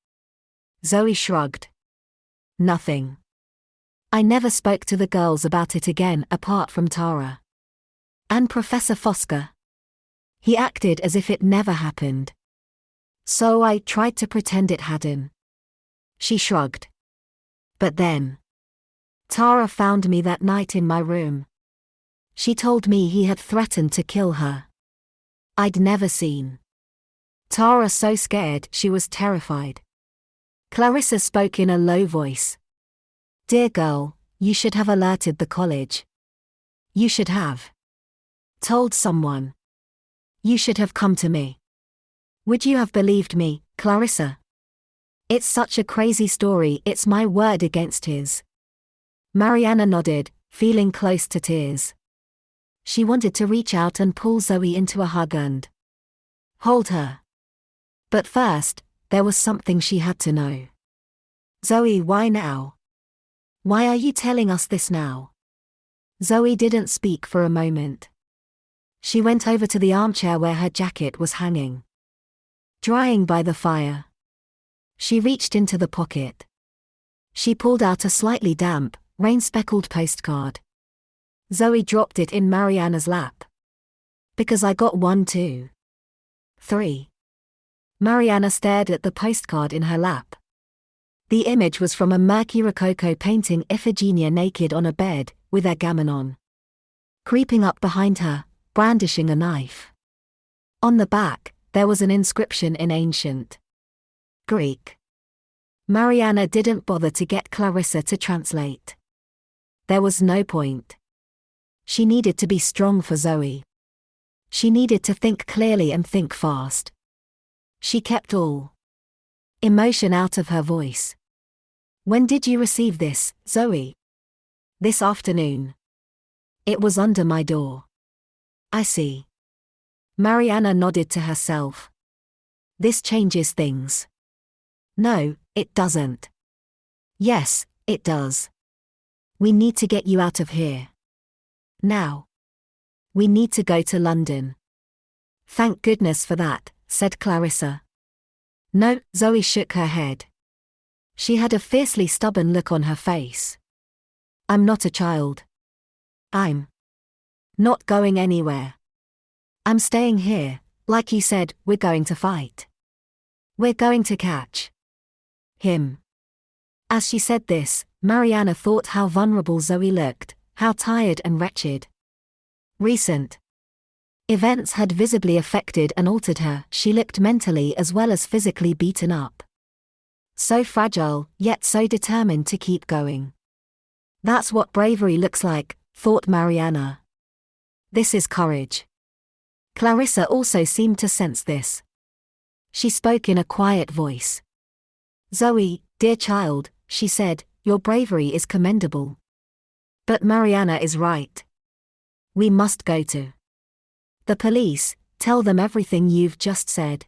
Zoe shrugged. Nothing. I never spoke to the girls about it again apart from Tara. And Professor Fosca. He acted as if it never happened. So I tried to pretend it hadn't. She shrugged. But then Tara found me that night in my room. She told me he had threatened to kill her. I'd never seen Tara so scared. She was terrified. Clarissa spoke in a low voice. Dear girl, you should have alerted the college. You should have told someone. You should have come to me. Would you have believed me, Clarissa? It's such a crazy story, it's my word against his. Mariana nodded, feeling close to tears. She wanted to reach out and pull Zoe into a hug and hold her. But first, there was something she had to know. Zoe, why now? Why are you telling us this now? Zoe didn't speak for a moment. She went over to the armchair where her jacket was hanging, drying by the fire. She reached into the pocket. She pulled out a slightly damp, rain-speckled postcard. Zoe dropped it in Mariana's lap. Because I got one too. 3. Mariana stared at the postcard in her lap. The image was from a murky Rococo painting, Iphigenia naked on a bed, with Agamemnon creeping up behind her, brandishing a knife. On the back, there was an inscription in ancient Greek. Mariana didn't bother to get Clarissa to translate. There was no point. She needed to be strong for Zoe. She needed to think clearly and think fast. She kept all emotion out of her voice. When did you receive this, Zoe? This afternoon. It was under my door. I see. Mariana nodded to herself. This changes things. No, it doesn't. Yes, it does. We need to get you out of here. Now. We need to go to London. Thank goodness for that, said Clarissa. No, Zoe shook her head. She had a fiercely stubborn look on her face. I'm not a child. I'm not going anywhere. I'm staying here, like you said, we're going to fight. We're going to catch him. As she said this, Mariana thought how vulnerable Zoe looked, how tired and wretched. Recent events had visibly affected and altered her. She looked mentally as well as physically beaten up. So fragile, yet so determined to keep going. That's what bravery looks like, thought Mariana. This is courage. Clarissa also seemed to sense this. She spoke in a quiet voice. Zoe, dear child, she said, your bravery is commendable. But Mariana is right. We must go to the police, tell them everything you've just said.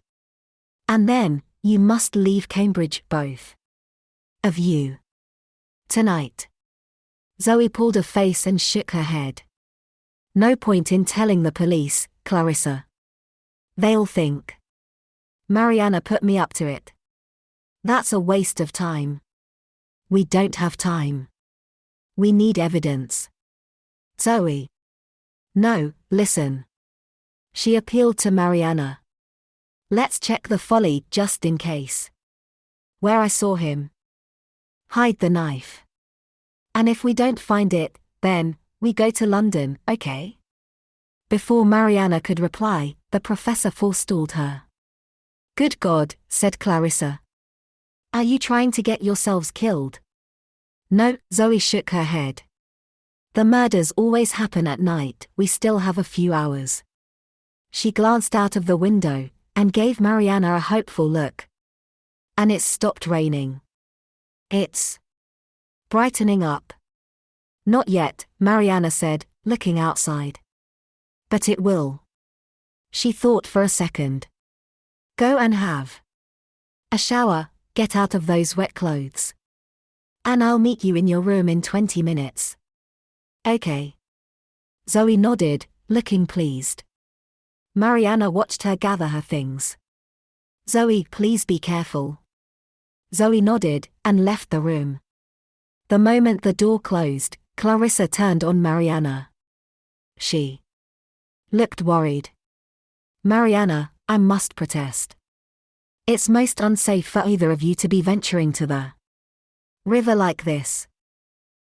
And then, you must leave Cambridge, both of you. Tonight. Zoe pulled a face and shook her head. No point in telling the police, Clarissa. They'll think Mariana put me up to it. That's a waste of time. We don't have time. We need evidence. Zoe. No, listen. She appealed to Mariana. Let's check the folly just in case. Where I saw him. Hide the knife. And if we don't find it, then, we go to London, okay? Before Mariana could reply, the professor forestalled her. Good God, said Clarissa. Are you trying to get yourselves killed? No, Zoe shook her head. The murders always happen at night, we still have a few hours. She glanced out of the window and gave Mariana a hopeful look. And it's stopped raining. It's brightening up. Not yet, Mariana said, looking outside. But it will. She thought for a second. Go and have a shower, get out of those wet clothes. And I'll meet you in your room in 20 minutes. Okay. Zoe nodded, looking pleased. Mariana watched her gather her things. Zoe, please be careful. Zoe nodded and left the room. The moment the door closed, Clarissa turned on Mariana. She looked worried. Mariana, I must protest. It's most unsafe for either of you to be venturing to the river like this.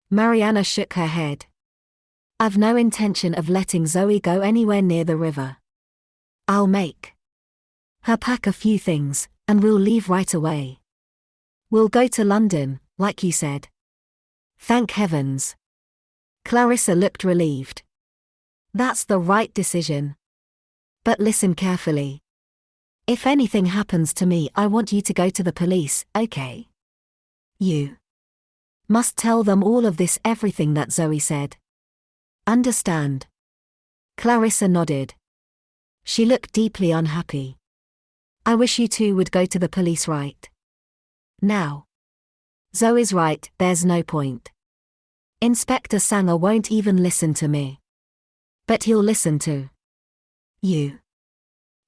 Mariana shook her head. I've no intention of letting Zoe go anywhere near the river. I'll make her pack a few things, and we'll leave right away. We'll go to London, like you said. Thank heavens. Clarissa looked relieved. That's the right decision. But listen carefully. If anything happens to me, I want you to go to the police, okay? You must tell them all of this, everything that Zoe said. Understand? Clarissa nodded. She looked deeply unhappy. I wish you two would go to the police right now. Zoe's right, there's no point. Inspector Sanger won't even listen to me. But he'll listen to you.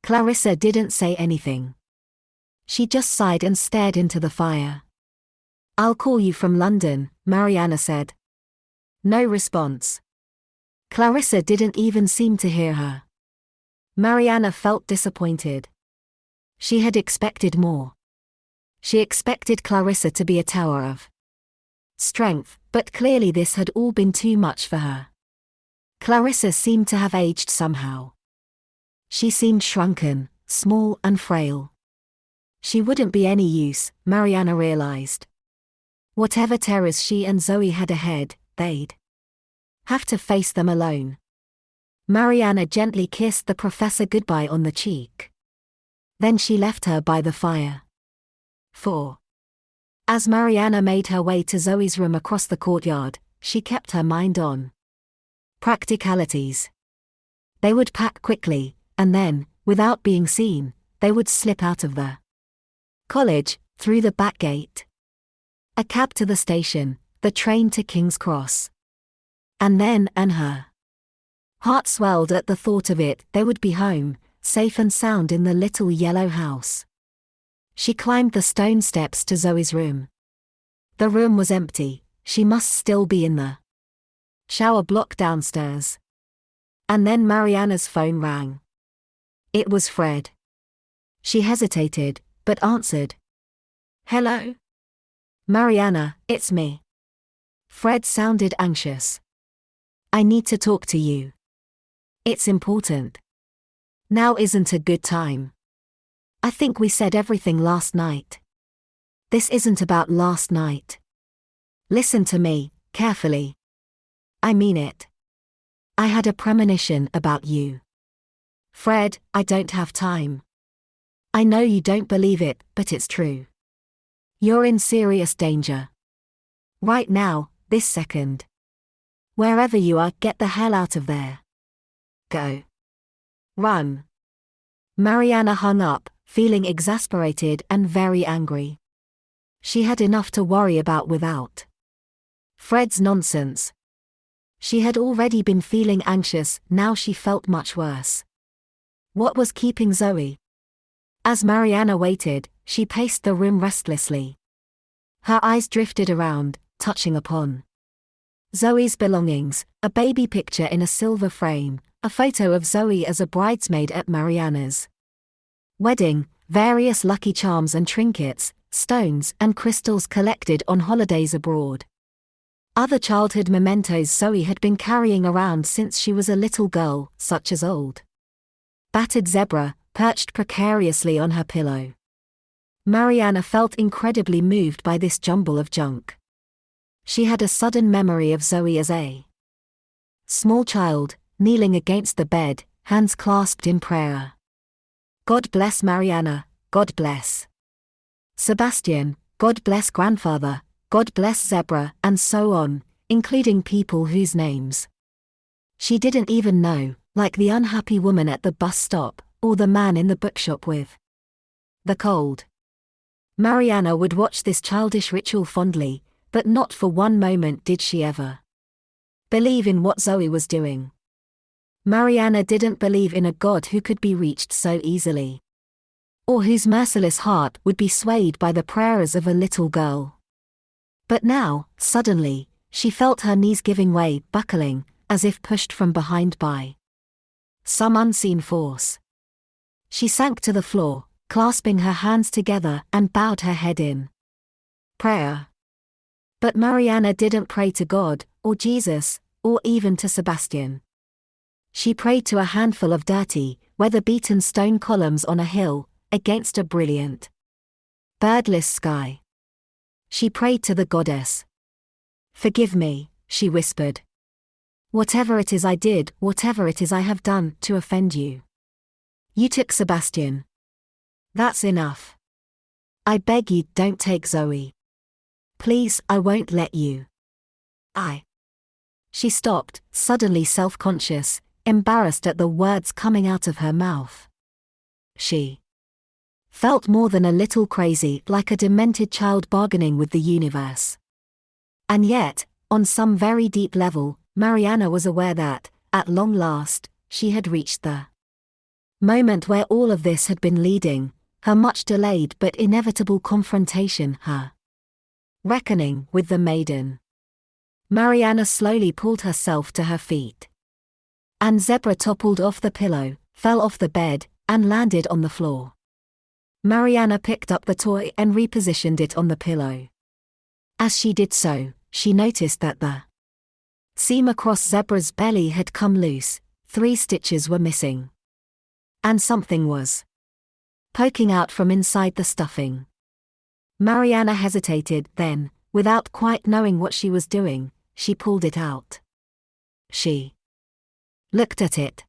Clarissa didn't say anything. She just sighed and stared into the fire. I'll call you from London, Mariana said. No response. Clarissa didn't even seem to hear her. Mariana felt disappointed. She had expected more. She expected Clarissa to be a tower of strength, but clearly this had all been too much for her. Clarissa seemed to have aged somehow. She seemed shrunken, small and frail. She wouldn't be any use, Mariana realized. Whatever terrors she and Zoe had ahead, they'd have to face them alone. Mariana gently kissed the professor goodbye on the cheek. Then she left her by the fire. 4. As Mariana made her way to Zoe's room across the courtyard, she kept her mind on practicalities. They would pack quickly, and then, without being seen, they would slip out of the college, through the back gate. A cab to the station, the train to King's Cross. And then, and her heart swelled at the thought of it, they would be home, safe and sound in the little yellow house. She climbed the stone steps to Zoe's room. The room was empty, she must still be in the shower block downstairs. And then Mariana's phone rang. It was Fred. She hesitated, but answered. Hello? Mariana, it's me. Fred sounded anxious. I need to talk to you. It's important. Now isn't a good time. I think we said everything last night. This isn't about last night. Listen to me, carefully. I mean it. I had a premonition about you. Fred, I don't have time. I know you don't believe it, but it's true. You're in serious danger. Right now, this second. Wherever you are, get the hell out of there. Go. Run. Mariana hung up, feeling exasperated and very angry. She had enough to worry about without Fred's nonsense. She had already been feeling anxious, now she felt much worse. What was keeping Zoe? As Mariana waited, she paced the room restlessly. Her eyes drifted around, touching upon Zoe's belongings, a baby picture in a silver frame, a photo of Zoe as a bridesmaid at Mariana's wedding, various lucky charms and trinkets, stones and crystals collected on holidays abroad. Other childhood mementos Zoe had been carrying around since she was a little girl, such as old battered zebra, perched precariously on her pillow. Mariana felt incredibly moved by this jumble of junk. She had a sudden memory of Zoe as a small child, kneeling against the bed, hands clasped in prayer. God bless Mariana, God bless Sebastian, God bless grandfather, God bless Zebra, and so on, including people whose names she didn't even know, like the unhappy woman at the bus stop, or the man in the bookshop with the cold. Mariana would watch this childish ritual fondly, but not for one moment did she ever believe in what Zoe was doing. Mariana didn't believe in a God who could be reached so easily, or whose merciless heart would be swayed by the prayers of a little girl. But now, suddenly, she felt her knees giving way, buckling, as if pushed from behind by some unseen force. She sank to the floor, clasping her hands together, and bowed her head in prayer. But Mariana didn't pray to God, or Jesus, or even to Sebastian. She prayed to a handful of dirty, weather-beaten stone columns on a hill, against a brilliant, birdless sky. She prayed to the goddess. "Forgive me," she whispered. "Whatever it is I did, whatever it is I have done to offend you. You took Sebastian. That's enough. I beg you, don't take Zoe. Please, I won't let you." She stopped, suddenly self-conscious, embarrassed at the words coming out of her mouth. She felt more than a little crazy, like a demented child bargaining with the universe. And yet, on some very deep level, Mariana was aware that, at long last, she had reached the moment where all of this had been leading, her much delayed but inevitable confrontation, her reckoning with the maiden. Mariana slowly pulled herself to her feet. And Zebra toppled off the pillow, fell off the bed, and landed on the floor. Mariana picked up the toy and repositioned it on the pillow. As she did so, she noticed that the seam across Zebra's belly had come loose, 3 stitches were missing. And something was poking out from inside the stuffing. Mariana hesitated, then, without quite knowing what she was doing, she pulled it out. She looked at it.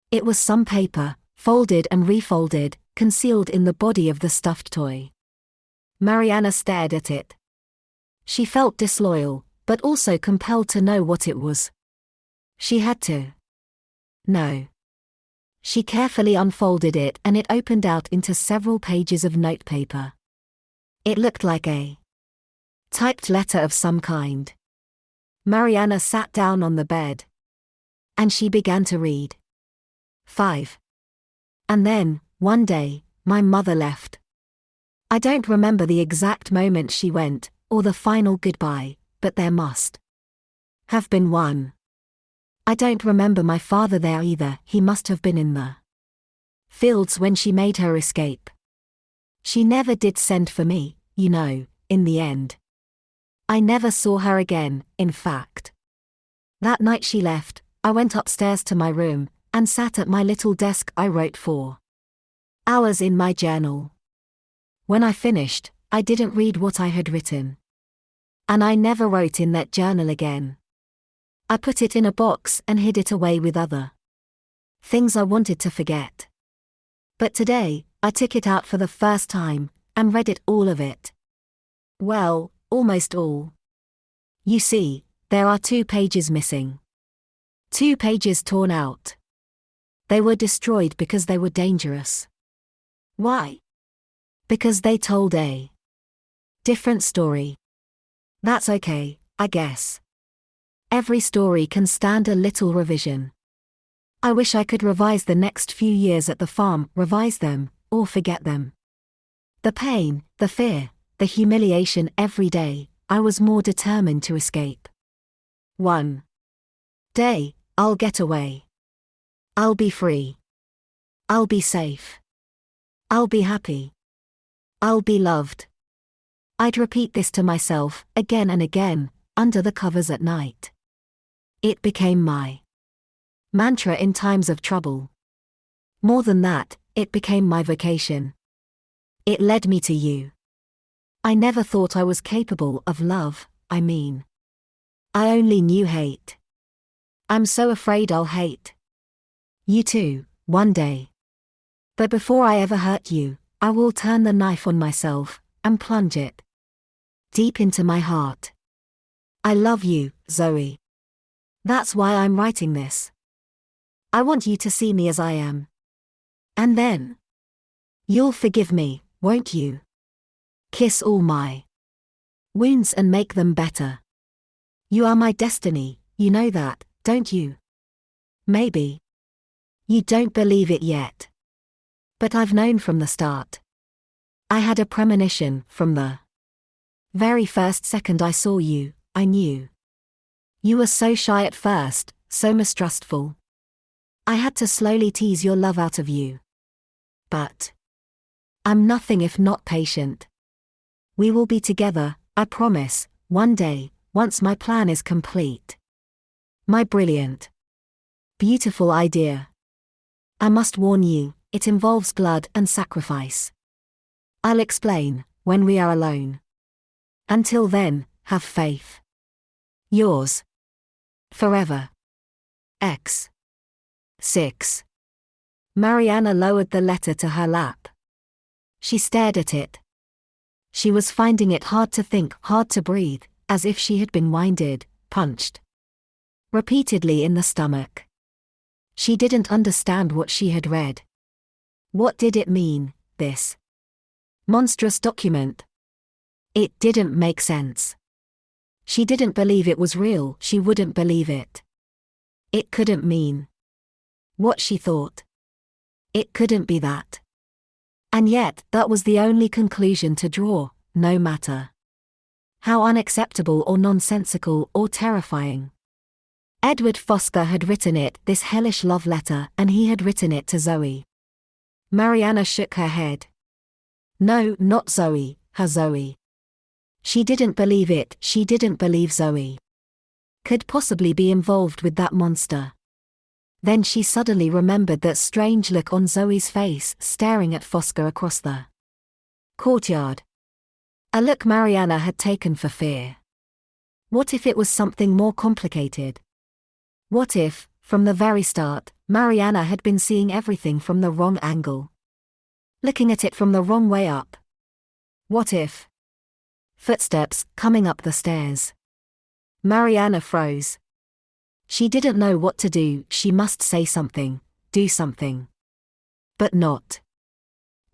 It was some paper, folded and refolded, concealed in the body of the stuffed toy. Mariana stared at it. She felt disloyal, but also compelled to know what it was. She had to know. She carefully unfolded it and it opened out into several pages of notepaper. It looked like a typed letter of some kind. Mariana sat down on the bed. And she began to read. 5. And then, one day, my mother left. I don't remember the exact moment she went, or the final goodbye, but there must have been one. I don't remember my father there either, he must have been in the fields when she made her escape. She never did send for me, you know, in the end. I never saw her again, in fact. That night she left, I went upstairs to my room, and sat at my little desk. I wrote for hours in my journal. When I finished, I didn't read what I had written. And I never wrote in that journal again. I put it in a box and hid it away with other things I wanted to forget. But today, I took it out for the first time, and read it, all of it. Well, almost all. You see, there are 2 pages missing. 2 pages torn out. They were destroyed because they were dangerous. Why? Because they told a different story. That's okay, I guess. Every story can stand a little revision. I wish I could revise the next few years at the farm, revise them, or forget them. The pain, the fear, the humiliation every day, I was more determined to escape. One day, I'll get away. I'll be free. I'll be safe. I'll be happy. I'll be loved. I'd repeat this to myself, again and again, under the covers at night. It became my mantra in times of trouble. More than that, it became my vocation. It led me to you. I never thought I was capable of love, I mean. I only knew hate. I'm so afraid I'll hate you too, one day. But before I ever hurt you, I will turn the knife on myself and plunge it deep into my heart. I love you, Zoe. That's why I'm writing this. I want you to see me as I am. And then you'll forgive me, won't you? Kiss all my wounds and make them better. You are my destiny, you know that, don't you? Maybe you don't believe it yet. But I've known from the start. I had a premonition from the very first second I saw you, I knew. You were so shy at first, so mistrustful. I had to slowly tease your love out of you. But I'm nothing if not patient. We will be together, I promise, one day, once my plan is complete. My brilliant, beautiful idea. I must warn you, it involves blood and sacrifice. I'll explain, when we are alone. Until then, have faith. Yours. Forever. X. 6. Mariana lowered the letter to her lap. She stared at it. She was finding it hard to think, hard to breathe, as if she had been winded, punched repeatedly in the stomach. She didn't understand what she had read. What did it mean, this monstrous document? It didn't make sense. She didn't believe it was real, she wouldn't believe it. It couldn't mean what she thought. It couldn't be that. And yet, that was the only conclusion to draw, no matter how unacceptable or nonsensical or terrifying. Edward Fosca had written it, this hellish love letter, and he had written it to Zoe. Mariana shook her head. No, not Zoe, her Zoe. She didn't believe it, she didn't believe Zoe could possibly be involved with that monster. Then she suddenly remembered that strange look on Zoe's face, staring at Fosca across the courtyard. A look Mariana had taken for fear. What if it was something more complicated? What if, from the very start, Mariana had been seeing everything from the wrong angle? Looking at it from the wrong way up? What if? Footsteps coming up the stairs. Mariana froze. She didn't know what to do, she must say something, do something. But not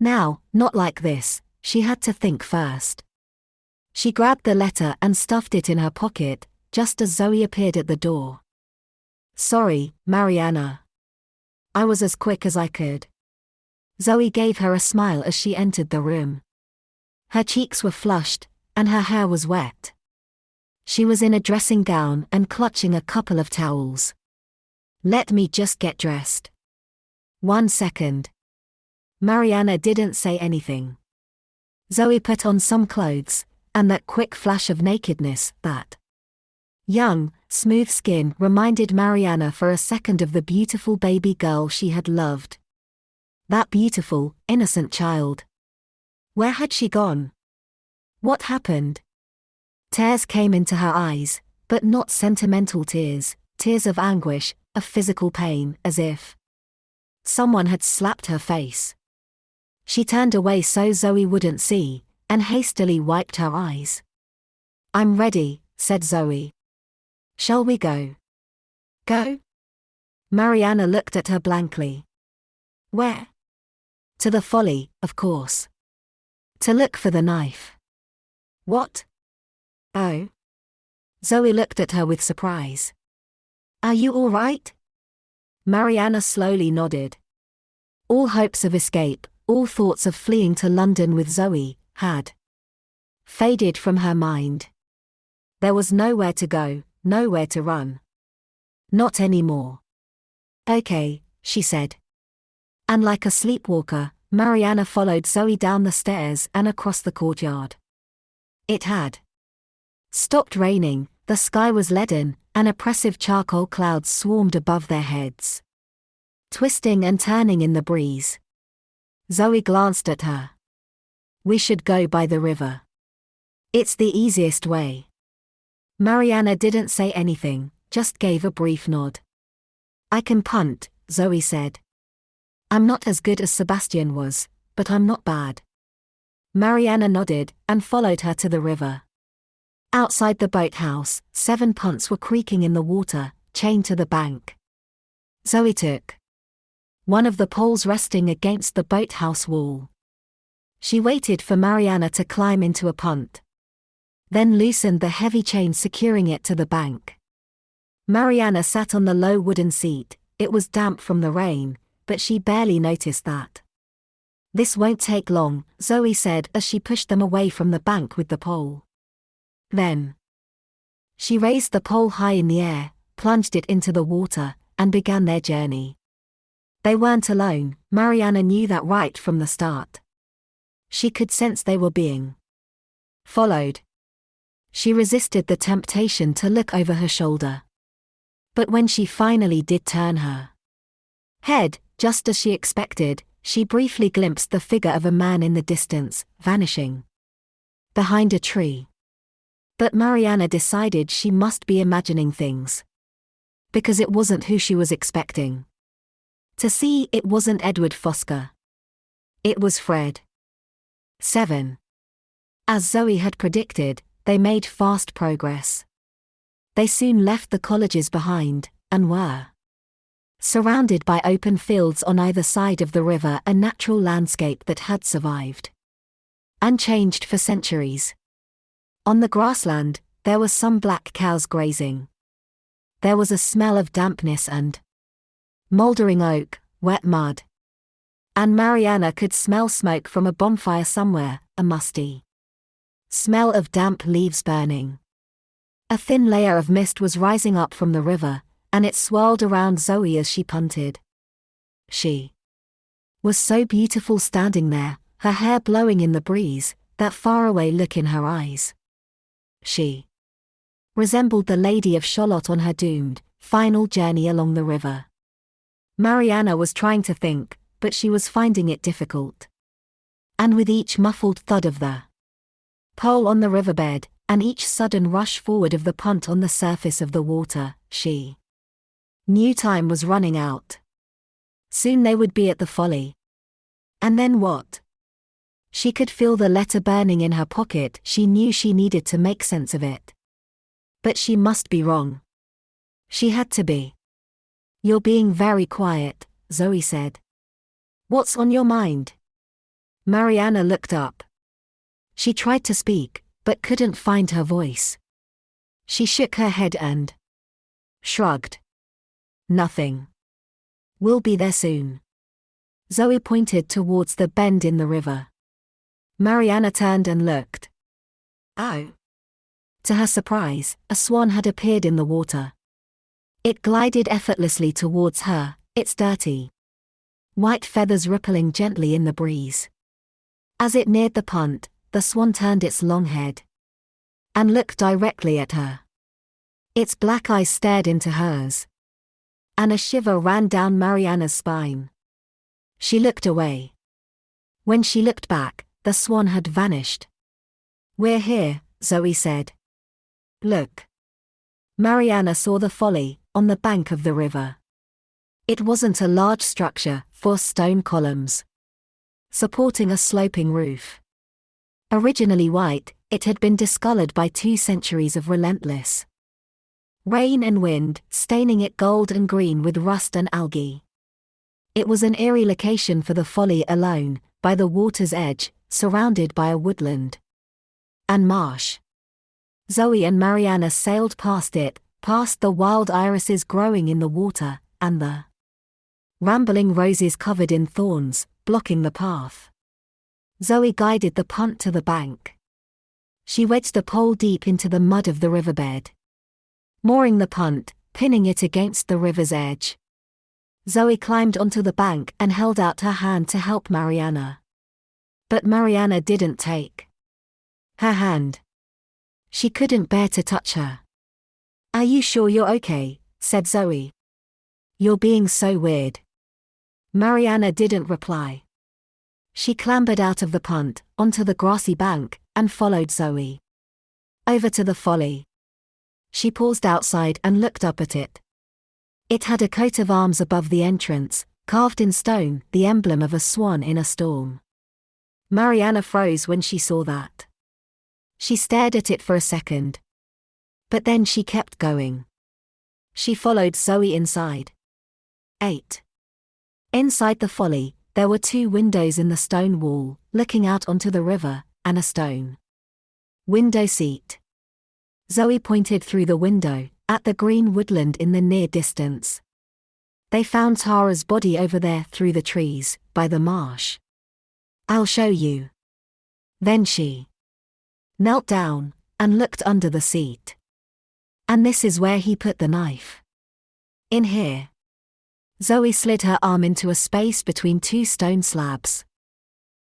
now, not like this, she had to think first. She grabbed the letter and stuffed it in her pocket, just as Zoe appeared at the door. Sorry, Mariana. I was as quick as I could. Zoe gave her a smile as she entered the room. Her cheeks were flushed, and her hair was wet. She was in a dressing gown and clutching a couple of towels. Let me just get dressed. 1 second. Mariana didn't say anything. Zoe put on some clothes, and that quick flash of nakedness, that young, smooth skin reminded Mariana for a second of the beautiful baby girl she had loved. That beautiful, innocent child. Where had she gone? What happened? Tears came into her eyes, but not sentimental tears, tears of anguish, of physical pain, as if someone had slapped her face. She turned away so Zoe wouldn't see, and hastily wiped her eyes. I'm ready, said Zoe. Shall we go? Go? Mariana looked at her blankly. Where? To the Folly, of course. To look for the knife. What? Oh. Zoe looked at her with surprise. Are you all right? Mariana slowly nodded. All hopes of escape, all thoughts of fleeing to London with Zoe, had faded from her mind. There was nowhere to go, nowhere to run. Not anymore. Okay, she said. And like a sleepwalker, Mariana followed Zoe down the stairs and across the courtyard. It had stopped raining, the sky was leaden, and oppressive charcoal clouds swarmed above their heads, twisting and turning in the breeze. Zoe glanced at her. We should go by the river. It's the easiest way. Mariana didn't say anything, just gave a brief nod. "I can punt," Zoe said. "I'm not as good as Sebastian was, but I'm not bad." Mariana nodded and followed her to the river. Outside the boathouse, 7 punts were creaking in the water, chained to the bank. Zoe took one of the poles resting against the boathouse wall. She waited for Mariana to climb into a punt, then loosened the heavy chain securing it to the bank. Mariana sat on the low wooden seat. It was damp from the rain, but she barely noticed that. "This won't take long," Zoe said as she pushed them away from the bank with the pole. Then she raised the pole high in the air, plunged it into the water, and began their journey. They weren't alone. Mariana knew that right from the start. She could sense they were being followed. She resisted the temptation to look over her shoulder. But when she finally did turn her head, just as she expected, she briefly glimpsed the figure of a man in the distance, vanishing behind a tree. But Mariana decided she must be imagining things, because it wasn't who she was expecting to see. It wasn't Edward Fosca. It was Fred. 7. As Zoe had predicted, they made fast progress. They soon left the colleges behind, and were surrounded by open fields on either side of the river, a natural landscape that had survived unchanged for centuries. On the grassland, there were some black cows grazing. There was a smell of dampness and moldering oak, wet mud. And Mariana could smell smoke from a bonfire somewhere, a musty smell of damp leaves burning. A thin layer of mist was rising up from the river, and it swirled around Zoe as she punted. She was so beautiful standing there, her hair blowing in the breeze, that faraway look in her eyes. She resembled the Lady of Shalott on her doomed, final journey along the river. Mariana was trying to think, but she was finding it difficult. And with each muffled thud of the pole on the riverbed, and each sudden rush forward of the punt on the surface of the water, she knew time was running out. Soon they would be at the folly. And then what? She could feel the letter burning in her pocket. She knew she needed to make sense of it. But she must be wrong. She had to be. "You're being very quiet," Zoe said. "What's on your mind?" Mariana looked up. She tried to speak, but couldn't find her voice. She shook her head and shrugged. "Nothing. We'll be there soon." Zoe pointed towards the bend in the river. Mariana turned and looked. Oh. To her surprise, a swan had appeared in the water. It glided effortlessly towards her, its dirty white feathers rippling gently in the breeze. As it neared the punt, the swan turned its long head and looked directly at her. Its black eyes stared into hers, and a shiver ran down Mariana's spine. She looked away. When she looked back, the swan had vanished. "We're here," Zoe said. "Look." Mariana saw the folly, on the bank of the river. It wasn't a large structure, 4 stone columns supporting a sloping roof. Originally white, it had been discolored by 2 centuries of relentless rain and wind, staining it gold and green with rust and algae. It was an eerie location for the folly alone, by the water's edge, surrounded by a woodland and marsh. Zoe and Mariana sailed past it, past the wild irises growing in the water, and the rambling roses covered in thorns, blocking the path. Zoe guided the punt to the bank. She wedged the pole deep into the mud of the riverbed, mooring the punt, pinning it against the river's edge. Zoe climbed onto the bank and held out her hand to help Mariana. But Mariana didn't take her hand. She couldn't bear to touch her. "Are you sure you're okay?" said Zoe. "You're being so weird." Mariana didn't reply. She clambered out of the punt, onto the grassy bank, and followed Zoe over to the folly. She paused outside and looked up at it. It had a coat of arms above the entrance, carved in stone, the emblem of a swan in a storm. Mariana froze when she saw that. She stared at it for a second. But then she kept going. She followed Zoe inside. 8. Inside the folly, there were 2 windows in the stone wall, looking out onto the river, and a stone window seat. Zoe pointed through the window, at the green woodland in the near distance. They found Tara's body over there through the trees, by the marsh. I'll show you. Then she knelt down, and looked under the seat. And this is where he put the knife. In here. Zoe slid her arm into a space between 2 stone slabs.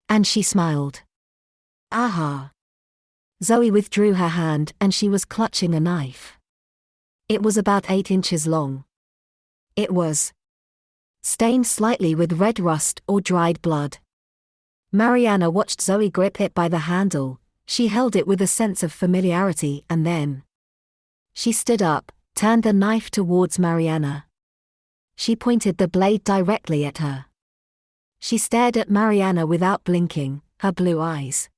And she smiled. Aha. Zoe withdrew her hand and she was clutching a knife. It was about 8 inches long. It was stained slightly with red rust or dried blood. Mariana watched Zoe grip it by the handle. She held it with a sense of familiarity and then she stood up, turned the knife towards Mariana. She pointed the blade directly at her. She stared at Mariana without blinking, her blue eyes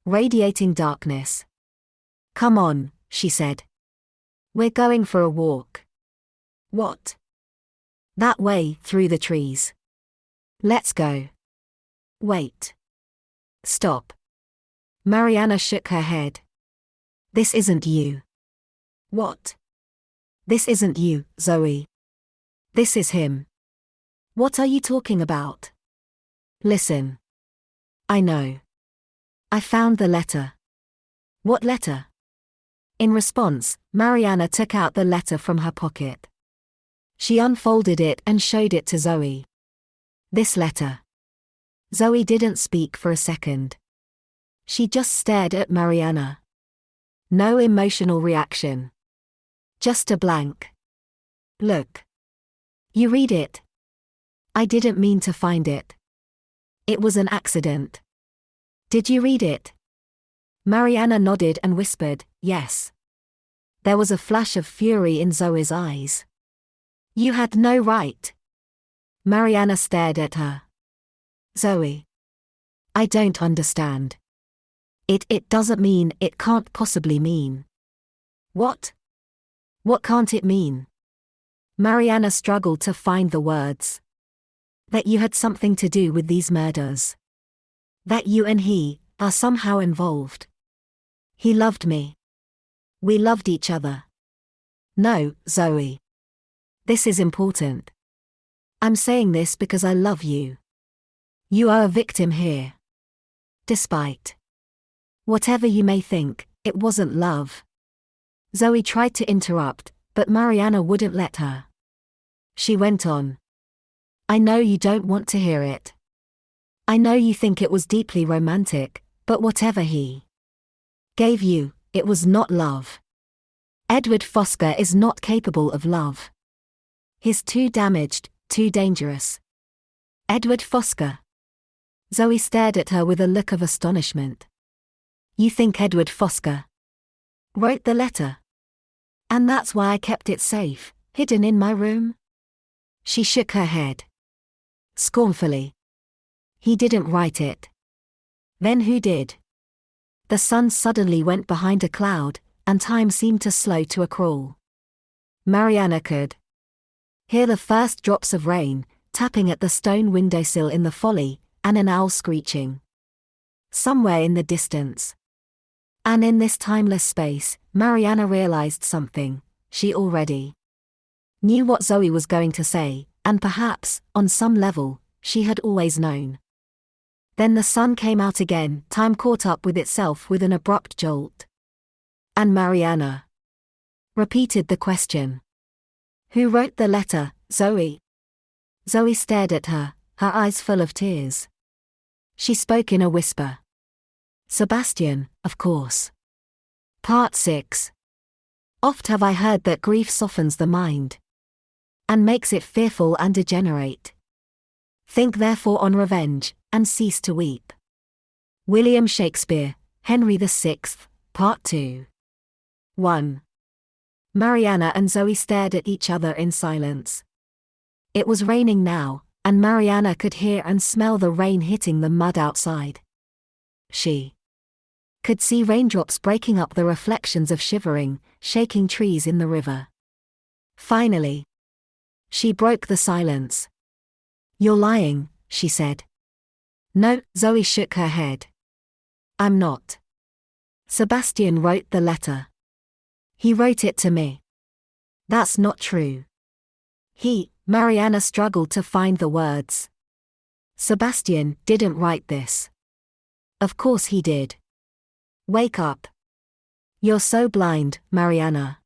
radiating darkness. Come on, she said. We're going for a walk. What? That way, through the trees. Let's go. Wait. Stop. Mariana shook her head. This isn't you. What? This isn't you, Zoe. This is him. What are you talking about? Listen. I know. I found the letter. What letter? In response, Mariana took out the letter from her pocket. She unfolded it and showed it to Zoe. This letter. Zoe didn't speak for a second. She just stared at Mariana. No emotional reaction. Just a blank. Look. You read it. I didn't mean to find it. It was an accident. Did you read it? Mariana nodded and whispered, yes. There was a flash of fury in Zoe's eyes. You had no right. Mariana stared at her. Zoe. I don't understand. It doesn't mean, it can't possibly mean. What? What can't it mean? Mariana struggled to find the words. That you had something to do with these murders. That you and he are somehow involved. He loved me. We loved each other. No, Zoe. This is important. I'm saying this because I love you. You are a victim here. Despite whatever you may think, it wasn't love. Zoe tried to interrupt, but Mariana wouldn't let her. She went on. I know you don't want to hear it. I know you think it was deeply romantic, but whatever he gave you, it was not love. Edward Fosca is not capable of love. He's too damaged, too dangerous. Edward Fosca. Zoe stared at her with a look of astonishment. You think Edward Fosca wrote the letter? And that's why I kept it safe, hidden in my room? She shook her head. Scornfully. He didn't write it. Then who did? The sun suddenly went behind a cloud, and time seemed to slow to a crawl. Mariana could hear the first drops of rain, tapping at the stone windowsill in the folly, and an owl screeching. Somewhere in the distance. And in this timeless space, Mariana realized something. She already knew what Zoe was going to say, and perhaps, on some level, she had always known. Then the sun came out again, time caught up with itself with an abrupt jolt. And Mariana repeated the question. Who wrote the letter, Zoe? Zoe stared at her, her eyes full of tears. She spoke in a whisper. Sebastian, of course. Part 6. Oft have I heard that grief softens the mind and makes it fearful and degenerate. Think therefore on revenge, and cease to weep. William Shakespeare, Henry VI, Part 2. 1. Mariana and Zoe stared at each other in silence. It was raining now, and Mariana could hear and smell the rain hitting the mud outside. She could see raindrops breaking up the reflections of shivering, shaking trees in the river. Finally, she broke the silence. "You're lying," she said. "No," Zoe shook her head. "I'm not. Sebastian wrote the letter. He wrote it to me." "That's not true." Mariana struggled to find the words. "Sebastian didn't write this." "Of course he did. Wake up. You're so blind, Mariana."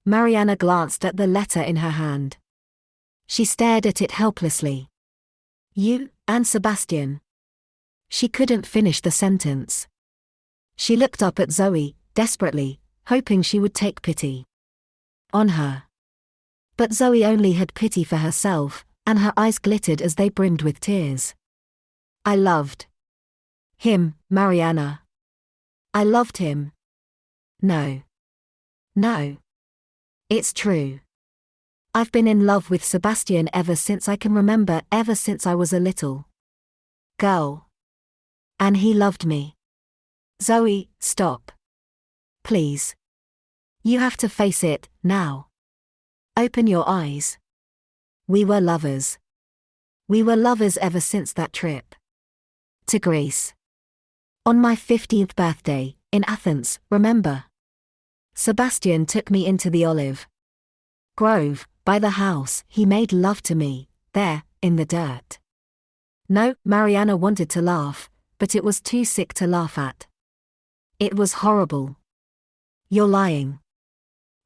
Mariana glanced at the letter in her hand. She stared at it helplessly. "You, and Sebastian." She couldn't finish the sentence. She looked up at Zoe, desperately, hoping she would take pity on her. But Zoe only had pity for herself, and her eyes glittered as they brimmed with tears. "I loved him, Mariana. I loved him." No. No. It's true. I've been in love with Sebastian ever since I can remember, ever since I was a little girl. And he loved me. Zoe, stop. Please. You have to face it, now. Open your eyes. We were lovers. We were lovers ever since that trip to Greece. On my 15th birthday, in Athens, remember? Sebastian took me into the olive grove, by the house. He made love to me, there, in the dirt. No, Mariana wanted to laugh, but it was too sick to laugh at. It was horrible. You're lying.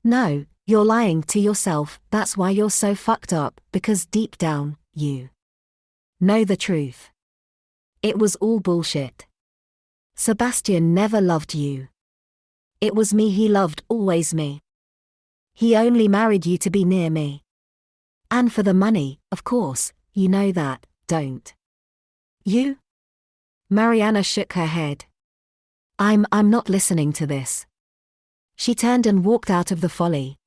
No, you're lying to yourself. That's why you're so fucked up, because deep down, you know the truth. It was all bullshit. Sebastian never loved you. It was me he loved, always me. He only married you to be near me. And for the money, of course, you know that, don't you? Mariana shook her head. I'm not listening to this. She turned and walked out of the folly.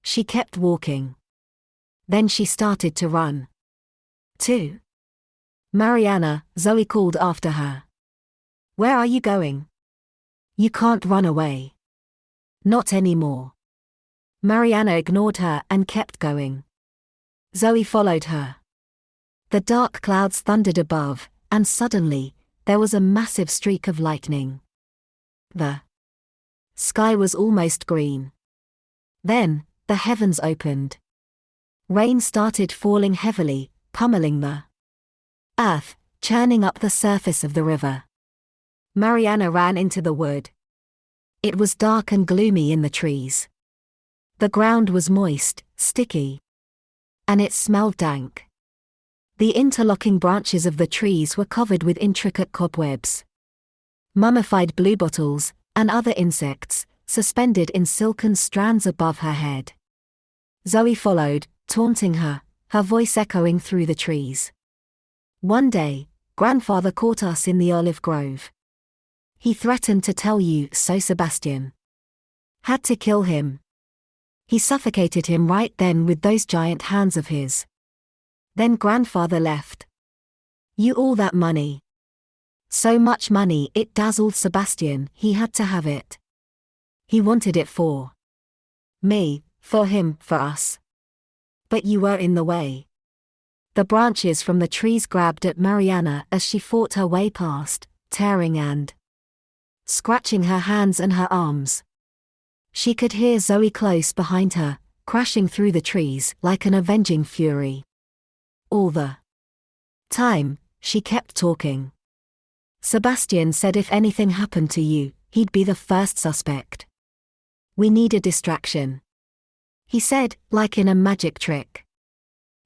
She kept walking. Then she started to run. Too. Mariana, Zoe called after her. Where are you going? You can't run away. Not anymore. Mariana ignored her and kept going. Zoe followed her. The dark clouds thundered above, and suddenly, there was a massive streak of lightning. The sky was almost green. Then, the heavens opened. Rain started falling heavily, pummeling the earth, churning up the surface of the river. Mariana ran into the wood. It was dark and gloomy in the trees. The ground was moist, sticky. And it smelled dank. The interlocking branches of the trees were covered with intricate cobwebs. Mummified bluebottles, and other insects, suspended in silken strands above her head. Zoe followed, taunting her, her voice echoing through the trees. One day, grandfather caught us in the olive grove. He threatened to tell you, so Sebastian had to kill him. He suffocated him right then with those giant hands of his. Then grandfather left. You all that money. So much money it dazzled Sebastian, he had to have it. He wanted it for me, for him, for us. But you were in the way. The branches from the trees grabbed at Mariana as she fought her way past, tearing and scratching her hands and her arms. She could hear Zoe close behind her, crashing through the trees like an avenging fury. All the time, she kept talking. Sebastian said if anything happened to you, he'd be the first suspect. We need a distraction. He said, like in a magic trick.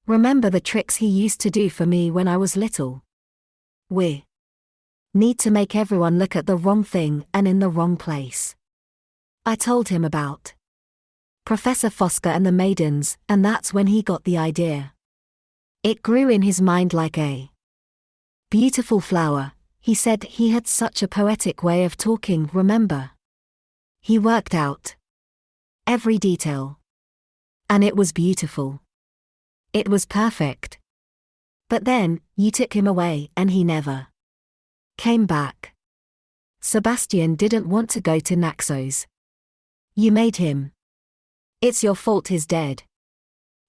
Remember the tricks he used to do for me when I was little? We need to make everyone look at the wrong thing and in the wrong place. I told him about Professor Fosca and the Maidens, and that's when he got the idea. It grew in his mind like a beautiful flower. He said he had such a poetic way of talking, remember? He worked out Every detail. And it was beautiful. It was perfect. But then, you took him away and he never came back. Sebastian didn't want to go to Naxos. You made him. It's your fault he's dead.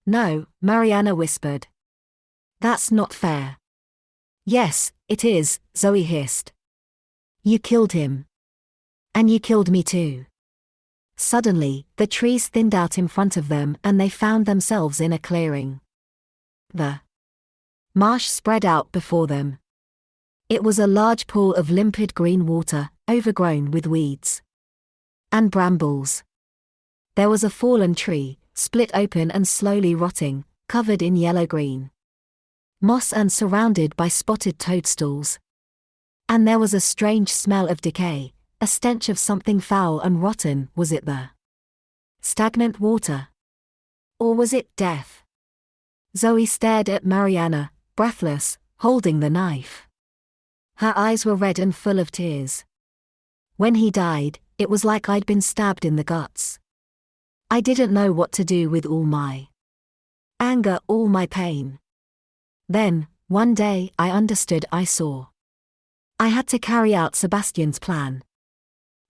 No, Mariana whispered. That's not fair. Yes, it is, Zoe hissed. You killed him. And you killed me too. Suddenly, the trees thinned out in front of them and they found themselves in a clearing. The marsh spread out before them. It was a large pool of limpid green water, overgrown with weeds and brambles. There was a fallen tree, split open and slowly rotting, covered in yellow-green moss and surrounded by spotted toadstools. And there was a strange smell of decay, a stench of something foul and rotten. Was it the stagnant water? Or was it death? Zoe stared at Mariana, breathless, holding the knife. Her eyes were red and full of tears. When he died, it was like I'd been stabbed in the guts. I didn't know what to do with all my anger, all my pain. Then, one day, I understood. I saw. I had to carry out Sebastian's plan.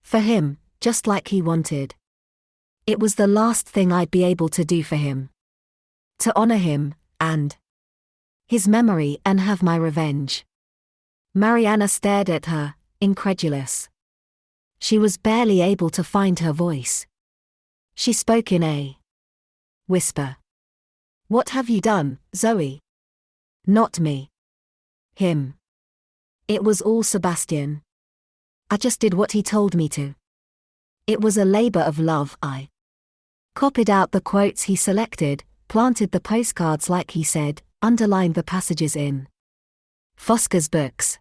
For him, just like he wanted. It was the last thing I'd be able to do for him. To honor him, and his memory and have my revenge. Mariana stared at her, incredulous. She was barely able to find her voice. She spoke in a whisper. What have you done, Zoe? Not me. Him. It was all Sebastian. I just did what he told me to. It was a labor of love. I copied out the quotes he selected, planted the postcards like he said, underlined the passages in Fosca's books.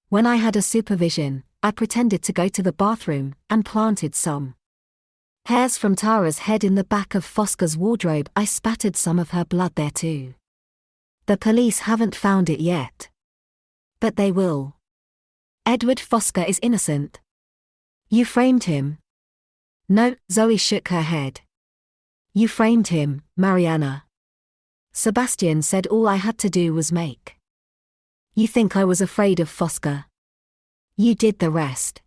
When I had a supervision, I pretended to go to the bathroom and planted some hairs from Tara's head in the back of Fosca's wardrobe. I spattered some of her blood there too. The police haven't found it yet. But they will. Edward Fosca is innocent. You framed him. No, Zoe shook her head. You framed him, Mariana. Sebastian said all I had to do was make. You think I was afraid of Fosca? You did the rest.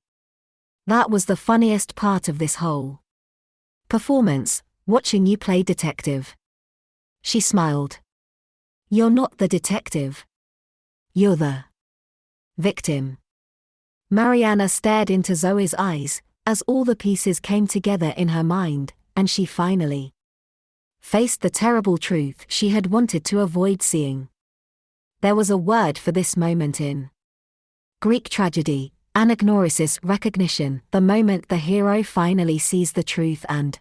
That was the funniest part of this whole performance, watching you play detective. She smiled. You're not the detective. You're the victim. Mariana stared into Zoe's eyes, as all the pieces came together in her mind, and she finally faced the terrible truth she had wanted to avoid seeing. There was a word for this moment in Greek tragedy, anagnorisis, recognition, the moment the hero finally sees the truth and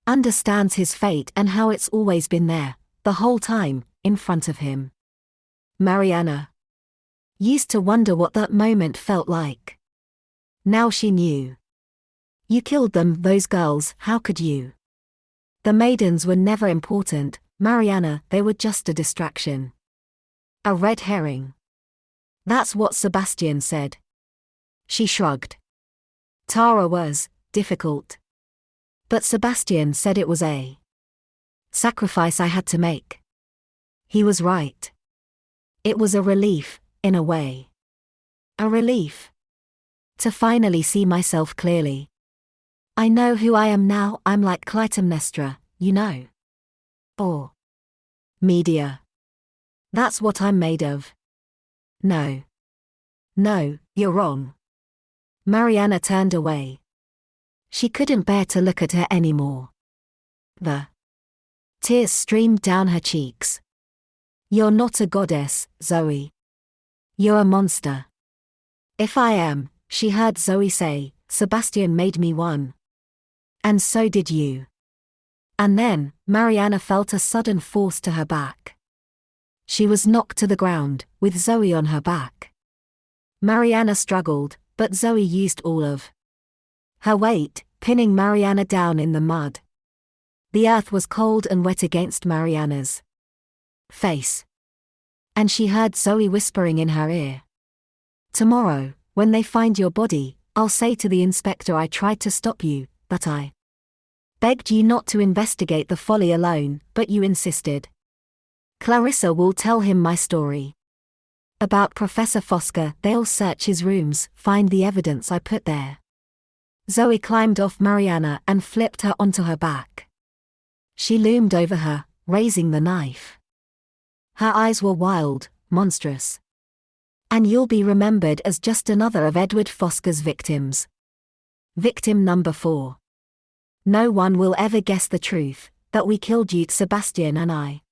understands his fate and how it's always been there, the whole time, in front of him. Mariana used to wonder what that moment felt like. Now she knew. You killed them, those girls, how could you? The maidens were never important, Mariana, they were just a distraction. A red herring. That's what Sebastian said. She shrugged. Tara was difficult. But Sebastian said it was a sacrifice I had to make. He was right. It was a relief, in a way. A relief. To finally see myself clearly. I know who I am now. I'm like Clytemnestra, you know. Or Medea. That's what I'm made of. No. No, you're wrong. Mariana turned away. She couldn't bear to look at her anymore. The tears streamed down her cheeks. You're not a goddess, Zoe. You're a monster. If I am, she heard Zoe say, Sebastian made me one. And so did you. And then, Mariana felt a sudden force to her back. She was knocked to the ground, with Zoe on her back. Mariana struggled, but Zoe used all of her weight, pinning Mariana down in the mud. The earth was cold and wet against Mariana's face. And she heard Zoe whispering in her ear. Tomorrow, when they find your body, I'll say to the inspector I tried to stop you, but I Begged you not to investigate the folly alone, but you insisted. Clarissa will tell him my story. About Professor Fosca, they'll search his rooms, find the evidence I put there. Zoe climbed off Mariana and flipped her onto her back. She loomed over her, raising the knife. Her eyes were wild, monstrous. And you'll be remembered as just another of Edward Fosca's victims. Victim number 4. No one will ever guess the truth, that we killed you, Sebastian and I.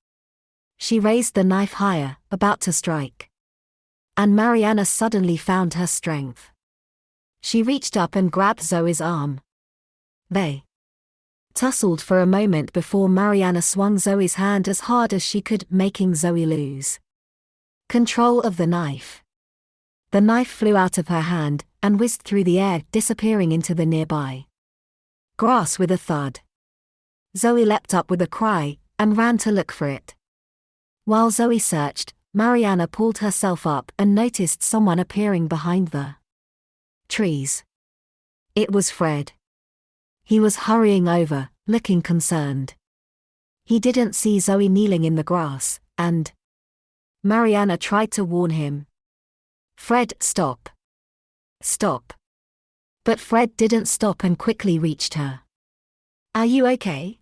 She raised the knife higher, about to strike. And Mariana suddenly found her strength. She reached up and grabbed Zoe's arm. They tussled for a moment before Mariana swung Zoe's hand as hard as she could, making Zoe lose control of the knife. The knife flew out of her hand and whizzed through the air, disappearing into the nearby grass with a thud. Zoe leapt up with a cry and ran to look for it. While Zoe searched, Mariana pulled herself up and noticed someone appearing behind the trees. It was Fred. He was hurrying over, looking concerned. He didn't see Zoe kneeling in the grass, and Mariana tried to warn him. Fred, stop. Stop. But Fred didn't stop and quickly reached her. Are you okay?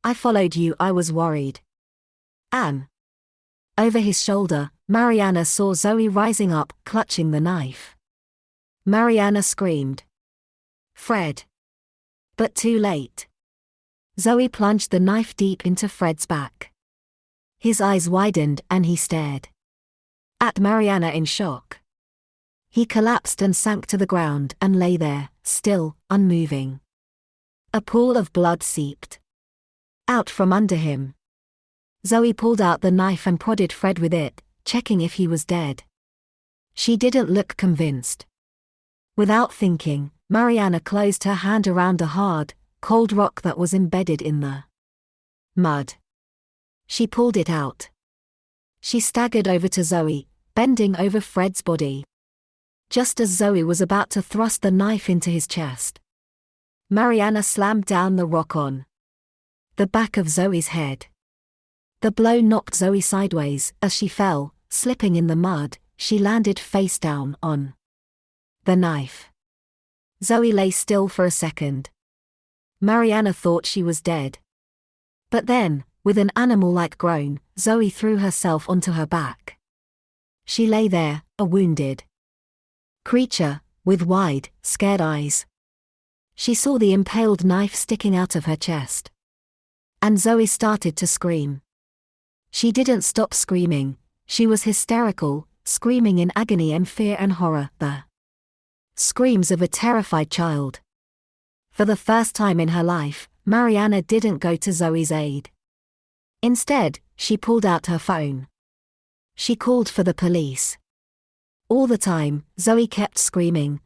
I followed you, I was worried. Anne. Over his shoulder, Mariana saw Zoe rising up, clutching the knife. Mariana screamed. Fred. But too late. Zoe plunged the knife deep into Fred's back. His eyes widened and he stared at Mariana in shock. He collapsed and sank to the ground and lay there, still, unmoving. A pool of blood seeped out from under him. Zoe pulled out the knife and prodded Fred with it, checking if he was dead. She didn't look convinced. Without thinking, Mariana closed her hand around a hard, cold rock that was embedded in the mud. She pulled it out. She staggered over to Zoe, bending over Fred's body. Just as Zoe was about to thrust the knife into his chest, Mariana slammed down the rock on the back of Zoe's head. The blow knocked Zoe sideways. As she fell, slipping in the mud, she landed face down on the knife. Zoe lay still for a second. Mariana thought she was dead. But then, with an animal-like groan, Zoe threw herself onto her back. She lay there, a wounded creature, with wide, scared eyes. She saw the impaled knife sticking out of her chest. And Zoe started to scream. She didn't stop screaming. She was hysterical, screaming in agony and fear and horror, the screams of a terrified child. For the first time in her life, Mariana didn't go to Zoe's aid. Instead, she pulled out her phone. She called for the police. All the time, Zoe kept screaming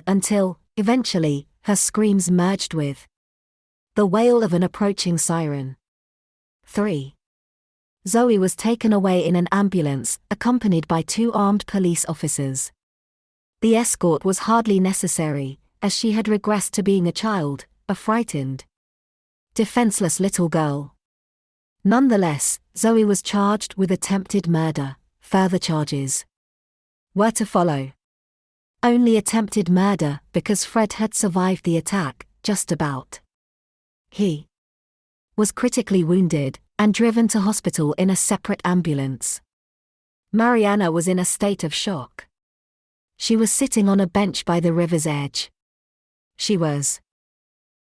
until, eventually, her screams merged with the wail of an approaching siren. 3. Zoe was taken away in an ambulance, accompanied by 2 armed police officers. The escort was hardly necessary, as she had regressed to being a child, a frightened, defenseless little girl. Nonetheless, Zoe was charged with attempted murder. Further charges were to follow. Only attempted murder, because Fred had survived the attack, just about. He was critically wounded and driven to hospital in a separate ambulance. Mariana was in a state of shock. She was sitting on a bench by the river's edge. She was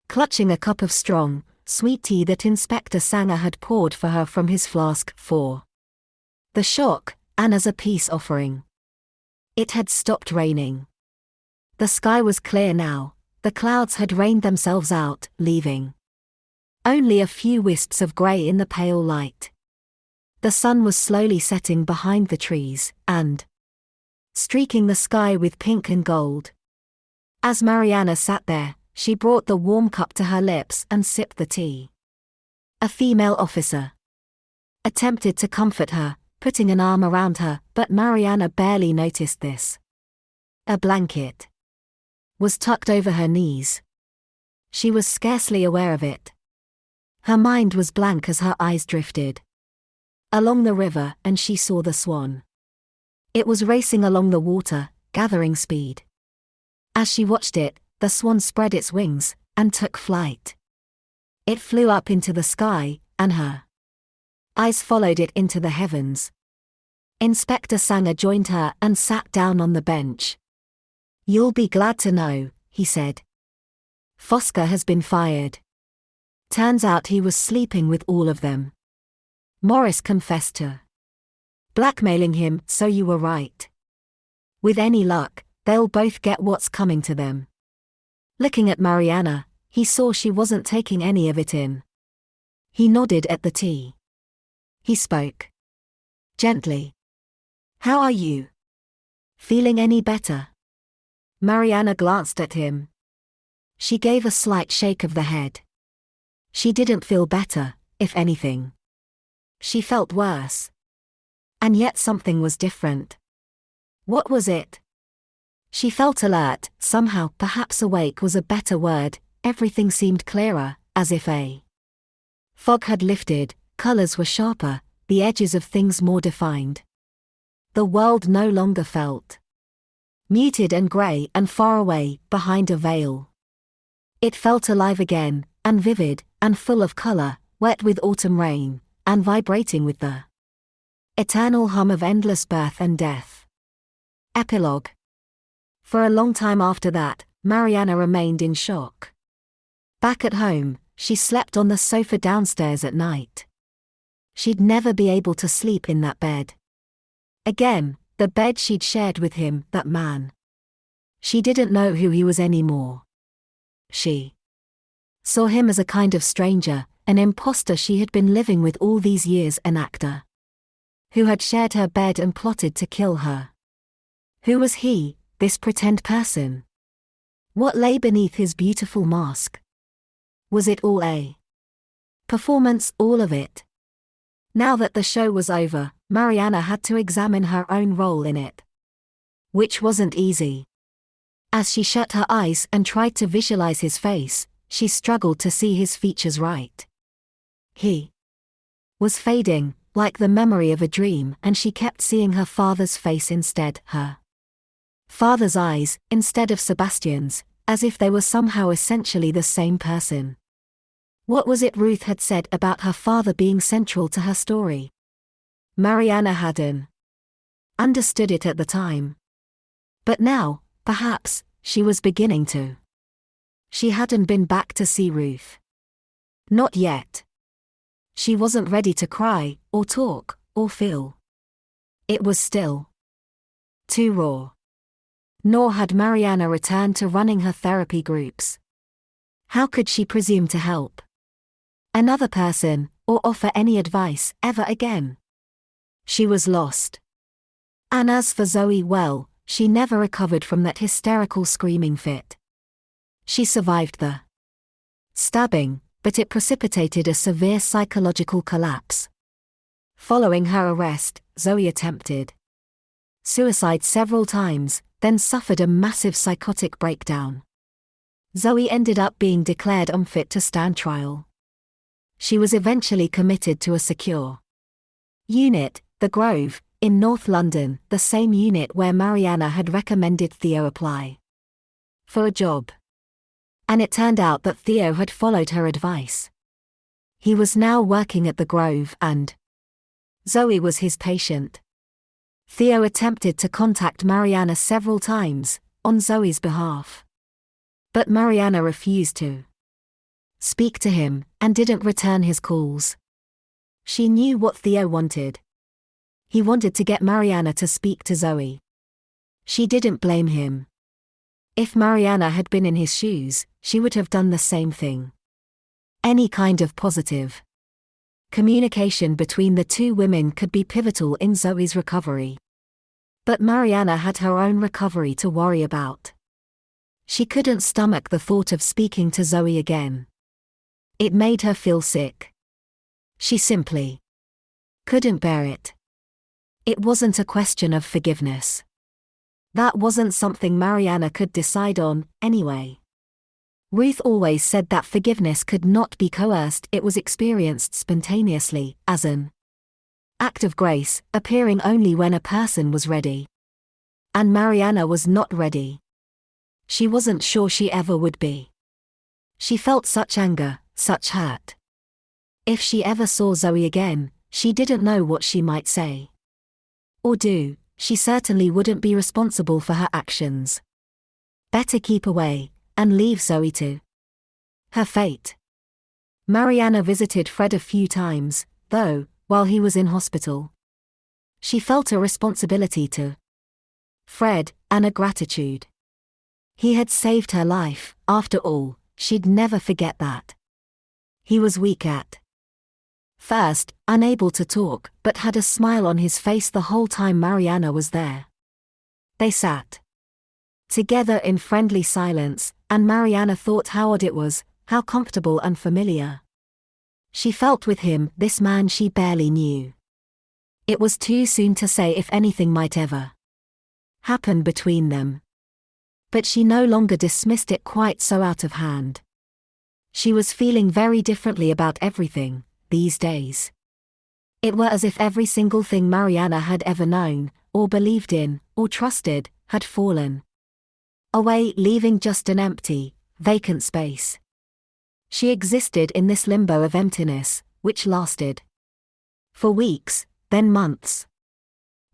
clutching a cup of strong, sweet tea that Inspector Sanger had poured for her from his flask for the shock, and as a peace offering. It had stopped raining. The sky was clear now. The clouds had rained themselves out, leaving only a few wisps of grey in the pale light. The sun was slowly setting behind the trees, and streaking the sky with pink and gold. As Mariana sat there, she brought the warm cup to her lips and sipped the tea. A female officer attempted to comfort her, putting an arm around her, but Mariana barely noticed this. A blanket was tucked over her knees. She was scarcely aware of it. Her mind was blank as her eyes drifted along the river, and she saw the swan. It was racing along the water, gathering speed. As she watched it, the swan spread its wings and took flight. It flew up into the sky, and her eyes followed it into the heavens. Inspector Sanger joined her and sat down on the bench. "You'll be glad to know," he said. "Fosca has been fired." Turns out he was sleeping with all of them. Morris confessed to blackmailing him, so you were right. With any luck, they'll both get what's coming to them. Looking at Mariana, he saw she wasn't taking any of it in. He nodded at the tea. He spoke gently. "How are you? Feeling any better?" Mariana glanced at him. She gave a slight shake of the head. She didn't feel better, if anything. She felt worse. And yet something was different. What was it? She felt alert, somehow, perhaps awake was a better word. Everything seemed clearer, as if a fog had lifted, colors were sharper, the edges of things more defined. The world no longer felt muted and grey and far away, behind a veil. It felt alive again, and vivid, and full of color, wet with autumn rain, and vibrating with the eternal hum of endless birth and death. Epilogue. For a long time after that, Mariana remained in shock. Back at home, she slept on the sofa downstairs at night. She'd never be able to sleep in that bed again, the bed she'd shared with him, that man. She didn't know who he was anymore. She saw him as a kind of stranger, an imposter she had been living with all these years, an actor who had shared her bed and plotted to kill her. Who was he, this pretend person? What lay beneath his beautiful mask? Was it all a performance, all of it? Now that the show was over, Mariana had to examine her own role in it. Which wasn't easy. As she shut her eyes and tried to visualize his face, she struggled to see his features right. He was fading, like the memory of a dream, and she kept seeing her father's face instead, her father's eyes, instead of Sebastian's, as if they were somehow essentially the same person. What was it Ruth had said about her father being central to her story? Mariana hadn't understood it at the time. But now, perhaps, she was beginning to. She hadn't been back to see Ruth. Not yet. She wasn't ready to cry, or talk, or feel. It was still too raw. Nor had Mariana returned to running her therapy groups. How could she presume to help another person, or offer any advice, ever again? She was lost. And as for Zoe, well, she never recovered from that hysterical screaming fit. She survived the stabbing, but it precipitated a severe psychological collapse. Following her arrest, Zoe attempted suicide several times, then suffered a massive psychotic breakdown. Zoe ended up being declared unfit to stand trial. She was eventually committed to a secure unit, the Grove, in North London, the same unit where Mariana had recommended Theo apply for a job. And it turned out that Theo had followed her advice. He was now working at the Grove, and Zoe was his patient. Theo attempted to contact Mariana several times, on Zoe's behalf. But Mariana refused to speak to him, and didn't return his calls. She knew what Theo wanted. He wanted to get Mariana to speak to Zoe. She didn't blame him. If Mariana had been in his shoes, she would have done the same thing. Any kind of positive communication between the two women could be pivotal in Zoe's recovery. But Mariana had her own recovery to worry about. She couldn't stomach the thought of speaking to Zoe again. It made her feel sick. She simply couldn't bear it. It wasn't a question of forgiveness. That wasn't something Mariana could decide on, anyway. Ruth always said that forgiveness could not be coerced, it was experienced spontaneously, as an act of grace, appearing only when a person was ready. And Mariana was not ready. She wasn't sure she ever would be. She felt such anger, such hurt. If she ever saw Zoe again, she didn't know what she might say or do. She certainly wouldn't be responsible for her actions. Better keep away, and leave Zoe to her fate. Mariana visited Fred a few times, though, while he was in hospital. She felt a responsibility to Fred, and a gratitude. He had saved her life, after all, she'd never forget that. He was weak at first, unable to talk, but had a smile on his face the whole time Mariana was there. They sat together in friendly silence, and Mariana thought how odd it was, how comfortable and familiar she felt with him, this man she barely knew. It was too soon to say if anything might ever happen between them. But she no longer dismissed it quite so out of hand. She was feeling very differently about everything, these days. It were as if every single thing Mariana had ever known, or believed in, or trusted, had fallen away, leaving just an empty, vacant space. She existed in this limbo of emptiness, which lasted for weeks, then months.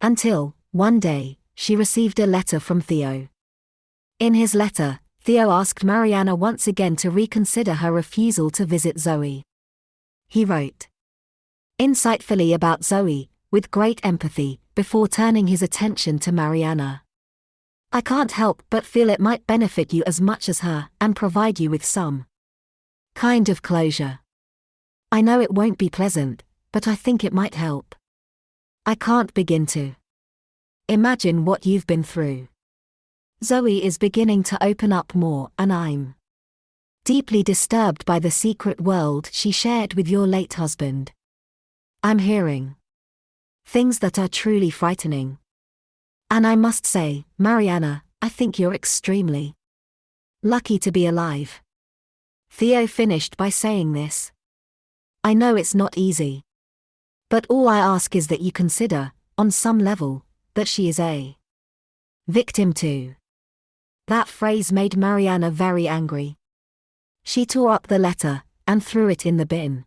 Until, one day, she received a letter from Theo. In his letter, Theo asked Mariana once again to reconsider her refusal to visit Zoe. He wrote insightfully about Zoe, with great empathy, before turning his attention to Mariana. I can't help but feel it might benefit you as much as her, and provide you with some kind of closure. I know it won't be pleasant, but I think it might help. I can't begin to imagine what you've been through. Zoe is beginning to open up more, and I'm deeply disturbed by the secret world she shared with your late husband. I'm hearing things that are truly frightening. And I must say, Mariana, I think you're extremely lucky to be alive. Theo finished by saying this. I know it's not easy. But all I ask is that you consider, on some level, that she is a victim too. That phrase made Mariana very angry. She tore up the letter, and threw it in the bin.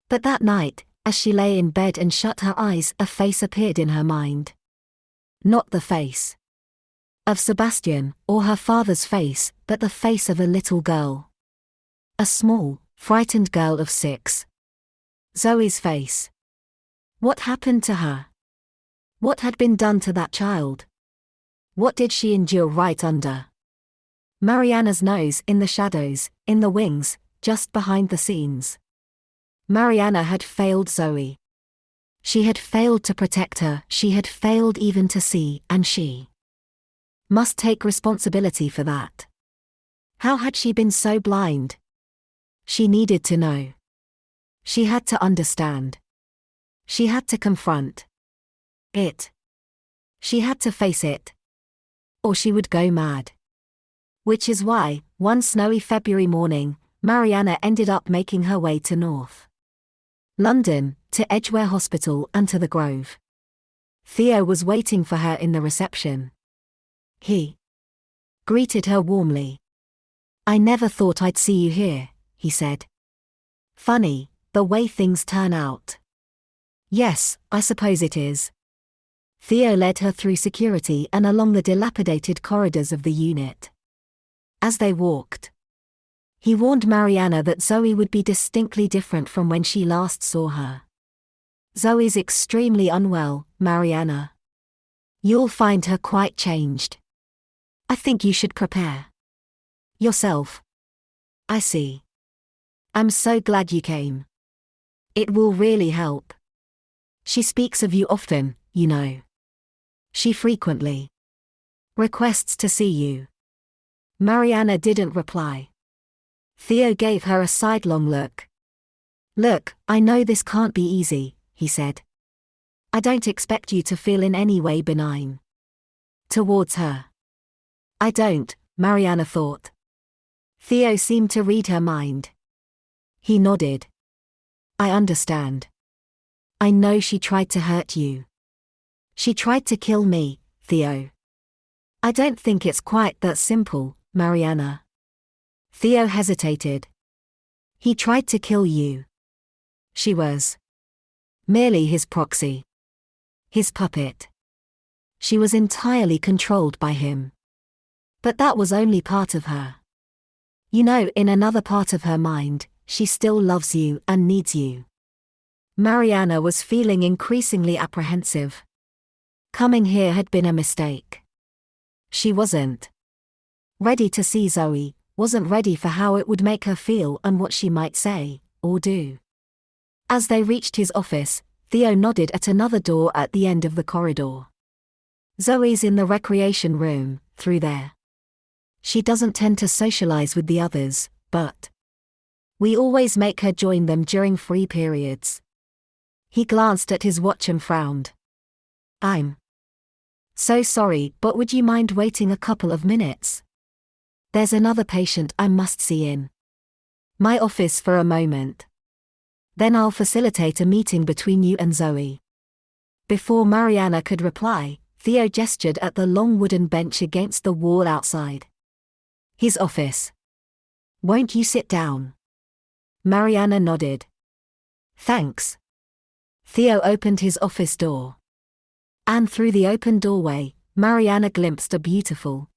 But that night, as she lay in bed and shut her eyes, a face appeared in her mind. Not the face of Sebastian, or her father's face, but the face of a little girl. A small, frightened girl of 6. Zoe's face. What happened to her? What had been done to that child? What did she endure right under Mariana's nose, in the shadows, in the wings, just behind the scenes? Mariana had failed Zoe. She had failed to protect her, she had failed even to see, and she must take responsibility for that. How had she been so blind? She needed to know. She had to understand. She had to confront it. She had to face it. Or she would go mad. Which is why, one snowy February morning, Mariana ended up making her way to North London, to Edgware Hospital and to the Grove. Theo was waiting for her in the reception. He greeted her warmly. I never thought I'd see you here, he said. Funny, the way things turn out. Yes, I suppose it is. Theo led her through security and along the dilapidated corridors of the unit. As they walked, he warned Mariana that Zoe would be distinctly different from when she last saw her. Zoe's extremely unwell, Mariana. You'll find her quite changed. I think you should prepare yourself. I see. I'm so glad you came. It will really help. She speaks of you often, you know. She frequently requests to see you. Mariana didn't reply. Theo gave her a sidelong look. Look, I know this can't be easy, he said. I don't expect you to feel in any way benign towards her. I don't, Mariana thought. Theo seemed to read her mind. He nodded. I understand. I know she tried to hurt you. She tried to kill me, Theo. I don't think it's quite that simple, Mariana. Theo hesitated. He tried to kill you. She was merely his proxy. His puppet. She was entirely controlled by him. But that was only part of her. You know, in another part of her mind, she still loves you and needs you. Mariana was feeling increasingly apprehensive. Coming here had been a mistake. She wasn't ready to see Zoe, wasn't ready for how it would make her feel and what she might say, or do. As they reached his office, Theo nodded at another door at the end of the corridor. Zoe's in the recreation room, through there. She doesn't tend to socialize with the others, but we always make her join them during free periods. He glanced at his watch and frowned. I'm so sorry, but would you mind waiting a couple of minutes? There's another patient I must see in my office for a moment. Then I'll facilitate a meeting between you and Zoe. Before Mariana could reply, Theo gestured at the long wooden bench against the wall outside his office. Won't you sit down? Mariana nodded. Thanks. Theo opened his office door. And through the open doorway, Mariana glimpsed a beautiful,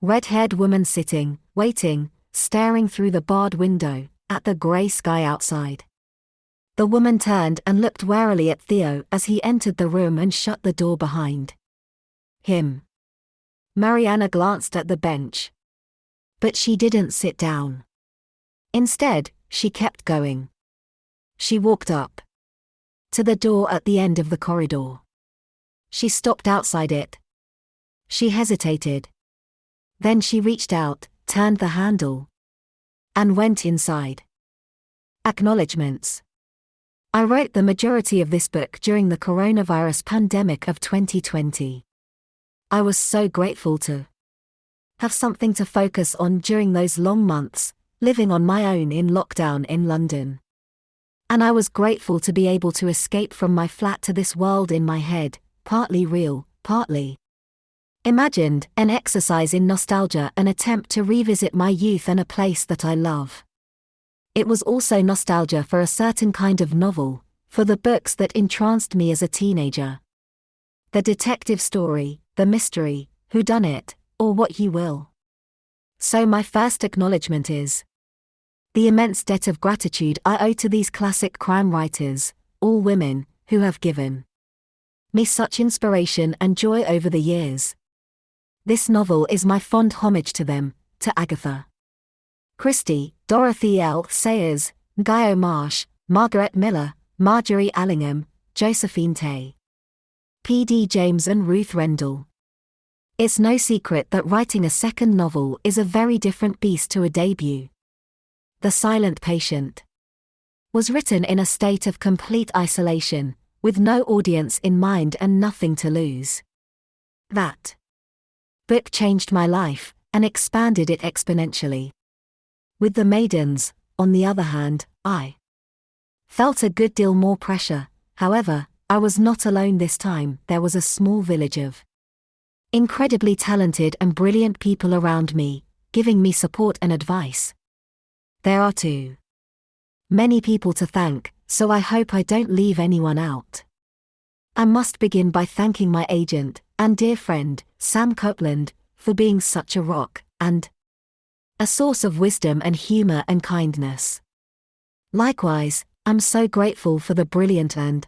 red-haired woman sitting, waiting, staring through the barred window, at the grey sky outside. The woman turned and looked warily at Theo as he entered the room and shut the door behind him. Mariana glanced at the bench. But she didn't sit down. Instead, she kept going. She walked up to the door at the end of the corridor. She stopped outside it. She hesitated. Then she reached out, turned the handle, and went inside. Acknowledgements. I wrote the majority of this book during the coronavirus pandemic of 2020. I was so grateful to have something to focus on during those long months, living on my own in lockdown in London. And I was grateful to be able to escape from my flat to this world in my head, partly real, partly imagined, an exercise in nostalgia, an attempt to revisit my youth and a place that I love. It was also nostalgia for a certain kind of novel, for the books that entranced me as a teenager. The detective story, the mystery, whodunit, or what you will. So my first acknowledgement is the immense debt of gratitude I owe to these classic crime writers, all women, who have given me such inspiration and joy over the years. This novel is my fond homage to them, to Agatha Christie, Dorothy L. Sayers, Ngaio Marsh, Margaret Miller, Marjorie Allingham, Josephine Tay, P.D. James and Ruth Rendell. It's no secret that writing a second novel is a very different beast to a debut. The Silent Patient was written in a state of complete isolation, with no audience in mind and nothing to lose. That book changed my life, and expanded it exponentially. With The Maidens, on the other hand, I felt a good deal more pressure. However, I was not alone this time. There was a small village of incredibly talented and brilliant people around me, giving me support and advice. There are too many people to thank, so I hope I don't leave anyone out. I must begin by thanking my agent and dear friend, Sam Copeland, for being such a rock and a source of wisdom and humor and kindness. Likewise, I'm so grateful for the brilliant and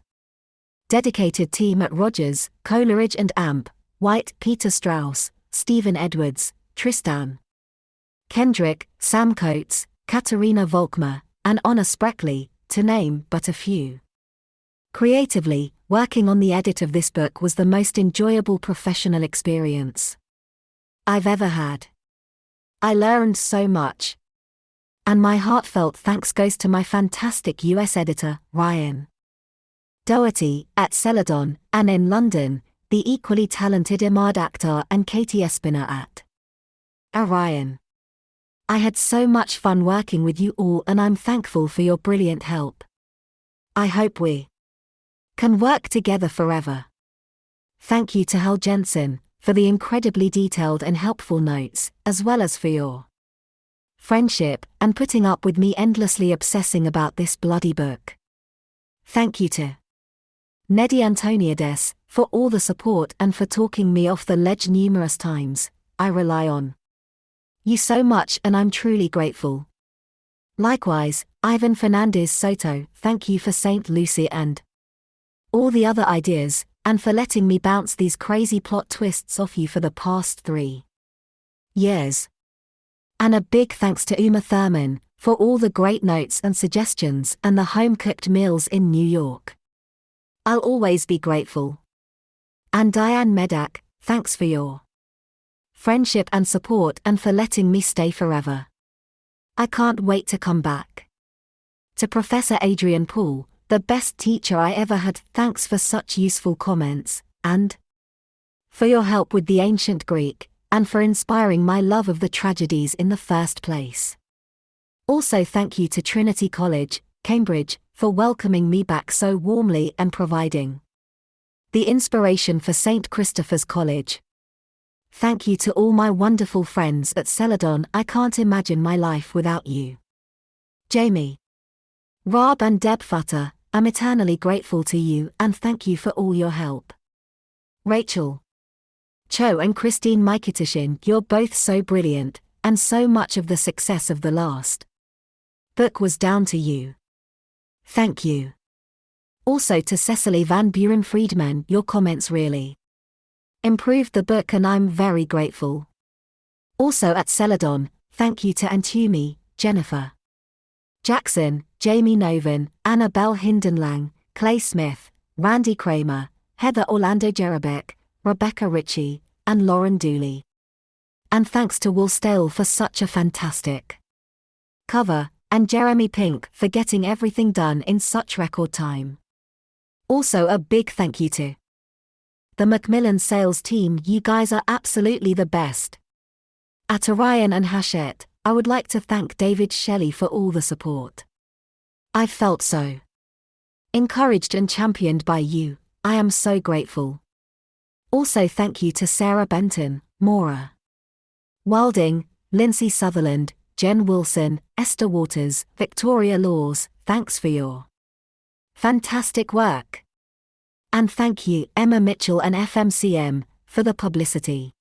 dedicated team at Rogers, Coleridge and Amp, White, Peter Strauss, Stephen Edwards, Tristan Kendrick, Sam Coates, Katerina Volkmer, and Anna Spreckley, to name but a few. Creatively, working on the edit of this book was the most enjoyable professional experience I've ever had. I learned so much. And my heartfelt thanks goes to my fantastic US editor, Ryan Doherty, at Celadon, and in London, the equally talented Imad Akhtar and Katie Espiner at Orion. I had so much fun working with you all and I'm thankful for your brilliant help. I hope we can work together forever. Thank you to Hal Jensen for the incredibly detailed and helpful notes, as well as for your friendship and putting up with me endlessly obsessing about this bloody book. Thank you to Neddy Antoniades for all the support and for talking me off the ledge numerous times. I rely on you so much and I'm truly grateful. Likewise, Ivan Fernandez Soto, thank you for St. Lucy and all the other ideas, and for letting me bounce these crazy plot twists off you for the past 3 years. And a big thanks to Uma Thurman for all the great notes and suggestions and the home-cooked meals in New York. I'll always be grateful. And Diane Medak, thanks for your friendship and support and for letting me stay forever. I can't wait to come back. To Professor Adrian Paul, the best teacher I ever had, thanks for such useful comments, and for your help with the ancient Greek, and for inspiring my love of the tragedies in the first place. Also thank you to Trinity College, Cambridge, for welcoming me back so warmly and providing the inspiration for St. Christopher's College. Thank you to all my wonderful friends at Celadon. I can't imagine my life without you. Jamie, Rob and Deb Futter, I'm eternally grateful to you and thank you for all your help. Rachel, Cho and Christine Michaelides, you're both so brilliant, and so much of the success of the last book was down to you. Thank you. Also to Cecily Van Buren Friedman, your comments really improved the book and I'm very grateful. Also at Celadon, thank you to Antumi, Jennifer Jackson, Jamie Novan, Annabelle Hindenlang, Clay Smith, Randy Kramer, Heather Orlando Jerebeck, Rebecca Ritchie, and Lauren Dooley. And thanks to Will Stale for such a fantastic cover, and Jeremy Pink for getting everything done in such record time. Also a big thank you to the Macmillan sales team, you guys are absolutely the best. At Orion and Hachette, I would like to thank David Shelley for all the support. I felt so encouraged and championed by you, I am so grateful. Also thank you to Sarah Benton, Maura Wilding, Lindsay Sutherland, Jen Wilson, Esther Waters, Victoria Laws, thanks for your fantastic work. And thank you, Emma Mitchell and FMCM, for the publicity.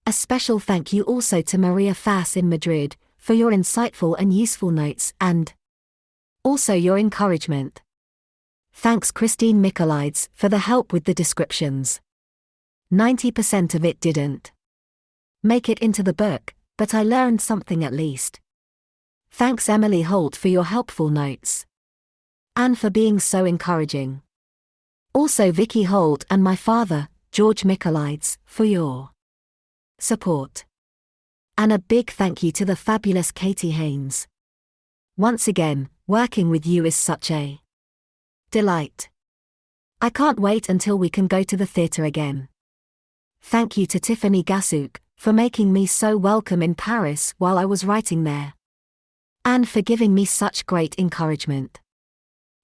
A special thank you also to Maria Fass in Madrid, for your insightful and useful notes and also your encouragement. Thanks Christine Michaelides for the help with the descriptions. 90% of it didn't make it into the book, but I learned something at least. Thanks Emily Holt for your helpful notes. And for being so encouraging. Also Vicky Holt and my father, George Michaelides, for your support. And a big thank you to the fabulous Katie Haynes. Once again, working with you is such a delight. I can't wait until we can go to the theatre again. Thank you to Tiffany Gasuk for making me so welcome in Paris while I was writing there. And for giving me such great encouragement.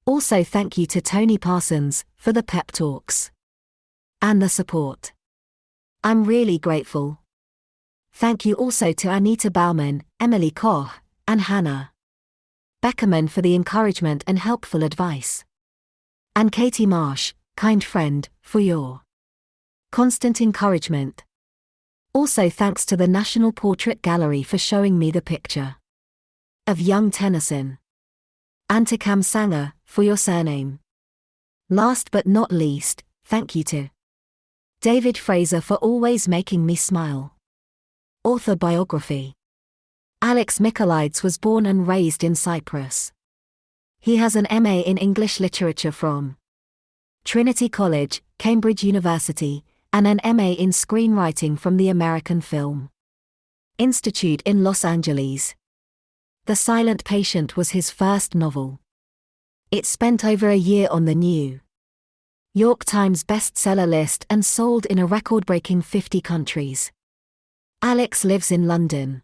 Also thank you to Tony Parsons for the pep talks and the support. I'm really grateful. Thank you also to Anita Bauman, Emily Koch, and Hannah Beckerman for the encouragement and helpful advice. And Katie Marsh, kind friend, for your constant encouragement. Also thanks to the National Portrait Gallery for showing me the picture of young Tennyson. And to Cam Sanger, for your surname. Last but not least, thank you to David Fraser for always making me smile. Author biography. Alex Michaelides was born and raised in Cyprus. He has an MA in English Literature from Trinity College, Cambridge University, and an MA in Screenwriting from the American Film Institute in Los Angeles. The Silent Patient was his first novel. It spent over a year on the New York Times bestseller list and sold in a record-breaking 50 countries. Alex lives in London.